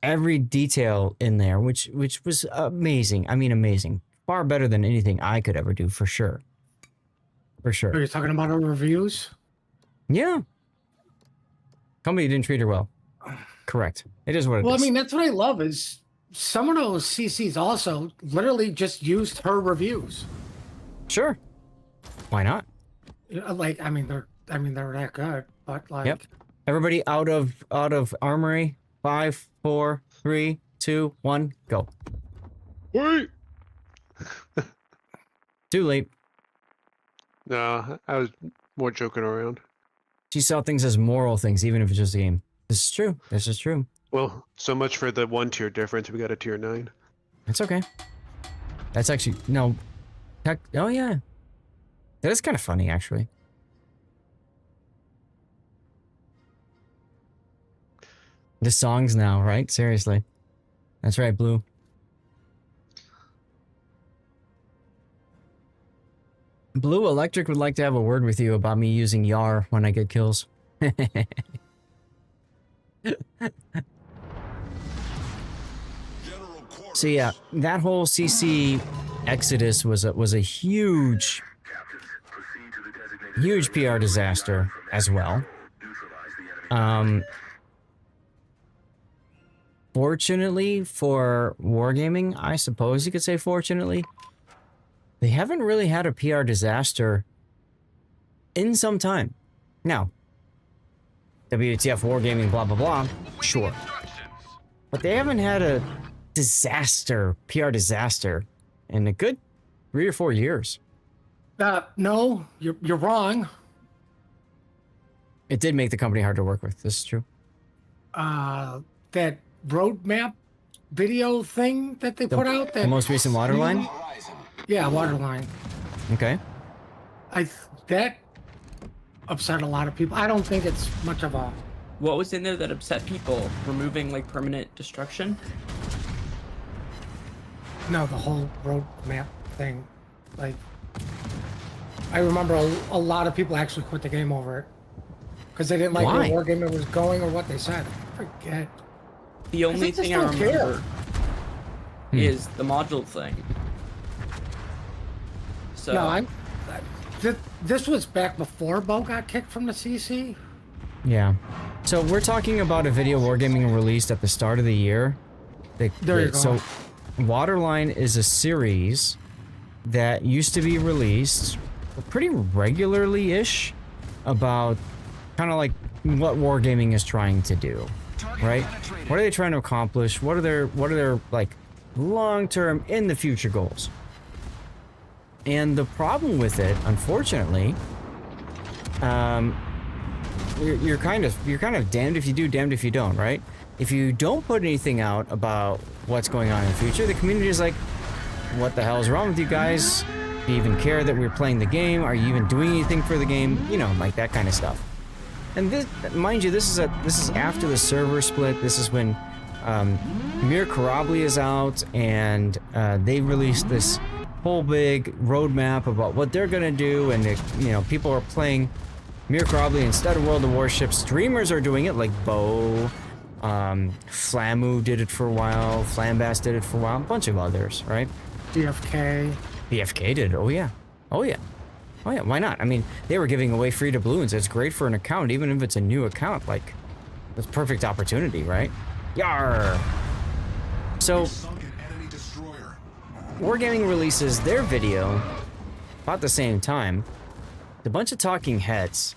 every detail in there, which was amazing. I mean, amazing. Far better than anything I could ever do, for sure. For sure. Are you talking about her reviews? Yeah. Company didn't treat her well. Correct. It is what it is. Well, I mean, that's what I love is some of those CCs also literally just used her reviews. Sure. Why not? Like, I mean, they're that good, but like. Yep. Everybody out of armory. 5, 4, 3, 2, 1, go. Wait. Too late. No, I was more joking around. She saw things as moral things, even if it's just a game. This is true. This is true. Well, so much for the 1 tier difference. We got a tier 9. It's okay. That's actually no. Oh yeah, that is kind of funny actually. The songs now, right? Seriously. That's right, Blue. Blue Electric would like to have a word with you about me using YAR when I get kills. So yeah, that whole CC exodus was a huge PR disaster as well. Fortunately for Wargaming, I suppose you could say fortunately, they haven't really had a PR disaster in some time. Now, WTF Wargaming, blah, blah, blah, sure. But they haven't had a disaster, PR disaster, in a good 3 or 4 years. No, you're wrong. It did make the company hard to work with. This is true. That roadmap video thing that they put out. The most recent Waterline? Yeah, Waterline. Okay. That upset a lot of people. I don't think it's much of a... What was in there that upset people? Removing, like, permanent destruction? No, the whole roadmap thing. Like, I remember a lot of people actually quit the game over it because they didn't like Why? where Wargaming was going or what they said. I forget. The only thing I remember is the module thing. So No, this was back before Bo got kicked from the CC. Yeah. So we're talking about a video Wargaming released at the start of the year. There you go. So Waterline is a series that used to be released pretty regularly-ish about kind of like what Wargaming is trying to do, right? What are they trying to accomplish? What are their like long-term in the future goals? And the problem with it, unfortunately, you're kind of damned if you do, damned if you don't, right? If you don't put anything out about what's going on in the future, the community is like, what the hell is wrong with you guys? Do you even care that we're playing the game? Are you even doing anything for the game? You know, like that kind of stuff. And this, mind you, this is after the server split. This is when Mir Karabli is out, and they released this whole big roadmap about what they're gonna do, and you know, people are playing Mir Karabli instead of World of Warships. Streamers are doing it, like Bo, Flamu did it for a while, Flambast did it for a while, a bunch of others, right? BFK did it. Oh yeah, oh yeah, oh yeah. Why not? I mean, they were giving away free doubloons. It's great for an account, even if it's a new account. Like, it's perfect opportunity, right? Yar. So, Wargaming releases their video about the same time. A bunch of talking heads.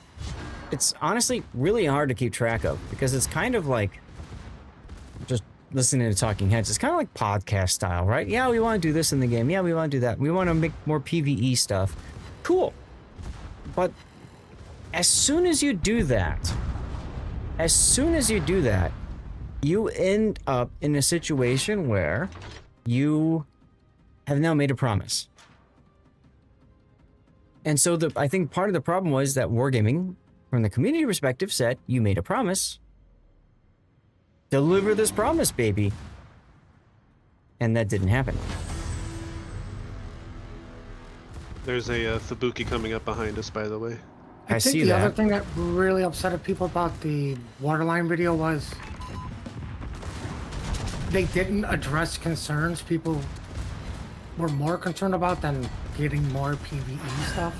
It's honestly really hard to keep track of because it's kind of like just listening to talking heads. It's kind of like podcast style, right? Yeah, we want to do this in the game. Yeah, we want to do that. We want to make more PvE stuff. Cool. But as soon as you do that, you end up in a situation where you have now made a promise. And so I think part of the problem was that Wargaming, from the community perspective, said, you made a promise. Deliver this promise, baby. And that didn't happen. There's a Fubuki coming up behind us, by the way. I think see the that. other thing that really upset people about the Waterline video was they didn't address concerns people were more concerned about than getting more PvE stuff.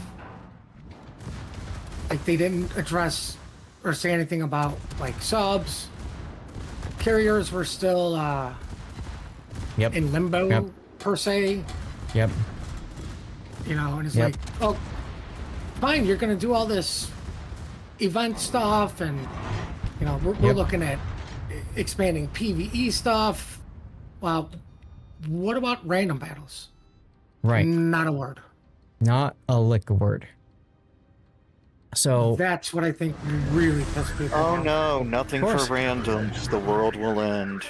Like, they didn't address or say anything about, like, subs. Carriers were still in limbo, per se. Yep. You know, and it's like, oh, fine, you're going to do all this event stuff, and, you know, we're looking at expanding PvE stuff. Well, what about random battles? Right. Not a word. Not a lick word. So that's what I think really pissed people off. Oh no, nothing for randoms. The world will end.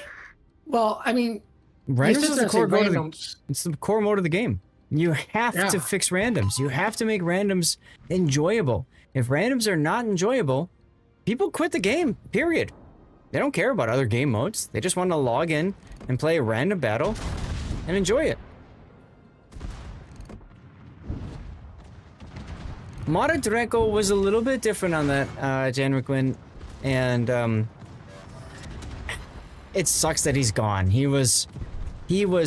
Well, I mean, randoms is the core mode of it's the core mode of the game. You have to fix randoms. You have to make randoms enjoyable. If randoms are not enjoyable, people quit the game, period. They don't care about other game modes. They just want to log in and play a random battle and enjoy it. Mara Draco was a little bit different on that, Jan McQuinn, and it sucks that he's gone. He was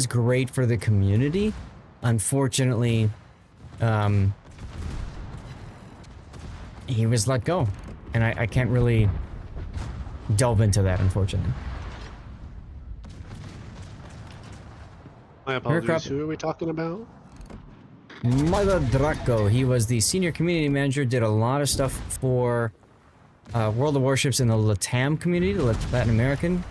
great for the community. Unfortunately, he was let go, and I can't really delve into that, unfortunately. My apologies. Who are we talking about? Mother Draco. He was the senior community manager, did a lot of stuff for World of Warships in the LATAM community, the Latin American.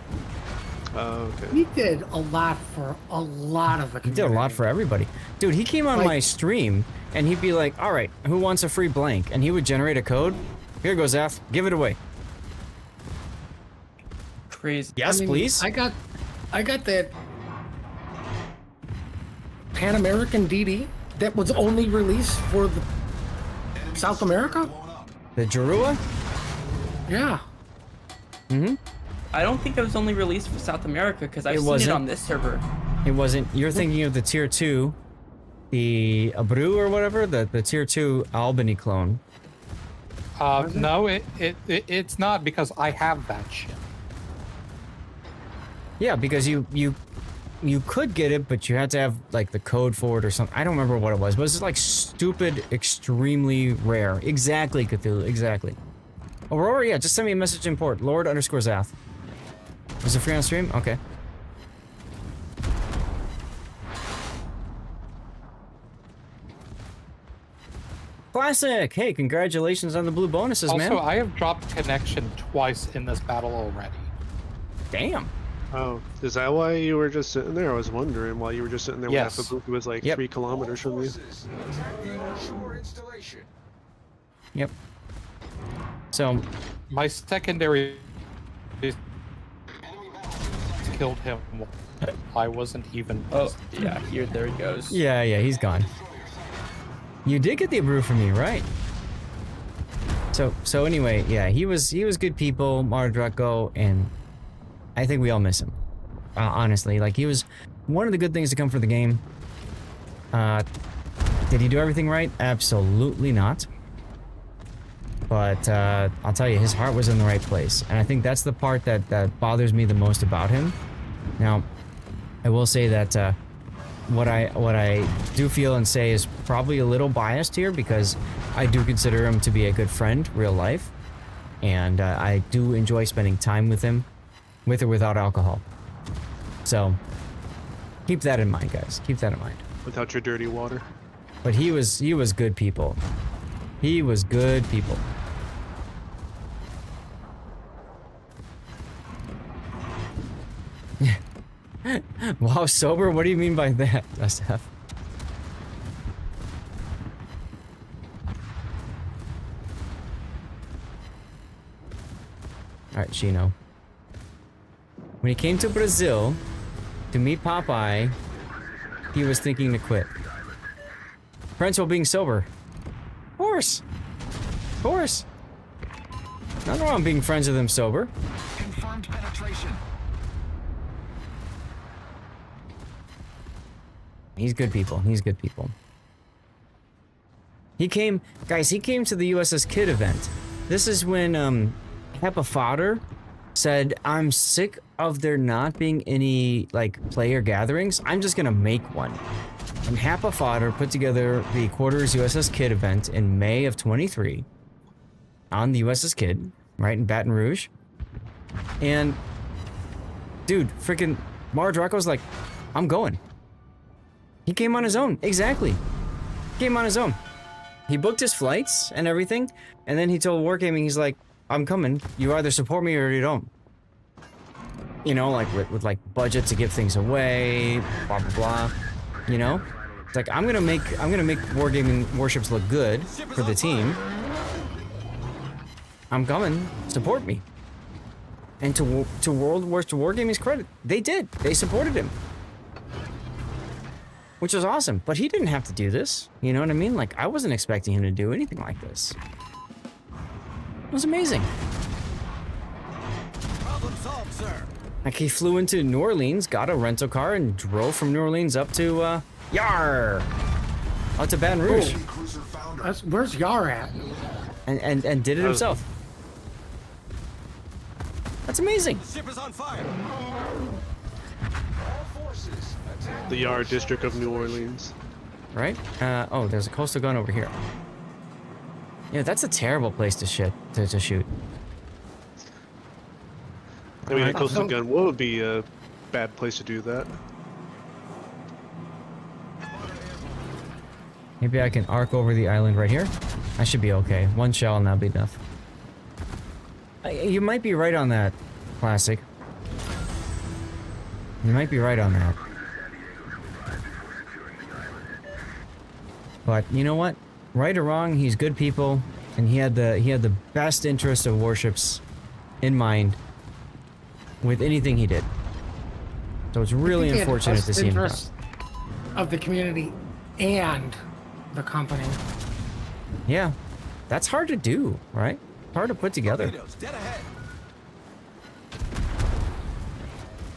Okay. He did a lot for a lot of the community. He did a lot for everybody. Dude, he came on my stream, and he'd be like, all right, who wants a free blank? And he would generate a code. Here goes F. Give it away. Crazy. Yes, please. I got that Pan American DD that was only released for the South America. The Jarua? Yeah. Mm-hmm. I don't think it was only released for South America because I've seen it on this server. It wasn't. You're thinking of the tier 2 the Abreu or whatever, the tier 2 Albany clone. No, it's not because I have that shit. Yeah, because you could get it, but you had to have like the code for it or something. I don't remember what it was, but it's like stupid, extremely rare. Exactly, Cthulhu. Exactly. Aurora, yeah, just send me a message in port. Lord_Zath. Is it free on stream? Okay. Classic! Hey, congratulations on the blue bonuses, man. Also, I have dropped connection twice in this battle already. Damn. Oh, is that why you were just sitting there? I was wondering why you were just sitting there Yes. when it was like 3 kilometers from you. Yep. So, my secondary killed him. I wasn't even. Oh, yeah, here, there he goes. yeah, he's gone. You did get the Abreu from me, right? So anyway, yeah, he was good people, Mardraco, and I think we all miss him. Honestly, like he was one of the good things to come for the game. Did he do everything right? Absolutely not. But I'll tell you, his heart was in the right place, and I think that's the part that bothers me the most about him. Now, I will say that what I do feel and say is probably a little biased here because I do consider him to be a good friend, real life, and I do enjoy spending time with him, with or without alcohol. So keep that in mind, guys. Keep that in mind. Without your dirty water. But he was good people. He was good people. Wow, sober? What do you mean by that, SF? Alright, Chino. When he came to Brazil to meet Popeye, he was thinking to quit. Friends while being sober. Of course. Of course. Nothing wrong being friends with him sober. Confirmed penetration. He's good people. He's good people. He came, guys, he came to the USS Kid event. This is when Hepa Fodder said, I'm sick of there not being any like player gatherings. I'm just gonna make one. And Hepa Fodder put together the Quarters USS Kid event in May of 23 on the USS Kid, right in Baton Rouge. And dude, freaking Mardraco's like, I'm going. He came on his own. Exactly. He came on his own. He booked his flights and everything, and then he told Wargaming, he's like, I'm coming. You either support me or you don't. You know, like with like budget to give things away, blah blah blah. You know? It's like I'm gonna make Wargaming warships look good for the team. I'm coming. Support me. And to Wargaming's credit, they did. They supported him. Which was awesome, but he didn't have to do this. You know what I mean? Like, I wasn't expecting him to do anything like this. It was amazing. Problem solved, sir. Like, he flew into New Orleans, got a rental car, and drove from New Orleans up to, Yar! Out to Baton Rouge. Where's Yar at? And did it himself. That's amazing. Ship is on fire. The Yard District of New Orleans. Right? Oh, there's a coastal gun over here. Yeah, that's a terrible place to shoot. I mean, a coastal gun would be a bad place to do that. Maybe I can arc over the island right here. I should be okay. One shell and that'll be enough. You might be right on that, Classic. You might be right on that. But you know what? Right or wrong, he's good people, and he had the best interest of warships in mind with anything he did. So it's really unfortunate to see him die. Of the community and the company. Yeah, that's hard to do, right? Hard to put together.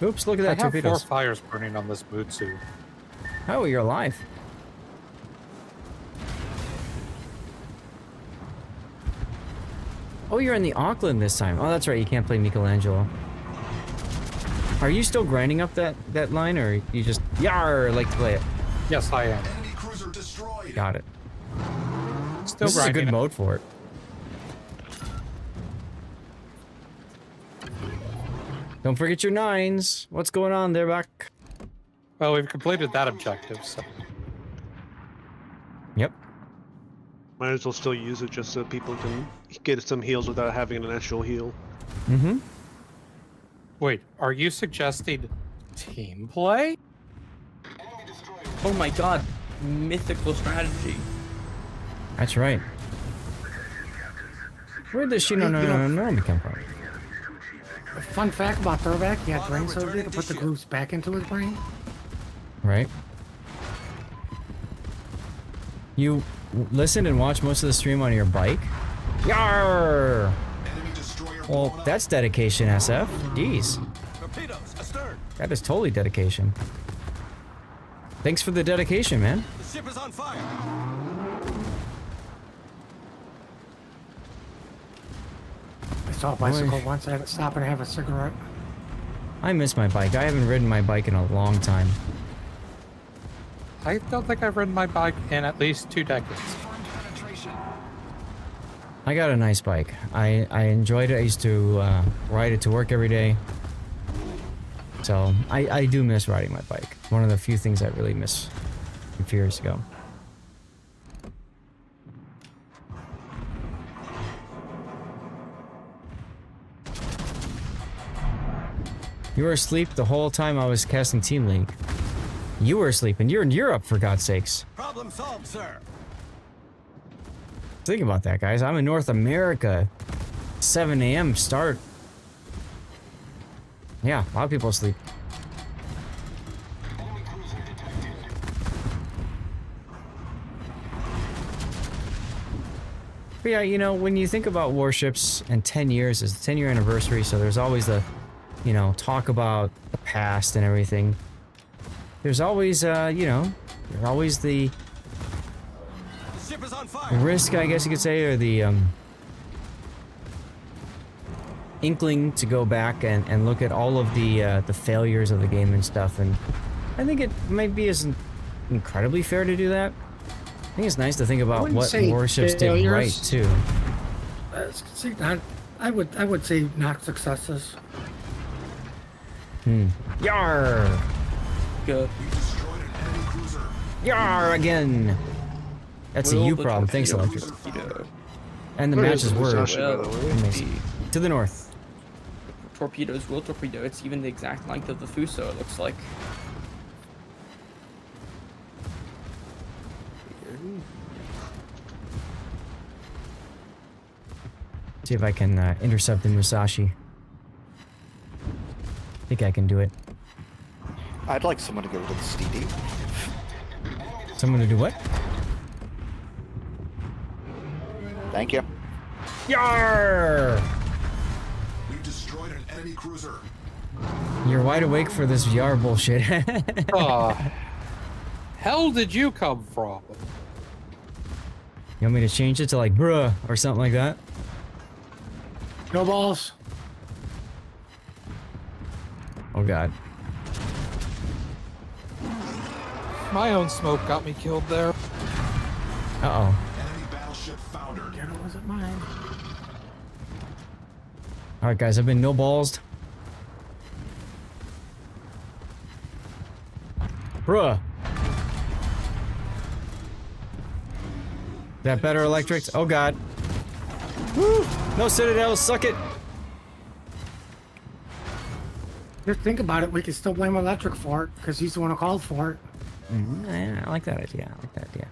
Oops, look at that I have torpedoes. 4 fires burning on this Mutsu. Oh, you're alive. Oh, you're in the Auckland this time. Oh, that's right. You can't play Michelangelo. Are you still grinding up that line, or you just like to play it? Yes, I am. Got it. Still this is a good mode for it. Don't forget your 9s. What's going on there, Buck? Well, we've completed that objective, so. Yep. Might as well still use it just so people can get some heals without having an actual heal. Mm-hmm. Wait, are you suggesting team play? Oh my god, mythical strategy. That's right. Where did Shinonome come from? A fun fact about Throwback, he had brain surgery to put the grooves back into his brain. Right. You listen and watch most of the stream on your bike? Yarr! Well, that's dedication, SF. Jeez. That is totally dedication. Thanks for the dedication, man. The ship is on fire. I saw a bicycle once, I had to stop and have a cigarette. I miss my bike. I haven't ridden my bike in a long time. I don't think I've ridden my bike in at least 2 decades. I got a nice bike. I enjoyed it. I used to ride it to work every day. So I do miss riding my bike. One of the few things I really miss a few years ago. You were asleep the whole time I was casting Team League. You were asleep, and you're in Europe, for God's sakes. Problem solved, sir. Think about that, guys. I'm in North America. 7 a.m. start. Yeah, a lot of people asleep. But yeah, you know, when you think about warships, and 10 years is the 10-year anniversary, so there's always the, you know, talk about the past and everything. There's always, you know, there's always the ship is on fire. risk, I guess you could say, or the inkling to go back and look at all of the failures of the game and stuff. And I think it might be as incredibly fair to do that. I think it's nice to think about what warships did right too. I would say not successes. Yar! Good. Yar again! That's a you problem. Thanks, Electric. And the matches were amazing. To the north. Torpedoes will torpedo. It's even the exact length of the Fuso, it looks like. See if I can intercept the Musashi. I think I can do it. I'd like someone to go to the CD. Someone to do what? Thank you. Yar! We've destroyed an enemy cruiser. You're wide awake for this VR bullshit. Hell did you come from? You want me to change it to like bruh or something like that? No balls. Oh god. My own smoke got me killed there. Uh-oh. Enemy battleship foundered. Yeah, it wasn't mine. Alright guys, I've been no ballsed. Bruh. That better, Electric? Oh god. Woo! No Citadel, suck it! Just think about it, we can still blame Electric for it, because he's the one who called for it. Yeah, I like that idea. I like that idea.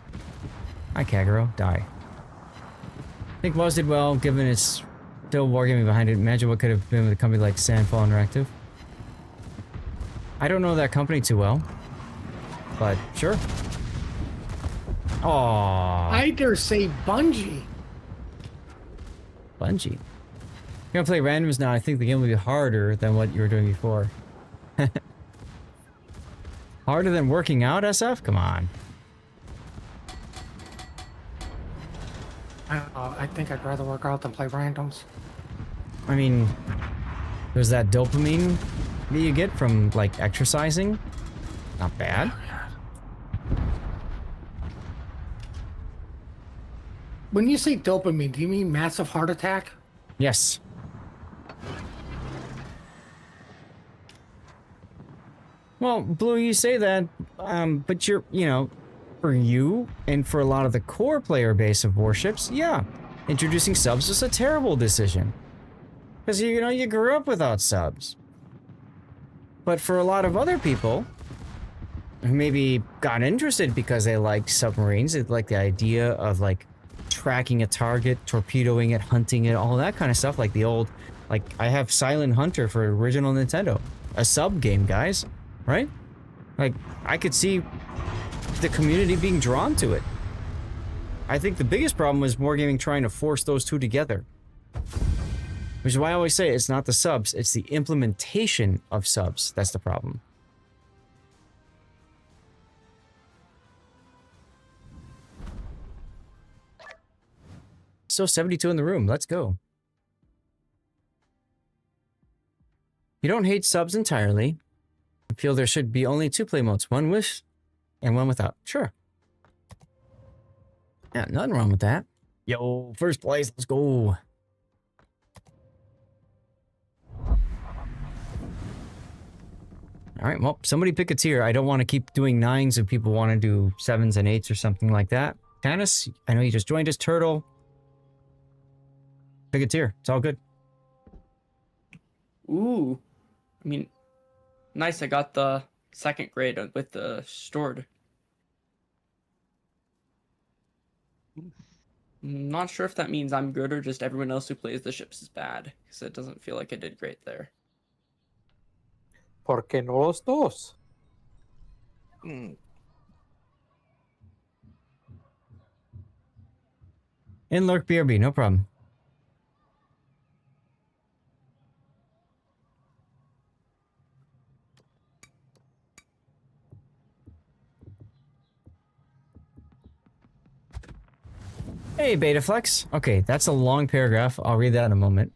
Hi, Kagero. Die. I think Woz did well, given its still wargaming behind it. Imagine what could have been with a company like Sandfall Interactive. I don't know that company too well, but sure. Aww. I dare say Bungie. Bungie. You're gonna play randoms now. I think the game will be harder than what you were doing before. Harder than working out, SF? Come on. I don't know. I think I'd rather work out than play randoms. I mean, there's that dopamine that you get from, like, exercising. Not bad. When you say dopamine, do you mean massive heart attack? Yes. Well, Blue, you say that, but you're, you know, for you and for a lot of the core player base of warships, yeah, introducing subs was a terrible decision. Because, you know, you grew up without subs. But for a lot of other people who maybe got interested because they like submarines, they like the idea of, like, tracking a target, torpedoing it, hunting it, all that kind of stuff, like the old, like, I have Silent Hunter for original Nintendo. A sub game, guys. Right? Like, I could see the community being drawn to it. I think the biggest problem was Wargaming trying to force those two together. Which is why I always say it's not the subs, it's the implementation of subs that's the problem. Still 72 in the room, let's go. You don't hate subs entirely. I feel there should be only 2 play modes, one with and one without. Sure. Yeah, nothing wrong with that. Yo, first place, let's go. All right, well, somebody pick a tier. I don't want to keep doing 9s if people want to do 7s and 8s or something like that. Tannis, I know you just joined us. Turtle. Pick a tier. It's all good. Ooh. I mean, nice, I got the 2nd grade with the stored. Not sure if that means I'm good or just everyone else who plays the ships is bad, because it doesn't feel like I did great there. ¿Por qué no los dos? In Lurk BRB, no problem. Hey, Betaflex. Okay, that's a long paragraph. I'll read that in a moment.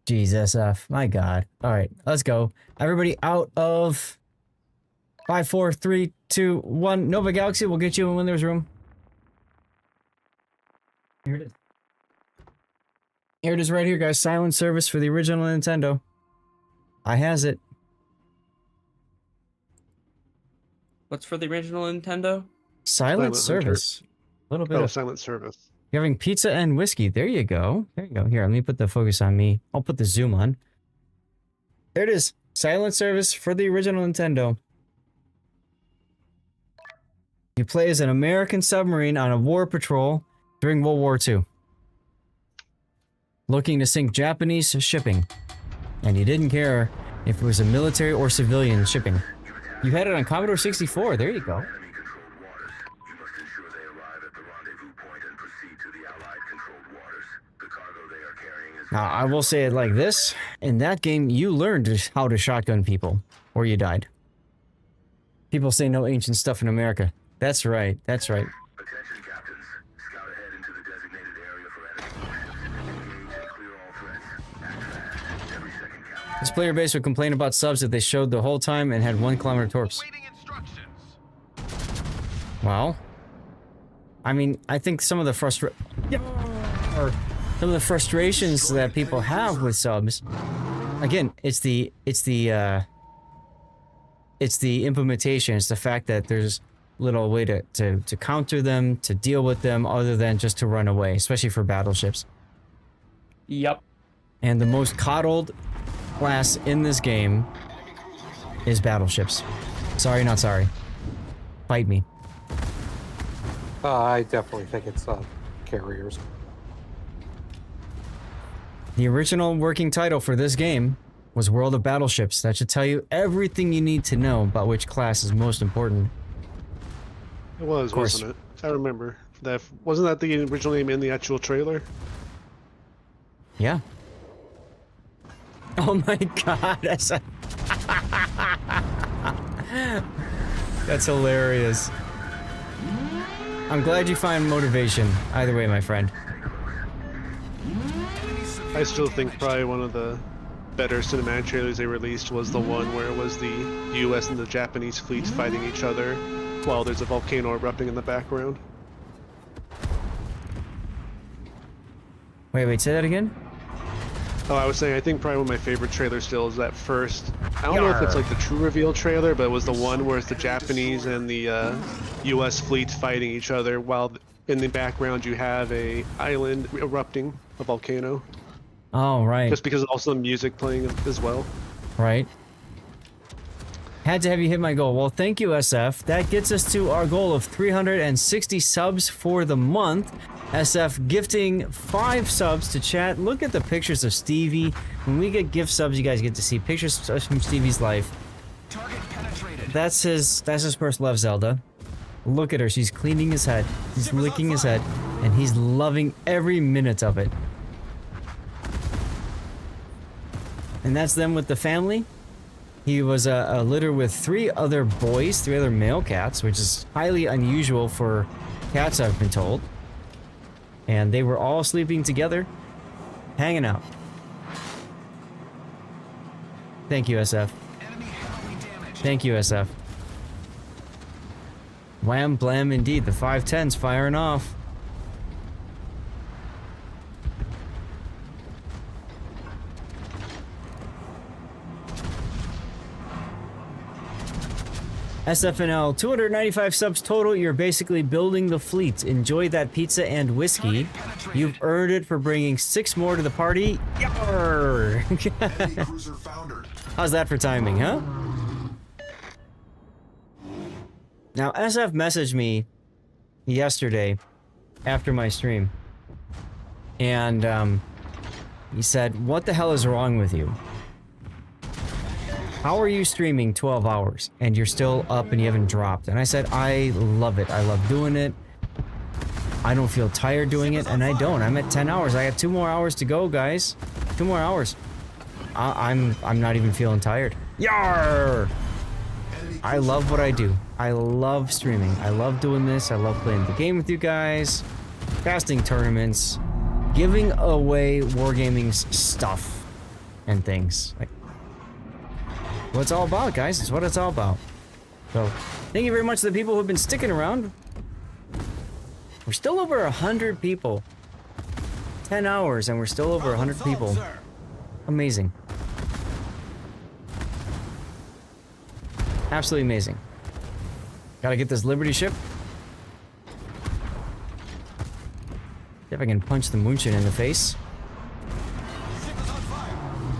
Jesus, my God. All right, let's go. Everybody out of 5, 4, 3, 2, 1. Nova Galaxy will get you when there's room. Here it is. Here it is right here, guys. Silent service for the original Nintendo. I has it. What's for the original Nintendo? Silent service. A little bit of silent service. You're having pizza and whiskey. There you go. There you go. Here, let me put the focus on me. I'll put the zoom on. There it is. Silent service for the original Nintendo. You play as an American submarine on a war patrol during World War II. Looking to sink Japanese shipping. And you didn't care if it was a military or civilian shipping. You had it on Commodore 64. There you go. Now, I will say it like this. In that game, you learned how to shotgun people, or you died. People say no ancient stuff in America. That's right. That's right. Attention, captains. Scout ahead into the designated area for enemy warships. Engage and clear all threats. Act fast. Every second counts. This player base would complain about subs that they showed the whole time and had 1 kilometer torps. Well, I mean, I think some of the frustrations that people have with subs, again, it's the implementation. It's the fact that there's little way to counter them, to deal with them, other than just to run away, especially for battleships. Yep. And the most coddled class in this game is battleships. Sorry, not sorry. Fight me. I definitely think it's carriers. The original working title for this game was World of Battleships. That should tell you everything you need to know about which class is most important. It was, wasn't it? I remember. That wasn't that the original name in the actual trailer? Yeah. Oh my god, that's hilarious. I'm glad you find motivation. Either way, my friend. I still think probably one of the better cinematic trailers they released was the one where it was the US and the Japanese fleets fighting each other while there's a volcano erupting in the background. Wait, say that again? Oh, I was saying, I think probably one of my favorite trailers still is that first. I don't know if it's like the true reveal trailer, but it was the one where it's the Japanese and the US fleets fighting each other while in the background you have a island erupting, a volcano. Oh, right. Just because also the music playing as well. Right. Had to have you hit my goal. Well, thank you, SF. That gets us to our goal of 360 subs for the month. SF gifting 5 subs to chat. Look at the pictures of Stevie. When we get gift subs, you guys get to see pictures from Stevie's life. Target penetrated. That's his first love, Zelda. Look at her. She's cleaning his head. He's licking his head. And he's loving every minute of it. And that's them with the family. He was a litter with 3 other boys, 3 other male cats, which is highly unusual for cats, I've been told. And they were all sleeping together, hanging out. Thank you, SF. Thank you, SF. Wham blam indeed, the 510's firing off. SFNL, 295 subs total. You're basically building the fleet. Enjoy that pizza and whiskey. You've earned it for bringing 6 more to the party. Yarr! How's that for timing, huh? Now, SF messaged me yesterday after my stream. And he said, "What the hell is wrong with you? How are you streaming 12 hours and you're still up and you haven't dropped?" And I said, I love it. I love doing it. I don't feel tired doing it, and I don't. I'm at 10 hours. I got 2 more hours to go, guys. 2 more hours. I'm not even feeling tired. Yarr! I love what I do. I love streaming. I love doing this. I love playing the game with you guys. Casting tournaments. Giving away Wargaming's stuff and things. Like, what it's all about, guys. It's what it's all about. So, thank you very much to the people who've been sticking around. We're still over 100 people. 10 hours and we're still over 100 people. Amazing. Absolutely amazing. Gotta get this Liberty ship. See if I can punch the Munchin in the face.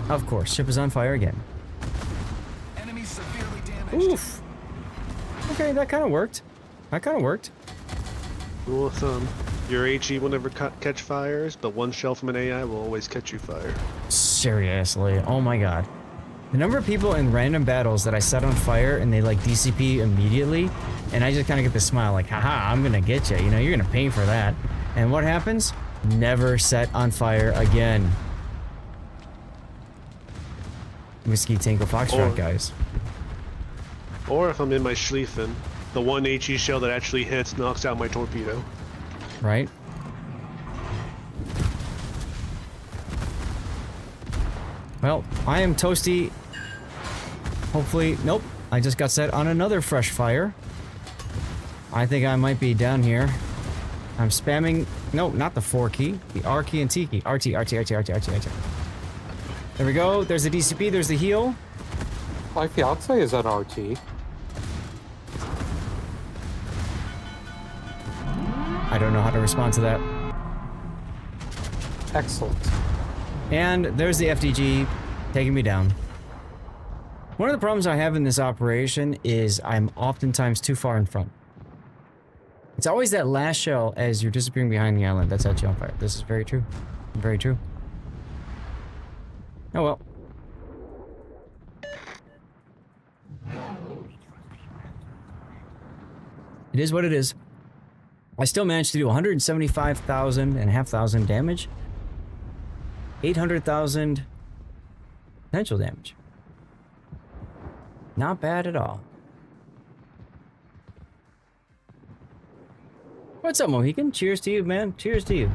Of course, ship is on fire again. Oof. Okay, that kind of worked. That kind of worked. Rule of thumb. Your HE will never catch fires, but one shell from an AI will always catch you fire. Seriously. Oh my god. The number of people in random battles that I set on fire and they like DCP immediately, and I just kind of get the smile like, haha, I'm gonna get you. You know, you're gonna pay for that. And what happens? Never set on fire again. Whiskey Tango Foxtrot, guys. Or if I'm in my Schlieffen, the one HE shell that actually hits knocks out my torpedo. Right? Well, I am toasty. Hopefully, nope. I just got set on another fresh fire. I think I might be down here. I'm spamming, no, not the 4 key, the R key and T key. RT. There we go. There's the DCP, there's the heal. My fiance is on RT. I don't know how to respond to that. Excellent. And there's the FDG taking me down. One of the problems I have in this operation is I'm oftentimes too far in front. It's always that last shell as you're disappearing behind the island that sets you on fire. This is very true. Very true. Oh well. It is what it is. I still managed to do 175,000 and half thousand damage. 800,000 potential damage. Not bad at all. What's up, Mohican? Cheers to you, man. Cheers to you.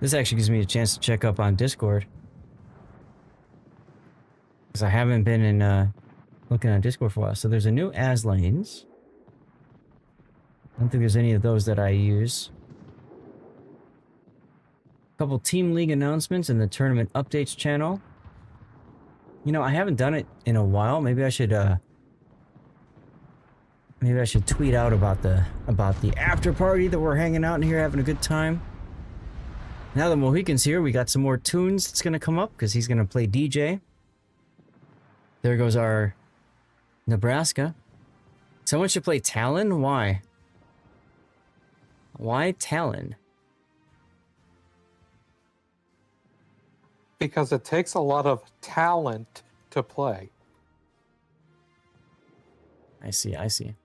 This actually gives me a chance to check up on Discord. Because I haven't been in, looking on Discord for a while. So there's a new Aslanes. I don't think there's any of those that I use. A couple Team League announcements in the tournament updates channel. You know, I haven't done it in a while. Maybe I should tweet out about the after party that we're hanging out in here having a good time. Now that Mohican's here, we got some more tunes that's gonna come up because he's gonna play DJ. There goes our Nebraska. Someone should play Talon? Why? Why Talon? Because it takes a lot of talent to play. I see, I see.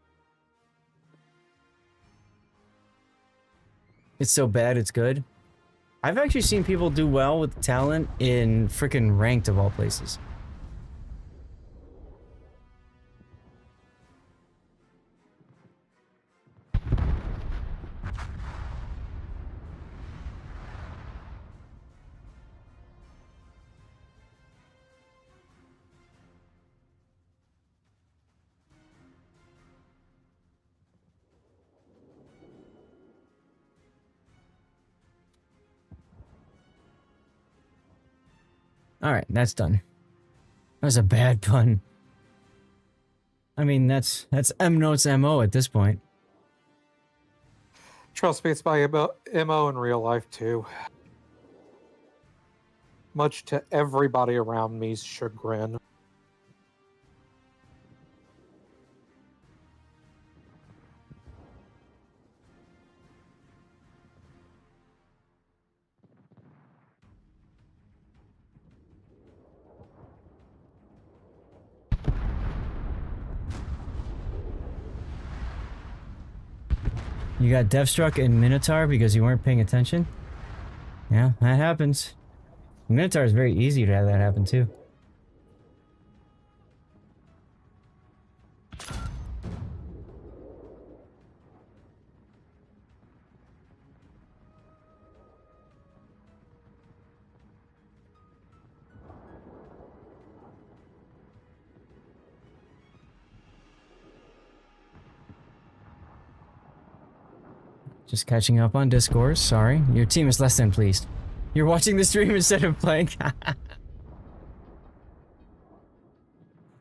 It's so bad it's good. I've actually seen people do well with talent in frickin' ranked of all places. Alright, that's done. That was a bad pun. I mean, that's M-Note's MO at this point. Trust me, it's my MO in real life too. Much to everybody around me's chagrin. You got Deathstruck and Minotaur because you weren't paying attention? Yeah, that happens. Minotaur is very easy to have that happen too. Just catching up on Discord, sorry. Your team is less than pleased. You're watching the stream instead of playing. That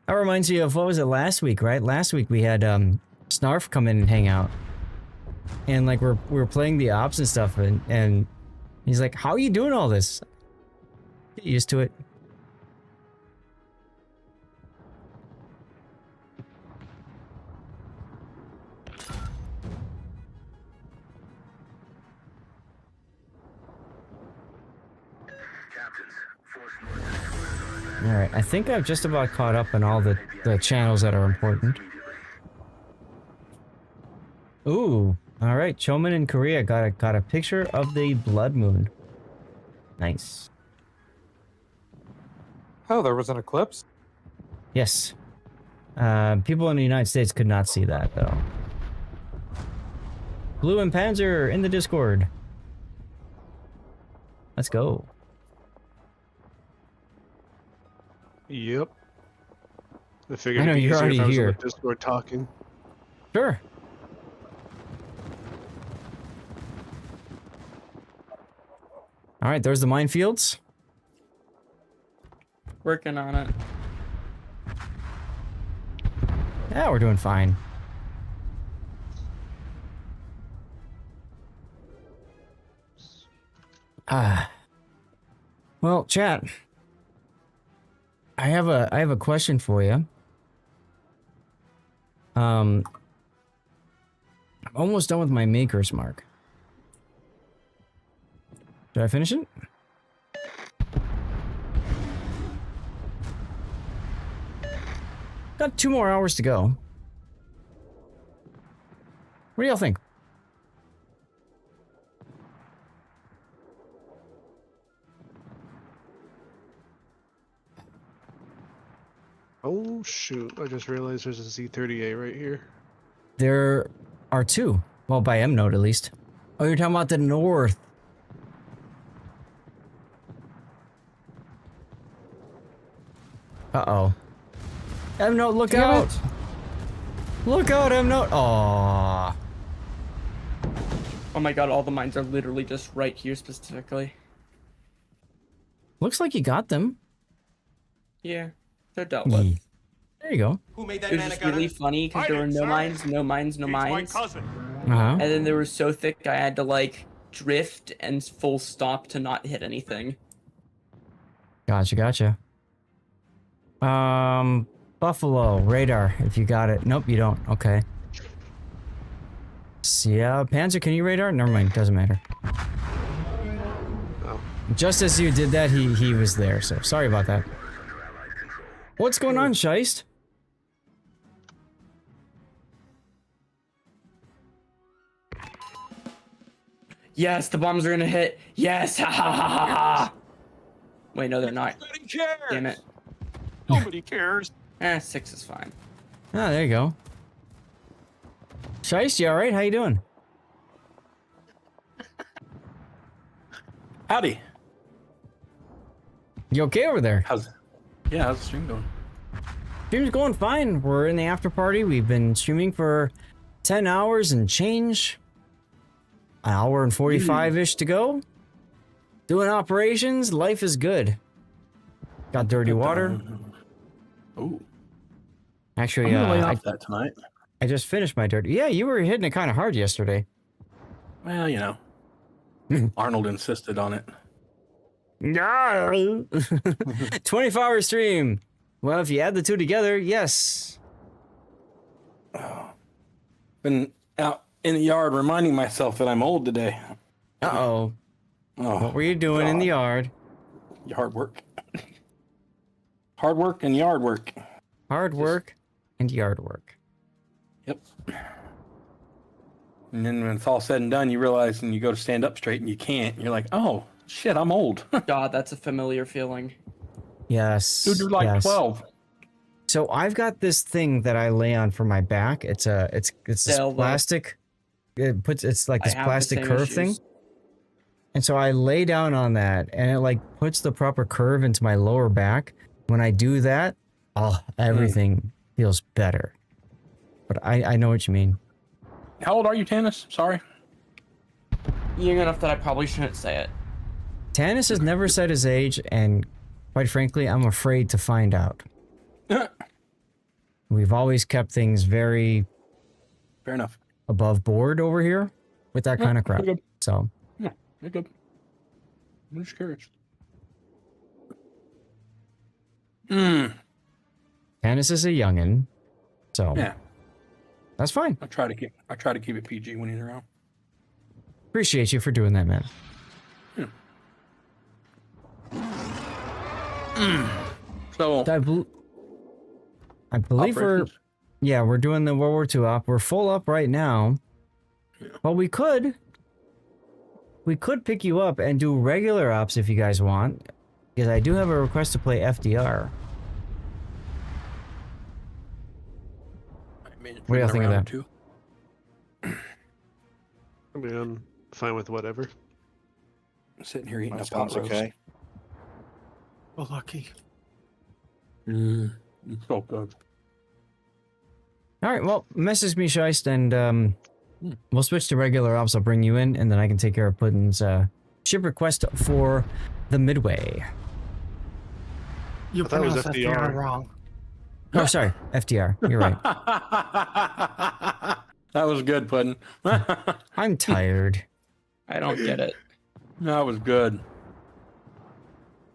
reminds me of, what was it, last week, right? Last week we had Snarf come in and hang out. And like we were playing the ops and stuff and he's like, how are you doing all this? Get used to it. Alright, I think I've just about caught up on all the channels that are important. Ooh, alright, Choman in Korea got a picture of the blood moon. Nice. Oh, there was an eclipse? Yes. People in the United States could not see that, though. Blue and Panzer in the Discord. Let's go. Yep. I figured I know, it'd be you're easier if already I was here. on the Discord talking. Sure. Alright, there's the minefields. Working on it. Yeah, we're doing fine. Well, chat. I have a question for you. I'm almost done with my Maker's Mark. Did I finish it? Got 2 more hours to go. What do y'all think? Oh shoot! I just realized there's a Z30A right here. There are 2. Well, by M node at least. Oh, you're talking about the north. Uh-oh. M node, look out! Look out, M node! Aww. Oh my god, all the mines are literally just right here specifically. Looks like you got them. Yeah, they're dealt with. There you go. Who made that It was man a just gunner? really funny because there were no mines, no mines, no mines. Uh-huh. And then they were so thick I had to like drift and full stop to not hit anything. Gotcha. Buffalo, radar, if you got it. Nope, you don't. Okay. Yeah, Panzer, can you radar? Never mind, doesn't matter. Oh. Just as you did that, he was there, so sorry about that. What's going on, Scheist? Yes, the bombs are gonna hit. Yes, ha ha ha ha ha. Wait, no, they're not. Nobody cares. Damn it. Nobody cares. 6 is fine. Ah, there you go. Scheist, you alright? How you doing? Howdy. You okay over there? How's the stream going? Stream's going fine. We're in the after party. We've been streaming for 10 hours and change. An hour and 45-ish to go. Doing operations. Life is good. Got dirty water. Ooh. Actually, I'm gonna lay off that tonight. I just finished my dirty. Yeah, you were hitting it kind of hard yesterday. Well, you know. Arnold insisted on it. No. 24-hour stream. Well, if you add the two together, yes. Been out in the yard reminding myself that I'm old today. Uh-oh. Oh, what were you doing in the yard? Yard work. Hard work and yard work. Hard work and yard work. Yep. And then when it's all said and done, you realize and you go to stand up straight and you can't. You're like, oh, shit, I'm old. God, that's a familiar feeling. Yes. Dude, you're like yes. 12. So I've got this thing that I lay on for my back. It's this plastic. It's like this plastic curve thing. And so I lay down on that and it like puts the proper curve into my lower back. When I do that, everything feels better. But I know what you mean. How old are you, Tannis? Sorry. Young enough that I probably shouldn't say it. Tannis has never said his age, and quite frankly, I'm afraid to find out. We've always kept things very fair enough above board over here with that kind of crap. So yeah, you're good. I'm just curious. Tannis is a youngin, so yeah, that's fine. I try to keep it PG when he's around. Appreciate you for doing that, man. So I believe we're doing the World War II op. We're full up right now. But we could pick you up and do regular ops if you guys want, because I do have a request to play FDR. What do you think of that? I mean, I'm fine with whatever. I'm sitting here eating That a pot sounds roast. okay. Oh, lucky. It's so good. All right, well, message me, Scheist, and we'll switch to regular ops. I'll bring you in, and then I can take care of Putin's ship request for the Midway. You pronounced FDR wrong. Oh, sorry, FDR. You're right. That was good, Puddin. I'm tired. I don't get it. That was good.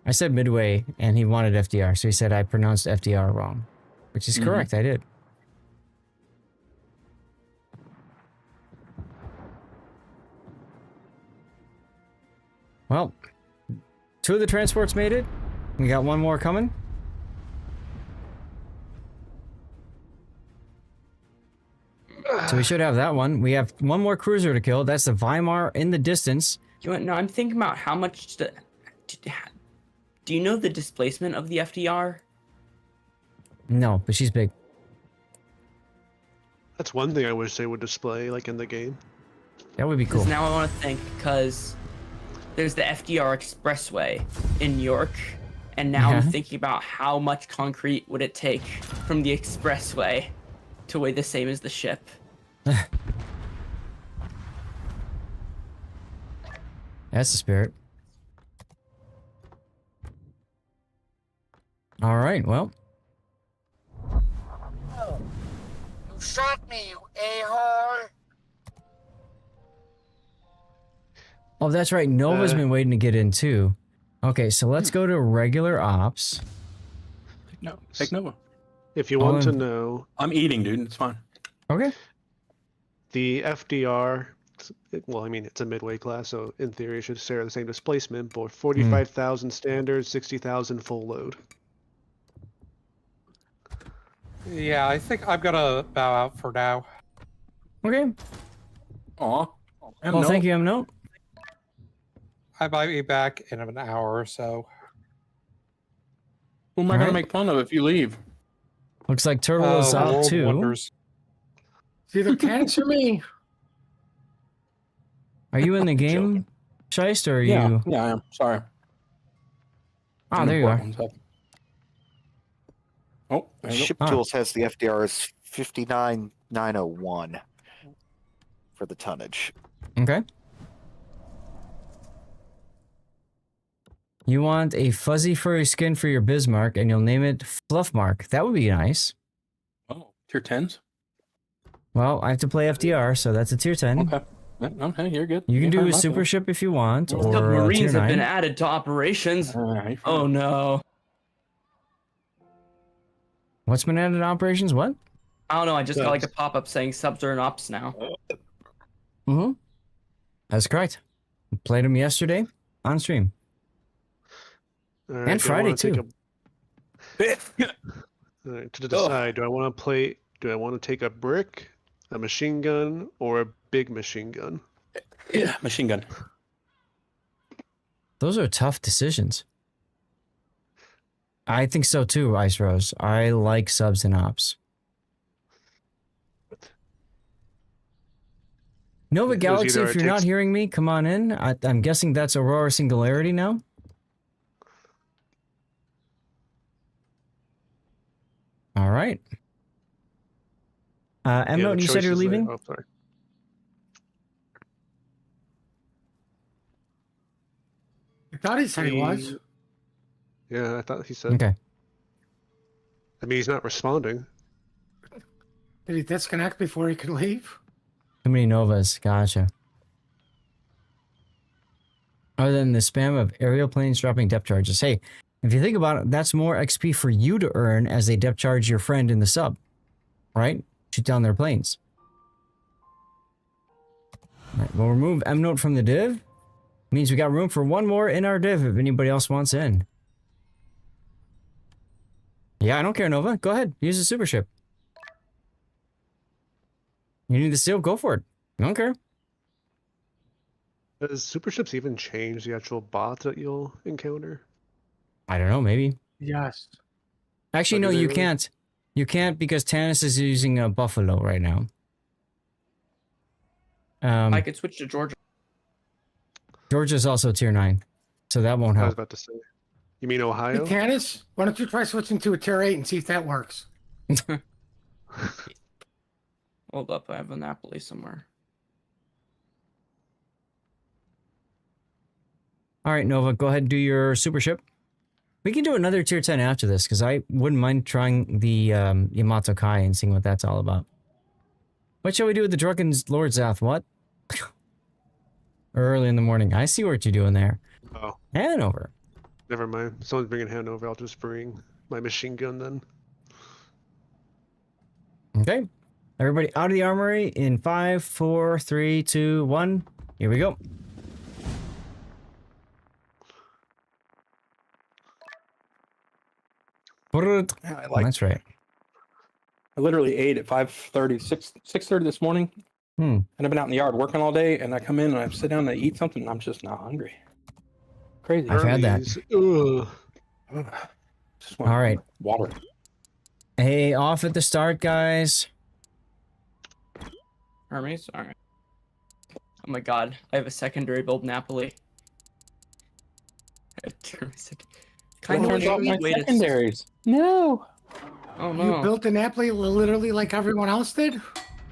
I said Midway, and he wanted FDR, so he said I pronounced FDR wrong, which is correct. I did. Well, 2 of the transports made it. We got 1 more coming. So we should have that one. We have one more cruiser to kill. That's the Weimar in the distance. No, I'm thinking about how much. Do you know the displacement of the FDR? No, but she's big. That's one thing I wish they would display, like in the game. That would be cool. Because now I want to think, because there's the FDR Expressway in New York, and now I'm thinking about how much concrete would it take from the expressway to weigh the same as the ship. That's the spirit. All right, well. You shot me, you a-hole! Oh, that's right. Nova's been waiting to get in too. Okay, so let's go to regular ops. No, take Nova. If you want to know... I'm eating, dude. It's fine. Okay. The FDR, well, I mean, it's a midway class, so in theory it should share the same displacement, but 45,000 standard, 60,000 full load. Yeah, I think I'm gonna bow out for now. Okay. Aw. Well, thank you, M-Note. I might be back in an hour or so. Who am I going to make fun of if you leave? Looks like Turtle is out World too. Wonders. It's either Cats or me. Are you in the game, Shiest, or are Yeah, you? yeah, I am. Sorry. Oh, there you are. Oh, there you Ship go. Tools has the FDR as 59,901 for the tonnage. Okay. You want a fuzzy furry skin for your Bismarck, and you'll name it Fluffmark. That would be nice. Oh, tier 10s? Well, I have to play FDR, so that's a tier 10. Okay. Okay, you're good. You can You're do a fine, super ship if you want, or Submarines tier have 9. been added to operations. Oh no. What's been added to operations? What? I don't know, I just got like a pop-up saying subs are in ops now. Mm-hmm. That's correct. Played them yesterday on stream. All right, And do I Friday wanna take too. All right, to decide, do I want to take a brick, a machine gun, or a big machine gun? Yeah, machine gun. Those are tough decisions. I think so too, Ice Rose. I like subs and ops. Nova It was Galaxy, either if it you're not takes- hearing me, come on in. I'm guessing that's Aurora Singularity now. All right. M-Note, the you said you're choices there- leaving? Oh, sorry. I thought he said he was. Yeah, I thought he said. Okay. I mean, he's not responding. Did he disconnect before he could leave? Too many Novas. Gotcha. Other than the spam of aerial planes dropping depth charges. Hey, if you think about it, that's more XP for you to earn as they depth charge your friend in the sub. Right? Shoot down their planes. All right, we'll remove M-Note from the div. Means we got room for one more in our div if anybody else wants in. Yeah, I don't care, Nova. Go ahead. Use the super ship. You need the seal? Go for it. I don't care. Does super ships even change the actual bot that you'll encounter? I don't know, maybe. Yes. Actually, Oh, no, do they you really? can't. You can't because Tannis is using a Buffalo right now. I could switch to Georgia. Georgia's also tier 9, so that won't I was help. about to say. You mean Hey, Ohio? Candace, why don't you try switching to a tier 8 and see if that works? Hold up, I have a Napoli somewhere. All right, Nova, go ahead and do your super ship. We can do another tier 10 after this because I wouldn't mind trying the Yamato Kai and seeing what that's all about. What shall we do with the Drunken Lord Zath? What? Early in the morning. I see what you're doing there. Oh, Hanover. never mind. Someone's bringing Hanover. I'll just bring my machine gun then. Okay. Everybody out of the armory in 5, 4, 3, 2, 1. Here we go. I like That's right. I literally ate at 5:30, 6:30 this morning. Hmm. And I've been out in the yard working all day, and I come in and I sit down and I eat something, and I'm just not hungry. Crazy. I've had that. Ugh. Just want All right. water. Hey, off at the start, guys. Hermes? Alright. Oh my god, I have a secondary build Napoli. Kind of Turns out my way to... secondaries. No. Oh You no. built an Napoli literally like everyone else did?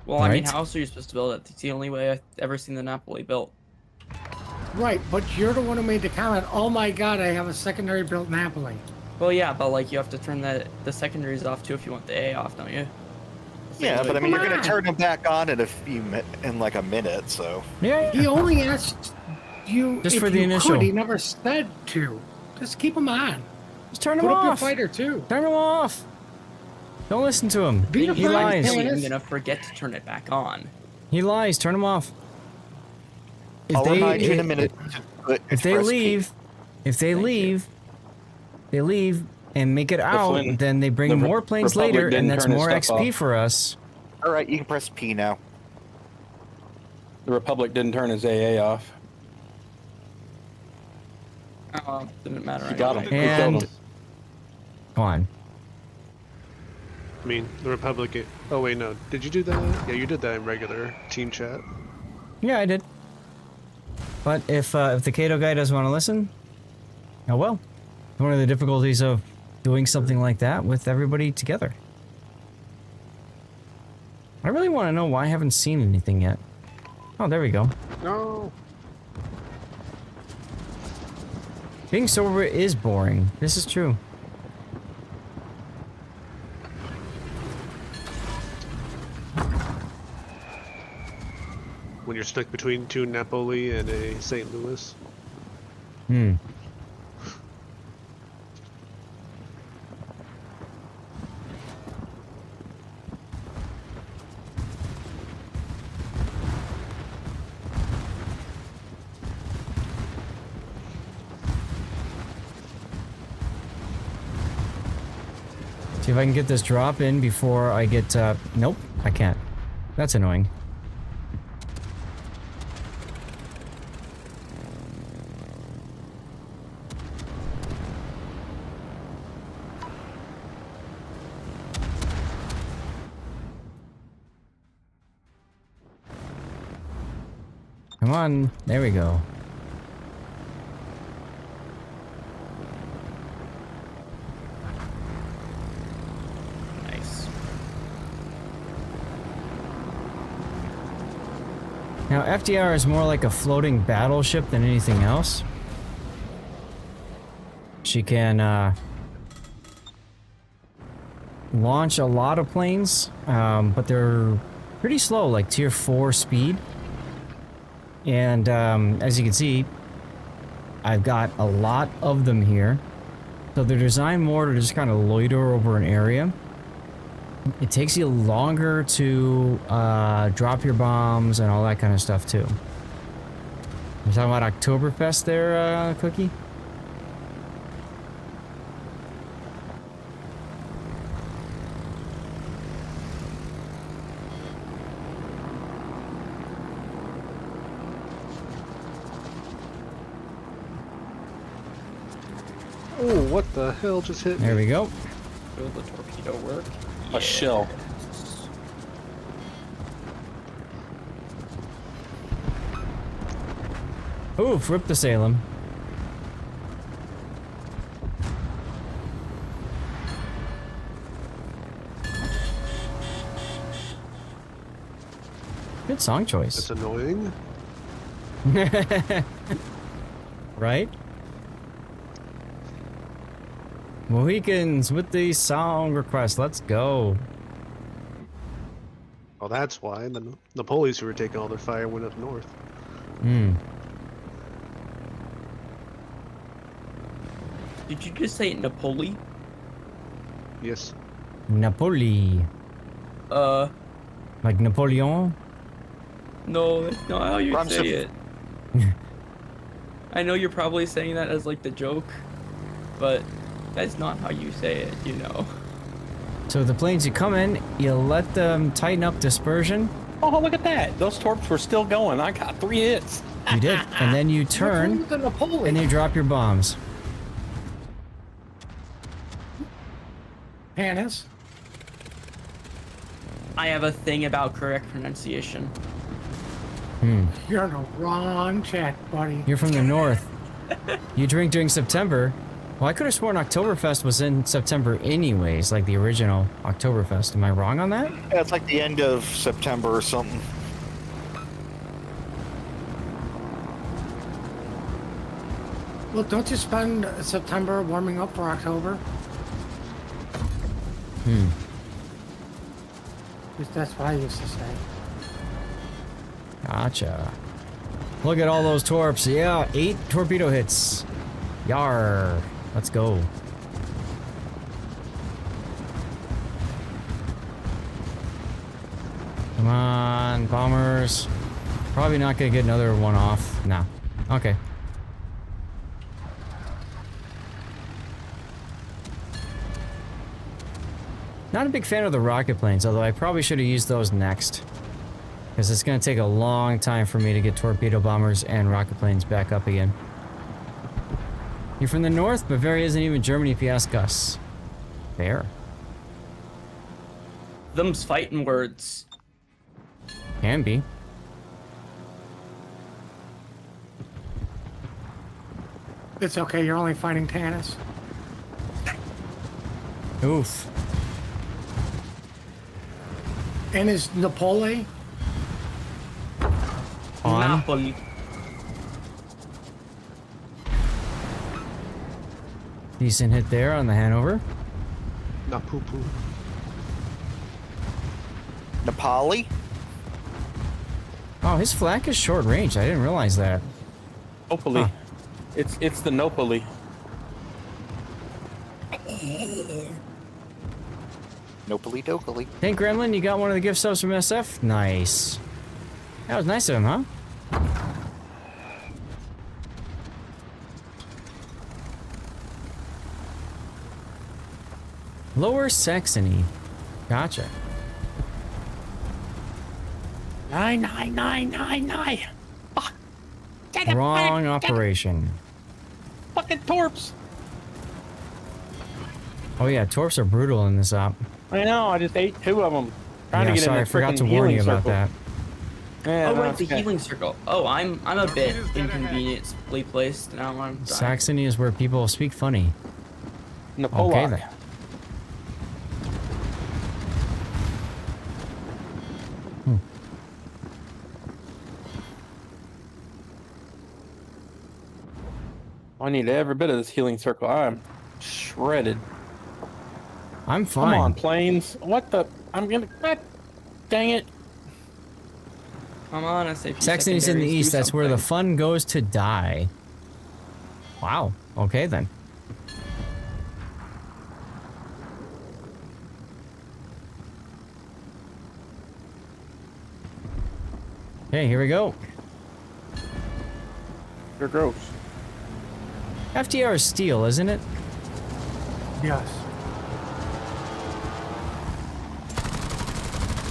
Well, I mean, Right. how else are you supposed to build it? It's the only way I've ever seen the Napoli built. Right, but you're the one who made the comment, oh my god, I have a secondary built Napoli. Well, yeah, but like you have to turn the secondaries off too if you want the A off, don't you? Yeah, but I mean, Come you're gonna on. turn them back on in like a minute, so. Yeah. He only asked you Just if for the you initial. could. He never said to. Just keep them on. Just turn him Put up your off. fighter too. Turn him off. Don't listen to him. Be the He fighter, lies. Taylor. I'm gonna forget to turn it back on. He lies. Turn him off. If I'll they, remind you in a minute. If they leave, they leave and make it out, Flynn- then they bring the more planes Republic later, didn't and that's turn his more stuff XP off. for us. All right, you can press P now. The Republic didn't turn his AA off. Didn't matter. He got him. He killed And him. come on. I mean, the Republic. Oh wait, no. Did you do that? Yeah, you did that in regular team chat. Yeah, I did. But if the Kato guy doesn't want to listen, oh well. One of the difficulties of doing something like that with everybody together. I really want to know why I haven't seen anything yet. Oh, there we go. No. Being sober is boring. This is true. When you're stuck between two Napoli and a St. Louis. Hmm. See if I can get this drop in before I get, nope, I can't. That's annoying. Come on, there we go. Nice. Now, FDR is more like a floating battleship than anything else. She can launch a lot of planes, but they're pretty slow, like tier 4 speed. And as you can see, I've got a lot of them here. So they're designed more to just kind of loiter over an area. It takes you longer to drop your bombs and all that kind of stuff too. You're talking about Oktoberfest there, Cookie? Oh, what the hell just hit me? There we go. Will the torpedo work? A shell. Oof, rip the Salem. Good song choice. That's annoying. Right? Mohicans with the song request. Let's go. Oh, that's why. The police who were taking all their fire went up north. Hmm. Did you just say Napoli? Yes. Napoli. Like Napoleon? No, that's not how you Rhymes say with- it. I know you're probably saying that as like the joke, but that's not how you say it, you know. So the planes you come in, you let them tighten up dispersion. Oh, look at that. Those torps were still going. I got 3 hits. You did. And then you turn and you drop your bombs. Hannes? I have a thing about correct pronunciation. You're in the wrong chat, buddy. You're from the north. You drink during September. Well, I could have sworn Oktoberfest was in September anyways, like the original Oktoberfest. Am I wrong on that? Yeah, it's like the end of September or something. Well, don't you spend September warming up for October? That's what I used to say. Gotcha. Look at all those torps. Yeah, 8 torpedo hits. Yar. Let's go. Come on, bombers. Probably not gonna get another one off. Nah. Okay. Not a big fan of the rocket planes, although I probably should have used those next. Because it's going to take a long time for me to get torpedo bombers and rocket planes back up again. You're from the north? Bavaria isn't even Germany if you ask us. Fair. Them's fighting words. Can be. It's okay, you're only fighting Tannis. Oof. And is Napoli? On. Napoli. Decent hit there on the Hanover. Not poo poo. Nepali? Oh, his flak is short range. I didn't realize that. Nopali. Huh. It's the Nopali. Nopali dokali. Hey, Gremlin, you got one of the gift subs from SF? Nice. That was nice of him, huh? Lower Saxony. Gotcha. 99999. Fuck. Wrong operation. Fucking torps. Oh yeah, torps are brutal in this op. I know. I just ate 2 of them. Trying Yeah, to get sorry, in I the forgot to frickin' warn you healing about circle. that. Yeah, Oh no, wait, it's the okay. healing circle. Oh, I'm a bit inconveniently placed now. I'm dying. Saxony is where people speak funny. Napolak. Okay then. I need every bit of this healing circle. I'm shredded. I'm fine. Come on, planes. What the? I'm gonna. God, dang it. Come on, SAP. Saxony's in the secondaries, east. do That's where the something. fun goes to die. Wow. Okay then. Okay, here we go. You're gross. FDR is steel, isn't it? Yes.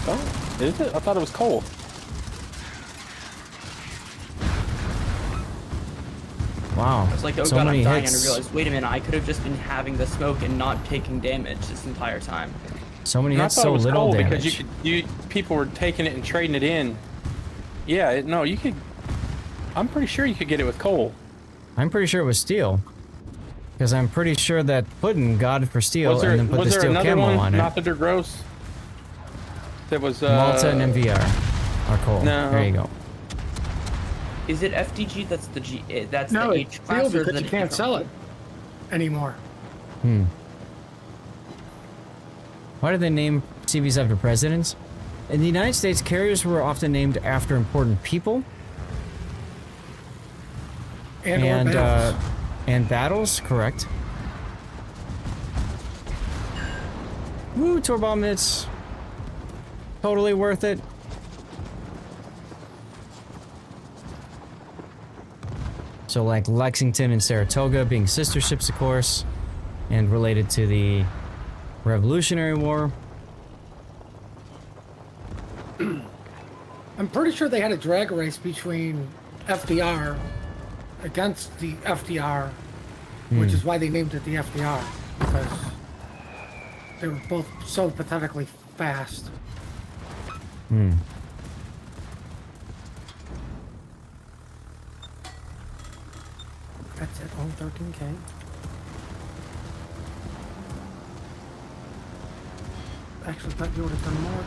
Oh, is it? I thought it was coal. Wow. I was like, oh so god, many I'm dying, hits. and I realized, wait a minute, I could have just been having the smoke and not taking damage this entire time. So many And I hits, thought it so was little coal damage. because people were taking it and trading it in. Yeah, no, you could. I'm pretty sure you could get it with coal. I'm pretty sure it was steel. Because I'm pretty sure that Puddin got it for steel and then put the steel another camo one, on it. not that they're gross? That was Malta and MVR are coal. No. There you go. Is it FDG that's the G? That's No, the it's H class, steel or is because it you a can't different sell one? it anymore. Why do they name CVs after presidents? In the United States, carriers were often named after important people And battles. and battles, correct. Woo, tour bomb hits. Totally worth it. So like Lexington and Saratoga being sister ships, of course, and related to the Revolutionary War. I'm pretty sure they had a drag race between FDR against the FDR, which is why they named it the FDR, because they were both so pathetically fast. Hmm. That's it, only 13K. Actually, thought you would have done more.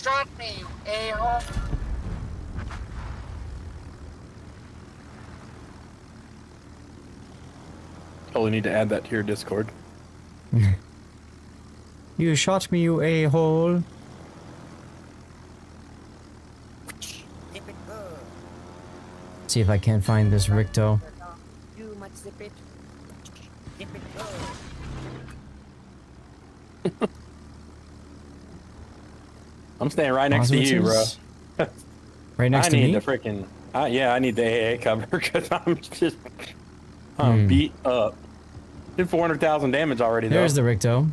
Shot me, you a-hole. Totally need to add that to your Discord. You shot me, you a-hole. See if I can't find this Ricto. You must zip it. Zip it I'm staying right next to you, bro. Positives? Right next to I me? need the freaking. Yeah, I need the AA cover because I'm beat up. Did 400,000 damage already. There's though. the Ricto.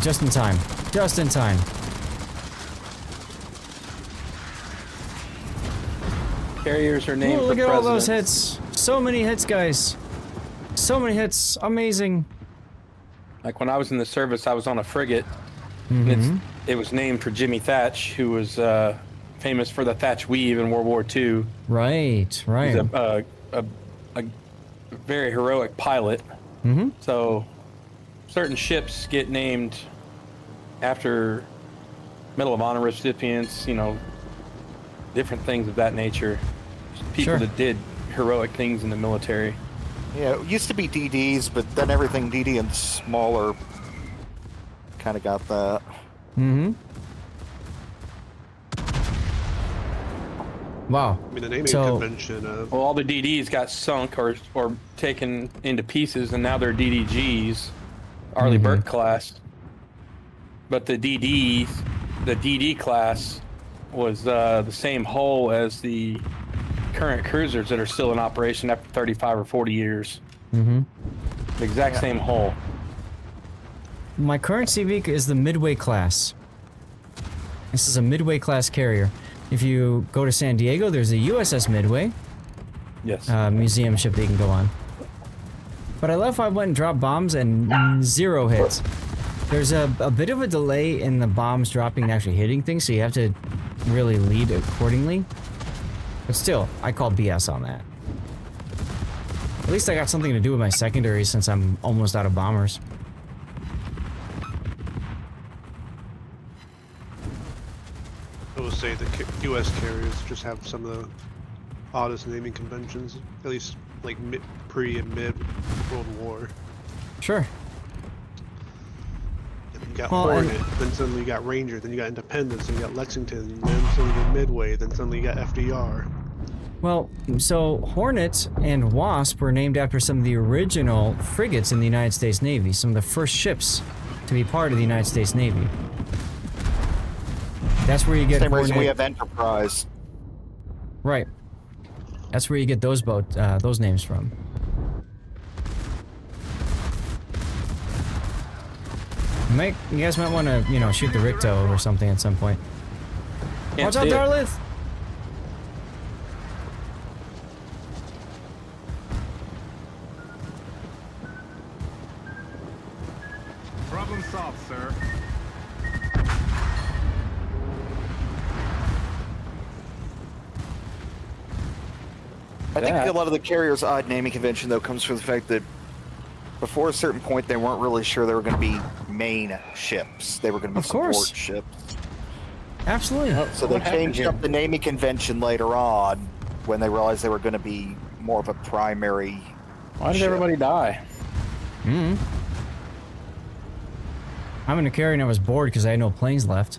Just in time. Just in time. Carriers are named Ooh, look for at all those presidents. hits. So many hits, guys. So many hits. Amazing. Like when I was in the service, I was on a frigate. And it was named for Jimmy Thatch, who was famous for the Thatch weave in World War II. Right, right. He's a very heroic pilot. So certain ships get named after Medal of Honor recipients, you know, different things of that nature. People that did heroic things in the military. Yeah, it used to be DDs, but then everything DD and smaller kind of got that. Wow. I mean, the naming convention of... Well, all the DDs got sunk or taken into pieces, and now they're DDGs, Arleigh Burke class. But the DD class was the same hull as the current cruisers that are still in operation after 35 or 40 years. The exact same hull. My current CV is the Midway class. This is a Midway class carrier. If you go to San Diego, there's a USS Midway. Yes. Museum ship that you can go on. But I left, I went and dropped bombs and 0 hits. There's a bit of a delay in the bombs dropping and actually hitting things, so you have to really lead accordingly. But still, I call BS on that. At least I got something to do with my secondary since I'm almost out of bombers. I will say the U.S. carriers just have some of the oddest naming conventions, at least like pre and mid World War. Sure. You got Hornet, then suddenly you got Ranger, then you got Independence, then you got Lexington, then suddenly you got Midway, then suddenly you got FDR. Well, so Hornet and Wasp were named after some of the original frigates in the United States Navy, some of the first ships to be part of the United States Navy. That's where you get Same Hornet. reason we have Enterprise. Right. That's where you get those those names from. You guys might want to, you know, shoot the Ricto or something at some point. Watch out, Darlith! Problem solved, sir. I think a lot of the carriers' odd naming convention, though, comes from the fact that before a certain point, they weren't really sure they were going to be main ships. They were going to be support ships. Absolutely. So they changed up the naming convention later on when they realized they were going to be more of a primary. Why did everybody die? I'm in a carrier and I was bored because I had no planes left.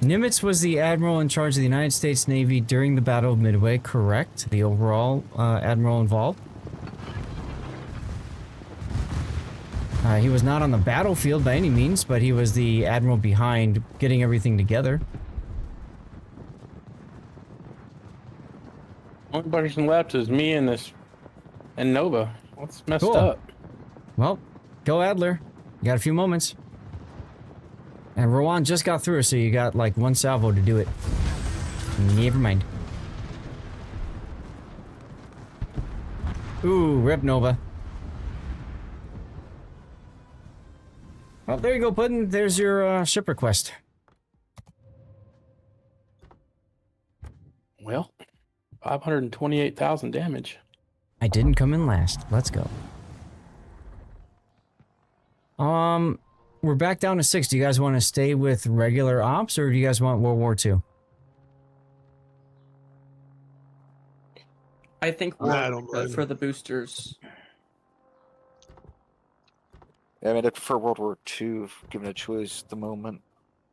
Nimitz was the admiral in charge of the United States Navy during the Battle of Midway, correct? The overall admiral involved. He was not on the battlefield by any means, but he was the admiral behind getting everything together. Only person left is me and Nova. What's messed up? Well, go Adler. You got a few moments. And Rowan just got through, so you got like one salvo to do it. Never mind. Ooh, rip Nova. Well, there you go, Puddin'. There's your ship request. Well, 528,000 damage. I didn't come in last. Let's go. We're back down to 6. Do you guys want to stay with regular ops, or do you guys want World War II? I think I don't mind. for the boosters. Yeah, I mean, I prefer World War II, if given a choice at the moment.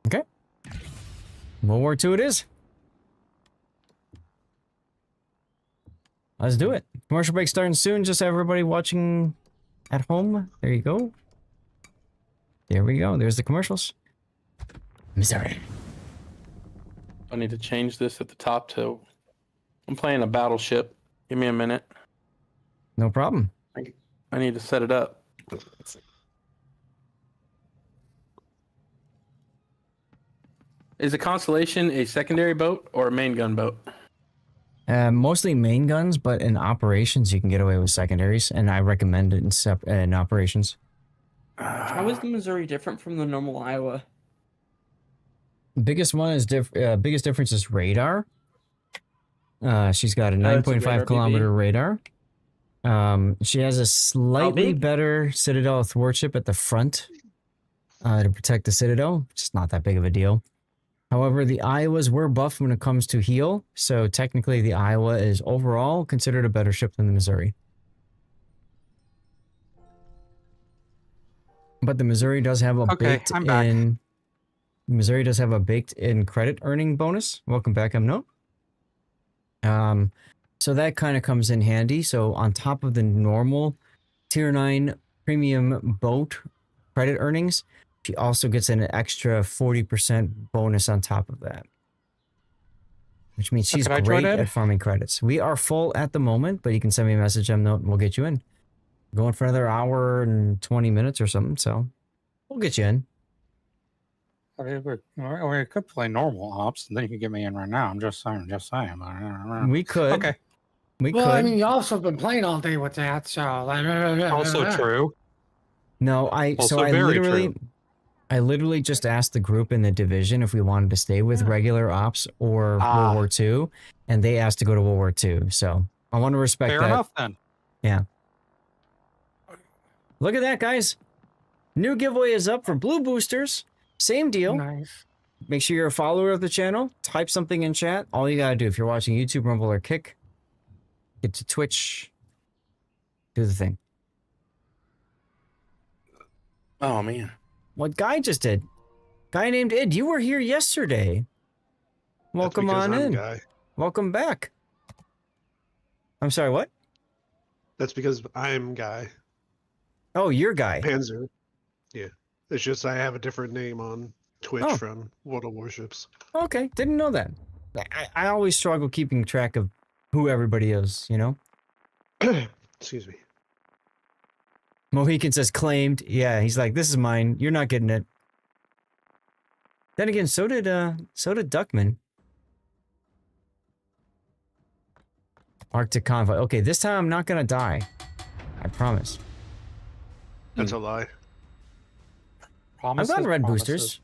Okay. World War II it is. Let's do it. Commercial break starting soon. Just everybody watching at home. There you go. There we go. There's the commercials. Missouri. I need to change this at the top to... I'm playing a battleship. Give me a minute. No problem. I need to set it up. Is a Constellation a secondary boat or a main gun boat? Mostly main guns, but in operations you can get away with secondaries, and I recommend it in operations. How is the Missouri different from the normal Iowa? Biggest one is biggest difference is radar. She's got a it's a 9.5 radar kilometer radar. She has a slightly better Citadel thwartship at the front to protect the Citadel. Just not that big of a deal. However, the Iowas were buffed when it comes to heal, so technically the Iowa is overall considered a better ship than the Missouri. But the Missouri does have a Missouri does have a baked-in credit earning bonus. Welcome back, Note. So that kind of comes in handy. So on top of the normal Tier 9 premium boat credit earnings, she also gets an extra 40% bonus on top of that. Which means she's great at farming credits. We are full at the moment, but you can send me a message, Note, and we'll get you in. Going for another hour and 20 minutes or something, so we'll get you in. I mean, we could play normal ops, and then you can get me in right now. I'm just saying. We could. Okay. We well, could. I mean, you also been playing all day with that, so Also true. No, I literally just asked the group in the division if we wanted to stay with regular ops or World War II, and they asked to go to World War II. So I want to respect that. Fair enough, then. Yeah. Look at that, guys. New giveaway is up for blue boosters. Same deal. Nice. Make sure you're a follower of the channel. Type something in chat. All you gotta do if you're watching YouTube, Rumble, or Kick, get to Twitch. Do the thing. Oh, man. What Guy just did. Guy named Id. You were here yesterday. Welcome on in. Guy. Welcome back. I'm sorry, what? That's because I'm Guy. Oh, you're Guy. Panzer. Yeah. It's just I have a different name on Twitch from World of Warships. Okay, didn't know that. I always struggle keeping track of who everybody is, you know? Excuse me. Mohican says claimed. Yeah, he's like, this is mine. You're not getting it. Then again, so did Duckman. Arctic Convoy. Okay, this time I'm not gonna die. I promise. That's a lie. I've gotten red boosters,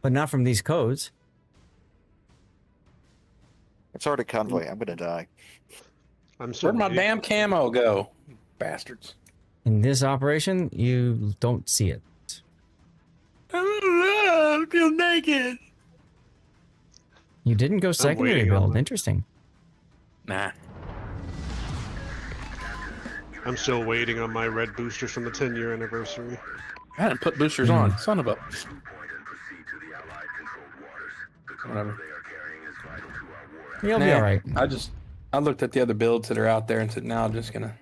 but not from these codes. It's already convoy. I'm gonna die. Where'd my damn camo go? You bastards. In this operation, you don't see it. I feel naked. You didn't go secondary build. Interesting. Nah. I'm still waiting on my red boosters from the 10-year anniversary. I hadn't put boosters on. Son of a... whatever. You'll be all right. I looked at the other builds that are out there and said, "Now I'm just gonna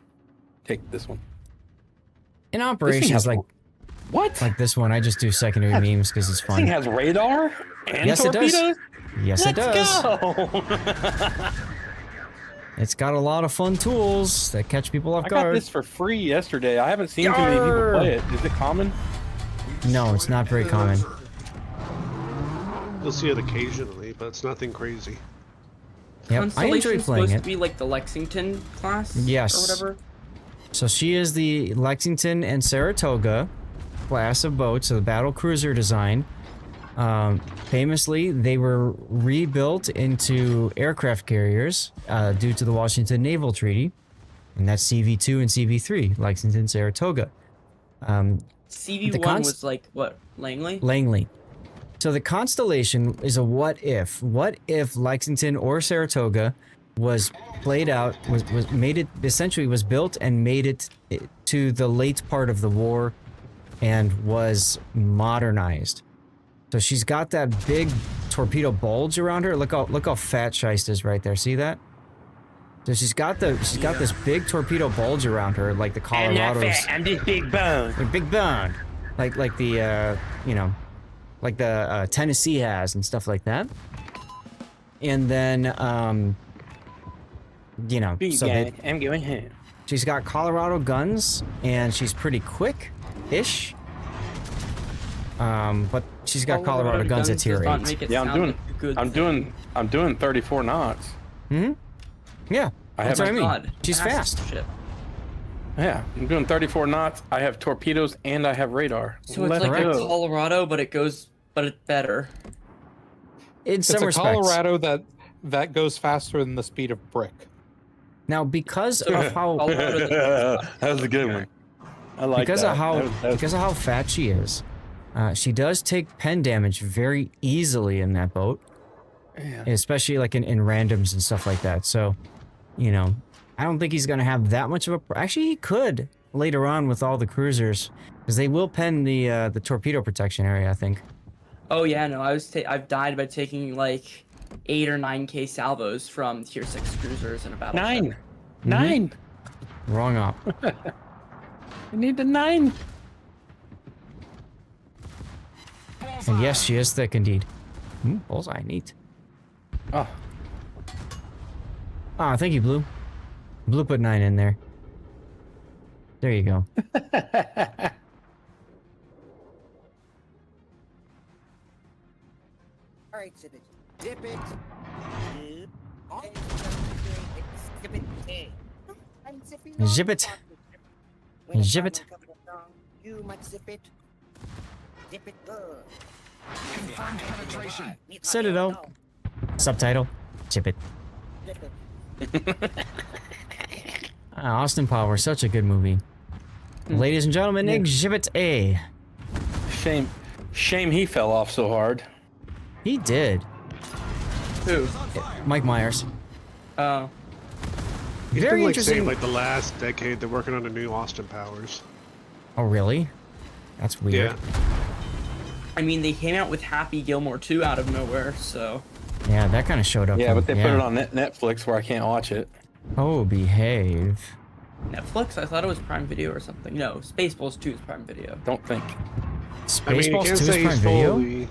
take this one." In operations like what? Like this one, I just do secondary memes because it's This fun. thing has radar and Yes, it torpedoes. does. Yes, it does. Go. It's got a lot of fun tools that catch people off I guard. got this for free yesterday. I haven't seen too many people play it. Is it common? No, it's not very common. You'll see it occasionally, but it's nothing crazy. Yep, I enjoy playing supposed it. to be like the Lexington class, Yes. or whatever. So she is the Lexington and Saratoga class of boats, so the battle cruiser design. Famously, they were rebuilt into aircraft carriers due to the Washington Naval Treaty, and that's CV2 and CV3, Lexington, Saratoga. CV1 was like what, Langley? Langley. So the Constellation is a what if. What if Lexington or Saratoga was played out, was made it, essentially was built and made it to the late part of the war and was modernized. So she's got that big torpedo bulge around her. Look how fat Scheist is right there. See that? So she's got this big torpedo bulge around her, like the Colorado's. I'm this big bone. Big bone, like the like the Tennessee has and stuff like that. And then I'm going home. She's got Colorado guns and she's pretty quick-ish. But she's got Colorado guns at tier 8. Yeah, I'm doing 34 knots. Mm-hmm. Yeah, that's what I mean. She's fast. Yeah, I'm doing 34 knots. I have torpedoes and I have radar. So it's like a Colorado, but it's better. In some it's a respects. Colorado that goes faster than the speed of brick. Now, because of how that was a good one. I like because that. Because of how fat she is, she does take pen damage very easily in that boat, especially like in randoms and stuff like that. So, I don't think he's gonna have that much of a. Actually, he could later on with all the cruisers, because they will pen the torpedo protection area, I think. Oh yeah, no, I've died by taking like 8 or 9K salvos from tier 6 cruisers in a battle. 9. 9. Wrong op. I need the 9. And yes, she is thick indeed. Bullseye, neat. Oh. Ah, thank you, Blue. Blue put 9 in there. There you go. All right, zip it. Zip it. Zip it. I'm zipping off. Zip it. When Zip I'm it. coming along, you must zip it. Zip it good. Confirmed penetration. Set it out. Subtitle. Zip it. Zip it. Austin Powers, such a good movie. Ladies and gentlemen, Exhibit A. Shame he fell off so hard. He did. Who? Mike Myers. Oh. He's Very been, interesting. Saying, the last decade, they're working on a new Austin Powers. Oh, really? That's weird. Yeah. I mean, they came out with Happy Gilmore 2 out of nowhere, so. Yeah, that kind of showed up. Yeah, but they put it on Netflix where I can't watch it. Oh, behave. Netflix? I thought it was Prime Video or something. No, Spaceballs 2 is Prime Video. Don't think. Spaceballs 2 is Prime Video? Fully...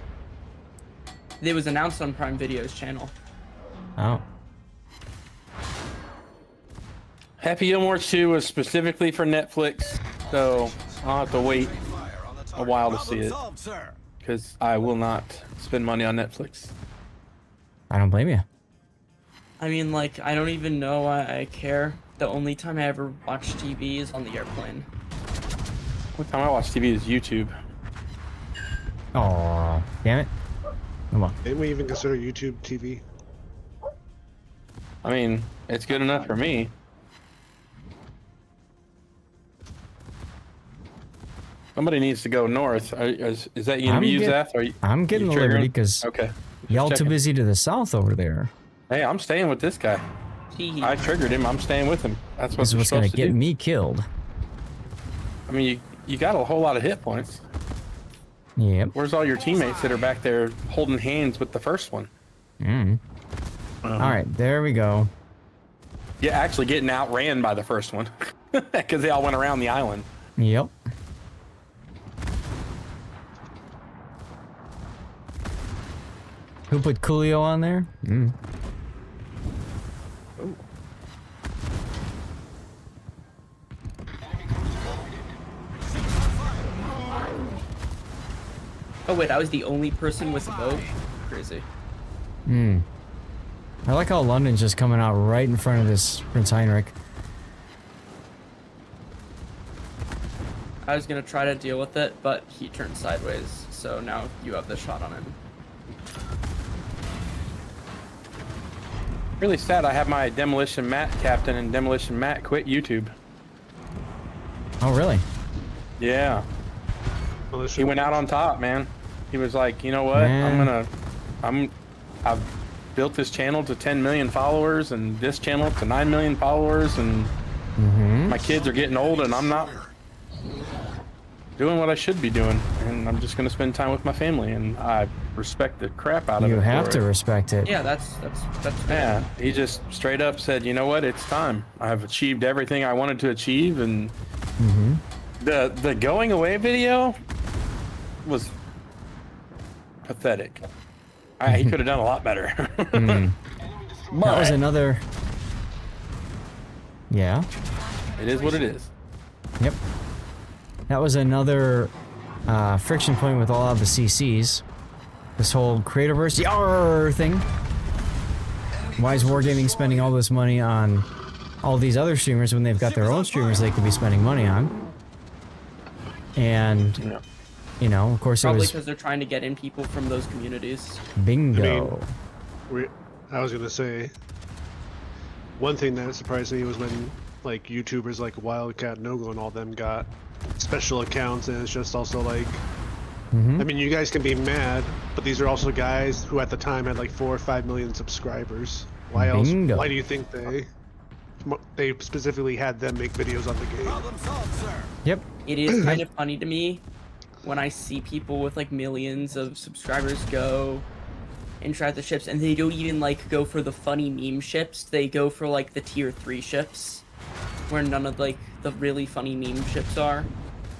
It was announced on Prime Video's channel. Oh. Happy Gilmore 2 was specifically for Netflix, so I'll have to wait a while to see it. Because I will not spend money on Netflix. I don't blame you. I mean, like, I don't even know why I care. The only time I ever watch TV is on the airplane. One time I watch TV is YouTube. Oh, damn it. Come on. Didn't we even consider YouTube TV? I mean, it's good enough for me. Somebody needs to go north. Is that you, Zeth? I'm getting the liberty because y'all too busy to the south over there. Hey, I'm staying with this guy. I triggered him. I'm staying with him. That's This is what's gonna get me killed. I mean, you got a whole lot of hit points. Yep. Where's all your teammates that are back there holding hands with the first one? All right, there we go. Yeah, actually getting outran by the first one because they all went around the island. Yep. Who put Coolio on there? Oh wait, I was the only person with a boat? Crazy. I like how London's just coming out right in front of this Prince Heinrich. I was gonna try to deal with it, but he turned sideways, so now you have the shot on him. Really sad I have my Demolition Matt captain and Demolition Matt quit YouTube. Oh, really? Yeah. Well, He went out on top, man. He was like, you know what? Man. I've built this channel to 10 million followers and this channel to 9 million followers, and my kids are getting old and I'm not doing what I should be doing, and I'm just gonna spend time with my family, and I respect the crap out of it. You have to respect it. Yeah, that's yeah. He just straight up said, you know what? It's time. I've achieved everything I wanted to achieve, and the going away video was pathetic. He could have done a lot better. That was another. Yeah. It is what it is. Yep. That was another friction point with all of the CCs. This whole Creatorverse YAR thing. Why is Wargaming spending all this money on all these other streamers when they've got their own streamers they could be spending money on? And, you know, of course probably it was... because they're trying to get in people from those communities. Bingo. I was gonna say, one thing that surprised me was when, like, YouTubers like Wildcat Nogo and all them got special accounts, and it's just also like, I mean, you guys can be mad, but these are also guys who at the time had like 4 or 5 million subscribers. Why else? Bingo. Why do you think they specifically had them make videos on the game? Yep. It is kind of funny to me when I see people with like millions of subscribers go and try the ships, and they don't even like go for the funny meme ships. They go for like the tier 3 ships, where none of like the really funny meme ships are.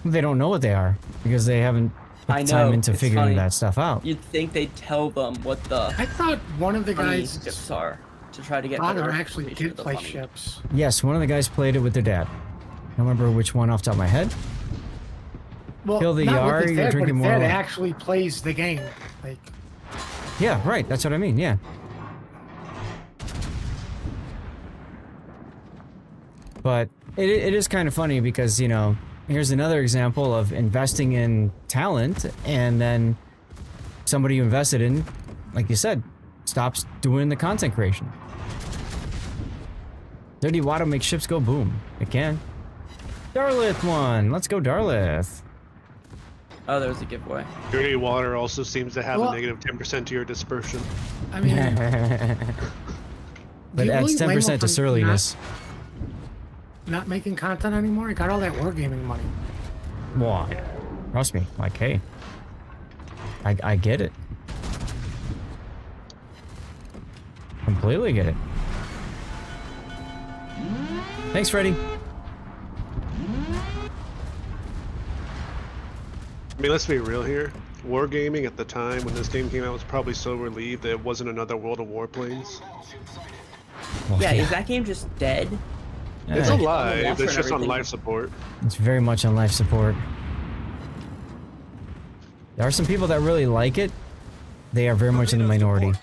They don't know what they are because they haven't put time into figuring that stuff out. You'd think they'd tell them what the I thought one of the funny guys ships are to try to get father better actually representation did of the play funny. ships. Yes, one of the guys played it with their dad. I don't remember which one off the top of my head. Well, Kill the not Yar, with his you're dad, drinking but his more. dad actually plays the game. Like, Yeah, right. That's what I mean. Yeah. But it is kind of funny because, you know, here's another example of investing in talent, and then somebody you invested in, like you said, stops doing the content creation. Dirty Water makes ships go boom. It can. Darlith won. Let's go, Darlith. Oh, there was a giveaway. Dirty Water also seems to have Well- a negative 10% to your dispersion. I mean, But you it adds really blame 10% him to for surliness. not making content anymore. He got all that wargaming money. Well, trust me. Like, hey, I get it. Completely get it. Thanks, Freddy. I mean, let's be real here. Wargaming at the time when this game came out was probably so relieved that it wasn't another World of Warplanes. Well, Yeah, is that game just dead? It's Yeah. alive, it's just on everything. life support. It's very much on life support. There are some people that really like it. They are very much in the minority.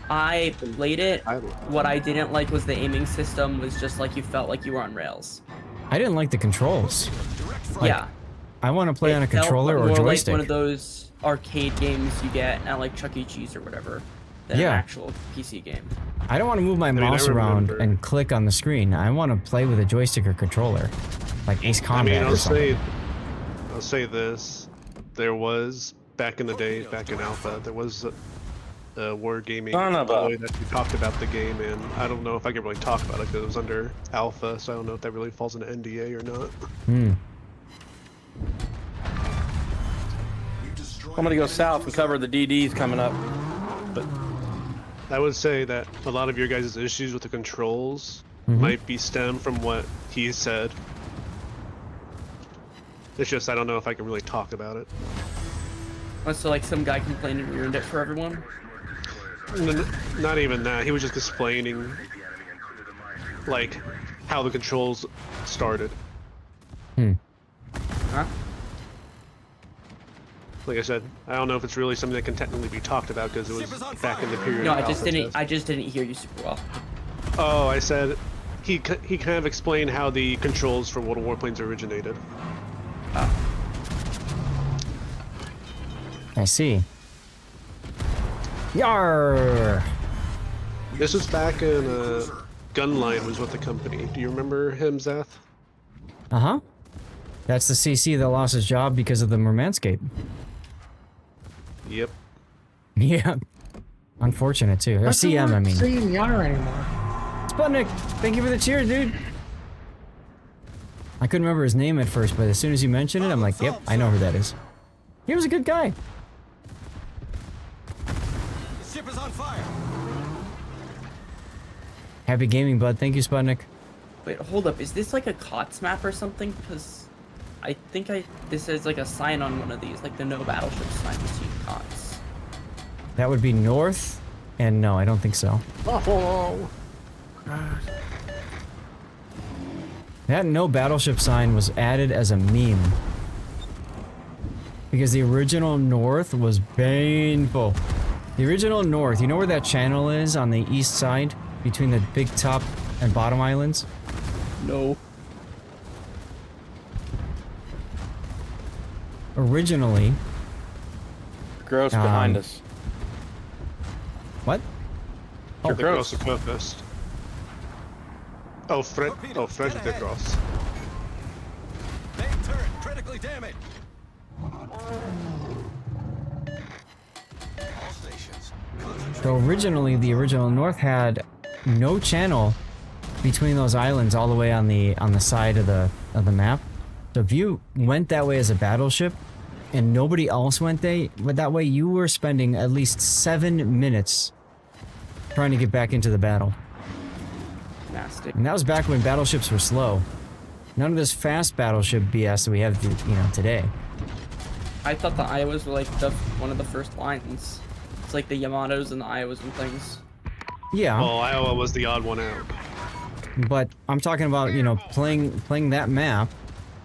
I played it. What I didn't like was the aiming system was just like you felt like you were on rails. I didn't like the controls. Like, Yeah. I want to play on a It felt controller or more joystick. like one of those arcade games you get at like Chuck E. Cheese or whatever than Yeah. an actual PC game. I don't want to move my I mouse around remember. and click on the screen. I want to play with a joistick or controller, like Ace I Combat mean, or something. I'll say this. There was, back in the day, back in Alpha, there was a Wargaming employee that we talked about the game, and I don't know if I can really talk about it because it was under Alpha, so I don't know if that really falls into NDA or not. I'm gonna go south and cover the DDs coming up. But I would say that a lot of your guys' issues with the controls might be stemmed from what he said. It's just I don't know if I can really talk about it. Oh, so like some guy complained and ruined it for everyone? Not even that. He was just explaining like how the controls started. Huh? Like I said, I don't know if it's really something that can technically be talked about because it was back in the period. No, of I just alpha didn't. test. I just didn't hear you super well. Oh, I said he kind of explained how the controls for World of Warplanes originated. I see. Yar. This was back in Gunline was with the company. Do you remember him, Zath? Uh-huh. That's the CC that lost his job because of the Mermanscape. Yep. Yeah. Unfortunate too. Or That's why CM, we're I not mean. seeing Yar anymore. Sputnik, thank you for the cheer, dude. I couldn't remember his name at first, but as soon as you mentioned it, I'm like, yep, I know who that is. He was a good guy. The ship is on fire. Happy gaming, bud. Thank you, Sputnik. Wait, hold up. Is this like a COTS map or something? Because I think this is like a sign on one of these, like the no battleship sign you see in COTS. That would be north, and no, I don't think so. Oh. That no battleship sign was added as a meme. Because the original north was painful. The original north, you know where that channel is on the east side? Between the big top and bottom islands? No. Originally... Gross behind us. What? Oh, the Gross Purpose. Oh, Fred the Gross. Main turret critically damaged. All stations. So originally, the original north had no channel between those islands all the way on the side of the map. So if you went that way as a battleship and nobody else went that way, you were spending at least 7 minutes trying to get back into the battle. Nasty. And that was back when battleships were slow. None of this fast battleship BS that we have, today. I thought the Iowas were like one of the first lines. It's like the Yamatos and the Iowas and things. Yeah. Well, Iowa was the odd one out. But I'm talking about, playing that map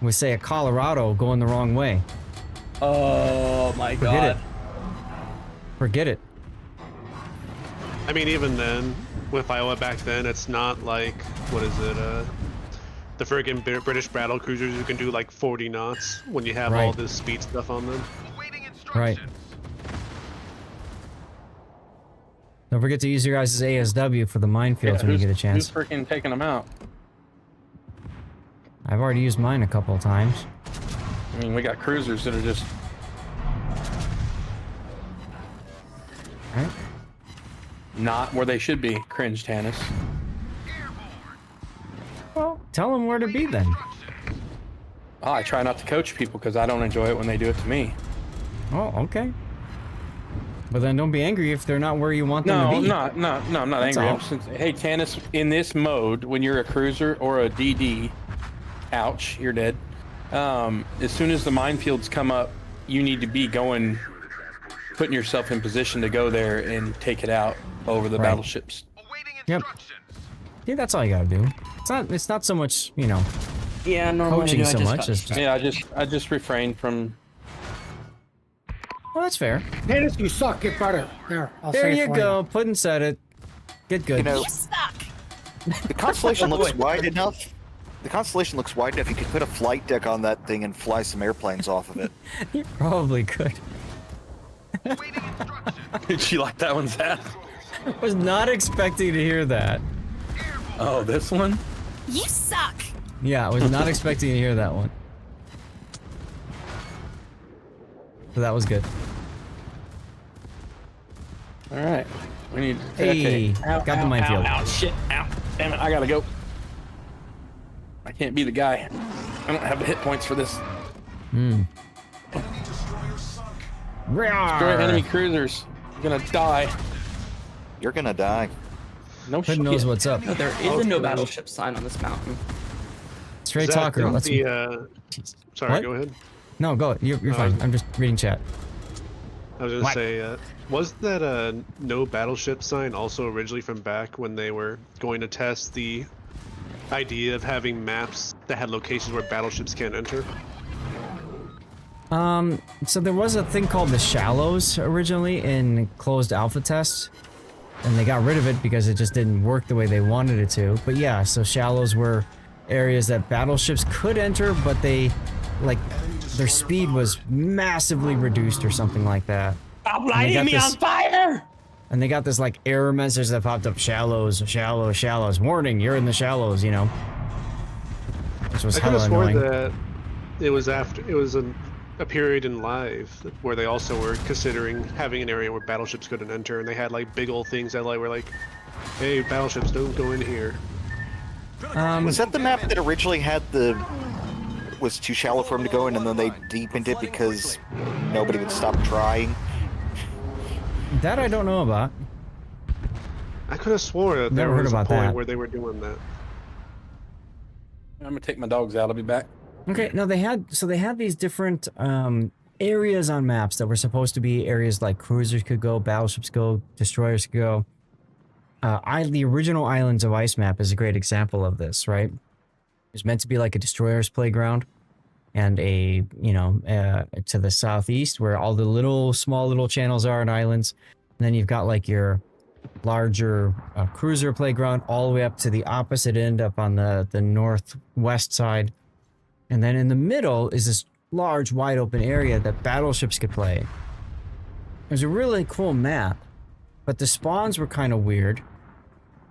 with, say, a Colorado going the wrong way. Oh my god. Forget it. I mean, even then, with Iowa back then, it's not like, what is it, the friggin' British battle cruisers who can do like 40 knots when you have all this speed stuff on them. Right. Don't forget to use your guys' ASW for the minefields when you get a chance. Who's freaking taking them out? I've already used mine a couple of times. I mean, we got cruisers that are just... Right. Not where they should be. Cringe, Tannis. Well, tell them where to be then. Oh, I try not to coach people because I don't enjoy it when they do it to me. Oh, okay. But then don't be angry if they're not where you want them to be. No, I'm not That's angry. all. I'm just, hey, Tannis, in this mode, when you're a cruiser or a DD, ouch, you're dead. As soon as the minefields come up, you need to be putting yourself in position to go there and take it out over the battleships. Yep. Yeah, that's all you gotta do. It's not so much, Yeah, coaching so much as just... Yeah, I just refrain from... Well, that's fair. Dennis, you suck. Get better. There, I'll There say it you for go. Puddin said it. Get good. You suck. The Constellation looks wide enough. The Constellation looks wide enough. You could put a flight deck on that thing and fly some airplanes off of it. You probably could. Did she like that one, Zach? Was not expecting to hear that. Oh, this one? You suck. Yeah, I was not expecting to hear that one. So that was good. All right. We need to... Hey, got the minefield. Ow, shit. Ow. Damn it, I gotta go. I can't be the guy. I don't have the hit points for this. Destroy enemy cruisers. I'm gonna die. You're gonna die. No Who knows what's up? No, there is a no battleship sign on this mountain. Straight Zach, talker. didn't Let's. Sorry, What? go ahead. No, go. You're fine. I'm just reading chat. I was gonna What? say, was that no battleship sign also originally from back when they were going to test the idea of having maps that had locations where battleships can't enter? So there was a thing called the Shallows originally in closed alpha tests, and they got rid of it because it just didn't work the way they wanted it to. But yeah, so Shallows were areas that battleships could enter, but they, like, their speed was massively reduced or something like that. Stop lighting me on fire! And they got this, like, error message that popped up, shallows, shallows, shallows. Warning, you're in the shallows, you know? Which was I could have hella sworn annoying. that it was a period in Live where they also were considering having an area where battleships couldn't enter, and they had like big old things that like were like, "Hey, battleships, don't go in here." Was that the map that originally had was too shallow for him to go in, and then they deepened it because nobody would stop trying? That I don't know about. I could have sworn that there Never heard was a about point that. where they were doing that. I'm gonna take my dogs out. I'll be back. Okay, no, they had these different areas on maps that were supposed to be areas like cruisers could go, battleships go, destroyers could go. The original Islands of Ice map is a great example of this, right? It was meant to be like a destroyer's playground, and to the southeast where all the small little channels are and islands, and then you've got like your larger cruiser playground all the way up to the opposite end up on the northwest side. And then in the middle is this large, wide open area that battleships could play. It was a really cool map, but the spawns were kind of weird.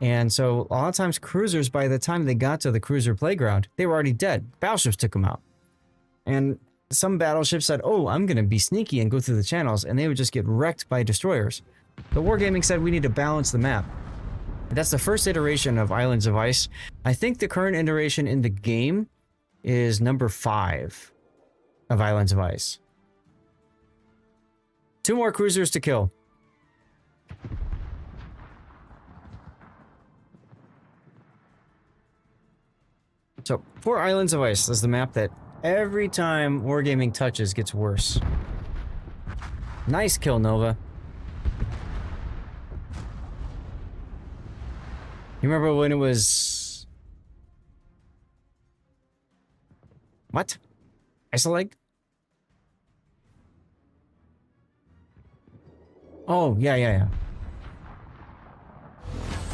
And so a lot of times cruisers, by the time they got to the cruiser playground, they were already dead. Battleships took them out. And some battleships said, oh, I'm going to be sneaky and go through the channels, and they would just get wrecked by destroyers. The Wargaming said we need to balance the map. That's the first iteration of Islands of Ice. I think the current iteration in the game is number 5 of Islands of Ice. 2 more cruisers to kill. So, for Islands of Ice is the map that every time Wargaming touches gets worse. Nice kill, Nova. You remember when it was... What? Isoleg? Oh, yeah.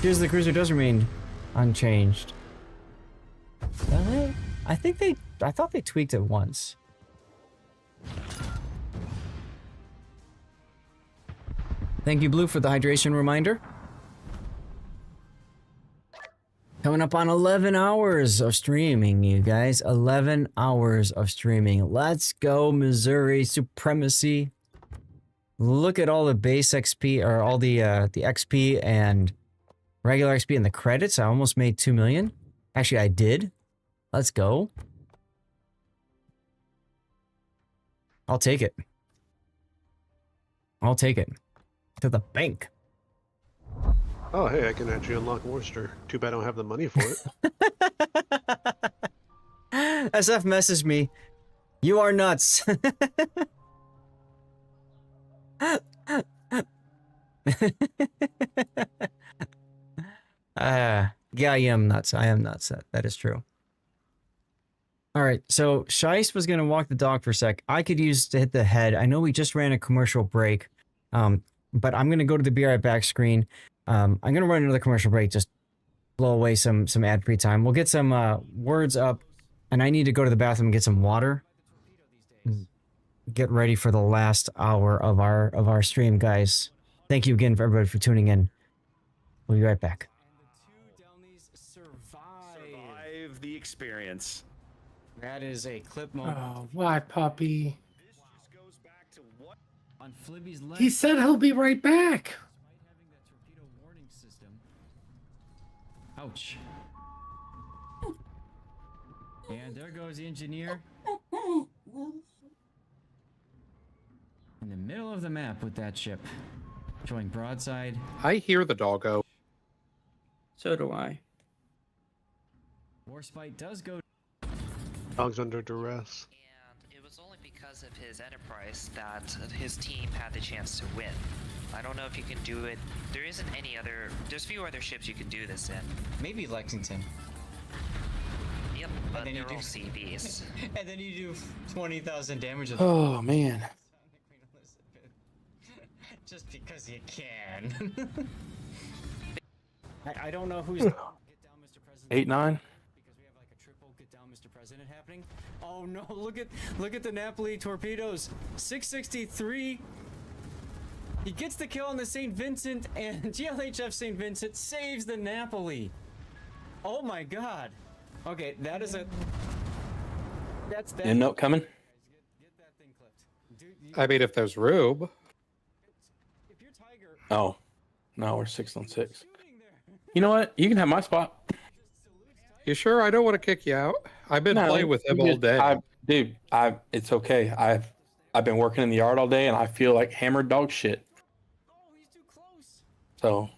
Here's the cruiser does remain unchanged. I thought they tweaked it once. Thank you, Blue, for the hydration reminder. Coming up on 11 hours of streaming, you guys. 11 hours of streaming. Let's go, Missouri supremacy. Look at all the base XP, or all the XP and regular XP and the credits. I almost made 2 million. Actually, I did. Let's go. I'll take it. I'll take it. To the bank. Oh, hey, I can actually unlock Worcester. Too bad I don't have the money for it. SF messaged me. You are nuts. Yeah, I am nuts. I am nuts. That is true. All right, so Scheist was going to walk the dog for a sec. I could use to hit the head. I know we just ran a commercial break, but I'm going to go to the Be Right Back screen. I'm going to run another commercial break, just blow away some ad-free time. We'll get some words up, and I need to go to the bathroom and get some water. Get ready for the last hour of our stream, guys. Thank you again for everybody for tuning in. We'll be right back. Survive the experience. That is a clip moment. Oh, why, puppy? On Flibby's leg. He said he'll be right back. Ouch. And there goes the engineer. In the middle of the map with that ship. Showing broadside. I hear the doggo. So do I. Warspite does go. Dog's under duress. It was only because of his enterprise that his team had the chance to win. I don't know if you can do it. There isn't any other. There's few other ships you can do this in. Maybe Lexington. Yep, but they're all CBs. And then you do 20,000 damage. Oh man. Just because you can. I don't know who's. 8-9. President happening. Oh no, look at the Napoli torpedoes. 663. He gets the kill on the St. Vincent, and GLHF St. Vincent saves the Napoli. Oh my god. Okay, that is a that's that. End note coming. Get that thing clipped. Dude, I mean, if there's room. if you're Tiger. Oh. No, we're 6 on 6. You know what? You can have my spot. You sure? I don't want to kick you out. I've been playing with him all day. It's okay. I've been working in the yard all day and I feel like hammered dog shit. So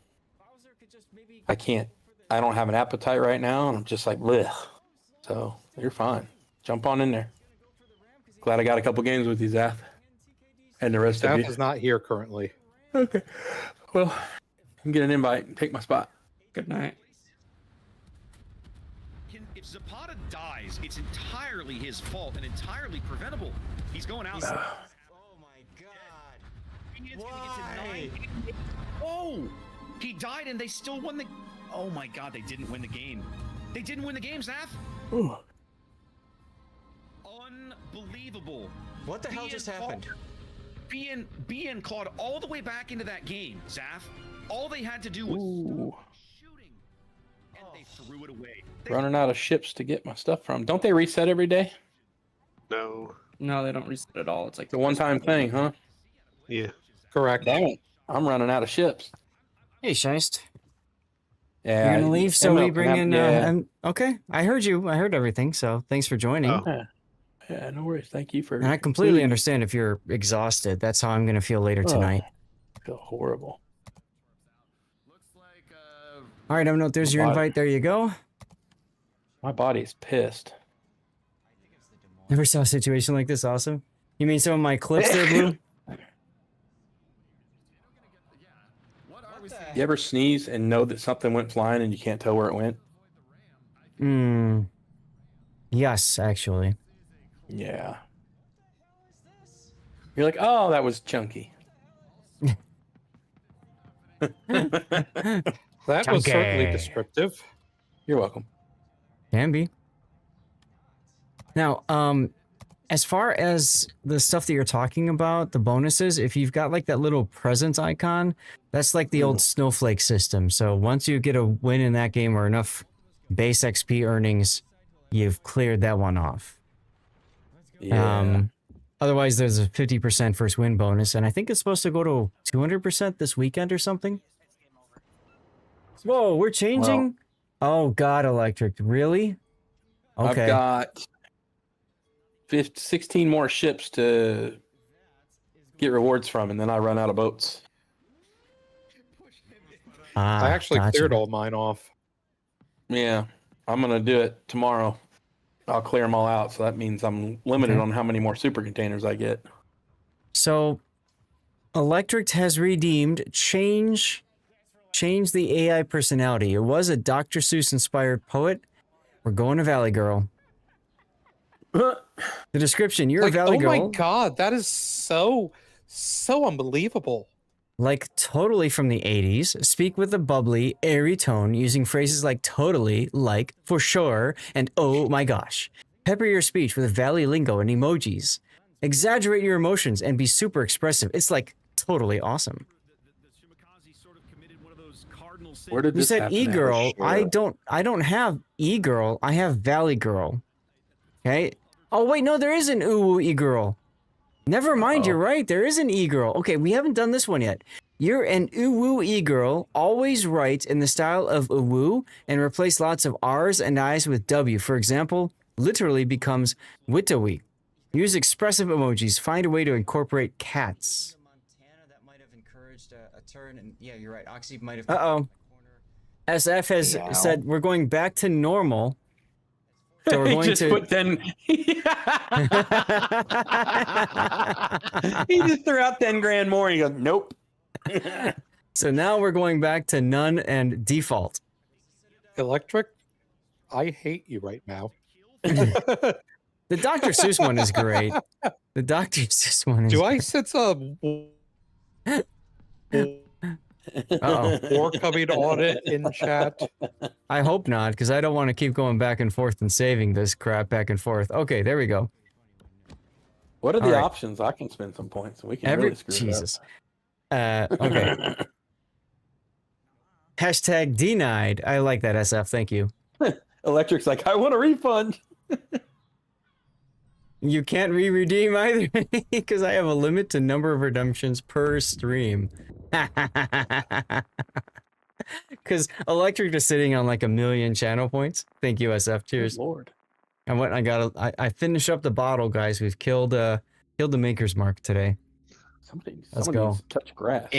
I can't. I don't have an appetite right now, and I'm just like, bleh. So you're fine. Jump on in there. Glad I got a couple games with you, Zath, and the rest of you. Zath is not here currently. Okay. Well, you can get an invite and take my spot. Good night. If Zapata dies, it's entirely his fault and entirely preventable. He's going out. Oh my god. Why? Oh! He died and they still won the... Oh my god, they didn't win the game. They didn't win the game, Zath. Ooh. Unbelievable. What the hell just happened? BN clawed all the way back into that game, Zath. All they had to do was stop shooting, and they threw it away. Running out of ships to get my stuff from. Don't they reset every day? No. No, they don't reset at all. It's like The one-time thing, huh? Yeah. Correct. Dang it. I'm running out of ships. Hey, Scheist. Yeah. You're gonna leave, so we bring in. Yeah. Okay, I heard you. I heard everything. So thanks for joining. Oh. Yeah, no worries. Thank you for. And I completely understand if you're exhausted. That's how I'm gonna feel later tonight. I feel horrible. All right, Evernote, there's your invite. There you go. My body's pissed. Never saw a situation like this. Awesome. You mean some of my clips there, Blue? You ever sneeze and know that something went flying and you can't tell where it went? Yes, actually. Yeah. You're like, oh, that was chunky. That was certainly descriptive. You're welcome. Can be. Now, as far as the stuff that you're talking about, the bonuses, if you've got like that little presence icon, that's like the old snowflake system. So once you get a win in that game or enough base XP earnings, you've cleared that one off. Yeah. Otherwise, there's a 50% first win bonus, and I think it's supposed to go to 200% this weekend or something. Whoa, we're changing? Oh, God, Electric. Really? Okay. I've got 16 more ships to get rewards from, and then I run out of boats. I actually cleared all mine off. Yeah, I'm going to do it tomorrow. I'll clear them all out, so that means I'm limited on how many more super containers I get. So, Electric has redeemed change the AI personality. It was a Dr. Seuss inspired poet. We're going to Valley Girl. The description, you're a Valley Girl. Oh my god, that is so unbelievable. Like totally from the 80s. Speak with a bubbly, airy tone using phrases like totally, like, for sure, and oh my gosh. Pepper your speech with Valley lingo and emojis. Exaggerate your emotions and be super expressive. It's like totally awesome. Where did You this said happen? e-girl. I don't have e-girl. I have Valley Girl. Okay. Oh wait, no, there is an ooh e-girl. Never mind, you're right. There is an e-girl. Okay, we haven't done this one yet. You're an ooh e-girl. Always write in the style of ooh and replace lots of R's and I's with W. For example, literally becomes Witawi. Use expressive emojis. Find a way to incorporate cats. encouraged a turn, and yeah, you're right. Oxy might have. SF has said we're going back to normal. So we're He going just to put 10. He just threw out 10 grand more and he goes, nope. So now we're going back to none and default. Electric, I hate you right now. The Dr. Seuss one is great. The Dr. Seuss one is Do I great. sense a war coming on it in chat? I hope not, because I don't want to keep going back and forth and saving this crap back and forth. Okay, there we go. What are the All right. options? I can spend some points. We can really screw Jesus. it up. Okay. Hashtag denied. I like that, SF. Thank you. Electric's like, I want a refund. You can't re-redeem either, because I have a limit to number of redemptions per stream. Because Electric is sitting on like 1 million channel points. Thank you, SF. Cheers. Good Lord. And what I finished up the bottle, guys. We've killed the Maker's Mark today. Let's go. Needs to touch grass.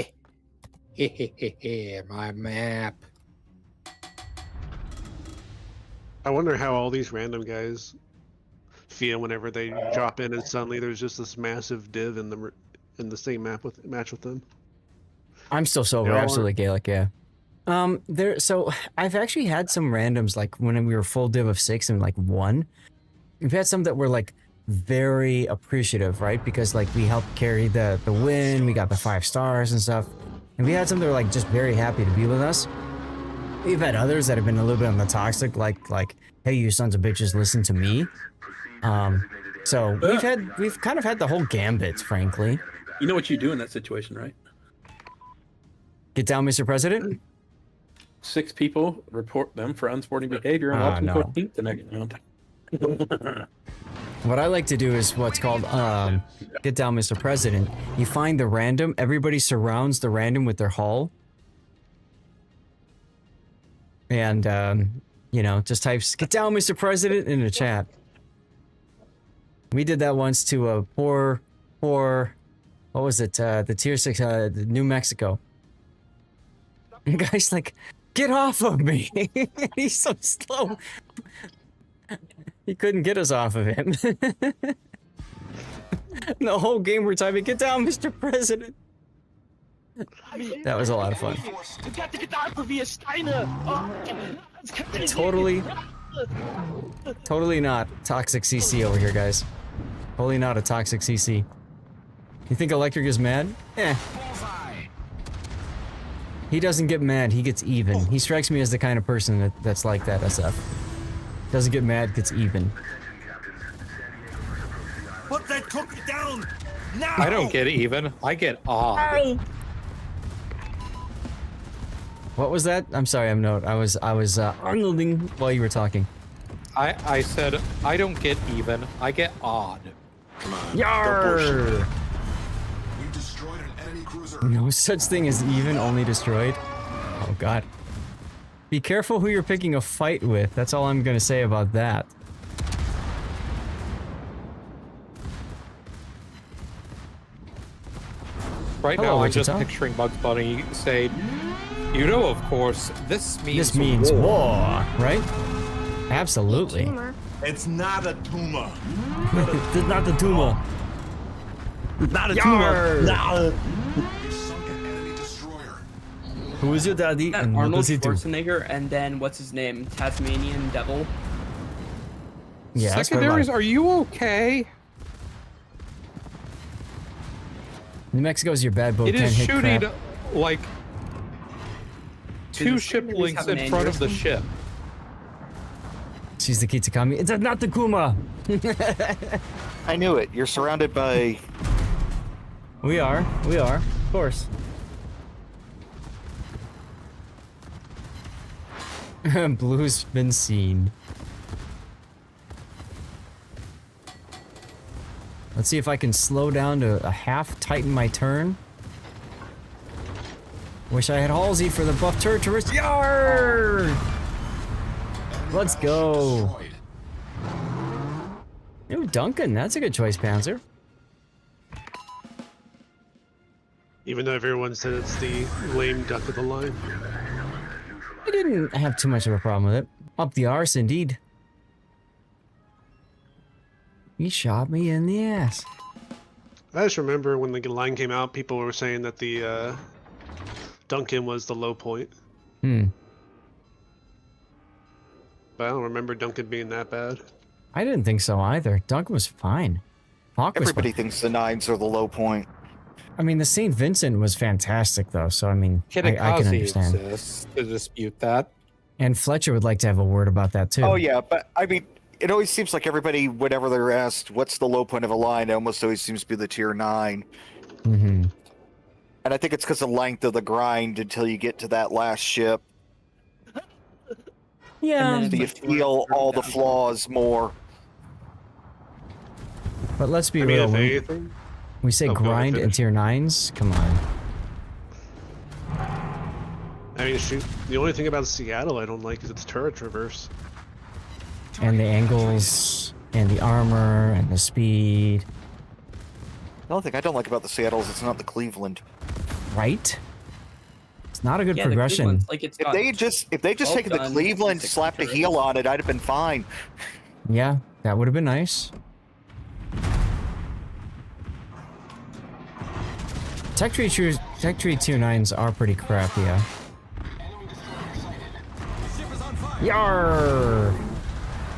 My map. I wonder how all these random guys feel whenever they drop in and suddenly there's just this massive div in the same match with them. I'm still sober, absolutely Gaelic, yeah. So I've actually had some randoms like when we were full div of 6 and like 1. We've had some that were like very appreciative, right? Because like we helped carry the win, we got the 5 stars and stuff. And we had some that were like just very happy to be with us. We've had others that have been a little bit on the toxic, like, hey, you sons of bitches, listen to me. So we've kind of had the whole gambit, frankly. You know what you do in that situation, right? Get down, Mr. President. 6 people, report them for unsporting behavior, and watch them 14th the next round. What I like to do is what's called get down, Mr. President. You find the random, everybody surrounds the random with their hull. And, you know, just types, get down, Mr. President, in the chat. We did that once to a poor, what was it, the tier 6, New Mexico. And the guy's like, get off of me! He's so slow. He couldn't get us off of him. The whole game we're typing, get down, Mr. President. That was a lot of fun. Totally not toxic CC over here, guys. Totally not a toxic CC. You think Electric is mad? Eh. He doesn't get mad, he gets even. He strikes me as the kind of person that's like that, SF. Doesn't get mad, gets even. Put that cookie down now! I don't get even. I get odd. What was that? I'm sorry, I'm not. I was Arnolding while you were talking. I said I don't get even. I get odd. Come on. Yarr! We destroyed an enemy cruiser. No such thing as even, only destroyed. Oh god. Be careful who you're picking a fight with. That's all I'm gonna say about that. Right Hello, now, I'm just Wichita. picturing Bugs Bunny say, you know, of course, this means war, right? Absolutely. It's not a tumor. It's not the tumor. It's not a Yarr! tumor. No. Who is your daddy and what Arnold does he do? Schwarzenegger, and then what's his name? Tasmanian Devil. Yeah, that's quite a lot. Secondaries, are you okay? New Mexico's your bad boat. It is can't hit shooting crap. like Do 2 the ship secondaries links have an in front of the aneurysm? ship. She's the Kitakami. It's not the Kuma. I knew it. You're surrounded by... We are, of course. Blue's been seen. Let's see if I can slow down to a half, tighten my turn. Wish I had Halsey for the buff turret to risk. Yarr! Let's go. Ooh, Duncan, that's a good choice, Panzer. Even though everyone said it's the lame duck of the line. I didn't have too much of a problem with it. Up the arse, indeed. He shot me in the ass. I just remember when the line came out, people were saying that the Duncan was the low point. Hmm. But I don't remember Duncan being that bad. I didn't think so either. Duncan was fine. Hawk was Everybody fine. thinks the 9s are the low point. I mean, the St. Vincent was fantastic, though, so I mean, I can Kitakazi understand. exists to dispute that. And Fletcher would like to have a word about that, too. Oh, yeah, but I mean, it always seems like everybody, whenever they're asked what's the low point of a line, it almost always seems to be the tier 9. Mm-hmm. And I think it's because of the length of the grind until you get to that last ship. Yeah. So you feel all the flaws more. But let's be I mean, real. if We, anything, we say Oh, go ahead, grind in finish. tier 9s? Come on. I mean, shoot, the only thing about Seattle I don't like is its turret traverse. And the angles, and the armor, and the speed. The only thing I don't like about the Seattle is it's not the Cleveland. Right? It's not a good Yeah, the progression. Cleveland's like it's If got they just taken the guns, Cleveland, 6 slapped a turrets. heel on it, I'd have been fine. Yeah, that would have been nice. Tech Tree Tier 9s are pretty crap, yeah. Yarr!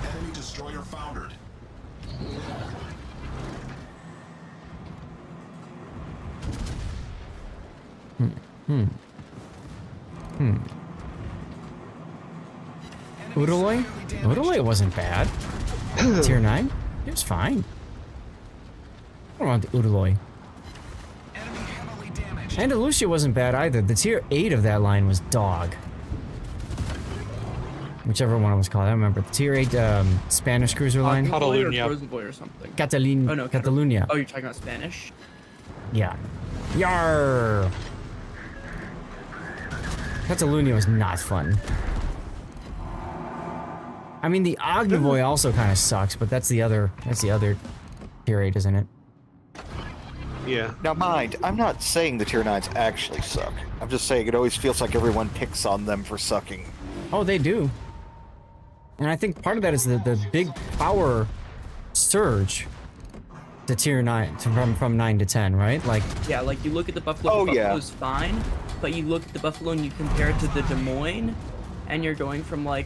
Enemy destroyer foundered. Udaloy? Udaloy wasn't bad. Tier 9? It was fine. I don't want the Udaloy. Andalusia wasn't bad either. The tier 8 of that line was dog. Whichever one it was called. I don't remember. The tier 8 Spanish cruiser line. Catalunya. Or Frozen Boy or something. Catalin Oh, no, Catalunya. Oh, you're talking about Spanish? Yeah. Yarr! Catalunya was not fun. I mean, the Ognivoy also kind of sucks, but that's the other tier 8, isn't it? Yeah. Now, mind, I'm not saying the tier 9s actually suck. I'm just saying it always feels like everyone picks on them for sucking. Oh, they do. And I think part of that is the big power surge to tier 9, from 9 to 10, right? Like, Yeah, like you look at the Buffalo. Oh, the yeah. Buffalo's fine, but you look at the Buffalo and you compare it to the Des Moines, and you're going from like,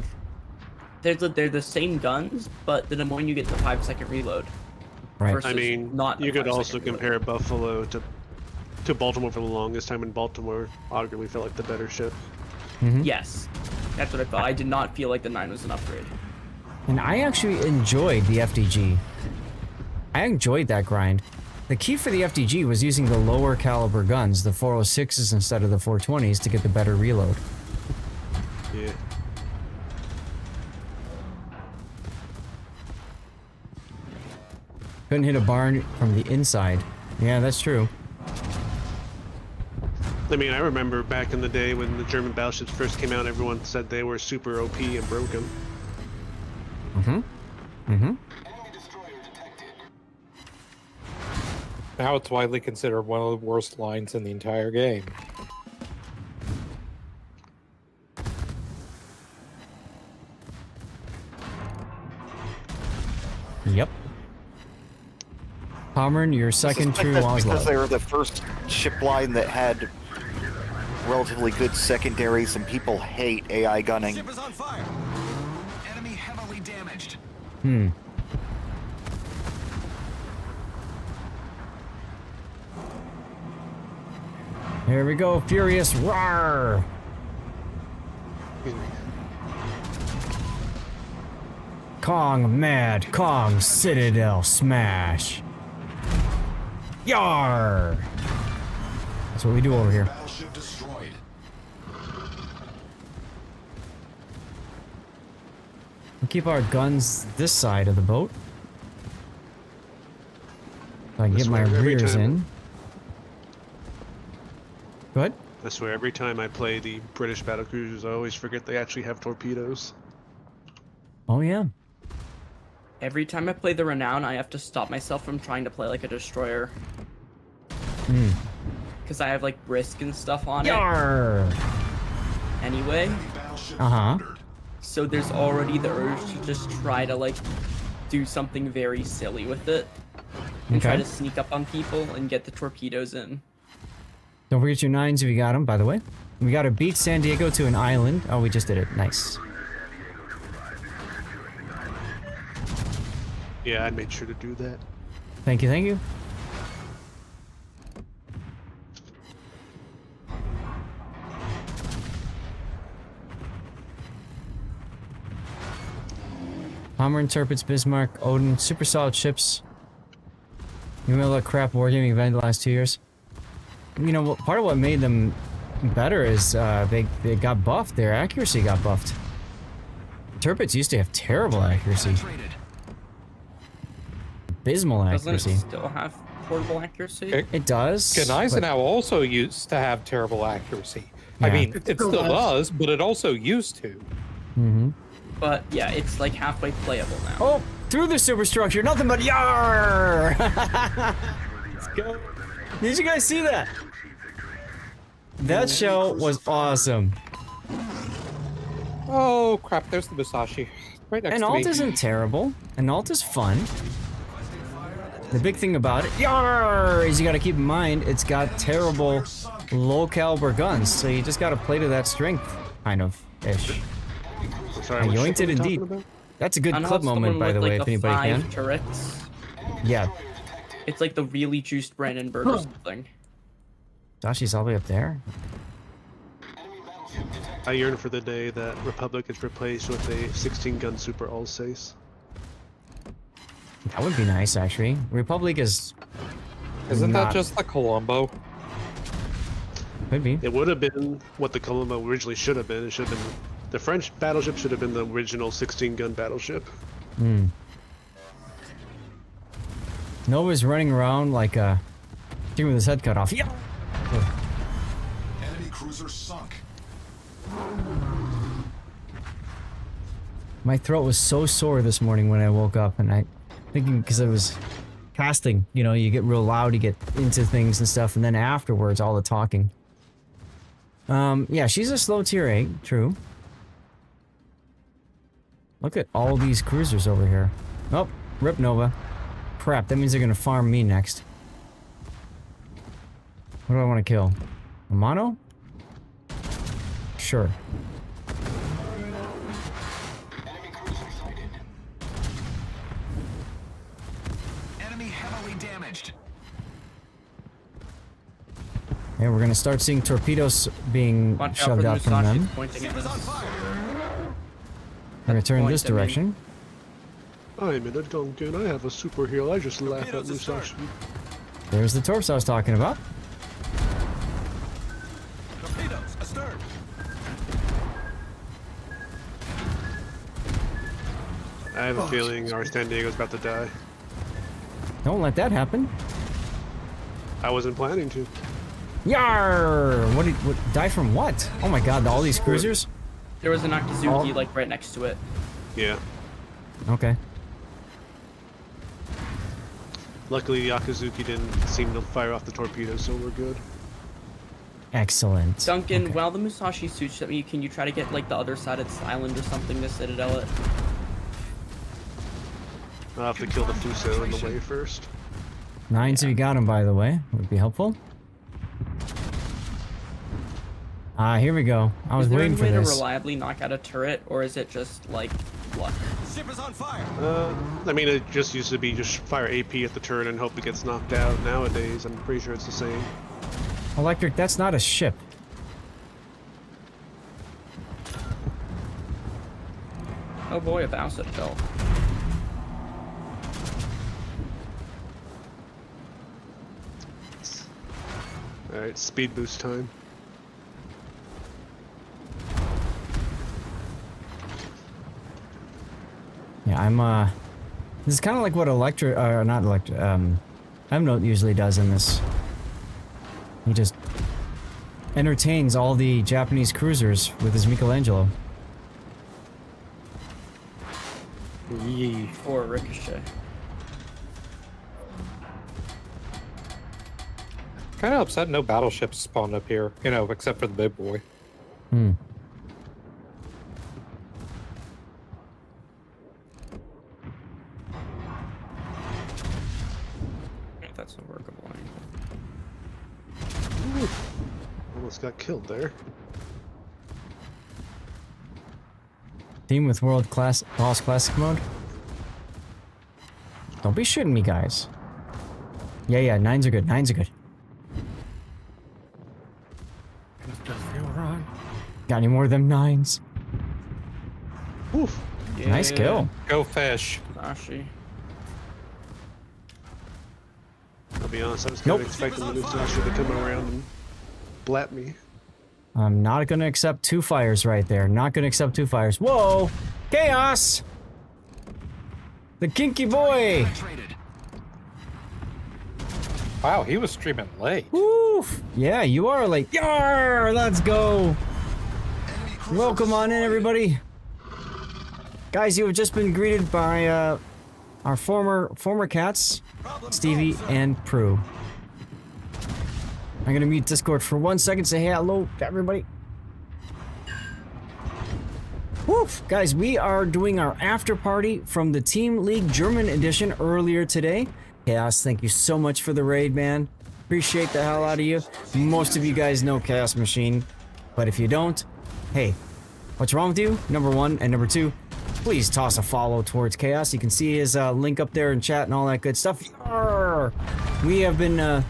they're the same guns, but the Des Moines you get the 5-second reload. right. versus I mean, not you a could 5-second also reload. compare Buffalo to Baltimore for the longest time, and Baltimore arguably felt like the better ship. Yes, that's what I thought. I did not feel like the 9 was an upgrade. And I actually enjoyed the FDG. I enjoyed that grind. The key for the FDG was using the lower caliber guns, the 406s instead of the 420s, to get the better reload. Yeah. Couldn't hit a barn from the inside. Yeah, that's true. I mean, I remember back in the day when the German battleships first came out, everyone said they were super OP and broken. Now it's widely considered one of the worst lines in the entire game. Yep. Pommern, your second true That's because Oslo. they were the first ship line that had relatively good secondaries, and people hate AI gunning. Ship is on fire. Enemy heavily damaged. Here we go, Furious Roar! Kong Mad Kong Citadel Smash. Yar! That's what we do over here. Battleship destroyed. We'll keep our guns this side of the boat. So I can This get my way, every rears time. in. Good. I swear, every time I play the British battlecruisers, I always forget they actually have torpedoes. Oh yeah. Every time I play the Renown, I have to stop myself from trying to play like a destroyer. because I have like brisk and stuff on Yarr! it. Anyway. Uh-huh. So there's already the urge to just try to like do something very silly with it. And try Okay. to sneak up on people and get the torpedoes in. Don't forget your 9s if you got them, by the way. We gotta beat San Diego to an island. Oh, we just did it. Nice. Yeah, I made sure to do that. Thank you, thank you. Hammer interprets Bismarck, Odin, super solid ships. You remember that crap wargaming event the last 2 years? You know, part of what made them better is they got buffed. Their accuracy got buffed. Turpets used to have terrible accuracy. Abysmal accuracy. Doesn't it still have portable accuracy? It does. Gneisenau also used to have terrible accuracy. I Yeah. mean, it still does, but it also used to. Mm-hmm. But yeah, it's like halfway playable now. Oh, through the superstructure, nothing but yar! Let's go. Did you guys see that? That show was awesome. Oh crap! There's the Musashi right next And to me. alt isn't terrible. And alt is fun. The big thing about it, yar, is you gotta keep in mind it's got terrible low caliber guns, so you just gotta play to that strength, kind of ish. Sorry, I which yoinked ship it are we indeed. talking about? That's a good I know clip someone moment, by with, the like, way, if anybody 5 can. turrets. Yeah. It's like the really juiced Brandenburg or something. Dashi's all the way up there. I yearn for the day that Republic is replaced with a 16-gun Super Alsace. That would be nice, actually. Republic is. Isn't not- that just the Colombo? Could be. It would have been what the Colombo originally should have been. It should have been the French battleship should have been the original 16-gun battleship. Hmm. Nova's running around like a chicken with his head cut off. Yeah. Enemy cruiser sunk. My throat was so sore this morning when I woke up, and I thinking because I was casting. You know, you get real loud, you get into things and stuff, and then afterwards, all the talking. Yeah, she's a slow tier 8, true. Look at all these cruisers over here. Oh, rip Nova. Crap, that means they're gonna farm me next. What do I want to kill? A mono? Sure. Enemy heavily damaged. Yeah, we're gonna start seeing torpedoes being Watch out for shoved the out from Musashi's them. pointing at us. We're gonna turn point, this I mean. direction. I'm in a Duncan. I have a super heal. I just laugh at Musashi. There's the torps I was talking about. Torpedoes astern. I have a feeling our San Diego's about to die. Don't let that happen. I wasn't planning to. Yar! What die from what? Oh my god, all these cruisers? There was an Akizuki like right next to it. Yeah. Okay. Luckily, the Akazuki didn't seem to fire off the torpedoes, so we're good. Excellent. Duncan, Okay. while the Musashi suits at me, can you try to get like the other side of this island or something to citadel it? I'll have to kill the Fuso in the way first. 9s if you got them, by the way. Would be helpful. Here we go. I was Is there waiting any for way this. to reliably knock out a turret, or is it just like luck? Ship is on fire. I mean, it just used to be just fire AP at the turret and hope it gets knocked out. Nowadays, I'm pretty sure it's the same. Electric, that's not a ship. Oh boy, a bounce it fell. Alright, speed boost time. Yeah, I'm this is kind of like what Emnote usually does in this. He just entertains all the Japanese cruisers with his Michelangelo. Yee. Or Ricochet. kind of upset no battleships spawned up here, you know, except for the big boy. Hmm. That's a workable Ooh, almost got killed there. Team with world class boss classic mode. Don't be shooting me, guys. Yeah, 9s are good. 9s are good. Got any more of them 9s? Oof. Yeah. Nice kill. Go fish. Zashi. I'll be honest, I was kind of expecting the new Sasha to come around and blap me. I'm not gonna accept 2 fires right there. Not gonna accept 2 fires. Whoa! Chaos! The kinky boy! Wow, he was streaming late. Woof! Yeah, you are late. Yar! Let's go! Welcome on in, everybody. Guys, you have just been greeted by our former cats, Stevie and Prue. I'm gonna mute Discord for 1 second, say hey, hello to everybody. Woof! Guys, we are doing our after party from the Team League German edition earlier today. Chaos, thank you so much for the raid, man. Appreciate the hell out of you. Most of you guys know Chaos Machine, but if you don't, hey, what's wrong with you? Number 1, and number 2, please toss a follow towards Chaos. You can see his link up there in chat and all that good stuff. Yarr! We have been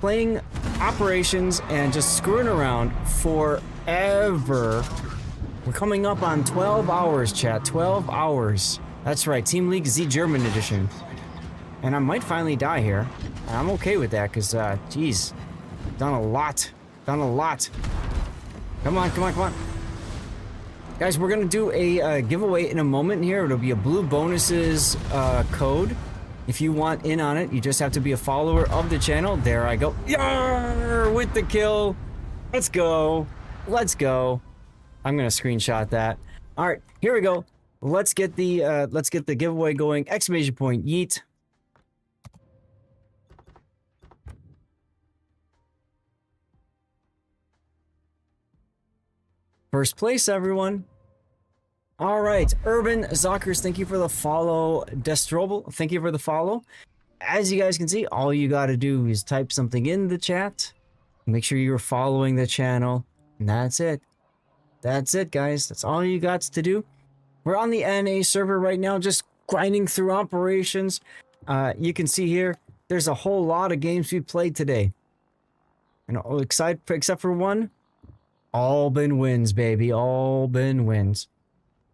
playing operations and just screwing around forever. We're coming up on 12 hours, chat. 12 hours. That's right, Team League Z German edition. And I might finally die here. And I'm okay with that, because, geez, done a lot. Done a lot. Come on, come on, come on. Guys, we're going to do a giveaway in a moment here. It'll be a blue bonuses code. If you want in on it, you just have to be a follower of the channel. There I go. Yarr! With the kill. Let's go. Let's go. I'm going to screenshot that. All right, here we go. Let's get the giveaway going. Exclamation point, yeet. First place, everyone. All right, Urban Zockers, thank you for the follow. Destrobel, thank you for the follow. As you guys can see, all you got to do is type something in the chat. Make sure you're following the channel, and that's it. That's it, guys. That's all you got to do. We're on the NA server right now, just grinding through operations. You can see here, there's a whole lot of games we played today. And except for one, all been wins, baby. All been wins.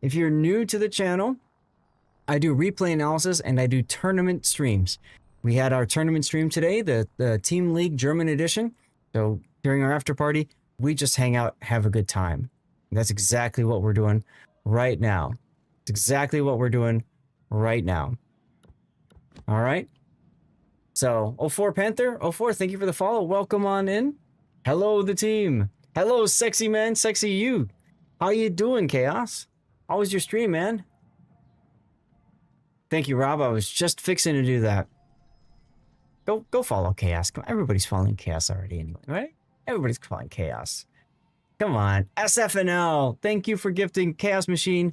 If you're new to the channel, I do replay analysis and I do tournament streams. We had our tournament stream today, the Team League German edition. So during our after party, we just hang out, have a good time. And that's exactly what we're doing right now. It's exactly what we're doing right now. All right. So 04 Panther, 04, thank you for the follow. Welcome on in. Hello, the team. Hello, sexy man, sexy you. How you doing, Chaos? How was your stream, man? Thank you, Rob. I was just fixing to do that. Go follow Chaos. Come on. Everybody's following Chaos already anyway, right? Everybody's following Chaos. Come on. SFNL, thank you for gifting Chaos Machine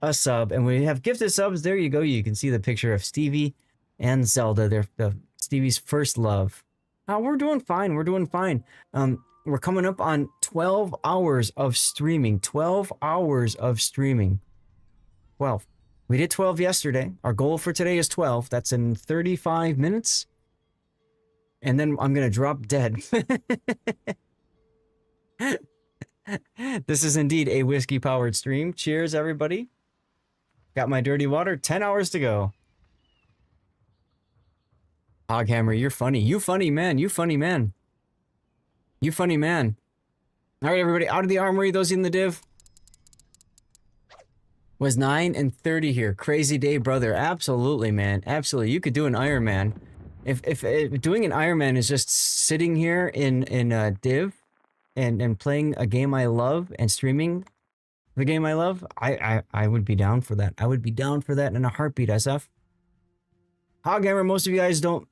a sub. And we have gifted subs. There you go. You can see the picture of Stevie and Zelda. They're Stevie's first love. We're doing fine. We're doing fine. We're coming up on 12 hours of streaming. 12 hours of streaming. 12. We did 12 yesterday. Our goal for today is 12. That's in 35 minutes. And then I'm going to drop dead. This is indeed a whiskey-powered stream. Cheers, everybody. Got my dirty water. 10 hours to go. Hoghammer, you're funny. You funny, man. You funny, man. You funny, man. All right, everybody. Out of the armory. Those in the div. Was 9 and 30 here. Crazy day, brother. Absolutely, man. Absolutely. You could do an Iron Man. If doing an Iron Man is just sitting here in div and playing a game I love and streaming the game I love, I would be down for that. I would be down for that in a heartbeat, SF. Hoghammer, most of you guys don't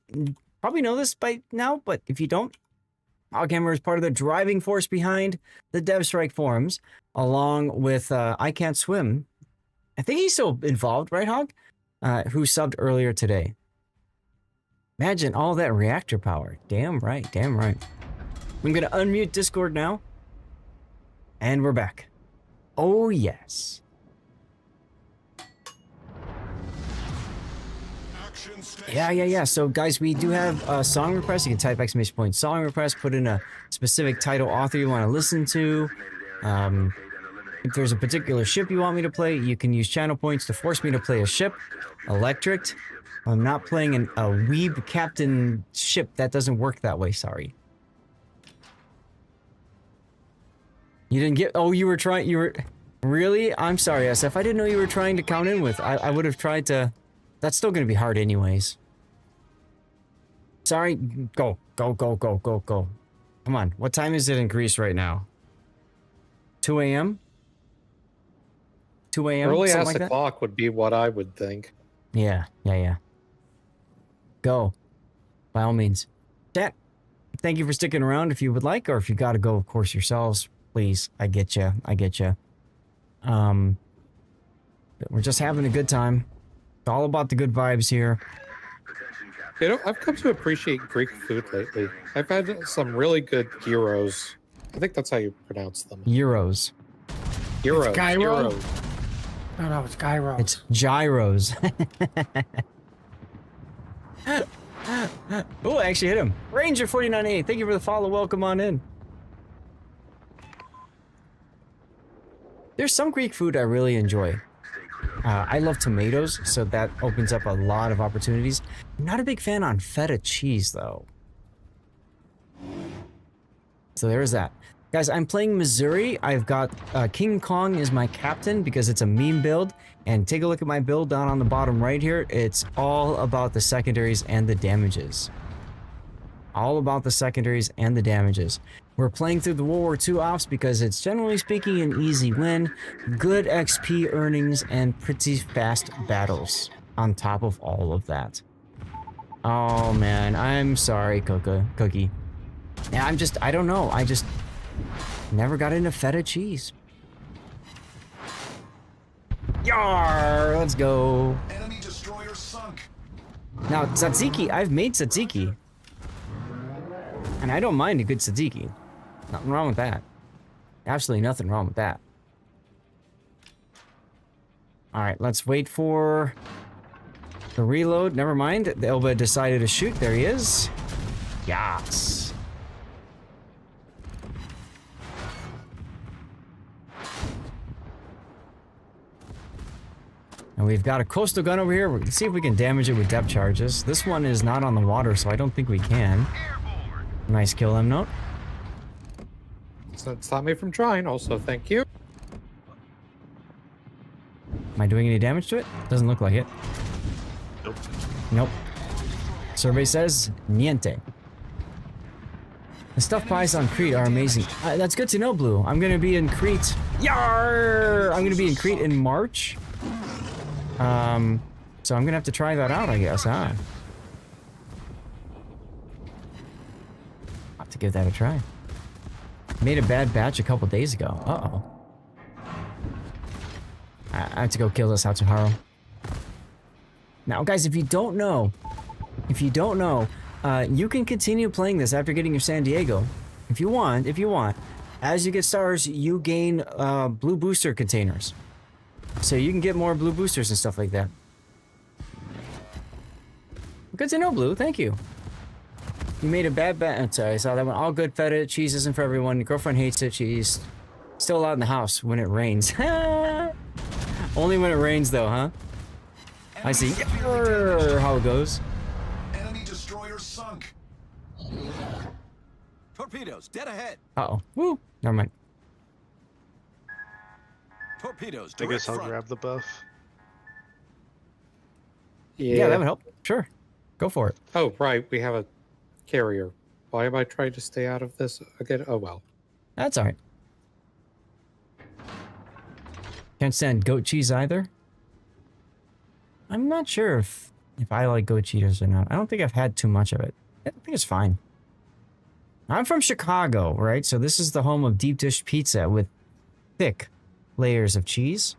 probably know this by now, but if you don't, Hoghammer is part of the driving force behind the DevStrike forums, along with I Can't Swim. I think he's still involved, right, Hog? Who subbed earlier today. Imagine all that reactor power. Damn right, damn right. I'm going to unmute Discord now. And we're back. Oh, yes. Yeah. So, guys, we do have song requests. You can type ! Song request, put in a specific title author you want to listen to. If there's a particular ship you want me to play, you can use channel points to force me to play a ship. Electric. I'm not playing a weeb captain ship. That doesn't work that way, sorry. You didn't get... Oh, you were trying... You were... Really? I'm sorry, SF. I didn't know you were trying to count in with. I would have tried to... That's still going to be hard anyways. Sorry. Go. Come on. What time is it in Greece right now? 2 a.m.? 2 a.m.? Early Something ass like that? o'clock would be what I would think. Yeah. Go. By all means. Chat, thank you for sticking around if you would like, or if you gotta go, of course, yourselves. Please. I get you. We're just having a good time. It's all about the good vibes here. You know, I've come to appreciate Greek food lately. I've had some really good gyros. I think that's how you pronounce them. Euros. Gyros. gyro? Gyros. No, it's gyros. It's gyros. Oh, I actually hit him. Ranger498, thank you for the follow. Welcome on in. There's some Greek food I really enjoy. I love tomatoes, so that opens up a lot of opportunities. I'm not a big fan on feta cheese, though. So there's that. Guys, I'm playing Missouri. I've got King Kong is my captain because it's a meme build. And take a look at my build down on the bottom right here. It's all about the secondaries and the damages. All about the secondaries and the damages. We're playing through the World War II ops because it's generally speaking an easy win, good XP earnings, and pretty fast battles on top of all of that. Oh man, I'm sorry, Cookie. Yeah, I don't know. I just never got into feta cheese. Yar, let's go. Enemy destroyer sunk. Now, tzatziki, I've made tzatziki. And I don't mind a good tzatziki. Nothing wrong with that. Absolutely nothing wrong with that. Alright, let's wait for the reload. Never mind. The Elba decided to shoot. There he is. Yes. And we've got a coastal gun over here. Let's see if we can damage it with depth charges. This one is not on the water, so I don't think we can. Nice kill, M-Note. So it stopped me from trying, also, thank you. Am I doing any damage to it? Doesn't look like it. Nope. Survey says, niente. The stuffed pies on Crete are amazing. That's good to know, Blue. I'm gonna be in Crete. Yar! I'm gonna be in Crete in March. So I'm gonna have to try that out, I guess, huh? I'll have to give that a try. Made a bad batch a couple days ago. Uh-oh. I have to go kill this Hatsuharu. Now, guys, if you don't know, you can continue playing this after getting your San Diego. If you want. As you get stars, you gain blue booster containers. So you can get more blue boosters and stuff like that. Good to know, Blue. Thank you. You made a bad bet. Sorry, I saw that one. All good feta. Cheese isn't for everyone. Your girlfriend hates it. She's still allowed in the house when it rains. Only when it rains, though, huh? I see. How it goes. Enemy destroyer sunk. Torpedoes, dead ahead. Uh-oh. Woo. Never mind. Torpedoes, I guess I'll grab the buff. Yeah, that would help. Sure. Go for it. Oh, right. We have a carrier. Why am I trying to stay out of this again? Oh, well. That's all right. Can't stand goat cheese either. I'm not sure if I like goat cheese or not. I don't think I've had too much of it. I think it's fine. I'm from Chicago, right? So this is the home of deep dish pizza with thick layers of cheese.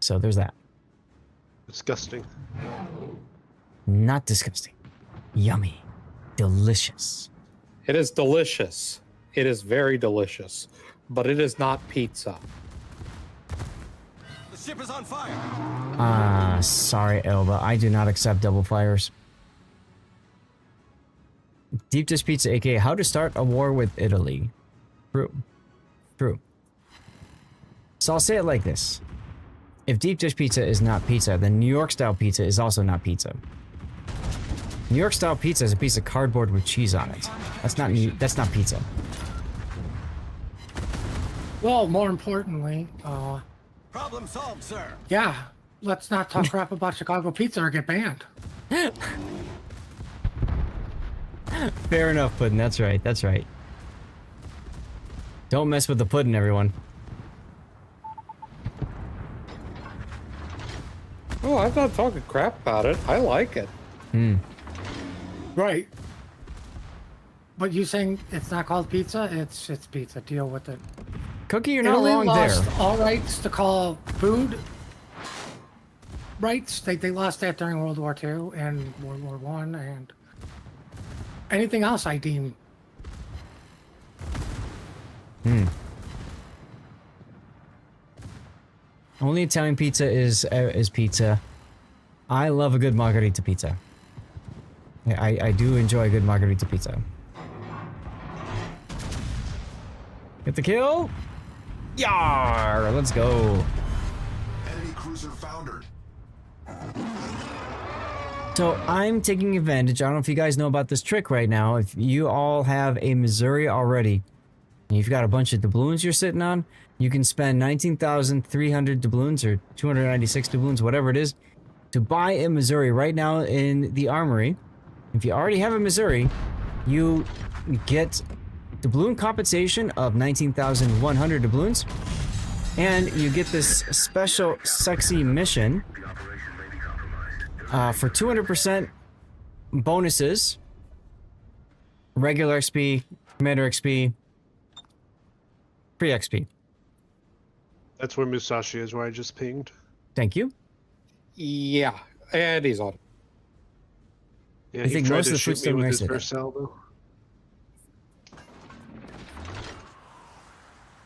So there's that. Disgusting. Not disgusting. Yummy. Delicious. It is delicious. It is very delicious. But it is not pizza. The ship is on fire. Sorry, Elba. I do not accept double fires. Deep dish pizza, aka how to start a war with Italy. True. True. So I'll say it like this. If deep dish pizza is not pizza, then New York style pizza is also not pizza. New York style pizza is a piece of cardboard with cheese on it. That's not pizza. Well, more importantly, Problem solved, sir. yeah, let's not talk crap about Chicago pizza or get banned. Fair enough, Puddin'. That's right. That's right. Don't mess with the pudding, everyone. Oh, I'm not talking crap about it. I like it. Right. But you saying it's not called pizza? It's pizza. Deal with it. Cookie, you're not Italy wrong lost there. all rights to call food rights. They lost that during World War II and World War One and anything else I deem. Only Italian pizza is pizza. I love a good margherita pizza. I do enjoy a good margherita pizza. Get the kill. Yar! Let's go. Enemy cruiser foundered. So I'm taking advantage. I don't know if you guys know about this trick right now. If you all have a Missouri already, and you've got a bunch of doubloons you're sitting on, you can spend 19,300 doubloons or 296 doubloons, whatever it is, to buy a Missouri right now in the armory. If you already have a Missouri, you get doubloon compensation of 19,100 doubloons, and you get this special sexy mission for 200% bonuses, regular XP, commander XP, free XP. That's where Musashi is, where I just pinged. Thank you. Yeah, and he's on. Yeah, I he think tried most to of the shoot food me still with makes his it. first salvo.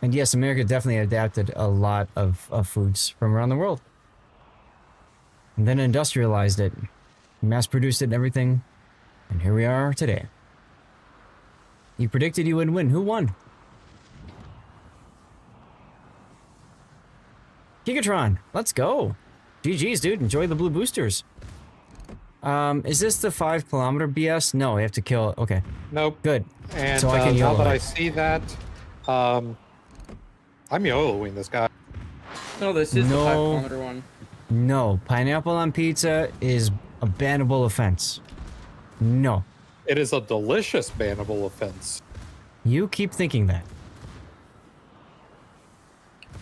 And yes, America definitely adapted a lot of foods from around the world. And then industrialized it, mass-produced it and everything. And here we are today. You predicted you would win. Who won? Gigatron, let's go. GG's, dude. Enjoy the blue boosters. Is this the 5 kilometer BS? No, we have to kill it. Okay. Nope. Good. And so I can now YOLO that it. I see that, I'm YOLOing this guy. No, this is the 5 kilometer one. No, pineapple on pizza is a bannable offense. No. It is a delicious bannable offense. You keep thinking that.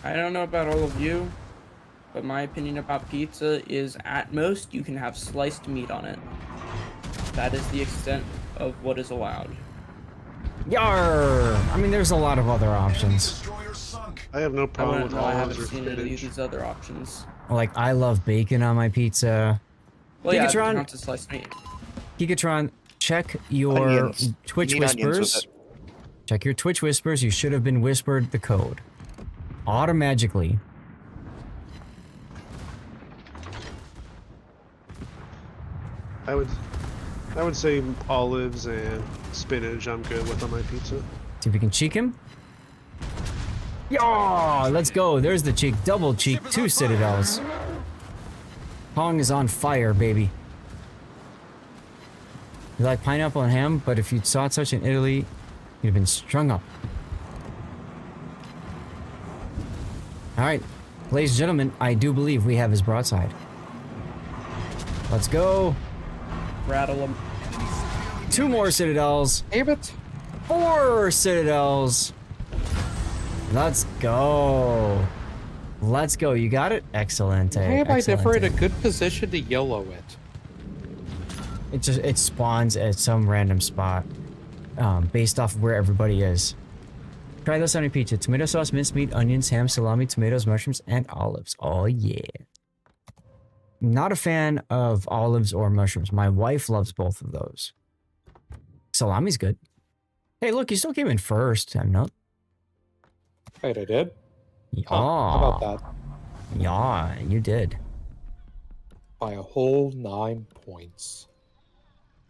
I don't know about all of you, but my opinion about pizza is at most you can have sliced meat on it. That is the extent of what is allowed. Yar! I mean, there's a lot of other options. I have no problem with I olives haven't or seen any of spinach. these other options. Like, I love bacon on my pizza. Well, yeah, it Gigatron, counts as sliced meat. Gigatron, check your Onions. Twitch You need onions with whispers. Check your Twitch whispers. You should have been whispered the code. Automatically. I would say olives and spinach I'm good with on my pizza. See if we can cheek him. Yeah, let's go. There's the cheek. Double cheek. 2 citadels. Pong is on fire, baby. You like pineapple and ham, but if you saw such in Italy, you'd have been strung up. Alright, ladies and gentlemen, I do believe we have his broadside. Let's go. Rattle them. 2 more citadels. Damn it. 4 citadels. Let's go. Let's go. You got it? Excellent. Why am I never in a good position to YOLO it? it spawns at some random spot, based off of where everybody is. Try this on your pizza: tomato sauce, mincemeat, onions, ham, salami, tomatoes, mushrooms, and olives. Oh yeah. Not a fan of olives or mushrooms. My wife loves both of those. Salami's good. Hey, look, you still came in first. I'm not. Wait, I did? Yeah. How about that? Yeah, you did. By a whole 9 points.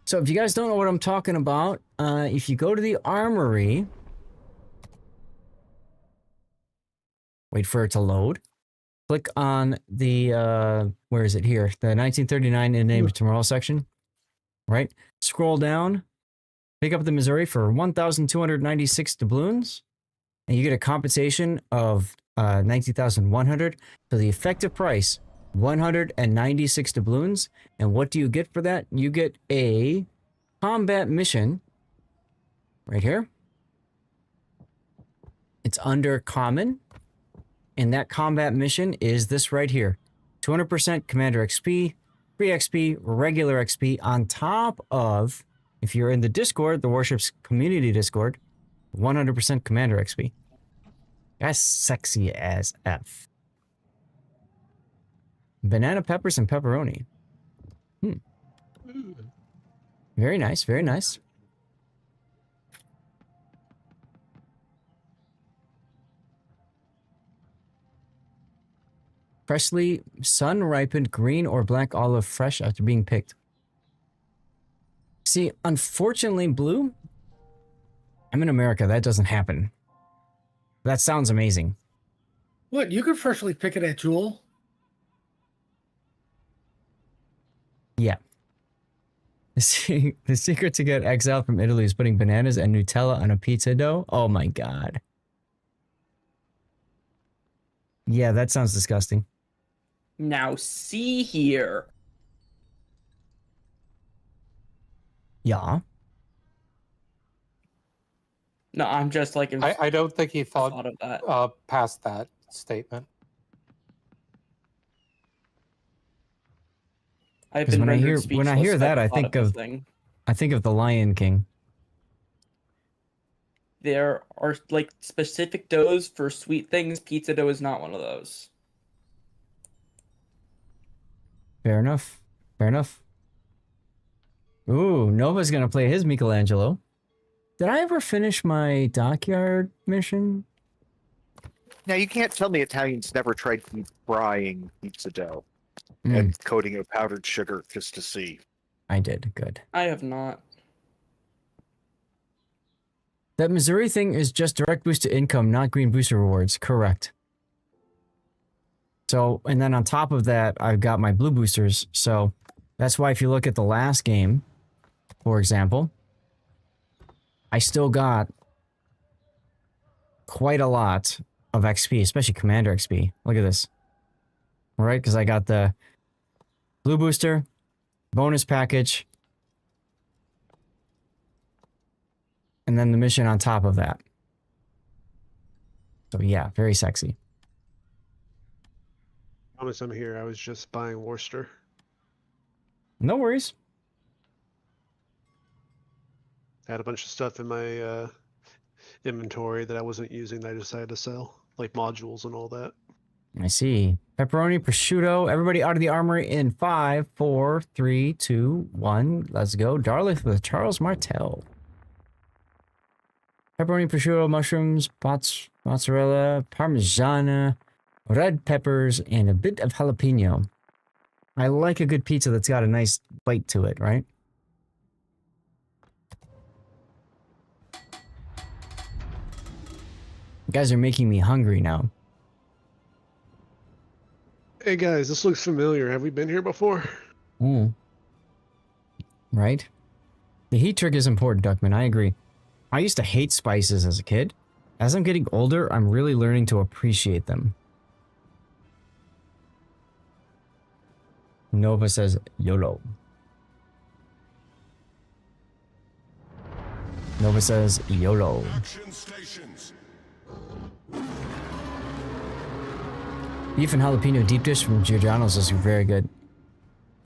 So if you guys don't know what I'm talking about, if you go to the armory, wait for it to load. Click on the, where is it here? The 1939 in name tomorrow section, right? Scroll down, pick up the Missouri for 1,296 doubloons, and you get a compensation of 19,100. So the effective price, 196 doubloons. And what do you get for that? You get a combat mission right here. It's under common. And that combat mission is this right here. 200% Commander XP, free XP, regular XP, on top of, if you're in the Discord, the Warships Community Discord, 100% Commander XP. That's sexy as F. Banana peppers and pepperoni. Very nice, very nice. Freshly sun-ripened green or black olive fresh after being picked. See, unfortunately, Blue, I'm in America. That doesn't happen. That sounds amazing. What? You could freshly pick it at Jewel? Yeah. The secret to get exiled from Italy is putting bananas and Nutella on a pizza dough. Oh my god. Yeah, that sounds disgusting. Now see here. Yeah. No, I'm just like... I don't think he thought of that. Past that statement. I've 'Cause been when I rendered hear speechless that, by I the thought think this of thing. the Lion King. There are like specific doughs for sweet things. Pizza dough is not one of those. Fair enough. Fair enough. Ooh, Nova's gonna play his Michelangelo. Did I ever finish my dockyard mission? Now, you can't tell me Italians never tried frying pizza dough and coating it with powdered sugar just to see. I did. Good. I have not. That Missouri thing is just direct boost to income, not green booster rewards. Correct. So, and then on top of that, I've got my blue boosters. So that's why if you look at the last game, for example, I still got quite a lot of XP, especially Commander XP. Look at this. All right, because I got the blue booster, bonus package, and then the mission on top of that. So yeah, very sexy. Promise I'm here. I was just buying Worcester. No worries. I had a bunch of stuff in my inventory that I wasn't using that I decided to sell, like modules and all that. I see. Pepperoni, prosciutto. Everybody out of the armory in 5, 4, 3, 2, 1. Let's go. Darlith with Charles Martel. Pepperoni, prosciutto, mushrooms, mozzarella, parmigiana, red peppers, and a bit of jalapeno. I like a good pizza that's got a nice bite to it, right? You guys are making me hungry now. Hey guys, this looks familiar. Have we been here before? Right? The heat trick is important, Duckman. I agree. I used to hate spices as a kid. As I'm getting older, I'm really learning to appreciate them. Nova says YOLO. Nova says YOLO. Action stations. Beef and jalapeno deep dish from Giordano's is very good.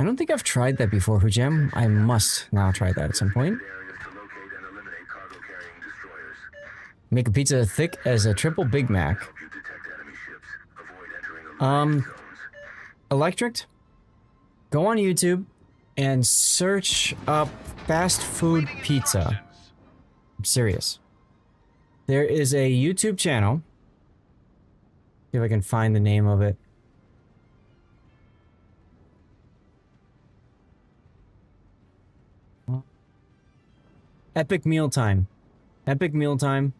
I don't think I've tried that before, Hujam. I must now try that at some point. Make a pizza thick as a triple Big Mac. Electric, go on YouTube and search up fast food pizza. I'm serious. There is a YouTube channel. See if I can find the name of it. Epic Mealtime. Epic Mealtime.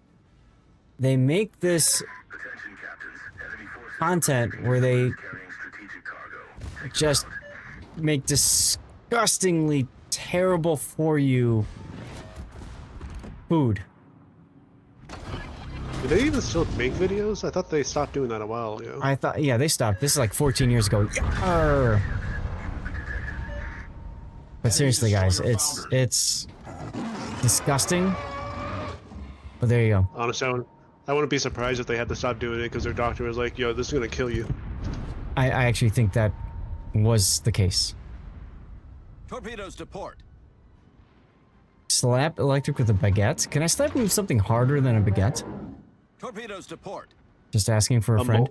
They make this content where they just make disgustingly terrible for you food. Do they even still make videos? I thought they stopped doing that a while ago. I thought, yeah, they stopped. This is like 14 years ago. Yarr! But seriously, guys, it's disgusting. But there you go. Honestly, I wouldn't be surprised if they had to stop doing it because their doctor was like, yo, this is gonna kill you. I actually think that was the case. Torpedoes to port. Slap electric with a baguette? Can I slap him with something harder than a baguette? Torpedoes to port. Just asking for a friend.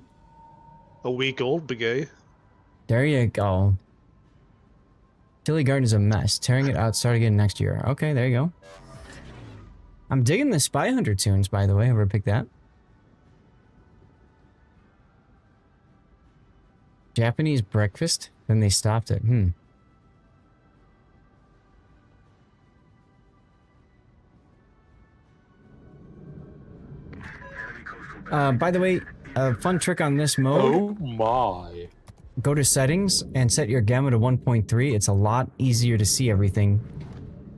A week-old baguette. There you go. Tilly Garden is a mess. Tearing it out, start again next year. Okay, there you go. I'm digging the Spy Hunter tunes, by the way. Ever pick that? Japanese breakfast? Then they stopped it. By the way, a fun trick on this mode. Oh my. Go to settings and set your gamma to 1.3. It's a lot easier to see everything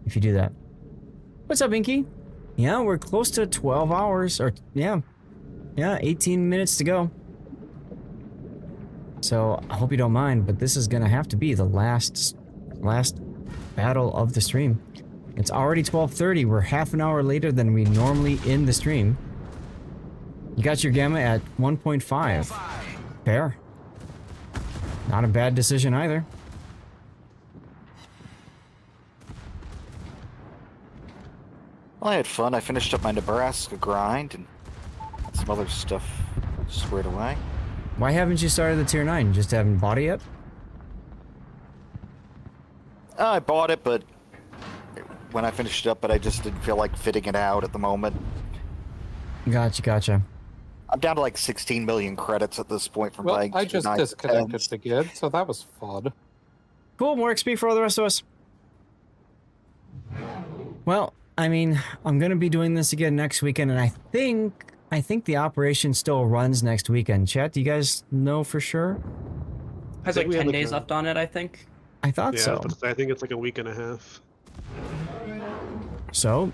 if you do that. What's up, Inky? Yeah, we're close to 12 hours, or yeah, 18 minutes to go. So I hope you don't mind, but this is gonna have to be the last battle of the stream. It's already 12:30. We're half an hour later than we normally end the stream. You got your gamma at 1.5. Fair. Not a bad decision either. Well, I had fun. I finished up my Nebraska grind and some other stuff squared away. Why haven't you started the tier 9? You just haven't bought it yet? I bought it, but when I finished it up, but I just didn't feel like fitting it out at the moment. Gotcha. I'm down to like 16 million credits at this point from Well, buying. I just disconnected again, so that was fun. Cool, more XP for all the rest of us. Well, I mean, I'm gonna be doing this again next weekend, and I think the operation still runs next weekend. Chat, do you guys know for sure? Has like 10 days left on it, I think. I thought so. I think it's like a week and a half. So,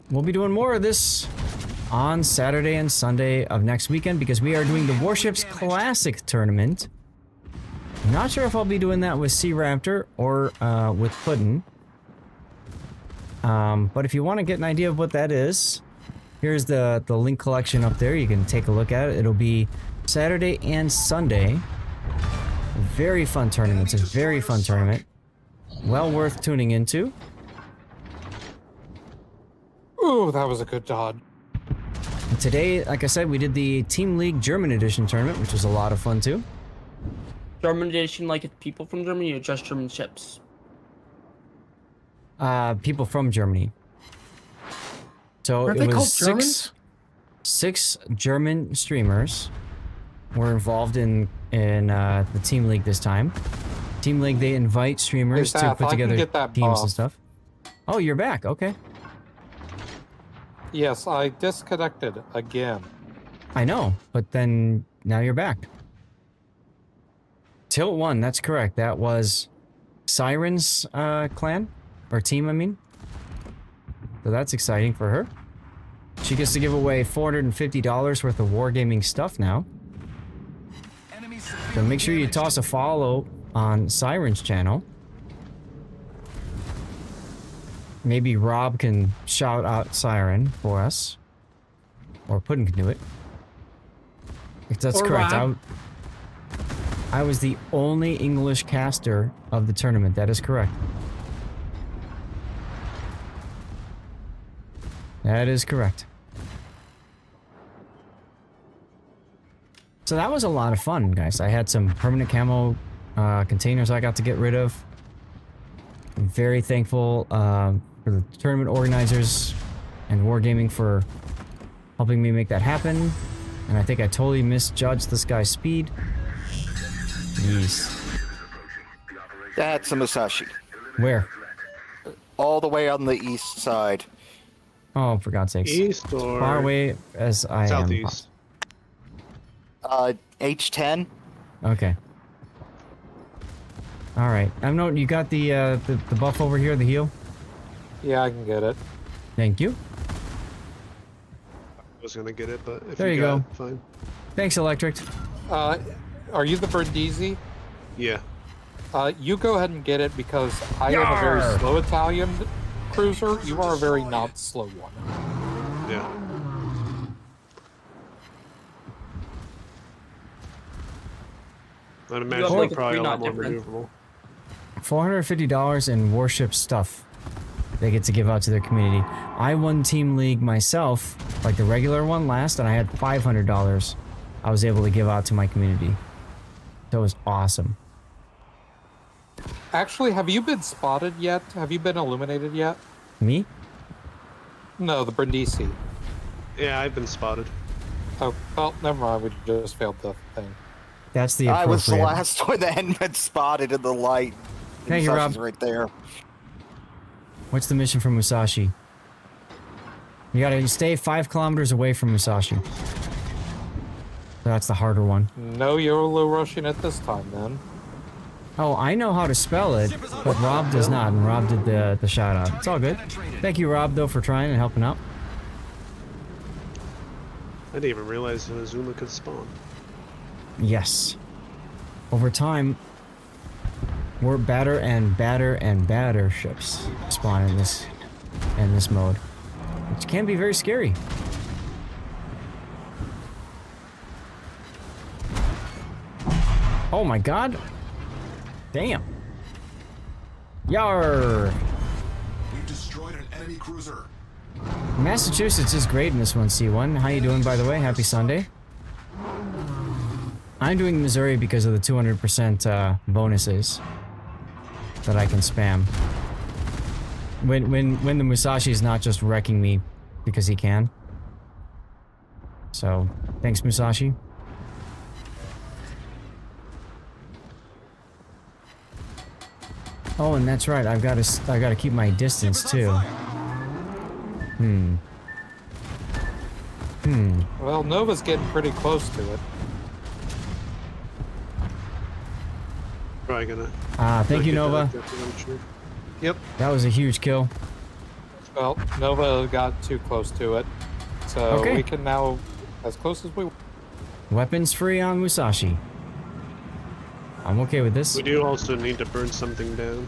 we'll be doing more of this on Saturday and Sunday of next weekend because we are doing the Warships Classic Tournament. I'm not sure if I'll be doing that with Sea Raptor or with Puddin'. But if you want to get an idea of what that is, here's the link collection up there. You can take a look at it. It'll be Saturday and Sunday. Very fun tournament. It's a very fun tournament. Well worth tuning into. Ooh, that was a good dodge. And today, like I said, we did the Team League German Edition tournament, which was a lot of fun too. German Edition, like it's people from Germany or just German ships? People from Germany. So Aren't it they called was Germans? six German streamers were involved in the Team League this time. Team League, they invite streamers Hey, to Seth, put I can together get that teams buff. and stuff. Oh, you're back. Okay. Yes, I disconnected again. I know, but then now you're back. Tilt 1, that's correct. That was Siren's clan, or team, I mean. So that's exciting for her. She gets to give away $450 worth of wargaming stuff now. So make sure you toss a follow on Siren's channel. Maybe Rob can shout out Siren for us. Or Puddin' can do it. If that's Or correct. Rob. I was the only English caster of the tournament. That is correct. That is correct. So that was a lot of fun, guys. I had some permanent camo containers I got to get rid of. I'm very thankful for the tournament organizers and Wargaming for helping me make that happen. And I think I totally misjudged this guy's speed. Yes. That's a Musashi. Where? All the way on the east side. Oh, for God's sakes. East or far away as I southeast? H10. Okay. All right. You got the buff over here, the heal? Yeah, I can get it. Thank you. I was gonna get it, but if There you got go. it, fine. Thanks, Electric. Are you the Brindisi? Yeah. You go ahead and get it because I am a very slow Italian cruiser. You are a very not slow one. Yeah. I'd imagine like probably a lot more different. maneuverable. $450 in warship stuff they get to give out to their community. I won Team League myself, like the regular one last, and I had $500 I was able to give out to my community. That was awesome. Actually, have you been spotted yet? Have you been illuminated yet? Me? No, the Brindisi. Yeah, I've been spotted. Oh, well, never mind. We just failed the thing. That's the I was the appropriate- last one that hadn't been spotted in the light. Thank you, Rob. Musashi's right there. What's the mission for Musashi? You gotta stay 5 kilometers away from Musashi. That's the harder one. No YOLO rushing at this time, then. Oh, I know how to spell it, but Rob does not, and Rob did the shout out. It's all good. Thank you, Rob, though, for trying and helping out. I didn't even realize Azuma could spawn. Yes. Over time, more badder and badder and badder ships spawn in this mode, which can be very scary. Oh my God! Damn! Yar! We've destroyed an enemy cruiser. Massachusetts is great in this one, C1. How you doing, by the way? Happy Sunday. I'm doing Missouri because of the 200% bonuses that I can spam. When the Musashi is not just wrecking me because he can. So, thanks, Musashi. Oh, and that's right. I gotta keep my distance too. Well, Nova's getting pretty close to it. Probably gonna. Thank you, Nova. Yep. That was a huge kill. Well, Nova got too close to it, so Okay. we can now, as close as we want. Weapons free on Musashi. I'm okay with this. We do also need to burn something down.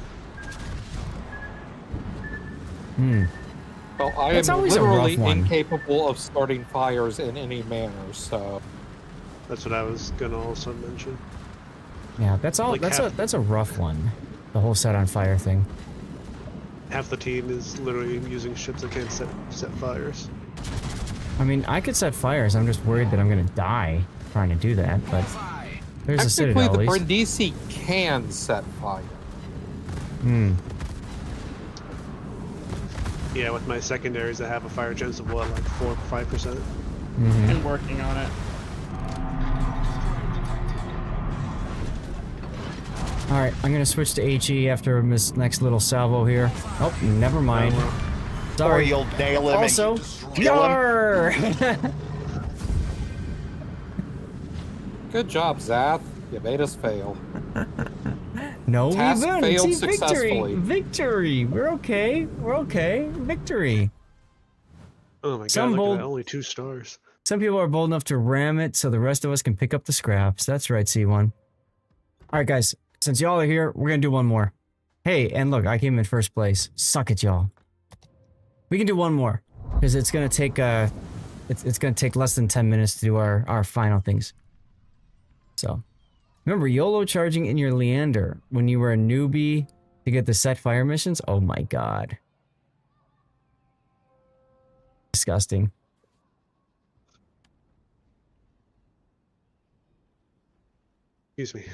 Well, I That's am always a literally rough one. incapable of starting fires in any manner, so... That's what I was gonna also mention. Yeah, that's all. Like That's a rough one. The whole set on fire thing. Half the team is literally using ships that can't set fires. I mean, I could set fires. I'm just worried that I'm gonna die trying to do that. But there's a Technically, citadel at the least. Brindisi can set fire. Yeah, with my secondaries, I have a fire chance of what, like 4 or 5%. And working on it. All right, I'm gonna switch to HE after this next little salvo here. Oh, never mind. Or Sorry. you'll nail him Also, and kill him. Yar! Good job, Zath. You made us fail. No, Task we won. failed See, victory! successfully. Victory! We're okay. We're okay. Victory. Oh my Some god, look bold- at that, only 2 stars. Some people are bold enough to ram it so the rest of us can pick up the scraps. That's right, C1. All right, guys. Since y'all are here, we're gonna do one more. Hey, and look, I came in first place. Suck it, y'all. We can do one more because it's gonna take it's gonna take less than 10 minutes to do our final things. So, Remember YOLO charging in your Leander when you were a newbie to get the set fire missions? Oh my god. Disgusting. Excuse me.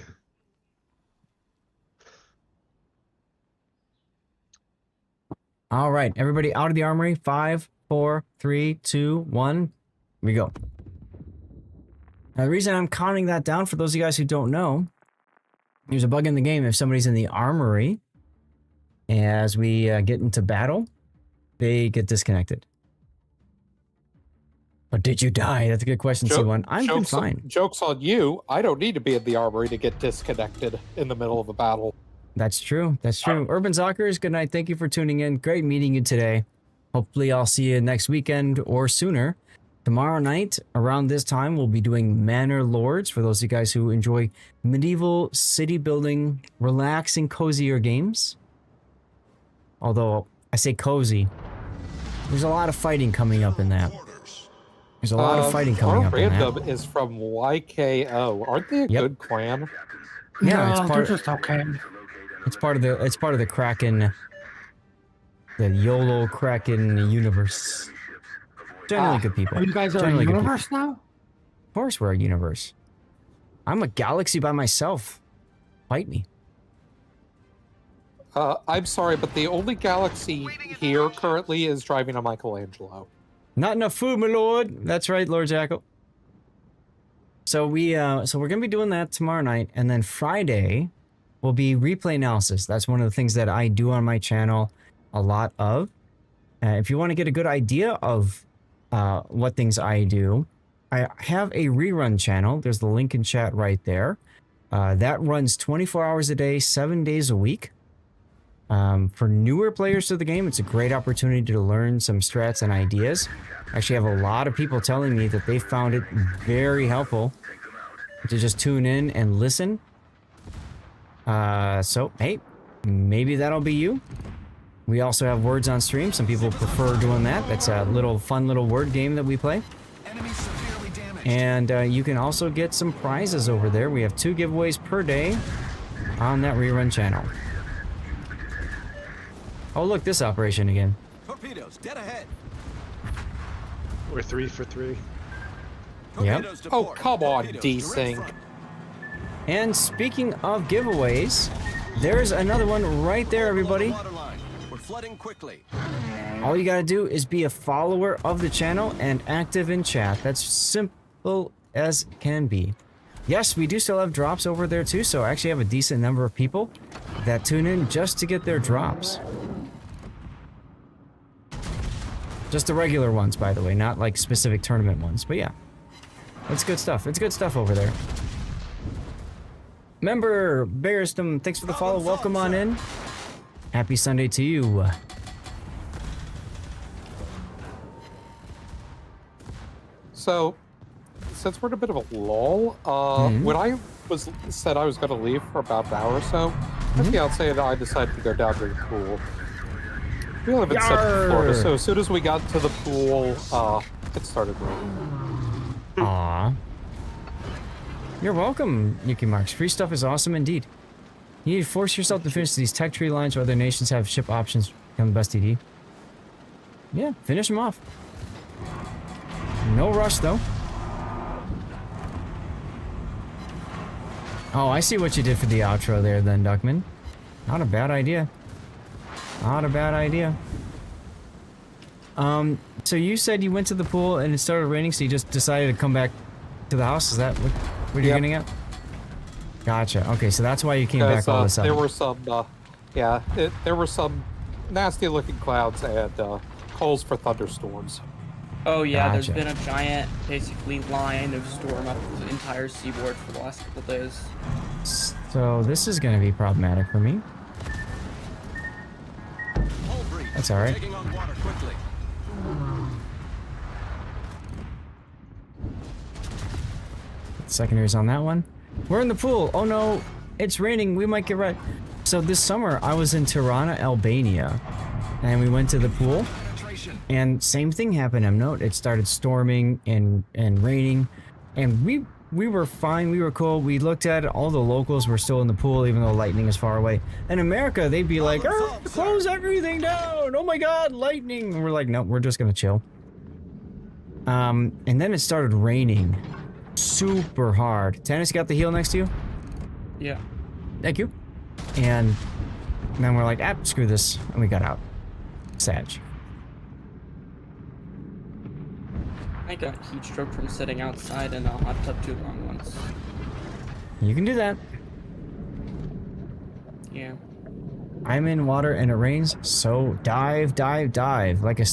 All right, everybody out of the armory. 5, 4, 3, 2, 1. Here we go. Now, the reason I'm counting that down, for those of you guys who don't know, there's a bug in the game. If somebody's in the armory, as we get into battle, they get disconnected. But did you die? That's a good question, C1. I'm doing fine. Joke's on you. I don't need to be in the armory to get disconnected in the middle of a battle. That's true. That's true. Urban Zockers, good night. Thank you for tuning in. Great meeting you today. Hopefully I'll see you next weekend or sooner. Tomorrow night, around this time, we'll be doing Manor Lords for those of you guys who enjoy medieval city building, relaxing, cozier games. Although, I say cozy, there's a lot of fighting coming up in that. There's a lot of fighting coming up in that. Our random is from YKO. Aren't they a good clan? Yeah, it's they're just okay. It's part of the Kraken, the YOLO Kraken universe. Generally good people. You guys are Generally a good universe people. now? Of course we're a universe. I'm a galaxy by myself. Fight me. I'm sorry, but the only galaxy here currently is driving a Michelangelo. Not enough food, my lord. That's right, Lord Jackal. So we're gonna be doing that tomorrow night, and then Friday will be replay analysis. That's one of the things that I do on my channel a lot of. If you want to get a good idea of what things I do, I have a rerun channel. There's the link in chat right there. That runs 24 hours a day, 7 days a week. For newer players to the game, it's a great opportunity to learn some strats and ideas. I actually have a lot of people telling me that they found it very helpful to just tune in and listen. So, hey, maybe that'll be you. We also have words on stream. Some people prefer doing that. That's a fun little word game that we play. And you can also get some prizes over there. We have 2 giveaways per day on that rerun channel. Oh, look, this operation again. Torpedoes, dead ahead. We're 3 for 3. Yep. Oh, come on, D-Sync. And speaking of giveaways, there's another one right there, everybody. We're flooding quickly. All you gotta do is be a follower of the channel and active in chat. That's simple as can be. Yes, we do still have drops over there too, so I actually have a decent number of people that tune in just to get their drops. Just the regular ones, by the way, not like specific tournament ones, but yeah. It's good stuff. It's good stuff over there. Member Bearstom, thanks for the follow. Welcome on in. Happy Sunday to you. So, since we're in a bit of a lull, when I said I was going to leave for about an hour or so, my fiance and I decided to go down to the pool. We live in Central Florida, so as soon as we got to the pool, it started raining. Aww. You're welcome, Yuki Marks. Free stuff is awesome indeed. You need to force yourself to finish these tech tree lines, or other nations have ship options become the best TD. Yeah, finish them off. No rush though. Oh, I see what you did for the outro there then, Duckman. Not a bad idea. Not a bad idea. So you said you went to the pool and it started raining, so you just decided to come back to the house? Is that what you're getting at? Gotcha. Okay, so that's why you came back all of a sudden. There were some, there were some nasty-looking clouds and calls for thunderstorms. Oh yeah, Gotcha. There's been a giant, basically, line of storm up the entire seaboard for the last couple days. So this is going to be problematic for me. That's all right. Secondaries on that one. We're in the pool. Oh no, it's raining. We might get wet. So this summer I was in Tirana, Albania, and we went to the pool. And same thing happened. It started storming and raining, and we we were fine. We were cool. We looked at it. All the locals were still in the pool, even though lightning is far away. In America, they'd be like, close everything down. Oh my God, lightning. And we're like, no, we're just going to chill. And then it started raining super hard. Tennis, got the heal next to you? Yeah. Thank you. And then we're like, screw this. And we got out. Sag. I got heat stroke from sitting outside in a hot tub too long once. You can do that. Yeah. I'm in water and it rains, so dive, dive, dive. Like a